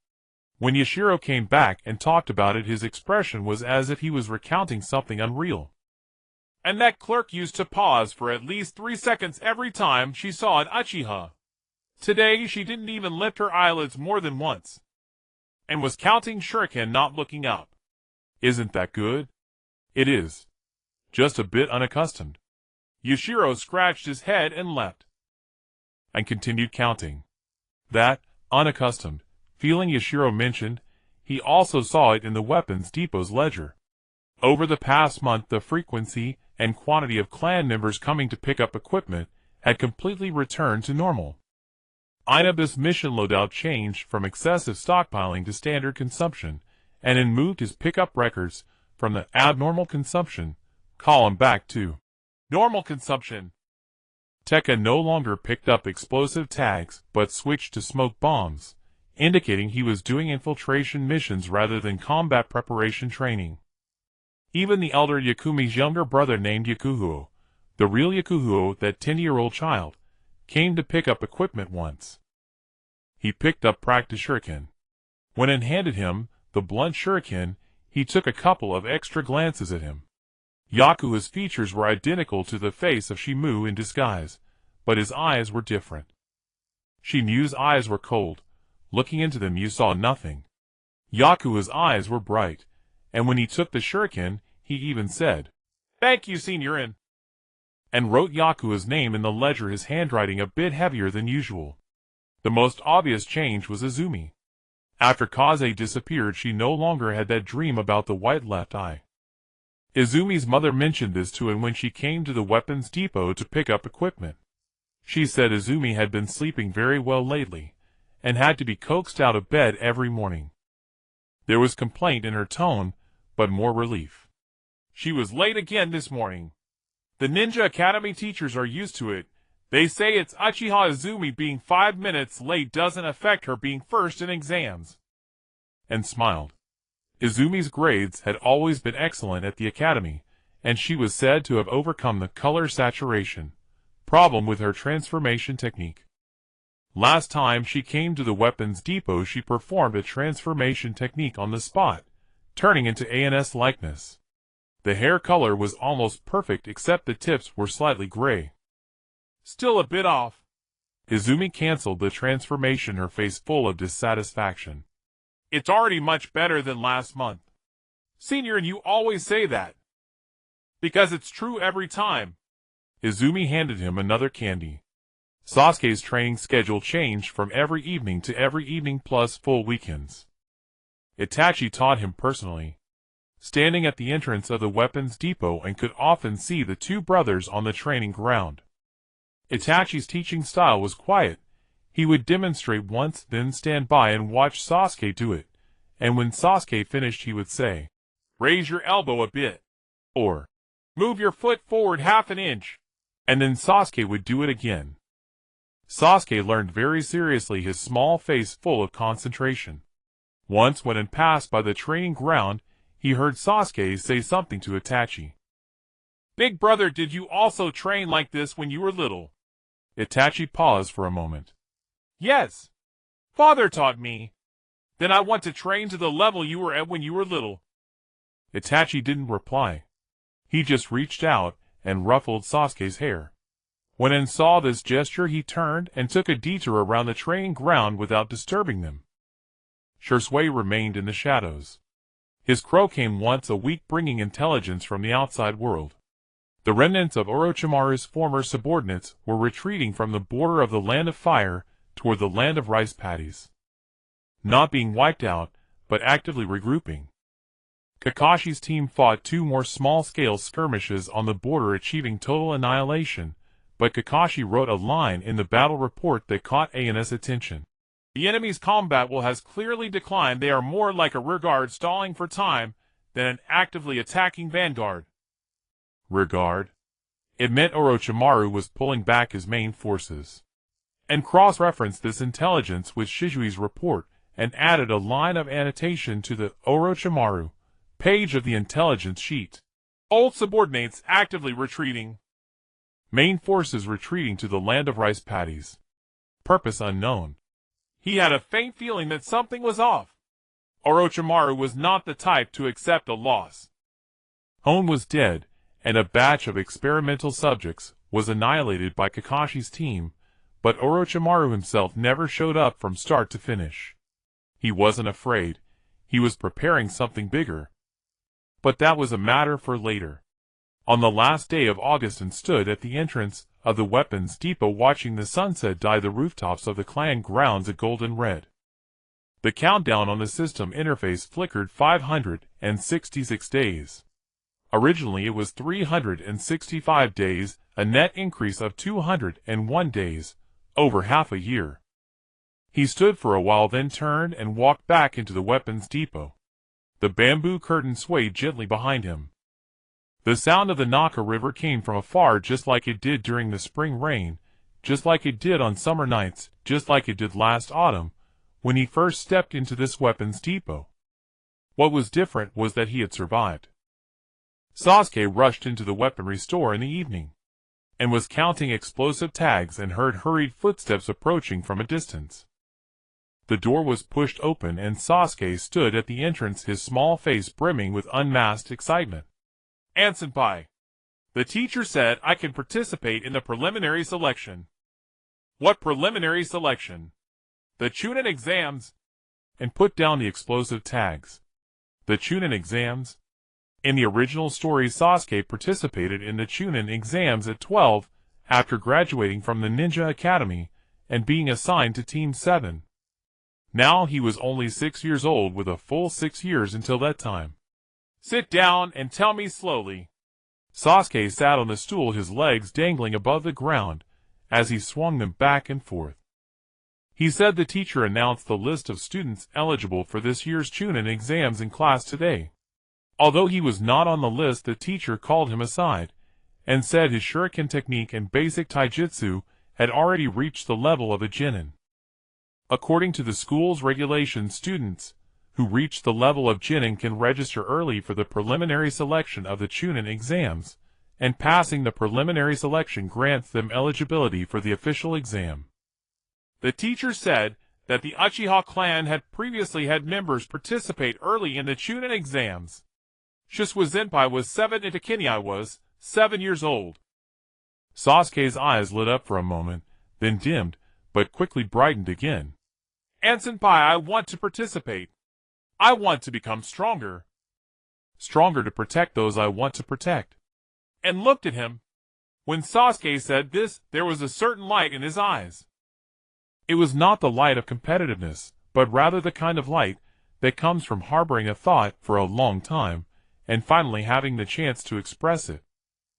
When Yashiro came back and talked about it, his expression was as if he was recounting something unreal. And that clerk used to pause for at least 3 seconds every time she saw an Uchiha. Today she didn't even lift her eyelids more than once, and was counting shuriken, not looking up. Isn't that good? It is. Just a bit unaccustomed. Yashiro scratched his head and left, and continued counting. That, unaccustomed, feeling Yashiro mentioned, he also saw it in the weapons depot's ledger. Over the past month, the frequency and quantity of clan members coming to pick up equipment had completely returned to normal. ANBU's mission loadout changed from excessive stockpiling to standard consumption, and then moved his pickup records from the abnormal consumption column back to normal consumption. Tekka no longer picked up explosive tags, but switched to smoke bombs, indicating he was doing infiltration missions rather than combat preparation training. Even the elder Yakumi's younger brother named Yakuhuo, the real Yakuhuo, that 10-year-old child, came to pick up equipment once. He picked up practice shuriken. When it handed him the blunt shuriken, he took a couple of extra glances at him. Yakuhu's features were identical to the face of Shimu in disguise, but his eyes were different. Shimu's eyes were cold. Looking into them you saw nothing. Yakuhu's eyes were bright, and when he took the shuriken, he even said, "Thank you, Senior An," and wrote Yakuhu's name in the ledger, his handwriting a bit heavier than usual. The most obvious change was Izumi. After Kaze disappeared, she no longer had that dream about the white left eye. Izumi's mother mentioned this to him when she came to the weapons depot to pick up equipment. She said Izumi had been sleeping very well lately, and had to be coaxed out of bed every morning. There was complaint in her tone, but more relief. She was late again this morning. The Ninja Academy teachers are used to it. They say it's Uchiha Izumi being 5 minutes late doesn't affect her being first in exams. And smiled. Izumi's grades had always been excellent at the academy, and she was said to have overcome the color saturation problem with her transformation technique. Last time she came to the weapons depot, she performed a transformation technique on the spot, turning into ANS likeness. The hair color was almost perfect except the tips were slightly gray. Still a bit off. Izumi canceled the transformation, her face full of dissatisfaction. It's already much better than last month. Senior, and you always say that. Because it's true every time. Izumi handed him another candy. Sasuke's training schedule changed from every evening to every evening plus full weekends. Itachi taught him personally. Standing at the entrance of the weapons depot and could often see the two brothers on the training ground. Itachi's teaching style was quiet. He would demonstrate once, then stand by and watch Sasuke do it, and when Sasuke finished he would say, "Raise your elbow a bit," or "Move your foot forward half an inch," and then Sasuke would do it again. Sasuke learned very seriously, his small face full of concentration. Once when it passed by the training ground, he heard Sasuke say something to Itachi. "Big brother, did you also train like this when you were little?" Itachi paused for a moment. "Yes. Father taught me. Then I want to train to the level you were at when you were little." Itachi didn't reply. He just reached out and ruffled Sasuke's hair. When An saw this gesture, he turned and took a detour around the training ground without disturbing them. Shursui remained in the shadows. His crow came once a week, bringing intelligence from the outside world. The remnants of Orochimaru's former subordinates were retreating from the border of the Land of Fire toward the Land of Rice Paddies. Not being wiped out, but actively regrouping. Kakashi's team fought 2 more small-scale skirmishes on the border, achieving total annihilation, but Kakashi wrote a line in the battle report that caught AN's attention. "The enemy's combat will has clearly declined. They are more like a rearguard stalling for time than an actively attacking vanguard." Rearguard? It meant Orochimaru was pulling back his main forces. And cross-referenced this intelligence with Shizui's report and added a line of annotation to the Orochimaru page of the intelligence sheet. "Old subordinates actively retreating. Main forces retreating to the Land of Rice Paddies. Purpose unknown." He had a faint feeling that something was off. Orochimaru was not the type to accept a loss. Hone was dead, and a batch of experimental subjects was annihilated by Kakashi's team, but Orochimaru himself never showed up from start to finish. He wasn't afraid. He was preparing something bigger. But that was a matter for later. On the last day of August, and stood at the entrance of the weapons depot watching the sunset dye the rooftops of the clan grounds a golden red. The countdown on the system interface flickered 566 days. Originally it was 365 days a net increase of 201 days, over half a year. He stood for a while, then turned and walked back into the weapons depot. The bamboo curtain swayed gently behind him. The sound of the Naka River came from afar, just like it did during the spring rain, just like it did on summer nights, just like it did last autumn, when he first stepped into this weapons depot. What was different was that he had survived. Sasuke rushed into the weaponry store in the evening, and was counting explosive tags and heard hurried footsteps approaching from a distance. The door was pushed open and Sasuke stood at the entrance, his small face brimming with unmasked excitement. "An-senpai, the teacher said I can participate in the preliminary selection." "What preliminary selection?" "The Chunin exams." And put down the explosive tags. The Chunin exams? In the original story, Sasuke participated in the Chunin exams at 12, after graduating from the Ninja Academy, and being assigned to Team 7. Now he was only 6 years old, with a full 6 years until that time. "Sit down and tell me slowly." Sasuke sat on the stool, his legs dangling above the ground, as he swung them back and forth. He said the teacher announced the list of students eligible for this year's Chunin exams in class today. Although he was not on the list, the teacher called him aside, and said his shuriken technique and basic taijutsu had already reached the level of a genin. According to the school's regulations, students who reach the level of genin can register early for the preliminary selection of the Chunin exams, and passing the preliminary selection grants them eligibility for the official exam. The teacher said that the Uchiha clan had previously had members participate early in the Chunin exams. Shisui Zenpai was 7 and Takini was 7 years old. Sasuke's eyes lit up for a moment, then dimmed, but quickly brightened again. "An-senpai, I want to participate. I want to become stronger. Stronger to protect those I want to protect." And looked at him. When Sasuke said this, there was a certain light in his eyes. It was not the light of competitiveness, but rather the kind of light that comes from harboring a thought for a long time, and finally having the chance to express it.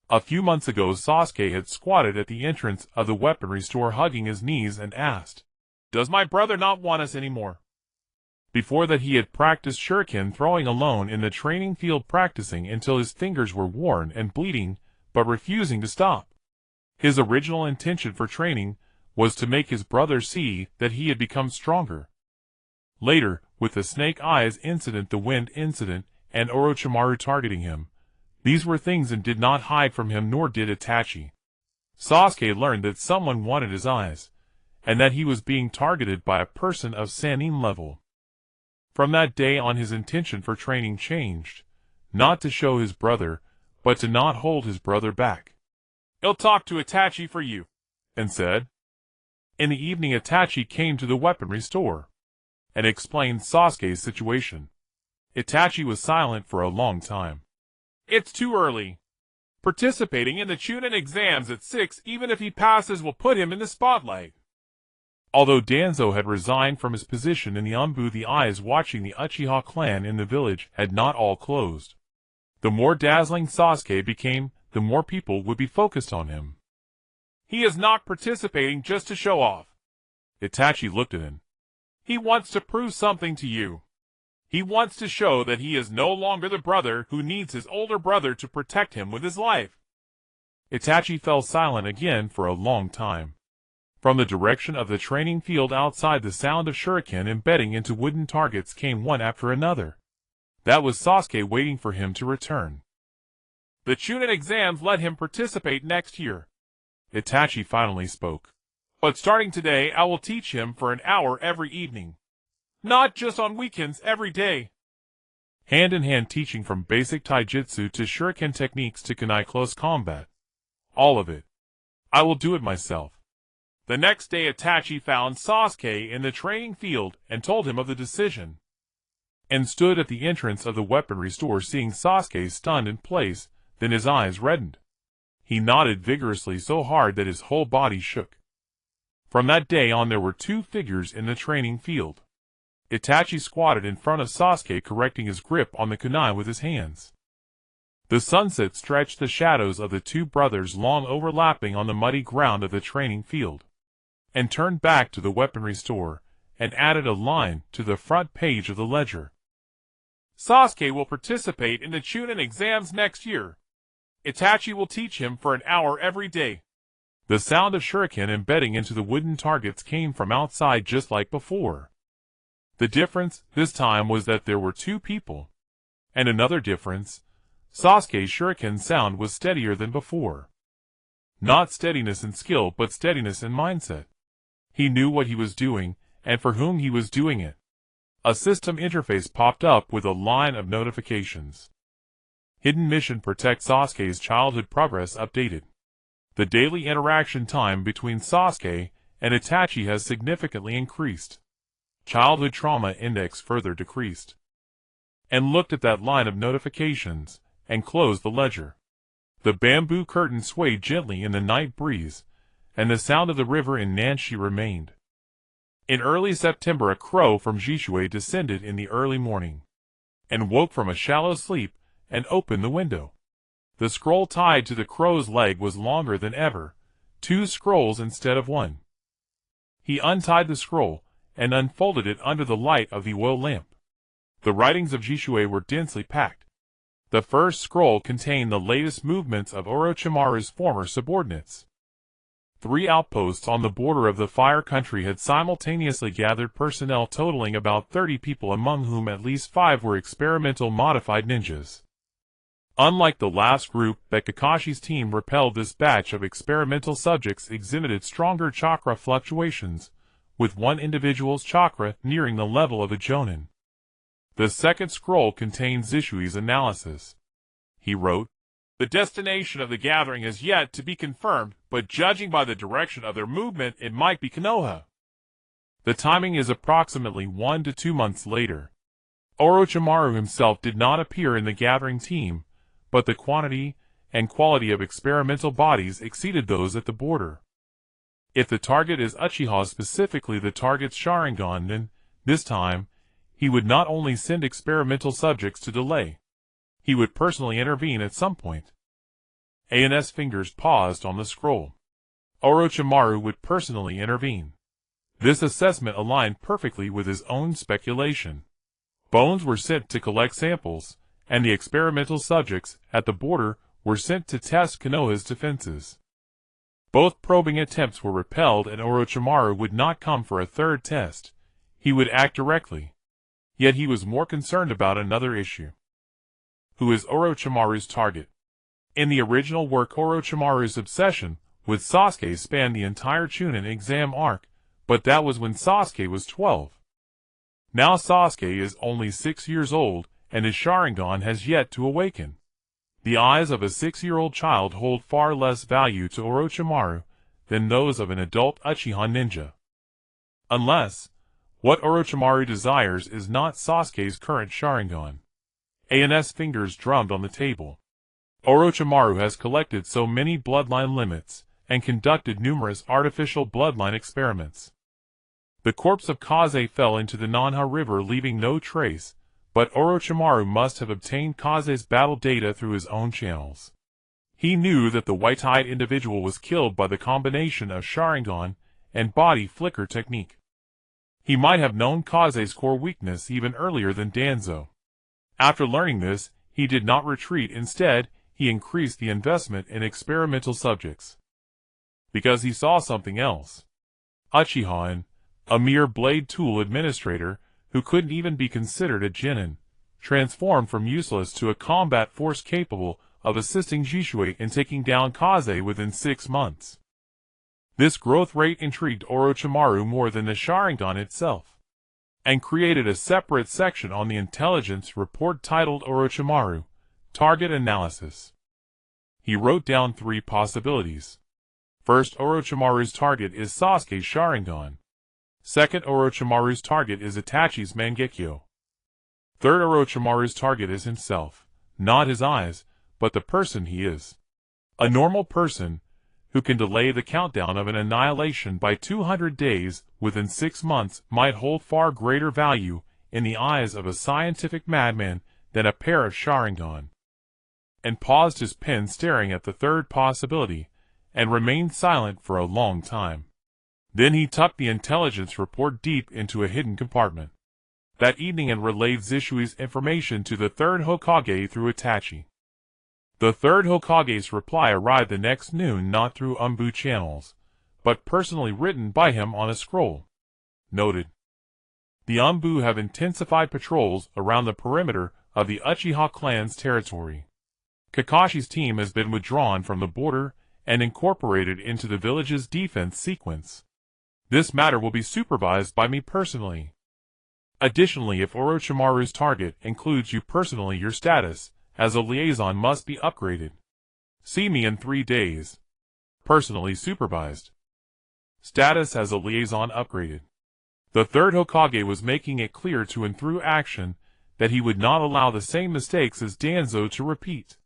A few months ago, Sasuke had squatted at the entrance of the weaponry store, hugging his knees, and asked, "Does my brother not want us anymore?" Before that, he had practiced shuriken throwing alone in the training field, practicing until his fingers were worn and bleeding, but refusing to stop. His original intention for training was to make his brother see that he had become stronger. Later, with the snake eyes incident, the wind incident, and Orochimaru targeting him, these were things and did not hide from him, nor did Itachi. Sasuke learned that someone wanted his eyes, and that he was being targeted by a person of Sannin level. From that day on, his intention for training changed, not to show his brother, but to not hold his brother back. "I'll talk to Itachi for you," and said. In the evening, Itachi came to the weaponry store, and explained Sasuke's situation. Itachi was silent for a long time. "It's too early. Participating in the Chunin exams at 6, even if he passes, will put him in the spotlight." Although Danzo had resigned from his position in the ANBU, the eyes watching the Uchiha clan in the village had not all closed. The more dazzling Sasuke became, the more people would be focused on him. "He is not participating just to show off." Itachi looked at him. "He wants to prove something to you. He wants to show that he is no longer the brother who needs his older brother to protect him with his life." Itachi fell silent again for a long time. From the direction of the training field outside, the sound of shuriken embedding into wooden targets came one after another. That was Sasuke waiting for him to return. "The Chunin exams let him participate next year." Itachi finally spoke. "But starting today, I will teach him for an hour every evening. Not just on weekends, every day." Hand-in-hand teaching, from basic taijutsu to shuriken techniques to kunai close combat. All of it. "I will do it myself." The next day, Itachi found Sasuke in the training field and told him of the decision, and stood at the entrance of the weaponry store. Seeing Sasuke stunned in place, then his eyes reddened. He nodded vigorously, so hard that his whole body shook. From that day on, there were 2 figures in the training field. Itachi squatted in front of Sasuke, correcting his grip on the kunai with his hands. The sunset stretched the shadows of the two brothers long overlapping on the muddy ground of the training field, and turned back to the weaponry store, and added a line to the front page of the ledger. Sasuke will participate in the Chunin exams next year. Itachi will teach him for an hour every day. The sound of shuriken embedding into the wooden targets came from outside just like before. The difference this time was that there were two people. And another difference, Sasuke's shuriken sound was steadier than before. Not steadiness in skill but steadiness in mindset. He knew what he was doing, and for whom he was doing it. A system interface popped up with a line of notifications. Hidden mission: protect Sasuke's childhood progress updated. The daily interaction time between Sasuke and Itachi has significantly increased. Childhood trauma index further decreased. And looked at that line of notifications, and closed the ledger. The bamboo curtain swayed gently in the night breeze, and the sound of the river in Nanshi remained. In early September, a crow from Jishue descended in the early morning, and woke from a shallow sleep, and opened the window. The scroll tied to the crow's leg was longer than ever, 2 scrolls instead of 1. He untied the scroll, and unfolded it under the light of the oil lamp. The writings of Jishue were densely packed. The first scroll contained the latest movements of Orochimaru's former subordinates. 3 outposts on the border of the Fire Country had simultaneously gathered personnel totaling about 30 people, among whom at least 5 were experimental modified ninjas. Unlike the last group that Kakashi's team repelled, this batch of experimental subjects exhibited stronger chakra fluctuations, with one individual's chakra nearing the level of a jonin. The second scroll contained Zishui's analysis. He wrote, "The destination of the gathering is yet to be confirmed, but judging by the direction of their movement, it might be Konoha. The timing is approximately 1 to 2 months later." Orochimaru himself did not appear in the gathering team, but the quantity and quality of experimental bodies exceeded those at the border. If the target is Uchiha, specifically the target's Sharingan, then, this time, he would not only send experimental subjects to delay. He would personally intervene at some point. AN's fingers paused on the scroll. Orochimaru would personally intervene. This assessment aligned perfectly with his own speculation. Bones were sent to collect samples, and the experimental subjects at the border were sent to test Konoha's defenses. Both probing attempts were repelled, and Orochimaru would not come for a third test. He would act directly. Yet he was more concerned about another issue. Who is Orochimaru's target? In the original work, Orochimaru's obsession with Sasuke spanned the entire Chunin exam arc, but that was when Sasuke was 12. Now Sasuke is only 6 years old, and his Sharingan has yet to awaken. The eyes of a 6-year-old child hold far less value to Orochimaru than those of an adult Uchiha ninja. Unless, what Orochimaru desires is not Sasuke's current Sharingan. AN's fingers drummed on the table. Orochimaru has collected so many bloodline limits, and conducted numerous artificial bloodline experiments. The corpse of Kaze fell into the Nanha River, leaving no trace, but Orochimaru must have obtained Kaze's battle data through his own channels. He knew that the white-eyed individual was killed by the combination of Sharingan and body flicker technique. He might have known Kaze's core weakness even earlier than Danzo. After learning this, he did not retreat. Instead, he increased the investment in experimental subjects. Because he saw something else. Uchiha An, a mere blade tool administrator, who couldn't even be considered a genin, transformed from useless to a combat force capable of assisting Jishue in taking down Kaze within 6 months. This growth rate intrigued Orochimaru more than the Sharingan itself, and created a separate section on the intelligence report titled Orochimaru, Target Analysis. He wrote down 3 possibilities. First, Orochimaru's target is Sasuke's Sharingan. Second, Orochimaru's target is Itachi's Mangekyō. Third, Orochimaru's target is himself, not his eyes, but the person he is. A normal person, who can delay the countdown of an annihilation by 200 days within 6 months, might hold far greater value in the eyes of a scientific madman than a pair of Sharingan. and paused his pen staring at the third possibility, and remained silent for a long time. Then he tucked the intelligence report deep into a hidden compartment that evening and relayed Zishui's information to the third Hokage through Itachi. The third Hokage's reply arrived the next noon, not through ANBU channels, but personally written by him on a scroll. Noted: the ANBU have intensified patrols around the perimeter of the Uchiha clan's territory. Kakashi's team has been withdrawn from the border and incorporated into the village's defense sequence. This matter will be supervised by me personally. Additionally, if Orochimaru's target includes you personally, your status as a liaison must be upgraded. See me in 3 days. Personally supervised. Status as a liaison upgraded. The third Hokage was making it clear to and through action that he would not allow the same mistakes as Danzo to repeat.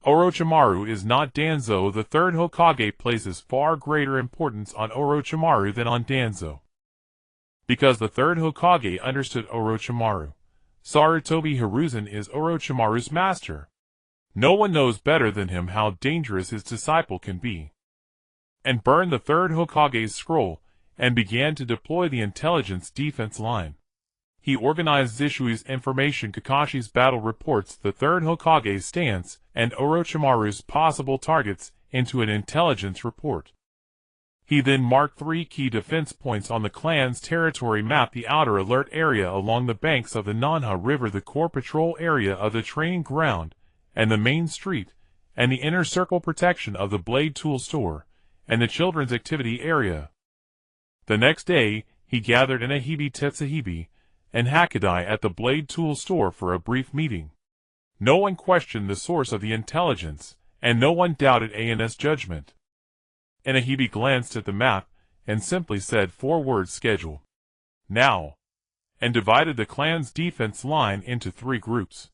Orochimaru is not Danzo. The third Hokage places far greater importance on Orochimaru than on Danzo. Because the third Hokage understood Orochimaru, Sarutobi Hiruzen is Orochimaru's master. No one knows better than him how dangerous his disciple can be. And burned the third Hokage's scroll, and began to deploy the intelligence defense line. He organized Zishui's information, Kakashi's battle reports, the third Hokage's stance, and Orochimaru's possible targets into an intelligence report. He then marked 3 key defense points on the clan's territory map: the outer alert area along the banks of the Nanha River, the core patrol area of the training ground and the main street, and the inner circle protection of the blade tool store and the children's activity area. The next day, he gathered Inahibe Tetsuhibe and Hakudai at the blade tool store for a brief meeting. No one questioned the source of the intelligence, and no one doubted AN's judgment. Inahibe glanced at the map and simply said 4 words: schedule. Now. And divided the clan's defense line into 3 groups.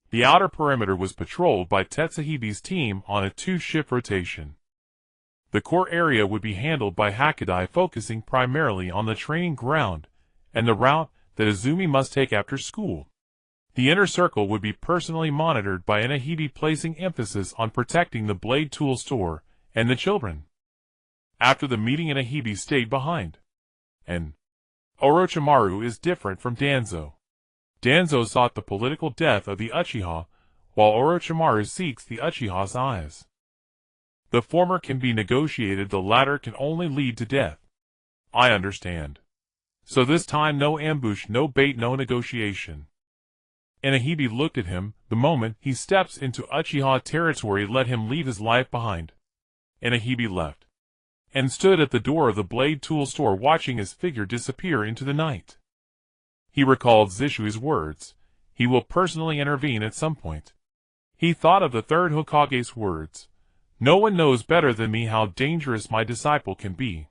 The outer perimeter was patrolled by Tetsuhibe's team on a 2-shift rotation. The core area would be handled by Hakudai, focusing primarily on the training ground and the route that Izumi must take after school. The inner circle would be personally monitored by Inahibe, placing emphasis on protecting the blade tool store and the children. After the meeting, Inahibe stayed behind. And Orochimaru is different from Danzo. Danzo sought the political death of the Uchiha, while Orochimaru seeks the Uchiha's eyes. The former can be negotiated, the latter can only lead to death. I understand. So this time no ambush, no bait, no negotiation. Inahibe looked at him. The moment he steps into Uchiha territory, let him leave his life behind. Inahibe left and stood at the door of the blade tool store, watching his figure disappear into the night. He recalled Zishui's words. He will personally intervene at some point. He thought of the third Hokage's words. No one knows better than me how dangerous my disciple can be.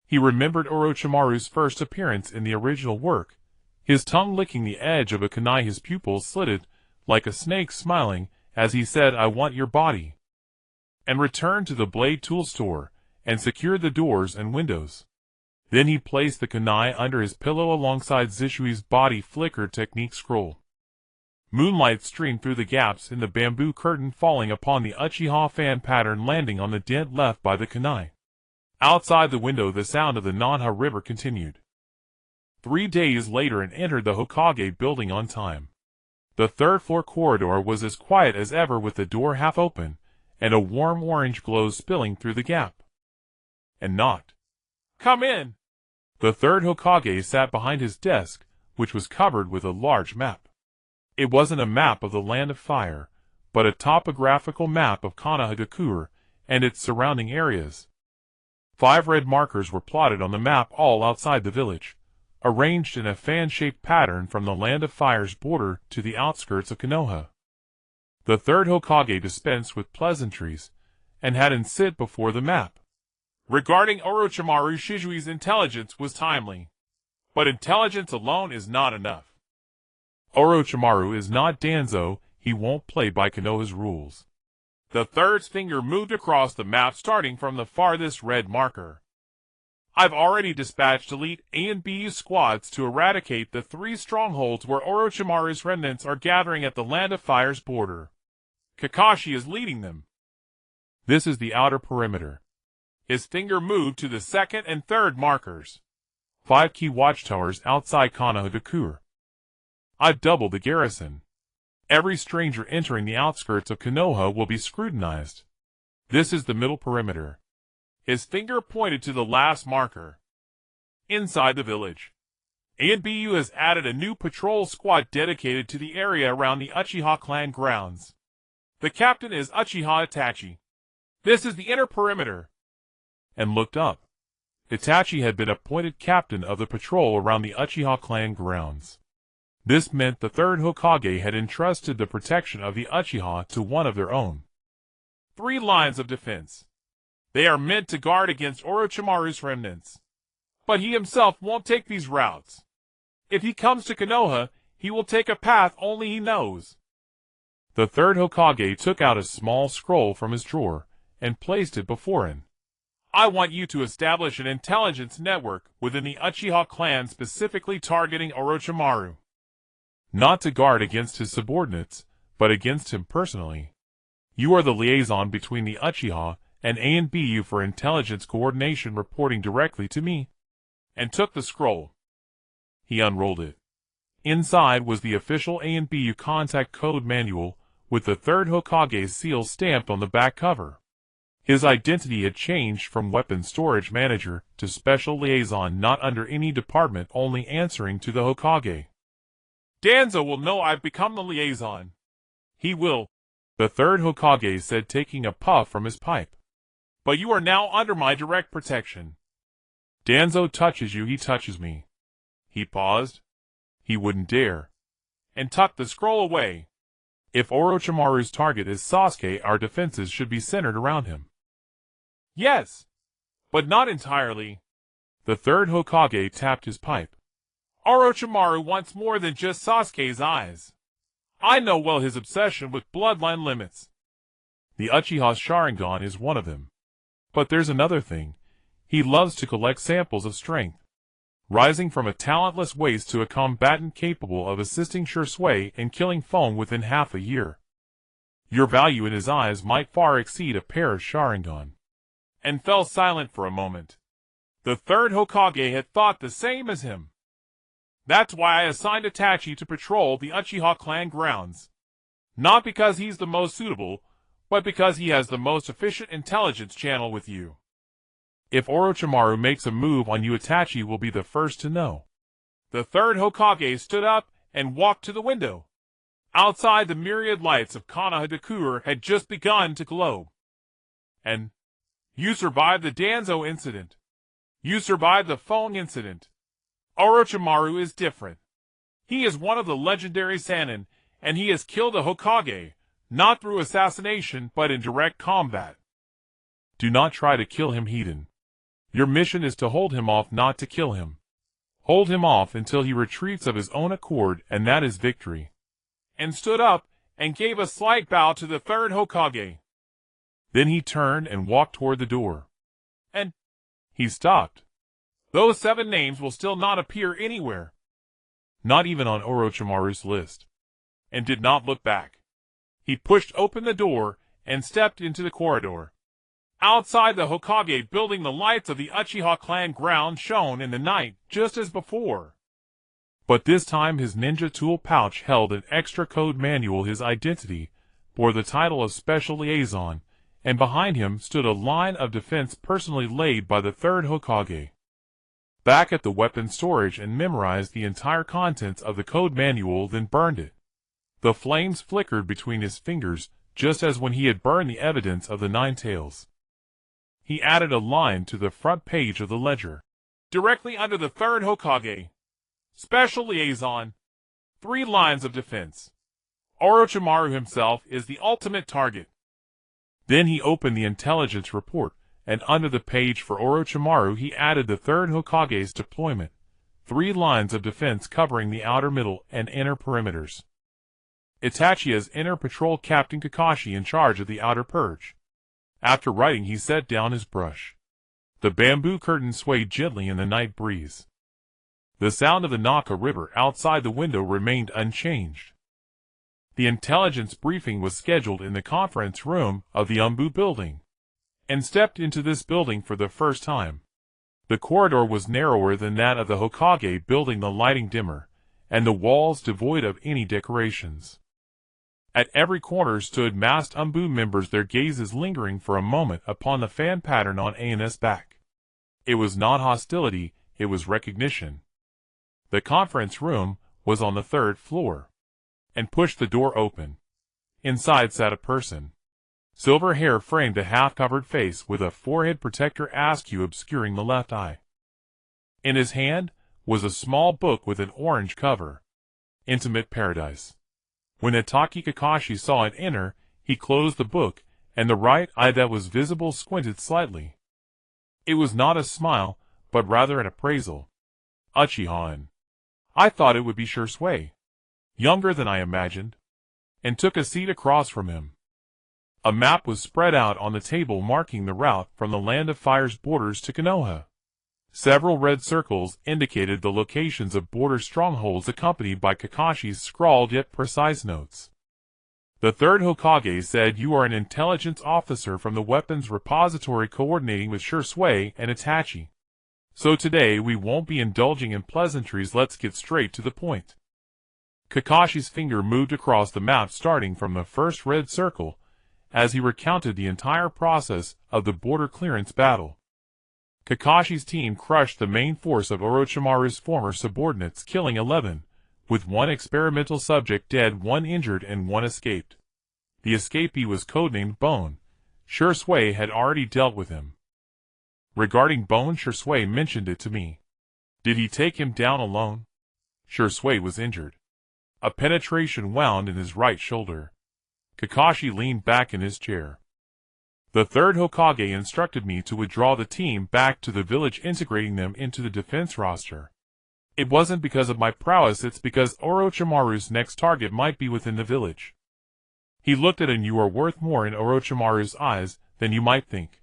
He remembered Orochimaru's first appearance in the original work, his tongue licking the edge of a kunai, his pupils slitted like a snake, smiling as he said, "I want your body," and returned to the blade tool store and secured the doors and windows. Then he placed the kunai under his pillow alongside Zishui's body flicker technique scroll. Moonlight streamed through the gaps in the bamboo curtain, falling upon the Uchiha fan pattern, landing on the dent left by the kunai. Outside the window, the sound of the Nanha River continued. 3 days later, and entered the Hokage building on time. The third-floor corridor was as quiet as ever, with the door half open and a warm orange glow spilling through the gap. And knocked. "Come in!" The third Hokage sat behind his desk, which was covered with a large map. It wasn't a map of the Land of Fire, but a topographical map of Konoha and its surrounding areas. 5 red markers were plotted on the map, all outside the village, arranged in a fan-shaped pattern from the Land of Fire's border to the outskirts of Konoha. The third Hokage dispensed with pleasantries, and had him sit before the map. Regarding Orochimaru, Shizui's intelligence was timely. But intelligence alone is not enough. Orochimaru is not Danzo, he won't play by Konoha's rules. The third's finger moved across the map, starting from the farthest red marker. I've already dispatched elite ANBU squads to eradicate the 3 strongholds where Orochimaru's remnants are gathering at the Land of Fire's border. Kakashi is leading them. This is the outer perimeter. His finger moved to the second and third markers. 5 key watchtowers outside Konoha. I've doubled the garrison. Every stranger entering the outskirts of Konoha will be scrutinized. This is the middle perimeter. His finger pointed to the last marker. Inside the village, ANBU has added a new patrol squad dedicated to the area around the Uchiha clan grounds. The captain is Uchiha Itachi. This is the inner perimeter. And looked up. Itachi had been appointed captain of the patrol around the Uchiha clan grounds. This meant the third Hokage had entrusted the protection of the Uchiha to one of their own. 3 lines of defense. They are meant to guard against Orochimaru's remnants. But he himself won't take these routes. If he comes to Konoha, he will take a path only he knows. The third Hokage took out a small scroll from his drawer and placed it before him. I want you to establish an intelligence network within the Uchiha clan specifically targeting Orochimaru. Not to guard against his subordinates, but against him personally. You are the liaison between the Uchiha and ANBU for intelligence coordination, reporting directly to me. And took the scroll. He unrolled it. Inside was the official ANBU contact code manual with the third Hokage's seal stamped on the back cover. His identity had changed from weapon storage manager to special liaison, not under any department, only answering to the Hokage. Danzo will know I've become the liaison. He will, the third Hokage said, taking a puff from his pipe. But you are now under my direct protection. Danzo touches you, he touches me. He paused. He wouldn't dare. And tucked the scroll away. If Orochimaru's target is Sasuke, our defenses should be centered around him. Yes, but not entirely. The third Hokage tapped his pipe. Orochimaru wants more than just Sasuke's eyes. I know well his obsession with bloodline limits. The Uchiha's Sharingan is one of them. But there's another thing. He loves to collect samples of strength. Rising from a talentless waste to a combatant capable of assisting Shursui in killing foe within half a year. Your value in his eyes might far exceed a pair of Sharingan. And fell silent for a moment. The third Hokage had thought the same as him. That's why I assigned Itachi to patrol the Uchiha clan grounds. Not because he's the most suitable, but because he has the most efficient intelligence channel with you. If Orochimaru makes a move on you, Itachi will be the first to know. The third Hokage stood up and walked to the window. Outside, the myriad lights of Konoha had just begun to glow. And you survived the Danzo incident. You survived the phone incident. Orochimaru is different. He is one of the legendary Sannin, and he has killed a Hokage, not through assassination but in direct combat. Do not try to kill him, Hiden. Your mission is to hold him off, not to kill him. Hold him off until he retreats of his own accord, and that is victory. And stood up and gave a slight bow to the third Hokage. Then he turned and walked toward the door. And he stopped. Those 7 names will still not appear anywhere. Not even on Orochimaru's list. And did not look back. He pushed open the door and stepped into the corridor. Outside, the Hokage building, the lights of the Uchiha clan ground shone in the night just as before. But this time his ninja tool pouch held an extra code manual. His identity bore the title of Special Liaison, and behind him stood a line of defense personally laid by the third Hokage. Back at the weapon storage and memorized the entire contents of the code manual, then burned it. The flames flickered between his fingers, just as when he had burned the evidence of the 9 tails. He added a line to the front page of the ledger. Directly under the third Hokage. Special Liaison. 3 lines of defense. Orochimaru himself is the ultimate target. Then he opened the intelligence report, and under the page for Orochimaru he added the third Hokage's deployment. 3 lines of defense covering the outer, middle, and inner perimeters. Itachi as Inner Patrol Captain Kakashi in charge of the outer purge. After writing, he set down his brush. The bamboo curtain swayed gently in the night breeze. The sound of the Naka River outside the window remained unchanged. The intelligence briefing was scheduled in the conference room of the ANBU building, and stepped into this building for the first time. The corridor was narrower than that of the Hokage building, the lighting dimmer, and the walls devoid of any decorations. At every corner stood masked ANBU members, their gazes lingering for a moment upon the fan pattern on An's back. It was not hostility, it was recognition. The conference room was on the 3rd floor, and pushed the door open. Inside sat a person. Silver hair framed a half-covered face with a forehead protector askew obscuring the left eye. In his hand was a small book with an orange cover. Intimate Paradise. When Itachi Kakashi saw it enter, he closed the book, and the right eye that was visible squinted slightly. It was not a smile, but rather an appraisal. Uchiha An. I thought it would be Shursui. Younger than I imagined. And took a seat across from him. A map was spread out on the table marking the route from the Land of Fire's borders to Konoha. Several red circles indicated the locations of border strongholds accompanied by Kakashi's scrawled yet precise notes. The 3rd Hokage said, "You are an intelligence officer from the weapons repository coordinating with Shursui and Itachi. So today we won't be indulging in pleasantries, let's get straight to the point." Kakashi's finger moved across the map starting from the first red circle, as he recounted the entire process of the border clearance battle. Kakashi's team crushed the main force of Orochimaru's former subordinates, killing 11, with 1 experimental subject dead, 1 injured, and 1 escaped. The escapee was codenamed Bone. Shursui had already dealt with him. Regarding Bone, Shursui mentioned it to me. Did he take him down alone? Shursui was injured. A penetration wound in his right shoulder. Kakashi leaned back in his chair. The 3rd Hokage instructed me to withdraw the team back to the village, integrating them into the defense roster. It wasn't because of my prowess, it's because Orochimaru's next target might be within the village. He looked at, and you are worth more in Orochimaru's eyes than you might think,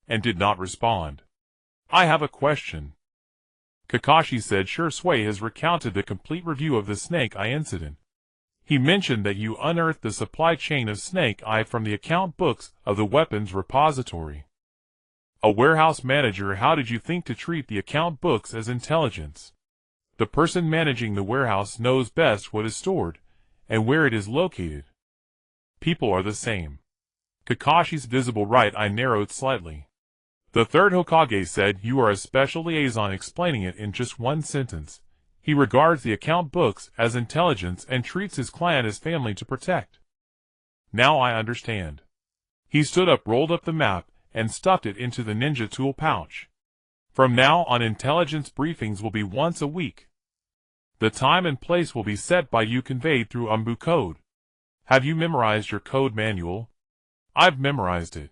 and did not respond. I have a question. Kakashi said, Shursui has recounted the complete review of the Snake Eye incident. He mentioned that you unearthed the supply chain of Snake Eye from the account books of the weapons repository. A warehouse manager, how did you think to treat the account books as intelligence? The person managing the warehouse knows best what is stored, and where it is located. People are the same. Kakashi's visible right eye narrowed slightly. The 3rd Hokage said, you are a special liaison, explaining it in just 1 sentence. He regards the account books as intelligence and treats his clan as family to protect. Now I understand. He stood up, rolled up the map, and stuffed it into the ninja tool pouch. From now on, intelligence briefings will be once a week. The time and place will be set by you, conveyed through ANBU code. Have you memorized your code manual? I've memorized it.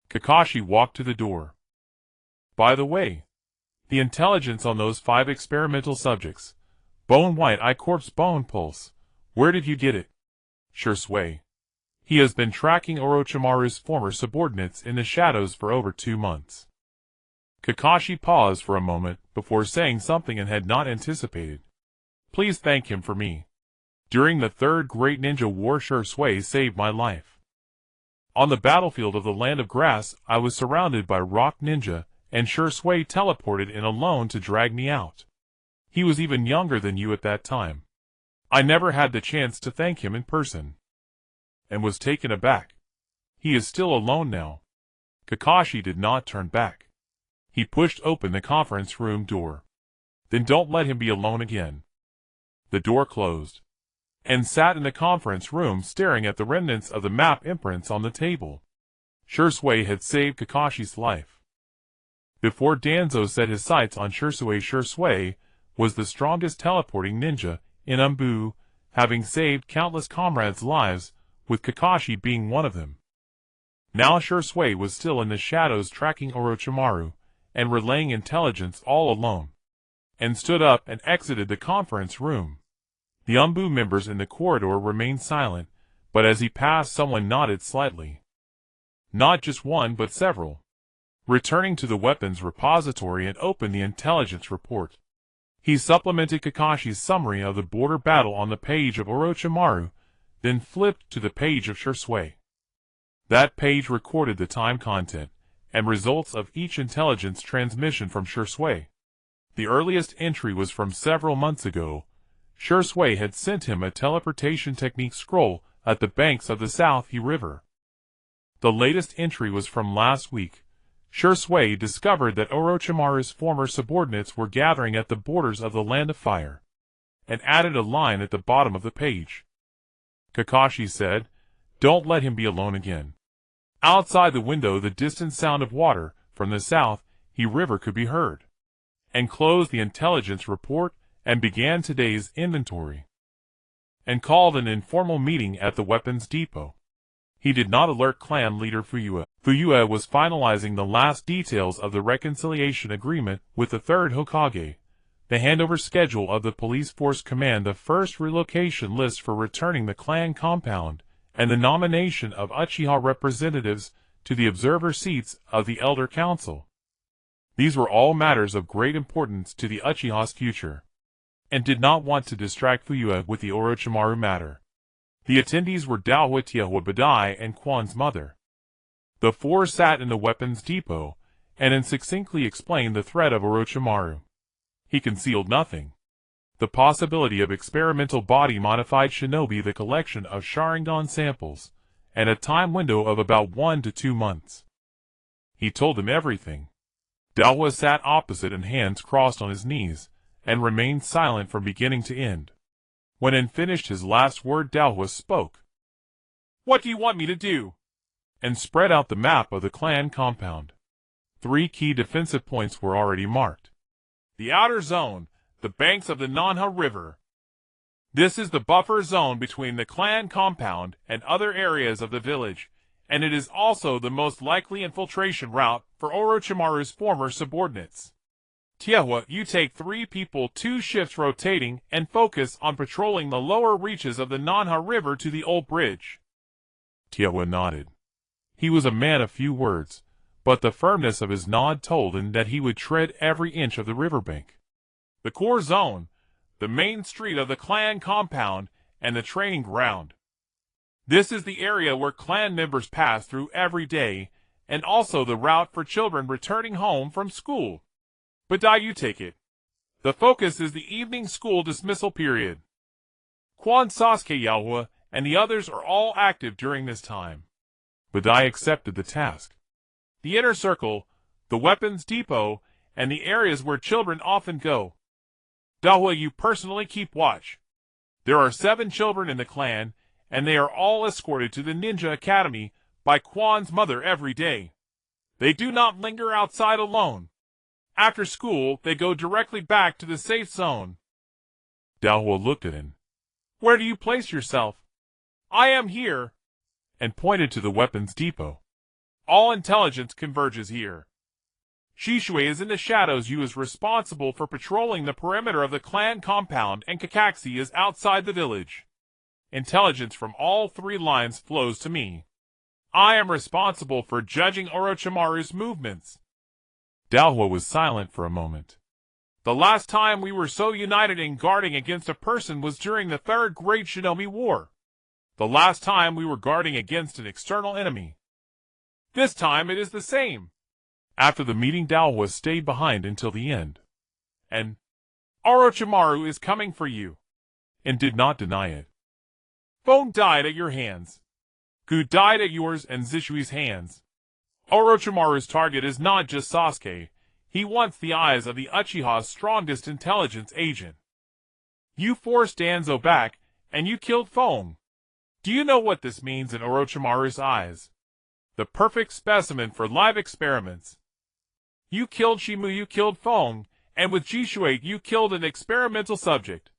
Kakashi walked to the door. By the way, the intelligence on those 5 experimental subjects, Bone White Eye Corpse Bone Pulse, where did you get it? Shursui. He has been tracking Orochimaru's former subordinates in the shadows for over 2 months. Kakashi paused for a moment before saying something and had not anticipated. Please thank him for me. During the 3rd Great Ninja War, Shursui saved my life. On the battlefield of the Land of Grass, I was surrounded by rock ninja, and Shursui teleported in alone to drag me out. He was even younger than you at that time. I never had the chance to thank him in person, and was taken aback. He is still alone now. Kakashi did not turn back. He pushed open the conference room door. Then don't let him be alone again. The door closed, and sat in the conference room staring at the remnants of the map imprints on the table. Shursui had saved Kakashi's life. Before Danzo set his sights on Shursui, Shursui was the strongest teleporting ninja in ANBU, having saved countless comrades' lives, with Kakashi being one of them. Now Shursui was still in the shadows tracking Orochimaru, and relaying intelligence all alone, and stood up and exited the conference room. The ANBU members in the corridor remained silent, but as he passed, someone nodded slightly. Not just one, but several. Returning to the weapons repository and opened the intelligence report. He supplemented Kakashi's summary of the border battle on the page of Orochimaru, then flipped to the page of Shursui. That page recorded the time content and results of each intelligence transmission from Shursui. The earliest entry was from several months ago. Shursui had sent him a teleportation technique scroll at the banks of the South He River. The latest entry was from last week. Shursui discovered that Orochimaru's former subordinates were gathering at the borders of the Land of Fire, and added a line at the bottom of the page. Kakashi said, "Don't let him be alone again." Outside the window the distant sound of water from the South He River could be heard, and closed the intelligence report and began today's inventory, and called an informal meeting at the weapons depot. He did not alert clan leader Fuyua. Fuyua was finalizing the last details of the reconciliation agreement with the third Hokage, the handover schedule of the police force command, the first relocation list for returning the clan compound, and the nomination of Uchiha representatives to the observer seats of the Elder Council. These were all matters of great importance to the Uchiha's future, and did not want to distract Fuyua with the Orochimaru matter. The attendees were Daohua, Tiahua, Badai, and Quan's mother. The four sat in the weapons depot, and succinctly explained the threat of Orochimaru. He concealed nothing. The possibility of experimental body-modified shinobi, the collection of Sharingan samples, and a time window of about 1 to 2 months. He told them everything. Daohua sat opposite and hands crossed on his knees, and remained silent from beginning to end. When he finished his last word, Daohua spoke. "What do you want me to do?" and spread out the map of the clan compound. 3 key defensive points were already marked. The outer zone, the banks of the Nanha River. This is the buffer zone between the clan compound and other areas of the village, and it is also the most likely infiltration route for Orochimaru's former subordinates. Tiahua, you take 3 people, 2 shifts rotating, and focus on patrolling the lower reaches of the Nanha River to the old bridge. Tiahua nodded. He was a man of few words, but the firmness of his nod told him that he would tread every inch of the riverbank. The core zone, the main street of the clan compound, and the training ground. This is the area where clan members pass through every day, and also the route for children returning home from school. Badai, you take it. The focus is the evening school dismissal period. Quan, Sasuke, Yaohua, and the others are all active during this time. Badai accepted the task. The inner circle, the weapons depot, and the areas where children often go. Daohua, you personally keep watch. There are 7 children in the clan, and they are all escorted to the ninja academy by Quan's mother every day. They do not linger outside alone. After school, they go directly back to the safe zone. Daohua looked at him. Where do you place yourself? I am here, and pointed to the weapons depot. All intelligence converges here. Shisui is in the shadows. You is responsible for patrolling the perimeter of the clan compound, and Kakashi is outside the village. Intelligence from all 3 lines flows to me. I am responsible for judging Orochimaru's movements. Daohua was silent for a moment. The last time we were so united in guarding against a person was during the 3rd Great Shinobi War. The last time we were guarding against an external enemy. This time it is the same. After the meeting, Daohua stayed behind until the end. And Orochimaru is coming for you. And did not deny it. Phone died at your hands. Gu died at yours and Zishui's hands. Orochimaru's target is not just Sasuke. He wants the eyes of the Uchiha's strongest intelligence agent. You forced Danzo back, and you killed Fong. Do you know what this means in Orochimaru's eyes? The perfect specimen for live experiments. You killed Shimu, you killed Fong, and with Jishui you killed an experimental subject.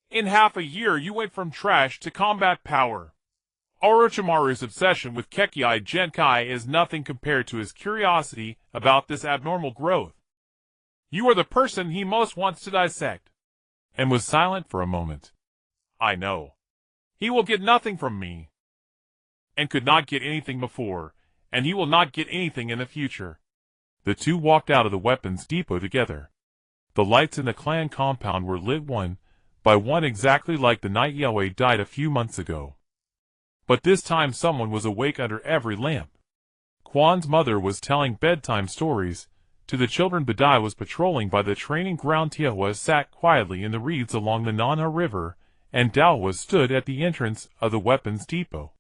In half a year you went from trash to combat power. Orochimaru's obsession with Kekkei Genkai is nothing compared to his curiosity about this abnormal growth. You are the person he most wants to dissect. And was silent for a moment. I know. He will get nothing from me. And could not get anything before, and he will not get anything in the future. The 2 walked out of the weapons depot together. The lights in the clan compound were lit one by one exactly like the night Yahweh died a few months ago. But this time someone was awake under every lamp. Kwan's mother was telling bedtime stories to the children. Badai was patrolling by the training ground. Tiahua sat quietly in the reeds along the Nanha River, and Daohua stood at the entrance of the weapons depot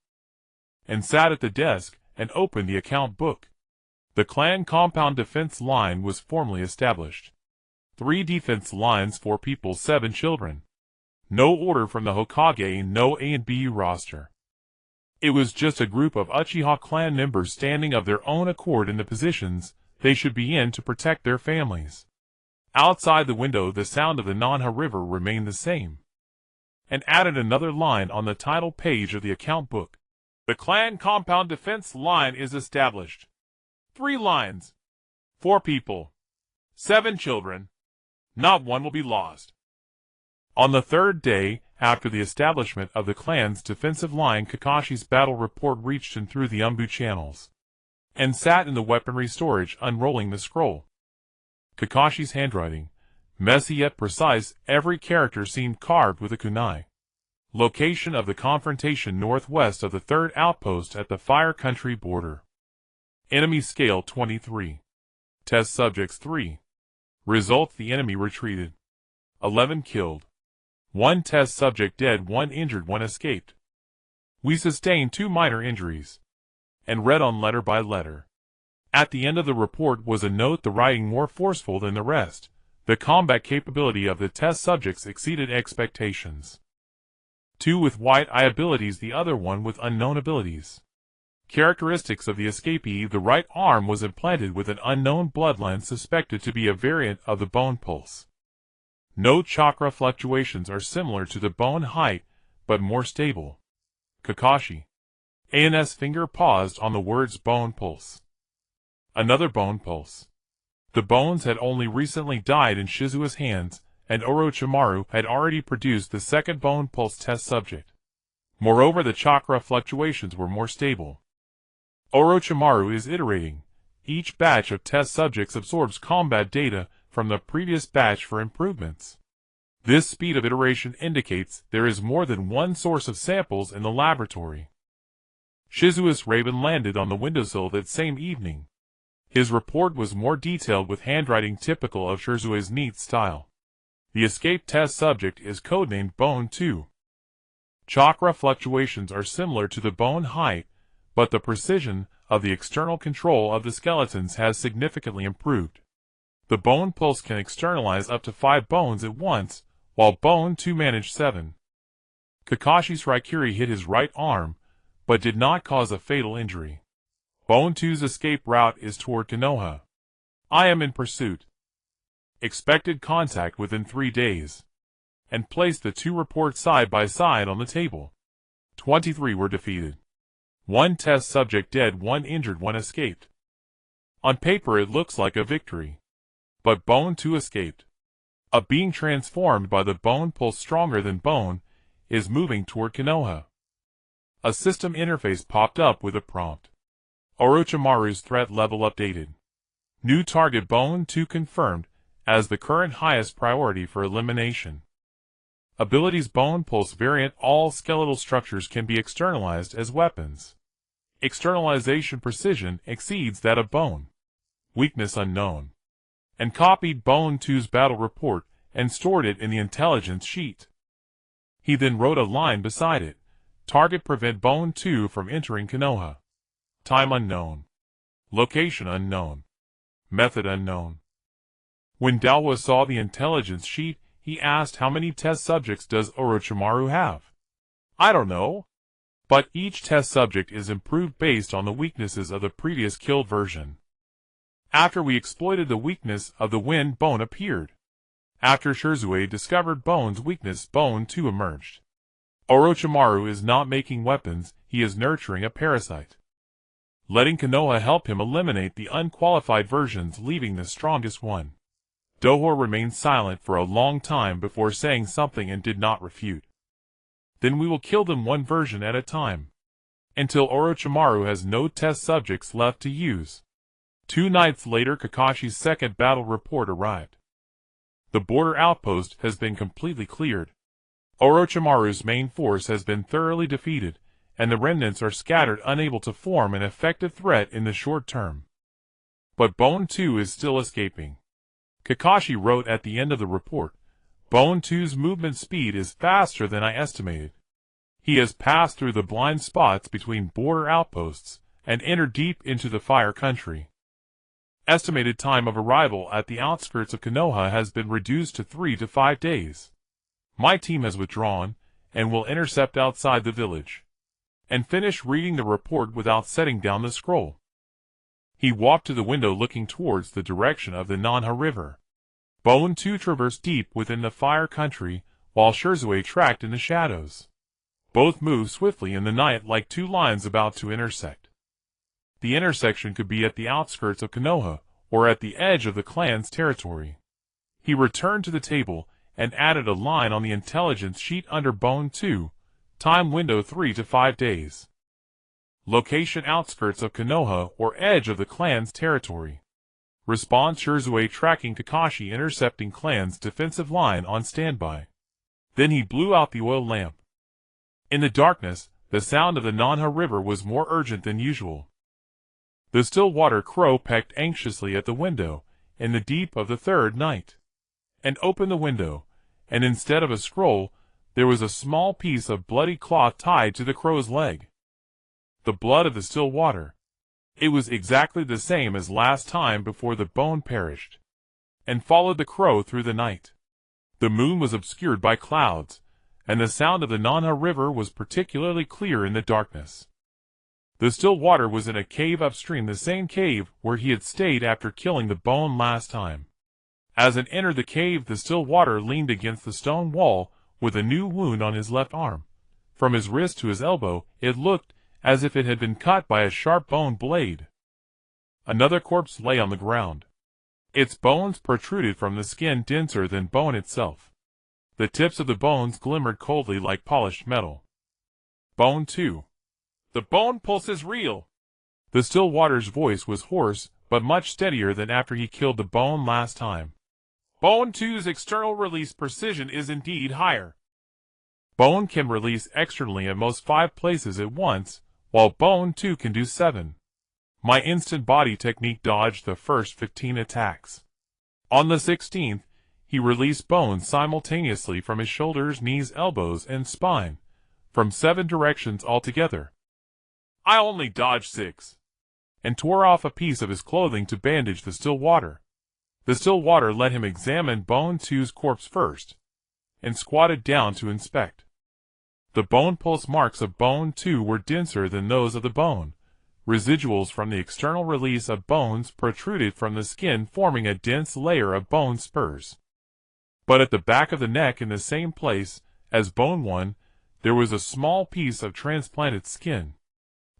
and sat at the desk and opened the account book. The clan compound defense line was formally established. 3 defense lines, 4 people, 7 children. No order from the Hokage, no ANBU roster. It was just a group of Uchiha clan members standing of their own accord in the positions they should be in to protect their families. Outside the window, the sound of the Nanha River remained the same, and added another line on the title page of the account book. The clan compound defense line is established. 3 lines, 4 people, 7 children. Not one will be lost. On the 3rd day after the establishment of the clan's defensive line, Kakashi's battle report reached him through the ANBU channels, and sat in the weaponry storage unrolling the scroll. Kakashi's handwriting, messy yet precise, every character seemed carved with a kunai. Location of the confrontation: northwest of the 3rd outpost at the Fire Country border. Enemy scale 23. Test subjects 3. Result: the enemy retreated. 11 killed. 1 test subject dead, 1 injured, 1 escaped. We sustained 2 minor injuries. And read on letter by letter. At the end of the report was a note, the writing more forceful than the rest. The combat capability of the test subjects exceeded expectations. 2 with white eye abilities, the other 1 with unknown abilities. Characteristics of the escapee: the right arm was implanted with an unknown bloodline suspected to be a variant of the bone pulse. No chakra fluctuations, are similar to the bone height, but more stable. Kakashi. An's finger paused on the words bone pulse. Another bone pulse. The bones had only recently died in Shizuo's hands, and Orochimaru had already produced the 2nd bone pulse test subject. Moreover, the chakra fluctuations were more stable. Orochimaru is iterating. Each batch of test subjects absorbs combat data from the previous batch for improvements. This speed of iteration indicates there is more than one source of samples in the laboratory. Shizuo's Raven landed on the windowsill that same evening. His report was more detailed with handwriting typical of Shizuo's neat style. The escape test subject is codenamed Bone 2. Chakra fluctuations are similar to the bone height, but the precision of the external control of the skeletons has significantly improved. The bone pulse can externalize up to 5 bones at once, while Bone 2 managed 7. Kakashi's Raikiri hit his right arm, but did not cause a fatal injury. Bone 2's escape route is toward Konoha. I am in pursuit. Expected contact within 3 days. And placed the 2 reports side by side on the table. 23 were defeated. 1 test subject dead, 1 injured, 1 escaped. On paper it looks like a victory. But Bone 2 escaped. A being transformed by the bone pulse stronger than Bone is moving toward Konoha. A system interface popped up with a prompt. Orochimaru's threat level updated. New target: Bone 2 confirmed as the current highest priority for elimination. Abilities: Bone Pulse variant. All skeletal structures can be externalized as weapons. Externalization precision exceeds that of Bone. Weakness unknown. And copied Bone 2's battle report and stored it in the intelligence sheet. He then wrote a line beside it. Target: prevent Bone 2 from entering Konoha. Time unknown. Location unknown. Method unknown. When Daohua saw the intelligence sheet, he asked, how many test subjects does Orochimaru have? I don't know. But each test subject is improved based on the weaknesses of the previous killed version. After we exploited the weakness of the wind, Bone appeared. After Shizuo discovered Bone's weakness, Bone 2 emerged. Orochimaru is not making weapons, he is nurturing a parasite. Letting Konoha help him eliminate the unqualified versions, leaving the strongest one. Daohua remained silent for a long time before saying something and did not refute. Then we will kill them one version at a time. Until Orochimaru has no test subjects left to use. 2 nights later, Kakashi's 2nd battle report arrived. The border outpost has been completely cleared. Orochimaru's main force has been thoroughly defeated, and the remnants are scattered, unable to form an effective threat in the short term. But Bone 2 is still escaping. Kakashi wrote at the end of the report, Bone 2's movement speed is faster than I estimated. He has passed through the blind spots between border outposts and entered deep into the Fire Country. Estimated time of arrival at the outskirts of Konoha has been reduced to 3 to 5 days. My team has withdrawn, and will intercept outside the village. And finish reading the report without setting down the scroll. He walked to the window looking towards the direction of the Nanha River. Bone 2 traversed deep within the Fire Country, while Shirzue tracked in the shadows. Both moved swiftly in the night like two lines about to intersect. The intersection could be at the outskirts of Konoha, or at the edge of the clan's territory. He returned to the table, and added a line on the intelligence sheet under Bone 2, time window 3 to 5 days. Location outskirts of Konoha or edge of the clan's territory. Response Shirzue tracking Kakashi intercepting clan's defensive line on standby. Then he blew out the oil lamp. In the darkness, the sound of the Nanha River was more urgent than usual. The Stillwater Crow pecked anxiously at the window, in the deep of the third night. And opened the window, and instead of a scroll, there was a small piece of bloody cloth tied to the crow's leg. The blood of the Stillwater. It was exactly the same as last time before the bone perished. And followed the crow through the night. The moon was obscured by clouds, and the sound of the Nanha River was particularly clear in the darkness. The Stillwater was in a cave upstream, the same cave where he had stayed after killing the bone last time. As it entered the cave, the Stillwater leaned against the stone wall with a new wound on his left arm. From his wrist to his elbow, it looked as if it had been cut by a sharp bone blade. Another corpse lay on the ground. Its bones protruded from the skin denser than bone itself. The tips of the bones glimmered coldly like polished metal. Bone 2. The bone pulse is real. The Stillwater's voice was hoarse, but much steadier than after he killed the bone last time. Bone 2's external release precision is indeed higher. Bone can release externally at most 5 places at once, while Bone 2 can do 7. My instant body technique dodged the first 15 attacks. On the 16th, he released bones simultaneously from his shoulders, knees, elbows, and spine, from 7 directions altogether. I only dodged 6, and tore off a piece of his clothing to bandage the Stillwater. The Stillwater let him examine Bone 2's corpse first, and squatted down to inspect. The bone pulse marks of Bone 2 were denser than those of the bone. Residuals from the external release of bones protruded from the skin, forming a dense layer of bone spurs. But at the back of the neck, in the same place as Bone 1, there was a small piece of transplanted skin.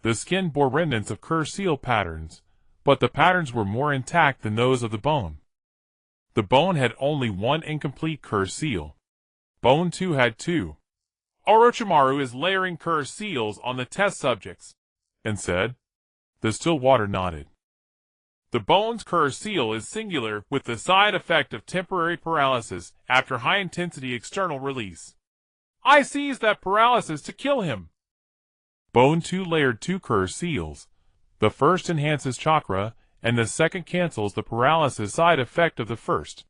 The skin bore remnants of cur seal patterns, but the patterns were more intact than those of the bone. The bone had only 1 incomplete cur seal. Bone 2 had 2. Orochimaru is layering cur seals on the test subjects, and said. The Stillwater nodded. The bone's cur seal is singular, with the side effect of temporary paralysis after high-intensity external release. I seized that paralysis to kill him. Bone 2 layered 2 cur seals. The first enhances chakra, and the second cancels the paralysis side effect of the first.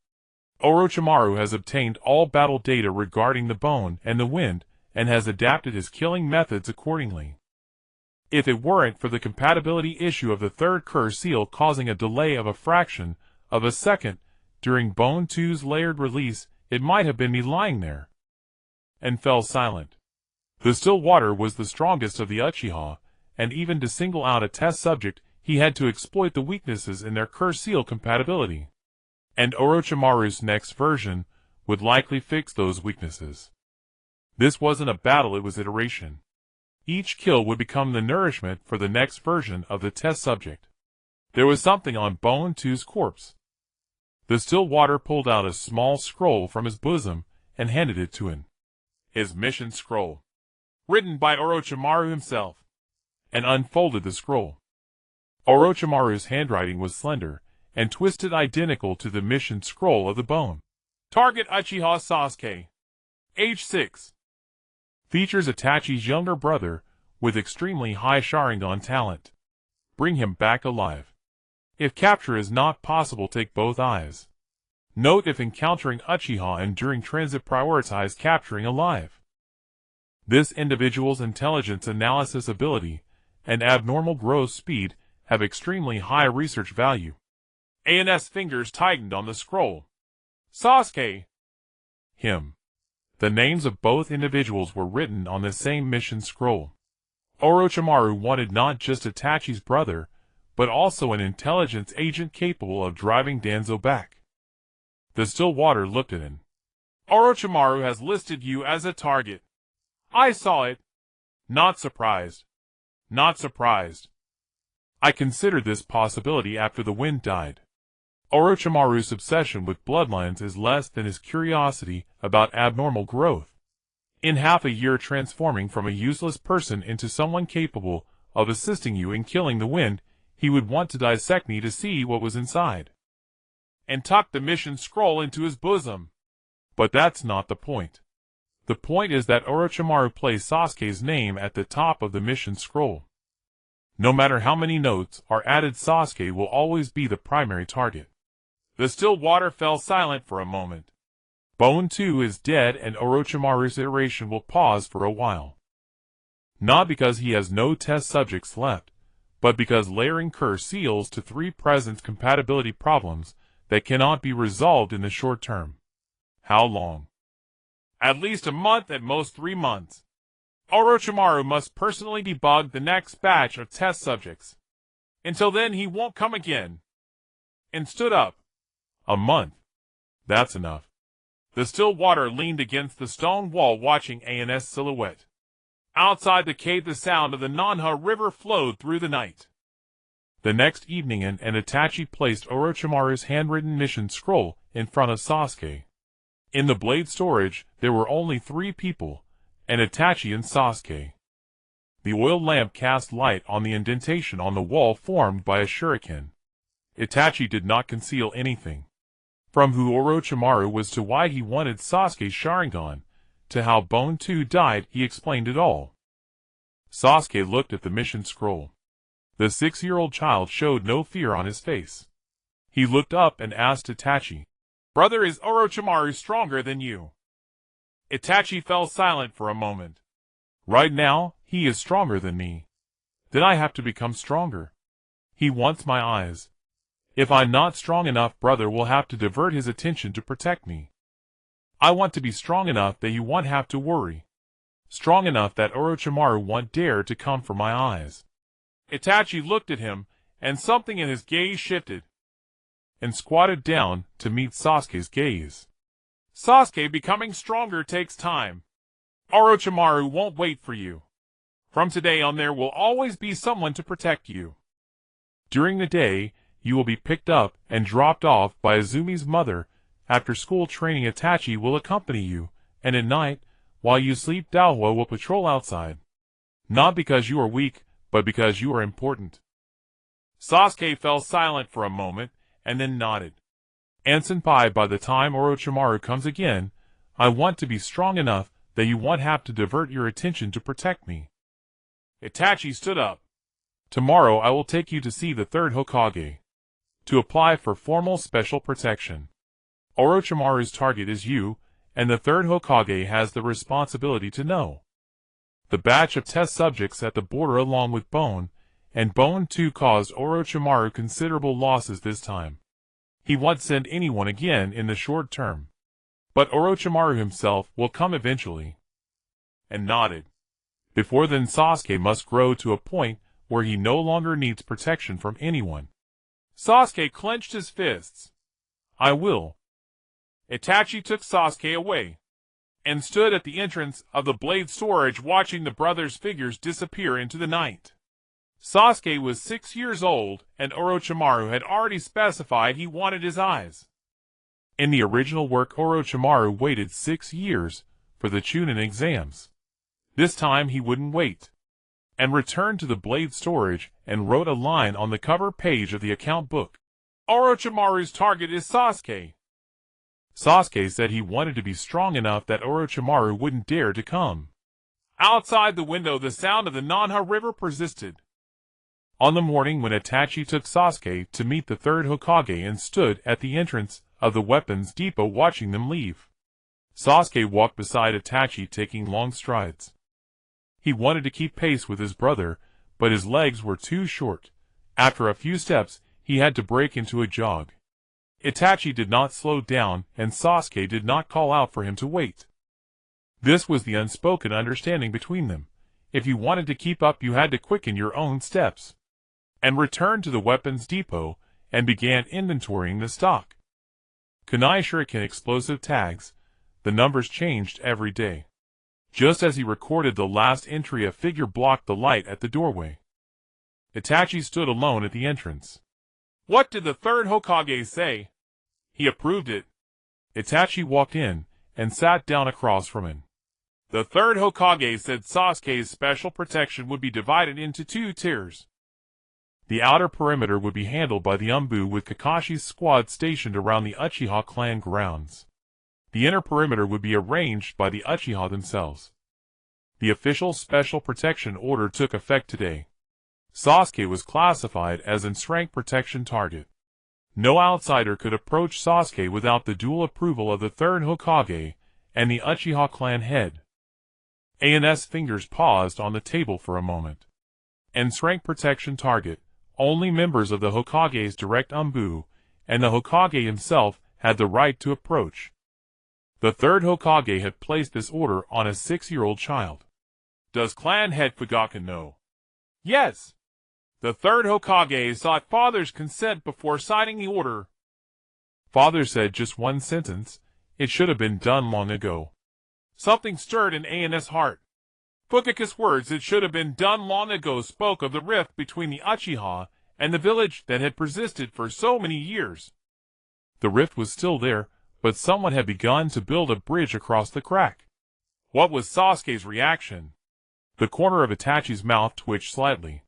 Orochimaru has obtained all battle data regarding the bone and the wind, and has adapted his killing methods accordingly. If it weren't for the compatibility issue of the third cur seal causing a delay of a fraction of a second during Bone 2's layered release, it might have been me lying there. And fell silent. The Stillwater was the strongest of the Uchiha, and even to single out a test subject, he had to exploit the weaknesses in their cur seal compatibility. And Orochimaru's next version would likely fix those weaknesses. This wasn't a battle, it was iteration. Each kill would become the nourishment for the next version of the test subject. There was something on Bone 2's corpse. The Stillwater pulled out a small scroll from his bosom and handed it to him. His mission scroll, written by Orochimaru himself, and unfolded the scroll. Orochimaru's handwriting was slender and twisted, identical to the mission scroll of the bone. Target Uchiha Sasuke. Age 6. Features Itachi's younger brother, with extremely high Sharingan talent. Bring him back alive. If capture is not possible, take both eyes. Note: if encountering Uchiha and during transit, prioritize capturing alive. This individual's intelligence analysis ability and abnormal growth speed have extremely high research value. An's fingers tightened on the scroll. Sasuke. Him. The names of both individuals were written on the same mission scroll. Orochimaru wanted not just Itachi's brother, but also an intelligence agent capable of driving Danzo back. The Stillwater looked at him. Orochimaru has listed you as a target. I saw it. Not surprised. Not surprised. I considered this possibility after the wind died. Orochimaru's obsession with bloodlines is less than his curiosity about abnormal growth. In half a year, transforming from a useless person into someone capable of assisting you in killing the wind, he would want to dissect me to see what was inside, and tuck the mission scroll into his bosom. But that's not the point. The point is that Orochimaru placed Sasuke's name at the top of the mission scroll. No matter how many notes are added, Sasuke will always be the primary target. The Stillwater fell silent for a moment. Bone 2 is dead, and Orochimaru's iteration will pause for a while. Not because he has no test subjects left, but because layering curse seals to 3 presence compatibility problems that cannot be resolved in the short term. How long? At least a month, at most 3 months. Orochimaru must personally debug the next batch of test subjects. Until then, he won't come again. And stood up. A month. That's enough. The Stillwater leaned against the stone wall, watching An's silhouette. Outside the cave, the sound of the Nanha River flowed through the night. The next evening, An and Itachi placed Orochimaru's handwritten mission scroll in front of Sasuke. In the blade storage, there were only 3 people, and Itachi and Sasuke. The oil lamp cast light on the indentation on the wall formed by a shuriken. Itachi did not conceal anything. From who Orochimaru was to why he wanted Sasuke's Sharingan, to how Bone 2 died, he explained it all. Sasuke looked at the mission scroll. The 6-year-old child showed no fear on his face. He looked up and asked Itachi, "Brother, is Orochimaru stronger than you?" Itachi fell silent for a moment. "Right now, he is stronger than me. Then I have to become stronger. He wants my eyes. If I'm not strong enough, brother will have to divert his attention to protect me. I want to be strong enough that you won't have to worry. Strong enough that Orochimaru won't dare to come for my eyes." Itachi looked at him, and something in his gaze shifted, and squatted down to meet Sasuke's gaze. "Sasuke, becoming stronger takes time. Orochimaru won't wait for you. From today on, there will always be someone to protect you. During the day, you will be picked up and dropped off by Azumi's mother. After school training, Itachi will accompany you, and at night, while you sleep, Daohua will patrol outside. Not because you are weak, but because you are important." Sasuke fell silent for a moment, and then nodded. "And senpai, by the time Orochimaru comes again, I want to be strong enough that you won't have to divert your attention to protect me." Itachi stood up. "Tomorrow I will take you to see the 3rd Hokage, to apply for formal special protection. Orochimaru's target is you, and the 3rd Hokage has the responsibility to know. The batch of test subjects at the border, along with Bone, and Bone 2, caused Orochimaru considerable losses this time. He won't send anyone again in the short term. But Orochimaru himself will come eventually." And nodded. Before then, Sasuke must grow to a point where he no longer needs protection from anyone. Sasuke clenched his fists. "I will." Itachi took Sasuke away, and stood at the entrance of the blade storage, watching the brothers' figures disappear into the night. Sasuke was 6 years old, and Orochimaru had already specified he wanted his eyes. In the original work, Orochimaru waited 6 years for the Chunin exams. This time he wouldn't wait, and returned to the blade storage and wrote a line on the cover page of the account book. "Orochimaru's target is Sasuke." Sasuke said he wanted to be strong enough that Orochimaru wouldn't dare to come. Outside the window, the sound of the Nanha River persisted. On the morning when Itachi took Sasuke to meet the third Hokage and stood at the entrance of the weapons depot watching them leave, Sasuke walked beside Itachi taking long strides. He wanted to keep pace with his brother, but his legs were too short. After a few steps, he had to break into a jog. Itachi did not slow down, and Sasuke did not call out for him to wait. This was the unspoken understanding between them. If you wanted to keep up, you had to quicken your own steps. And returned to the weapons depot, and began inventorying the stock. Kunai Shuriken explosive tags. The numbers changed every day. Just as he recorded the last entry, a figure blocked the light at the doorway. Itachi stood alone at the entrance. What did the third Hokage say? He approved it. Itachi walked in, and sat down across from him. The third Hokage said Sasuke's special protection would be divided into 2 tiers. The outer perimeter would be handled by the ANBU with Kakashi's squad stationed around the Uchiha clan grounds. The inner perimeter would be arranged by the Uchiha themselves. The official special protection order took effect today. Sasuke was classified as an rank protection target. No outsider could approach Sasuke without the dual approval of the third Hokage and the Uchiha clan head. AN's fingers paused on the table for a moment. Rank protection target. Only members of the Hokage's direct ANBU and the Hokage himself had the right to approach. The third Hokage had placed this order on a 6-year-old child. Does clan head Fugaku know? Yes. The third Hokage sought father's consent before signing the order. Father said just one sentence. It should have been done long ago. Something stirred in AN's heart. Fugaku's words, "it should have been done long ago," spoke of the rift between the Uchiha and the village that had persisted for so many years. The rift was still there, but someone had begun to build a bridge across the crack. What was Sasuke's reaction? The corner of Itachi's mouth twitched slightly.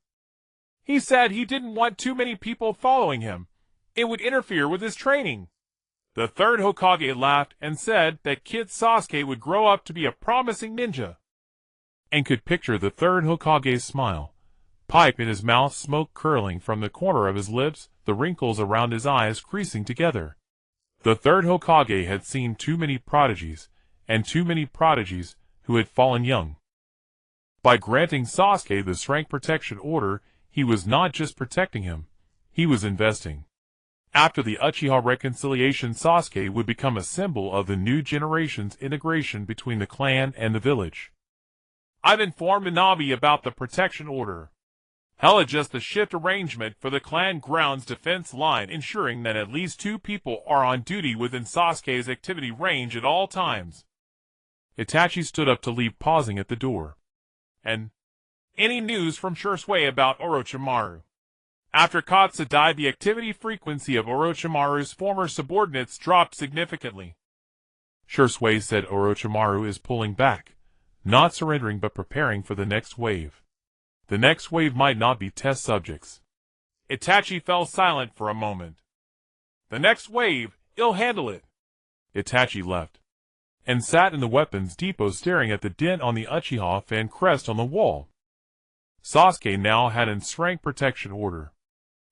He said he didn't want too many people following him. It would interfere with his training. The third Hokage laughed and said that kid Sasuke would grow up to be a promising ninja. And could picture the third Hokage's smile. Pipe in his mouth, smoke curling from the corner of his lips, the wrinkles around his eyes creasing together. The third Hokage had seen too many prodigies, and too many prodigies who had fallen young. By granting Sasuke this rank protection order, he was not just protecting him, he was investing. After the Uchiha reconciliation, Sasuke would become a symbol of the new generation's integration between the clan and the village. I've informed Minabe about the protection order. He'll adjust the shift arrangement for the clan grounds defense line, ensuring that at least 2 people are on duty within Sasuke's activity range at all times. Itachi stood up to leave, pausing at the door. And any news from Shisui about Orochimaru? After Katsu died, the activity frequency of Orochimaru's former subordinates dropped significantly. Shisui said Orochimaru is pulling back. Not surrendering but preparing for the next wave. The next wave might not be test subjects. Itachi fell silent for a moment. The next wave, he'll handle it. Itachi left. And sat in the weapons depot staring at the dent on the Uchiha fan crest on the wall. Sasuke now had an rank protection order.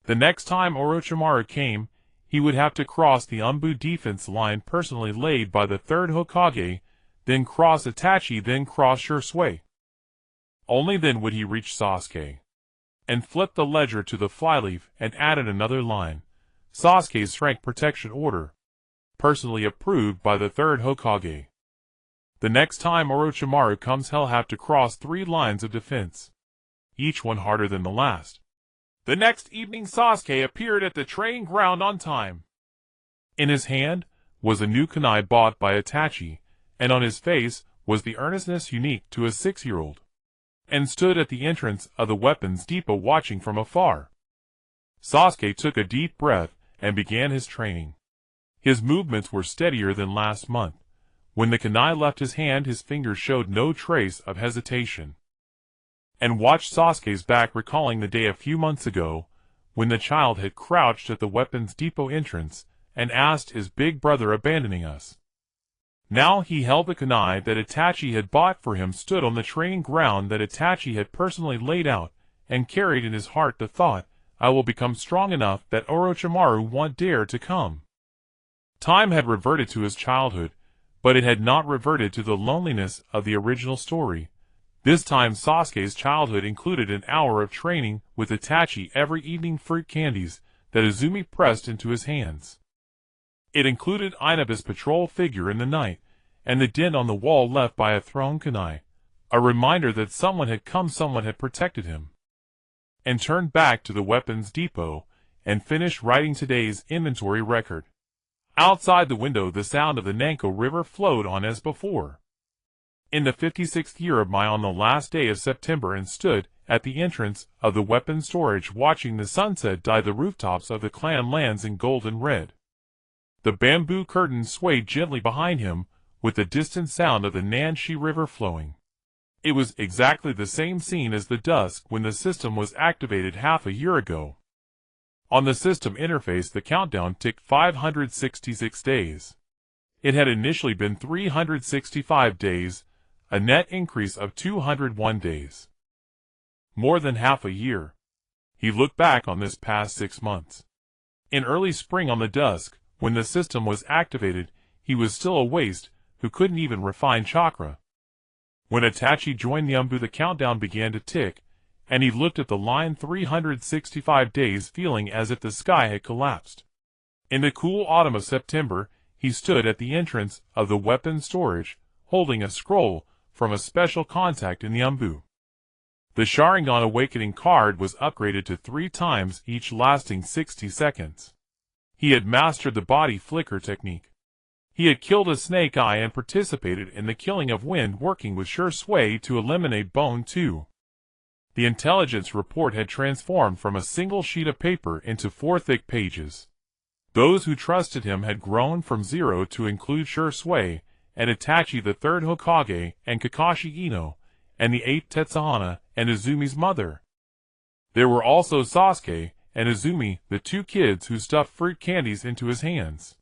The next time Orochimaru came, he would have to cross the ANBU defense line personally laid by the third Hokage, then cross Itachi, then cross Shisui. Only then would he reach Sasuke. And flipped the ledger to the flyleaf and added another line. Sasuke's rank protection order. Personally approved by the third Hokage. The next time Orochimaru comes, he'll have to cross 3 lines of defense. Each one harder than the last. The next evening Sasuke appeared at the training ground on time. In his hand was a new kunai bought by Itachi, and on his face was the earnestness unique to a 6-year-old, and stood at the entrance of the weapons depot watching from afar. Sasuke took a deep breath and began his training. His movements were steadier than last month. When the kunai left his hand, his fingers showed no trace of hesitation. And watched Sasuke's back, recalling the day a few months ago, when the child had crouched at the weapons depot entrance and asked, "Is big brother abandoning us?" Now he held the kunai that Itachi had bought for him stood on the training ground that Itachi had personally laid out, and carried in his heart the thought, I will become strong enough that Orochimaru won't dare to come. Time had reverted to his childhood, but it had not reverted to the loneliness of the original story. This time Sasuke's childhood included an hour of training with Itachi every evening, fruit candies that Izumi pressed into his hands. It included Inaba's patrol figure in the night, and the dent on the wall left by a thrown kunai, a reminder that someone had come, someone had protected him. And turned back to the weapons depot, and finished writing today's inventory record. Outside the window the sound of the Nanko River flowed on as before. In the 56th year of Mai, on the last day of September, and stood at the entrance of the weapons storage watching the sunset dye the rooftops of the clan lands in gold and red. The bamboo curtain swayed gently behind him, with the distant sound of the Nanshi River flowing. It was exactly the same scene as the dusk when the system was activated half a year ago. On the system interface the countdown ticked 566 days. It had initially been 365 days, a net increase of 201 days. More than half a year. He looked back on this past 6 months. In early spring on the dusk, when the system was activated, he was still a waste who couldn't even refine chakra. When Itachi joined the ANBU the countdown began to tick, and he looked at the line 365 days feeling as if the sky had collapsed. In the cool autumn of September, he stood at the entrance of the weapons storage, holding a scroll from a special contact in the ANBU. The Sharingan awakening card was upgraded to 3 times each, lasting 60 seconds. He had mastered the body flicker technique. He had killed a snake eye and participated in the killing of wind, working with sure sway to eliminate bone too. The intelligence report had transformed from a single sheet of paper into 4 thick pages. Those who trusted him had grown from 0 to include sure sway, and Itachi the 3rd Hokage, and Kakashi Ino, and the 8th Tetsubana, and Izumi's mother. There were also Sasuke and Izumi, the 2 kids who stuffed fruit candies into his hands.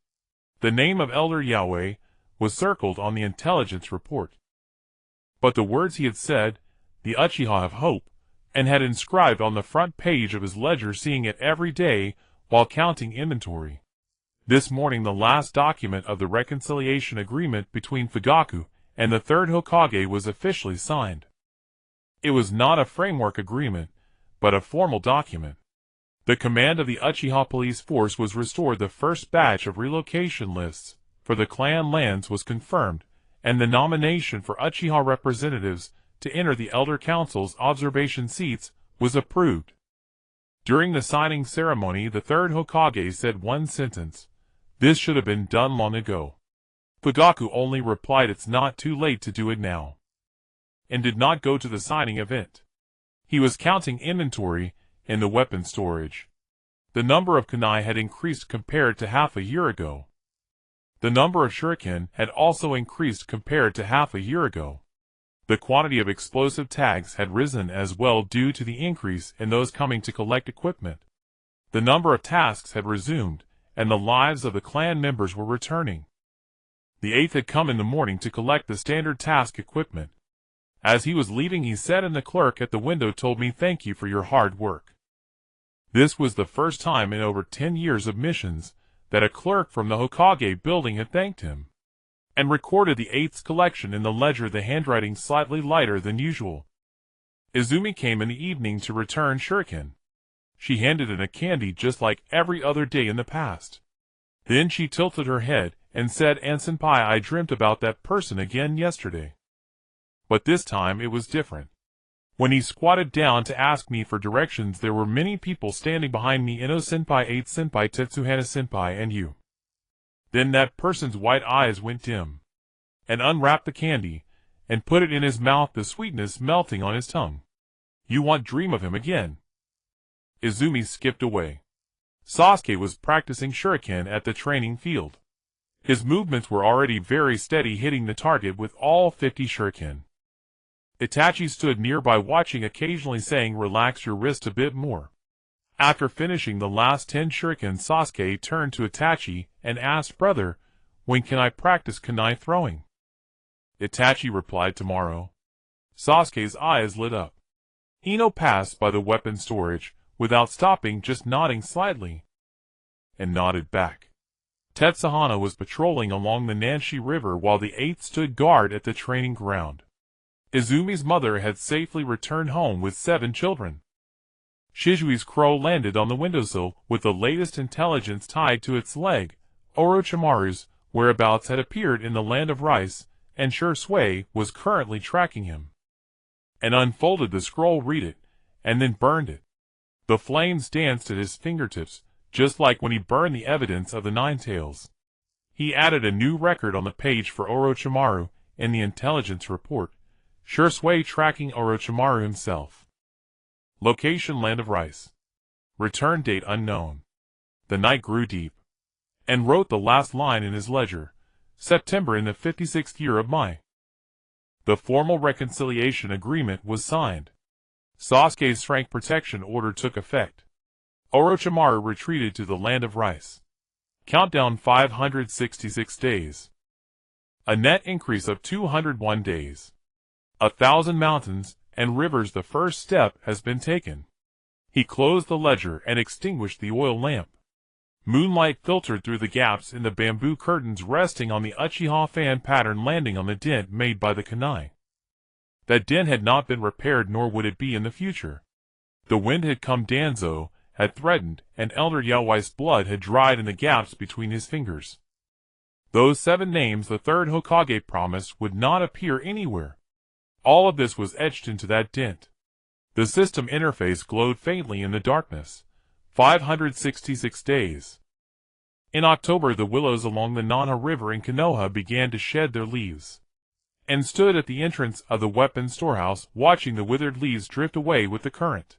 The name of Elder Yahweh was circled on the intelligence report. But the words he had said, the Uchiha of Hope, and had inscribed on the front page of his ledger, seeing it every day while counting inventory. This morning the last document of the reconciliation agreement between Fugaku and the 3rd Hokage was officially signed. It was not a framework agreement, but a formal document. The command of the Uchiha police force was restored, the first batch of relocation lists for the clan lands was confirmed, and the nomination for Uchiha representatives to enter the Elder Council's observation seats was approved. During the signing ceremony the 3rd Hokage said one sentence, "This should have been done long ago." Fugaku only replied, "It's not too late to do it now," and did not go to the signing event. He was counting inventory in the weapon storage. The number of kunai had increased compared to half a year ago. The number of shuriken had also increased compared to half a year ago. The quantity of explosive tags had risen as well due to the increase in those coming to collect equipment. The number of tasks had resumed, and the lives of the clan members were returning. The 8th had come in the morning to collect the standard task equipment. As he was leaving he said, and the clerk at the window told me, "Thank you for your hard work." This was the first time in over 10 years of missions that a clerk from the Hokage building had thanked him, and recorded the 8th's collection in the ledger, the handwriting slightly lighter than usual. Izumi came in the evening to return shuriken. She handed in a candy just like every other day in the past. Then she tilted her head and said, "An-senpai, I dreamt about that person again yesterday." But this time it was different. When he squatted down to ask me for directions there were many people standing behind me, Ino-senpai, 8th-senpai, Tetsuhana-senpai, and you. Then that person's white eyes went dim, and unwrapped the candy, and put it in his mouth, the sweetness melting on his tongue. "You won't dream of him again." Izumi skipped away. Sasuke was practicing shuriken at the training field. His movements were already very steady, hitting the target with all 50 shuriken. Itachi stood nearby watching, occasionally saying, "Relax your wrist a bit more." After finishing the last 10 shuriken, Sasuke turned to Itachi and asked, "Brother, When can I practice kunai throwing? Itachi replied, tomorrow. Sasuke's eyes lit up. Ino passed by the weapon storage, without stopping, just nodding slightly. And nodded back. Tetsuhana was patrolling along the Nanshi River while the 8th stood guard at the training ground. Izumi's mother had safely returned home with 7 children. Shizui's crow landed on the windowsill with the latest intelligence tied to its leg. Orochimaru's whereabouts had appeared in the land of rice, and Shui was currently tracking him. And unfolded the scroll, read it, and then burned it. The flames danced at his fingertips, just like when he burned the evidence of the Nine Tails. He added a new record on the page for Orochimaru in the intelligence report, Shui tracking Orochimaru himself. Location: Land of Rice. Return date unknown. The night grew deep. And wrote the last line in his ledger, September in the 56th year of Mai. The formal reconciliation agreement was signed. Sasuke's rank protection order took effect. Orochimaru retreated to the land of rice. Countdown: 566 days. A net increase of 201 days. 1,000 mountains and rivers. The first step has been taken. He closed the ledger and extinguished the oil lamp. Moonlight filtered through the gaps in the bamboo curtains, resting on the Uchiha fan pattern, landing on the dent made by the kunai. That dent had not been repaired, nor would it be in the future. The wind had come. Danzo had threatened, and Elder Yaoi's blood had dried in the gaps between his fingers. Those 7 names the third Hokage promised would not appear anywhere. All of this was etched into that dent. The system interface glowed faintly in the darkness. 566 days. In October, the willows along the Nana River in Konoha began to shed their leaves, and stood at the entrance of the weapons storehouse, watching the withered leaves drift away with the current.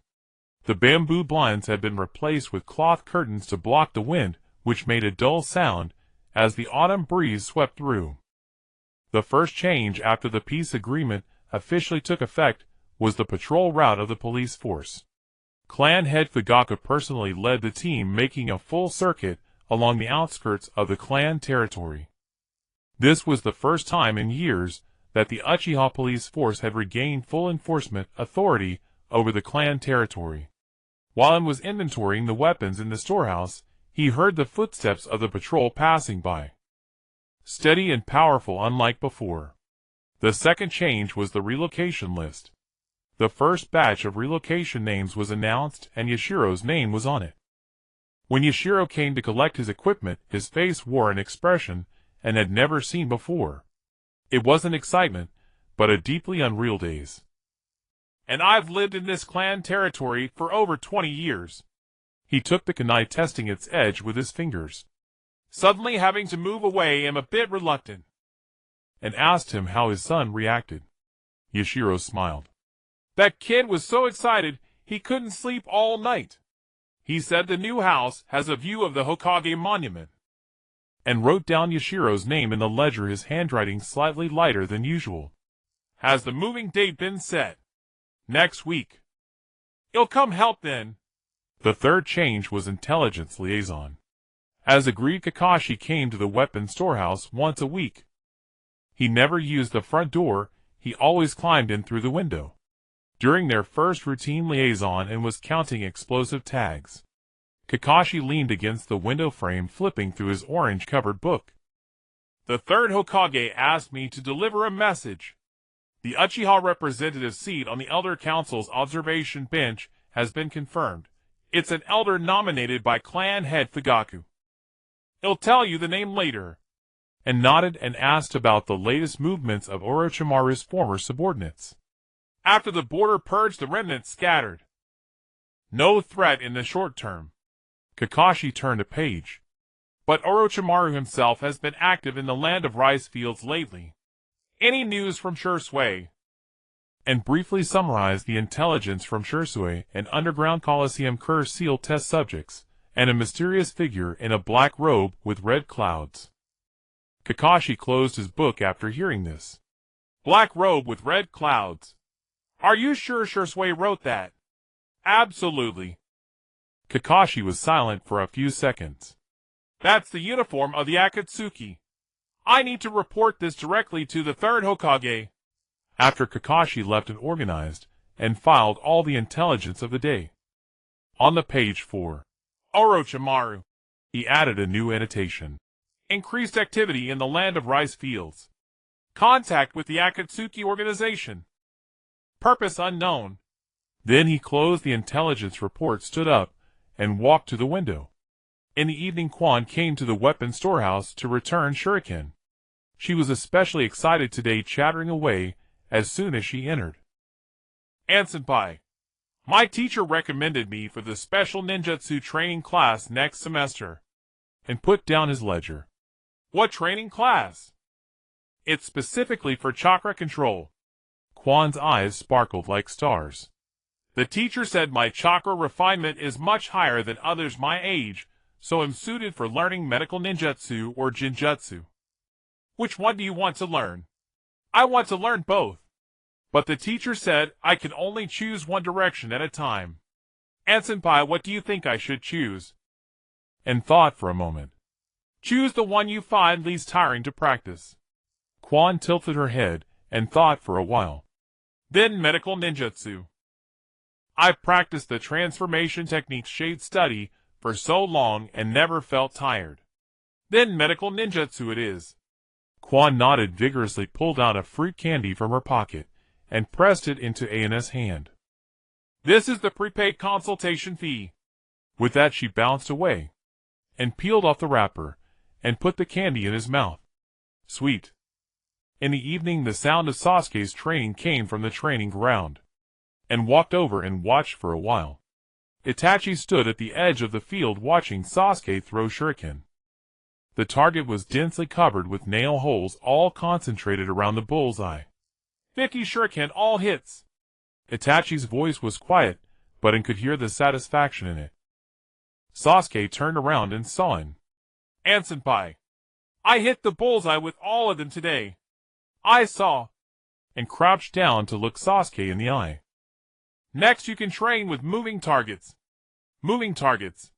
The bamboo blinds had been replaced with cloth curtains to block the wind, which made a dull sound as the autumn breeze swept through. The first change after the peace agreement officially took effect was the patrol route of the police force. Clan head Fugaku personally led the team, making a full circuit along the outskirts of the clan territory. This was the first time in years that the Uchiha police force had regained full enforcement authority over the clan territory. While he was inventorying the weapons in the storehouse, he heard the footsteps of the patrol passing by. Steady and powerful, unlike before. The second change was the relocation list. The first batch of relocation names was announced, and Yashiro's name was on it. When Yashiro came to collect his equipment, his face wore an expression and had never seen before. It wasn't excitement, but a deeply unreal daze. And I've lived in this clan territory for over 20 years. He took the kunai, testing its edge with his fingers. Suddenly having to move away, I'm a bit reluctant. And asked him how his son reacted. Yashiro smiled. That kid was so excited, he couldn't sleep all night. He said the new house has a view of the Hokage monument. And wrote down Yashiro's name in the ledger, his handwriting slightly lighter than usual. Has the moving date been set? Next week. He'll come help then. The third change was intelligence liaison. As agreed, Kakashi came to the weapons storehouse once a week. He never used the front door, he always climbed in through the window. During their first routine liaison, and was counting explosive tags. Kakashi leaned against the window frame, flipping through his orange-covered book. The third Hokage asked me to deliver a message. The Uchiha representative seat on the Elder Council's observation bench has been confirmed. It's an elder nominated by clan head Fugaku. He'll tell you the name later. And nodded and asked about the latest movements of Orochimaru's former subordinates. After the border purge, the remnants scattered. No threat in the short term. Kakashi turned a page. But Orochimaru himself has been active in the land of rice fields lately. Any news from Shui? And briefly summarized the intelligence from Shui: an underground Colosseum curse seal test subjects, and a mysterious figure in a black robe with red clouds. Kakashi closed his book after hearing this. Black robe with red clouds. Are you sure Shui wrote that? Absolutely. Kakashi was silent for a few seconds. That's the uniform of the Akatsuki. I need to report this directly to the third Hokage. After Kakashi left and organized and filed all the intelligence of the day. On the page for Orochimaru, he added a new annotation. increased activity in the land of rice fields. Contact with the Akatsuki organization. Purpose unknown. Then he closed the intelligence report, stood up, and walked to the window. In the evening, Quan came to the weapon storehouse to return Shuriken. She was especially excited today, chattering away as soon as she entered. An-senpai, my teacher recommended me for the special ninjutsu training class next semester. And put down his ledger. What training class? It's specifically for chakra control. Quan's eyes sparkled like stars. The teacher said my chakra refinement is much higher than others my age, so I'm suited for learning medical ninjutsu or jinjutsu. Which one do you want to learn? I want to learn both. But the teacher said I can only choose one direction at a time. An-senpai, what do you think I should choose? And thought for a moment. Choose the one you find least tiring to practice. Quan tilted her head and thought for a while. Then medical ninjutsu. I've practiced the transformation technique shade study for so long and never felt tired. Then medical ninjutsu it is. Quan nodded vigorously, pulled out a fruit candy from her pocket, and pressed it into An's hand. This is the prepaid consultation fee. With that she bounced away, and peeled off the wrapper, and put the candy in his mouth. Sweet. In the evening the sound of Sasuke's training came from the training ground, and walked over and watched for a while. Itachi stood at the edge of the field watching Sasuke throw shuriken. The target was densely covered with nail holes, all concentrated around the bullseye. 50 shuriken all hits. Itachi's voice was quiet, but An could hear the satisfaction in it. Sasuke turned around and saw An. An-senpai, I hit the bullseye with all of them today. I saw. And crouched down to look Sasuke in the eye. Next you can train with moving targets. Moving targets.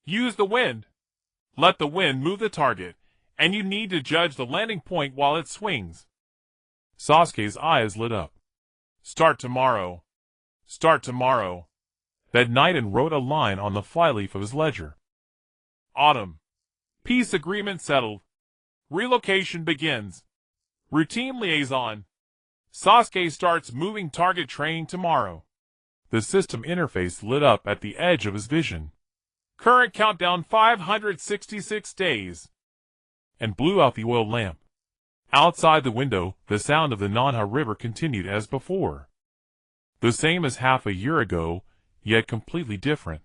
Use the wind. Let the wind move the target, and you need to judge the landing point while it swings. Sasuke's eyes lit up. Start tomorrow. Start tomorrow. That night An wrote a line on the flyleaf of his ledger. Autumn. Peace agreement settled. Relocation begins. Routine liaison. Sasuke starts moving target training tomorrow. The system interface lit up at the edge of his vision. Current countdown 566 days. And blew out the oil lamp. Outside the window, the sound of the Nanha River continued as before. The same as half a year ago, yet completely different.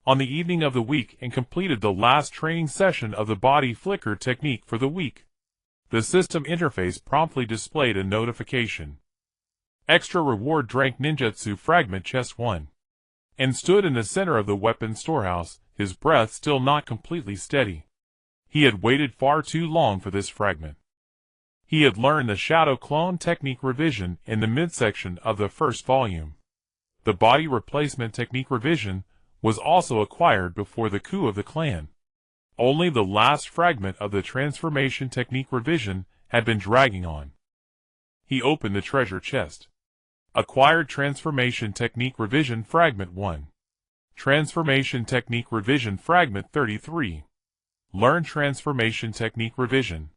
On the evening of the week, and completed the last training session of the body flicker technique for the week. The system interface promptly displayed a notification. Extra reward drank ninjutsu fragment chest 1. And stood in the center of the weapon storehouse, his breath still not completely steady. He had waited far too long for this fragment. He had learned the shadow clone technique revision in the midsection of the first volume. The body replacement technique revision was also acquired before the coup of the clan. Only the last fragment of the transformation technique revision had been dragging on. He opened the treasure chest. Acquired Transformation Technique Revision Fragment 1. Transformation Technique Revision Fragment 33. Learn Transformation Technique Revision.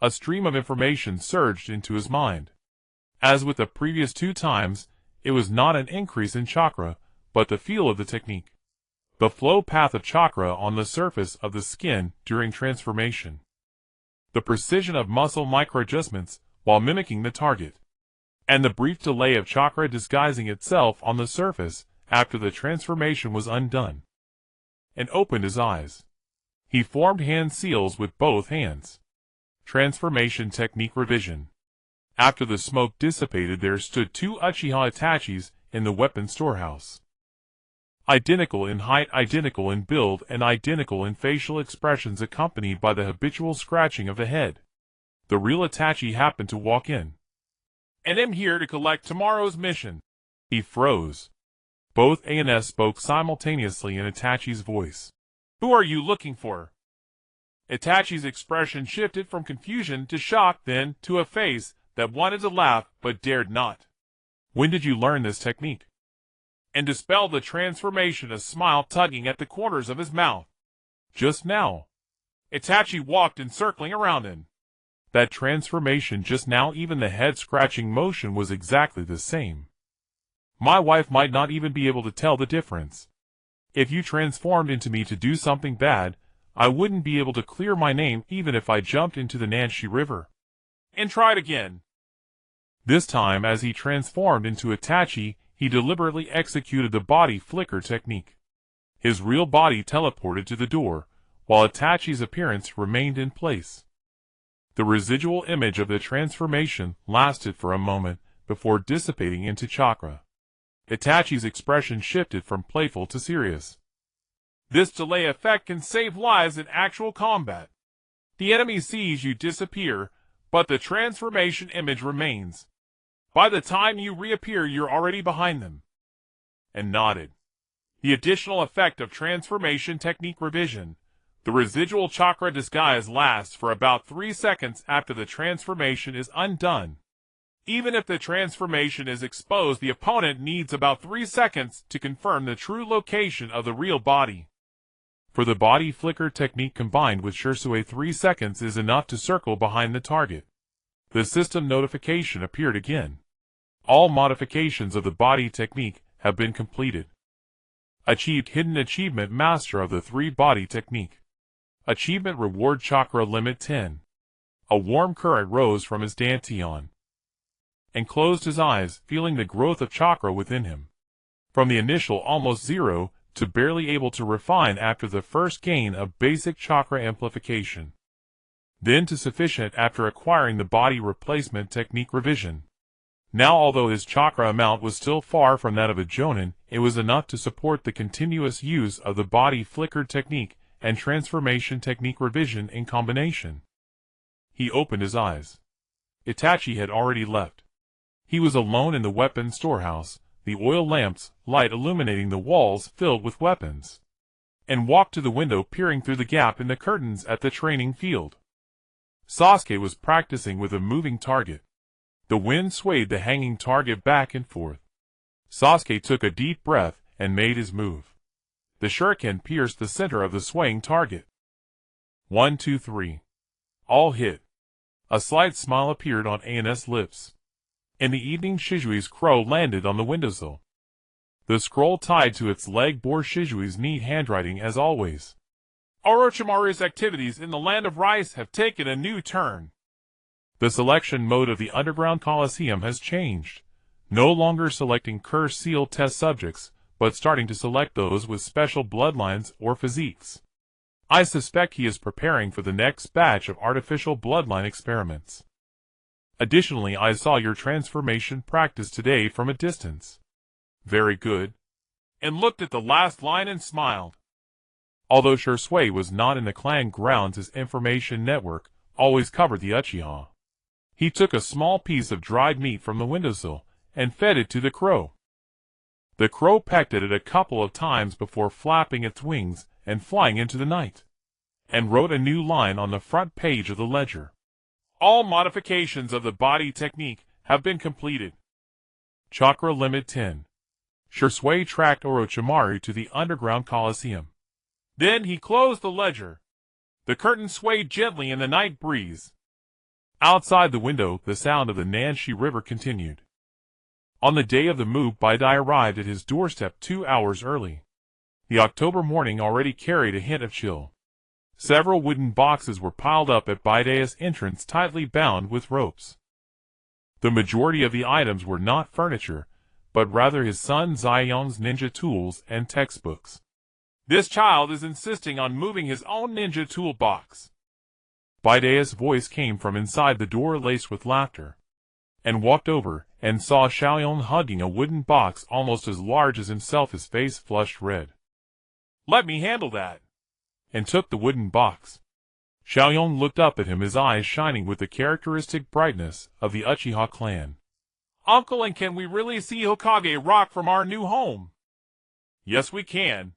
A stream of information surged into his mind. As with the previous 2 times, it was not an increase in chakra, but the feel of the technique. The flow path of chakra on the surface of the skin during transformation. The precision of muscle microadjustments while mimicking the target. And the brief delay of chakra disguising itself on the surface after the transformation was undone. And opened his eyes. He formed hand seals with both hands. Transformation Technique Revision. After the smoke dissipated, there stood 2 Uchiha Itachis in the weapon storehouse. Identical in height, identical in build, and identical in facial expressions, accompanied by the habitual scratching of the head. The real Itachi happened to walk in. And I'm here to collect tomorrow's mission. He froze. Both ANS spoke simultaneously in Itachi's voice. Who are you looking for? Itachi's expression shifted from confusion to shock, then to a face that wanted to laugh but dared not. When did you learn this technique? And dispelled the transformation, a smile tugging at the corners of his mouth. Just now. Itachi walked encircling around him. That transformation just now, even the head-scratching motion was exactly the same. My wife might not even be able to tell the difference. If you transformed into me to do something bad, I wouldn't be able to clear my name even if I jumped into the Nanshi River. And tried again. This time, as he transformed into Itachi, he deliberately executed the body flicker technique. His real body teleported to the door, while Itachi's appearance remained in place. The residual image of the transformation lasted for a moment before dissipating into chakra. Itachi's expression shifted from playful to serious. This delay effect can save lives in actual combat. The enemy sees you disappear, but the transformation image remains. By the time you reappear, you're already behind them. And nodded. The additional effect of transformation technique revision. The residual chakra disguise lasts for about 3 seconds after the transformation is undone. Even if the transformation is exposed, the opponent needs about 3 seconds to confirm the true location of the real body. For the body flicker technique combined with Shisui, 3 seconds is enough to circle behind the target. The system notification appeared again. All modifications of the body technique have been completed. Achieved hidden achievement master of the 3-body technique. Achievement reward chakra limit 10. A warm current rose from his dantian and closed his eyes, feeling the growth of chakra within him. From the initial almost zero to barely able to refine after the first gain of basic chakra amplification. Then to sufficient after acquiring the body replacement technique revision. Now, although his chakra amount was still far from that of a jonin, it was enough to support the continuous use of the body flicker technique and transformation technique revision in combination. He opened his eyes. Itachi had already left. He was alone in the weapon storehouse, the oil lamps light illuminating the walls filled with weapons, and walked to the window, peering through the gap in the curtains at the training field. Sasuke was practicing with a moving target. The wind swayed the hanging target back and forth. Sasuke took a deep breath and made his move. The shuriken pierced the center of the swaying target. 1, 2, 3. All hit. A slight smile appeared on An's lips. In the evening, Shizui's crow landed on the windowsill. The scroll tied to its leg bore Shizui's neat handwriting as always. Orochimaru's activities in the Land of Rice have taken a new turn. The selection mode of the Underground Coliseum has changed. No longer selecting curse seal test subjects, but starting to select those with special bloodlines or physiques. I suspect he is preparing for the next batch of artificial bloodline experiments. Additionally, I saw your transformation practice today from a distance. Very good. And looked at the last line and smiled. Although Shisui was not in the clan grounds, his information network always covered the Uchiha. He took a small piece of dried meat from the windowsill and fed it to the crow. The crow pecked at it a couple of times before flapping its wings and flying into the night, and wrote a new line on the front page of the ledger. All modifications of the body technique have been completed. Chakra limit 10. Shisui tracked Orochimaru to the Underground Coliseum. Then he closed the ledger. The curtain swayed gently in the night breeze. Outside the window, the sound of the Nanshi River continued. On the day of the move, Baidai arrived at his doorstep 2 hours early. The October morning already carried a hint of chill. Several wooden boxes were piled up at Baidai's entrance, tightly bound with ropes. The majority of the items were not furniture, but rather his son Zion's ninja tools and textbooks. This child is insisting on moving his own ninja toolbox. Baidai's voice came from inside the door, laced with laughter, and walked over and saw Xiaoyong hugging a wooden box almost as large as himself, his face flushed red. Let me handle that, and took the wooden box. Xiaoyong looked up at him, his eyes shining with the characteristic brightness of the Uchiha clan. Uncle, and can we really see Hokage Rock from our new home? Yes, we can.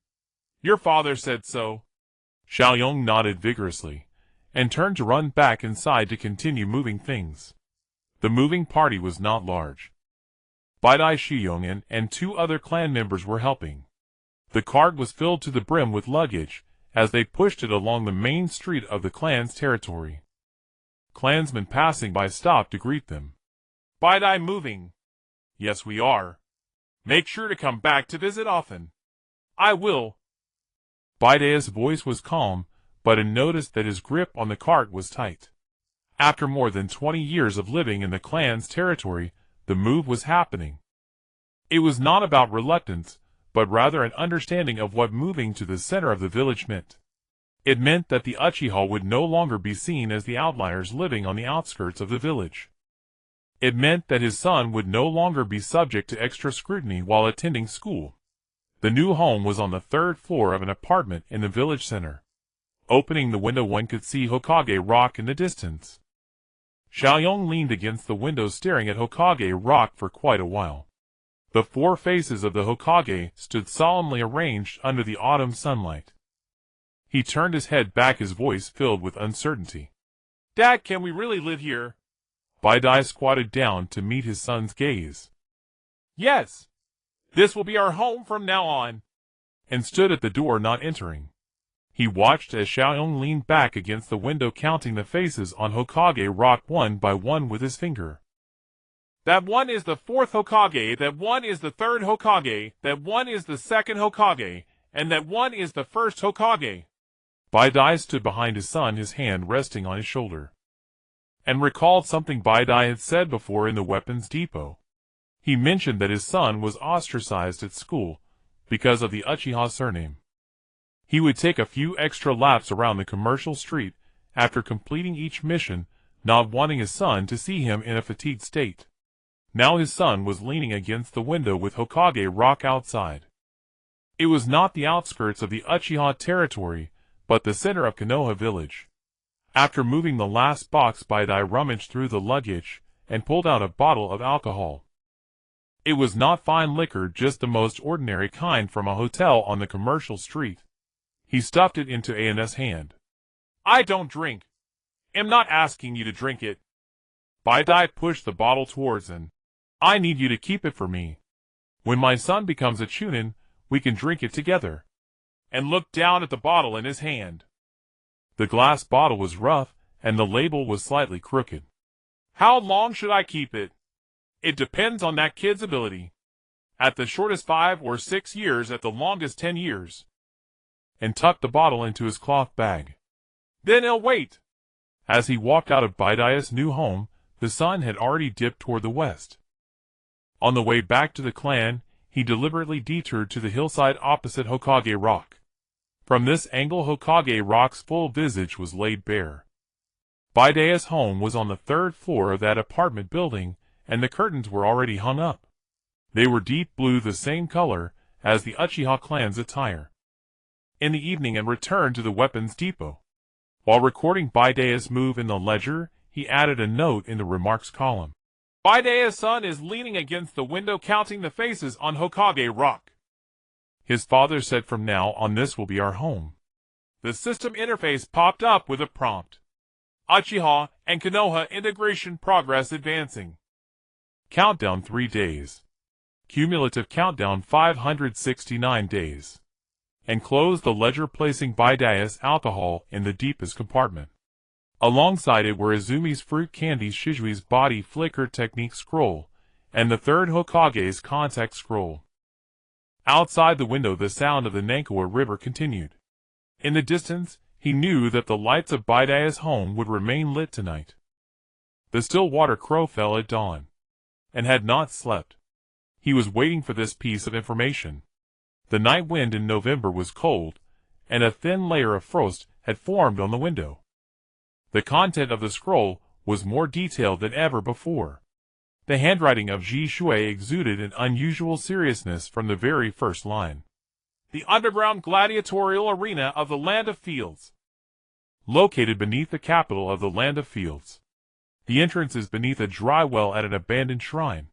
Your father said so. Xiaoyong nodded vigorously, and turned to run back inside to continue moving things. The moving party was not large. Baidai Shiyongan and 2 other clan members were helping. The cart was filled to the brim with luggage, as they pushed it along the main street of the clan's territory. Clansmen passing by stopped to greet them. Baidai moving. Yes, we are. Make sure to come back to visit often. I will. Baidai's voice was calm, but An noticed that his grip on the cart was tight. After more than 20 years of living in the clan's territory, the move was happening. It was not about reluctance, but rather an understanding of what moving to the center of the village meant. It meant that the Uchiha would no longer be seen as the outliers living on the outskirts of the village. It meant that his son would no longer be subject to extra scrutiny while attending school. The new home was on the 3rd floor of an apartment in the village center. Opening the window, one could see Hokage Rock in the distance. Xiaoyong leaned against the window staring at Hokage Rock for quite a while. The 4 faces of the Hokage stood solemnly arranged under the autumn sunlight. He turned his head back, his voice filled with uncertainty. Dad, can we really live here? Baidai squatted down to meet his son's gaze. Yes. This will be our home from now on. And stood at the door, not entering. He watched as Xiaoyong leaned back against the window, counting the faces on Hokage Rock one by one with his finger. That one is the 4th Hokage, that one is the 3rd Hokage, that one is the 2nd Hokage, and that one is the 1st Hokage. Baidai stood behind his son, his hand resting on his shoulder, and recalled something Baidai had said before in the weapons depot. He mentioned that his son was ostracized at school because of the Uchiha surname. He would take a few extra laps around the commercial street after completing each mission, not wanting his son to see him in a fatigued state. Now his son was leaning against the window with Hokage Rock outside. It was not the outskirts of the Uchiha territory, but the center of Konoha village. After moving the last box, Baidai rummaged through the luggage and pulled out a bottle of alcohol. It was not fine liquor, just the most ordinary kind from a hotel on the commercial street. He stuffed it into An's hand. I don't drink. I'm not asking you to drink it. Baidai pushed the bottle towards An. I need you to keep it for me. When my son becomes a chunin, we can drink it together. And looked down at the bottle in his hand. The glass bottle was rough, and the label was slightly crooked. How long should I keep it? It depends on that kid's ability. At the shortest 5 or 6 years, at the longest 10 years. And tucked the bottle into his cloth bag. Then he'll wait. As he walked out of Baidai's new home, the sun had already dipped toward the west. On the way back to the clan, he deliberately detoured to the hillside opposite Hokage Rock. From this angle, Hokage Rock's full visage was laid bare. Baidai's home was on the 3rd floor of that apartment building, and the curtains were already hung up. They were deep blue, the same color as the Uchiha clan's attire. In the evening, An returned to the weapons depot. While recording Baidai's move in the ledger, he added a note in the remarks column. Baidai's son is leaning against the window counting the faces on Hokage Rock. His father said, from now on this will be our home. The system interface popped up with a prompt. Uchiha and Konoha integration progress advancing. Countdown 3 days. Cumulative countdown 569 days. And closed the ledger, placing Baidai's alcohol in the deepest compartment. Alongside it were Izumi's fruit candy, Shizui's body flicker technique scroll, and the 3rd Hokage's contact scroll. Outside the window, the sound of the Nankawa River continued. In the distance, he knew that the lights of Baidai's home would remain lit tonight. The Stillwater Crow fell at dawn, and had not slept. He was waiting for this piece of information. The night wind in November was cold, and a thin layer of frost had formed on the window. The content of the scroll was more detailed than ever before. The handwriting of Ji Shui exuded an unusual seriousness from the very first line. The underground gladiatorial arena of the Land of Fields. Located beneath the capital of the Land of Fields. The entrance is beneath a dry well at an abandoned shrine.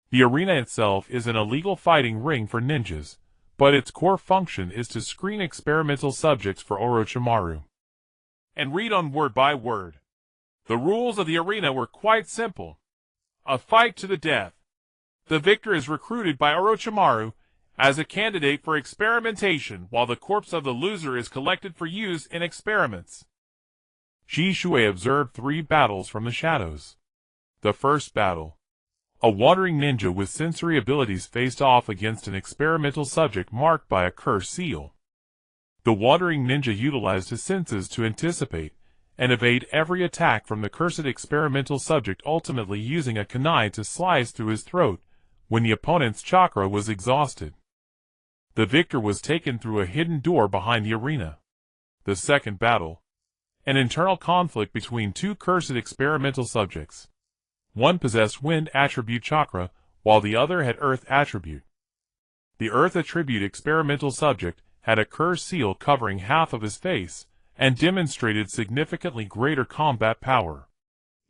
The arena itself is an illegal fighting ring for ninjas, but its core function is to screen experimental subjects for Orochimaru. and read on word by word. The rules of the arena were quite simple. A fight to the death. The victor is recruited by Orochimaru as a candidate for experimentation, while the corpse of the loser is collected for use in experiments. Jishui observed 3 battles from the shadows. The first battle. A wandering ninja with sensory abilities faced off against an experimental subject marked by a curse seal. The wandering ninja utilized his senses to anticipate and evade every attack from the cursed experimental subject, ultimately using a kunai to slice through his throat when the opponent's chakra was exhausted. The victor was taken through a hidden door behind the arena. The second battle. An internal conflict between 2 cursed experimental subjects. One possessed wind attribute chakra, while the other had earth attribute. The earth attribute experimental subject had a curse seal covering half of his face, and demonstrated significantly greater combat power.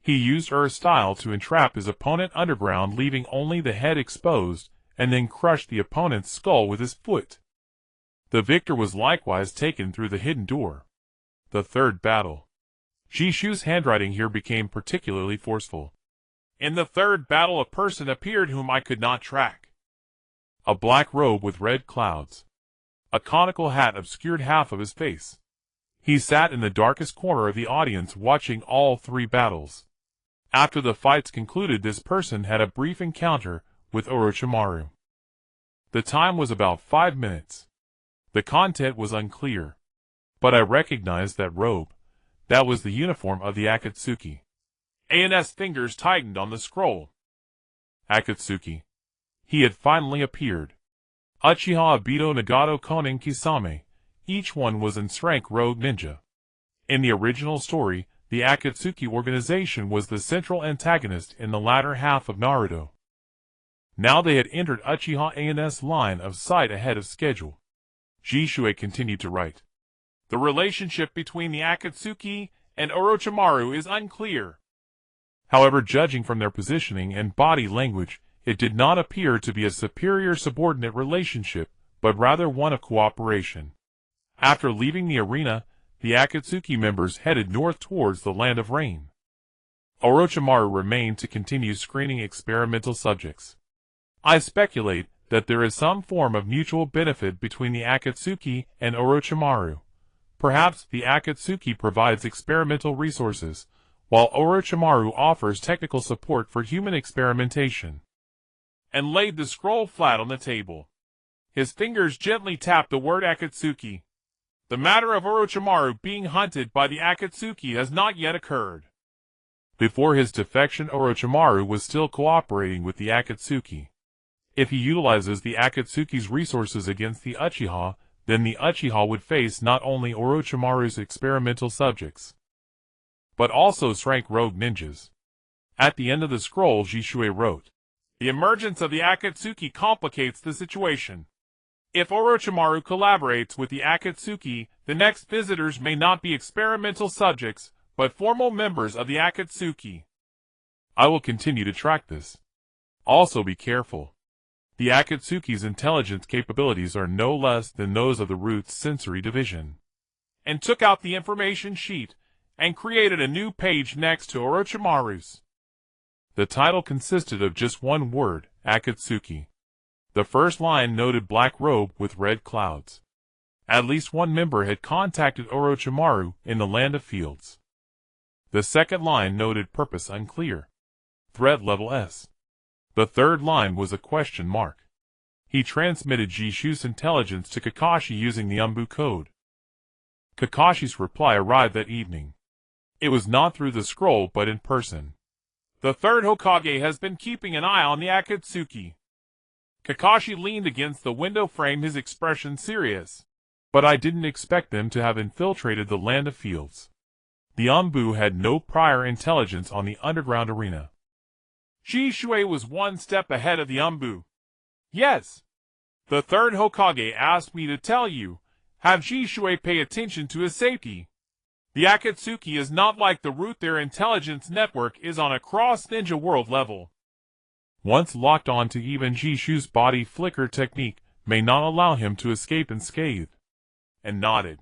He used earth style to entrap his opponent underground, leaving only the head exposed, and then crushed the opponent's skull with his foot. The victor was likewise taken through the hidden door. The third battle. Jishu's handwriting here became particularly forceful. In the third battle, a person appeared whom I could not track. A black robe with red clouds. A conical hat obscured half of his face. He sat in the darkest corner of the audience watching all 3 battles. After the fights concluded, this person had a brief encounter with Orochimaru. The time was about 5 minutes. The content was unclear, but I recognized that robe. That was the uniform of the Akatsuki. An's fingers tightened on the scroll. Akatsuki. He had finally appeared. Uchiha Obito Nagato Konin Kisame. Each one was in rank rogue ninja. In the original story, the Akatsuki organization was the central antagonist in the latter half of Naruto. Now they had entered Uchiha An's line of sight ahead of schedule. Jishui continued to write. The relationship between the Akatsuki and Orochimaru is unclear. However, judging from their positioning and body language, it did not appear to be a superior-subordinate relationship, but rather one of cooperation. After leaving the arena, the Akatsuki members headed north towards the Land of Rain. Orochimaru remained to continue screening experimental subjects. I speculate that there is some form of mutual benefit between the Akatsuki and Orochimaru. Perhaps the Akatsuki provides experimental resources, while Orochimaru offers technical support for human experimentation. And laid the scroll flat on the table. His fingers gently tapped the word Akatsuki. The matter of Orochimaru being hunted by the Akatsuki has not yet occurred. Before his defection, Orochimaru was still cooperating with the Akatsuki. If he utilizes the Akatsuki's resources against the Uchiha, then the Uchiha would face not only Orochimaru's experimental subjects, but also rank rogue ninjas. At the end of the scroll, Jishui wrote, The emergence of the Akatsuki complicates the situation. If Orochimaru collaborates with the Akatsuki, the next visitors may not be experimental subjects, but formal members of the Akatsuki. I will continue to track this. Also be careful. The Akatsuki's intelligence capabilities are no less than those of the Root's sensory division. And took out the information sheet, and created a new page next to Orochimaru's. The title consisted of just one word, Akatsuki. The first line noted black robe with red clouds. At least one member had contacted Orochimaru in the Land of Fields. The second line noted purpose unclear. Threat level S. The third line was a question mark. He transmitted Jishu's intelligence to Kakashi using the ANBU code. Kakashi's reply arrived that evening. It was not through the scroll but in person. The third Hokage has been keeping an eye on the Akatsuki. Kakashi leaned against the window frame, his expression serious. But I didn't expect them to have infiltrated the Land of Fields. The ANBU had no prior intelligence on the underground arena. Jishui was one step ahead of the ANBU. Yes. The third Hokage asked me to tell you, have Jishui pay attention to his safety. The Akatsuki is not like the Root, their intelligence network is on a cross-ninja world level. Once locked on to, even Jishu's body flicker technique may not allow him to escape unscathed. And nodded.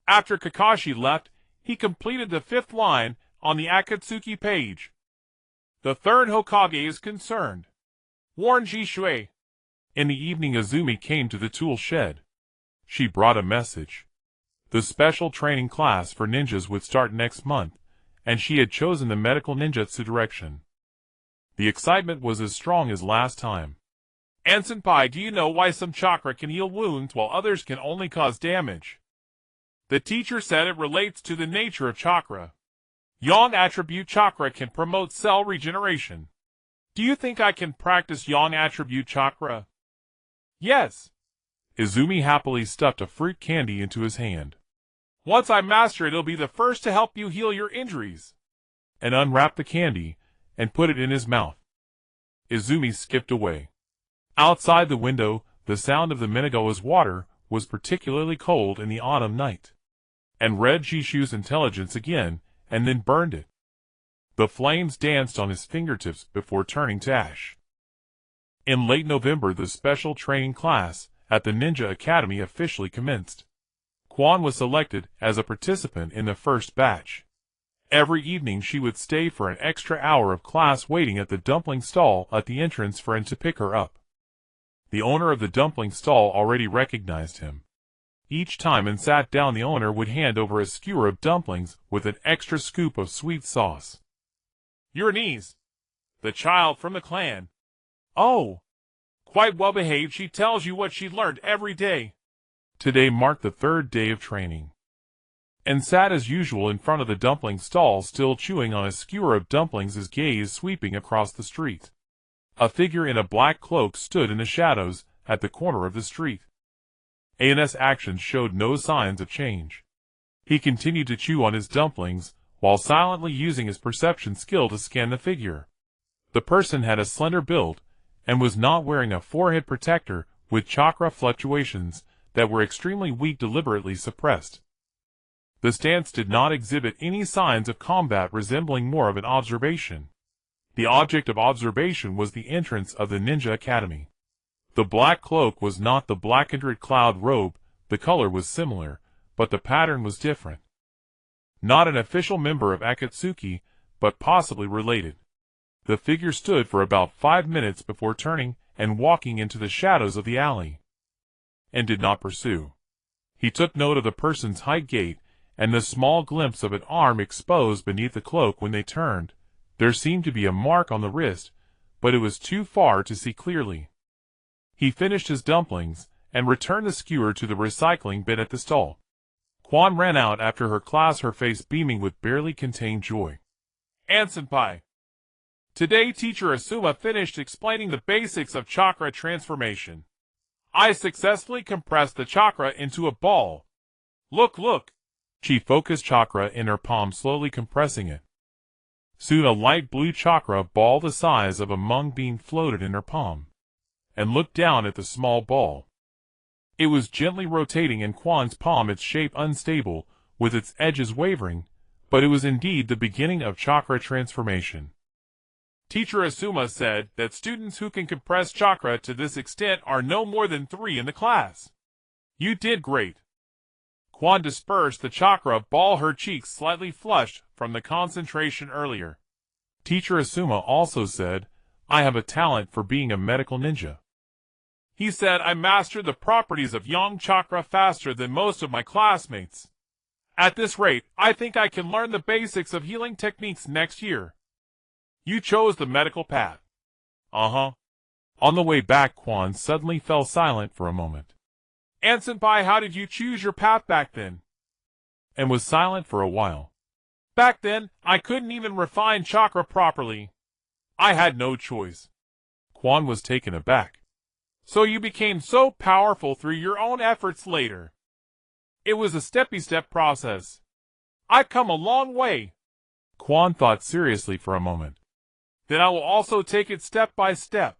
After Kakashi left, he completed the 5th line on the Akatsuki page. The 3rd Hokage is concerned. Warn Jishui. In the evening, Azumi came to the tool shed. She brought a message. The special training class for ninjas would start next month, and she had chosen the medical ninjutsu direction. The excitement was as strong as last time. An-senpai, do you know why some chakra can heal wounds while others can only cause damage? The teacher said it relates to the nature of chakra. Yang attribute chakra can promote cell regeneration. Do you think I can practice Yang attribute chakra? Yes. Izumi happily stuffed a fruit candy into his hand. Once I master it, it'll be the first to help you heal your injuries. And unwrapped the candy and put it in his mouth. Izumi skipped away. Outside the window, the sound of the Mangekyō's water was particularly cold in the autumn night, and read Jishu's intelligence again, and then burned it. The flames danced on his fingertips before turning to ash. In late November, the special training class at the Ninja Academy officially commenced. Quan was selected as a participant in the first batch. Every evening she would stay for an extra hour of class waiting at the dumpling stall at the entrance for An to pick her up. The owner of the dumpling stall already recognized him. Each time An sat down, the owner would hand over a skewer of dumplings with an extra scoop of sweet sauce. Your niece, the child from the clan. Oh, quite well behaved. She tells you what she learned every day. Today marked the 3rd day of training. And sat as usual in front of the dumpling stall, still chewing on a skewer of dumplings, his gaze sweeping across the street. A figure in a black cloak stood in the shadows at the corner of the street. An's actions showed no signs of change. He continued to chew on his dumplings, while silently using his perception skill to scan the figure. The person had a slender build, and was not wearing a forehead protector, with chakra fluctuations that were extremely weak deliberately suppressed. The stance did not exhibit any signs of combat, resembling more of an observation. The object of observation was the entrance of the Ninja Academy. The black cloak was not the blackened cloud robe, the color was similar, but the pattern was different. Not an official member of Akatsuki, but possibly related. The figure stood for about 5 minutes before turning and walking into the shadows of the alley, and did not pursue. He took note of the person's height, gait, and the small glimpse of an arm exposed beneath the cloak when they turned. There seemed to be a mark on the wrist, but it was too far to see clearly. He finished his dumplings, and returned the skewer to the recycling bin at the stall. Quan ran out after her class, her face beaming with barely contained joy. An-senpai. Today Teacher Asuma finished explaining the basics of chakra transformation. I successfully compressed the chakra into a ball. Look, look. She focused chakra in her palm, slowly compressing it. Soon a light blue chakra ball the size of a mung bean floated in her palm, and looked down at the small ball. It was gently rotating in Quan's palm, its shape unstable, with its edges wavering, but it was indeed the beginning of chakra transformation. Teacher Asuma said that students who can compress chakra to this extent are no more than 3 in the class. You did great. Quan dispersed the chakra ball, her cheeks slightly flushed from the concentration earlier. Teacher Asuma also said, I have a talent for being a medical ninja. He said I mastered the properties of yang chakra faster than most of my classmates. At this rate, I think I can learn the basics of healing techniques next year. You chose the medical path. Uh-huh. On the way back, Quan suddenly fell silent for a moment. An-senpai, how did you choose your path back then? And was silent for a while. Back then, I couldn't even refine chakra properly. I had no choice. Quan was taken aback. So you became so powerful through your own efforts later. It was a step-by-step process. I've come a long way. Quan thought seriously for a moment. Then I will also take it step by step,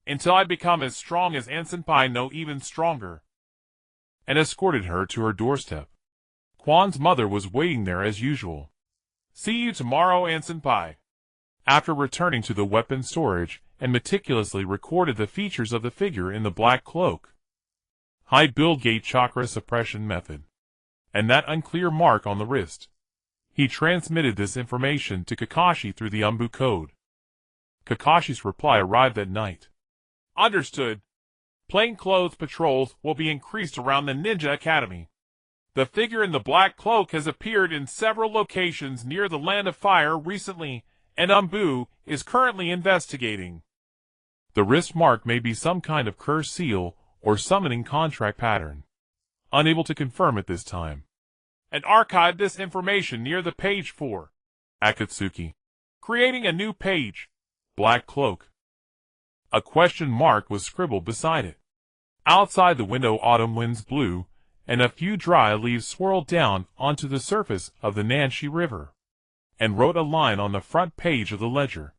until I become as strong as An-senpai, no, even stronger. And escorted her to her doorstep. Quan's mother was waiting there as usual. See you tomorrow, An-senpai. After returning to the weapon storage, and meticulously recorded the features of the figure in the black cloak. High build, gate, chakra suppression method. And that unclear mark on the wrist. He transmitted this information to Kakashi through the ANBU code. Kakashi's reply arrived that night. Understood. Plainclothes patrols will be increased around the Ninja Academy. The figure in the black cloak has appeared in several locations near the Land of Fire recently, and ANBU is currently investigating. The wrist mark may be some kind of curse seal or summoning contract pattern. Unable to confirm at this time. And archive this information near the page 4. Akatsuki. Creating a new page. Black cloak. A question mark was scribbled beside it. Outside the window autumn winds blew, and a few dry leaves swirled down onto the surface of the Nanshi River, and wrote a line on the front page of the ledger.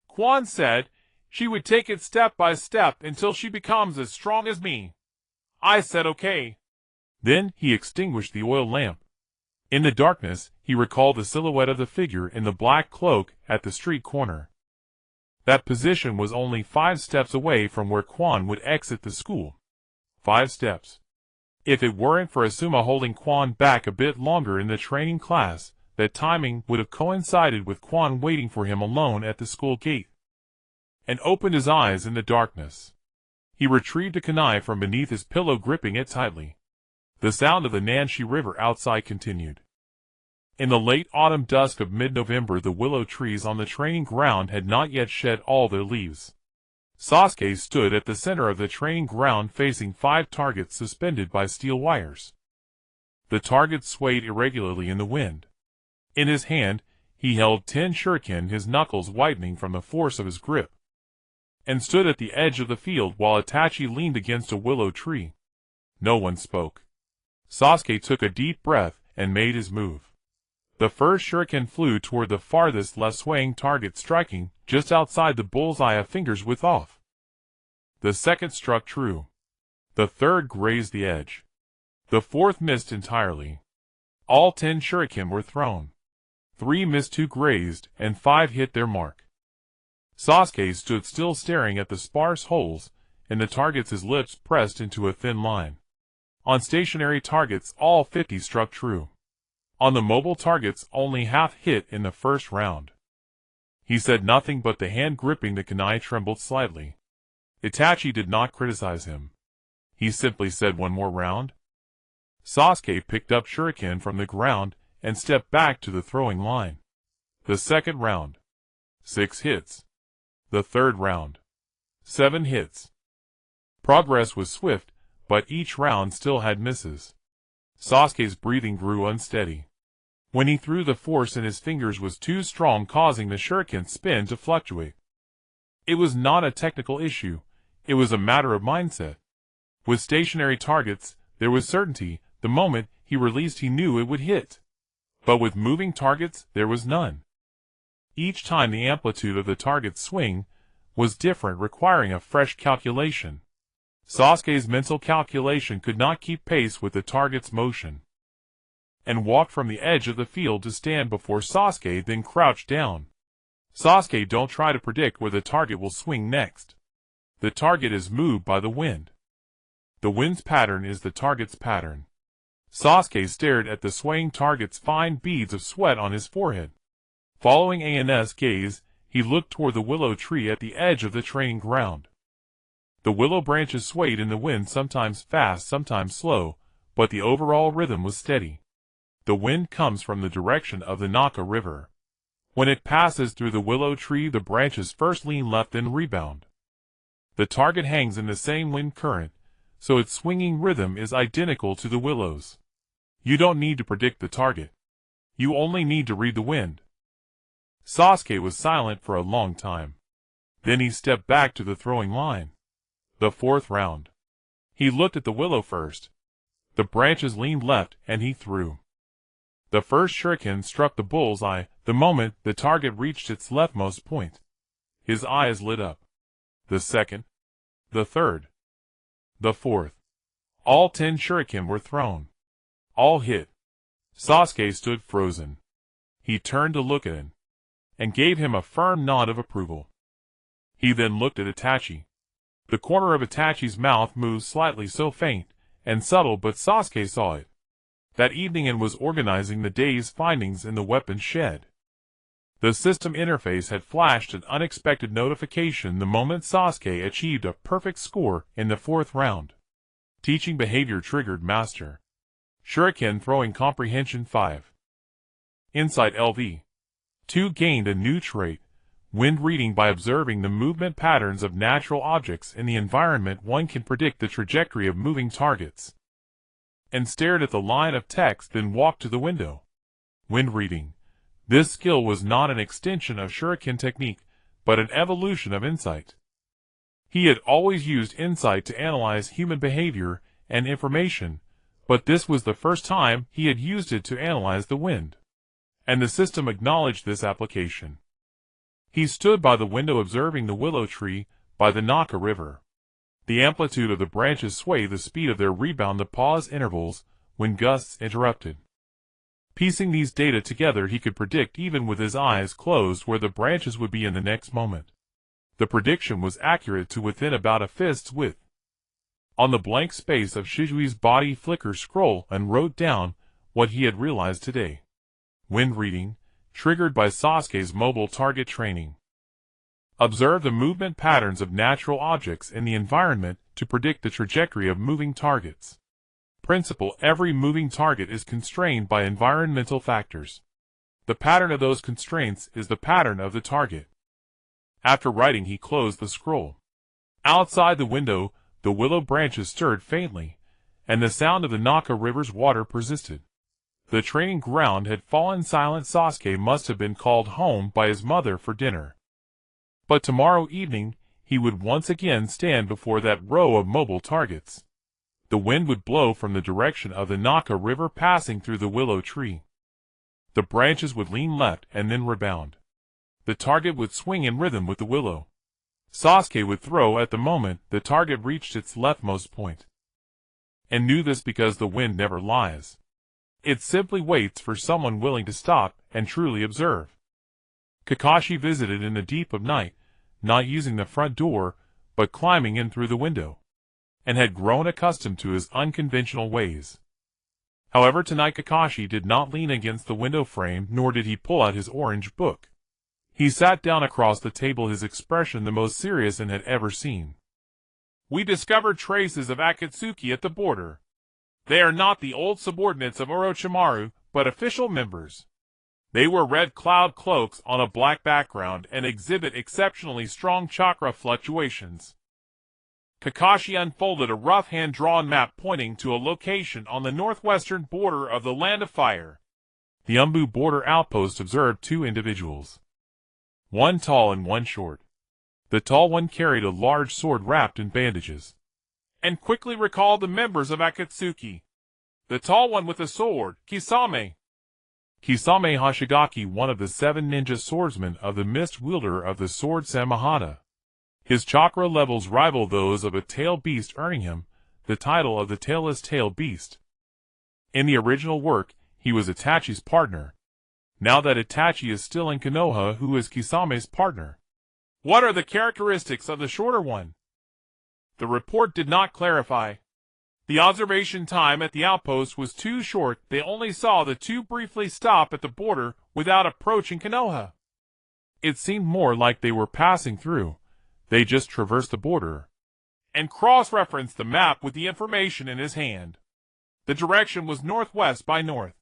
Quan said she would take it step by step until she becomes as strong as me. I said okay. Then he extinguished the oil lamp. In the darkness, he recalled the silhouette of the figure in the black cloak at the street corner. That position was only 5 steps away from where Quan would exit the school. 5 steps. If it weren't for Asuma holding Quan back a bit longer in the training class, that timing would have coincided with Quan waiting for him alone at the school gate. And opened his eyes in the darkness. He retrieved a kunai from beneath his pillow, gripping it tightly. The sound of the Nanshi River outside continued. In the late autumn dusk of mid-November, the willow trees on the training ground had not yet shed all their leaves. Sasuke stood at the center of the training ground facing 5 targets suspended by steel wires. The targets swayed irregularly in the wind. In his hand, he held 10 shuriken, his knuckles whitening from the force of his grip, and stood at the edge of the field while Itachi leaned against a willow tree. No one spoke. Sasuke took a deep breath and made his move. The first shuriken flew toward the farthest left swaying target, striking just outside the bullseye a finger's width off. The second struck true. The third grazed the edge. The fourth missed entirely. All 10 shuriken were thrown. 3 missed, 2 grazed, and 5 hit their mark. Sasuke stood still, staring at the sparse holes in the targets, his lips pressed into a thin line. On stationary targets, all 50 struck true. On the mobile targets, only half hit in the first round. He said nothing, but the hand gripping the kunai trembled slightly. Itachi did not criticize him. He simply said, "One more round?" Sasuke picked up shuriken from the ground and stepped back to the throwing line. The second round. 6 hits. The third round. 7 hits. Progress was swift, but each round still had misses. Sasuke's breathing grew unsteady. When he threw, the force in his fingers was too strong, causing the shuriken spin to fluctuate. It was not a technical issue, it was a matter of mindset. With stationary targets, there was certainty. The moment he released, he knew it would hit. But with moving targets, there was none. Each time the amplitude of the target's swing was different, requiring a fresh calculation. Sasuke's mental calculation could not keep pace with the target's motion, and walked from the edge of the field to stand before Sasuke, then crouched down. Sasuke, don't try to predict where the target will swing next. The target is moved by the wind. The wind's pattern is the target's pattern. Sasuke stared at the swaying target's fine beads of sweat on his forehead. Following An's gaze, he looked toward the willow tree at the edge of the training ground. The willow branches swayed in the wind, sometimes fast, sometimes slow, but the overall rhythm was steady. The wind comes from the direction of the Naka River. When it passes through the willow tree, the branches first lean left, then rebound. The target hangs in the same wind current, so its swinging rhythm is identical to the willows. You don't need to predict the target. You only need to read the wind. Sasuke was silent for a long time. Then he stepped back to the throwing line. The fourth round. He looked at the willow first. The branches leaned left, and he threw. The first shuriken struck the bullseye the moment the target reached its leftmost point. His eyes lit up. The second. The third. The fourth. All 10 shuriken were thrown. All hit. Sasuke stood frozen. He turned to look at him, and gave him a firm nod of approval. He then looked at Itachi. The corner of Itachi's mouth moved slightly, so faint and subtle, but Sasuke saw it. that evening and was organizing the day's findings in the weapons shed. The system interface had flashed an unexpected notification the moment Sasuke achieved a perfect score in the 4th round. Teaching behavior triggered master. Shuriken throwing comprehension 5. Insight LV. 2 gained a new trait, wind reading. By observing the movement patterns of natural objects in the environment, one can predict the trajectory of moving targets. And stared at the line of text, then walked to the window. Wind reading. This skill was not an extension of Shuriken technique, but an evolution of insight. He had always used insight to analyze human behavior and information, but this was the first time he had used it to analyze the wind. And the system acknowledged this application. He stood by the window observing the willow tree by the Naka River. The amplitude of the branches swayed the speed of their rebound, the pause intervals when gusts interrupted. Piecing these data together, he could predict even with his eyes closed where the branches would be in the next moment. The prediction was accurate to within about a fist's width. On the blank space of Shizui's body, Flicker scrolled and wrote down what he had realized today. Wind reading, triggered by Sasuke's mobile target training. Observe the movement patterns of natural objects in the environment to predict the trajectory of moving targets. Principle: every moving target is constrained by environmental factors. The pattern of those constraints is the pattern of the target. After writing, he closed the scroll. Outside the window, the willow branches stirred faintly, and the sound of the Naka River's water persisted. The training ground had fallen silent. Sasuke must have been called home by his mother for dinner. But tomorrow evening, he would once again stand before that row of mobile targets. The wind would blow from the direction of the Naka River, passing through the willow tree. The branches would lean left and then rebound. The target would swing in rhythm with the willow. Sasuke would throw at the moment the target reached its leftmost point. And knew this because the wind never lies. It simply waits for someone willing to stop and truly observe. Kakashi visited in the deep of night, not using the front door, but climbing in through the window, and had grown accustomed to his unconventional ways. However, tonight Kakashi did not lean against the window frame, nor did he pull out his orange book. He sat down across the table, his expression the most serious An had ever seen. We discovered traces of Akatsuki at the border. They are not the old subordinates of Orochimaru, but official members. They wear red cloud cloaks on a black background and exhibit exceptionally strong chakra fluctuations. Kakashi unfolded a rough hand-drawn map pointing to a location on the northwestern border of the Land of Fire. The ANBU border outpost observed 2 individuals. One tall and one short. The tall one carried a large sword wrapped in bandages, and quickly recalled the members of Akatsuki. The tall one with the sword, Kisame. Kisame Hoshigaki, one of the 7 ninja swordsmen of the Mist Wielder of the Sword Samahata. His chakra levels rival those of a tail beast, earning him the title of the Tailless Tail Beast. In the original work, he was Itachi's partner. Now that Itachi is still in Konoha, who is Kisame's partner? What are the characteristics of the shorter one? The report did not clarify. The observation time at the outpost was too short. They only saw the 2 briefly stop at the border without approaching Konoha. It seemed more like they were passing through. They just traversed the border. And cross-referenced the map with the information in his hand. The direction was northwest by north.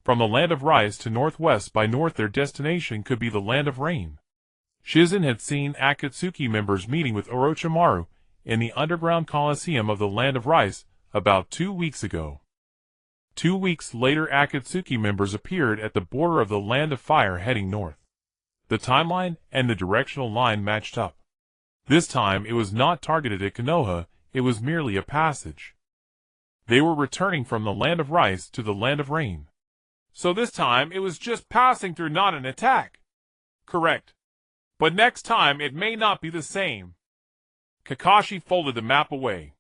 From the Land of Rice to northwest by north, their destination could be the Land of Rain. Shizen had seen Akatsuki members meeting with Orochimaru in the underground coliseum of the Land of Rice about 2 weeks ago. 2 weeks later, Akatsuki members appeared at the border of the Land of Fire heading north. The timeline and the directional line matched up. This time it was not targeted at Konoha, it was merely a passage. They were returning from the Land of Rice to the Land of Rain. So this time it was just passing through, not an attack. Correct. But next time it may not be the same. Kakashi folded the map away.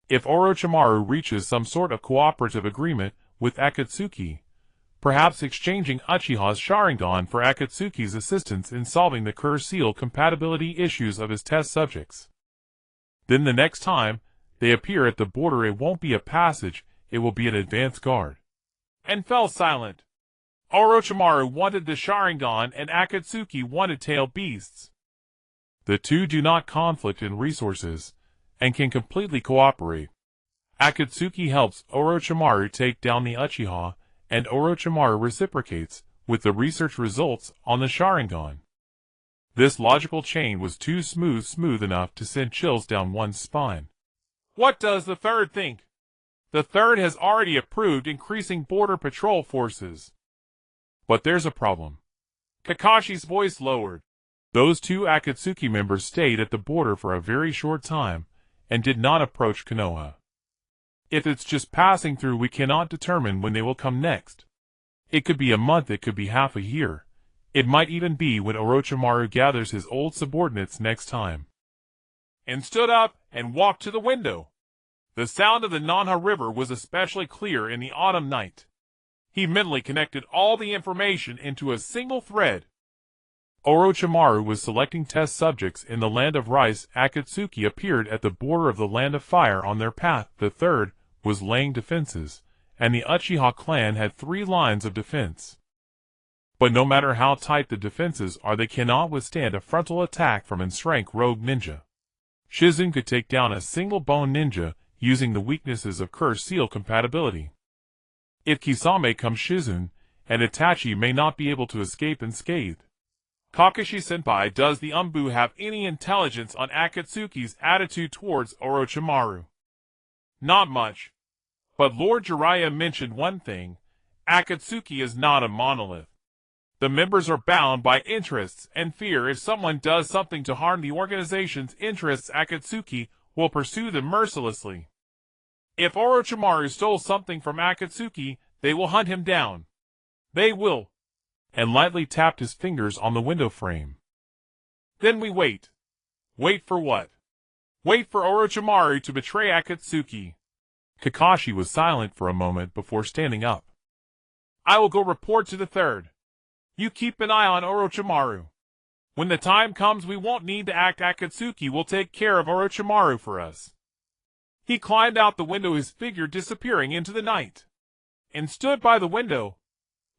If Orochimaru reaches some sort of cooperative agreement with Akatsuki, perhaps exchanging Uchiha's Sharingan for Akatsuki's assistance in solving the Curse-Seal compatibility issues of his test subjects. Then the next time they appear at the border, it won't be a passage, it will be an advance guard. and fell silent. Orochimaru wanted the Sharingan and Akatsuki wanted tail beasts. The two do not conflict in resources, and can completely cooperate. Akatsuki helps Orochimaru take down the Uchiha, and Orochimaru reciprocates with the research results on the Sharingan. This logical chain was too smooth enough to send chills down one's spine. What does the third think? The third has already approved increasing border patrol forces. But there's a problem. Kakashi's voice lowered. Those two Akatsuki members stayed at the border for a very short time, and did not approach Konoha. If it's just passing through, we cannot determine when they will come next. It could be a month, it could be half a year. It might even be when Orochimaru gathers his old subordinates next time. And stood up and walked to the window. The sound of the Nanha River was especially clear in the autumn night. He mentally connected all the information into a single thread. Orochimaru was selecting test subjects in the Land of Rice. Akatsuki appeared at the border of the Land of Fire on their path. The third was laying defenses, and the Uchiha clan had 3 lines of defense. But no matter how tight the defenses are, they cannot withstand a frontal attack from a strength rogue ninja. Shizune could take down a single bone ninja using the weaknesses of Curse Seal compatibility. If Kisame comes, Shizune and Itachi may not be able to escape unscathed. Kakashi-senpai, does the ANBU have any intelligence on Akatsuki's attitude towards Orochimaru? Not much. But Lord Jiraiya mentioned one thing: Akatsuki is not a monolith. The members are bound by interests and fear. If someone does something to harm the organization's interests, Akatsuki will pursue them mercilessly. If Orochimaru stole something from Akatsuki, they will hunt him down. They will. And lightly tapped his fingers on the window frame. Then we wait. Wait for what? Wait for Orochimaru to betray Akatsuki. Kakashi was silent for a moment before standing up. I will go report to the third. You keep an eye on Orochimaru. When the time comes, we won't need to act. Akatsuki will take care of Orochimaru for us. He climbed out the window, his figure disappearing into the night, and stood by the window.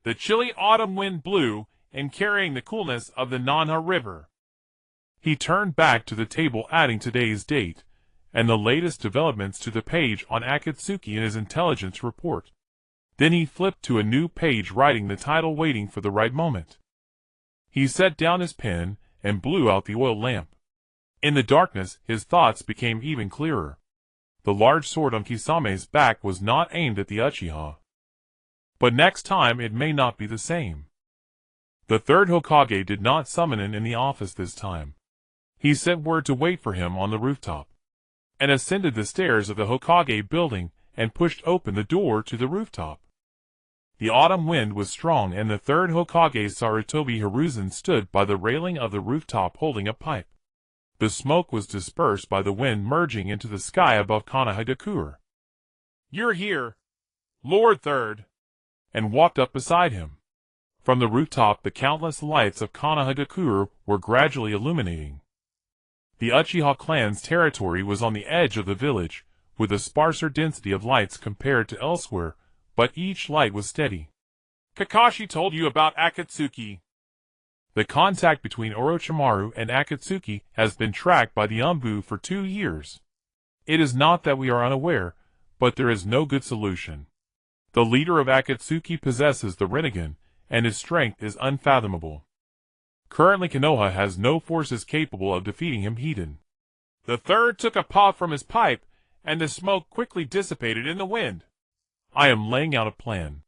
The chilly autumn wind blew, and carrying the coolness of the Nanha River. He turned back to the table, adding today's date, and the latest developments to the page on Akatsuki in his intelligence report. Then he flipped to a new page, writing the title, waiting for the right moment. He set down his pen and blew out the oil lamp. In the darkness, his thoughts became even clearer. The large sword on Kisame's back was not aimed at the Uchiha. But next time it may not be the same. The third Hokage did not summon him in the office this time. He sent word to wait for him on the rooftop, and ascended the stairs of the Hokage building and pushed open the door to the rooftop. The autumn wind was strong, and the third Hokage, Sarutobi Hiruzen, stood by the railing of the rooftop holding a pipe. The smoke was dispersed by the wind merging into the sky above Konoha. You're here, Lord Third, and walked up beside him. From the rooftop, the countless lights of Konoha were gradually illuminating. The Uchiha clan's territory was on the edge of the village, with a sparser density of lights compared to elsewhere, but each light was steady. Kakashi told you about Akatsuki. The contact between Orochimaru and Akatsuki has been tracked by the ANBU for 2 years. It is not that we are unaware, but there is no good solution. The leader of Akatsuki possesses the Rinnegan, and his strength is unfathomable. Currently Konoha has no forces capable of defeating him. Hiden. The third took a puff from his pipe, and the smoke quickly dissipated in the wind. I am laying out a plan.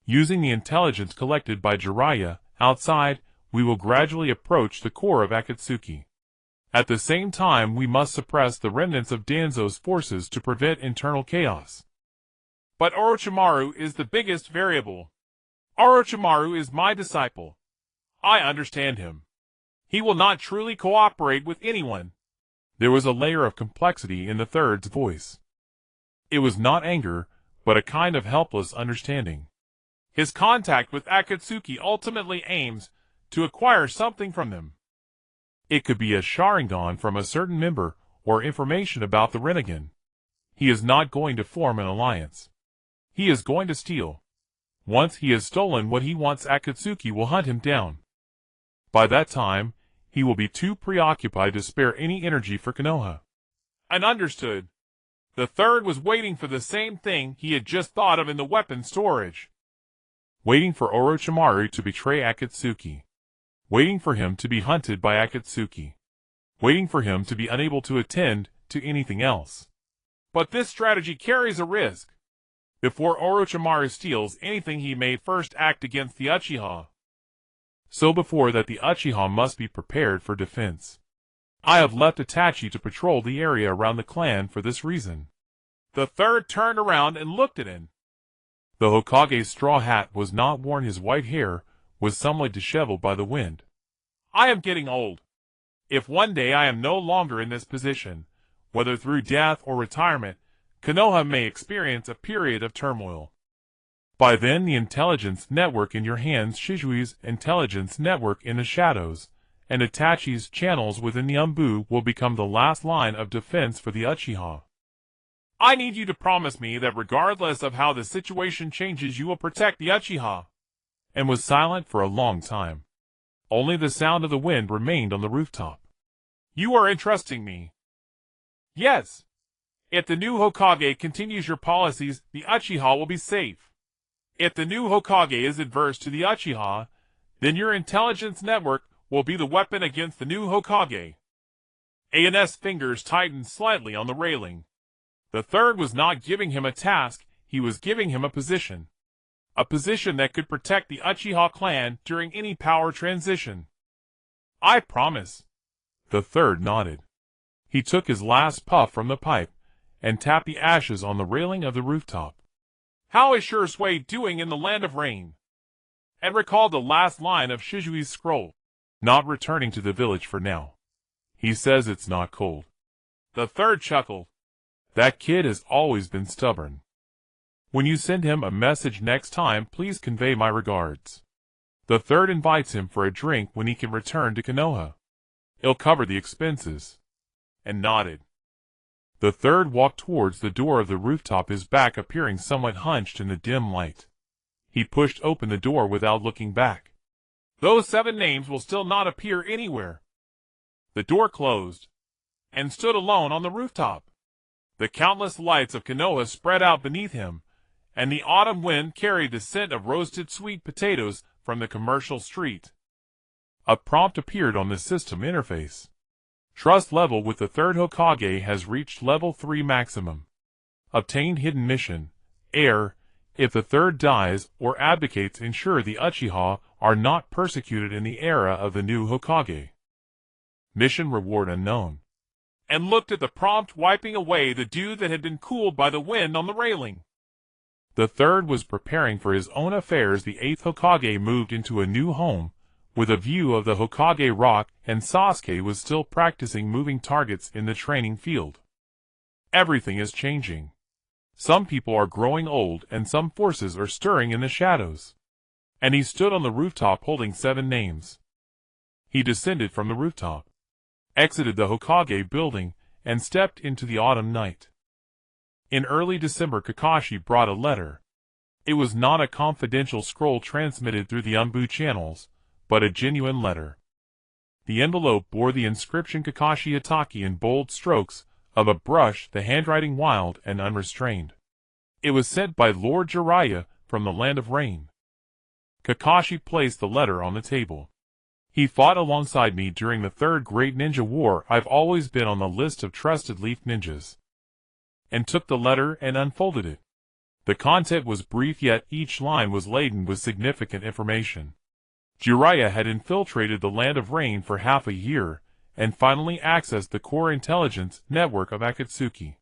Using the intelligence collected by Jiraiya outside, we will gradually approach the core of Akatsuki. At the same time, we must suppress the remnants of Danzo's forces to prevent internal chaos. But Orochimaru is the biggest variable. Orochimaru is my disciple. I understand him. He will not truly cooperate with anyone. There was a layer of complexity in the third's voice. It was not anger, but a kind of helpless understanding. His contact with Akatsuki ultimately aims to acquire something from them. It could be a Sharingan from a certain member, or information about the Rinnegan. He is not going to form an alliance. He is going to steal. Once he has stolen what he wants, Akatsuki will hunt him down. By that time, he will be too preoccupied to spare any energy for Konoha. And understood. The third was waiting for the same thing he had just thought of in the weapon storage. Waiting for Orochimaru to betray Akatsuki. Waiting for him to be hunted by Akatsuki. Waiting for him to be unable to attend to anything else. But this strategy carries a risk. Before Orochimaru steals anything, he may first act against the Uchiha. So before that, the Uchiha must be prepared for defense. I have left Itachi to patrol the area around the clan for this reason. The third turned around and looked at him. The Hokage's straw hat was not worn. His white hair was somewhat disheveled by the wind. I am getting old. If one day I am no longer in this position, whether through death or retirement, Konoha may experience a period of turmoil. By then, the intelligence network in your hands, Shizui's intelligence network in the shadows, and Itachi's channels within the ANBU will become the last line of defense for the Uchiha. I need you to promise me that regardless of how the situation changes, you will protect the Uchiha. And was silent for a long time. Only the sound of the wind remained on the rooftop. You are entrusting me. Yes. If the new Hokage continues your policies, the Uchiha will be safe. If the new Hokage is adverse to the Uchiha, then your intelligence network will be the weapon against the new Hokage. An's fingers tightened slightly on the railing. The third was not giving him a task, he was giving him a position. A position that could protect the Uchiha clan during any power transition. I promise. The third nodded. He took his last puff from the pipe, and tapped the ashes on the railing of the rooftop. How is Shursui doing in the land of rain? And recalled the last line of Shizui's scroll. Not returning to the village for now. He says it's not cold. The third chuckled. That kid has always been stubborn. When you send him a message next time, please convey my regards. The third invites him for a drink when he can return to Konoha. He'll cover the expenses. And nodded. The third walked towards the door of the rooftop, his back appearing somewhat hunched in the dim light. He pushed open the door without looking back. Those 7 names will still not appear anywhere. The door closed, and stood alone on the rooftop. The countless lights of Konoha spread out beneath him, and the autumn wind carried the scent of roasted sweet potatoes from the commercial street. A prompt appeared on the system interface. Trust level with the third Hokage has reached level 3 maximum. Obtained hidden mission. Heir. If the third dies or abdicates, ensure the Uchiha are not persecuted in the era of the new Hokage. Mission reward unknown. And looked at the prompt, wiping away the dew that had been cooled by the wind on the railing. The third was preparing for his own affairs. The 8th Hokage moved into a new home, with a view of the Hokage Rock, and Sasuke was still practicing moving targets in the training field. Everything is changing. Some people are growing old, and some forces are stirring in the shadows. And he stood on the rooftop holding 7 names. He descended from the rooftop, exited the Hokage building, and stepped into the autumn night. In early December, Kakashi brought a letter. It was not a confidential scroll transmitted through the ANBU channels, but a genuine letter. The envelope bore the inscription Kakashi Itachi in bold strokes of a brush, the handwriting wild and unrestrained. It was sent by Lord Jiraiya from the land of rain. Kakashi placed the letter on the table. He fought alongside me during the 3rd Great Ninja War. I've always been on the list of trusted leaf ninjas. And took the letter and unfolded it. The content was brief, yet each line was laden with significant information. Jiraiya had infiltrated the land of rain for half a year, and finally accessed the core intelligence network of Akatsuki.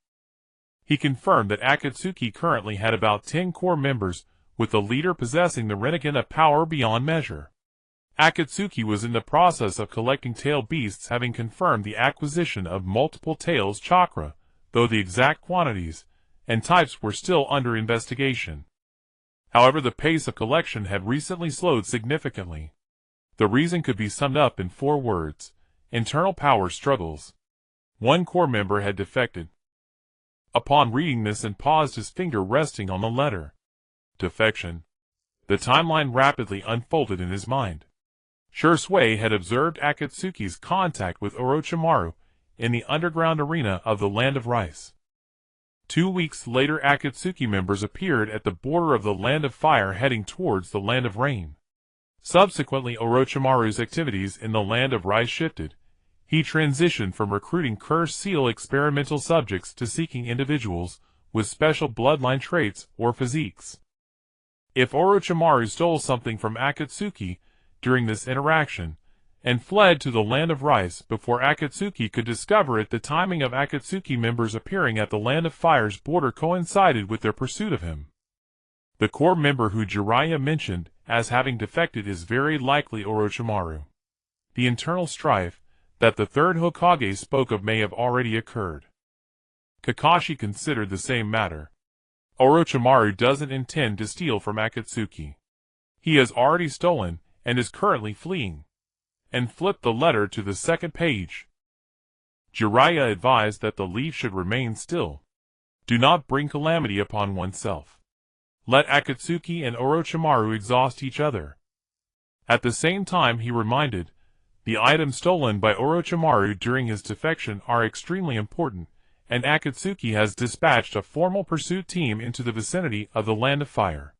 He confirmed that Akatsuki currently had about 10 core members, with the leader possessing the Rinnegan of power beyond measure. Akatsuki was in the process of collecting tail beasts, having confirmed the acquisition of multiple tails chakra, though the exact quantities and types were still under investigation. However, the pace of collection had recently slowed significantly. The reason could be summed up in 4 words: internal power struggles. 1 core member had defected. Upon reading this and paused, his finger resting on the letter. Defection. The timeline rapidly unfolded in his mind. Shursui had observed Akatsuki's contact with Orochimaru in the underground arena of the Land of Rice. 2 weeks later, Akatsuki members appeared at the border of the Land of Fire heading towards the Land of Rain. Subsequently, Orochimaru's activities in the Land of Rice shifted. He transitioned from recruiting Curse Seal experimental subjects to seeking individuals with special bloodline traits or physiques. If Orochimaru stole something from Akatsuki during this interaction, and fled to the Land of Rice before Akatsuki could discover it, the timing of Akatsuki members appearing at the Land of Fire's border coincided with their pursuit of him. The core member who Jiraiya mentioned as having defected is very likely Orochimaru. The internal strife that the third Hokage spoke of may have already occurred. Kakashi considered the same matter. Orochimaru doesn't intend to steal from Akatsuki. He has already stolen and is currently fleeing. And flipped the letter to the second page. Jiraiya advised that the leaf should remain still. Do not bring calamity upon oneself. Let Akatsuki and Orochimaru exhaust each other. At the same time, he reminded, the items stolen by Orochimaru during his defection are extremely important, and Akatsuki has dispatched a formal pursuit team into the vicinity of the Land of Fire.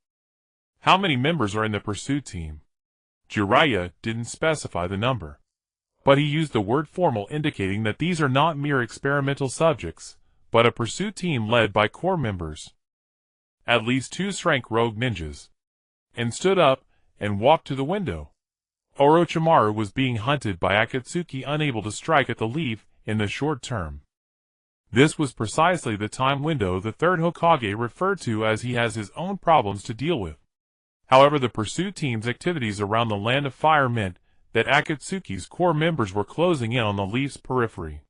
How many members are in the pursuit team? Jiraiya didn't specify the number, but he used the word formal, indicating that these are not mere experimental subjects, but a pursuit team led by core members. At least 2 shrank rogue ninjas. And stood up and walked to the window. Orochimaru was being hunted by Akatsuki, unable to strike at the leaf in the short term. This was precisely the time window the third Hokage referred to, as he has his own problems to deal with. However, the pursuit team's activities around the Land of Fire meant that Akatsuki's core members were closing in on the leaf's periphery.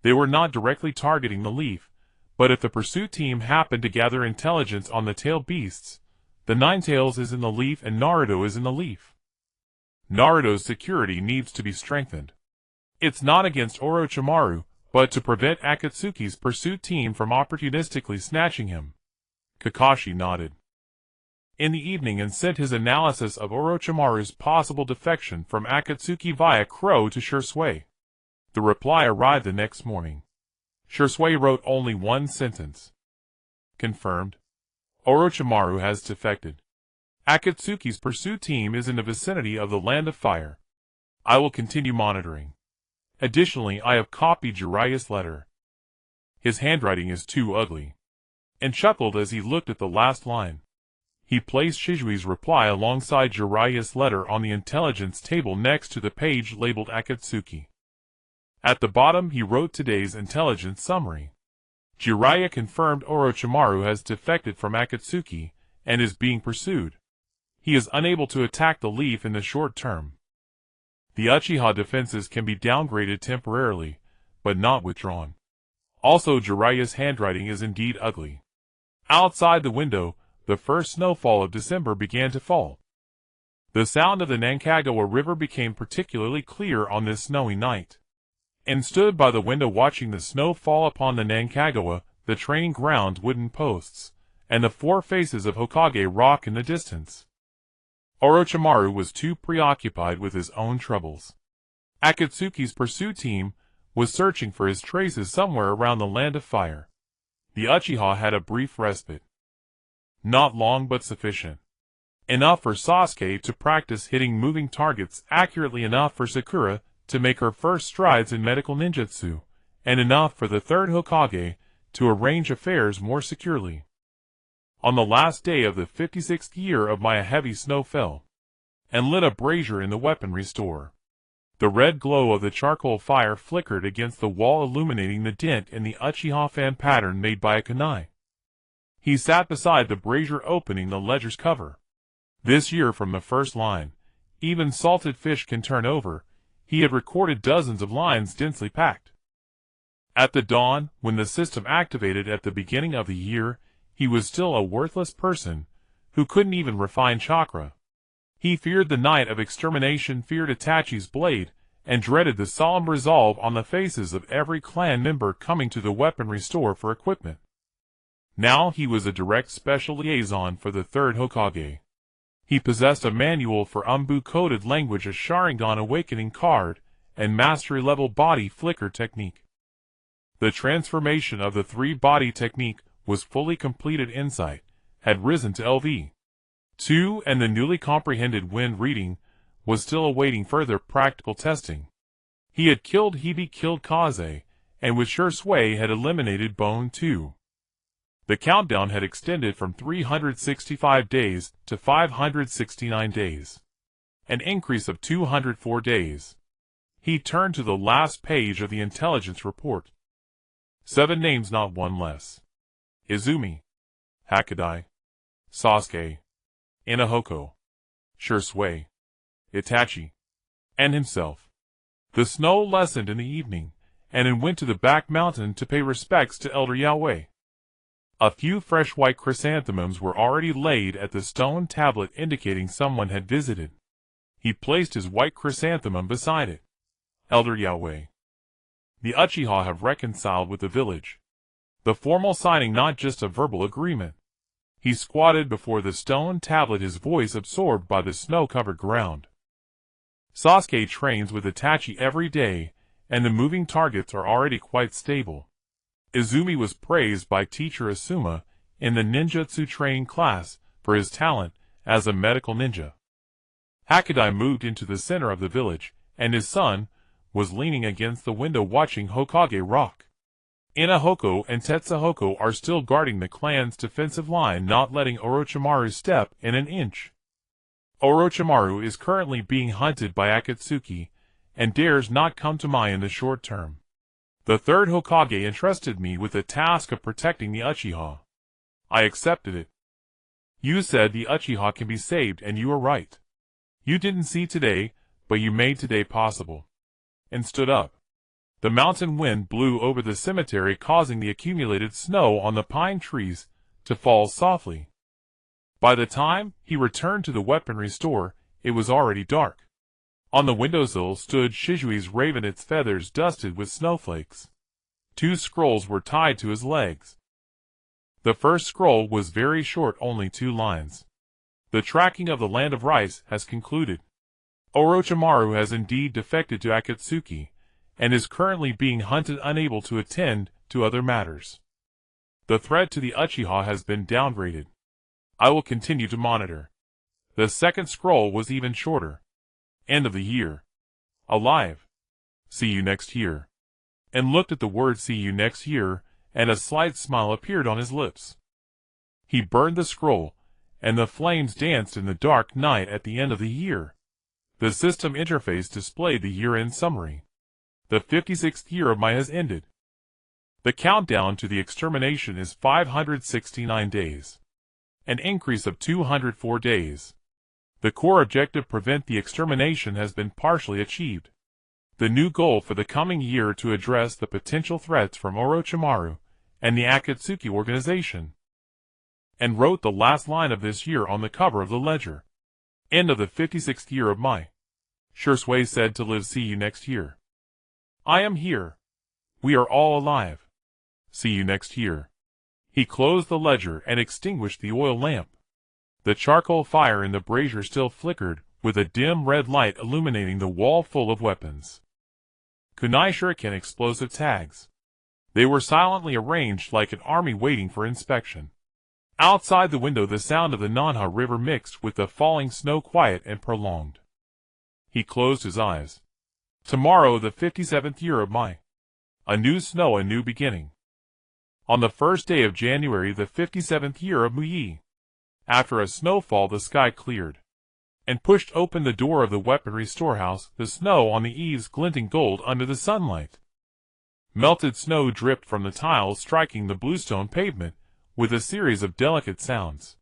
They were not directly targeting the leaf, but if the pursuit team happened to gather intelligence on the tail beasts, the Ninetales is in the leaf and Naruto is in the leaf. Naruto's security needs to be strengthened. It's not against Orochimaru, but to prevent Akatsuki's pursuit team from opportunistically snatching him. Kakashi nodded. In the evening, and sent his analysis of Orochimaru's possible defection from Akatsuki via Crow to Shursui. The reply arrived the next morning. Shursui wrote only one sentence. Confirmed. Orochimaru has defected. Akatsuki's pursuit team is in the vicinity of the Land of Fire. I will continue monitoring. Additionally, I have copied Jiraiya's letter. His handwriting is too ugly. And chuckled as he looked at the last line. He placed Shizui's reply alongside Jiraiya's letter on the intelligence table next to the page labeled Akatsuki. At the bottom, he wrote today's intelligence summary. Jiraiya confirmed Orochimaru has defected from Akatsuki and is being pursued. He is unable to attack the leaf in the short term. The Uchiha defenses can be downgraded temporarily, but not withdrawn. Also, Jiraiya's handwriting is indeed ugly. Outside the window, the first snowfall of December began to fall. The sound of the Nankagawa River became particularly clear on this snowy night. And stood by the window watching the snow fall upon the Nankagawa, the training ground wooden posts, and the 4 faces of Hokage rock in the distance. Orochimaru was too preoccupied with his own troubles. Akatsuki's pursuit team was searching for his traces somewhere around the Land of Fire. The Uchiha had a brief respite. Not long, but sufficient. Enough for Sasuke to practice hitting moving targets accurately, enough for Sakura to make her first strides in medical ninjutsu, and enough for the third Hokage to arrange affairs more securely. On the last day of the 56th year of my heavy snow fell, and lit a brazier in the weaponry store. The red glow of the charcoal fire flickered against the wall, illuminating the dent in the Uchiha fan pattern made by a kunai. He sat beside the brazier, opening the ledger's cover. This year, from the first line, even salted fish can turn over, he had recorded dozens of lines densely packed. At the dawn, when the system activated at the beginning of the year, he was still a worthless person, who couldn't even refine chakra. He feared the night of extermination, feared Itachi's blade, and dreaded the solemn resolve on the faces of every clan member coming to the weaponry store for equipment. Now he was a direct special liaison for the third Hokage. He possessed a manual for ANBU coded language, a Sharingan awakening card, and mastery-level body flicker technique. The transformation of the three-body technique was fully completed. Insight had risen to LV2, and the newly comprehended wind reading was still awaiting further practical testing. He had killed Hebe, killed Kaze, and with sure sway had eliminated Bone 2. The countdown had extended from 365 days to 569 days, an increase of 204 days. He turned to the last page of the intelligence report. 7 names, not one less. Izumi, Hakadai, Sasuke, Inahoko, Shursui, Itachi, and himself. The snow lessened in the evening, and An went to the back mountain to pay respects to Elder Yahweh. A few fresh white chrysanthemums were already laid at the stone tablet, indicating someone had visited. He placed his white chrysanthemum beside it. Elder Yahweh. The Uchiha have reconciled with the village. The formal signing, not just a verbal agreement. He squatted before the stone tablet, his voice absorbed by the snow-covered ground. Sasuke trains with Itachi every day, and the moving targets are already quite stable. Izumi was praised by teacher Asuma in the ninjutsu training class for his talent as a medical ninja. Hakadai moved into the center of the village, and his son was leaning against the window watching Hokage rock. Inahoko and Tetsuhoko are still guarding the clan's defensive line, not letting Orochimaru step in an inch. Orochimaru is currently being hunted by Akatsuki, and dares not come to mind in the short term. The third Hokage entrusted me with the task of protecting the Uchiha. I accepted it. You said the Uchiha can be saved, and you were right. You didn't see today, but you made today possible. And stood up. The mountain wind blew over the cemetery, causing the accumulated snow on the pine trees to fall softly. By the time he returned to the weaponry store, it was already dark. On the windowsill stood Shizui's raven, its feathers dusted with snowflakes. 2 scrolls were tied to his legs. The first scroll was very short, only 2 lines. The tracking of the land of rice has concluded. Orochimaru has indeed defected to Akatsuki, and is currently being hunted, unable to attend to other matters. The threat to the Uchiha has been downgraded. I will continue to monitor. The second scroll was even shorter. End of the year. Alive. See you next year. And looked at the word "see you next year," and a slight smile appeared on his lips. He burned the scroll, and the flames danced in the dark night at the end of the year. The system interface displayed the year-end summary. The 56th year of Mai has ended. The countdown to the extermination is 569 days. An increase of 204 days. The core objective, prevent the extermination, has been partially achieved. The new goal for the coming year to address the potential threats from Orochimaru and the Akatsuki organization. And wrote the last line of this year on the cover of the ledger. End of the 56th year of Mai. Shursui said to live. See you next year. I am here. We are all alive. See you next year. He closed the ledger and extinguished the oil lamp. The charcoal fire in the brazier still flickered, with a dim red light illuminating the wall full of weapons. Kunai shuriken explosive tags. They were silently arranged like an army waiting for inspection. Outside the window, the sound of the Nanha River mixed with the falling snow, quiet and prolonged. He closed his eyes. Tomorrow, the 57th year of Mai. A new snow, a new beginning. On the first day of January, the 57th year of Muyi. After a snowfall, the sky cleared, and pushed open the door of the weaponry storehouse, the snow on the eaves glinting gold under the sunlight. Melted snow dripped from the tiles, striking the bluestone pavement with a series of delicate sounds.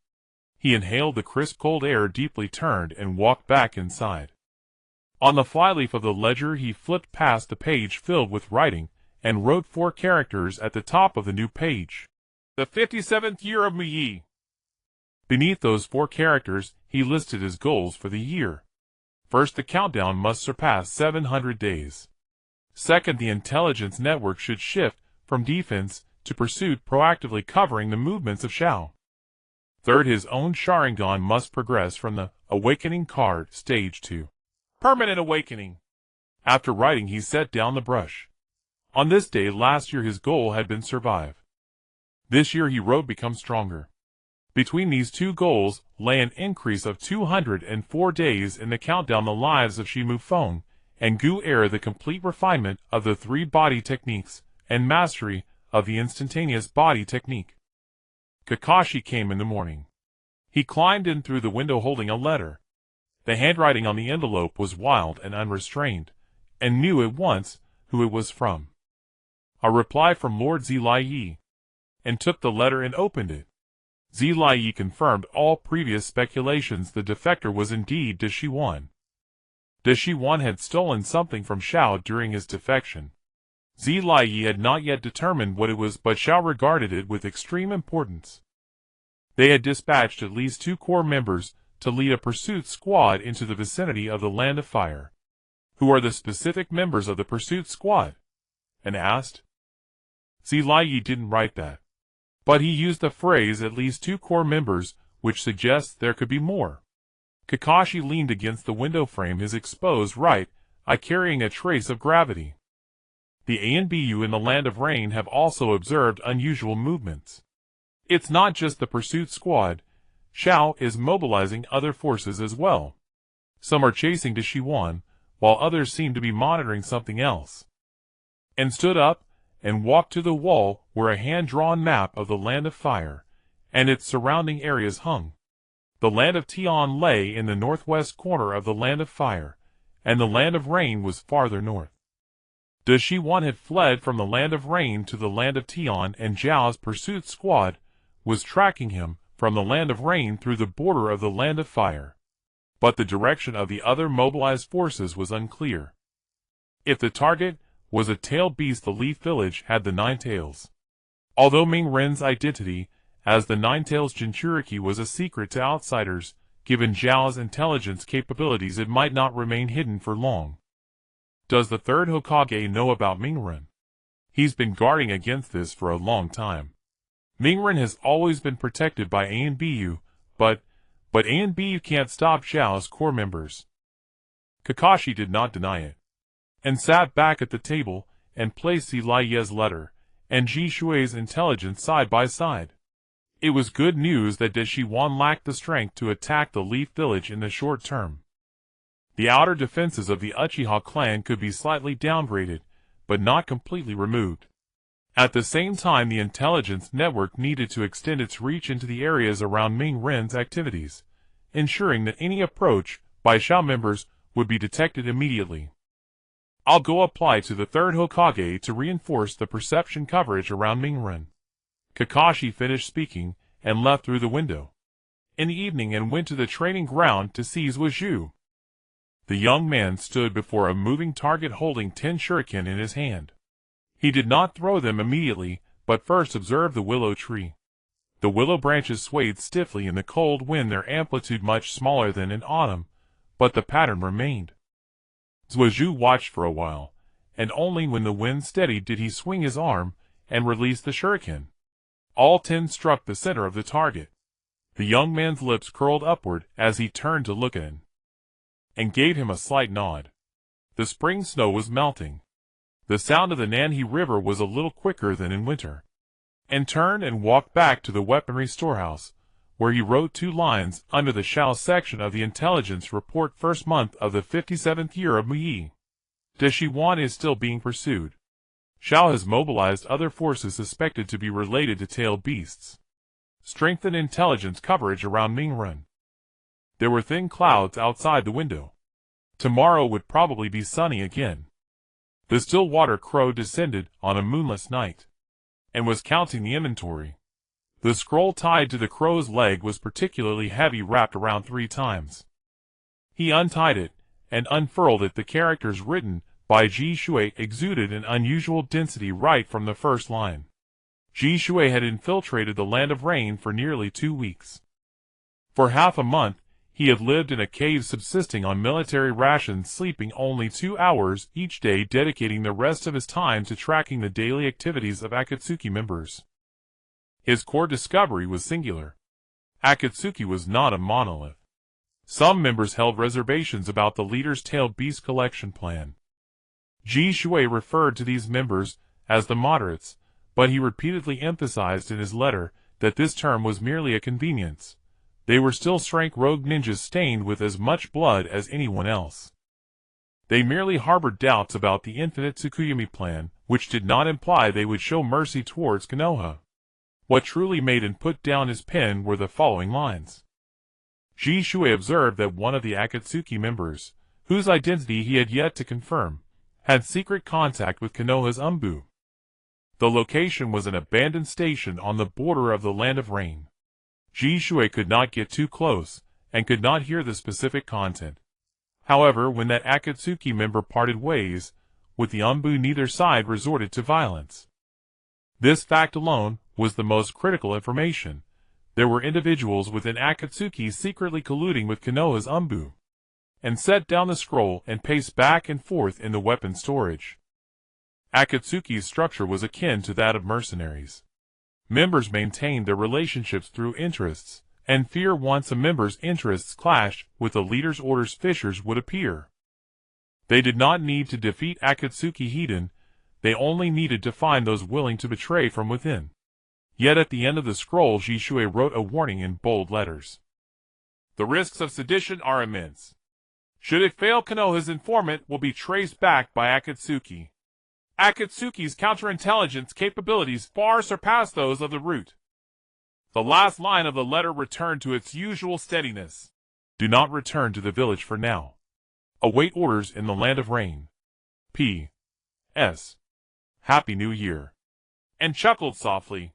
He inhaled the crisp cold air deeply, turned, and walked back inside. On the flyleaf of the ledger, he flipped past the page filled with writing and wrote 4 characters at the top of the new page. The 57th year of Muyi. Beneath those 4 characters, he listed his goals for the year. First, the countdown must surpass 700 days. Second, the intelligence network should shift from defense to pursuit, proactively covering the movements of Shao. Third, his own Sharingan must progress from the Awakening Card, Stage 2. Permanent Awakening. After writing, he set down the brush. On this day last year his goal had been survive. This year he wrote become stronger. Between these two goals lay an increase of 204 days in the countdown the lives of Shimu Fong and Gu Air, the complete refinement of the 3 body techniques and mastery of the instantaneous body technique. Kakashi came in the morning. He climbed in through the window holding a letter. The handwriting on the envelope was wild and unrestrained, and knew at once who it was from. A reply from Lord Zilai, and took the letter and opened it. Zilai confirmed all previous speculations. The defector was indeed Deshiwan. Deshiwan had stolen something from Xiao during his defection. Zilai had not yet determined what it was, but Xiao regarded it with extreme importance. They had dispatched at least 2 core members to lead a pursuit squad into the vicinity of the Land of Fire. Who are the specific members of the pursuit squad? And asked. Zilai didn't write that. But he used the phrase at least 2 core members, which suggests there could be more. Kakashi leaned against the window frame, his exposed right eye carrying a trace of gravity. The ANBU in the Land of Rain have also observed unusual movements. It's not just the pursuit squad. Xiao is mobilizing other forces as well. Some are chasing Deshiwan, while others seem to be monitoring something else. And stood up and walked to the wall where a hand-drawn map of the Land of Fire and its surrounding areas hung. The Land of Tian lay in the northwest corner of the Land of Fire, and the Land of Rain was farther north. Deshiwan had fled from the Land of Rain to the Land of Tian, and Zhao's pursuit squad was tracking him from the Land of Rain through the border of the Land of Fire. But the direction of the other mobilized forces was unclear. If the target was a tailed beast, the Leaf Village had the 9 tails. Although Ming Ren's identity as the 9 tails Jinchuriki was a secret to outsiders, given Zhao's intelligence capabilities it might not remain hidden for long. Does the 3rd Hokage know about Ming Ren? He's been guarding against this for a long time. Ming Ren has always been protected by ANBU, but ANBU can't stop Zhao's core members. Kakashi did not deny it, and sat back at the table and placed Zilai's letter and Ji Shui's intelligence side by side. It was good news that Deshiwan lacked the strength to attack the Leaf Village in the short term. The outer defenses of the Uchiha clan could be slightly downgraded, but not completely removed. At the same time, the intelligence network needed to extend its reach into the areas around Ming Ren's activities, ensuring that any approach by Xiao members would be detected immediately. I'll go apply to the 3rd Hokage to reinforce the perception coverage around Ming Ren. Kakashi finished speaking and left through the window in the evening and went to the training ground to seize Wuzhu. The young man stood before a moving target holding 10 shuriken in his hand. He did not throw them immediately, but first observed the willow tree. The willow branches swayed stiffly in the cold wind, their amplitude much smaller than in autumn, but the pattern remained. Zhuozhu watched for a while, and only when the wind steadied did he swing his arm and release the shuriken. All 10 struck the center of the target. The young man's lips curled upward as he turned to look in, and gave him a slight nod. The spring snow was melting. The sound of the Nanhe River was a little quicker than in winter. And turned and walked back to the weaponry storehouse, where he wrote 2 lines under the Xiao section of the intelligence report, first month of the 57th year of Muyi. Deshiwan is still being pursued. Xiao has mobilized other forces suspected to be related to tailed beasts. Strengthen intelligence coverage around Ming Ren. There were thin clouds outside the window. Tomorrow would probably be sunny again. The Stillwater Crow descended on a moonless night, and was counting the inventory. The scroll tied to the crow's leg was particularly heavy, wrapped around 3 times. He untied it, and unfurled it. The characters written by Ji Shui exuded an unusual density right from the first line. Ji Shui had infiltrated the Land of Rain for nearly 2 weeks. For half a month, he had lived in a cave, subsisting on military rations, sleeping only 2 hours each day, dedicating the rest of his time to tracking the daily activities of Akatsuki members. His core discovery was singular. Akatsuki was not a monolith. Some members held reservations about the leader's tailed beast collection plan. Ji Shui referred to these members as the moderates, but he repeatedly emphasized in his letter that this term was merely a convenience. They were still strength rogue ninjas stained with as much blood as anyone else. They merely harbored doubts about the infinite Tsukuyomi plan, which did not imply they would show mercy towards Konoha. What truly made him put down his pen were the following lines. Ji Shui observed that one of the Akatsuki members, whose identity he had yet to confirm, had secret contact with Konoha's ANBU. The location was an abandoned station on the border of the Land of Rain. Ji Shui could not get too close, and could not hear the specific content. However, when that Akatsuki member parted ways, with the ANBU neither side resorted to violence. This fact alone was the most critical information. There were individuals within Akatsuki secretly colluding with Konoha's ANBU, and set down the scroll and paced back and forth in the weapon storage. Akatsuki's structure was akin to that of mercenaries. Members maintained their relationships through interests, and fear once a member's interests clashed with the leader's orders fissures would appear. They did not need to defeat Akatsuki Hiden, they only needed to find those willing to betray from within. Yet at the end of the scroll Ji Shui wrote a warning in bold letters. The risks of sedition are immense. Should it fail, Konoha's informant will be traced back by Akatsuki. Akatsuki's counterintelligence capabilities far surpass those of the Root. The last line of the letter returned to its usual steadiness. Do not return to the village for now. Await orders in the Land of Rain. P.S. Happy New Year. And chuckled softly.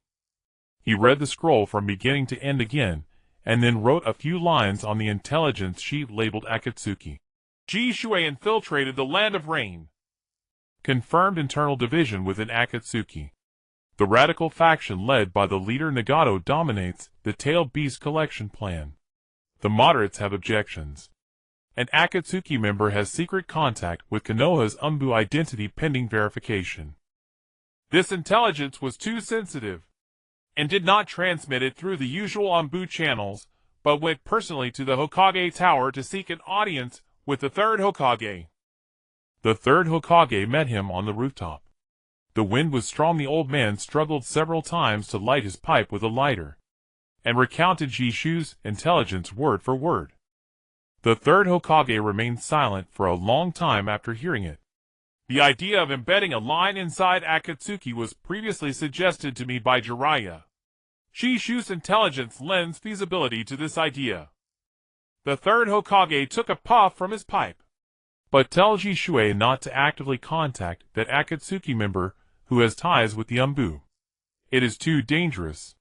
He read the scroll from beginning to end again, and then wrote a few lines on the intelligence sheet labeled Akatsuki. Ji Shui infiltrated the Land of Rain. Confirmed internal division within Akatsuki. The radical faction led by the leader Nagato dominates the tailed beast collection plan. The moderates have objections. An Akatsuki member has secret contact with Konoha's ANBU identity pending verification. This intelligence was too sensitive, and did not transmit it through the usual ANBU channels, but went personally to the Hokage Tower to seek an audience with the third Hokage. The third Hokage met him on the rooftop. The wind was strong. The old man struggled several times to light his pipe with a lighter, and recounted Ji Shui's intelligence word for word. The third Hokage remained silent for a long time after hearing it. The idea of embedding a line inside Akatsuki was previously suggested to me by Jiraiya. Ji Shui's intelligence lends feasibility to this idea. The third Hokage took a puff from his pipe. But tell Ji Shui not to actively contact that Akatsuki member who has ties with the ANBU. It is too dangerous.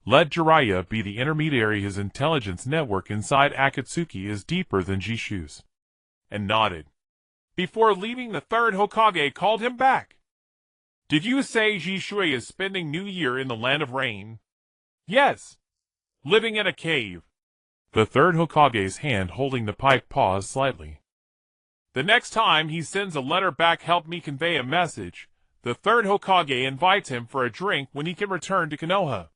Let Jiraiya be the intermediary. His intelligence network inside Akatsuki is deeper than Ji Shui's. And nodded. Before leaving, the third Hokage called him back. Did you say Ji Shui is spending New Year in the Land of Rain? Yes. Living in a cave. The third Hokage's hand holding the pipe paused slightly. The next time he sends a letter back, help me convey a message. The third Hokage invites him for a drink when he can return to Konoha.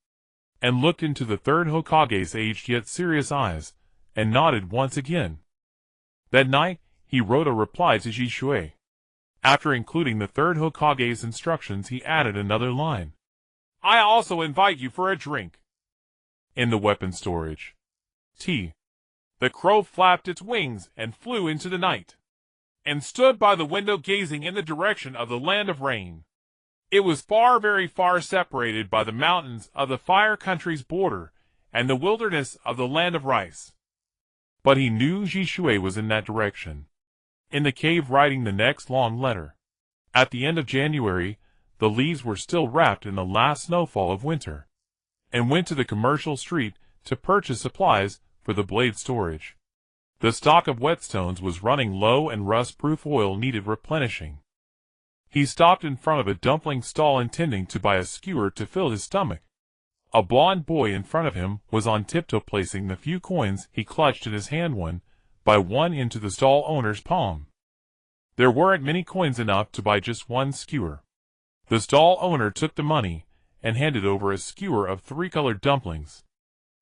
And looked into the third Hokage's aged yet serious eyes, and nodded once again. That night, he wrote a reply to Ji Shui. After including the third Hokage's instructions, he added another line. I also invite you for a drink. In the weapon storage. T. The crow flapped its wings and flew into the night, and stood by the window gazing in the direction of the Land of Rain. It was far, very far separated by the mountains of the Fire Country's border and the wilderness of the Land of Rice. But he knew Ji Shui was in that direction, in the cave writing the next long letter. At the end of January, the leaves were still wrapped in the last snowfall of winter, and went to the commercial street to purchase supplies for the blade storage. The stock of whetstones was running low and rust-proof oil needed replenishing. He stopped in front of a dumpling stall intending to buy a skewer to fill his stomach. A blond boy in front of him was on tiptoe placing the few coins he clutched in his hand one by one into the stall owner's palm. There weren't many coins enough to buy just one skewer. The stall owner took the money and handed over a skewer of 3 colored dumplings.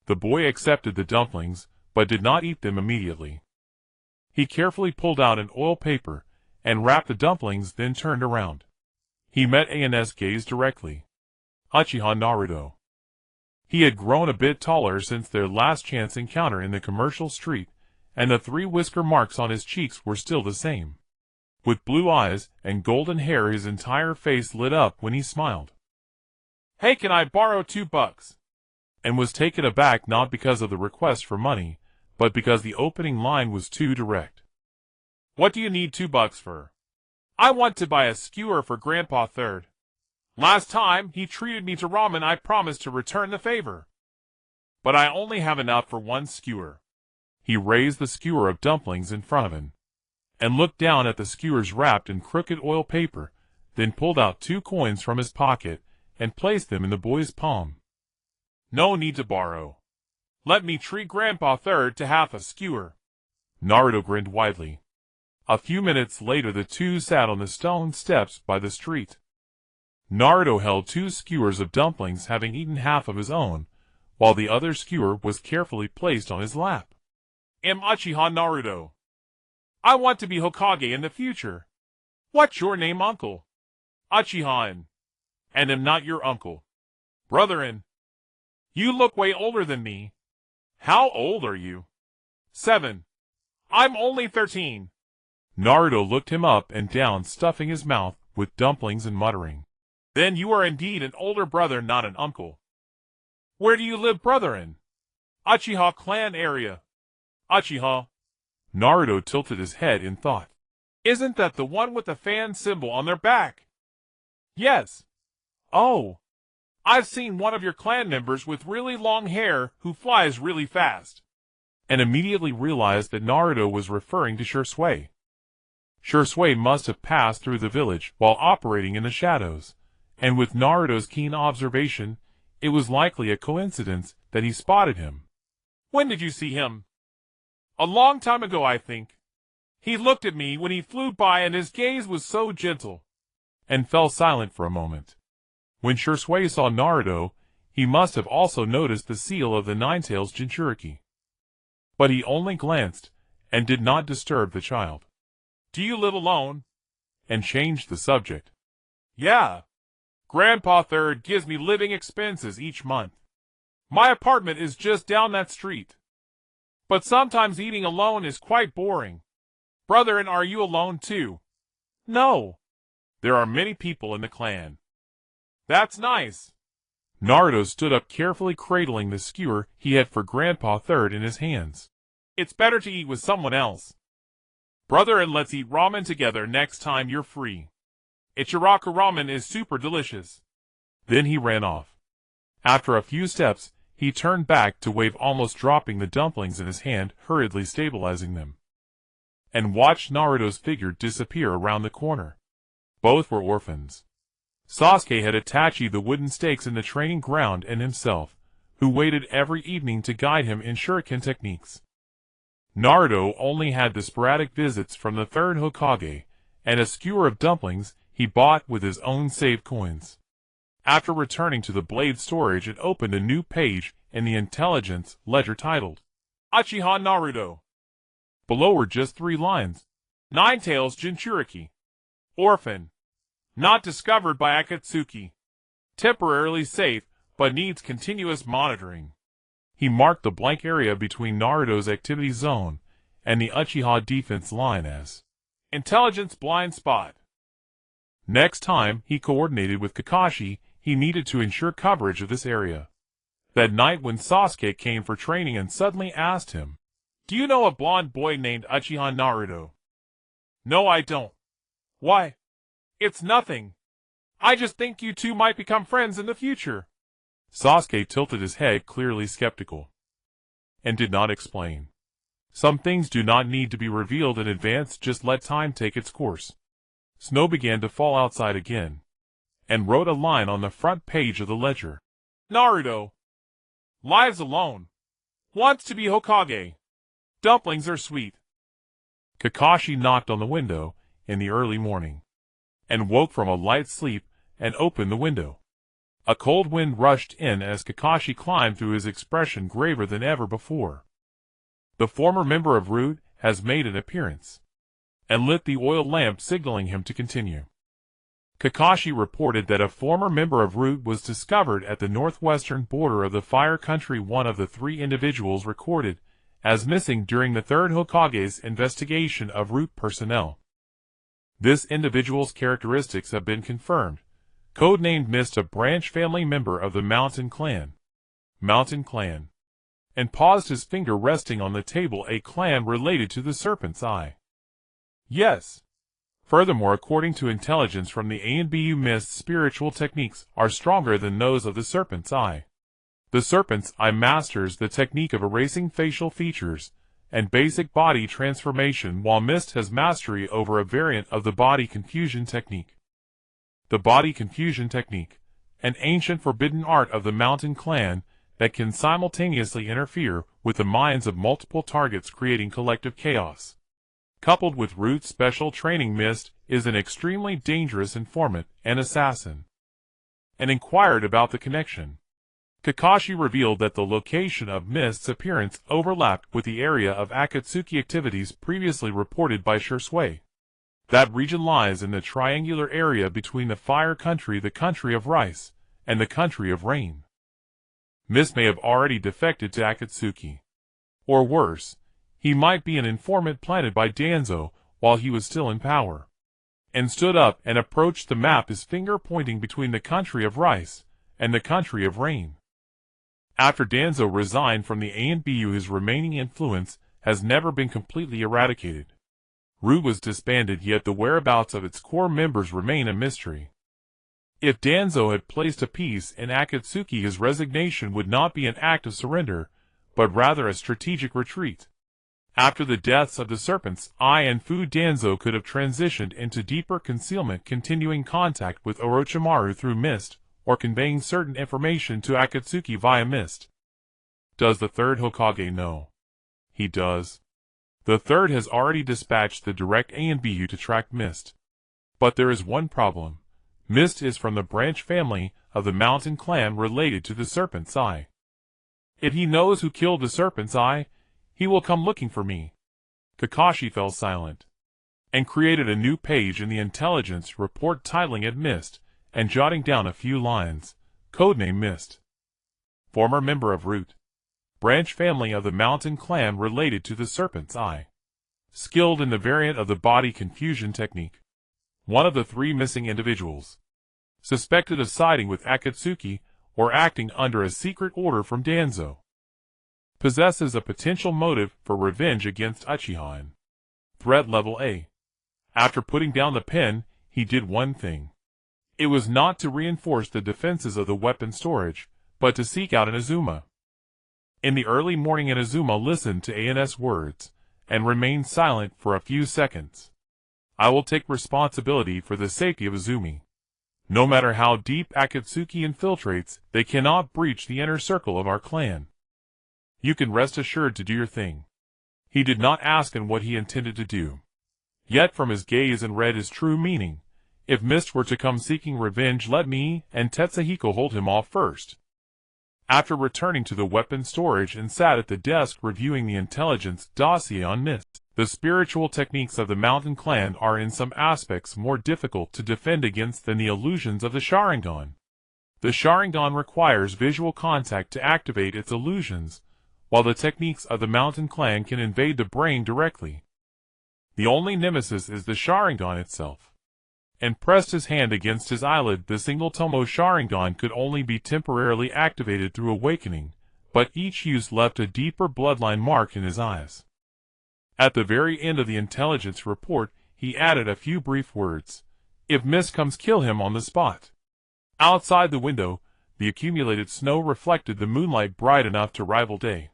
The boy accepted the dumplings, but did not eat them immediately. He carefully pulled out an oil paper and wrapped the dumplings, then turned around. He met An's gaze directly. Uchiha Naruto. He had grown a bit taller since their last chance encounter in the commercial street, and the 3 whisker marks on his cheeks were still the same. With blue eyes and golden hair, his entire face lit up when he smiled. "Hey, can I borrow $2? And was taken aback not because of the request for money, but because the opening line was too direct. "What do you need $2 for?" "I want to buy a skewer for Grandpa Third. Last time he treated me to ramen, I promised to return the favor. But I only have enough for 1 skewer. He raised the skewer of dumplings in front of him, and looked down at the skewers wrapped in crooked oil paper, then pulled out 2 coins from his pocket and placed them in the boy's palm. "No need to borrow. Let me treat Grandpa Third to half a skewer." Naruto grinned widely. A few minutes later the two sat on the stone steps by the street. Naruto held 2 skewers of dumplings, having eaten half of his own, while the other skewer was carefully placed on his lap. "I'm Uchiha Naruto. I want to be Hokage in the future. What's your name, uncle?" "Uchiha An. And I'm not your uncle." "Brother An. You look way older than me." "How old are you?" 7. "I'm only 13. Naruto looked him up and down, stuffing his mouth with dumplings and muttering. "Then you are indeed an older brother, not an uncle. Where do you live, Brother An?" "Uchiha clan area." "Uchiha?" Naruto tilted his head in thought. "Isn't that the one with the fan symbol on their back?" "Yes." "Oh, I've seen one of your clan members with really long hair who flies really fast." And immediately realized that Naruto was referring to Shursui. Shursui must have passed through the village while operating in the shadows, and with Naruto's keen observation, it was likely a coincidence that he spotted him. "When did you see him?" "A long time ago, I think. He looked at me when he flew by and his gaze was so gentle." And fell silent for a moment. When Shursui saw Naruto, he must have also noticed the seal of the Nine-Tails Jinchuriki. But he only glanced, and did not disturb the child. "Do you live alone?" And changed the subject. "Yeah. Grandpa Third gives me living expenses each month. My apartment is just down that street. But sometimes eating alone is quite boring." "Brother, and are you alone too?" "No. There are many people in the clan." "That's nice." Naruto stood up, carefully cradling the skewer he had for Grandpa Third in his hands. "It's better to eat with someone else. Brother, and let's eat ramen together next time you're free. Ichiraku ramen is super delicious." Then he ran off. After a few steps, he turned back to wave, almost dropping the dumplings in his hand, hurriedly stabilizing them, and watched Naruto's figure disappear around the corner. Both were orphans. Sasuke had Itachi the wooden stakes in the training ground and himself, who waited every evening to guide him in shuriken techniques. Naruto only had the sporadic visits from the third Hokage, and a skewer of dumplings he bought with his own saved coins. After returning to the blade storage, it opened a new page in the intelligence ledger titled, "Uchiha Naruto." Below were just 3 lines. Nine-Tails Jinchuriki. Orphan. Not discovered by Akatsuki. Temporarily safe, but needs continuous monitoring. He marked the blank area between Naruto's activity zone and the Uchiha defense line as Intelligence blind spot. Next time he coordinated with Kakashi, he needed to ensure coverage of this area. That night when Sasuke came for training and suddenly asked him, "Do you know a blonde boy named Uchiha Naruto?" "No, I don't." "Why?" "It's nothing. I just think you two might become friends in the future." Sasuke tilted his head, clearly skeptical, and did not explain. Some things do not need to be revealed in advance, just let time take its course. Snow began to fall outside again, and wrote a line on the front page of the ledger. "Naruto. Lives alone. Wants to be Hokage. Dumplings are sweet." Kakashi knocked on the window in the early morning, and woke from a light sleep and opened the window. A cold wind rushed in as Kakashi climbed through, his expression graver than ever before. The former member of Root has made an appearance, and lit the oil lamp signaling him to continue. Kakashi reported that a former member of Root was discovered at the northwestern border of the Fire Country. One of the 3 individuals recorded as missing during the third Hokage's investigation of Root personnel. This individual's characteristics have been confirmed. Codenamed Mist, a branch family member of the Mountain Clan. Mountain Clan. And paused, his finger resting on the table. A clan related to the Serpent's Eye. Yes. Furthermore, according to intelligence from the ANBU, Mist's spiritual techniques are stronger than those of the Serpent's Eye. The Serpent's Eye masters the technique of erasing facial features and basic body transformation, while Mist has mastery over a variant of the body confusion technique. The body confusion technique, an ancient forbidden art of the Mountain Clan that can simultaneously interfere with the minds of multiple targets, creating collective chaos. Coupled with Root's special training, Mist is an extremely dangerous informant and assassin. And inquired about the connection. Kakashi revealed that the location of Mist's appearance overlapped with the area of Akatsuki activities previously reported by Shursui. That region lies in the triangular area between the Fire Country, the Country of Rice, and the Country of Rain. Mist may have already defected to Akatsuki. Or worse, he might be an informant planted by Danzo while he was still in power. And stood up and approached the map, his finger pointing between the Country of Rice and the Country of Rain. After Danzo resigned from the ANBU, his remaining influence has never been completely eradicated. Root was disbanded, yet the whereabouts of its core members remain a mystery. If Danzo had placed a piece in Akatsuki, his resignation would not be an act of surrender, but rather a strategic retreat. After the deaths of the Serpent's Eye and Fu, Danzo could have transitioned into deeper concealment, continuing contact with Orochimaru through Mist, or conveying certain information to Akatsuki via Mist. Does the third Hokage know? He does. The third has already dispatched the direct ANBU to track Mist. But there is one problem. Mist is from the branch family of the Mountain Clan related to the Serpent's Eye. If he knows who killed the Serpent's Eye, he will come looking for me. Kakashi fell silent, and created a new page in the intelligence report, titling it Mist, and jotting down a few lines. Codename Mist. Former member of Root. Branch family of the Mountain Clan related to the Serpent's Eye. Skilled in the variant of the body confusion technique. One of the 3 missing individuals. Suspected of siding with Akatsuki or acting under a secret order from Danzo. Possesses a potential motive for revenge against Uchiha An. Threat level A. After putting down the pen, he did one thing. It was not to reinforce the defenses of the weapon storage, but to seek out Inazuma. In the early morning, Inazuma listened to An's words, and remained silent for a few seconds. I will take responsibility for the safety of Izumi. No matter how deep Akatsuki infiltrates, they cannot breach the inner circle of our clan. You can rest assured to do your thing. He did not ask in what he intended to do. Yet from his gaze and read his true meaning. If Mist were to come seeking revenge, let me and Tetsuhiko hold him off first. After returning to the weapon storage and sat at the desk reviewing the intelligence dossier on Mist, the spiritual techniques of the Mountain Clan are in some aspects more difficult to defend against than the illusions of the Sharingan. The Sharingan requires visual contact to activate its illusions, while the techniques of the Mountain Clan can invade the brain directly. The only nemesis is the Sharingan itself. And pressed his hand against his eyelid. The single-tomoe Sharingan could only be temporarily activated through awakening, but each use left a deeper bloodline mark in his eyes. At the very end of the intelligence report, he added a few brief words. If Mist comes, kill him on the spot. Outside the window, the accumulated snow reflected the moonlight bright enough to rival day.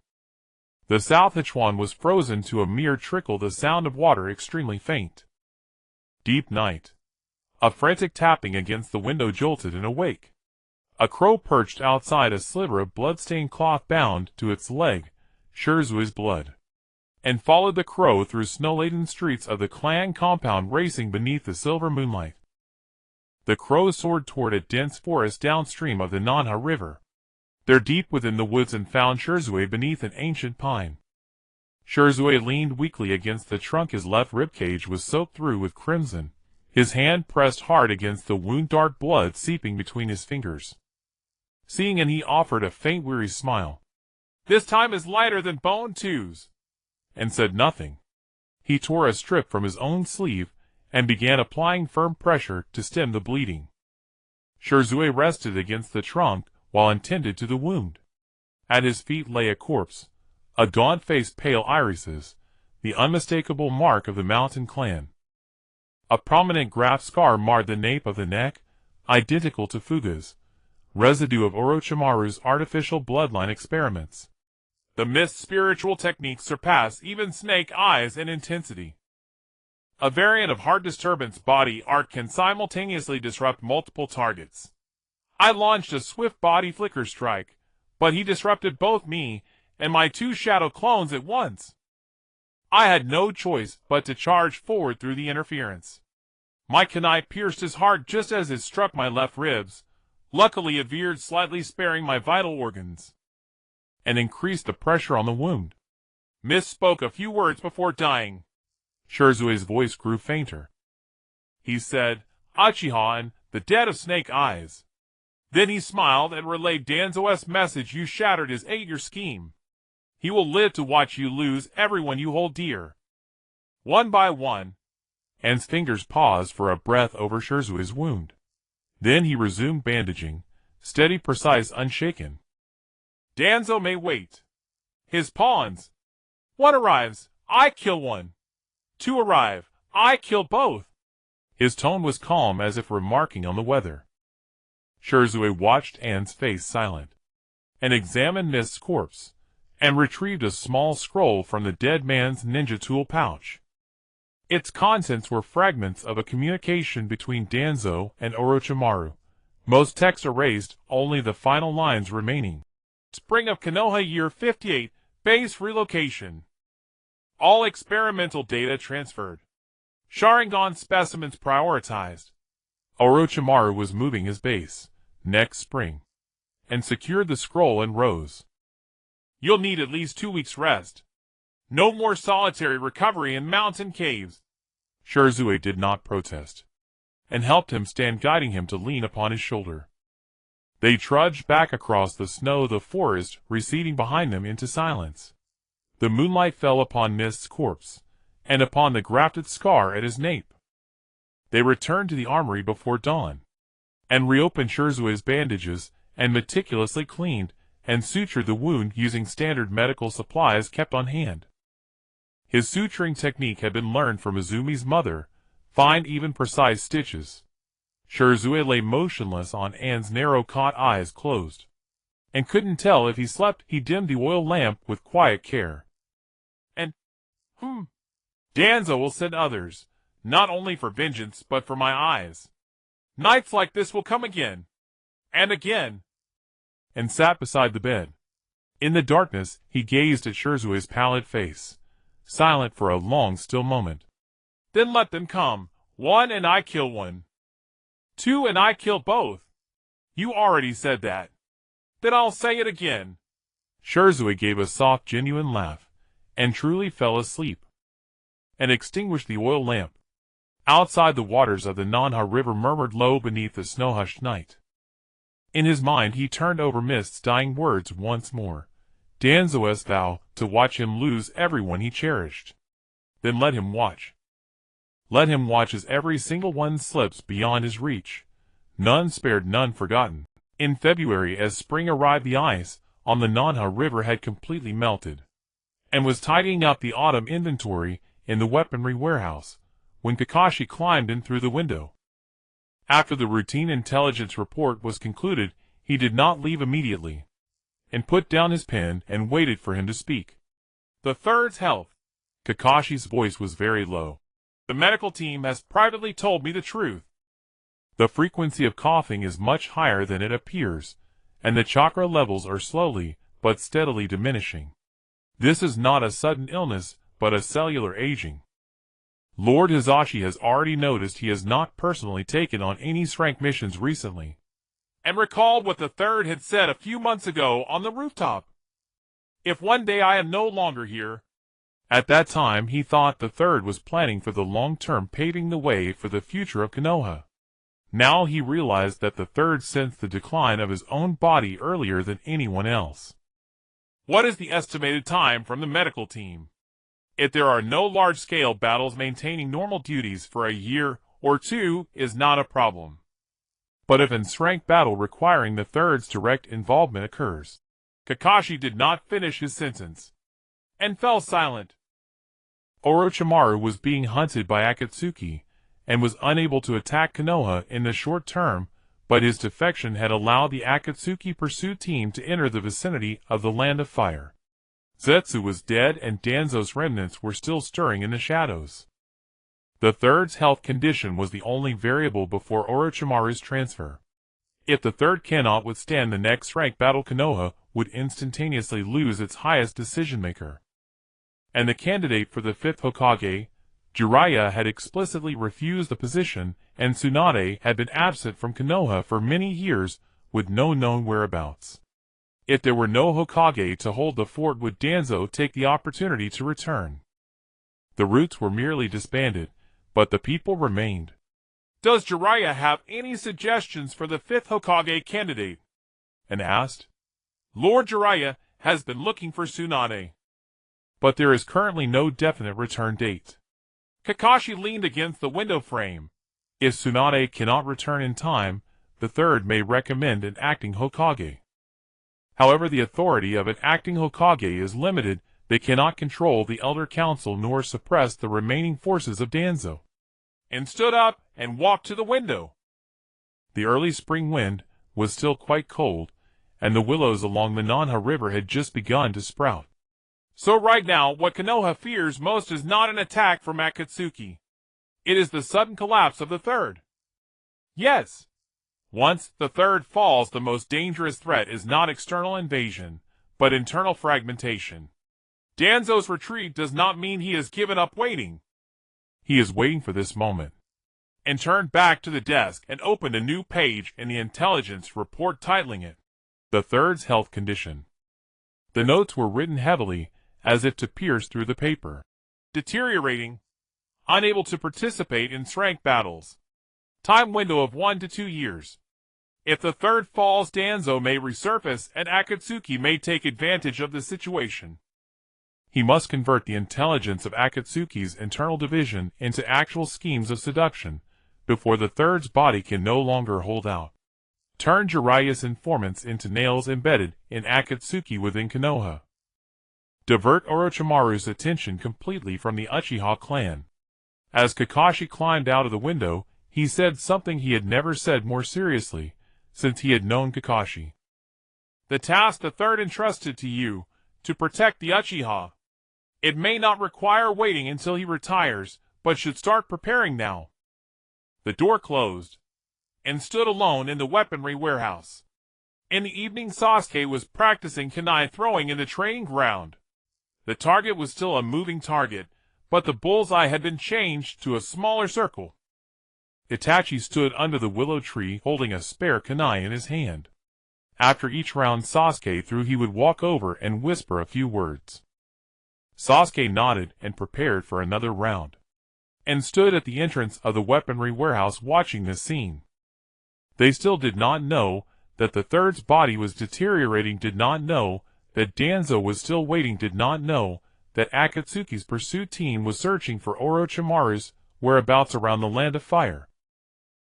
The South Hichuan was frozen to a mere trickle, the sound of water extremely faint. Deep night. A frantic tapping against the window jolted in awake. A crow perched outside, a sliver of blood-stained cloth bound to its leg, Shurshui's blood, and followed the crow through snow-laden streets of the clan compound, racing beneath the silver moonlight. The crow soared toward a dense forest downstream of the Nanha River. There, deep within the woods, and found Shurshui beneath an ancient pine. Shirzue leaned weakly against the trunk. His left ribcage was soaked through with crimson. His hand pressed hard against the wound, dark blood seeping between his fingers. Seeing it, he offered a faint, weary smile. "This time is lighter than bone twos," and said nothing. He tore a strip from his own sleeve and began applying firm pressure to stem the bleeding. Shirzue rested against the trunk while attended to the wound. At his feet lay a corpse, a gaunt face, pale irises, the unmistakable mark of the mountain clan. A prominent graft scar marred the nape of the neck, identical to Fuga's, residue of Orochimaru's artificial bloodline experiments. The mist's spiritual techniques surpass even Snake Eyes in intensity. A variant of heart disturbance body art can simultaneously disrupt multiple targets. I launched a swift body flicker strike, but he disrupted both me and my two shadow clones at once. I had no choice but to charge forward through the interference. My kunai pierced his heart just as it struck my left ribs. Luckily it veered slightly, sparing my vital organs, and increased the pressure on the wound. Mist spoke a few words before dying. Shirzue's voice grew fainter. He said, "Uchiha An, the dead of Snake Eyes." Then he smiled and relayed Danzo's message. "You shattered his 8-year scheme. He will live to watch you lose everyone you hold dear. One by one." An's fingers paused for a breath over Shirzue's wound. Then he resumed bandaging, steady, precise, unshaken. "Danzo may wait. His pawns. 1 arrives, I kill 1. 2 arrive, I kill both." His tone was calm, as if remarking on the weather. Shirzue watched An's face, silent, and examined Mist's corpse, and retrieved a small scroll from the dead man's ninja tool pouch. Its contents were fragments of a communication between Danzo and Orochimaru. Most text erased, only the final lines remaining. "Spring of Konoha, year 58, base relocation. All experimental data transferred. Sharingan specimens prioritized." Orochimaru was moving his base, next spring, and secured the scroll and rose. "You'll need at least 2 weeks rest. No more solitary recovery in mountain caves." Shirzue did not protest, and helped him stand, guiding him to lean upon his shoulder. They trudged back across the snow, the forest receding behind them into silence. The moonlight fell upon Mist's corpse, and upon the grafted scar at his nape. They returned to the armory before dawn, and reopened Shirzue's bandages, and meticulously cleaned and sutured the wound using standard medical supplies kept on hand. His suturing technique had been learned from Izumi's mother, fine, even, precise stitches. Shirzue lay motionless on An's narrow-caught eyes closed, and couldn't tell if he slept. He dimmed the oil lamp with quiet care. "And, Danzo will send others, not only for vengeance but for my eyes. Nights like this will come again, and again." And sat beside the bed. In the darkness, he gazed at Shirzue's pallid face, silent for a long, still moment. "Then let them come. 1 and I kill 1. 2 and I kill both. You already said that. Then I'll say it again." Shirzue gave a soft, genuine laugh, and truly fell asleep, and extinguished the oil lamp. Outside, the waters of the Nanha River murmured low beneath the snow-hushed night. In his mind, he turned over Mist's dying words once more. Danzo's vow to watch him lose everyone he cherished. Then let him watch. Let him watch as every single one slips beyond his reach. None spared, none forgotten. In February, as spring arrived, the ice on the Nanha River had completely melted, and was tidying up the autumn inventory in the weaponry warehouse, when Kakashi climbed in through the window. After the routine intelligence report was concluded, he did not leave immediately, and put down his pen and waited for him to speak. "The third's health." Kakashi's voice was very low. "The medical team has privately told me the truth. The frequency of coughing is much higher than it appears, and the chakra levels are slowly but steadily diminishing. This is not a sudden illness, but a cellular aging. Lord Hizashi has already noticed he has not personally taken on any rank missions recently, and recalled what the third had said a few months ago on the rooftop. If one day I am no longer here, At that time he thought the third was planning for the long term, paving the way for the future of Konoha. Now he realized that the third sensed the decline of his own body earlier than anyone else. What is the estimated time from the medical team? If there are no large-scale battles, maintaining normal duties for a year or two is not a problem. But if an rank battle requiring the third's direct involvement occurs. Kakashi did not finish his sentence and fell silent. Orochimaru was being hunted by Akatsuki and was unable to attack Konoha in the short term, but his defection had allowed the Akatsuki pursuit team to enter the vicinity of the Land of Fire. Zetsu was dead and Danzo's remnants were still stirring in the shadows. The third's health condition was the only variable before Orochimaru's transfer. If the third cannot withstand the next rank battle, Konoha would instantaneously lose its highest decision-maker. And the candidate for the fifth Hokage, Jiraiya, had explicitly refused the position, and Tsunade had been absent from Konoha for many years with no known whereabouts. If there were no Hokage to hold the fort, would Danzo take the opportunity to return? The roots were merely disbanded, but the people remained. Does Jiraiya have any suggestions for the fifth Hokage candidate? And asked. Lord Jiraiya has been looking for Tsunade, but there is currently no definite return date. Kakashi leaned against the window frame. If Tsunade cannot return in time, the third may recommend an acting Hokage. However, the authority of an acting Hokage is limited. They cannot control the Elder Council nor suppress the remaining forces of Danzo. And stood up and walked to the window. The early spring wind was still quite cold, and the willows along the Nanha River had just begun to sprout. So right now, what Konoha fears most is not an attack from Akatsuki. It is the sudden collapse of the third. Yes. Once the third falls, the most dangerous threat is not external invasion, but internal fragmentation. Danzo's retreat does not mean he has given up waiting. He is waiting for this moment. And turned back to the desk and opened a new page in the intelligence report, titling it, The Third's Health Condition. The notes were written heavily, as if to pierce through the paper. Deteriorating. Unable to participate in rank battles. Time window of 1 to 2 years. If the third falls, Danzo may resurface and Akatsuki may take advantage of the situation. He must convert the intelligence of Akatsuki's internal division into actual schemes of seduction, before the third's body can no longer hold out. Turn Jiraiya's informants into nails embedded in Akatsuki within Konoha. Divert Orochimaru's attention completely from the Uchiha clan. As Kakashi climbed out of the window, he said something he had never said more seriously, since he had known Kakashi. The task the third entrusted to you, to protect the Uchiha. It may not require waiting until he retires, but should start preparing now. The door closed, and stood alone in the weaponry warehouse. In the evening, Sasuke was practicing kunai throwing in the training ground. The target was still a moving target, but the bullseye had been changed to a smaller circle. Itachi stood under the willow tree holding a spare kunai in his hand. After each round Sasuke threw, he would walk over and whisper a few words. Sasuke nodded and prepared for another round, and stood at the entrance of the weaponry warehouse watching this scene. They still did not know that the third's body was deteriorating, did not know that Danzo was still waiting, did not know that Akatsuki's pursuit team was searching for Orochimaru's whereabouts around the Land of Fire.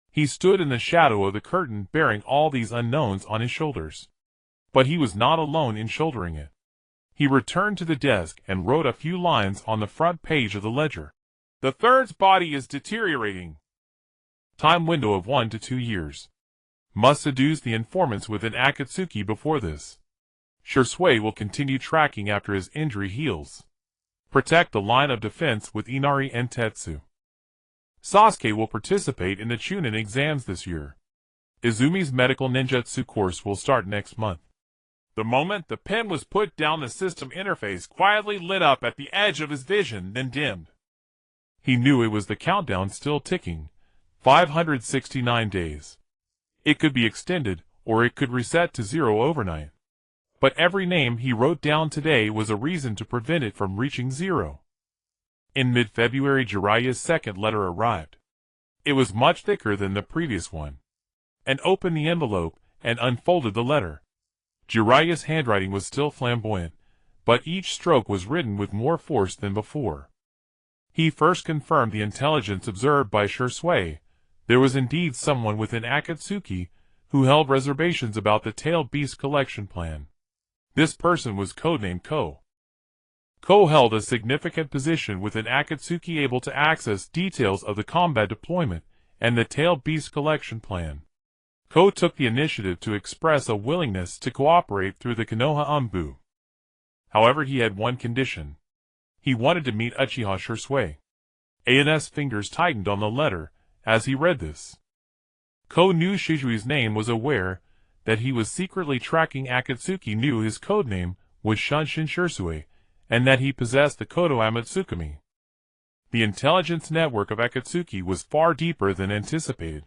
He stood in the shadow of the curtain bearing all these unknowns on his shoulders. But he was not alone in shouldering it. He returned to the desk and wrote a few lines on the front page of the ledger. The third's body is deteriorating. Time window of 1 to 2 years. Must seduce the informants within Akatsuki before this. Shursui will continue tracking after his injury heals. Protect the line of defense with Inari and Tetsu. Sasuke will participate in the Chunin exams this year. Izumi's medical ninjutsu course will start next month. The moment the pen was put down, the system interface quietly lit up at the edge of his vision, then dimmed. He knew it was the countdown still ticking. 569 days. It could be extended, or it could reset to 0 overnight. But every name he wrote down today was a reason to prevent it from reaching 0. In mid-February, Jiraiya's second letter arrived. It was much thicker than the previous one. And opened the envelope and unfolded the letter. Jiraiya's handwriting was still flamboyant, but each stroke was written with more force than before. He first confirmed the intelligence observed by Shisui. There was indeed someone within Akatsuki who held reservations about the tailed beast collection plan. This person was codenamed Ko. Ko held a significant position within Akatsuki, able to access details of the combat deployment and the tailed beast collection plan. Ko took the initiative to express a willingness to cooperate through the Konoha ANBU. However, he had one condition. He wanted to meet Uchiha Shisui. An's fingers tightened on the letter as he read this. Ko knew Shisui's name, was aware that he was secretly tracking Akatsuki, knew his codename was Shunshin Shisui, and that he possessed the Kodo Amatsukami. The intelligence network of Akatsuki was far deeper than anticipated.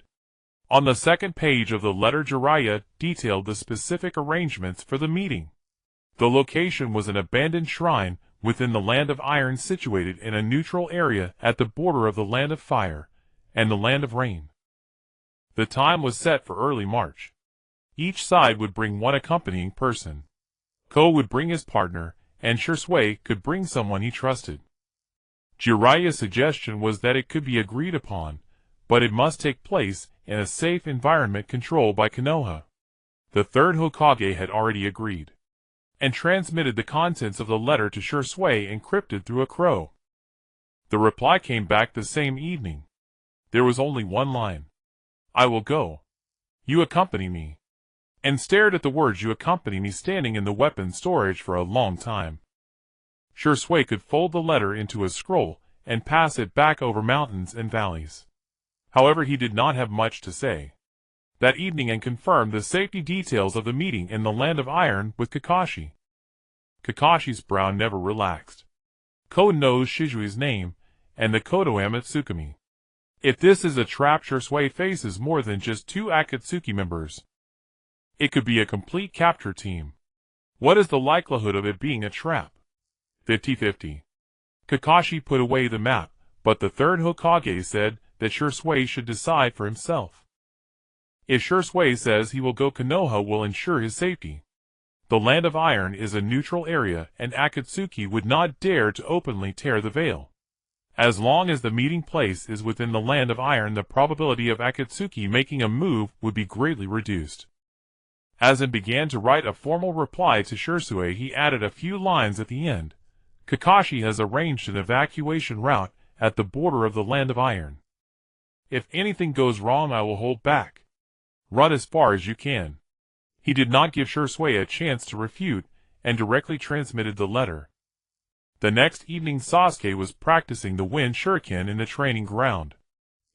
On the second page of the letter, Jiraiya detailed the specific arrangements for the meeting. The location was an abandoned shrine within the Land of Iron, situated in a neutral area at the border of the Land of Fire and the Land of Rain. The time was set for early March. Each side would bring one accompanying person. Ko would bring his partner, and Shisui could bring someone he trusted. Jiraiya's suggestion was that it could be agreed upon, but it must take place in a safe environment controlled by Konoha. The third Hokage had already agreed, and transmitted the contents of the letter to Shisui encrypted through a crow. The reply came back the same evening. There was only one line. "I will go. You accompany me," and stared at the words "you accompany me" standing in the weapon storage for a long time. Shisui could fold the letter into a scroll and pass it back over mountains and valleys. However, he did not have much to say that evening, and confirmed the safety details of the meeting in the Land of Iron with Kakashi. Kakashi's brow never relaxed. Ko knows Shisui's name and the Kodo Amatsukami. If this is a trap, Shisui faces more than just two Akatsuki members. It could be a complete capture team. What is the likelihood of it being a trap? 50-50. Kakashi put away the map, but the third Hokage said that Shisui should decide for himself. If Shisui says he will go, Konoha will ensure his safety. The Land of Iron is a neutral area, and Akatsuki would not dare to openly tear the veil. As long as the meeting place is within the Land of Iron, the probability of Akatsuki making a move would be greatly reduced. As he began to write a formal reply to Shisui, he added a few lines at the end. Kakashi has arranged an evacuation route at the border of the Land of Iron. If anything goes wrong, I will hold back. Run as far as you can. He did not give Shisui a chance to refute, and directly transmitted the letter. The next evening, Sasuke was practicing the wind shuriken in the training ground.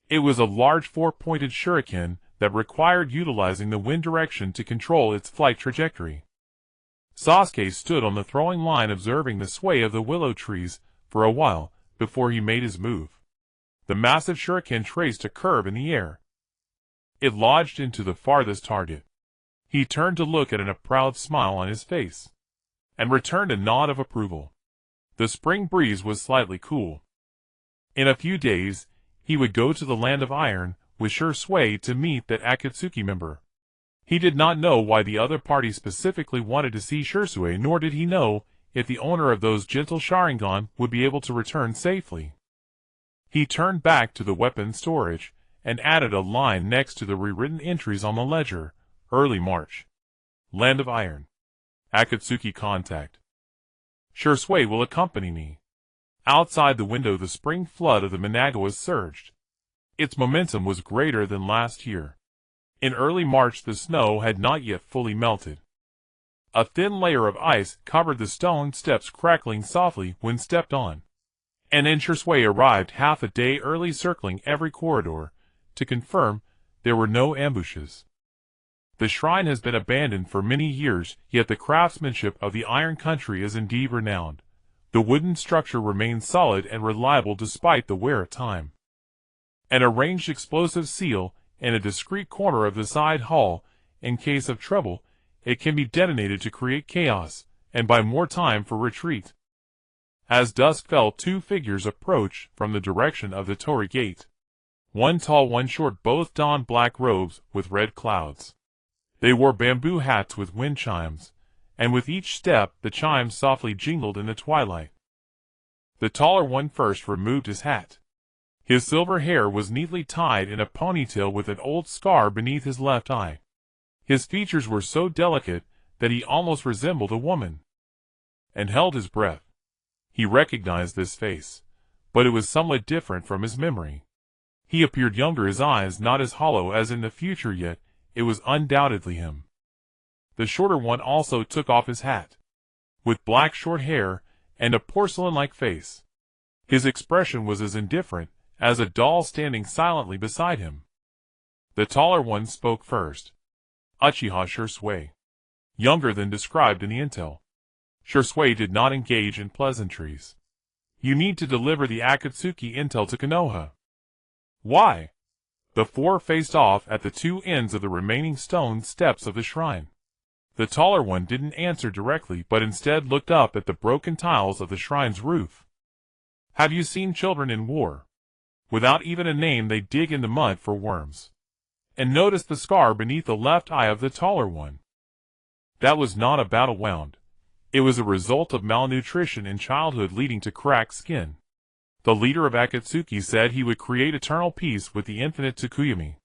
It was a large four-pointed shuriken that required utilizing the wind direction to control its flight trajectory. Sasuke stood on the throwing line, observing the sway of the willow trees for a while before he made his move. The massive shuriken traced a curve in the air. It lodged into the farthest target. He turned to look at it, a proud smile on his face, and returned a nod of approval. The spring breeze was slightly cool. In a few days, he would go to the Land of Iron with Shisui to meet that Akatsuki member. He did not know why the other party specifically wanted to see Shisui, nor did he know if the owner of those gentle Sharingan would be able to return safely. He turned back to the weapon storage and added a line next to the rewritten entries on the ledger. Early March. Land of Iron. Akatsuki contact. Shisui will accompany me. Outside the window, the spring flood of the Mangekyō surged. Its momentum was greater than last year. In early March, the snow had not yet fully melted. A thin layer of ice covered the stone steps, crackling softly when stepped on. And then Shisui arrived half a day early, circling every corridor to confirm there were no ambushes. The shrine has been abandoned for many years, yet the craftsmanship of the Iron Country is indeed renowned. The wooden structure remains solid and reliable despite the wear of time. An arranged explosive seal in a discreet corner of the side hall. In case of trouble, it can be detonated to create chaos, and buy more time for retreat. As dusk fell, two figures approached from the direction of the torii gate. One tall, one short, both donned black robes with red clouds. They wore bamboo hats with wind chimes, and with each step the chimes softly jingled in the twilight. The taller one first removed his hat. His silver hair was neatly tied in a ponytail with an old scar beneath his left eye. His features were so delicate that he almost resembled a woman, and held his breath. He recognized this face, but it was somewhat different from his memory. He appeared younger, his eyes not as hollow as in the future, yet it was undoubtedly him. The shorter one also took off his hat. With black short hair and a porcelain-like face, his expression was as indifferent as a doll standing silently beside him. The taller one spoke first. Uchiha Shursui. Younger than described in the intel. Shursui did not engage in pleasantries. You need to deliver the Akatsuki intel to Konoha. Why? The four faced off at the two ends of the remaining stone steps of the shrine. The taller one didn't answer directly, but instead looked up at the broken tiles of the shrine's roof. Have you seen children in war? Without even a name, they dig in the mud for worms. And notice the scar beneath the left eye of the taller one. That was not a battle wound. It was a result of malnutrition in childhood leading to cracked skin. The leader of Akatsuki said he would create eternal peace with the infinite Tsukuyomi.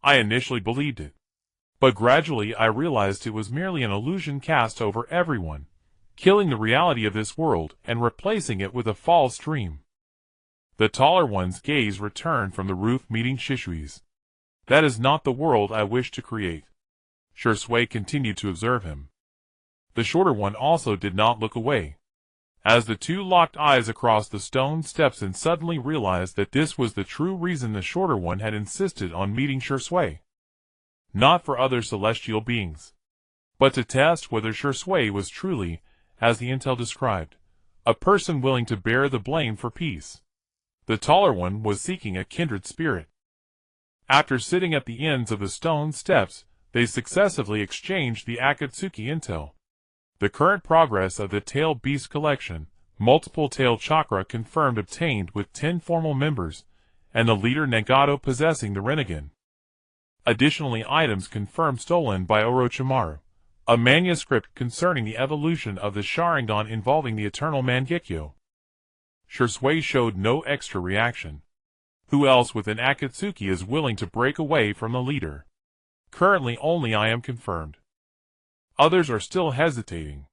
I initially believed it, but gradually I realized it was merely an illusion cast over everyone, killing the reality of this world and replacing it with a false dream. The taller one's gaze returned from the roof, meeting Shishui's. That is not the world I wish to create. Shursui continued to observe him. The shorter one also did not look away. As the two locked eyes across the stone steps and suddenly realized that this was the true reason the shorter one had insisted on meeting Shursui. Not for other celestial beings, but to test whether Shursui was truly, as the intel described, a person willing to bear the blame for peace. The taller one was seeking a kindred spirit. After sitting at the ends of the stone steps, they successively exchanged the Akatsuki intel. The current progress of the Tail Beast collection, multiple tail chakra confirmed obtained with 10 formal members, and the leader Nagato possessing the Rinnegan. Additionally, items confirmed stolen by Orochimaru, a manuscript concerning the evolution of the Sharingan involving the eternal Mangekyō. Shursui showed no extra reaction. Who else within Akatsuki is willing to break away from the leader? Currently only I am confirmed. Others are still hesitating.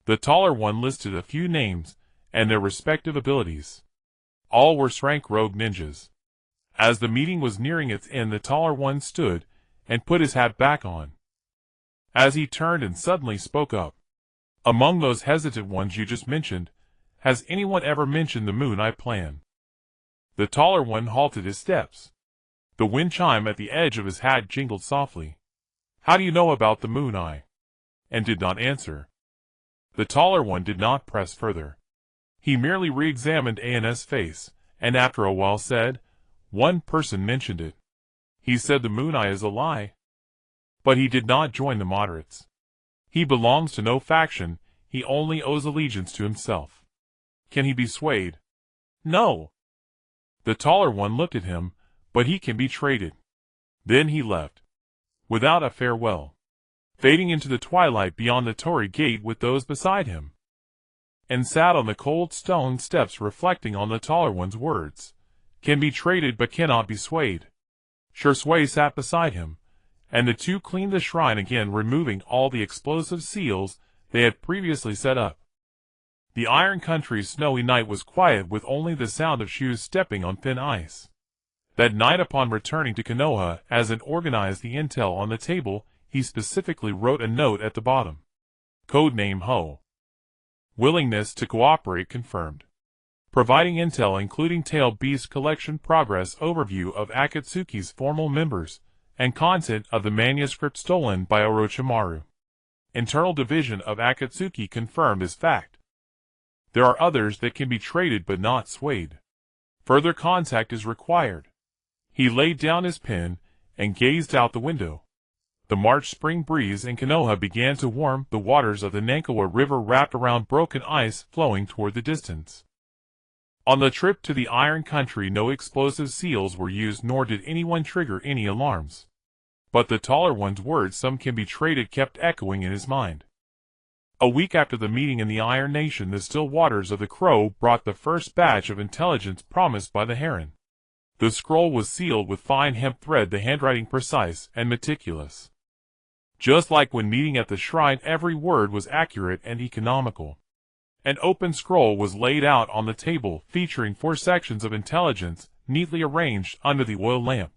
The taller one listed a few names and their respective abilities. All were rank rogue ninjas. As the meeting was nearing its end, the taller one stood and put his hat back on. As he turned and suddenly spoke up. Among those hesitant ones you just mentioned, has anyone ever mentioned the Moon Eye plan? The taller one halted his steps. The wind chime at the edge of his hat jingled softly. How do you know about the Moon Eye? And did not answer. The taller one did not press further. He merely re-examined An's face, and after a while said, one person mentioned it. He said the Moon Eye is a lie. But he did not join the moderates. He belongs to no faction, he only owes allegiance to himself. Can he be swayed? No. The taller one looked at him, but he can be traded. Then he left, without a farewell, fading into the twilight beyond the torii gate with those beside him, and sat on the cold stone steps reflecting on the taller one's words. Can be traded but cannot be swayed. Shursui sat beside him, and the two cleaned the shrine again, removing all the explosive seals they had previously set up. The Iron Country's snowy night was quiet, with only the sound of shoes stepping on thin ice. That night, upon returning to Konoha, An organized the intel on the table. He specifically wrote a note at the bottom. Codename Ho. Willingness to cooperate confirmed. Providing intel including Tail Beast collection progress, overview of Akatsuki's formal members, and content of the manuscript stolen by Orochimaru. Internal division of Akatsuki confirmed as fact. There are others that can be traded but not swayed. Further contact is required. He laid down his pen and gazed out the window. The March spring breeze in Konoha began to warm the waters of the Mangekyō River wrapped around broken ice flowing toward the distance. On the trip to the Iron Country, no explosive seals were used, nor did anyone trigger any alarms. But the taller one's words, "some can be traded," kept echoing in his mind. A week after the meeting in the Iron Nation, the still waters of the Crow brought the first batch of intelligence promised by the Heron. The scroll was sealed with fine hemp thread, the handwriting precise and meticulous. Just like when meeting at the shrine, every word was accurate and economical. An open scroll was laid out on the table, featuring 4 sections of intelligence, neatly arranged under the oil lamp.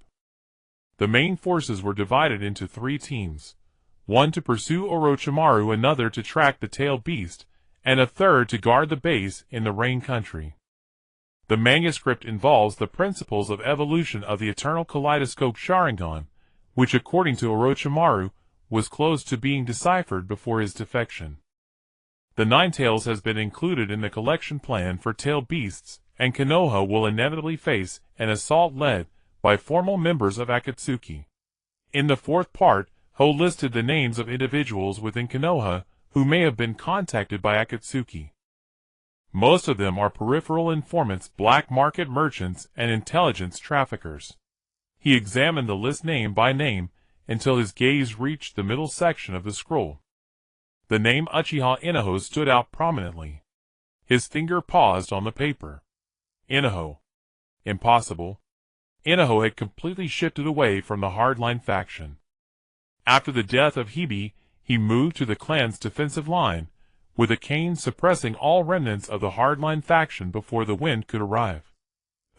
The main forces were divided into 3 teams. One to pursue Orochimaru, another to track the tailed beast, and a third to guard the base in the Rain Country. The manuscript involves the principles of evolution of the eternal kaleidoscope Sharingan, which according to Orochimaru, was close to being deciphered before his defection. The 9 tails has been included in the collection plan for tailed beasts, and Konoha will inevitably face an assault led by formal members of Akatsuki. In the 4th part, Ho listed the names of individuals within Konoha who may have been contacted by Akatsuki. Most of them are peripheral informants, black market merchants, and intelligence traffickers. He examined the list name by name until his gaze reached the middle section of the scroll. The name Uchiha Inaho stood out prominently. His finger paused on the paper. Inaho. Impossible. Inaho had completely shifted away from the hardline faction. After the death of Hibi, he moved to the clan's defensive line, with a cane suppressing all remnants of the hardline faction before the wind could arrive.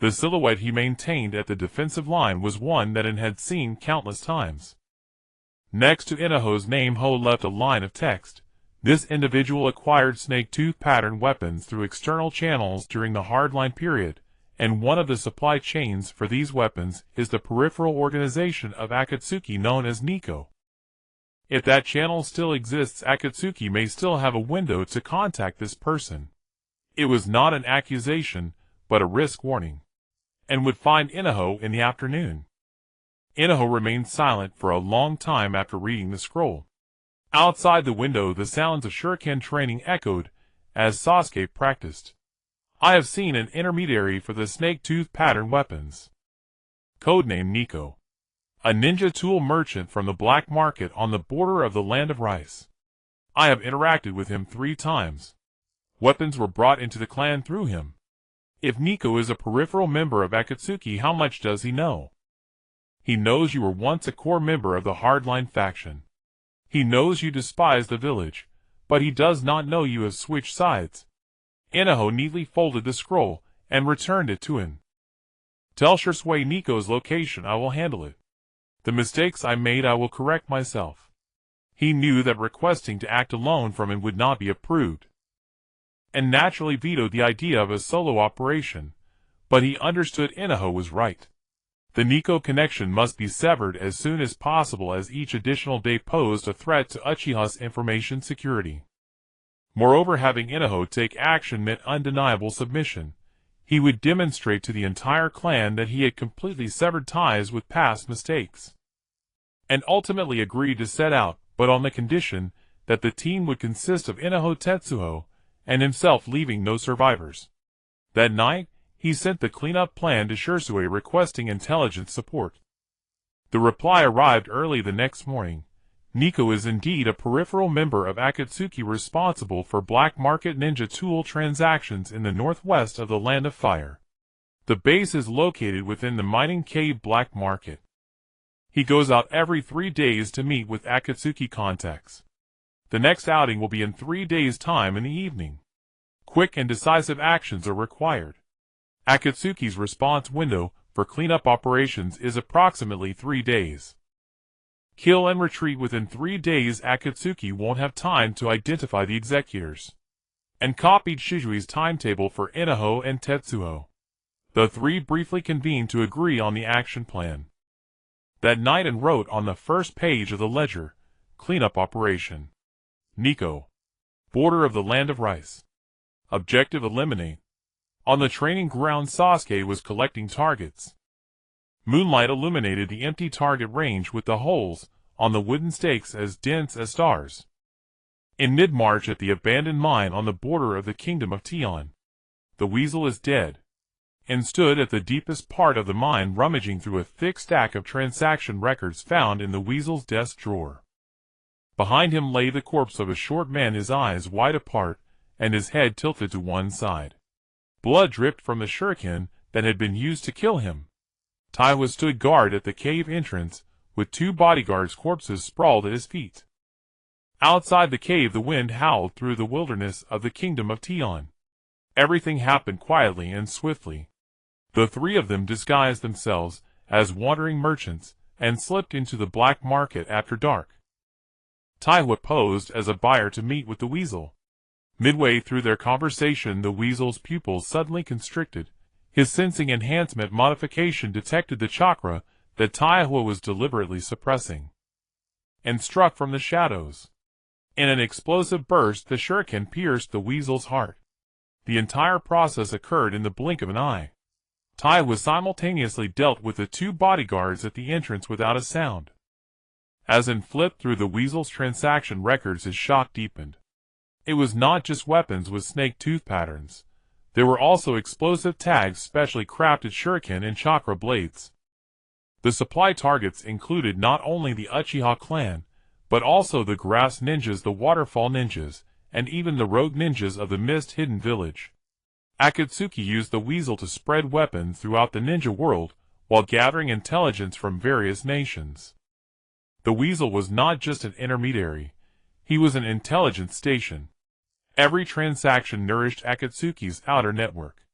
The silhouette he maintained at the defensive line was one that it had seen countless times. Next to Inaho's name, Ho left a line of text. This individual acquired snake-tooth pattern weapons through external channels during the hardline period, and one of the supply chains for these weapons is the peripheral organization of Akatsuki known as Nico. If that channel still exists, Akatsuki may still have a window to contact this person. It was not an accusation, but a risk warning. And would find Inaho in the afternoon. Inaho remained silent for a long time after reading the scroll. Outside the window, the sounds of shuriken training echoed as Sasuke practiced. I have seen an intermediary for the snake-tooth pattern weapons. Codename Nico. A ninja tool merchant from the black market on the border of the land of rice. I have interacted with him 3 times. Weapons were brought into the clan through him. If Nico is a peripheral member of Akatsuki, how much does he know? He knows you were once a core member of the hardline faction. He knows you despise the village, but he does not know you have switched sides. Inaho neatly folded the scroll and returned it to him. Tell Shisui Nico's location, I will handle it. The mistakes I made I will correct myself. He knew that requesting to act alone from him would not be approved, and naturally vetoed the idea of a solo operation, but he understood Inaho was right. The Nico connection must be severed as soon as possible, as each additional day posed a threat to Uchiha's information security. Moreover, having Inaho take action meant undeniable submission. He would demonstrate to the entire clan that he had completely severed ties with past mistakes, and ultimately agreed to set out, but on the condition that the team would consist of Inaho, Tetsuo, and himself, leaving no survivors. That night, he sent the cleanup plan to Shisui requesting intelligence support. The reply arrived early the next morning. Nico is indeed a peripheral member of Akatsuki responsible for black market ninja tool transactions in the northwest of the Land of Fire. The base is located within the mining cave black market. He goes out every 3 days to meet with Akatsuki contacts. The next outing will be in 3 days' time in the evening. Quick and decisive actions are required. Akatsuki's response window for cleanup operations is approximately 3 days. Kill and retreat within 3 days. Akatsuki won't have time to identify the executors. And copied Shishui's timetable for Inaho and Tetsuo. The 3 briefly convened to agree on the action plan that night and wrote on the first page of the ledger, Cleanup Operation. Nico. Border of the Land of Rice. Objective: eliminate. On the training ground, Sasuke was collecting targets. Moonlight illuminated the empty target range with the holes on the wooden stakes as dense as stars. In mid-March at the abandoned mine on the border of the kingdom of Tion, the weasel is dead, and stood at the deepest part of the mine rummaging through a thick stack of transaction records found in the weasel's desk drawer. Behind him lay the corpse of a short man, his eyes wide apart and his head tilted to one side. Blood dripped from the shuriken that had been used to kill him. Taiwa stood guard at the cave entrance, with 2 bodyguards' corpses sprawled at his feet. Outside the cave the wind howled through the wilderness of the kingdom of Tion. Everything happened quietly and swiftly. The 3 of them disguised themselves as wandering merchants and slipped into the black market after dark. Taiwa posed as a buyer to meet with the weasel. Midway through their conversation the weasel's pupils suddenly constricted. His sensing enhancement modification detected the chakra that Taiwa was deliberately suppressing, and struck from the shadows. In an explosive burst the shuriken pierced the weasel's heart. The entire process occurred in the blink of an eye. Taiwa simultaneously dealt with the 2 bodyguards at the entrance without a sound. As in flipped through the weasel's transaction records, his shock deepened. It was not just weapons with snake tooth patterns. There were also explosive tags, specially crafted shuriken and chakra blades. The supply targets included not only the Uchiha clan, but also the grass ninjas, the waterfall ninjas, and even the rogue ninjas of the mist-hidden village. Akatsuki used the weasel to spread weapons throughout the ninja world while gathering intelligence from various nations. The weasel was not just an intermediary, he was an intelligence station. Every transaction nourished Akatsuki's outer network,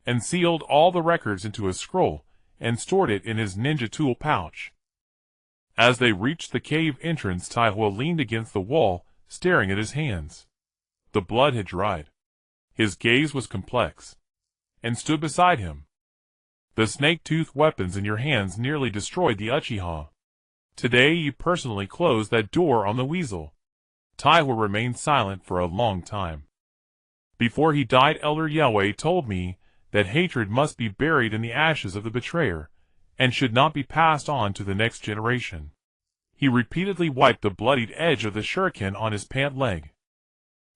and sealed all the records into a scroll, and stored it in his ninja tool pouch. As they reached the cave entrance, Taiwa leaned against the wall, staring at his hands. The blood had dried. His gaze was complex, and stood beside him. The snake-tooth weapons in your hands nearly destroyed the Uchiha. Today you personally closed that door on the weasel. Taiwa remained silent for a long time. Before he died, Elder Yahweh told me that hatred must be buried in the ashes of the betrayer, and should not be passed on to the next generation. He repeatedly wiped the bloodied edge of the shuriken on his pant leg.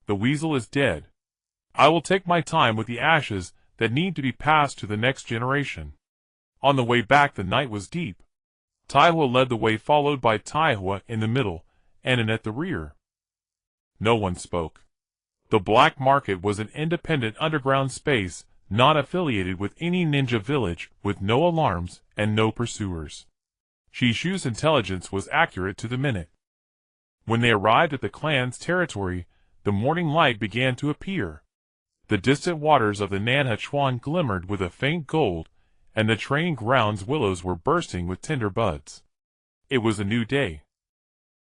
The weasel is dead. I will take my time with the ashes that need to be passed to the next generation. On the way back the night was deep. Taiwa led the way, followed by Taiwa in the middle, and at the rear. No one spoke. The black market was an independent underground space, not affiliated with any ninja village, with no alarms and no pursuers. Shishu's intelligence was accurate to the minute. When they arrived at the clan's territory, the morning light began to appear. The distant waters of the Nanhachuan glimmered with a faint gold, and the training ground's willows were bursting with tender buds. It was a new day.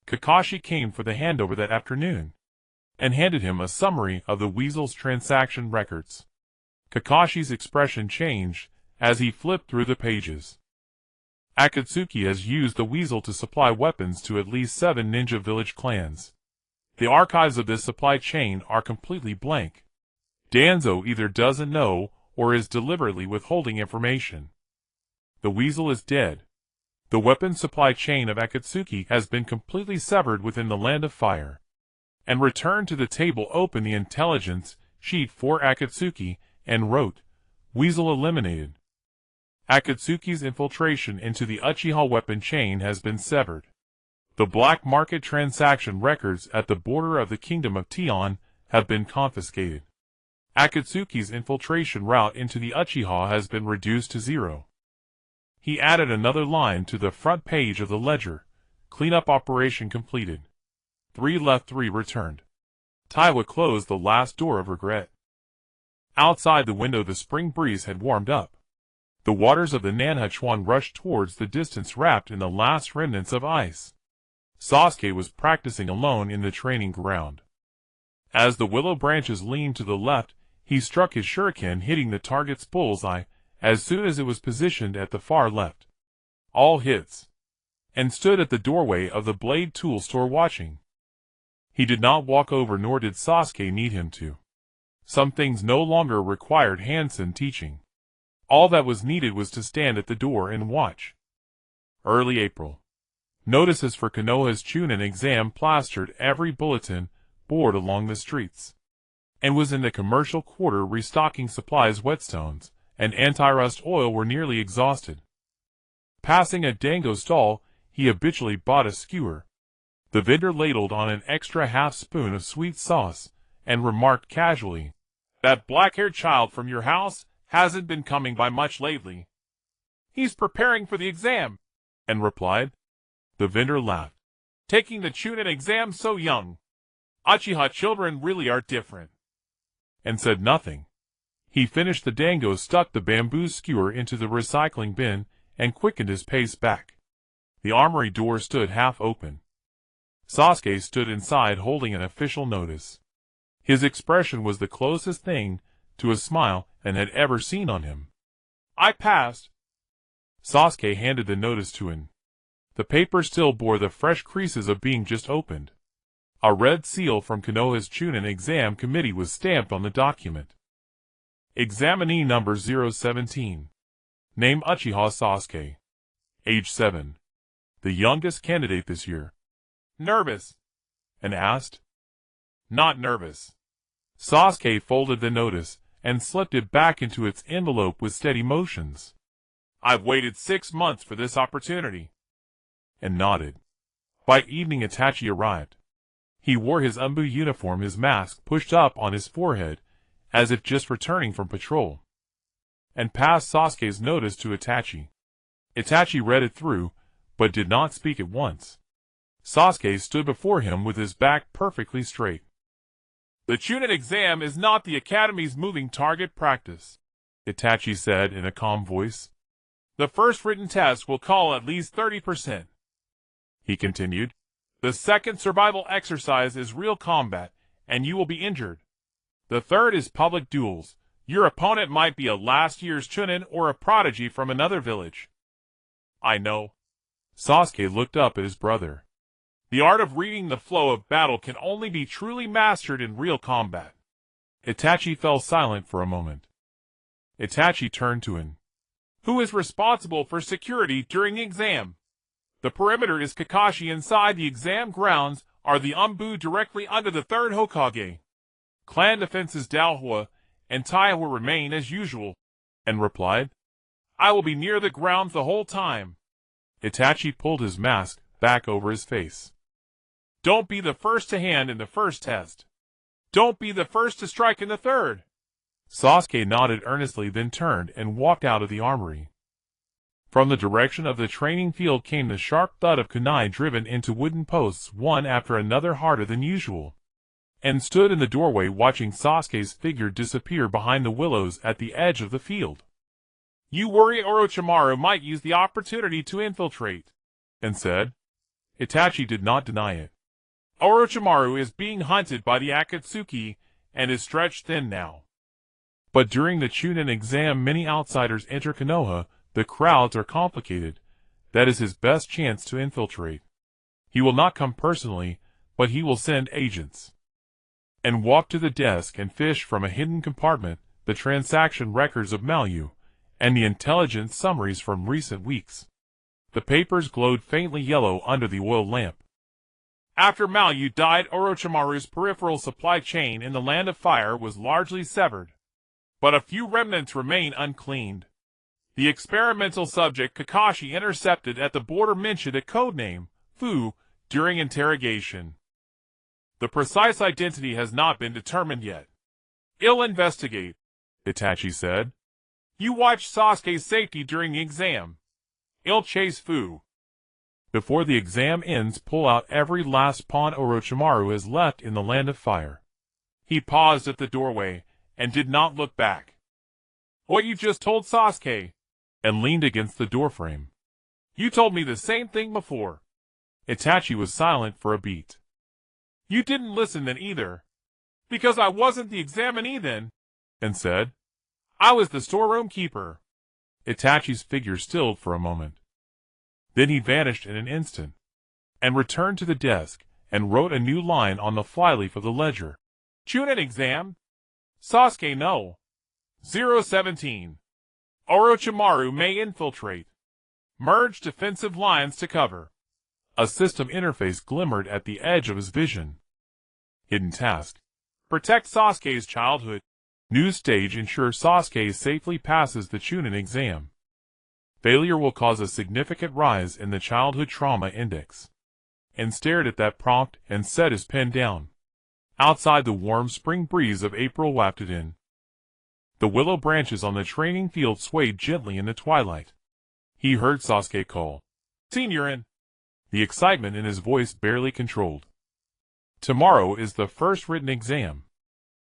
Kakashi came for the handover that afternoon, and handed him a summary of the weasel's transaction records. Kakashi's expression changed as he flipped through the pages. Akatsuki has used the weasel to supply weapons to at least 7 ninja village clans. The archives of this supply chain are completely blank. Danzo either doesn't know or is deliberately withholding information. The weasel is dead. The weapon supply chain of Akatsuki has been completely severed within the Land of Fire. And returned to the table, opened the intelligence sheet for Akatsuki, and wrote, "Weasel eliminated. Akatsuki's infiltration into the Uchiha weapon chain has been severed. The black market transaction records at the border of the kingdom of Tion have been confiscated. Akatsuki's infiltration route into the Uchiha has been reduced to 0. He added another line to the front page of the ledger. Cleanup operation completed. 3 left, 3 returned. Taiwa closed the last door of regret. Outside the window the spring breeze had warmed up. The waters of the Nanhachuan rushed towards the distance, wrapped in the last remnants of ice. Sasuke was practicing alone in the training ground. As the willow branches leaned to the left, he struck his shuriken, hitting the target's bullseye as soon as it was positioned at the far left. All hits. And stood at the doorway of the blade tool store watching. He did not walk over, nor did Sasuke need him to. Some things no longer required Hansen teaching. All that was needed was to stand at the door and watch. Early April. Notices for Konoha's Chunin exam plastered every bulletin board along the streets, and was in the commercial quarter restocking supplies. Whetstones and anti-rust oil were nearly exhausted. Passing a dango stall, he habitually bought a skewer. The vendor ladled on an extra half-spoon of sweet sauce, and remarked casually, "That black-haired child from your house hasn't been coming by much lately. He's preparing for the exam," and replied. The vendor laughed. "Taking the Chunin exam so young. Uchiha children really are different," and said nothing. He finished the dango, stuck the bamboo skewer into the recycling bin, and quickened his pace back. The armory door stood half open. Sasuke stood inside holding an official notice. His expression was the closest thing to a smile An had ever seen on him. "I passed." Sasuke handed the notice to An. The paper still bore the fresh creases of being just opened. A red seal from Konoha's Chunin exam committee was stamped on the document. Examinee number 017. Name Uchiha Sasuke. Age 7. The youngest candidate this year. "Nervous?" An asked. "Not nervous." Sasuke folded the notice and slipped it back into its envelope with steady motions. "I've waited 6 months for this opportunity." And nodded. By evening Itachi arrived. He wore his ANBU uniform, his mask pushed up on his forehead, as if just returning from patrol, and passed Sasuke's notice to Itachi. Itachi read it through, but did not speak at once. Sasuke stood before him with his back perfectly straight. "The Chunin exam is not the Academy's moving target practice," Itachi said in a calm voice. "The first written test will call at least 30%. He continued. The second survival exercise is real combat, and you will be injured. The third is public duels. Your opponent might be a last year's Chunin or a prodigy from another village." "I know." Sasuke looked up at his brother. "The art of reading the flow of battle can only be truly mastered in real combat." Itachi fell silent for a moment. Itachi turned to An. "Who is responsible for security during the exam?" "The perimeter is Kakashi. Inside the exam grounds are the ANBU directly under the third Hokage. Clan defenses Dalhua and Taiya will remain as usual." And replied. "I will be near the grounds the whole time." Itachi pulled his mask back over his face. "Don't be the first to hand in the first test. Don't be the first to strike in the third." Sasuke nodded earnestly, then turned and walked out of the armory. From the direction of the training field came the sharp thud of kunai driven into wooden posts, one after another, harder than usual, and stood in the doorway watching Sasuke's figure disappear behind the willows at the edge of the field. "You worry Orochimaru might use the opportunity to infiltrate," and said. Itachi did not deny it. "Orochimaru is being hunted by the Akatsuki and is stretched thin now." But during the Chunin exam many outsiders enter Konoha. The crowds are complicated. That is his best chance to infiltrate. He will not come personally, but he will send agents. And walk to the desk and fish from a hidden compartment the transaction records of Mangekyō and the intelligence summaries from recent weeks. The papers glowed faintly yellow under the oil lamp. "After Mangekyō died, Orochimaru's peripheral supply chain in the Land of Fire was largely severed, but a few remnants remain uncleaned. The experimental subject Kakashi intercepted at the border mentioned a codename, Fu, during interrogation. The precise identity has not been determined yet. I'll investigate," Itachi said. "You watch Sasuke's safety during the exam. I'll chase Fu." Before the exam ends, pull out every last pawn Orochimaru has left in the Land of Fire. He paused at the doorway and did not look back. "What you just told Sasuke?" And leaned against the doorframe. "You told me the same thing before." Itachi was silent for a beat. "You didn't listen then either." "Because I wasn't the examinee then," and said. "I was the storeroom keeper." Itachi's figure stilled for a moment. Then he vanished in an instant, and returned to the desk, and wrote a new line on the flyleaf of the ledger. "Chunin exam? Sasuke no. 017. Orochimaru may infiltrate. Merge defensive lines to cover. A system interface glimmered at the edge of his vision. Hidden task. Protect Sasuke's childhood. New stage, ensure Sasuke safely passes the Chunin exam. Failure will cause a significant rise in the childhood trauma index. And stared at that prompt and set his pen down. Outside, the warm spring breeze of April wafted in. The willow branches on the training field swayed gently in the twilight. He heard Sasuke call, "Senior An," the excitement in his voice barely controlled. Tomorrow is the first written exam.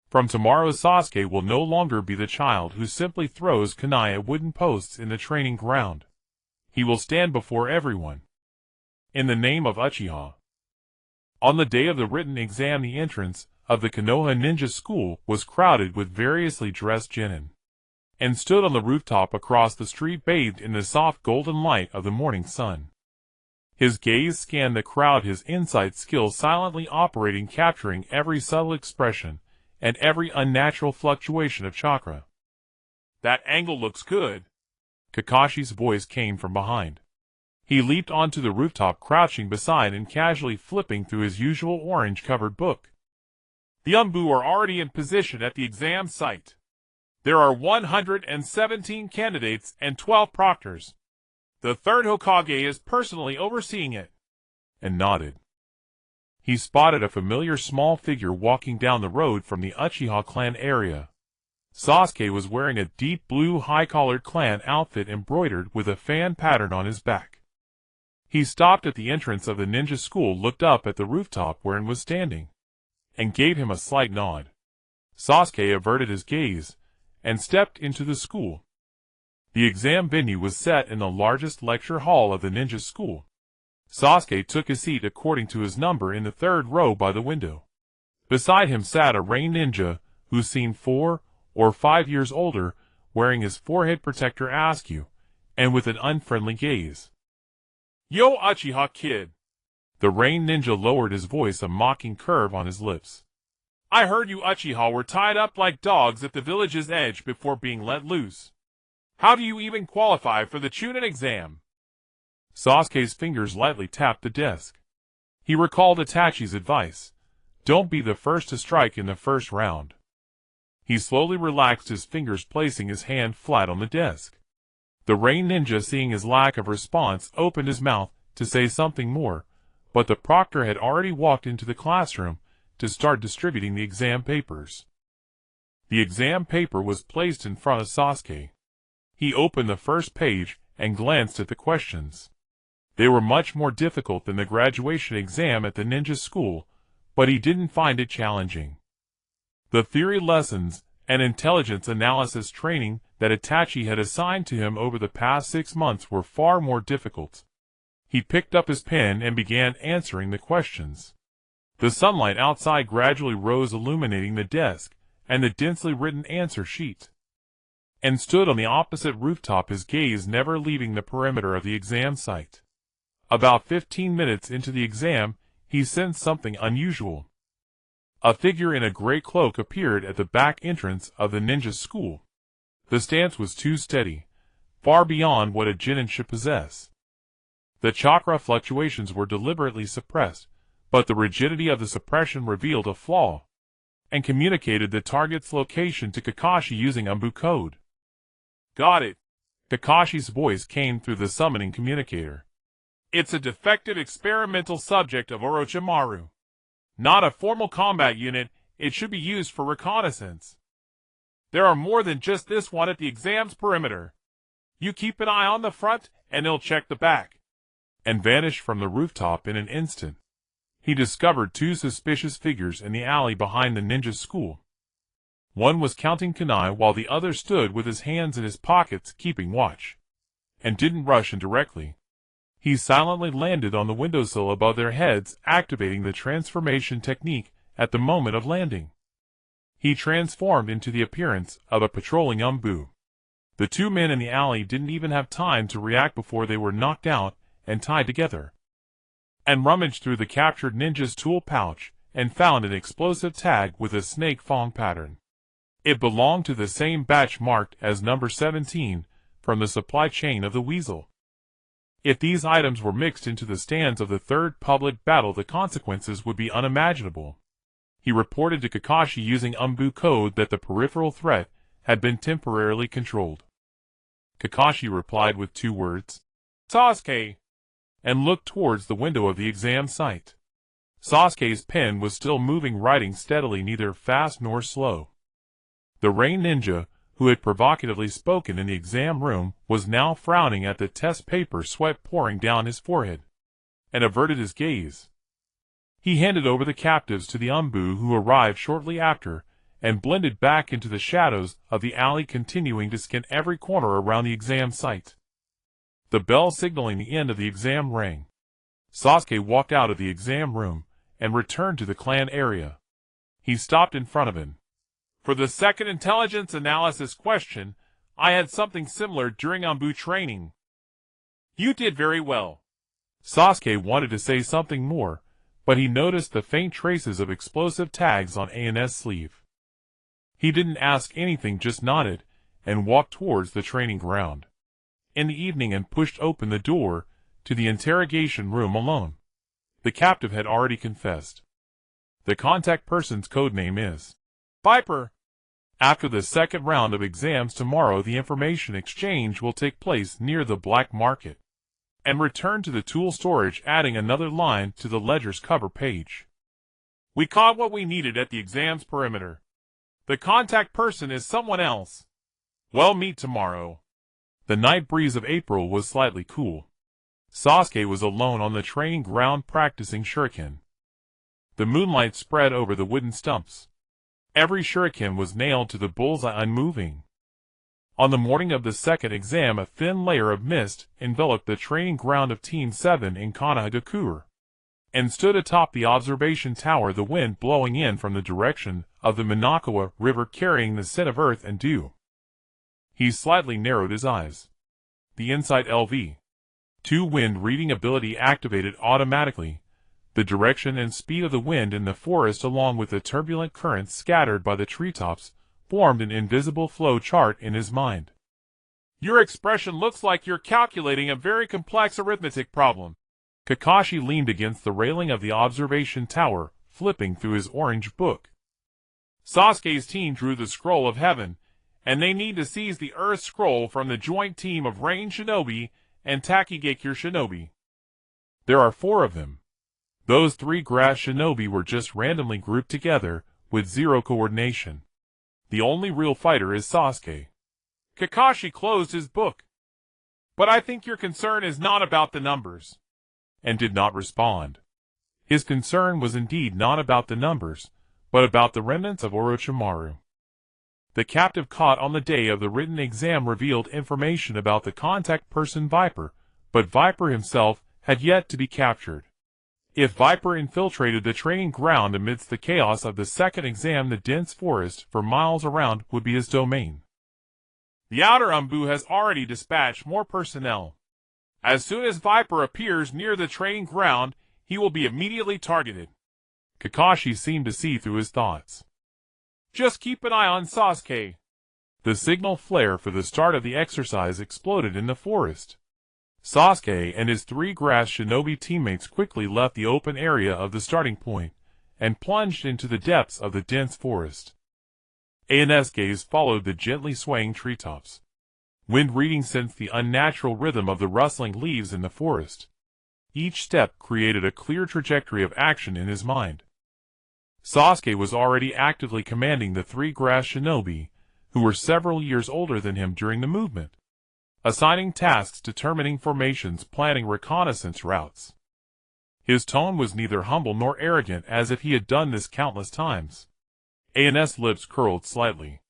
From tomorrow, Sasuke will no longer be the child who simply throws kunai at wooden posts in the training ground. He will stand before everyone. In the name of Uchiha. On the day of the written exam, the entrance of the Konoha ninja school was crowded with variously dressed genin, and stood on the rooftop across the street bathed in the soft golden light of the morning sun. His gaze scanned the crowd, his insight skills silently operating, capturing every subtle expression and every unnatural fluctuation of chakra. "That angle looks good." Kakashi's voice came from behind. He leaped onto the rooftop, crouching beside and casually flipping through his usual orange-covered book. "The ANBU are already in position at the exam site. There are 117 candidates and 12 proctors. The third Hokage is personally overseeing it," and nodded. He spotted a familiar small figure walking down the road from the Uchiha clan area. Sasuke was wearing a deep blue high-collared clan outfit embroidered with a fan pattern on his back. He stopped at the entrance of the ninja school, looked up at the rooftop where An was standing, and gave him a slight nod. Sasuke averted his gaze and stepped into the school. The exam venue was set in the largest lecture hall of the ninja school. Sasuke took his seat according to his number in the third row by the window. Beside him sat a rain ninja who seemed 4 or 5 years older, wearing his forehead protector askew, and with an unfriendly gaze. "Yo, Uchiha kid." The rain ninja lowered his voice, a mocking curve on his lips. "I heard you Uchiha were tied up like dogs at the village's edge before being let loose. How do you even qualify for the Chunin exam?" Sasuke's fingers lightly tapped the desk. He recalled Itachi's advice. Don't be the first to strike in the first round. He slowly relaxed his fingers, placing his hand flat on the desk. The rain ninja, seeing his lack of response, opened his mouth to say something more, but the proctor had already walked into the classroom to start distributing the exam papers. The exam paper was placed in front of Sasuke. He opened the first page and glanced at the questions. They were much more difficult than the graduation exam at the ninja school, but he didn't find it challenging. The theory lessons and intelligence analysis training that Itachi had assigned to him over the past 6 months were far more difficult. He picked up his pen and began answering the questions. The sunlight outside gradually rose, illuminating the desk and the densely written answer sheet, and stood on the opposite rooftop, his gaze never leaving the perimeter of the exam site. About 15 minutes into the exam, he sensed something unusual. A figure in a gray cloak appeared at the back entrance of the ninja school. The stance was too steady, far beyond what a genin should possess. The chakra fluctuations were deliberately suppressed, but the rigidity of the suppression revealed a flaw, and communicated the target's location to Kakashi using ANBU code. "Got it." Kakashi's voice came through the summoning communicator. "It's a defective experimental subject of Orochimaru. Not a formal combat unit, it should be used for reconnaissance. There are more than just this one at the exam's perimeter. You keep an eye on the front, and they'll check the back." And vanished from the rooftop in an instant. He discovered 2 suspicious figures in the alley behind the ninja school. One was counting kunai while the other stood with his hands in his pockets, keeping watch, and didn't rush in directly. He silently landed on the windowsill above their heads, activating the transformation technique at the moment of landing. He transformed into the appearance of a patrolling ANBU. The 2 men in the alley didn't even have time to react before they were knocked out and tied together, and rummaged through the captured ninja's tool pouch and found an explosive tag with a snake fang pattern. It belonged to the same batch marked as number 17 from the supply chain of the Weasel. If these items were mixed into the stands of the third public battle, the consequences would be unimaginable. He reported to Kakashi using ANBU code that the peripheral threat had been temporarily controlled. Kakashi replied with 2 words, "Sasuke," and looked towards the window of the exam site. Sasuke's pen was still moving, writing steadily, neither fast nor slow. The rain ninja, who had provocatively spoken in the exam room, was now frowning at the test paper, sweat pouring down his forehead, and averted his gaze. He handed over the captives to the ANBU, who arrived shortly after, and blended back into the shadows of the alley, continuing to scan every corner around the exam site. The bell signaling the end of the exam rang. Sasuke walked out of the exam room and returned to the clan area. He stopped in front of him. "For the second intelligence analysis question, I had something similar during ANBU training. You did very well." Sasuke wanted to say something more, but he noticed the faint traces of explosive tags on AN's sleeve. He didn't ask anything, just nodded, and walked towards the training ground. In the evening, and pushed open the door to the interrogation room alone. The captive had already confessed. The contact person's codename is Viper. After the second round of exams tomorrow, the information exchange will take place near the black market, and return to the tool storage, adding another line to the ledger's cover page. "We caught what we needed at the exam's perimeter. The contact person is someone else. We'll meet tomorrow." The night breeze of April was slightly cool. Sasuke was alone on the training ground practicing shuriken. The moonlight spread over the wooden stumps. Every shuriken was nailed to the bullseye, unmoving. On the morning of the second exam, a thin layer of mist enveloped the training ground of Team 7 in Konoha, and stood atop the observation tower, the wind blowing in from the direction of the Mangekyō River, carrying the scent of earth and dew. He slightly narrowed his eyes. The Insight LV.2 wind reading ability activated automatically. The direction and speed of the wind in the forest, along with the turbulent currents scattered by the treetops, formed an invisible flow chart in his mind. "Your expression looks like you're calculating a very complex arithmetic problem." Kakashi leaned against the railing of the observation tower, flipping through his orange book. "Sasuke's team drew the Scroll of Heaven, and they need to seize the Earth Scroll from the joint team of Rain Shinobi and Takigakure Shinobi. There are 4 of them. Those 3 grass shinobi were just randomly grouped together, with 0 coordination. The only real fighter is Sasuke." Kakashi closed his book. "But I think your concern is not about the numbers," and did not respond. His concern was indeed not about the numbers, but about the remnants of Orochimaru. The captive caught on the day of the written exam revealed information about the contact person Viper, but Viper himself had yet to be captured. If Viper infiltrated the training ground amidst the chaos of the second exam, the dense forest for miles around would be his domain. The outer ANBU has already dispatched more personnel. As soon as Viper appears near the training ground, he will be immediately targeted. Kakashi seemed to see through his thoughts. "Just keep an eye on Sasuke." The signal flare for the start of the exercise exploded in the forest. Sasuke and his 3 grass shinobi teammates quickly left the open area of the starting point, and plunged into the depths of the dense forest. AN's gaze followed the gently swaying treetops. Wind reading sensed the unnatural rhythm of the rustling leaves in the forest. Each step created a clear trajectory of action in his mind. Sasuke was already actively commanding the 3 grass shinobi, who were several years older than him, during the movement, assigning tasks, determining formations, planning reconnaissance routes. His tone was neither humble nor arrogant, as if he had done this countless times. AN's lips curled slightly.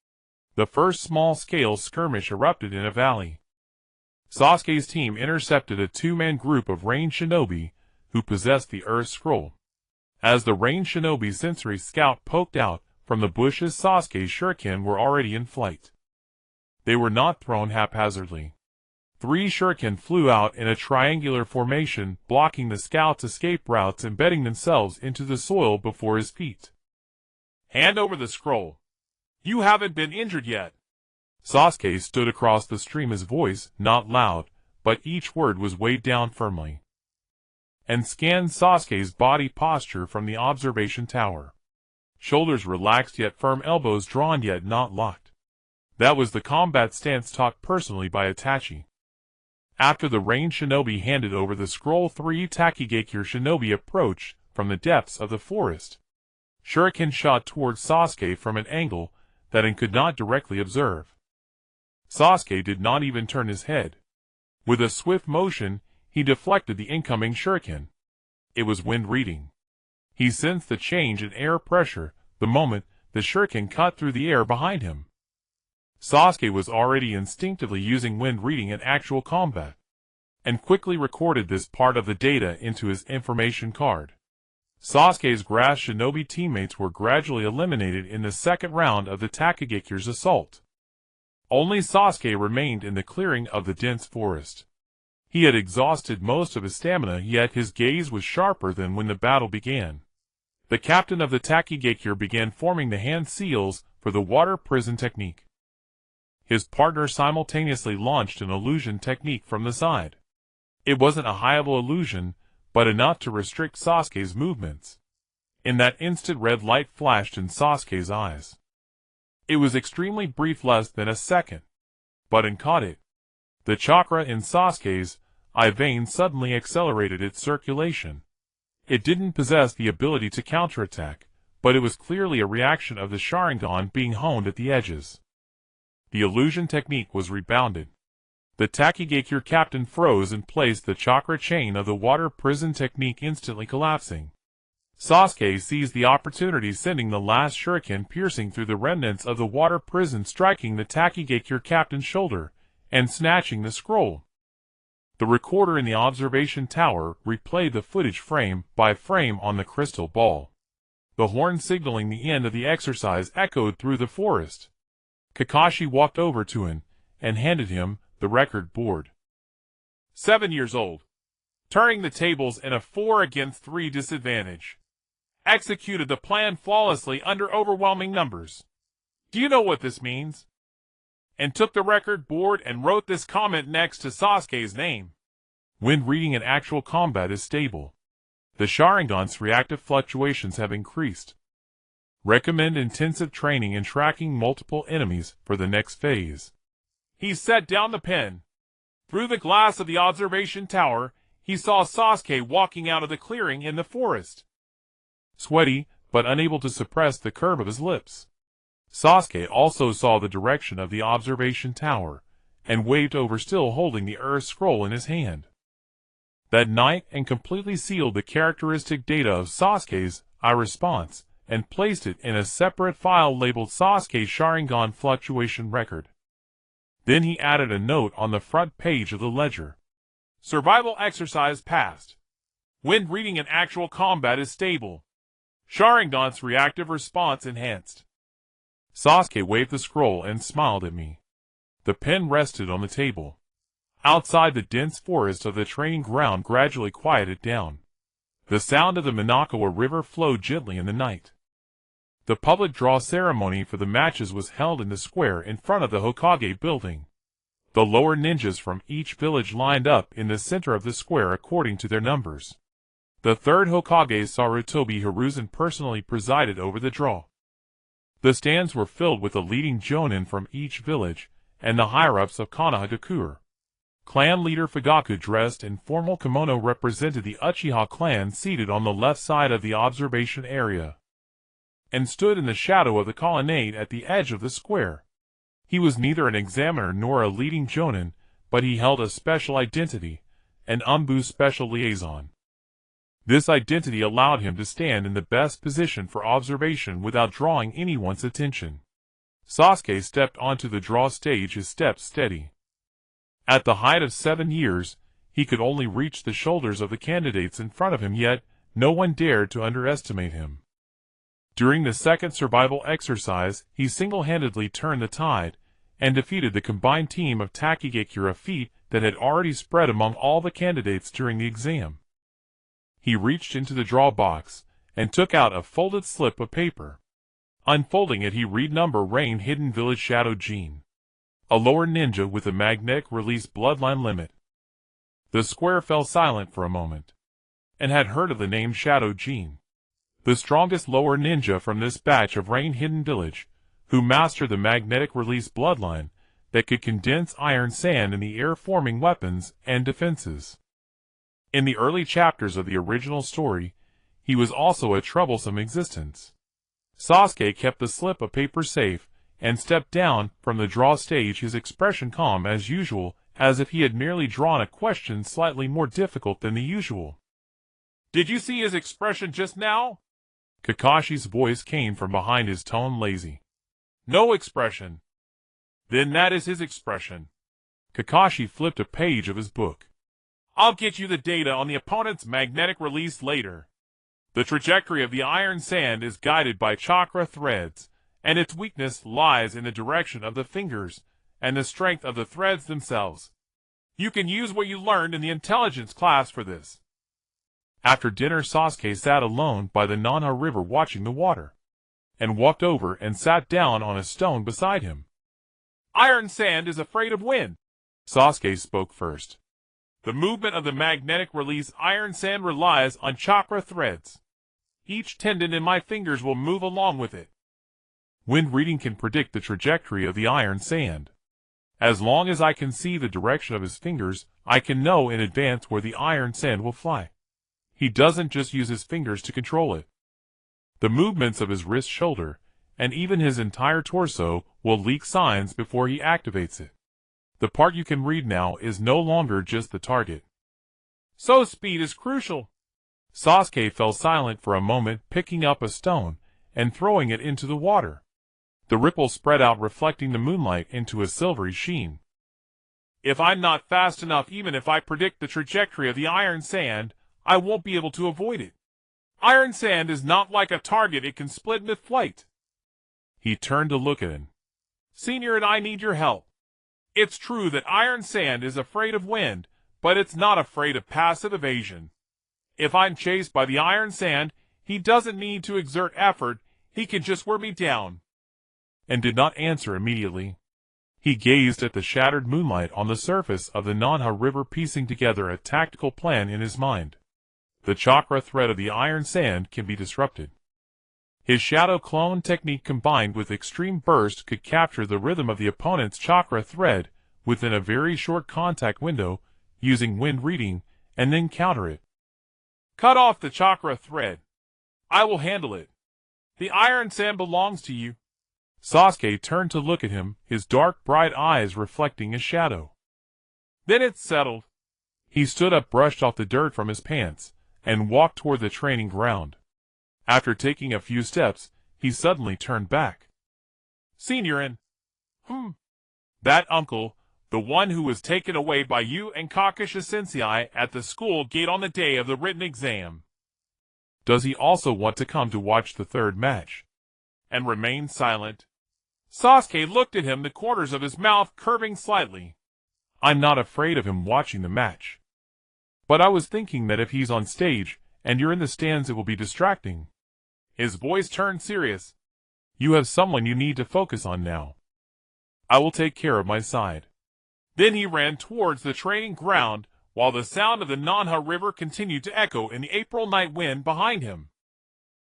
The first small-scale skirmish erupted in a valley. Sasuke's team intercepted a 2-man group of Rain Shinobi who possessed the Earth Scroll. As the Rain Shinobi sensory scout poked out from the bushes, Sasuke's shuriken were already in flight. They were not thrown haphazardly. 3 shuriken flew out in a triangular formation, blocking the scout's escape routes, embedding themselves into the soil before his feet. "Hand over the scroll. You haven't been injured yet." Sasuke stood across the stream, his voice not loud, but each word was weighed down firmly. And scanned Sasuke's body posture from the observation tower. Shoulders relaxed yet firm, elbows drawn yet not locked. That was the combat stance taught personally by Itachi. After the ranged shinobi handed over the scroll, 3 Takigakure shinobi approached from the depths of the forest. Shuriken shot towards Sasuke from an angle that he could not directly observe. Sasuke did not even turn his head. With a swift motion, he deflected the incoming shuriken. It was wind reading. He sensed the change in air pressure the moment the shuriken cut through the air behind him. Sasuke was already instinctively using wind reading in actual combat, and quickly recorded this part of the data into his information card. Sasuke's grass shinobi teammates were gradually eliminated in the second round of the Takigakure's assault. Only Sasuke remained in the clearing of the dense forest. He had exhausted most of his stamina, yet his gaze was sharper than when the battle began. The captain of the Takigakure began forming the hand seals for the water prison technique. His partner simultaneously launched an illusion technique from the side. It wasn't a high-level illusion, but enough to restrict Sasuke's movements. In that instant, red light flashed in Sasuke's eyes. It was extremely brief, less than a second, but it caught it. The chakra in Sasuke's eye vein suddenly accelerated its circulation. It didn't possess the ability to counterattack, but it was clearly a reaction of the Sharingan being honed at the edges. The illusion technique was rebounded. The Takigakure captain froze in place, the chakra chain of the water prison technique instantly collapsing. Sasuke seized the opportunity, sending the last shuriken piercing through the remnants of the water prison, striking the Takigakure captain's shoulder, and snatching the scroll. The recorder in the observation tower replayed the footage frame by frame on the crystal ball. The horn signaling the end of the exercise echoed through the forest. Kakashi walked over to him and handed him the record board. 7 years old. Turning the tables in a 4-against-3 disadvantage. Executed the plan flawlessly under overwhelming numbers. Do you know what this means? And took the record board and wrote this comment next to Sasuke's name. Wind reading in actual combat is stable. The Sharingan's reactive fluctuations have increased. Recommend intensive training in tracking multiple enemies for the next phase. He set down the pen. Through the glass of the observation tower, he saw Sasuke walking out of the clearing in the forest. Sweaty, but unable to suppress the curve of his lips. Sasuke also saw the direction of the observation tower, and waved over, still holding the Earth scroll in his hand. That night, and completely sealed the characteristic data of Sasuke's eye response, and placed it in a separate file labeled Sasuke Sharingan Fluctuation Record. Then he added a note on the front page of the ledger. Survival exercise passed. Wind reading in actual combat is stable. Sharingan's reactive response enhanced. Sasuke waved the scroll and smiled at me. The pen rested on the table. Outside, the dense forest of the training ground gradually quieted down. The sound of the Mangekyō River flowed gently in the night. The public draw ceremony for the matches was held in the square in front of the Hokage building. The lower ninjas from each village lined up in the center of the square according to their numbers. The third Hokage, Sarutobi Hiruzen, personally presided over the draw. The stands were filled with the leading jonin from each village, and the higher-ups of Konoha Gakure. Clan leader Fugaku, dressed in formal kimono, represented the Uchiha clan, seated on the left side of the observation area, and stood in the shadow of the colonnade at the edge of the square. He was neither an examiner nor a leading jonin, but he held a special identity, an ANBU special liaison. This identity allowed him to stand in the best position for observation without drawing anyone's attention. Sasuke stepped onto the draw stage, his steps steady. At the height of 7 years, he could only reach the shoulders of the candidates in front of him, yet no one dared to underestimate him. During the second survival exercise, he single-handedly turned the tide, and defeated the combined team of Takigakure, a feat that had already spread among all the candidates during the exam. He reached into the draw box, and took out a folded slip of paper. Unfolding it, he read number Rain Hidden Village Shadow Gene. A lower ninja with a magnetic release bloodline limit. The square fell silent for a moment, and had heard of the name Shadow Gene, the strongest lower ninja from this batch of rain-hidden village, who mastered the magnetic release bloodline that could condense iron sand in the air, forming weapons and defenses. In the early chapters of the original story, he was also a troublesome existence. Sasuke kept the slip of paper safe and stepped down from the draw stage, his expression calm as usual, as if he had merely drawn a question slightly more difficult than the usual. Did you see his expression just now? Kakashi's voice came from behind his tone lazy. No expression. Then that is his expression. Kakashi flipped a page of his book. I'll get you the data on the opponent's magnetic release later. The trajectory of the iron sand is guided by chakra threads, and its weakness lies in the direction of the fingers and the strength of the threads themselves. You can use what you learned in the intelligence class for this. After dinner, Sasuke sat alone by the Nanha River watching the water, and walked over and sat down on a stone beside him. Iron sand is afraid of wind. Sasuke spoke first. The movement of the magnetic release iron sand relies on chakra threads. Each tendon in my fingers will move along with it. Wind reading can predict the trajectory of the iron sand. As long as I can see the direction of his fingers, I can know in advance where the iron sand will fly. He doesn't just use his fingers to control it. The movements of his wrist, shoulder, and even his entire torso will leak signs before he activates it. The part you can read now is no longer just the target. So speed is crucial. Sasuke fell silent for a moment, picking up a stone and throwing it into the water. The ripples spread out, reflecting the moonlight into a silvery sheen. If I'm not fast enough, even if I predict the trajectory of the iron sand, I won't be able to avoid it. Iron sand is not like a target it can split mid-flight. He turned to look at him. Senior, and I need your help. It's true that iron sand is afraid of wind, but it's not afraid of passive evasion. If I'm chased by the iron sand, he doesn't need to exert effort, he can just wear me down. And did not answer immediately. He gazed at the shattered moonlight on the surface of the Nanha River, piecing together a tactical plan in his mind. The chakra thread of the iron sand can be disrupted. His shadow clone technique combined with extreme burst could capture the rhythm of the opponent's chakra thread within a very short contact window, using wind reading, and then counter it. Cut off the chakra thread. I will handle it. The iron sand belongs to you. Sasuke turned to look at him, his dark, bright eyes reflecting a shadow. Then it's settled. He stood up, brushed off the dirt from his pants, and walked toward the training ground. After taking a few steps, he suddenly turned back. Senior An. That uncle, the one who was taken away by you and Kakashi Sensei at the school gate on the day of the written exam. Does he also want to come to watch the third match? And remain silent. Sasuke looked at him, the corners of his mouth curving slightly. I'm not afraid of him watching the match. But I was thinking that if he's on stage, and you're in the stands, it will be distracting. His voice turned serious. You have someone you need to focus on now. I will take care of my side. Then he ran towards the training ground, while the sound of the Nanha River continued to echo in the April night wind behind him.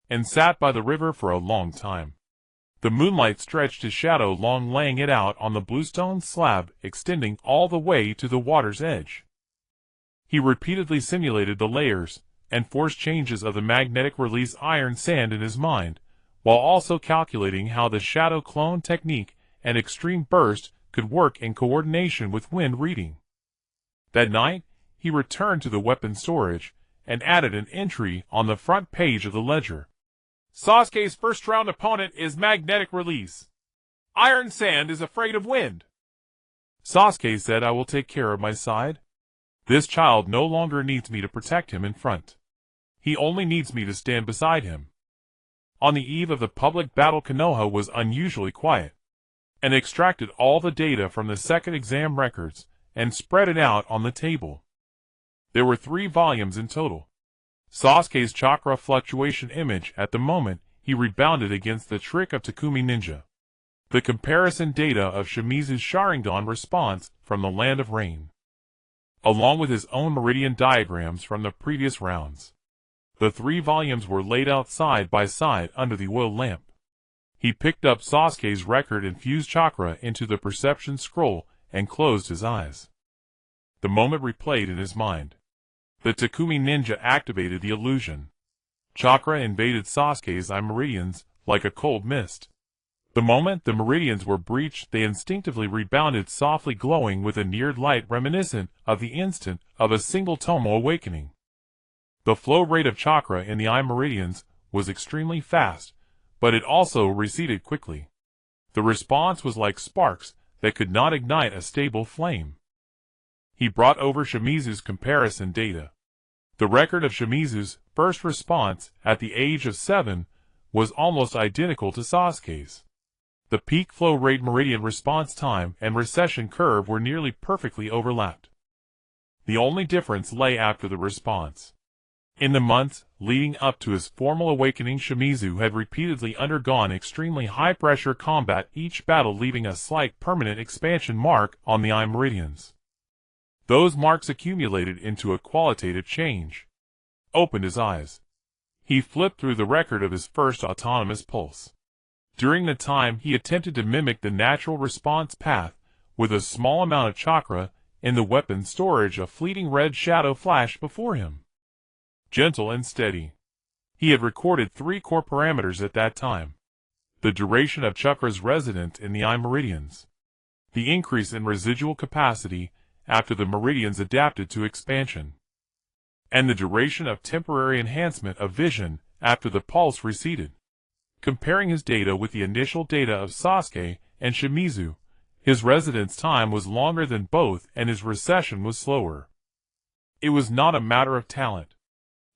And sat by the river for a long time. The moonlight stretched his shadow long, laying it out on the bluestone slab, extending all the way to the water's edge. He repeatedly simulated the layers and force changes of the magnetic release iron sand in his mind, while also calculating how the shadow clone technique and extreme burst could work in coordination with wind reading. That night, he returned to the weapon storage and added an entry on the front page of the ledger. Sasuke's first round opponent is magnetic release. Iron sand is afraid of wind. Sasuke said, I will take care of my side. This child no longer needs me to protect him in front. He only needs me to stand beside him. On the eve of the public battle, Konoha was unusually quiet, and extracted all the data from the second exam records and spread it out on the table. There were 3 volumes in total. Sasuke's chakra fluctuation image at the moment he rebounded against the trick of Takumi Ninja. The comparison data of Shimizu's Sharingan response from the Land of Rain. along with his own meridian diagrams from the previous rounds. The 3 volumes were laid out side by side under the oil lamp. He picked up Sasuke's record-infused chakra into the perception scroll and closed his eyes. The moment replayed in his mind. The Takumi ninja activated the illusion. Chakra invaded Sasuke's eye meridians like a cold mist. The moment the meridians were breached, they instinctively rebounded, softly glowing with a near light reminiscent of the instant of a single tomo awakening. The flow rate of chakra in the eye meridians was extremely fast, but it also receded quickly. The response was like sparks that could not ignite a stable flame. He brought over Shimizu's comparison data. The record of Shimizu's first response at the age of 7 was almost identical to Sasuke's. The peak flow rate, meridian response time, and recession curve were nearly perfectly overlapped. The only difference lay after the response. In the months leading up to his formal awakening, Shimizu had repeatedly undergone extremely high-pressure combat, each battle leaving a slight permanent expansion mark on the eye meridians. Those marks accumulated into a qualitative change. Opened his eyes. He flipped through the record of his first autonomous pulse. During the time, he attempted to mimic the natural response path. With a small amount of chakra in the weapon storage, a fleeting red shadow flashed before him. Gentle and steady. He had recorded 3 core parameters at that time. The duration of chakras resident in the eye meridians. The increase in residual capacity after the meridians adapted to expansion. And the duration of temporary enhancement of vision after the pulse receded. Comparing his data with the initial data of Sasuke and Shimizu, his residence time was longer than both and his recession was slower. It was not a matter of talent.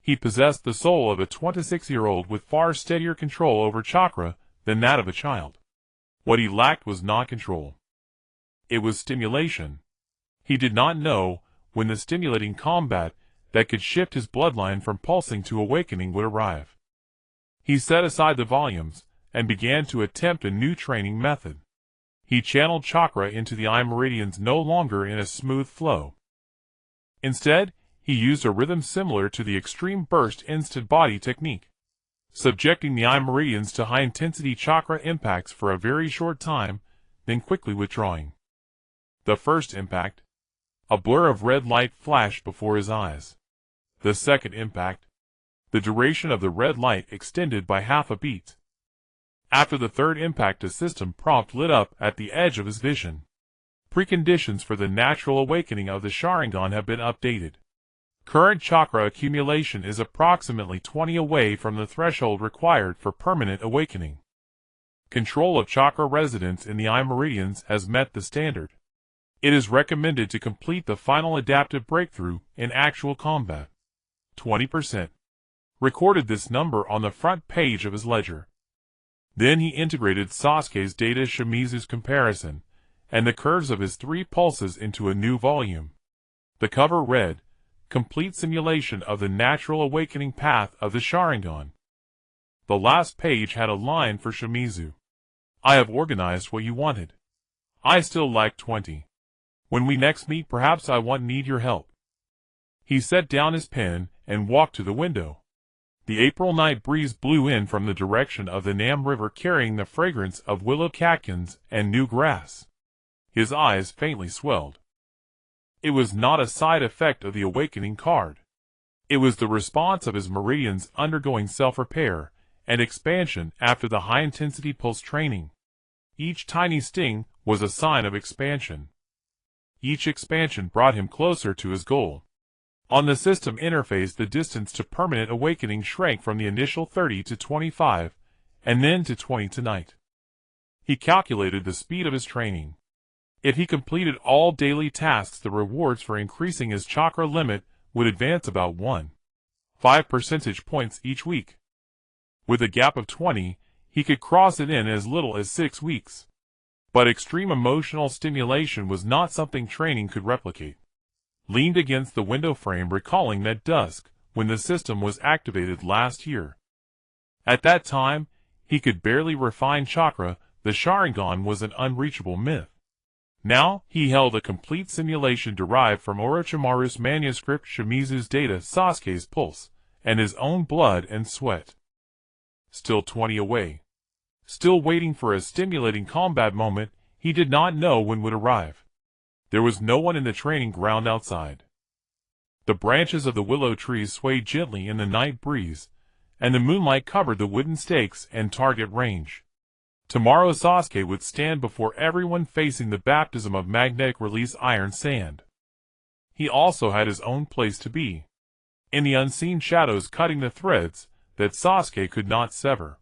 He possessed the soul of a 26-year-old with far steadier control over chakra than that of a child. What he lacked was not control. It was stimulation. He did not know when the stimulating combat that could shift his bloodline from pulsing to awakening would arrive. He set aside the volumes and began to attempt a new training method. He channeled chakra into the eye meridians no longer in a smooth flow. Instead, he used a rhythm similar to the extreme burst instant body technique, subjecting the eye meridians to high-intensity chakra impacts for a very short time, then quickly withdrawing. The first impact. A blur of red light flashed before his eyes. The second impact. The duration of the red light extended by half a beat. After the third impact, a system prompt lit up at the edge of his vision. Preconditions for the natural awakening of the Sharingan have been updated. Current chakra accumulation is approximately 20 away from the threshold required for permanent awakening. Control of chakra residence in the eye meridians has met the standard. It is recommended to complete the final adaptive breakthrough in actual combat. 20%. Recorded this number on the front page of his ledger. Then he integrated Sasuke's data, Shimizu's comparison, and the curves of his 3 pulses into a new volume. The cover read, Complete simulation of the natural awakening path of the Sharingan. The last page had a line for Shimizu. I have organized what you wanted. I still lack 20. When we next meet, perhaps I need your help. He set down his pen and walked to the window. The April night breeze blew in from the direction of the Nam River, carrying the fragrance of willow catkins and new grass. His eyes faintly swelled. It was not a side effect of the awakening card. It was the response of his meridians undergoing self-repair and expansion after the high-intensity pulse training. Each tiny sting was a sign of expansion. Each expansion brought him closer to his goal. On the system interface, the distance to permanent awakening shrank from the initial 30 to 25, and then to 20 tonight. He calculated the speed of his training. If he completed all daily tasks, the rewards for increasing his chakra limit would advance about 1.5 percentage points each week. With a gap of 20, he could cross it in as little as 6 weeks. But extreme emotional stimulation was not something training could replicate. Leaned against the window frame, recalling that dusk when the system was activated last year. At that time, he could barely refine chakra. The Sharingan was an unreachable myth. Now, he held a complete simulation derived from Orochimaru's manuscript, Shimizu's data, Sasuke's pulse, and his own blood and sweat. Still 20 away. Still waiting for a stimulating combat moment he did not know when would arrive. There was no one in the training ground outside. The branches of the willow trees swayed gently in the night breeze, and the moonlight covered the wooden stakes and target range. Tomorrow Sasuke would stand before everyone facing the baptism of magnetic release iron sand. He also had his own place to be, in the unseen shadows cutting the threads that Sasuke could not sever.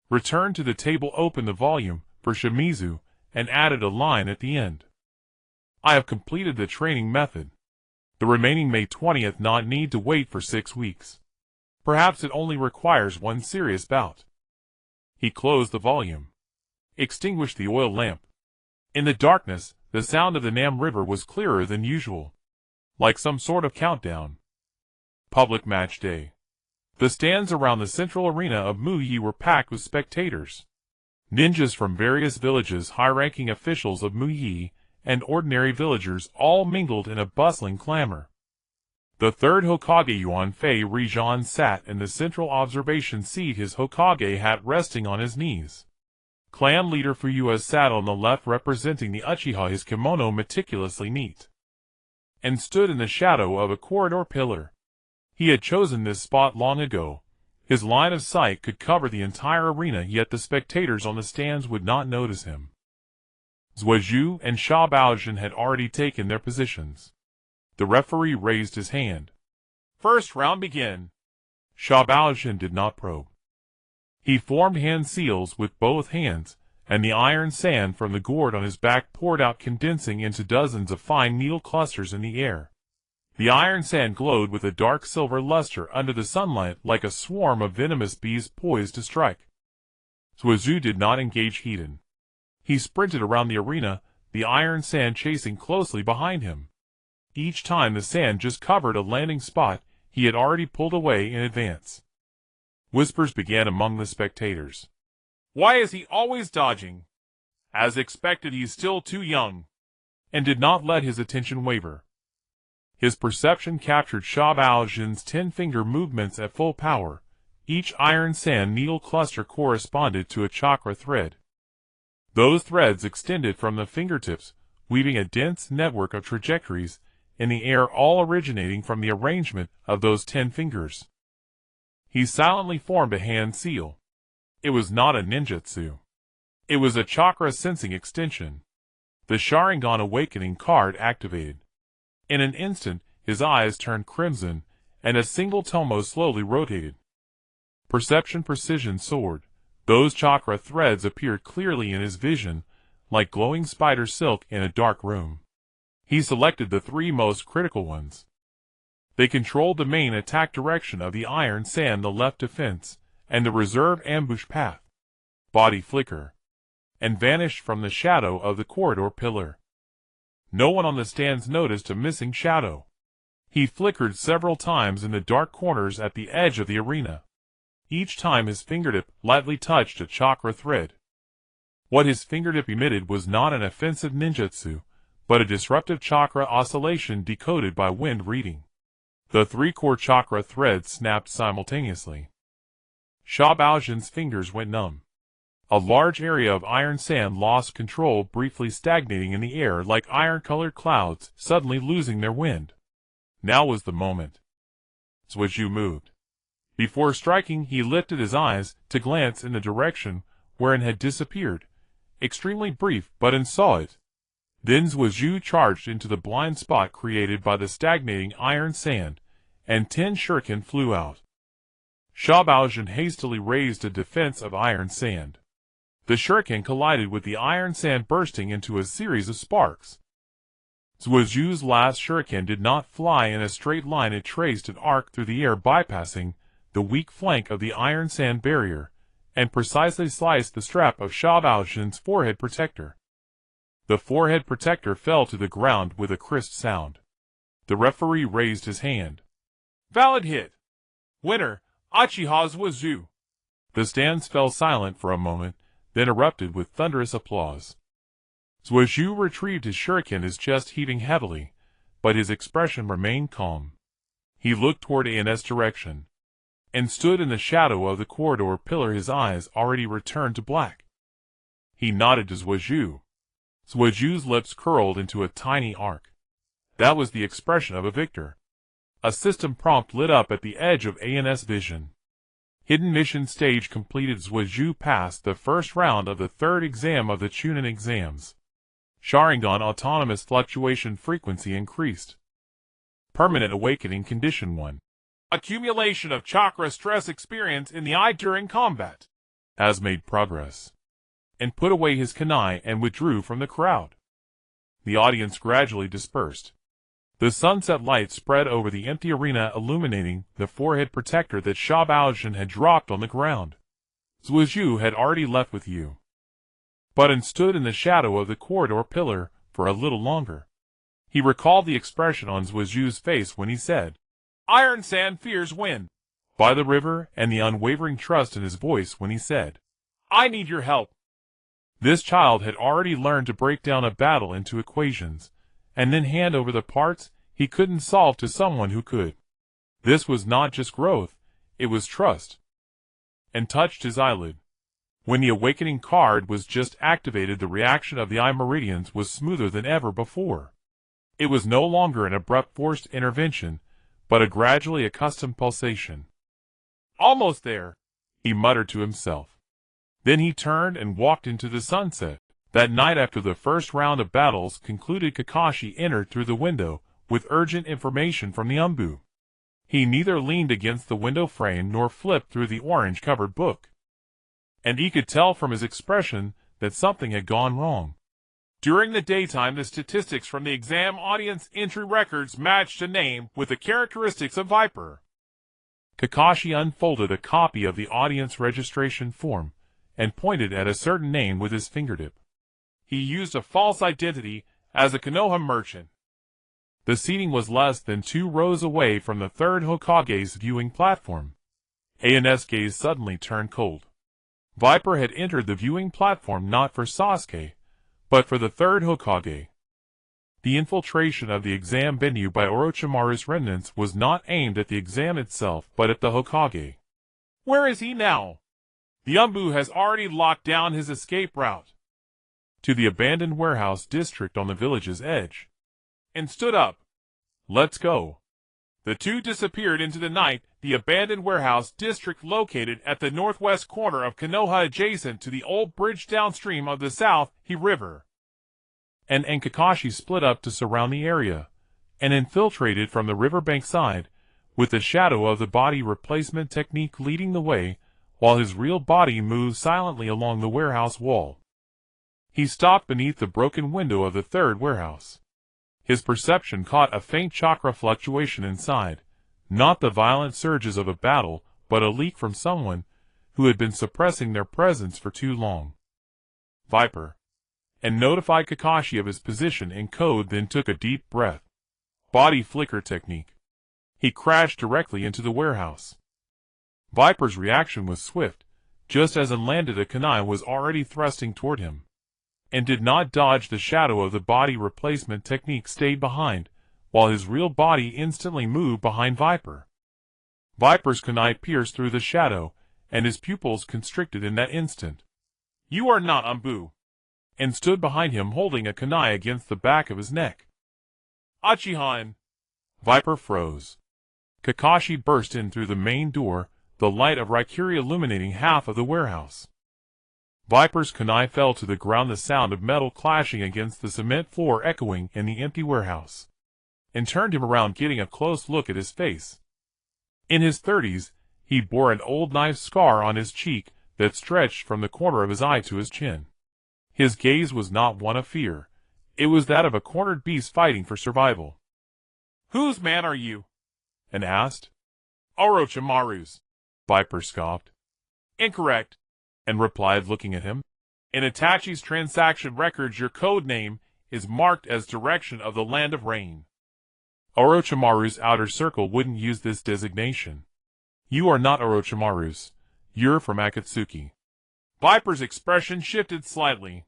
Returned to the table, opened the volume for Shimizu, and added a line at the end. I have completed the training method. The remaining May 20th not need to wait for 6 weeks. Perhaps it only requires one serious bout. He closed the volume. Extinguished the oil lamp. In the darkness, the sound of the Nam River was clearer than usual. Like some sort of countdown. Public match day. The stands around the central arena of Muyi were packed with spectators. Ninjas from various villages, high-ranking officials of Muyi, and ordinary villagers all mingled in a bustling clamor. The third Hokage Yuan Fei Rijan sat in the central observation seat, his Hokage hat resting on his knees. Clan leader Fuyua sat on the left representing the Uchiha, his kimono meticulously neat, and stood in the shadow of a corridor pillar. He had chosen this spot long ago. His line of sight could cover the entire arena, yet the spectators on the stands would not notice him. Zhuozhu and Sha Baojin had already taken their positions. The referee raised his hand. First round begin. Sha Baojin did not probe. He formed hand seals with both hands, and the iron sand from the gourd on his back poured out, condensing into dozens of fine needle clusters in the air. The iron sand glowed with a dark silver luster under the sunlight, like a swarm of venomous bees poised to strike. Zhuozhu did not engage Heaton. He sprinted around the arena, the iron sand chasing closely behind him. Each time the sand just covered a landing spot, he had already pulled away in advance. Whispers began among the spectators. Why is he always dodging? As expected, he's still too young. And did not let his attention waver. His perception captured Sha Baojin's 10-finger movements at full power. Each iron sand needle cluster corresponded to a chakra thread. Those threads extended from the fingertips, weaving a dense network of trajectories in the air, all originating from the arrangement of those 10 fingers. He silently formed a hand seal. It was not a ninjutsu. It was a chakra sensing extension. The Sharingan awakening card activated. In an instant, his eyes turned crimson, and a single tomo slowly rotated. Perception precision soared. Those chakra threads appeared clearly in his vision, like glowing spider silk in a dark room. He selected the 3 most critical ones. They controlled the main attack direction of the iron sand, the left defense, and the reserve ambush path. Body flicker. And vanished from the shadow of the corridor pillar. No one on the stands noticed a missing shadow. He flickered several times in the dark corners at the edge of the arena. Each time his fingertip lightly touched a chakra thread. What his fingertip emitted was not an offensive ninjutsu, but a disruptive chakra oscillation decoded by wind reading. The 3 core chakra threads snapped simultaneously. Sha Baojin's fingers went numb. A large area of iron sand lost control, briefly stagnating in the air like iron-colored clouds suddenly losing their wind. Now was the moment. Zhuozhu moved. Before striking, he lifted his eyes to glance in the direction wherein had disappeared. Extremely brief, but and saw it. Then Zhuozhu charged into the blind spot created by the stagnating iron sand, and 10 shuriken flew out. Sha Baojin hastily raised a defense of iron sand. The shuriken collided with the iron sand, bursting into a series of sparks. Zhuozhu's last shuriken did not fly in a straight line. It traced an arc through the air, bypassing the weak flank of the iron sand barrier, and precisely sliced the strap of Sha Baojin's forehead protector. The forehead protector fell to the ground with a crisp sound. The referee raised his hand. Valid hit. Winner, Uchiha Zhuozhu. The stands fell silent for a moment, then erupted with thunderous applause. Zhuozhu retrieved his shuriken, his chest heaving heavily, but his expression remained calm. He looked toward AN's direction, and stood in the shadow of the corridor pillar, his eyes already returned to black. He nodded to Zhuozhu. Zhuozhu's lips curled into a tiny arc. That was the expression of a victor. A system prompt lit up at the edge of AN's vision. Hidden mission stage completed. Zhuozhu passed the first round of the third exam of the Chunin exams. Sharingan autonomous fluctuation frequency increased. Permanent awakening condition 1. Accumulation of chakra stress experience in the eye during combat. Has made progress. And put away his kunai and withdrew from the crowd. The audience gradually dispersed. The sunset light spread over the empty arena, illuminating the forehead protector that Sha Baozhen had dropped on the ground. Zhuozhu had already left with you, but stood in the shadow of the corridor pillar for a little longer. He recalled the expression on Zhuozhu's face when he said, "Iron Sand fears wind," by the river, and the unwavering trust in his voice when he said, "I need your help." This child had already learned to break down a battle into equations, and then hand over the parts he couldn't solve to someone who could. This was not just growth, it was trust. And touched his eyelid. When the awakening card was just activated, the reaction of the eye meridians was smoother than ever before. It was no longer an abrupt forced intervention, but a gradually accustomed pulsation. "Almost there," he muttered to himself. Then he turned and walked into the sunset. That night, after the first round of battles concluded, Kakashi entered through the window with urgent information from the ANBU. He neither leaned against the window frame nor flipped through the orange-covered book. And he could tell from his expression that something had gone wrong. During the daytime, the statistics from the exam audience entry records matched a name with the characteristics of Viper. Kakashi unfolded a copy of the audience registration form and pointed at a certain name with his fingertip. He used a false identity as a Konoha merchant. The seating was less than 2 rows away from the third Hokage's viewing platform. AN's gaze suddenly turned cold. Viper had entered the viewing platform not for Sasuke, but for the third Hokage. The infiltration of the exam venue by Orochimaru's remnants was not aimed at the exam itself, but at the Hokage. Where is he now? The ANBU has already locked down his escape route to the abandoned warehouse district on the village's edge, and stood up. Let's go. The two disappeared into the night. The abandoned warehouse district located at the northwest corner of Konoha, adjacent to the old bridge downstream of the South He River. And Kakashi split up to surround the area, and infiltrated from the riverbank side, with the shadow of the body replacement technique leading the way, while his real body moved silently along the warehouse wall. He stopped beneath the broken window of the third warehouse. His perception caught a faint chakra fluctuation inside, not the violent surges of a battle, but a leak from someone who had been suppressing their presence for too long. Viper. And notified Kakashi of his position in code, then took a deep breath. Body flicker technique. He crashed directly into the warehouse. Viper's reaction was swift. Just as it landed, a kunai was already thrusting toward him, and did not dodge. The shadow of the body replacement technique stayed behind, while his real body instantly moved behind Viper. Viper's kunai pierced through the shadow, and his pupils constricted in that instant. "You are not ANBU," and stood behind him holding a kunai against the back of his neck. "Uchiha An." Viper froze. Kakashi burst in through the main door, the light of Raikiri illuminating half of the warehouse. Viper's kunai fell to the ground, the sound of metal clashing against the cement floor echoing in the empty warehouse, and turned him around, getting a close look at his face. In his 30s, he bore an old knife scar on his cheek that stretched from the corner of his eye to his chin. His gaze was not one of fear. It was that of a cornered beast fighting for survival. "Whose man are you?" An asked. "Orochimaru's," Viper scoffed. "Incorrect," and replied, looking at him. "In Itachi's transaction records, your code name is marked as Direction of the Land of Rain. Orochimaru's outer circle wouldn't use this designation. You are not Orochimaru's. You're from Akatsuki." Viper's expression shifted slightly.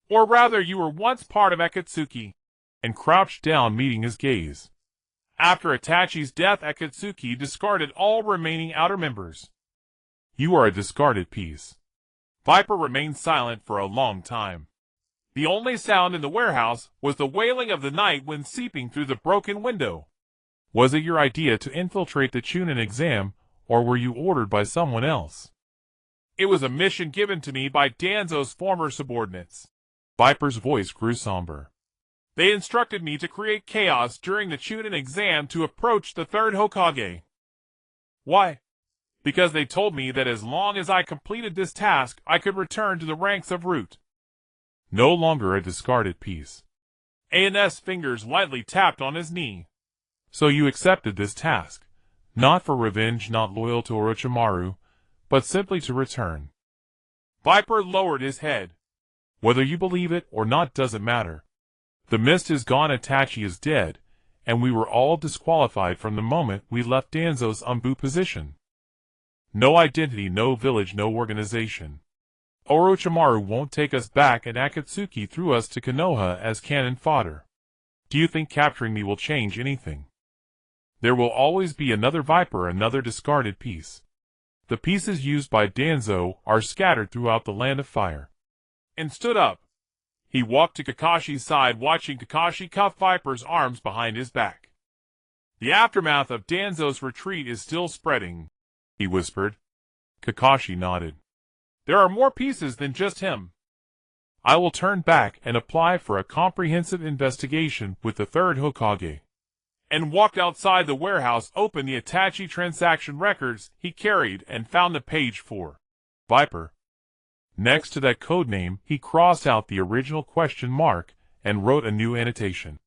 Or rather, you were once part of Akatsuki, and crouched down, meeting his gaze. After Itachi's death, Akatsuki discarded all remaining outer members. You are a discarded piece. Viper remained silent for a long time. The only sound in the warehouse was the wailing of the night wind seeping through the broken window. Was it your idea to infiltrate the Chunin exam, or were you ordered by someone else? It was a mission given to me by Danzo's former subordinates. Viper's voice grew somber. They instructed me to create chaos during the Chunin exam to approach the third Hokage. Why? Because they told me that as long as I completed this task, I could return to the ranks of Root. No longer a discarded piece. AN's fingers lightly tapped on his knee. So you accepted this task, not for revenge, not loyal to Orochimaru, but simply to return. Viper lowered his head. Whether you believe it or not doesn't matter. The mist is gone, Itachi is dead, and we were all disqualified from the moment we left Danzo's ANBU position. No identity, no village, no organization. Orochimaru won't take us back, and Akatsuki threw us to Konoha as cannon fodder. Do you think capturing me will change anything? There will always be another Viper, another discarded piece. The pieces used by Danzo are scattered throughout the land of fire. And stood up. He walked to Kakashi's side, watching Kakashi cuff Viper's arms behind his back. The aftermath of Danzo's retreat is still spreading, he whispered. Kakashi nodded. There are more pieces than just him. I will turn back and apply for a comprehensive investigation with the third Hokage. And walked outside the warehouse, opened the Itachi transaction records he carried, and found the page for Viper. Next to that code name, he crossed out the original question mark and wrote a new annotation.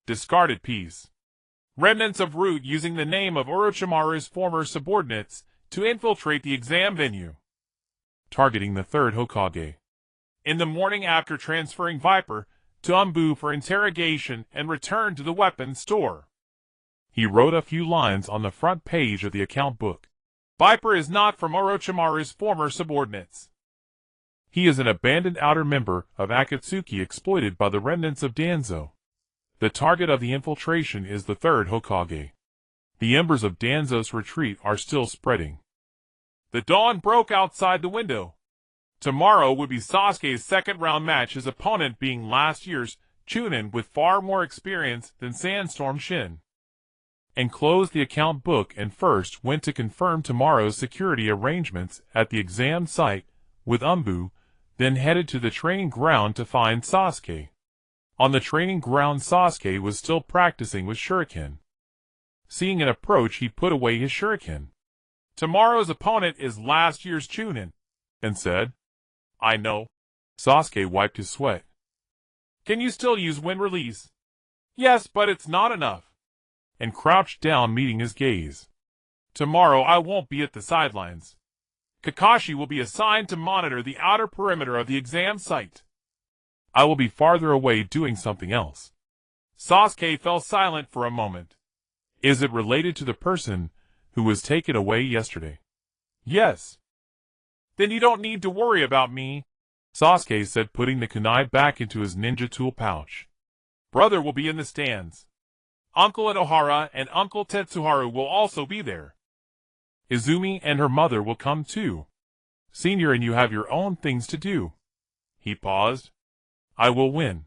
Discarded piece. Remnants of Root using the name of Orochimaru's former subordinates to infiltrate the exam venue. Targeting the third Hokage. In the morning after transferring Viper to ANBU for interrogation and returned to the weapons store. He wrote a few lines on the front page of the account book. Viper is not from Orochimaru's former subordinates. He is an abandoned outer member of Akatsuki exploited by the remnants of Danzo. The target of the infiltration is the third Hokage. The embers of Danzo's retreat are still spreading. The dawn broke outside the window. Tomorrow would be Sasuke's second-round match, his opponent being last year's Chunin with far more experience than Sandstorm Shin. And closed the account book and first went to confirm tomorrow's security arrangements at the exam site with ANBU, then headed to the training ground to find Sasuke. On the training ground, Sasuke was still practicing with Shuriken. Seeing an approach, he put away his Shuriken. Tomorrow's opponent is last year's Chunin, and said, I know. Sasuke wiped his sweat. Can you still use wind release? Yes, but it's not enough. And crouched down, meeting his gaze. Tomorrow I won't be at the sidelines. Kakashi will be assigned to monitor the outer perimeter of the exam site. I will be farther away doing something else. Sasuke fell silent for a moment. Is it related to the person who was taken away yesterday? Yes. Then you don't need to worry about me, Sasuke said, putting the kunai back into his ninja tool pouch. Brother will be in the stands. Uncle Inohara and Uncle Tetsuharu will also be there. Izumi and her mother will come too. Senior, and you have your own things to do. He paused. I will win.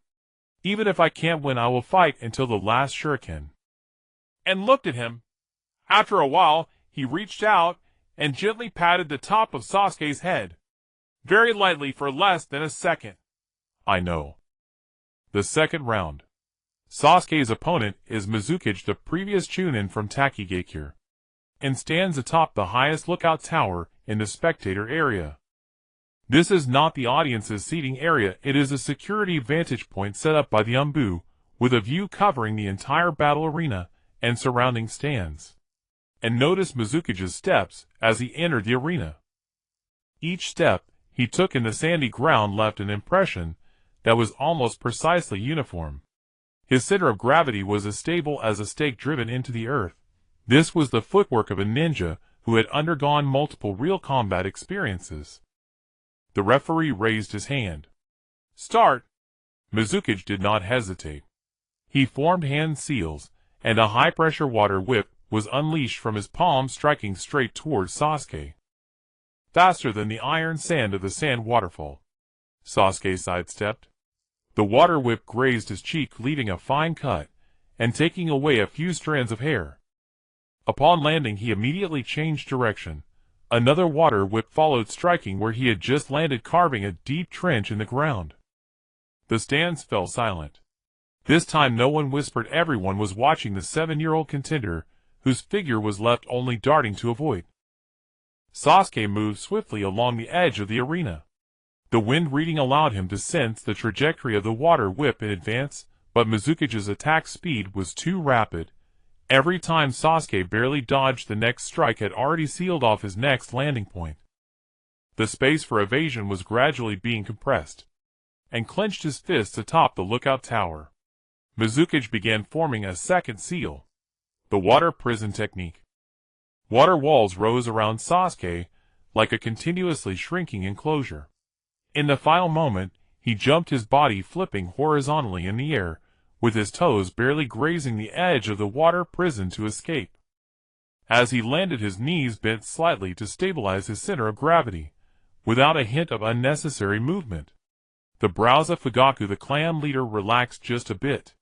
Even if I can't win, I will fight until the last shuriken. And looked at him. After a while, he reached out and gently patted the top of Sasuke's head. Very lightly for less than a second. I know. The second round. Sasuke's opponent is Mizuki, the previous Chunin from Takigakure, and stands atop the highest lookout tower in the spectator area. This is not the audience's seating area, it is a security vantage point set up by the ANBU, with a view covering the entire battle arena and surrounding stands. And notice Mizuki's steps as he entered the arena. Each step he took in the sandy ground left an impression that was almost precisely uniform. His center of gravity was as stable as a stake driven into the earth. This was the footwork of a ninja who had undergone multiple real combat experiences. The referee raised his hand. Start. Mizuki did not hesitate. He formed hand seals, and a high-pressure water whip was unleashed from his palm, striking straight towards Sasuke. Faster than the iron sand of the sand waterfall. Sasuke sidestepped. The water whip grazed his cheek, leaving a fine cut, and taking away a few strands of hair. Upon landing, he immediately changed direction. Another water whip followed, striking where he had just landed, carving a deep trench in the ground. The stands fell silent. This time no one whispered. Everyone was watching the 7-year-old contender, whose figure was left only darting to avoid. Sasuke moved swiftly along the edge of the arena. The wind reading allowed him to sense the trajectory of the water whip in advance, but Mizuki's attack speed was too rapid. Every time Sasuke barely dodged, the next strike had already sealed off his next landing point. The space for evasion was gradually being compressed, and clenched his fists atop the lookout tower. Mizuki began forming a second seal, the water prison technique. Water walls rose around Sasuke, like a continuously shrinking enclosure. In the final moment, he jumped, his body flipping horizontally in the air, with his toes barely grazing the edge of the water prison to escape. As he landed, his knees bent slightly to stabilize his center of gravity, without a hint of unnecessary movement. The brows of Fugaku, the clan leader, relaxed just a bit.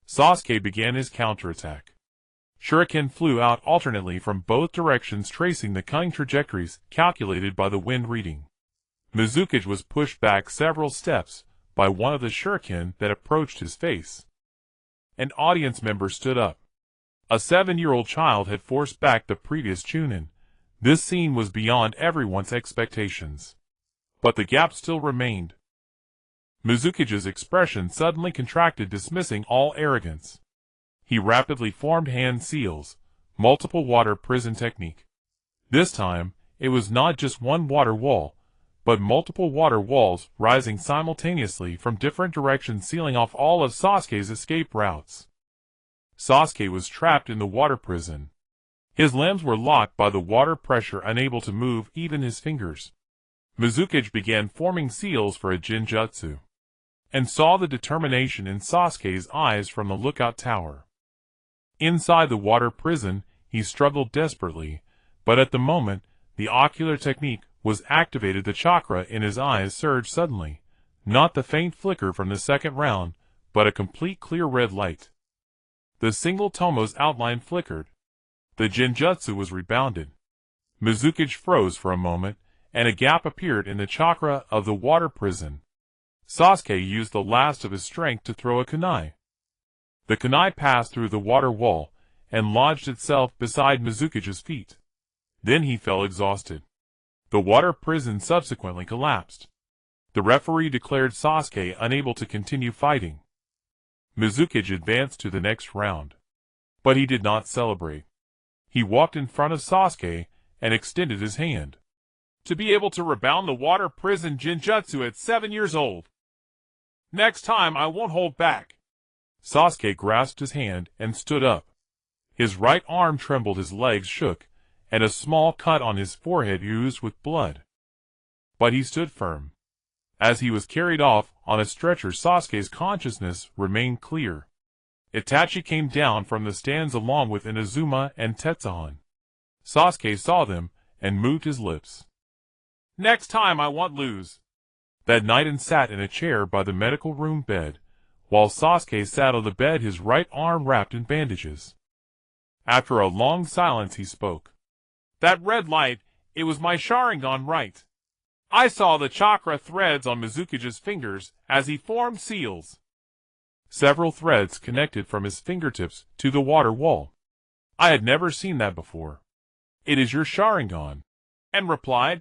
Sasuke began his counterattack. Shuriken flew out alternately from both directions, tracing the cunning trajectories calculated by the wind reading. Mizuki was pushed back several steps by one of the shuriken that approached his face. An audience member stood up. A 7-year-old child had forced back the previous chunin. This scene was beyond everyone's expectations. But the gap still remained. Mizuki's expression suddenly contracted, dismissing all arrogance. He rapidly formed hand seals, multiple water prison technique. This time, it was not just one water wall, but multiple water walls rising simultaneously from different directions, sealing off all of Sasuke's escape routes. Sasuke was trapped in the water prison. His limbs were locked by the water pressure, unable to move even his fingers. Mizuki began forming seals for a ninjutsu, and saw the determination in Sasuke's eyes from the lookout tower. Inside the water prison, he struggled desperately, but at the moment the ocular technique was activated, the chakra in his eyes surged suddenly, not the faint flicker from the second round, but a complete clear red light. The single tomo's outline flickered. The ninjutsu was rebounded. Mizuki froze for a moment, and a gap appeared in the chakra of the water prison. Sasuke used the last of his strength to throw a kunai. The kunai passed through the water wall, and lodged itself beside Mizuki's feet. Then he fell exhausted. The water prison subsequently collapsed. The referee declared Sasuke unable to continue fighting. Mizuki advanced to the next round. But he did not celebrate. He walked in front of Sasuke and extended his hand. To be able to rebound the water prison ninjutsu at 7 years old. Next time I won't hold back. Sasuke grasped his hand and stood up. His right arm trembled, his legs shook, and a small cut on his forehead oozed with blood. But he stood firm. As he was carried off on a stretcher, Sasuke's consciousness remained clear. Itachi came down from the stands along with Inazuma and Tetsuhan. Sasuke saw them and moved his lips. Next time I won't lose. That night, and sat in a chair by the medical room bed, while Sasuke sat on the bed, his right arm wrapped in bandages. After a long silence he spoke. That red light, it was my Sharingan, right? I saw the chakra threads on Mizuki's fingers as he formed seals. Several threads connected from his fingertips to the water wall. I had never seen that before. It is your Sharingan, and replied,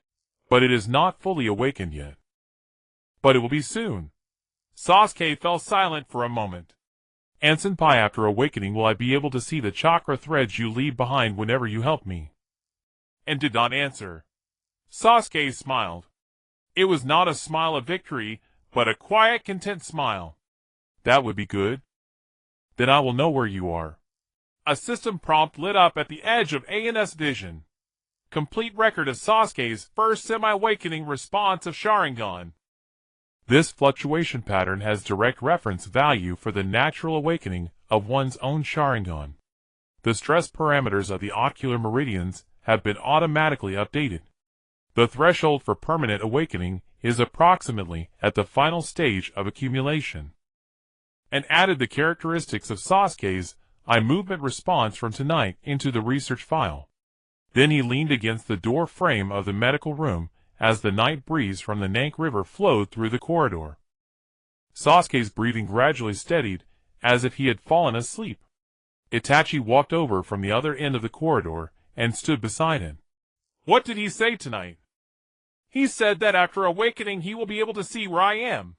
but it is not fully awakened yet. But it will be soon. Sasuke fell silent for a moment. And senpai, after awakening, will I be able to see the chakra threads you leave behind whenever you help me? And did not answer. Sasuke smiled. It was not a smile of victory, but a quiet, content smile. That would be good. Then I will know where you are. A system prompt lit up at the edge of ANS vision. Complete record of Sasuke's first semi-awakening response of Sharingan. This fluctuation pattern has direct reference value for the natural awakening of one's own Sharingan. The stress parameters of the ocular meridians have been automatically updated. The threshold for permanent awakening is approximately at the final stage of accumulation. And added the characteristics of Sasuke's eye movement response from tonight into the research file. Then he leaned against the door frame of the medical room as the night breeze from the Nank River flowed through the corridor. Sasuke's breathing gradually steadied, as if he had fallen asleep. Itachi walked over from the other end of the corridor and stood beside him. What did he say tonight? He said that after awakening he will be able to see where I am.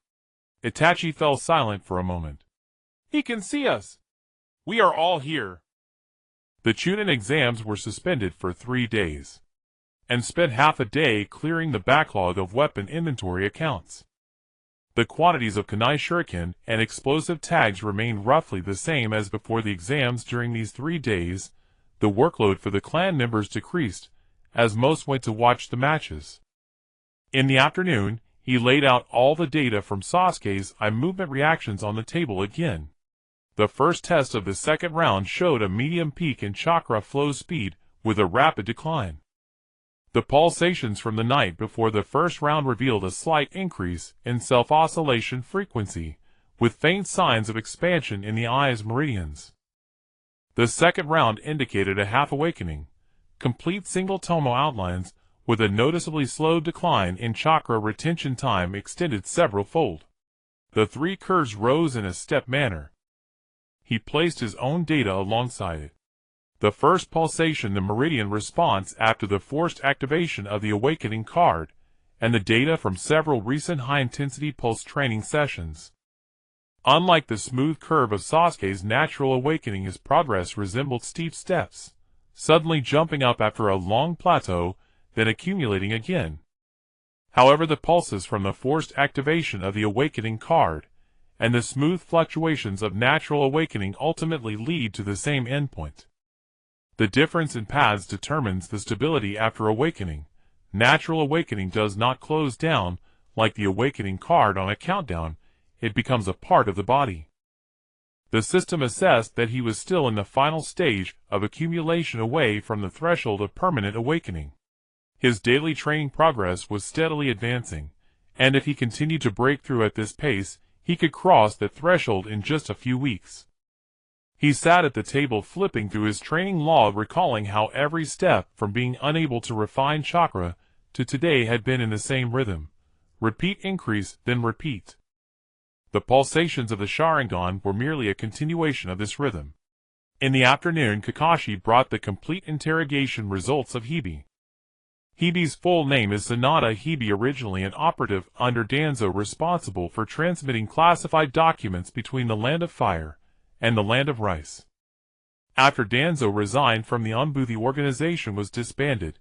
Itachi fell silent for a moment. He can see us. We are all here. The Chunin exams were suspended for 3 days, and spent half a day clearing the backlog of weapon inventory accounts. The quantities of kunai shuriken and explosive tags remained roughly the same as before the exams. During these 3 days, the workload for the clan members decreased, as most went to watch the matches. In the afternoon, he laid out all the data from Sasuke's eye movement reactions on the table again. The first test of the second round showed a medium peak in chakra flow speed with a rapid decline. The pulsations from the night before the first round revealed a slight increase in self-oscillation frequency, with faint signs of expansion in the eye's meridians. The second round indicated a half-awakening, complete single-tomo outlines, with a noticeably slow decline in chakra retention time extended several-fold. The 3 curves rose in a step manner. He placed his own data alongside it. The first pulsation, the meridian response after the forced activation of the awakening card, and the data from several recent high-intensity pulse training sessions. Unlike the smooth curve of Sasuke's natural awakening, his progress resembled steep steps, suddenly jumping up after a long plateau, then accumulating again. However, the pulses from the forced activation of the awakening card, and the smooth fluctuations of natural awakening ultimately lead to the same endpoint. The difference in paths determines the stability after awakening. Natural awakening does not close down, like the awakening card on a countdown, it becomes a part of the body. The system assessed that he was still in the final stage of accumulation away from the threshold of permanent awakening. His daily training progress was steadily advancing, and if he continued to break through at this pace, he could cross the threshold in just a few weeks. He sat at the table flipping through his training log, recalling how every step from being unable to refine chakra to today had been in the same rhythm. Repeat, increase, then repeat. The pulsations of the Sharingan were merely a continuation of this rhythm. In the afternoon, Kakashi brought the complete interrogation results of Hebe. Hebe's full name is Sanada Hebe, originally an operative under Danzo responsible for transmitting classified documents between the Land of Fire and the Land of Rice. After Danzo resigned from the ANBU, the organization was disbanded,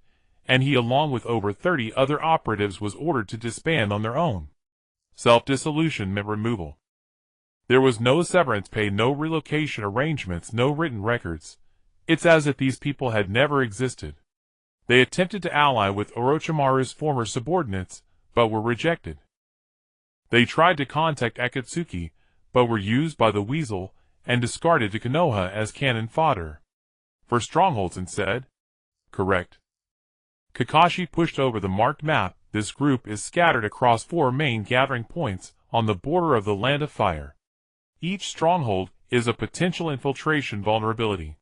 and he, along with over 30 other operatives, was ordered to disband on their own. Self-dissolution meant removal. There was no severance pay, no relocation arrangements, no written records. It's as if these people had never existed. They attempted to ally with Orochimaru's former subordinates, but were rejected. They tried to contact Akatsuki, but were used by the Weasel and discarded to Konoha as cannon fodder. For strongholds instead. Correct. Kakashi pushed over the marked map. This group is scattered across 4 main gathering points on the border of the Land of Fire. Each stronghold is a potential infiltration vulnerability.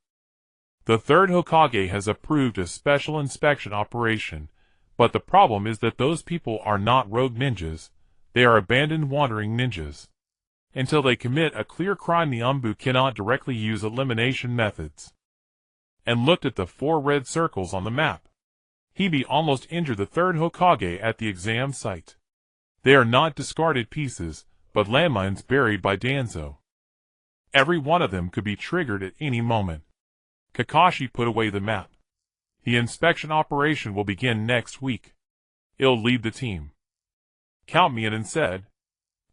The third Hokage has approved a special inspection operation, but the problem is that those people are not rogue ninjas, they are abandoned wandering ninjas. Until they commit a clear crime, the ANBU cannot directly use elimination methods. And looked at the 4 red circles on the map. Hebe almost injured the third Hokage at the exam site. They are not discarded pieces, but landmines buried by Danzo. Every one of them could be triggered at any moment. Kakashi put away the map. The inspection operation will begin next week. I'll lead the team. Count me in, and said.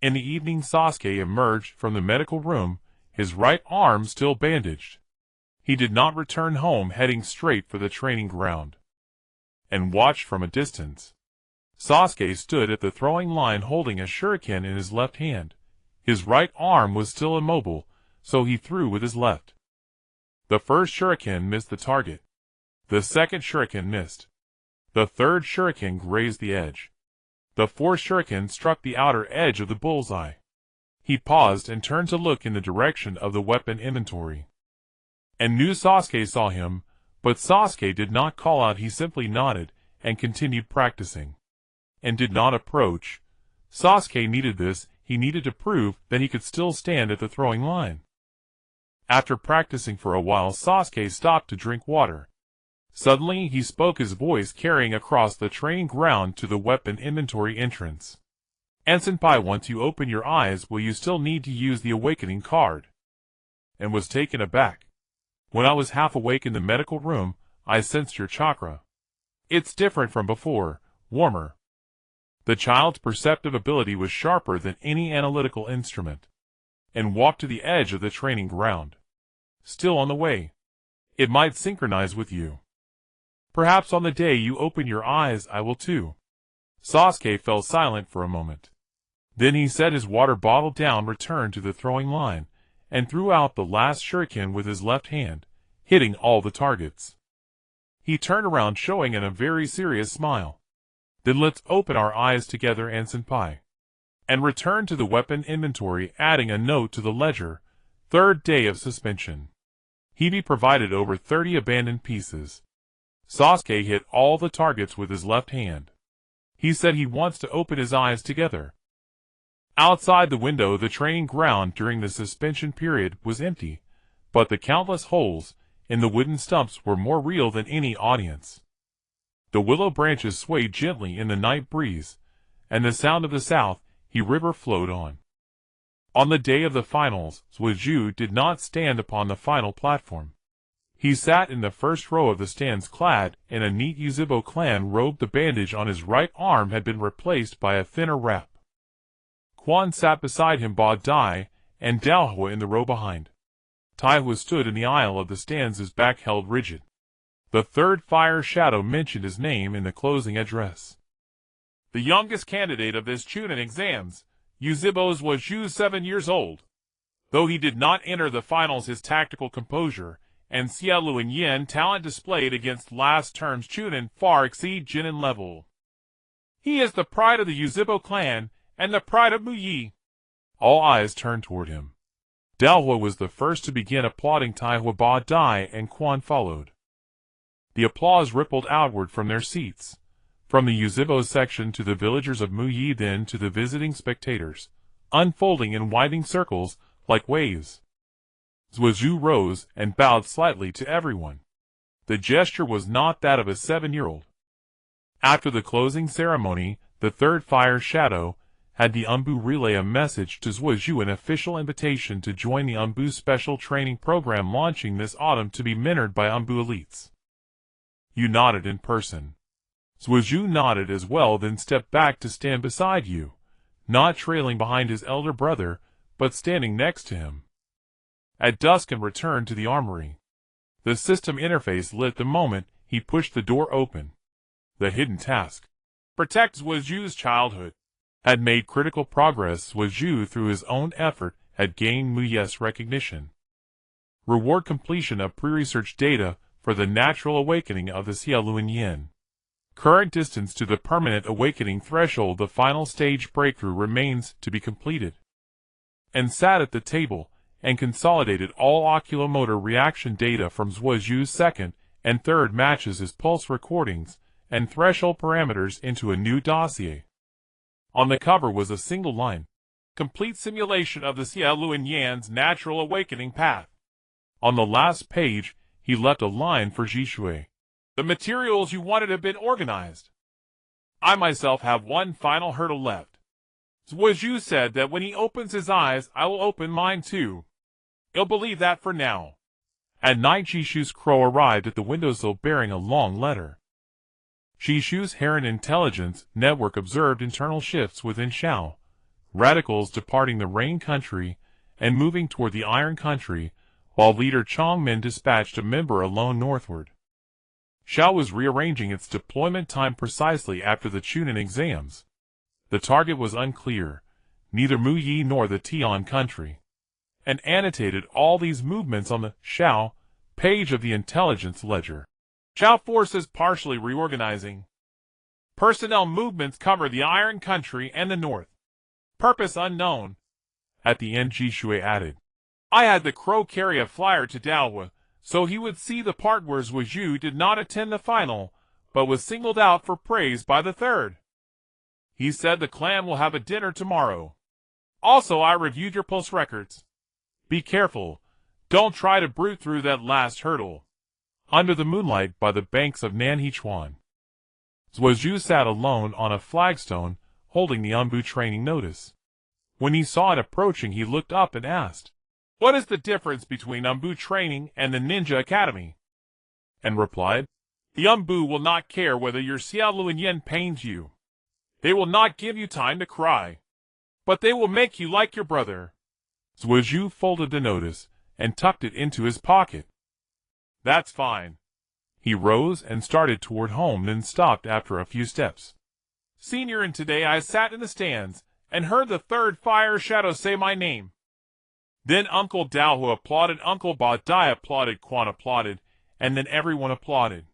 In the evening, Sasuke emerged from the medical room, his right arm still bandaged. He did not return home, heading straight for the training ground, and watched from a distance. Sasuke stood at the throwing line holding a shuriken in his left hand. His right arm was still immobile, so he threw with his left. The first shuriken missed the target. The second shuriken missed. The third shuriken grazed the edge. The fourth shuriken struck the outer edge of the bullseye. He paused and turned to look in the direction of the weapon inventory. And knew Sasuke saw him, but Sasuke did not call out. He simply nodded and continued practicing. And did not approach. Sasuke needed this. He needed to prove that he could still stand at the throwing line. After practicing for a while, Sasuke stopped to drink water. Suddenly he spoke, his voice carrying across the training ground to the weapon inventory entrance. "And senpai, once you open your eyes, will you still need to use the awakening card?" And was taken aback. "When I was half awake in the medical room, I sensed your chakra. It's different from before, warmer." The child's perceptive ability was sharper than any analytical instrument. And walked to the edge of the training ground. "Still on the way. It might synchronize with you. Perhaps on the day you open your eyes I will too." Sasuke fell silent for a moment. Then he set his water bottle down, returned to the throwing line, and threw out the last shuriken with his left hand, hitting all the targets. He turned around, showing a very serious smile. "Then let's open our eyes together, and senpai." And returned to the weapon inventory, adding a note to the ledger. Third day of suspension. He be provided over 30 abandoned pieces. Sasuke hit all the targets with his left hand. He said he wants to open his eyes together. Outside the window, the training ground during the suspension period was empty, but the countless holes in the wooden stumps were more real than any audience. The willow branches swayed gently in the night breeze, and the sound of the South River flowed on. On the day of the finals, Suiju did not stand upon the final platform. He sat in the first row of the stands, clad in a neat Uchiha clan robe. The bandage on his right arm had been replaced by a thinner wrap. Quan sat beside him, Ba Dai and Dalhua in the row behind. Taihua stood in the aisle of the stands, his back held rigid. The third fire shadow mentioned his name in the closing address. The youngest candidate of this Chunin exams, Uchiha was 7 years old. Though he did not enter the finals, his tactical composure and Xiaoluan Yin talent displayed against last term's Chunin far exceed Jinin level. He is the pride of the Uchiha clan and the pride of Muyi. All eyes turned toward him. Dalhua was the first to begin applauding. Taihua, Ba Dai, and Quan followed. The applause rippled outward from their seats. From the Uchiha section to the villagers of Muyi, then to the visiting spectators, unfolding in widening circles like waves. Suiju rose and bowed slightly to everyone. The gesture was not that of a 7-year-old. After the closing ceremony, the third fire shadow had the ANBU relay a message to Suiju, an official invitation to join the ANBU special training program launching this autumn to be mentored by ANBU elites. You nodded in person. Suiju nodded as well, then stepped back to stand beside you, not trailing behind his elder brother, but standing next to him. At dusk and returned to the armory. The system interface lit the moment he pushed the door open. The hidden task, protect Suiju's childhood, had made critical progress. Suiju, through his own effort, had gained Muyi's recognition. Reward completion of pre-research data for the natural awakening of the Xiaoluan Yin. Current distance to the permanent awakening threshold. The final stage breakthrough remains to be completed. And sat at the table and consolidated all oculomotor reaction data from Suiju's second and third matches, his pulse recordings, and threshold parameters into a new dossier. On the cover was a single line: complete simulation of the Xiaoluan Yin's natural awakening path. On the last page, he left a line for Jishui. The materials you wanted have been organized. I myself have one final hurdle left. Suiju said that when he opens his eyes, I will open mine too. He'll believe that for now. At night, Jishu's crow arrived at the windowsill bearing a long letter. Jishu's Heron intelligence network observed internal shifts within Shao, radicals departing the Rain Country and moving toward the Iron Country, while leader Chongmen dispatched a member alone northward. Xiao was rearranging its deployment time precisely after the Chunin exams. The target was unclear, neither Mu Yi nor the Tian country, and annotated all these movements on the Xiao page of the intelligence ledger. Xiao forces partially reorganizing. Personnel movements cover the Iron Country and the North. Purpose unknown. At the end, Jishui added, I had the crow carry a flyer to Daohua, so he would see the part where Zhuozhu did not attend the final, but was singled out for praise by the third. He said the clan will have a dinner tomorrow. Also, I reviewed your pulse records. Be careful. Don't try to brute through that last hurdle. Under the moonlight by the banks of Nanhechuan, Zhuozhu sat alone on a flagstone, holding the ANBU training notice. When he saw it approaching, he looked up and asked, What is the difference between ANBU training and the Ninja Academy? And replied, The ANBU will not care whether your Xiaoluan Yen pains you. They will not give you time to cry, but they will make you like your brother. Zhuozhu folded the notice and tucked it into his pocket. That's fine. He rose and started toward home, then stopped after a few steps. Senior, and today I sat in the stands and heard the third fire shadow say my name. Then Uncle Daohua applauded, Uncle Ba Dai applauded, Quan applauded, and then everyone applauded.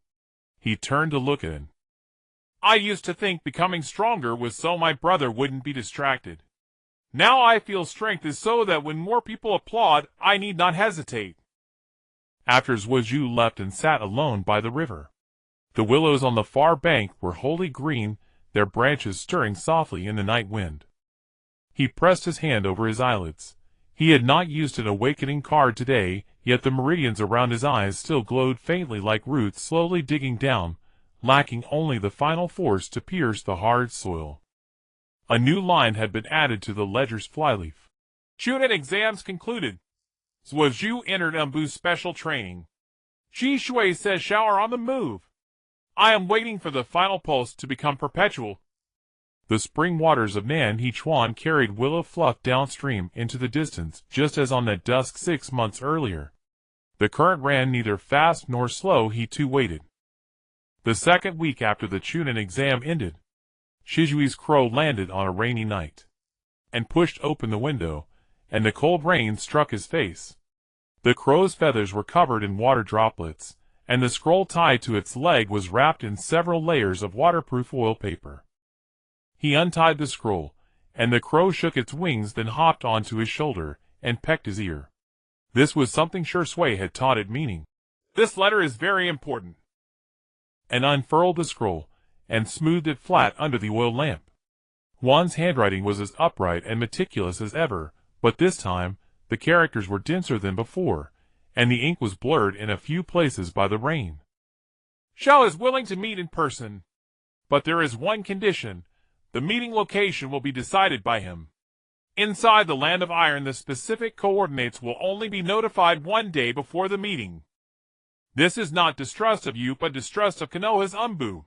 He turned to look at him. I used to think becoming stronger was so my brother wouldn't be distracted. Now I feel strength is so that when more people applaud, I need not hesitate. After Zhuozhu left and sat alone by the river, the willows on the far bank were wholly green, their branches stirring softly in the night wind. He pressed his hand over his eyelids. He had not used an awakening card today, yet the meridians around his eyes still glowed faintly like roots slowly digging down, lacking only the final force to pierce the hard soil. A new line had been added to the ledger's flyleaf. Chunin exams concluded. Zhuozhu entered ANBU's special training. Jishui says Xiao are on the move. I am waiting for the final pulse to become perpetual. The spring waters of Nanhechuan carried willow fluff downstream into the distance, just as on that dusk 6 months earlier. The current ran neither fast nor slow. He too waited. The second week after the Chunin exam ended, Shijui's crow landed on a rainy night and pushed open the window, and the cold rain struck his face. The crow's feathers were covered in water droplets, and the scroll tied to its leg was wrapped in several layers of waterproof oil paper. He untied the scroll, and the crow shook its wings, then hopped onto his shoulder and pecked his ear. This was something Shui had taught it, meaning, This letter is very important. And unfurled the scroll and smoothed it flat under the oil lamp. Juan's handwriting was as upright and meticulous as ever, but this time the characters were denser than before, and the ink was blurred in a few places by the rain. Xiao is willing to meet in person, but there is one condition. The meeting location will be decided by him. Inside the Land of Iron, the specific coordinates will only be notified 1 day before the meeting. This is not distrust of you, but distrust of Konoha's ANBU.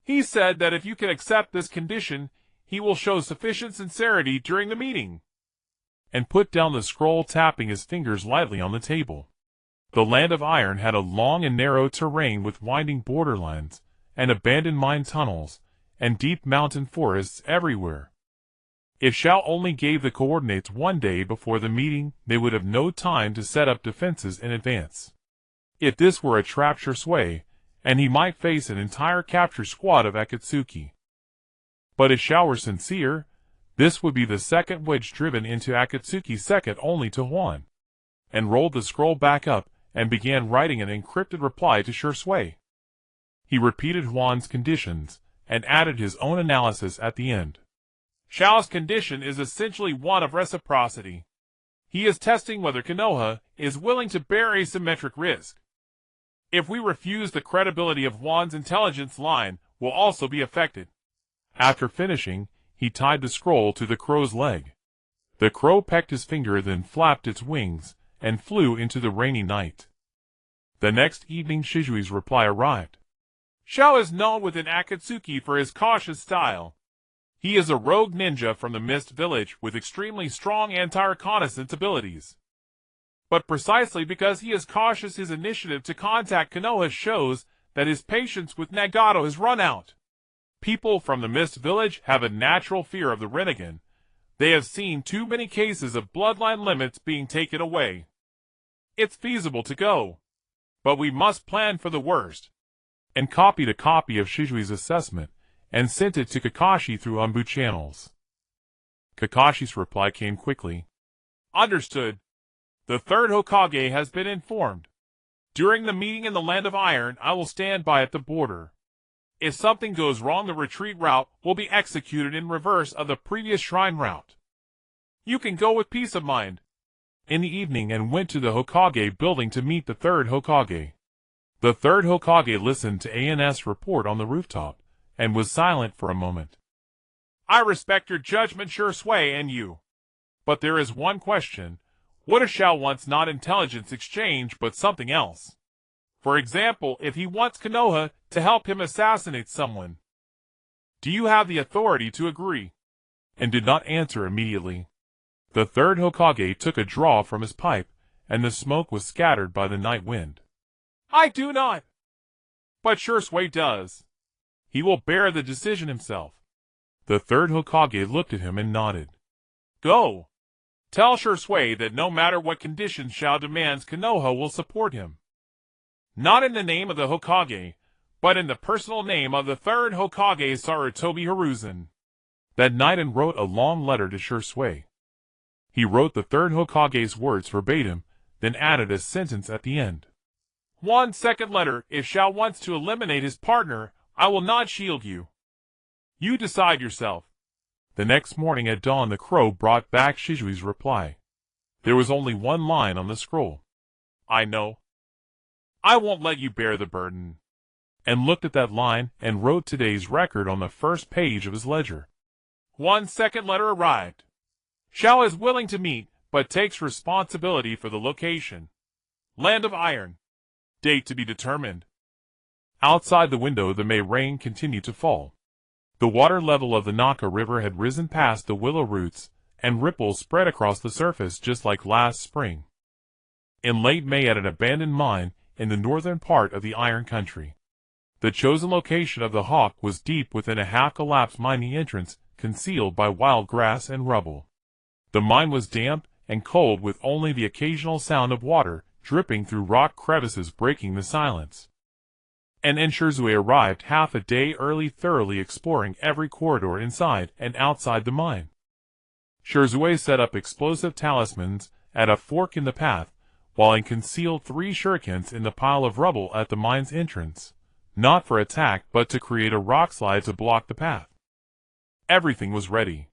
He said that if you can accept this condition, he will show sufficient sincerity during the meeting. And put down the scroll, tapping his fingers lightly on the table. The Land of Iron had a long and narrow terrain with winding borderlines, and abandoned mine tunnels, and deep mountain forests everywhere. If Xiao only gave the coordinates 1 day before the meeting, they would have no time to set up defenses in advance. If this were a trap, Shui, and he might face an entire capture squad of Akatsuki. But if Xiao were sincere, this would be the second wedge driven into Akatsuki, second only to Juan. And rolled the scroll back up and began writing an encrypted reply to Shui. He repeated Juan's conditions and added his own analysis at the end. Xiao's condition is essentially one of reciprocity. He is testing whether Konoha is willing to bear asymmetric risk. If we refuse, the credibility of Juan's intelligence line will also be affected. After finishing, he tied the scroll to the crow's leg. The crow pecked his finger, then flapped its wings and flew into the rainy night. The next evening, Shijui's reply arrived. Xiao is known within Akatsuki for his cautious style. He is a rogue ninja from the Mist Village with extremely strong anti-reconnaissance abilities. But precisely because he is cautious, his initiative to contact Konoha shows that his patience with Nagato has run out. People from the Mist Village have a natural fear of the Rinnegan. They have seen too many cases of bloodline limits being taken away. It's feasible to go, but we must plan for the worst. And copied a copy of Shizui's assessment and sent it to Kakashi through ANBU channels. Kakashi's reply came quickly. Understood. The third Hokage has been informed. During the meeting in the Land of Iron, I will stand by at the border. If something goes wrong, the retreat route will be executed in reverse of the previous shrine route. You can go with peace of mind. In the evening and went to the Hokage building to meet the third Hokage. The third Hokage listened to AN's report on the rooftop, and was silent for a moment. I respect your judgment, Shui and you. But there is one question. What if Shao wants not intelligence exchange but something else? For example, if he wants Konoha to help him assassinate someone. Do you have the authority to agree? And did not answer immediately. The third Hokage took a draw from his pipe, and the smoke was scattered by the night wind. I do not. But Shui does. He will bear the decision himself. The third Hokage looked at him and nodded. Go. Tell Shui that no matter what conditions Shao demands, Konoha will support him. Not in the name of the Hokage, but in the personal name of the third Hokage Sarutobi Hiruzen. That night and wrote a long letter to Shui. He wrote the third Hokage's words verbatim, then added a sentence at the end. 1 second letter. If Shao wants to eliminate his partner, I will not shield you. You decide yourself. The next morning at dawn the crow brought back Shizui's reply. There was only one line on the scroll. I know. I won't let you bear the burden. And looked at that line and wrote today's record on the first page of his ledger. 1 second letter arrived. Shao is willing to meet, but takes responsibility for the location. Land of Iron. Date to be determined. Outside the window the May rain continued to fall. The water level of the Naka River had risen past the willow roots, and ripples spread across the surface just like last spring. In late May at an abandoned mine in the northern part of the Iron Country. The chosen location of the Hawk was deep within a half-collapsed mining entrance, concealed by wild grass and rubble. The mine was damp and cold with only the occasional sound of water dripping through rock crevices breaking the silence. And Shizuo arrived half a day early, thoroughly exploring every corridor inside and outside the mine. Shizuo set up explosive talismans at a fork in the path, while he concealed 3 shurikens in the pile of rubble at the mine's entrance, not for attack but to create a rock slide to block the path. Everything was ready.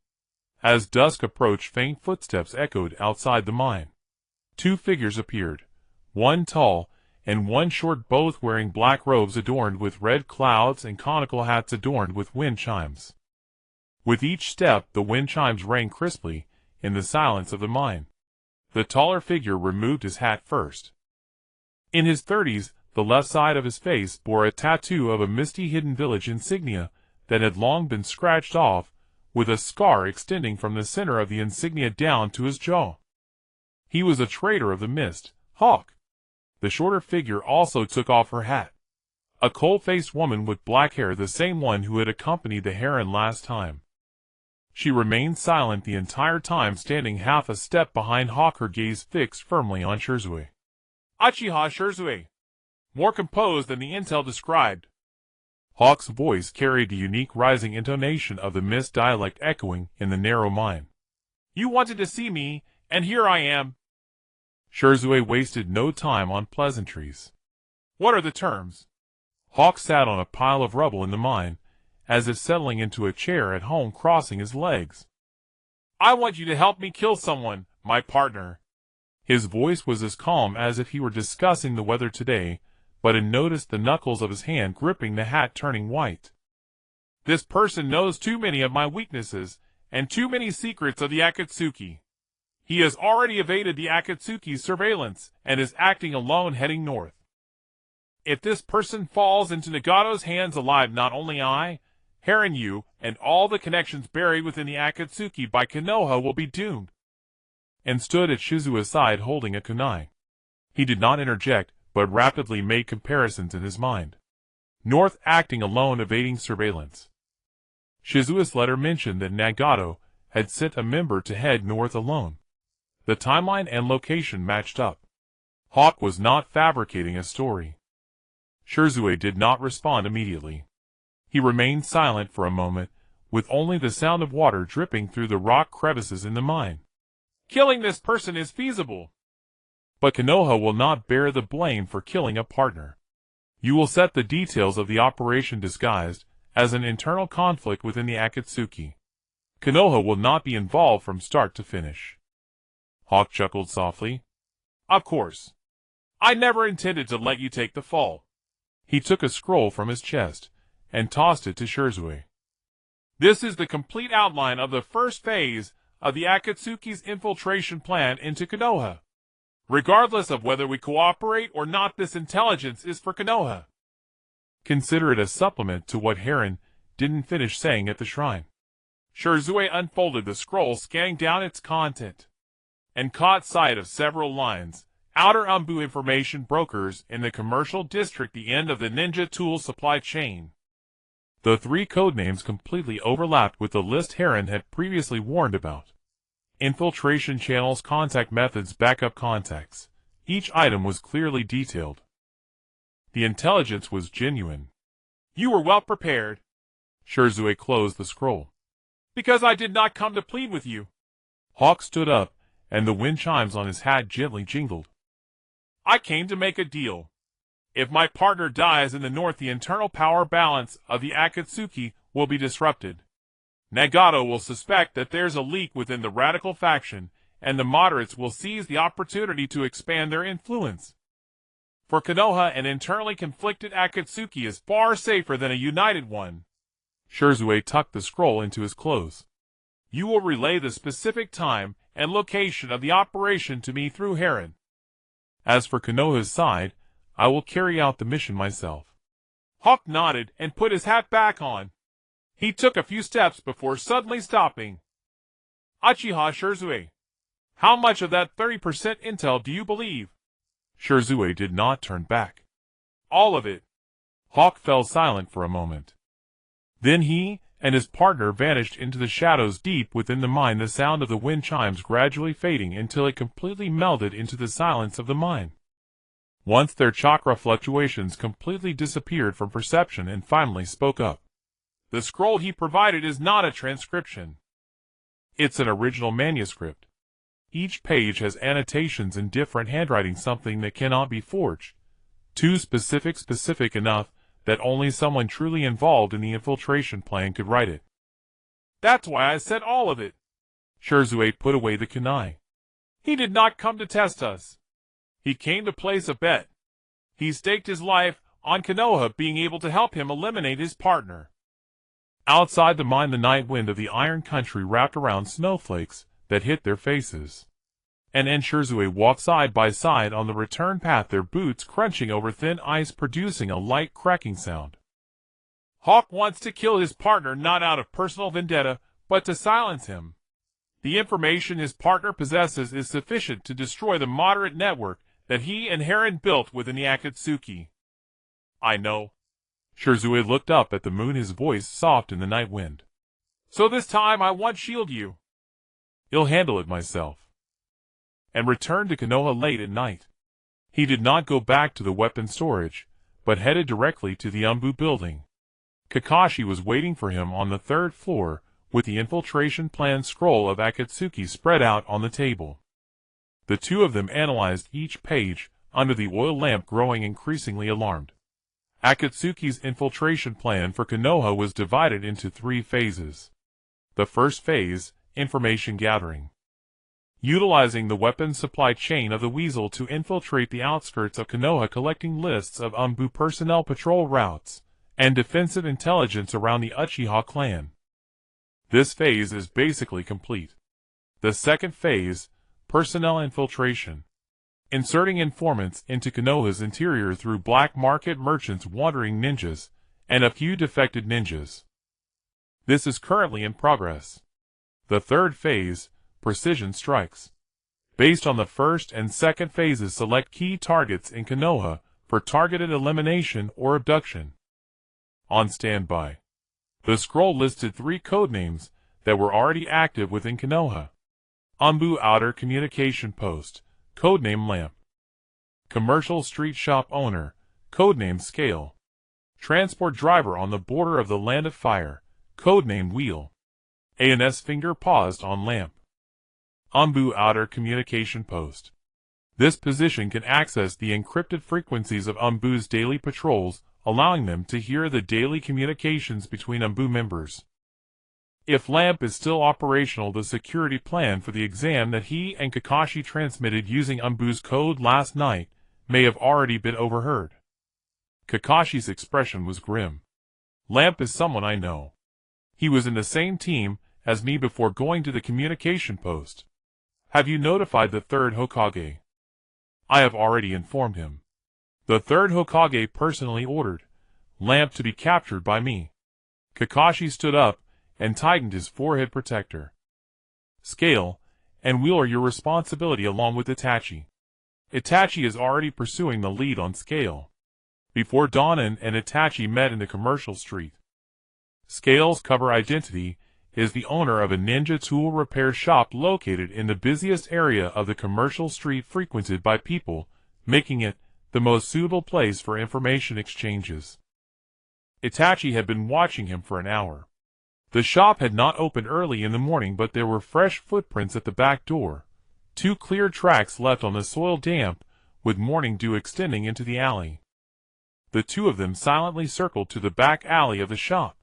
As dusk approached, faint footsteps echoed outside the mine. 2 figures appeared, one tall and one short, both wearing black robes adorned with red clouds and conical hats adorned with wind chimes. With each step the wind chimes rang crisply in the silence of the mine. The taller figure removed his hat first. In his 30s, the left side of his face bore a tattoo of a misty hidden village insignia that had long been scratched off, with a scar extending from the center of the insignia down to his jaw. He was a traitor of the Mist, Hawk. The shorter figure also took off her hat. A cold-faced woman with black hair, the same one who had accompanied the heron last time. She remained silent the entire time, standing half a step behind Hawk, her gaze fixed firmly on Shizuo. Uchiha Shizuo. More composed than the intel described. Hawk's voice carried the unique rising intonation of the Mist dialect echoing in the narrow mine. You wanted to see me, and here I am. Shizuo wasted no time on pleasantries. What are the terms? Hawk sat on a pile of rubble in the mine, as if settling into a chair at home, crossing his legs. I want you to help me kill someone, my partner. His voice was as calm as if he were discussing the weather today, but I noticed the knuckles of his hand gripping the hat turning white. This person knows too many of my weaknesses, and too many secrets of the Akatsuki. He has already evaded the Akatsuki's surveillance, and is acting alone heading north. If this person falls into Nagato's hands alive, not only I, Heron, you, and all the connections buried within the Akatsuki by Konoha will be doomed. And stood at Shizuo's side holding a kunai. He did not interject, but rapidly made comparisons in his mind. north acting alone evading surveillance. Shizuo's letter mentioned that Nagato had sent a member to head north alone. The timeline and location matched up. Hawk was not fabricating a story. Shizue did not respond immediately. He remained silent for a moment, with only the sound of water dripping through the rock crevices in the mine. Killing this person is feasible. But Konoha will not bear the blame for killing a partner. You will set the details of the operation disguised as an internal conflict within the Akatsuki. Konoha will not be involved from start to finish. Hawk chuckled softly. Of course. I never intended to let you take the fall. He took a scroll from his chest and tossed it to Shizue. This is the complete outline of the first phase of the Akatsuki's infiltration plan into Konoha. Regardless of whether we cooperate or not, this intelligence is for Konoha. Consider it a supplement to what Heron didn't finish saying at the shrine. Shizue unfolded the scroll, scanning down its content, and caught sight of several lines. Outer ANBU information brokers in the commercial district, the end of the ninja tool supply chain. The three codenames completely overlapped with the list Heron had previously warned about. Infiltration channels, contact methods, backup contacts. Each item was clearly detailed. The intelligence was genuine. You were well prepared. Shizue closed the scroll. Because I did not come to plead with you. Hawk stood up, and the wind chimes on his hat gently jingled. I came to make a deal. If my partner dies in the north, the internal power balance of the Akatsuki will be disrupted. Nagato will suspect that there's a leak within the radical faction, and the moderates will seize the opportunity to expand their influence. For Konoha, an internally conflicted Akatsuki is far safer than a united one. Shizue tucked the scroll into his clothes. You will relay the specific time and location of the operation to me through Heron. As for Konoha's side, I will carry out the mission myself. Hawk nodded and put his hat back on. He took a few steps before suddenly stopping. Uchiha Shizue, how much of that 30% intel do you believe? Shizue did not turn back. All of it. Hawk fell silent for a moment. Then he and his partner vanished into the shadows deep within the mine, the sound of the wind chimes gradually fading until it completely melded into the silence of the mine. Once their chakra fluctuations completely disappeared from perception and finally spoke up. The scroll he provided is not a transcription. It's an original manuscript. Each page has annotations in different handwriting, something that cannot be forged. Too specific enough that only someone truly involved in the infiltration plan could write it. That's why I said all of it. Shizue put away the kunai. He did not come to test us. He came to place a bet. He staked his life on Konoha being able to help him eliminate his partner. Outside the mine, the night wind of the Iron Country wrapped around snowflakes that hit their faces. And Shizue walked side by side on the return path, their boots crunching over thin ice, producing a light cracking sound. Hawk wants to kill his partner not out of personal vendetta, but to silence him. The information his partner possesses is sufficient to destroy the moderate network that he and Heron built within the Akatsuki. I know. Shizue looked up at the moon, his voice soft in the night wind. So this time I won't shield you. I'll handle it myself. And returned to Konoha late at night. He did not go back to the weapon storage, but headed directly to the ANBU building. Kakashi was waiting for him on the third floor, with the infiltration plan scroll of Akatsuki spread out on the table. The two of them analyzed each page, under the oil lamp, growing increasingly alarmed. Akatsuki's infiltration plan for Konoha was divided into 3 phases. The first phase, information gathering. Utilizing the weapons supply chain of the Weasel to infiltrate the outskirts of Konoha, collecting lists of ANBU personnel, patrol routes, and defensive intelligence around the Uchiha clan. This phase is basically complete. The second phase, personnel infiltration. Inserting informants into Konoha's interior through black market merchants, wandering ninjas, and a few defected ninjas. This is currently in progress. The third phase, precision strikes. Based on the first and second phases, select key targets in Konoha for targeted elimination or abduction. On standby. The scroll listed 3 codenames that were already active within Konoha. ANBU Outer Communication Post, codename Lamp. Commercial Street Shop Owner, codename Scale. Transport Driver on the border of the Land of Fire, codename Wheel. ANS Finger paused on Lamp. ANBU Outer Communication Post. This position can access the encrypted frequencies of ANBU's daily patrols, allowing them to hear the daily communications between ANBU members. If Lamp is still operational, the security plan for the exam that he and Kakashi transmitted using ANBU's code last night may have already been overheard. Kakashi's expression was grim. Lamp is someone I know. He was in the same team as me before going to the communication post. Have you notified the third Hokage? I have already informed him. The third Hokage personally ordered Lamp to be captured by me. Kakashi stood up and tightened his forehead protector. Scale and Wheel are your responsibility along with Itachi. Itachi is already pursuing the lead on Scale. Before Donan and Itachi met in the commercial street. Scale's cover identity is the owner of a ninja tool repair shop located in the busiest area of the commercial street frequented by people, making it the most suitable place for information exchanges. Itachi had been watching him for an hour. The shop had not opened early in the morning, but there were fresh footprints at the back door, 2 clear tracks left on the soil damp, with morning dew extending into the alley. The 2 of them silently circled to the back alley of the shop,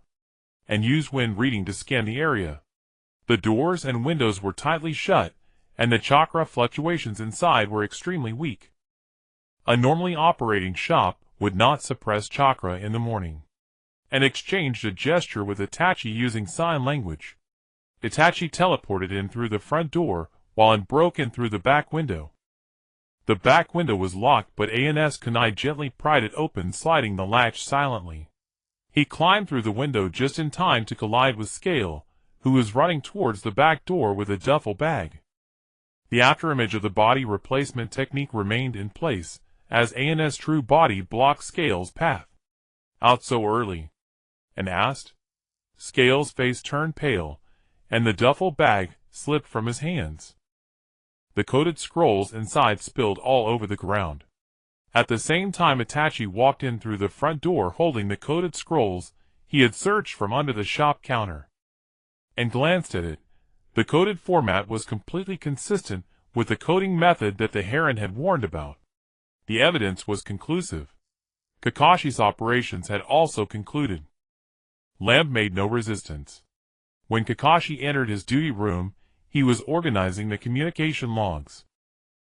and used wind reading to scan the area. The doors and windows were tightly shut, and the chakra fluctuations inside were extremely weak. A normally operating shop would not suppress chakra in the morning. And exchanged a gesture with Itachi using sign language. Itachi teleported in through the front door, while An broke in through the back window. The back window was locked, but ANS Kunai gently pried it open, sliding the latch silently. He climbed through the window just in time to collide with Scale, who was running towards the back door with a duffel bag. The afterimage of the body replacement technique remained in place, as ANS' true body blocked Scale's path. Out so early? An asked. Scale's face turned pale, and the duffel bag slipped from his hands. The coded scrolls inside spilled all over the ground. At the same time Itachi walked in through the front door holding the coded scrolls he had searched from under the shop counter, and glanced at it. The coded format was completely consistent with the coding method that the Heron had warned about. The evidence was conclusive. Kakashi's operations had also concluded. Lamp made no resistance. When Kakashi entered his duty room, he was organizing the communication logs.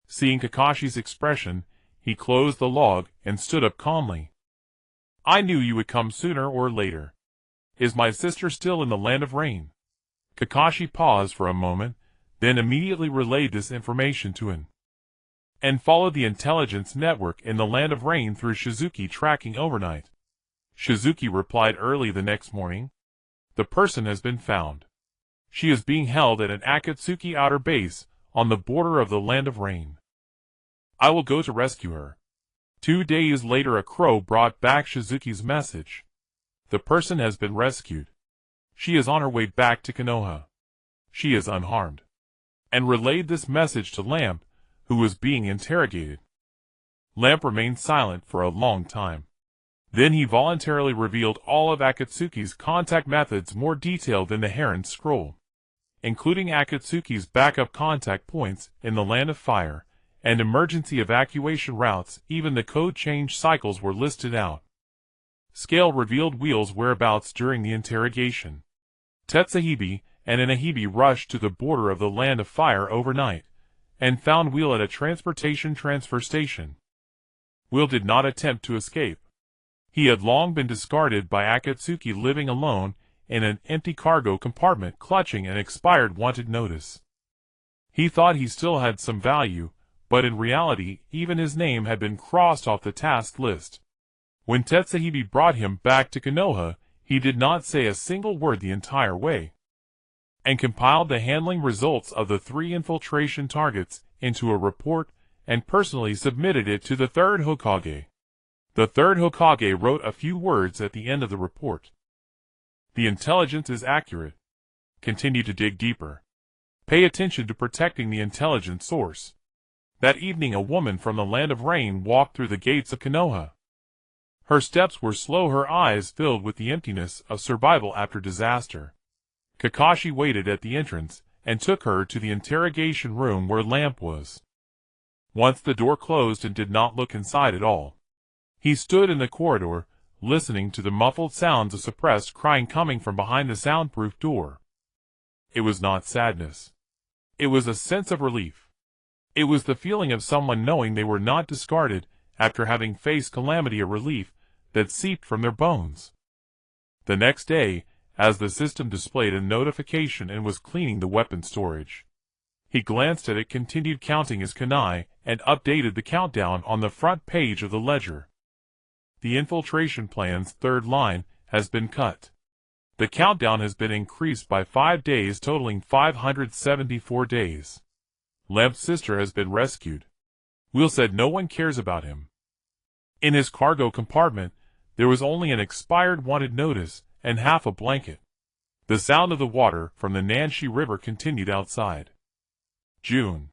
Seeing Kakashi's expression, he closed the log and stood up calmly. I knew you would come sooner or later. Is my sister still in the Land of Rain? Kakashi paused for a moment, then immediately relayed this information to An. And followed the intelligence network in the Land of Rain through Shizuki tracking overnight. Shizuki replied early the next morning. The person has been found. She is being held at an Akatsuki outer base on the border of the Land of Rain. I will go to rescue her. 2 days later a crow brought back Shizuki's message. The person has been rescued. She is on her way back to Konoha. She is unharmed. And relayed this message to Lamp, who was being interrogated. Lamp remained silent for a long time. Then he voluntarily revealed all of Akatsuki's contact methods more detailed than the Heron's scroll, including Akatsuki's backup contact points in the Land of Fire, and emergency evacuation routes. Even the code change cycles were listed out. Scale revealed Wheel's whereabouts during the interrogation. Tetsuhebe and Inahebe rushed to the border of the Land of Fire overnight, and found Wheel at a transportation transfer station. Wheel did not attempt to escape. He had long been discarded by Akatsuki, living alone in an empty cargo compartment clutching an expired wanted notice. He thought he still had some value, but in reality even his name had been crossed off the task list. When Tetsuhebe brought him back to Konoha, he did not say a single word the entire way, and compiled the handling results of the 3 infiltration targets into a report and personally submitted it to the third Hokage. The third Hokage wrote a few words at the end of the report. The intelligence is accurate. Continue to dig deeper. Pay attention to protecting the intelligence source. That evening a woman from the land of rain walked through the gates of Konoha. Her steps were slow, her eyes filled with the emptiness of survival after disaster. Kakashi waited at the entrance and took her to the interrogation room where Lamp was. Once the door closed and did not look inside at all. He stood in the corridor, listening to the muffled sounds of suppressed crying coming from behind the soundproof door. It was not sadness. It was a sense of relief. It was the feeling of someone knowing they were not discarded after having faced calamity, a relief that seeped from their bones. The next day, as the system displayed a notification and was cleaning the weapon storage, he glanced at it, continued counting his kunai, and updated the countdown on the front page of the ledger. The infiltration plan's third line has been cut. The countdown has been increased by 5 days, totaling 574 days. Lamp's sister has been rescued. Will said no one cares about him. In his cargo compartment, there was only an expired wanted notice and half a blanket. The sound of the water from the Nanshi River continued outside. June.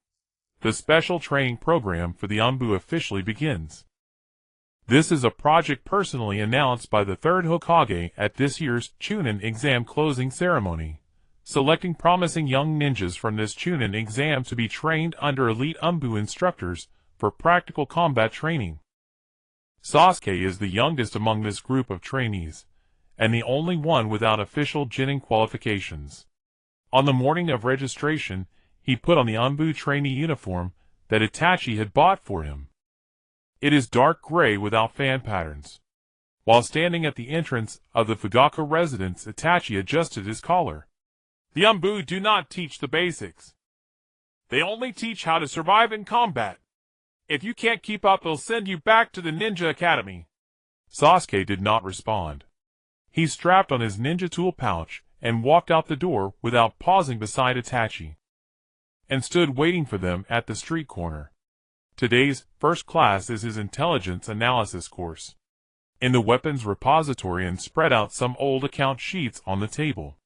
The special training program for the ANBU officially begins. This is a project personally announced by the third Hokage at this year's Chunin exam closing ceremony, selecting promising young ninjas from this Chunin exam to be trained under elite ANBU instructors for practical combat training. Sasuke is the youngest among this group of trainees, and the only one without official Chunin qualifications. On the morning of registration, he put on the ANBU trainee uniform that Itachi had bought for him. It is dark gray without fan patterns. While standing at the entrance of the Fugaku residence, Itachi adjusted his collar. The ANBU do not teach the basics. They only teach how to survive in combat. If you can't keep up, they'll send you back to the Ninja Academy. Sasuke did not respond. He strapped on his ninja tool pouch and walked out the door without pausing beside Itachi, and stood waiting for them at the street corner. Today's first class is his intelligence analysis course. In the weapons repository and spread out some old account sheets on the table.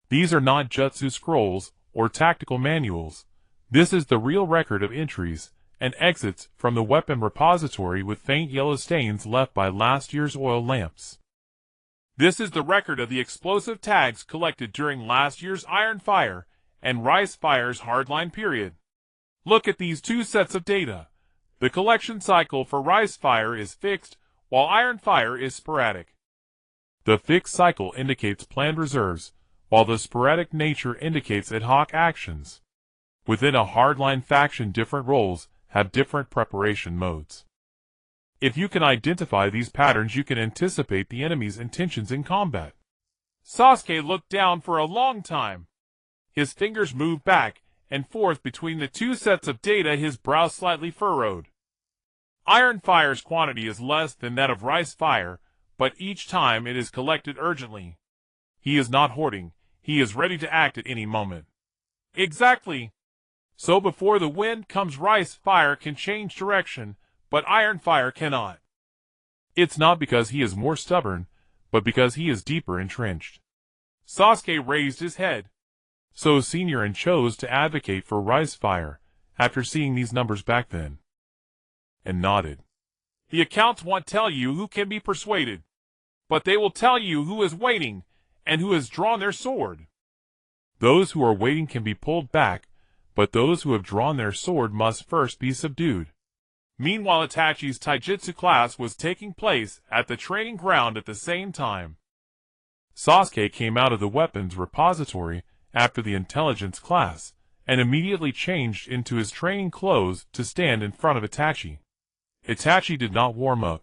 These are not jutsu scrolls or tactical manuals. This is the real record of entries and exits from the weapon repository with faint yellow stains left by last year's oil lamps. This is the record of the explosive tags collected during last year's Iron Fire and Rice Fire's hardline period. Look at these two sets of data. The collection cycle for Rice Fire is fixed, while Iron Fire is sporadic. The fixed cycle indicates planned reserves, while the sporadic nature indicates ad hoc actions. Within a hardline faction, different roles have different preparation modes. If you can identify these patterns, you can anticipate the enemy's intentions in combat. Sasuke looked down for a long time. His fingers moved back and forth between the two sets of data, his brow slightly furrowed. Iron Fire's quantity is less than that of Rice Fire, but each time it is collected urgently. He is not hoarding, he is ready to act at any moment. Exactly. So before the wind comes, Rice Fire can change direction, but Iron Fire cannot. It's not because he is more stubborn, but because he is deeper entrenched. Sasuke raised his head. So Senior and chose to advocate for Rice Fire, after seeing these numbers back then. And nodded. The accounts won't tell you who can be persuaded, but they will tell you who is waiting, and who has drawn their sword. Those who are waiting can be pulled back, but those who have drawn their sword must first be subdued. Meanwhile, Itachi's taijutsu class was taking place at the training ground at the same time. Sasuke came out of the weapons repository after the intelligence class, and immediately changed into his training clothes to stand in front of Itachi. Itachi did not warm up.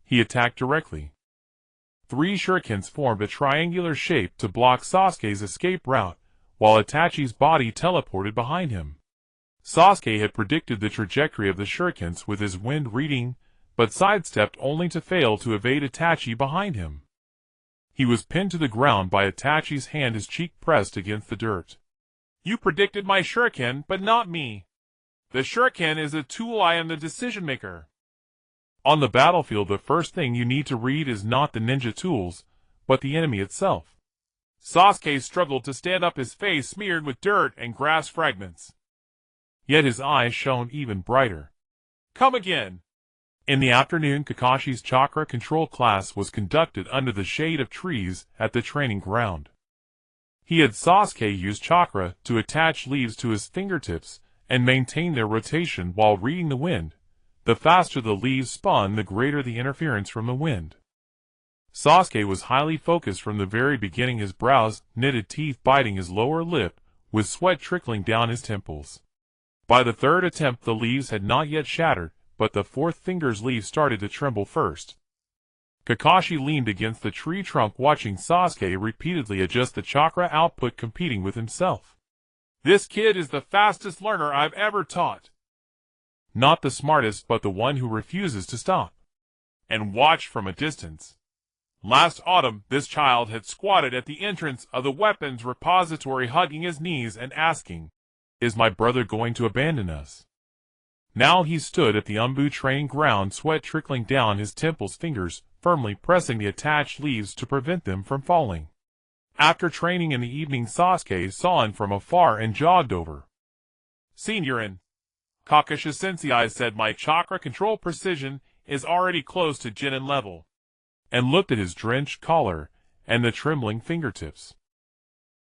He attacked directly. 3 shurikens formed a triangular shape to block Sasuke's escape route, while Itachi's body teleported behind him. Sasuke had predicted the trajectory of the shurikens with his wind reading, but sidestepped only to fail to evade Itachi behind him. He was pinned to the ground by Itachi's hand, his cheek pressed against the dirt. You predicted my shuriken, but not me. The shuriken is a tool, I am the decision maker. On the battlefield, the first thing you need to read is not the ninja tools, but the enemy itself. Sasuke struggled to stand up, his face smeared with dirt and grass fragments. Yet his eyes shone even brighter. Come again! In the afternoon, Kakashi's chakra control class was conducted under the shade of trees at the training ground. He had Sasuke use chakra to attach leaves to his fingertips and maintain their rotation while reading the wind. The faster the leaves spun, the greater the interference from the wind. Sasuke was highly focused from the very beginning, his brows knitted, teeth biting his lower lip, with sweat trickling down his temples. By the third attempt the leaves had not yet shattered, but the fourth finger's leaf started to tremble first. Kakashi leaned against the tree trunk, watching Sasuke repeatedly adjust the chakra output, competing with himself. This kid is the fastest learner I've ever taught. Not the smartest, but the one who refuses to stop and watch from a distance. Last autumn, this child had squatted at the entrance of the weapons repository, hugging his knees and asking, "Is my brother going to abandon us?" Now he stood at the ANBU training ground, sweat trickling down his temples, fingers firmly pressing the attached leaves to prevent them from falling. After training in the evening, Sasuke saw him from afar and jogged over. "Senior An, Kakashi-sensei said my chakra control precision is already close to Genin level," and looked at his drenched collar and the trembling fingertips.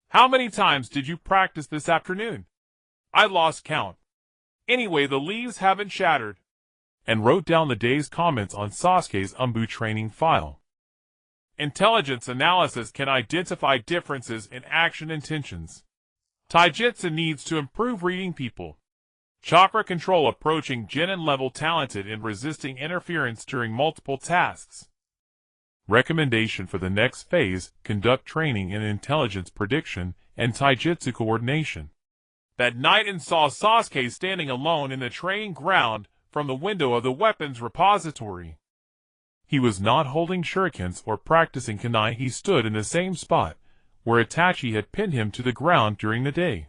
"How many times did you practice this afternoon? I lost count. Anyway, the leaves haven't shattered," and wrote down the day's comments on Sasuke's ANBU training file. Intelligence analysis can identify differences in action intentions. Taijutsu needs to improve reading people. Chakra control approaching Genin level, talented in resisting interference during multiple tasks. Recommendation for the next phase: conduct training in intelligence prediction and taijutsu coordination. That night, An saw Sasuke standing alone in the training ground from the window of the weapons repository. He was not holding shurikens or practicing kunai. He stood in the same spot where Itachi had pinned him to the ground during the day.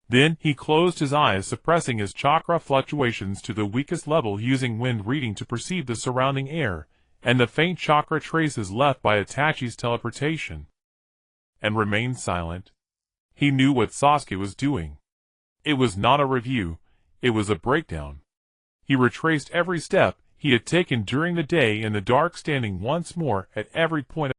Then he closed his eyes, suppressing his chakra fluctuations to the weakest level, using wind reading to perceive the surrounding air and the faint chakra traces left by Itachi's teleportation, and remained silent. He knew what Sasuke was doing. It was not a review, it was a breakdown. He retraced every step he had taken during the day in the dark, standing once more at every point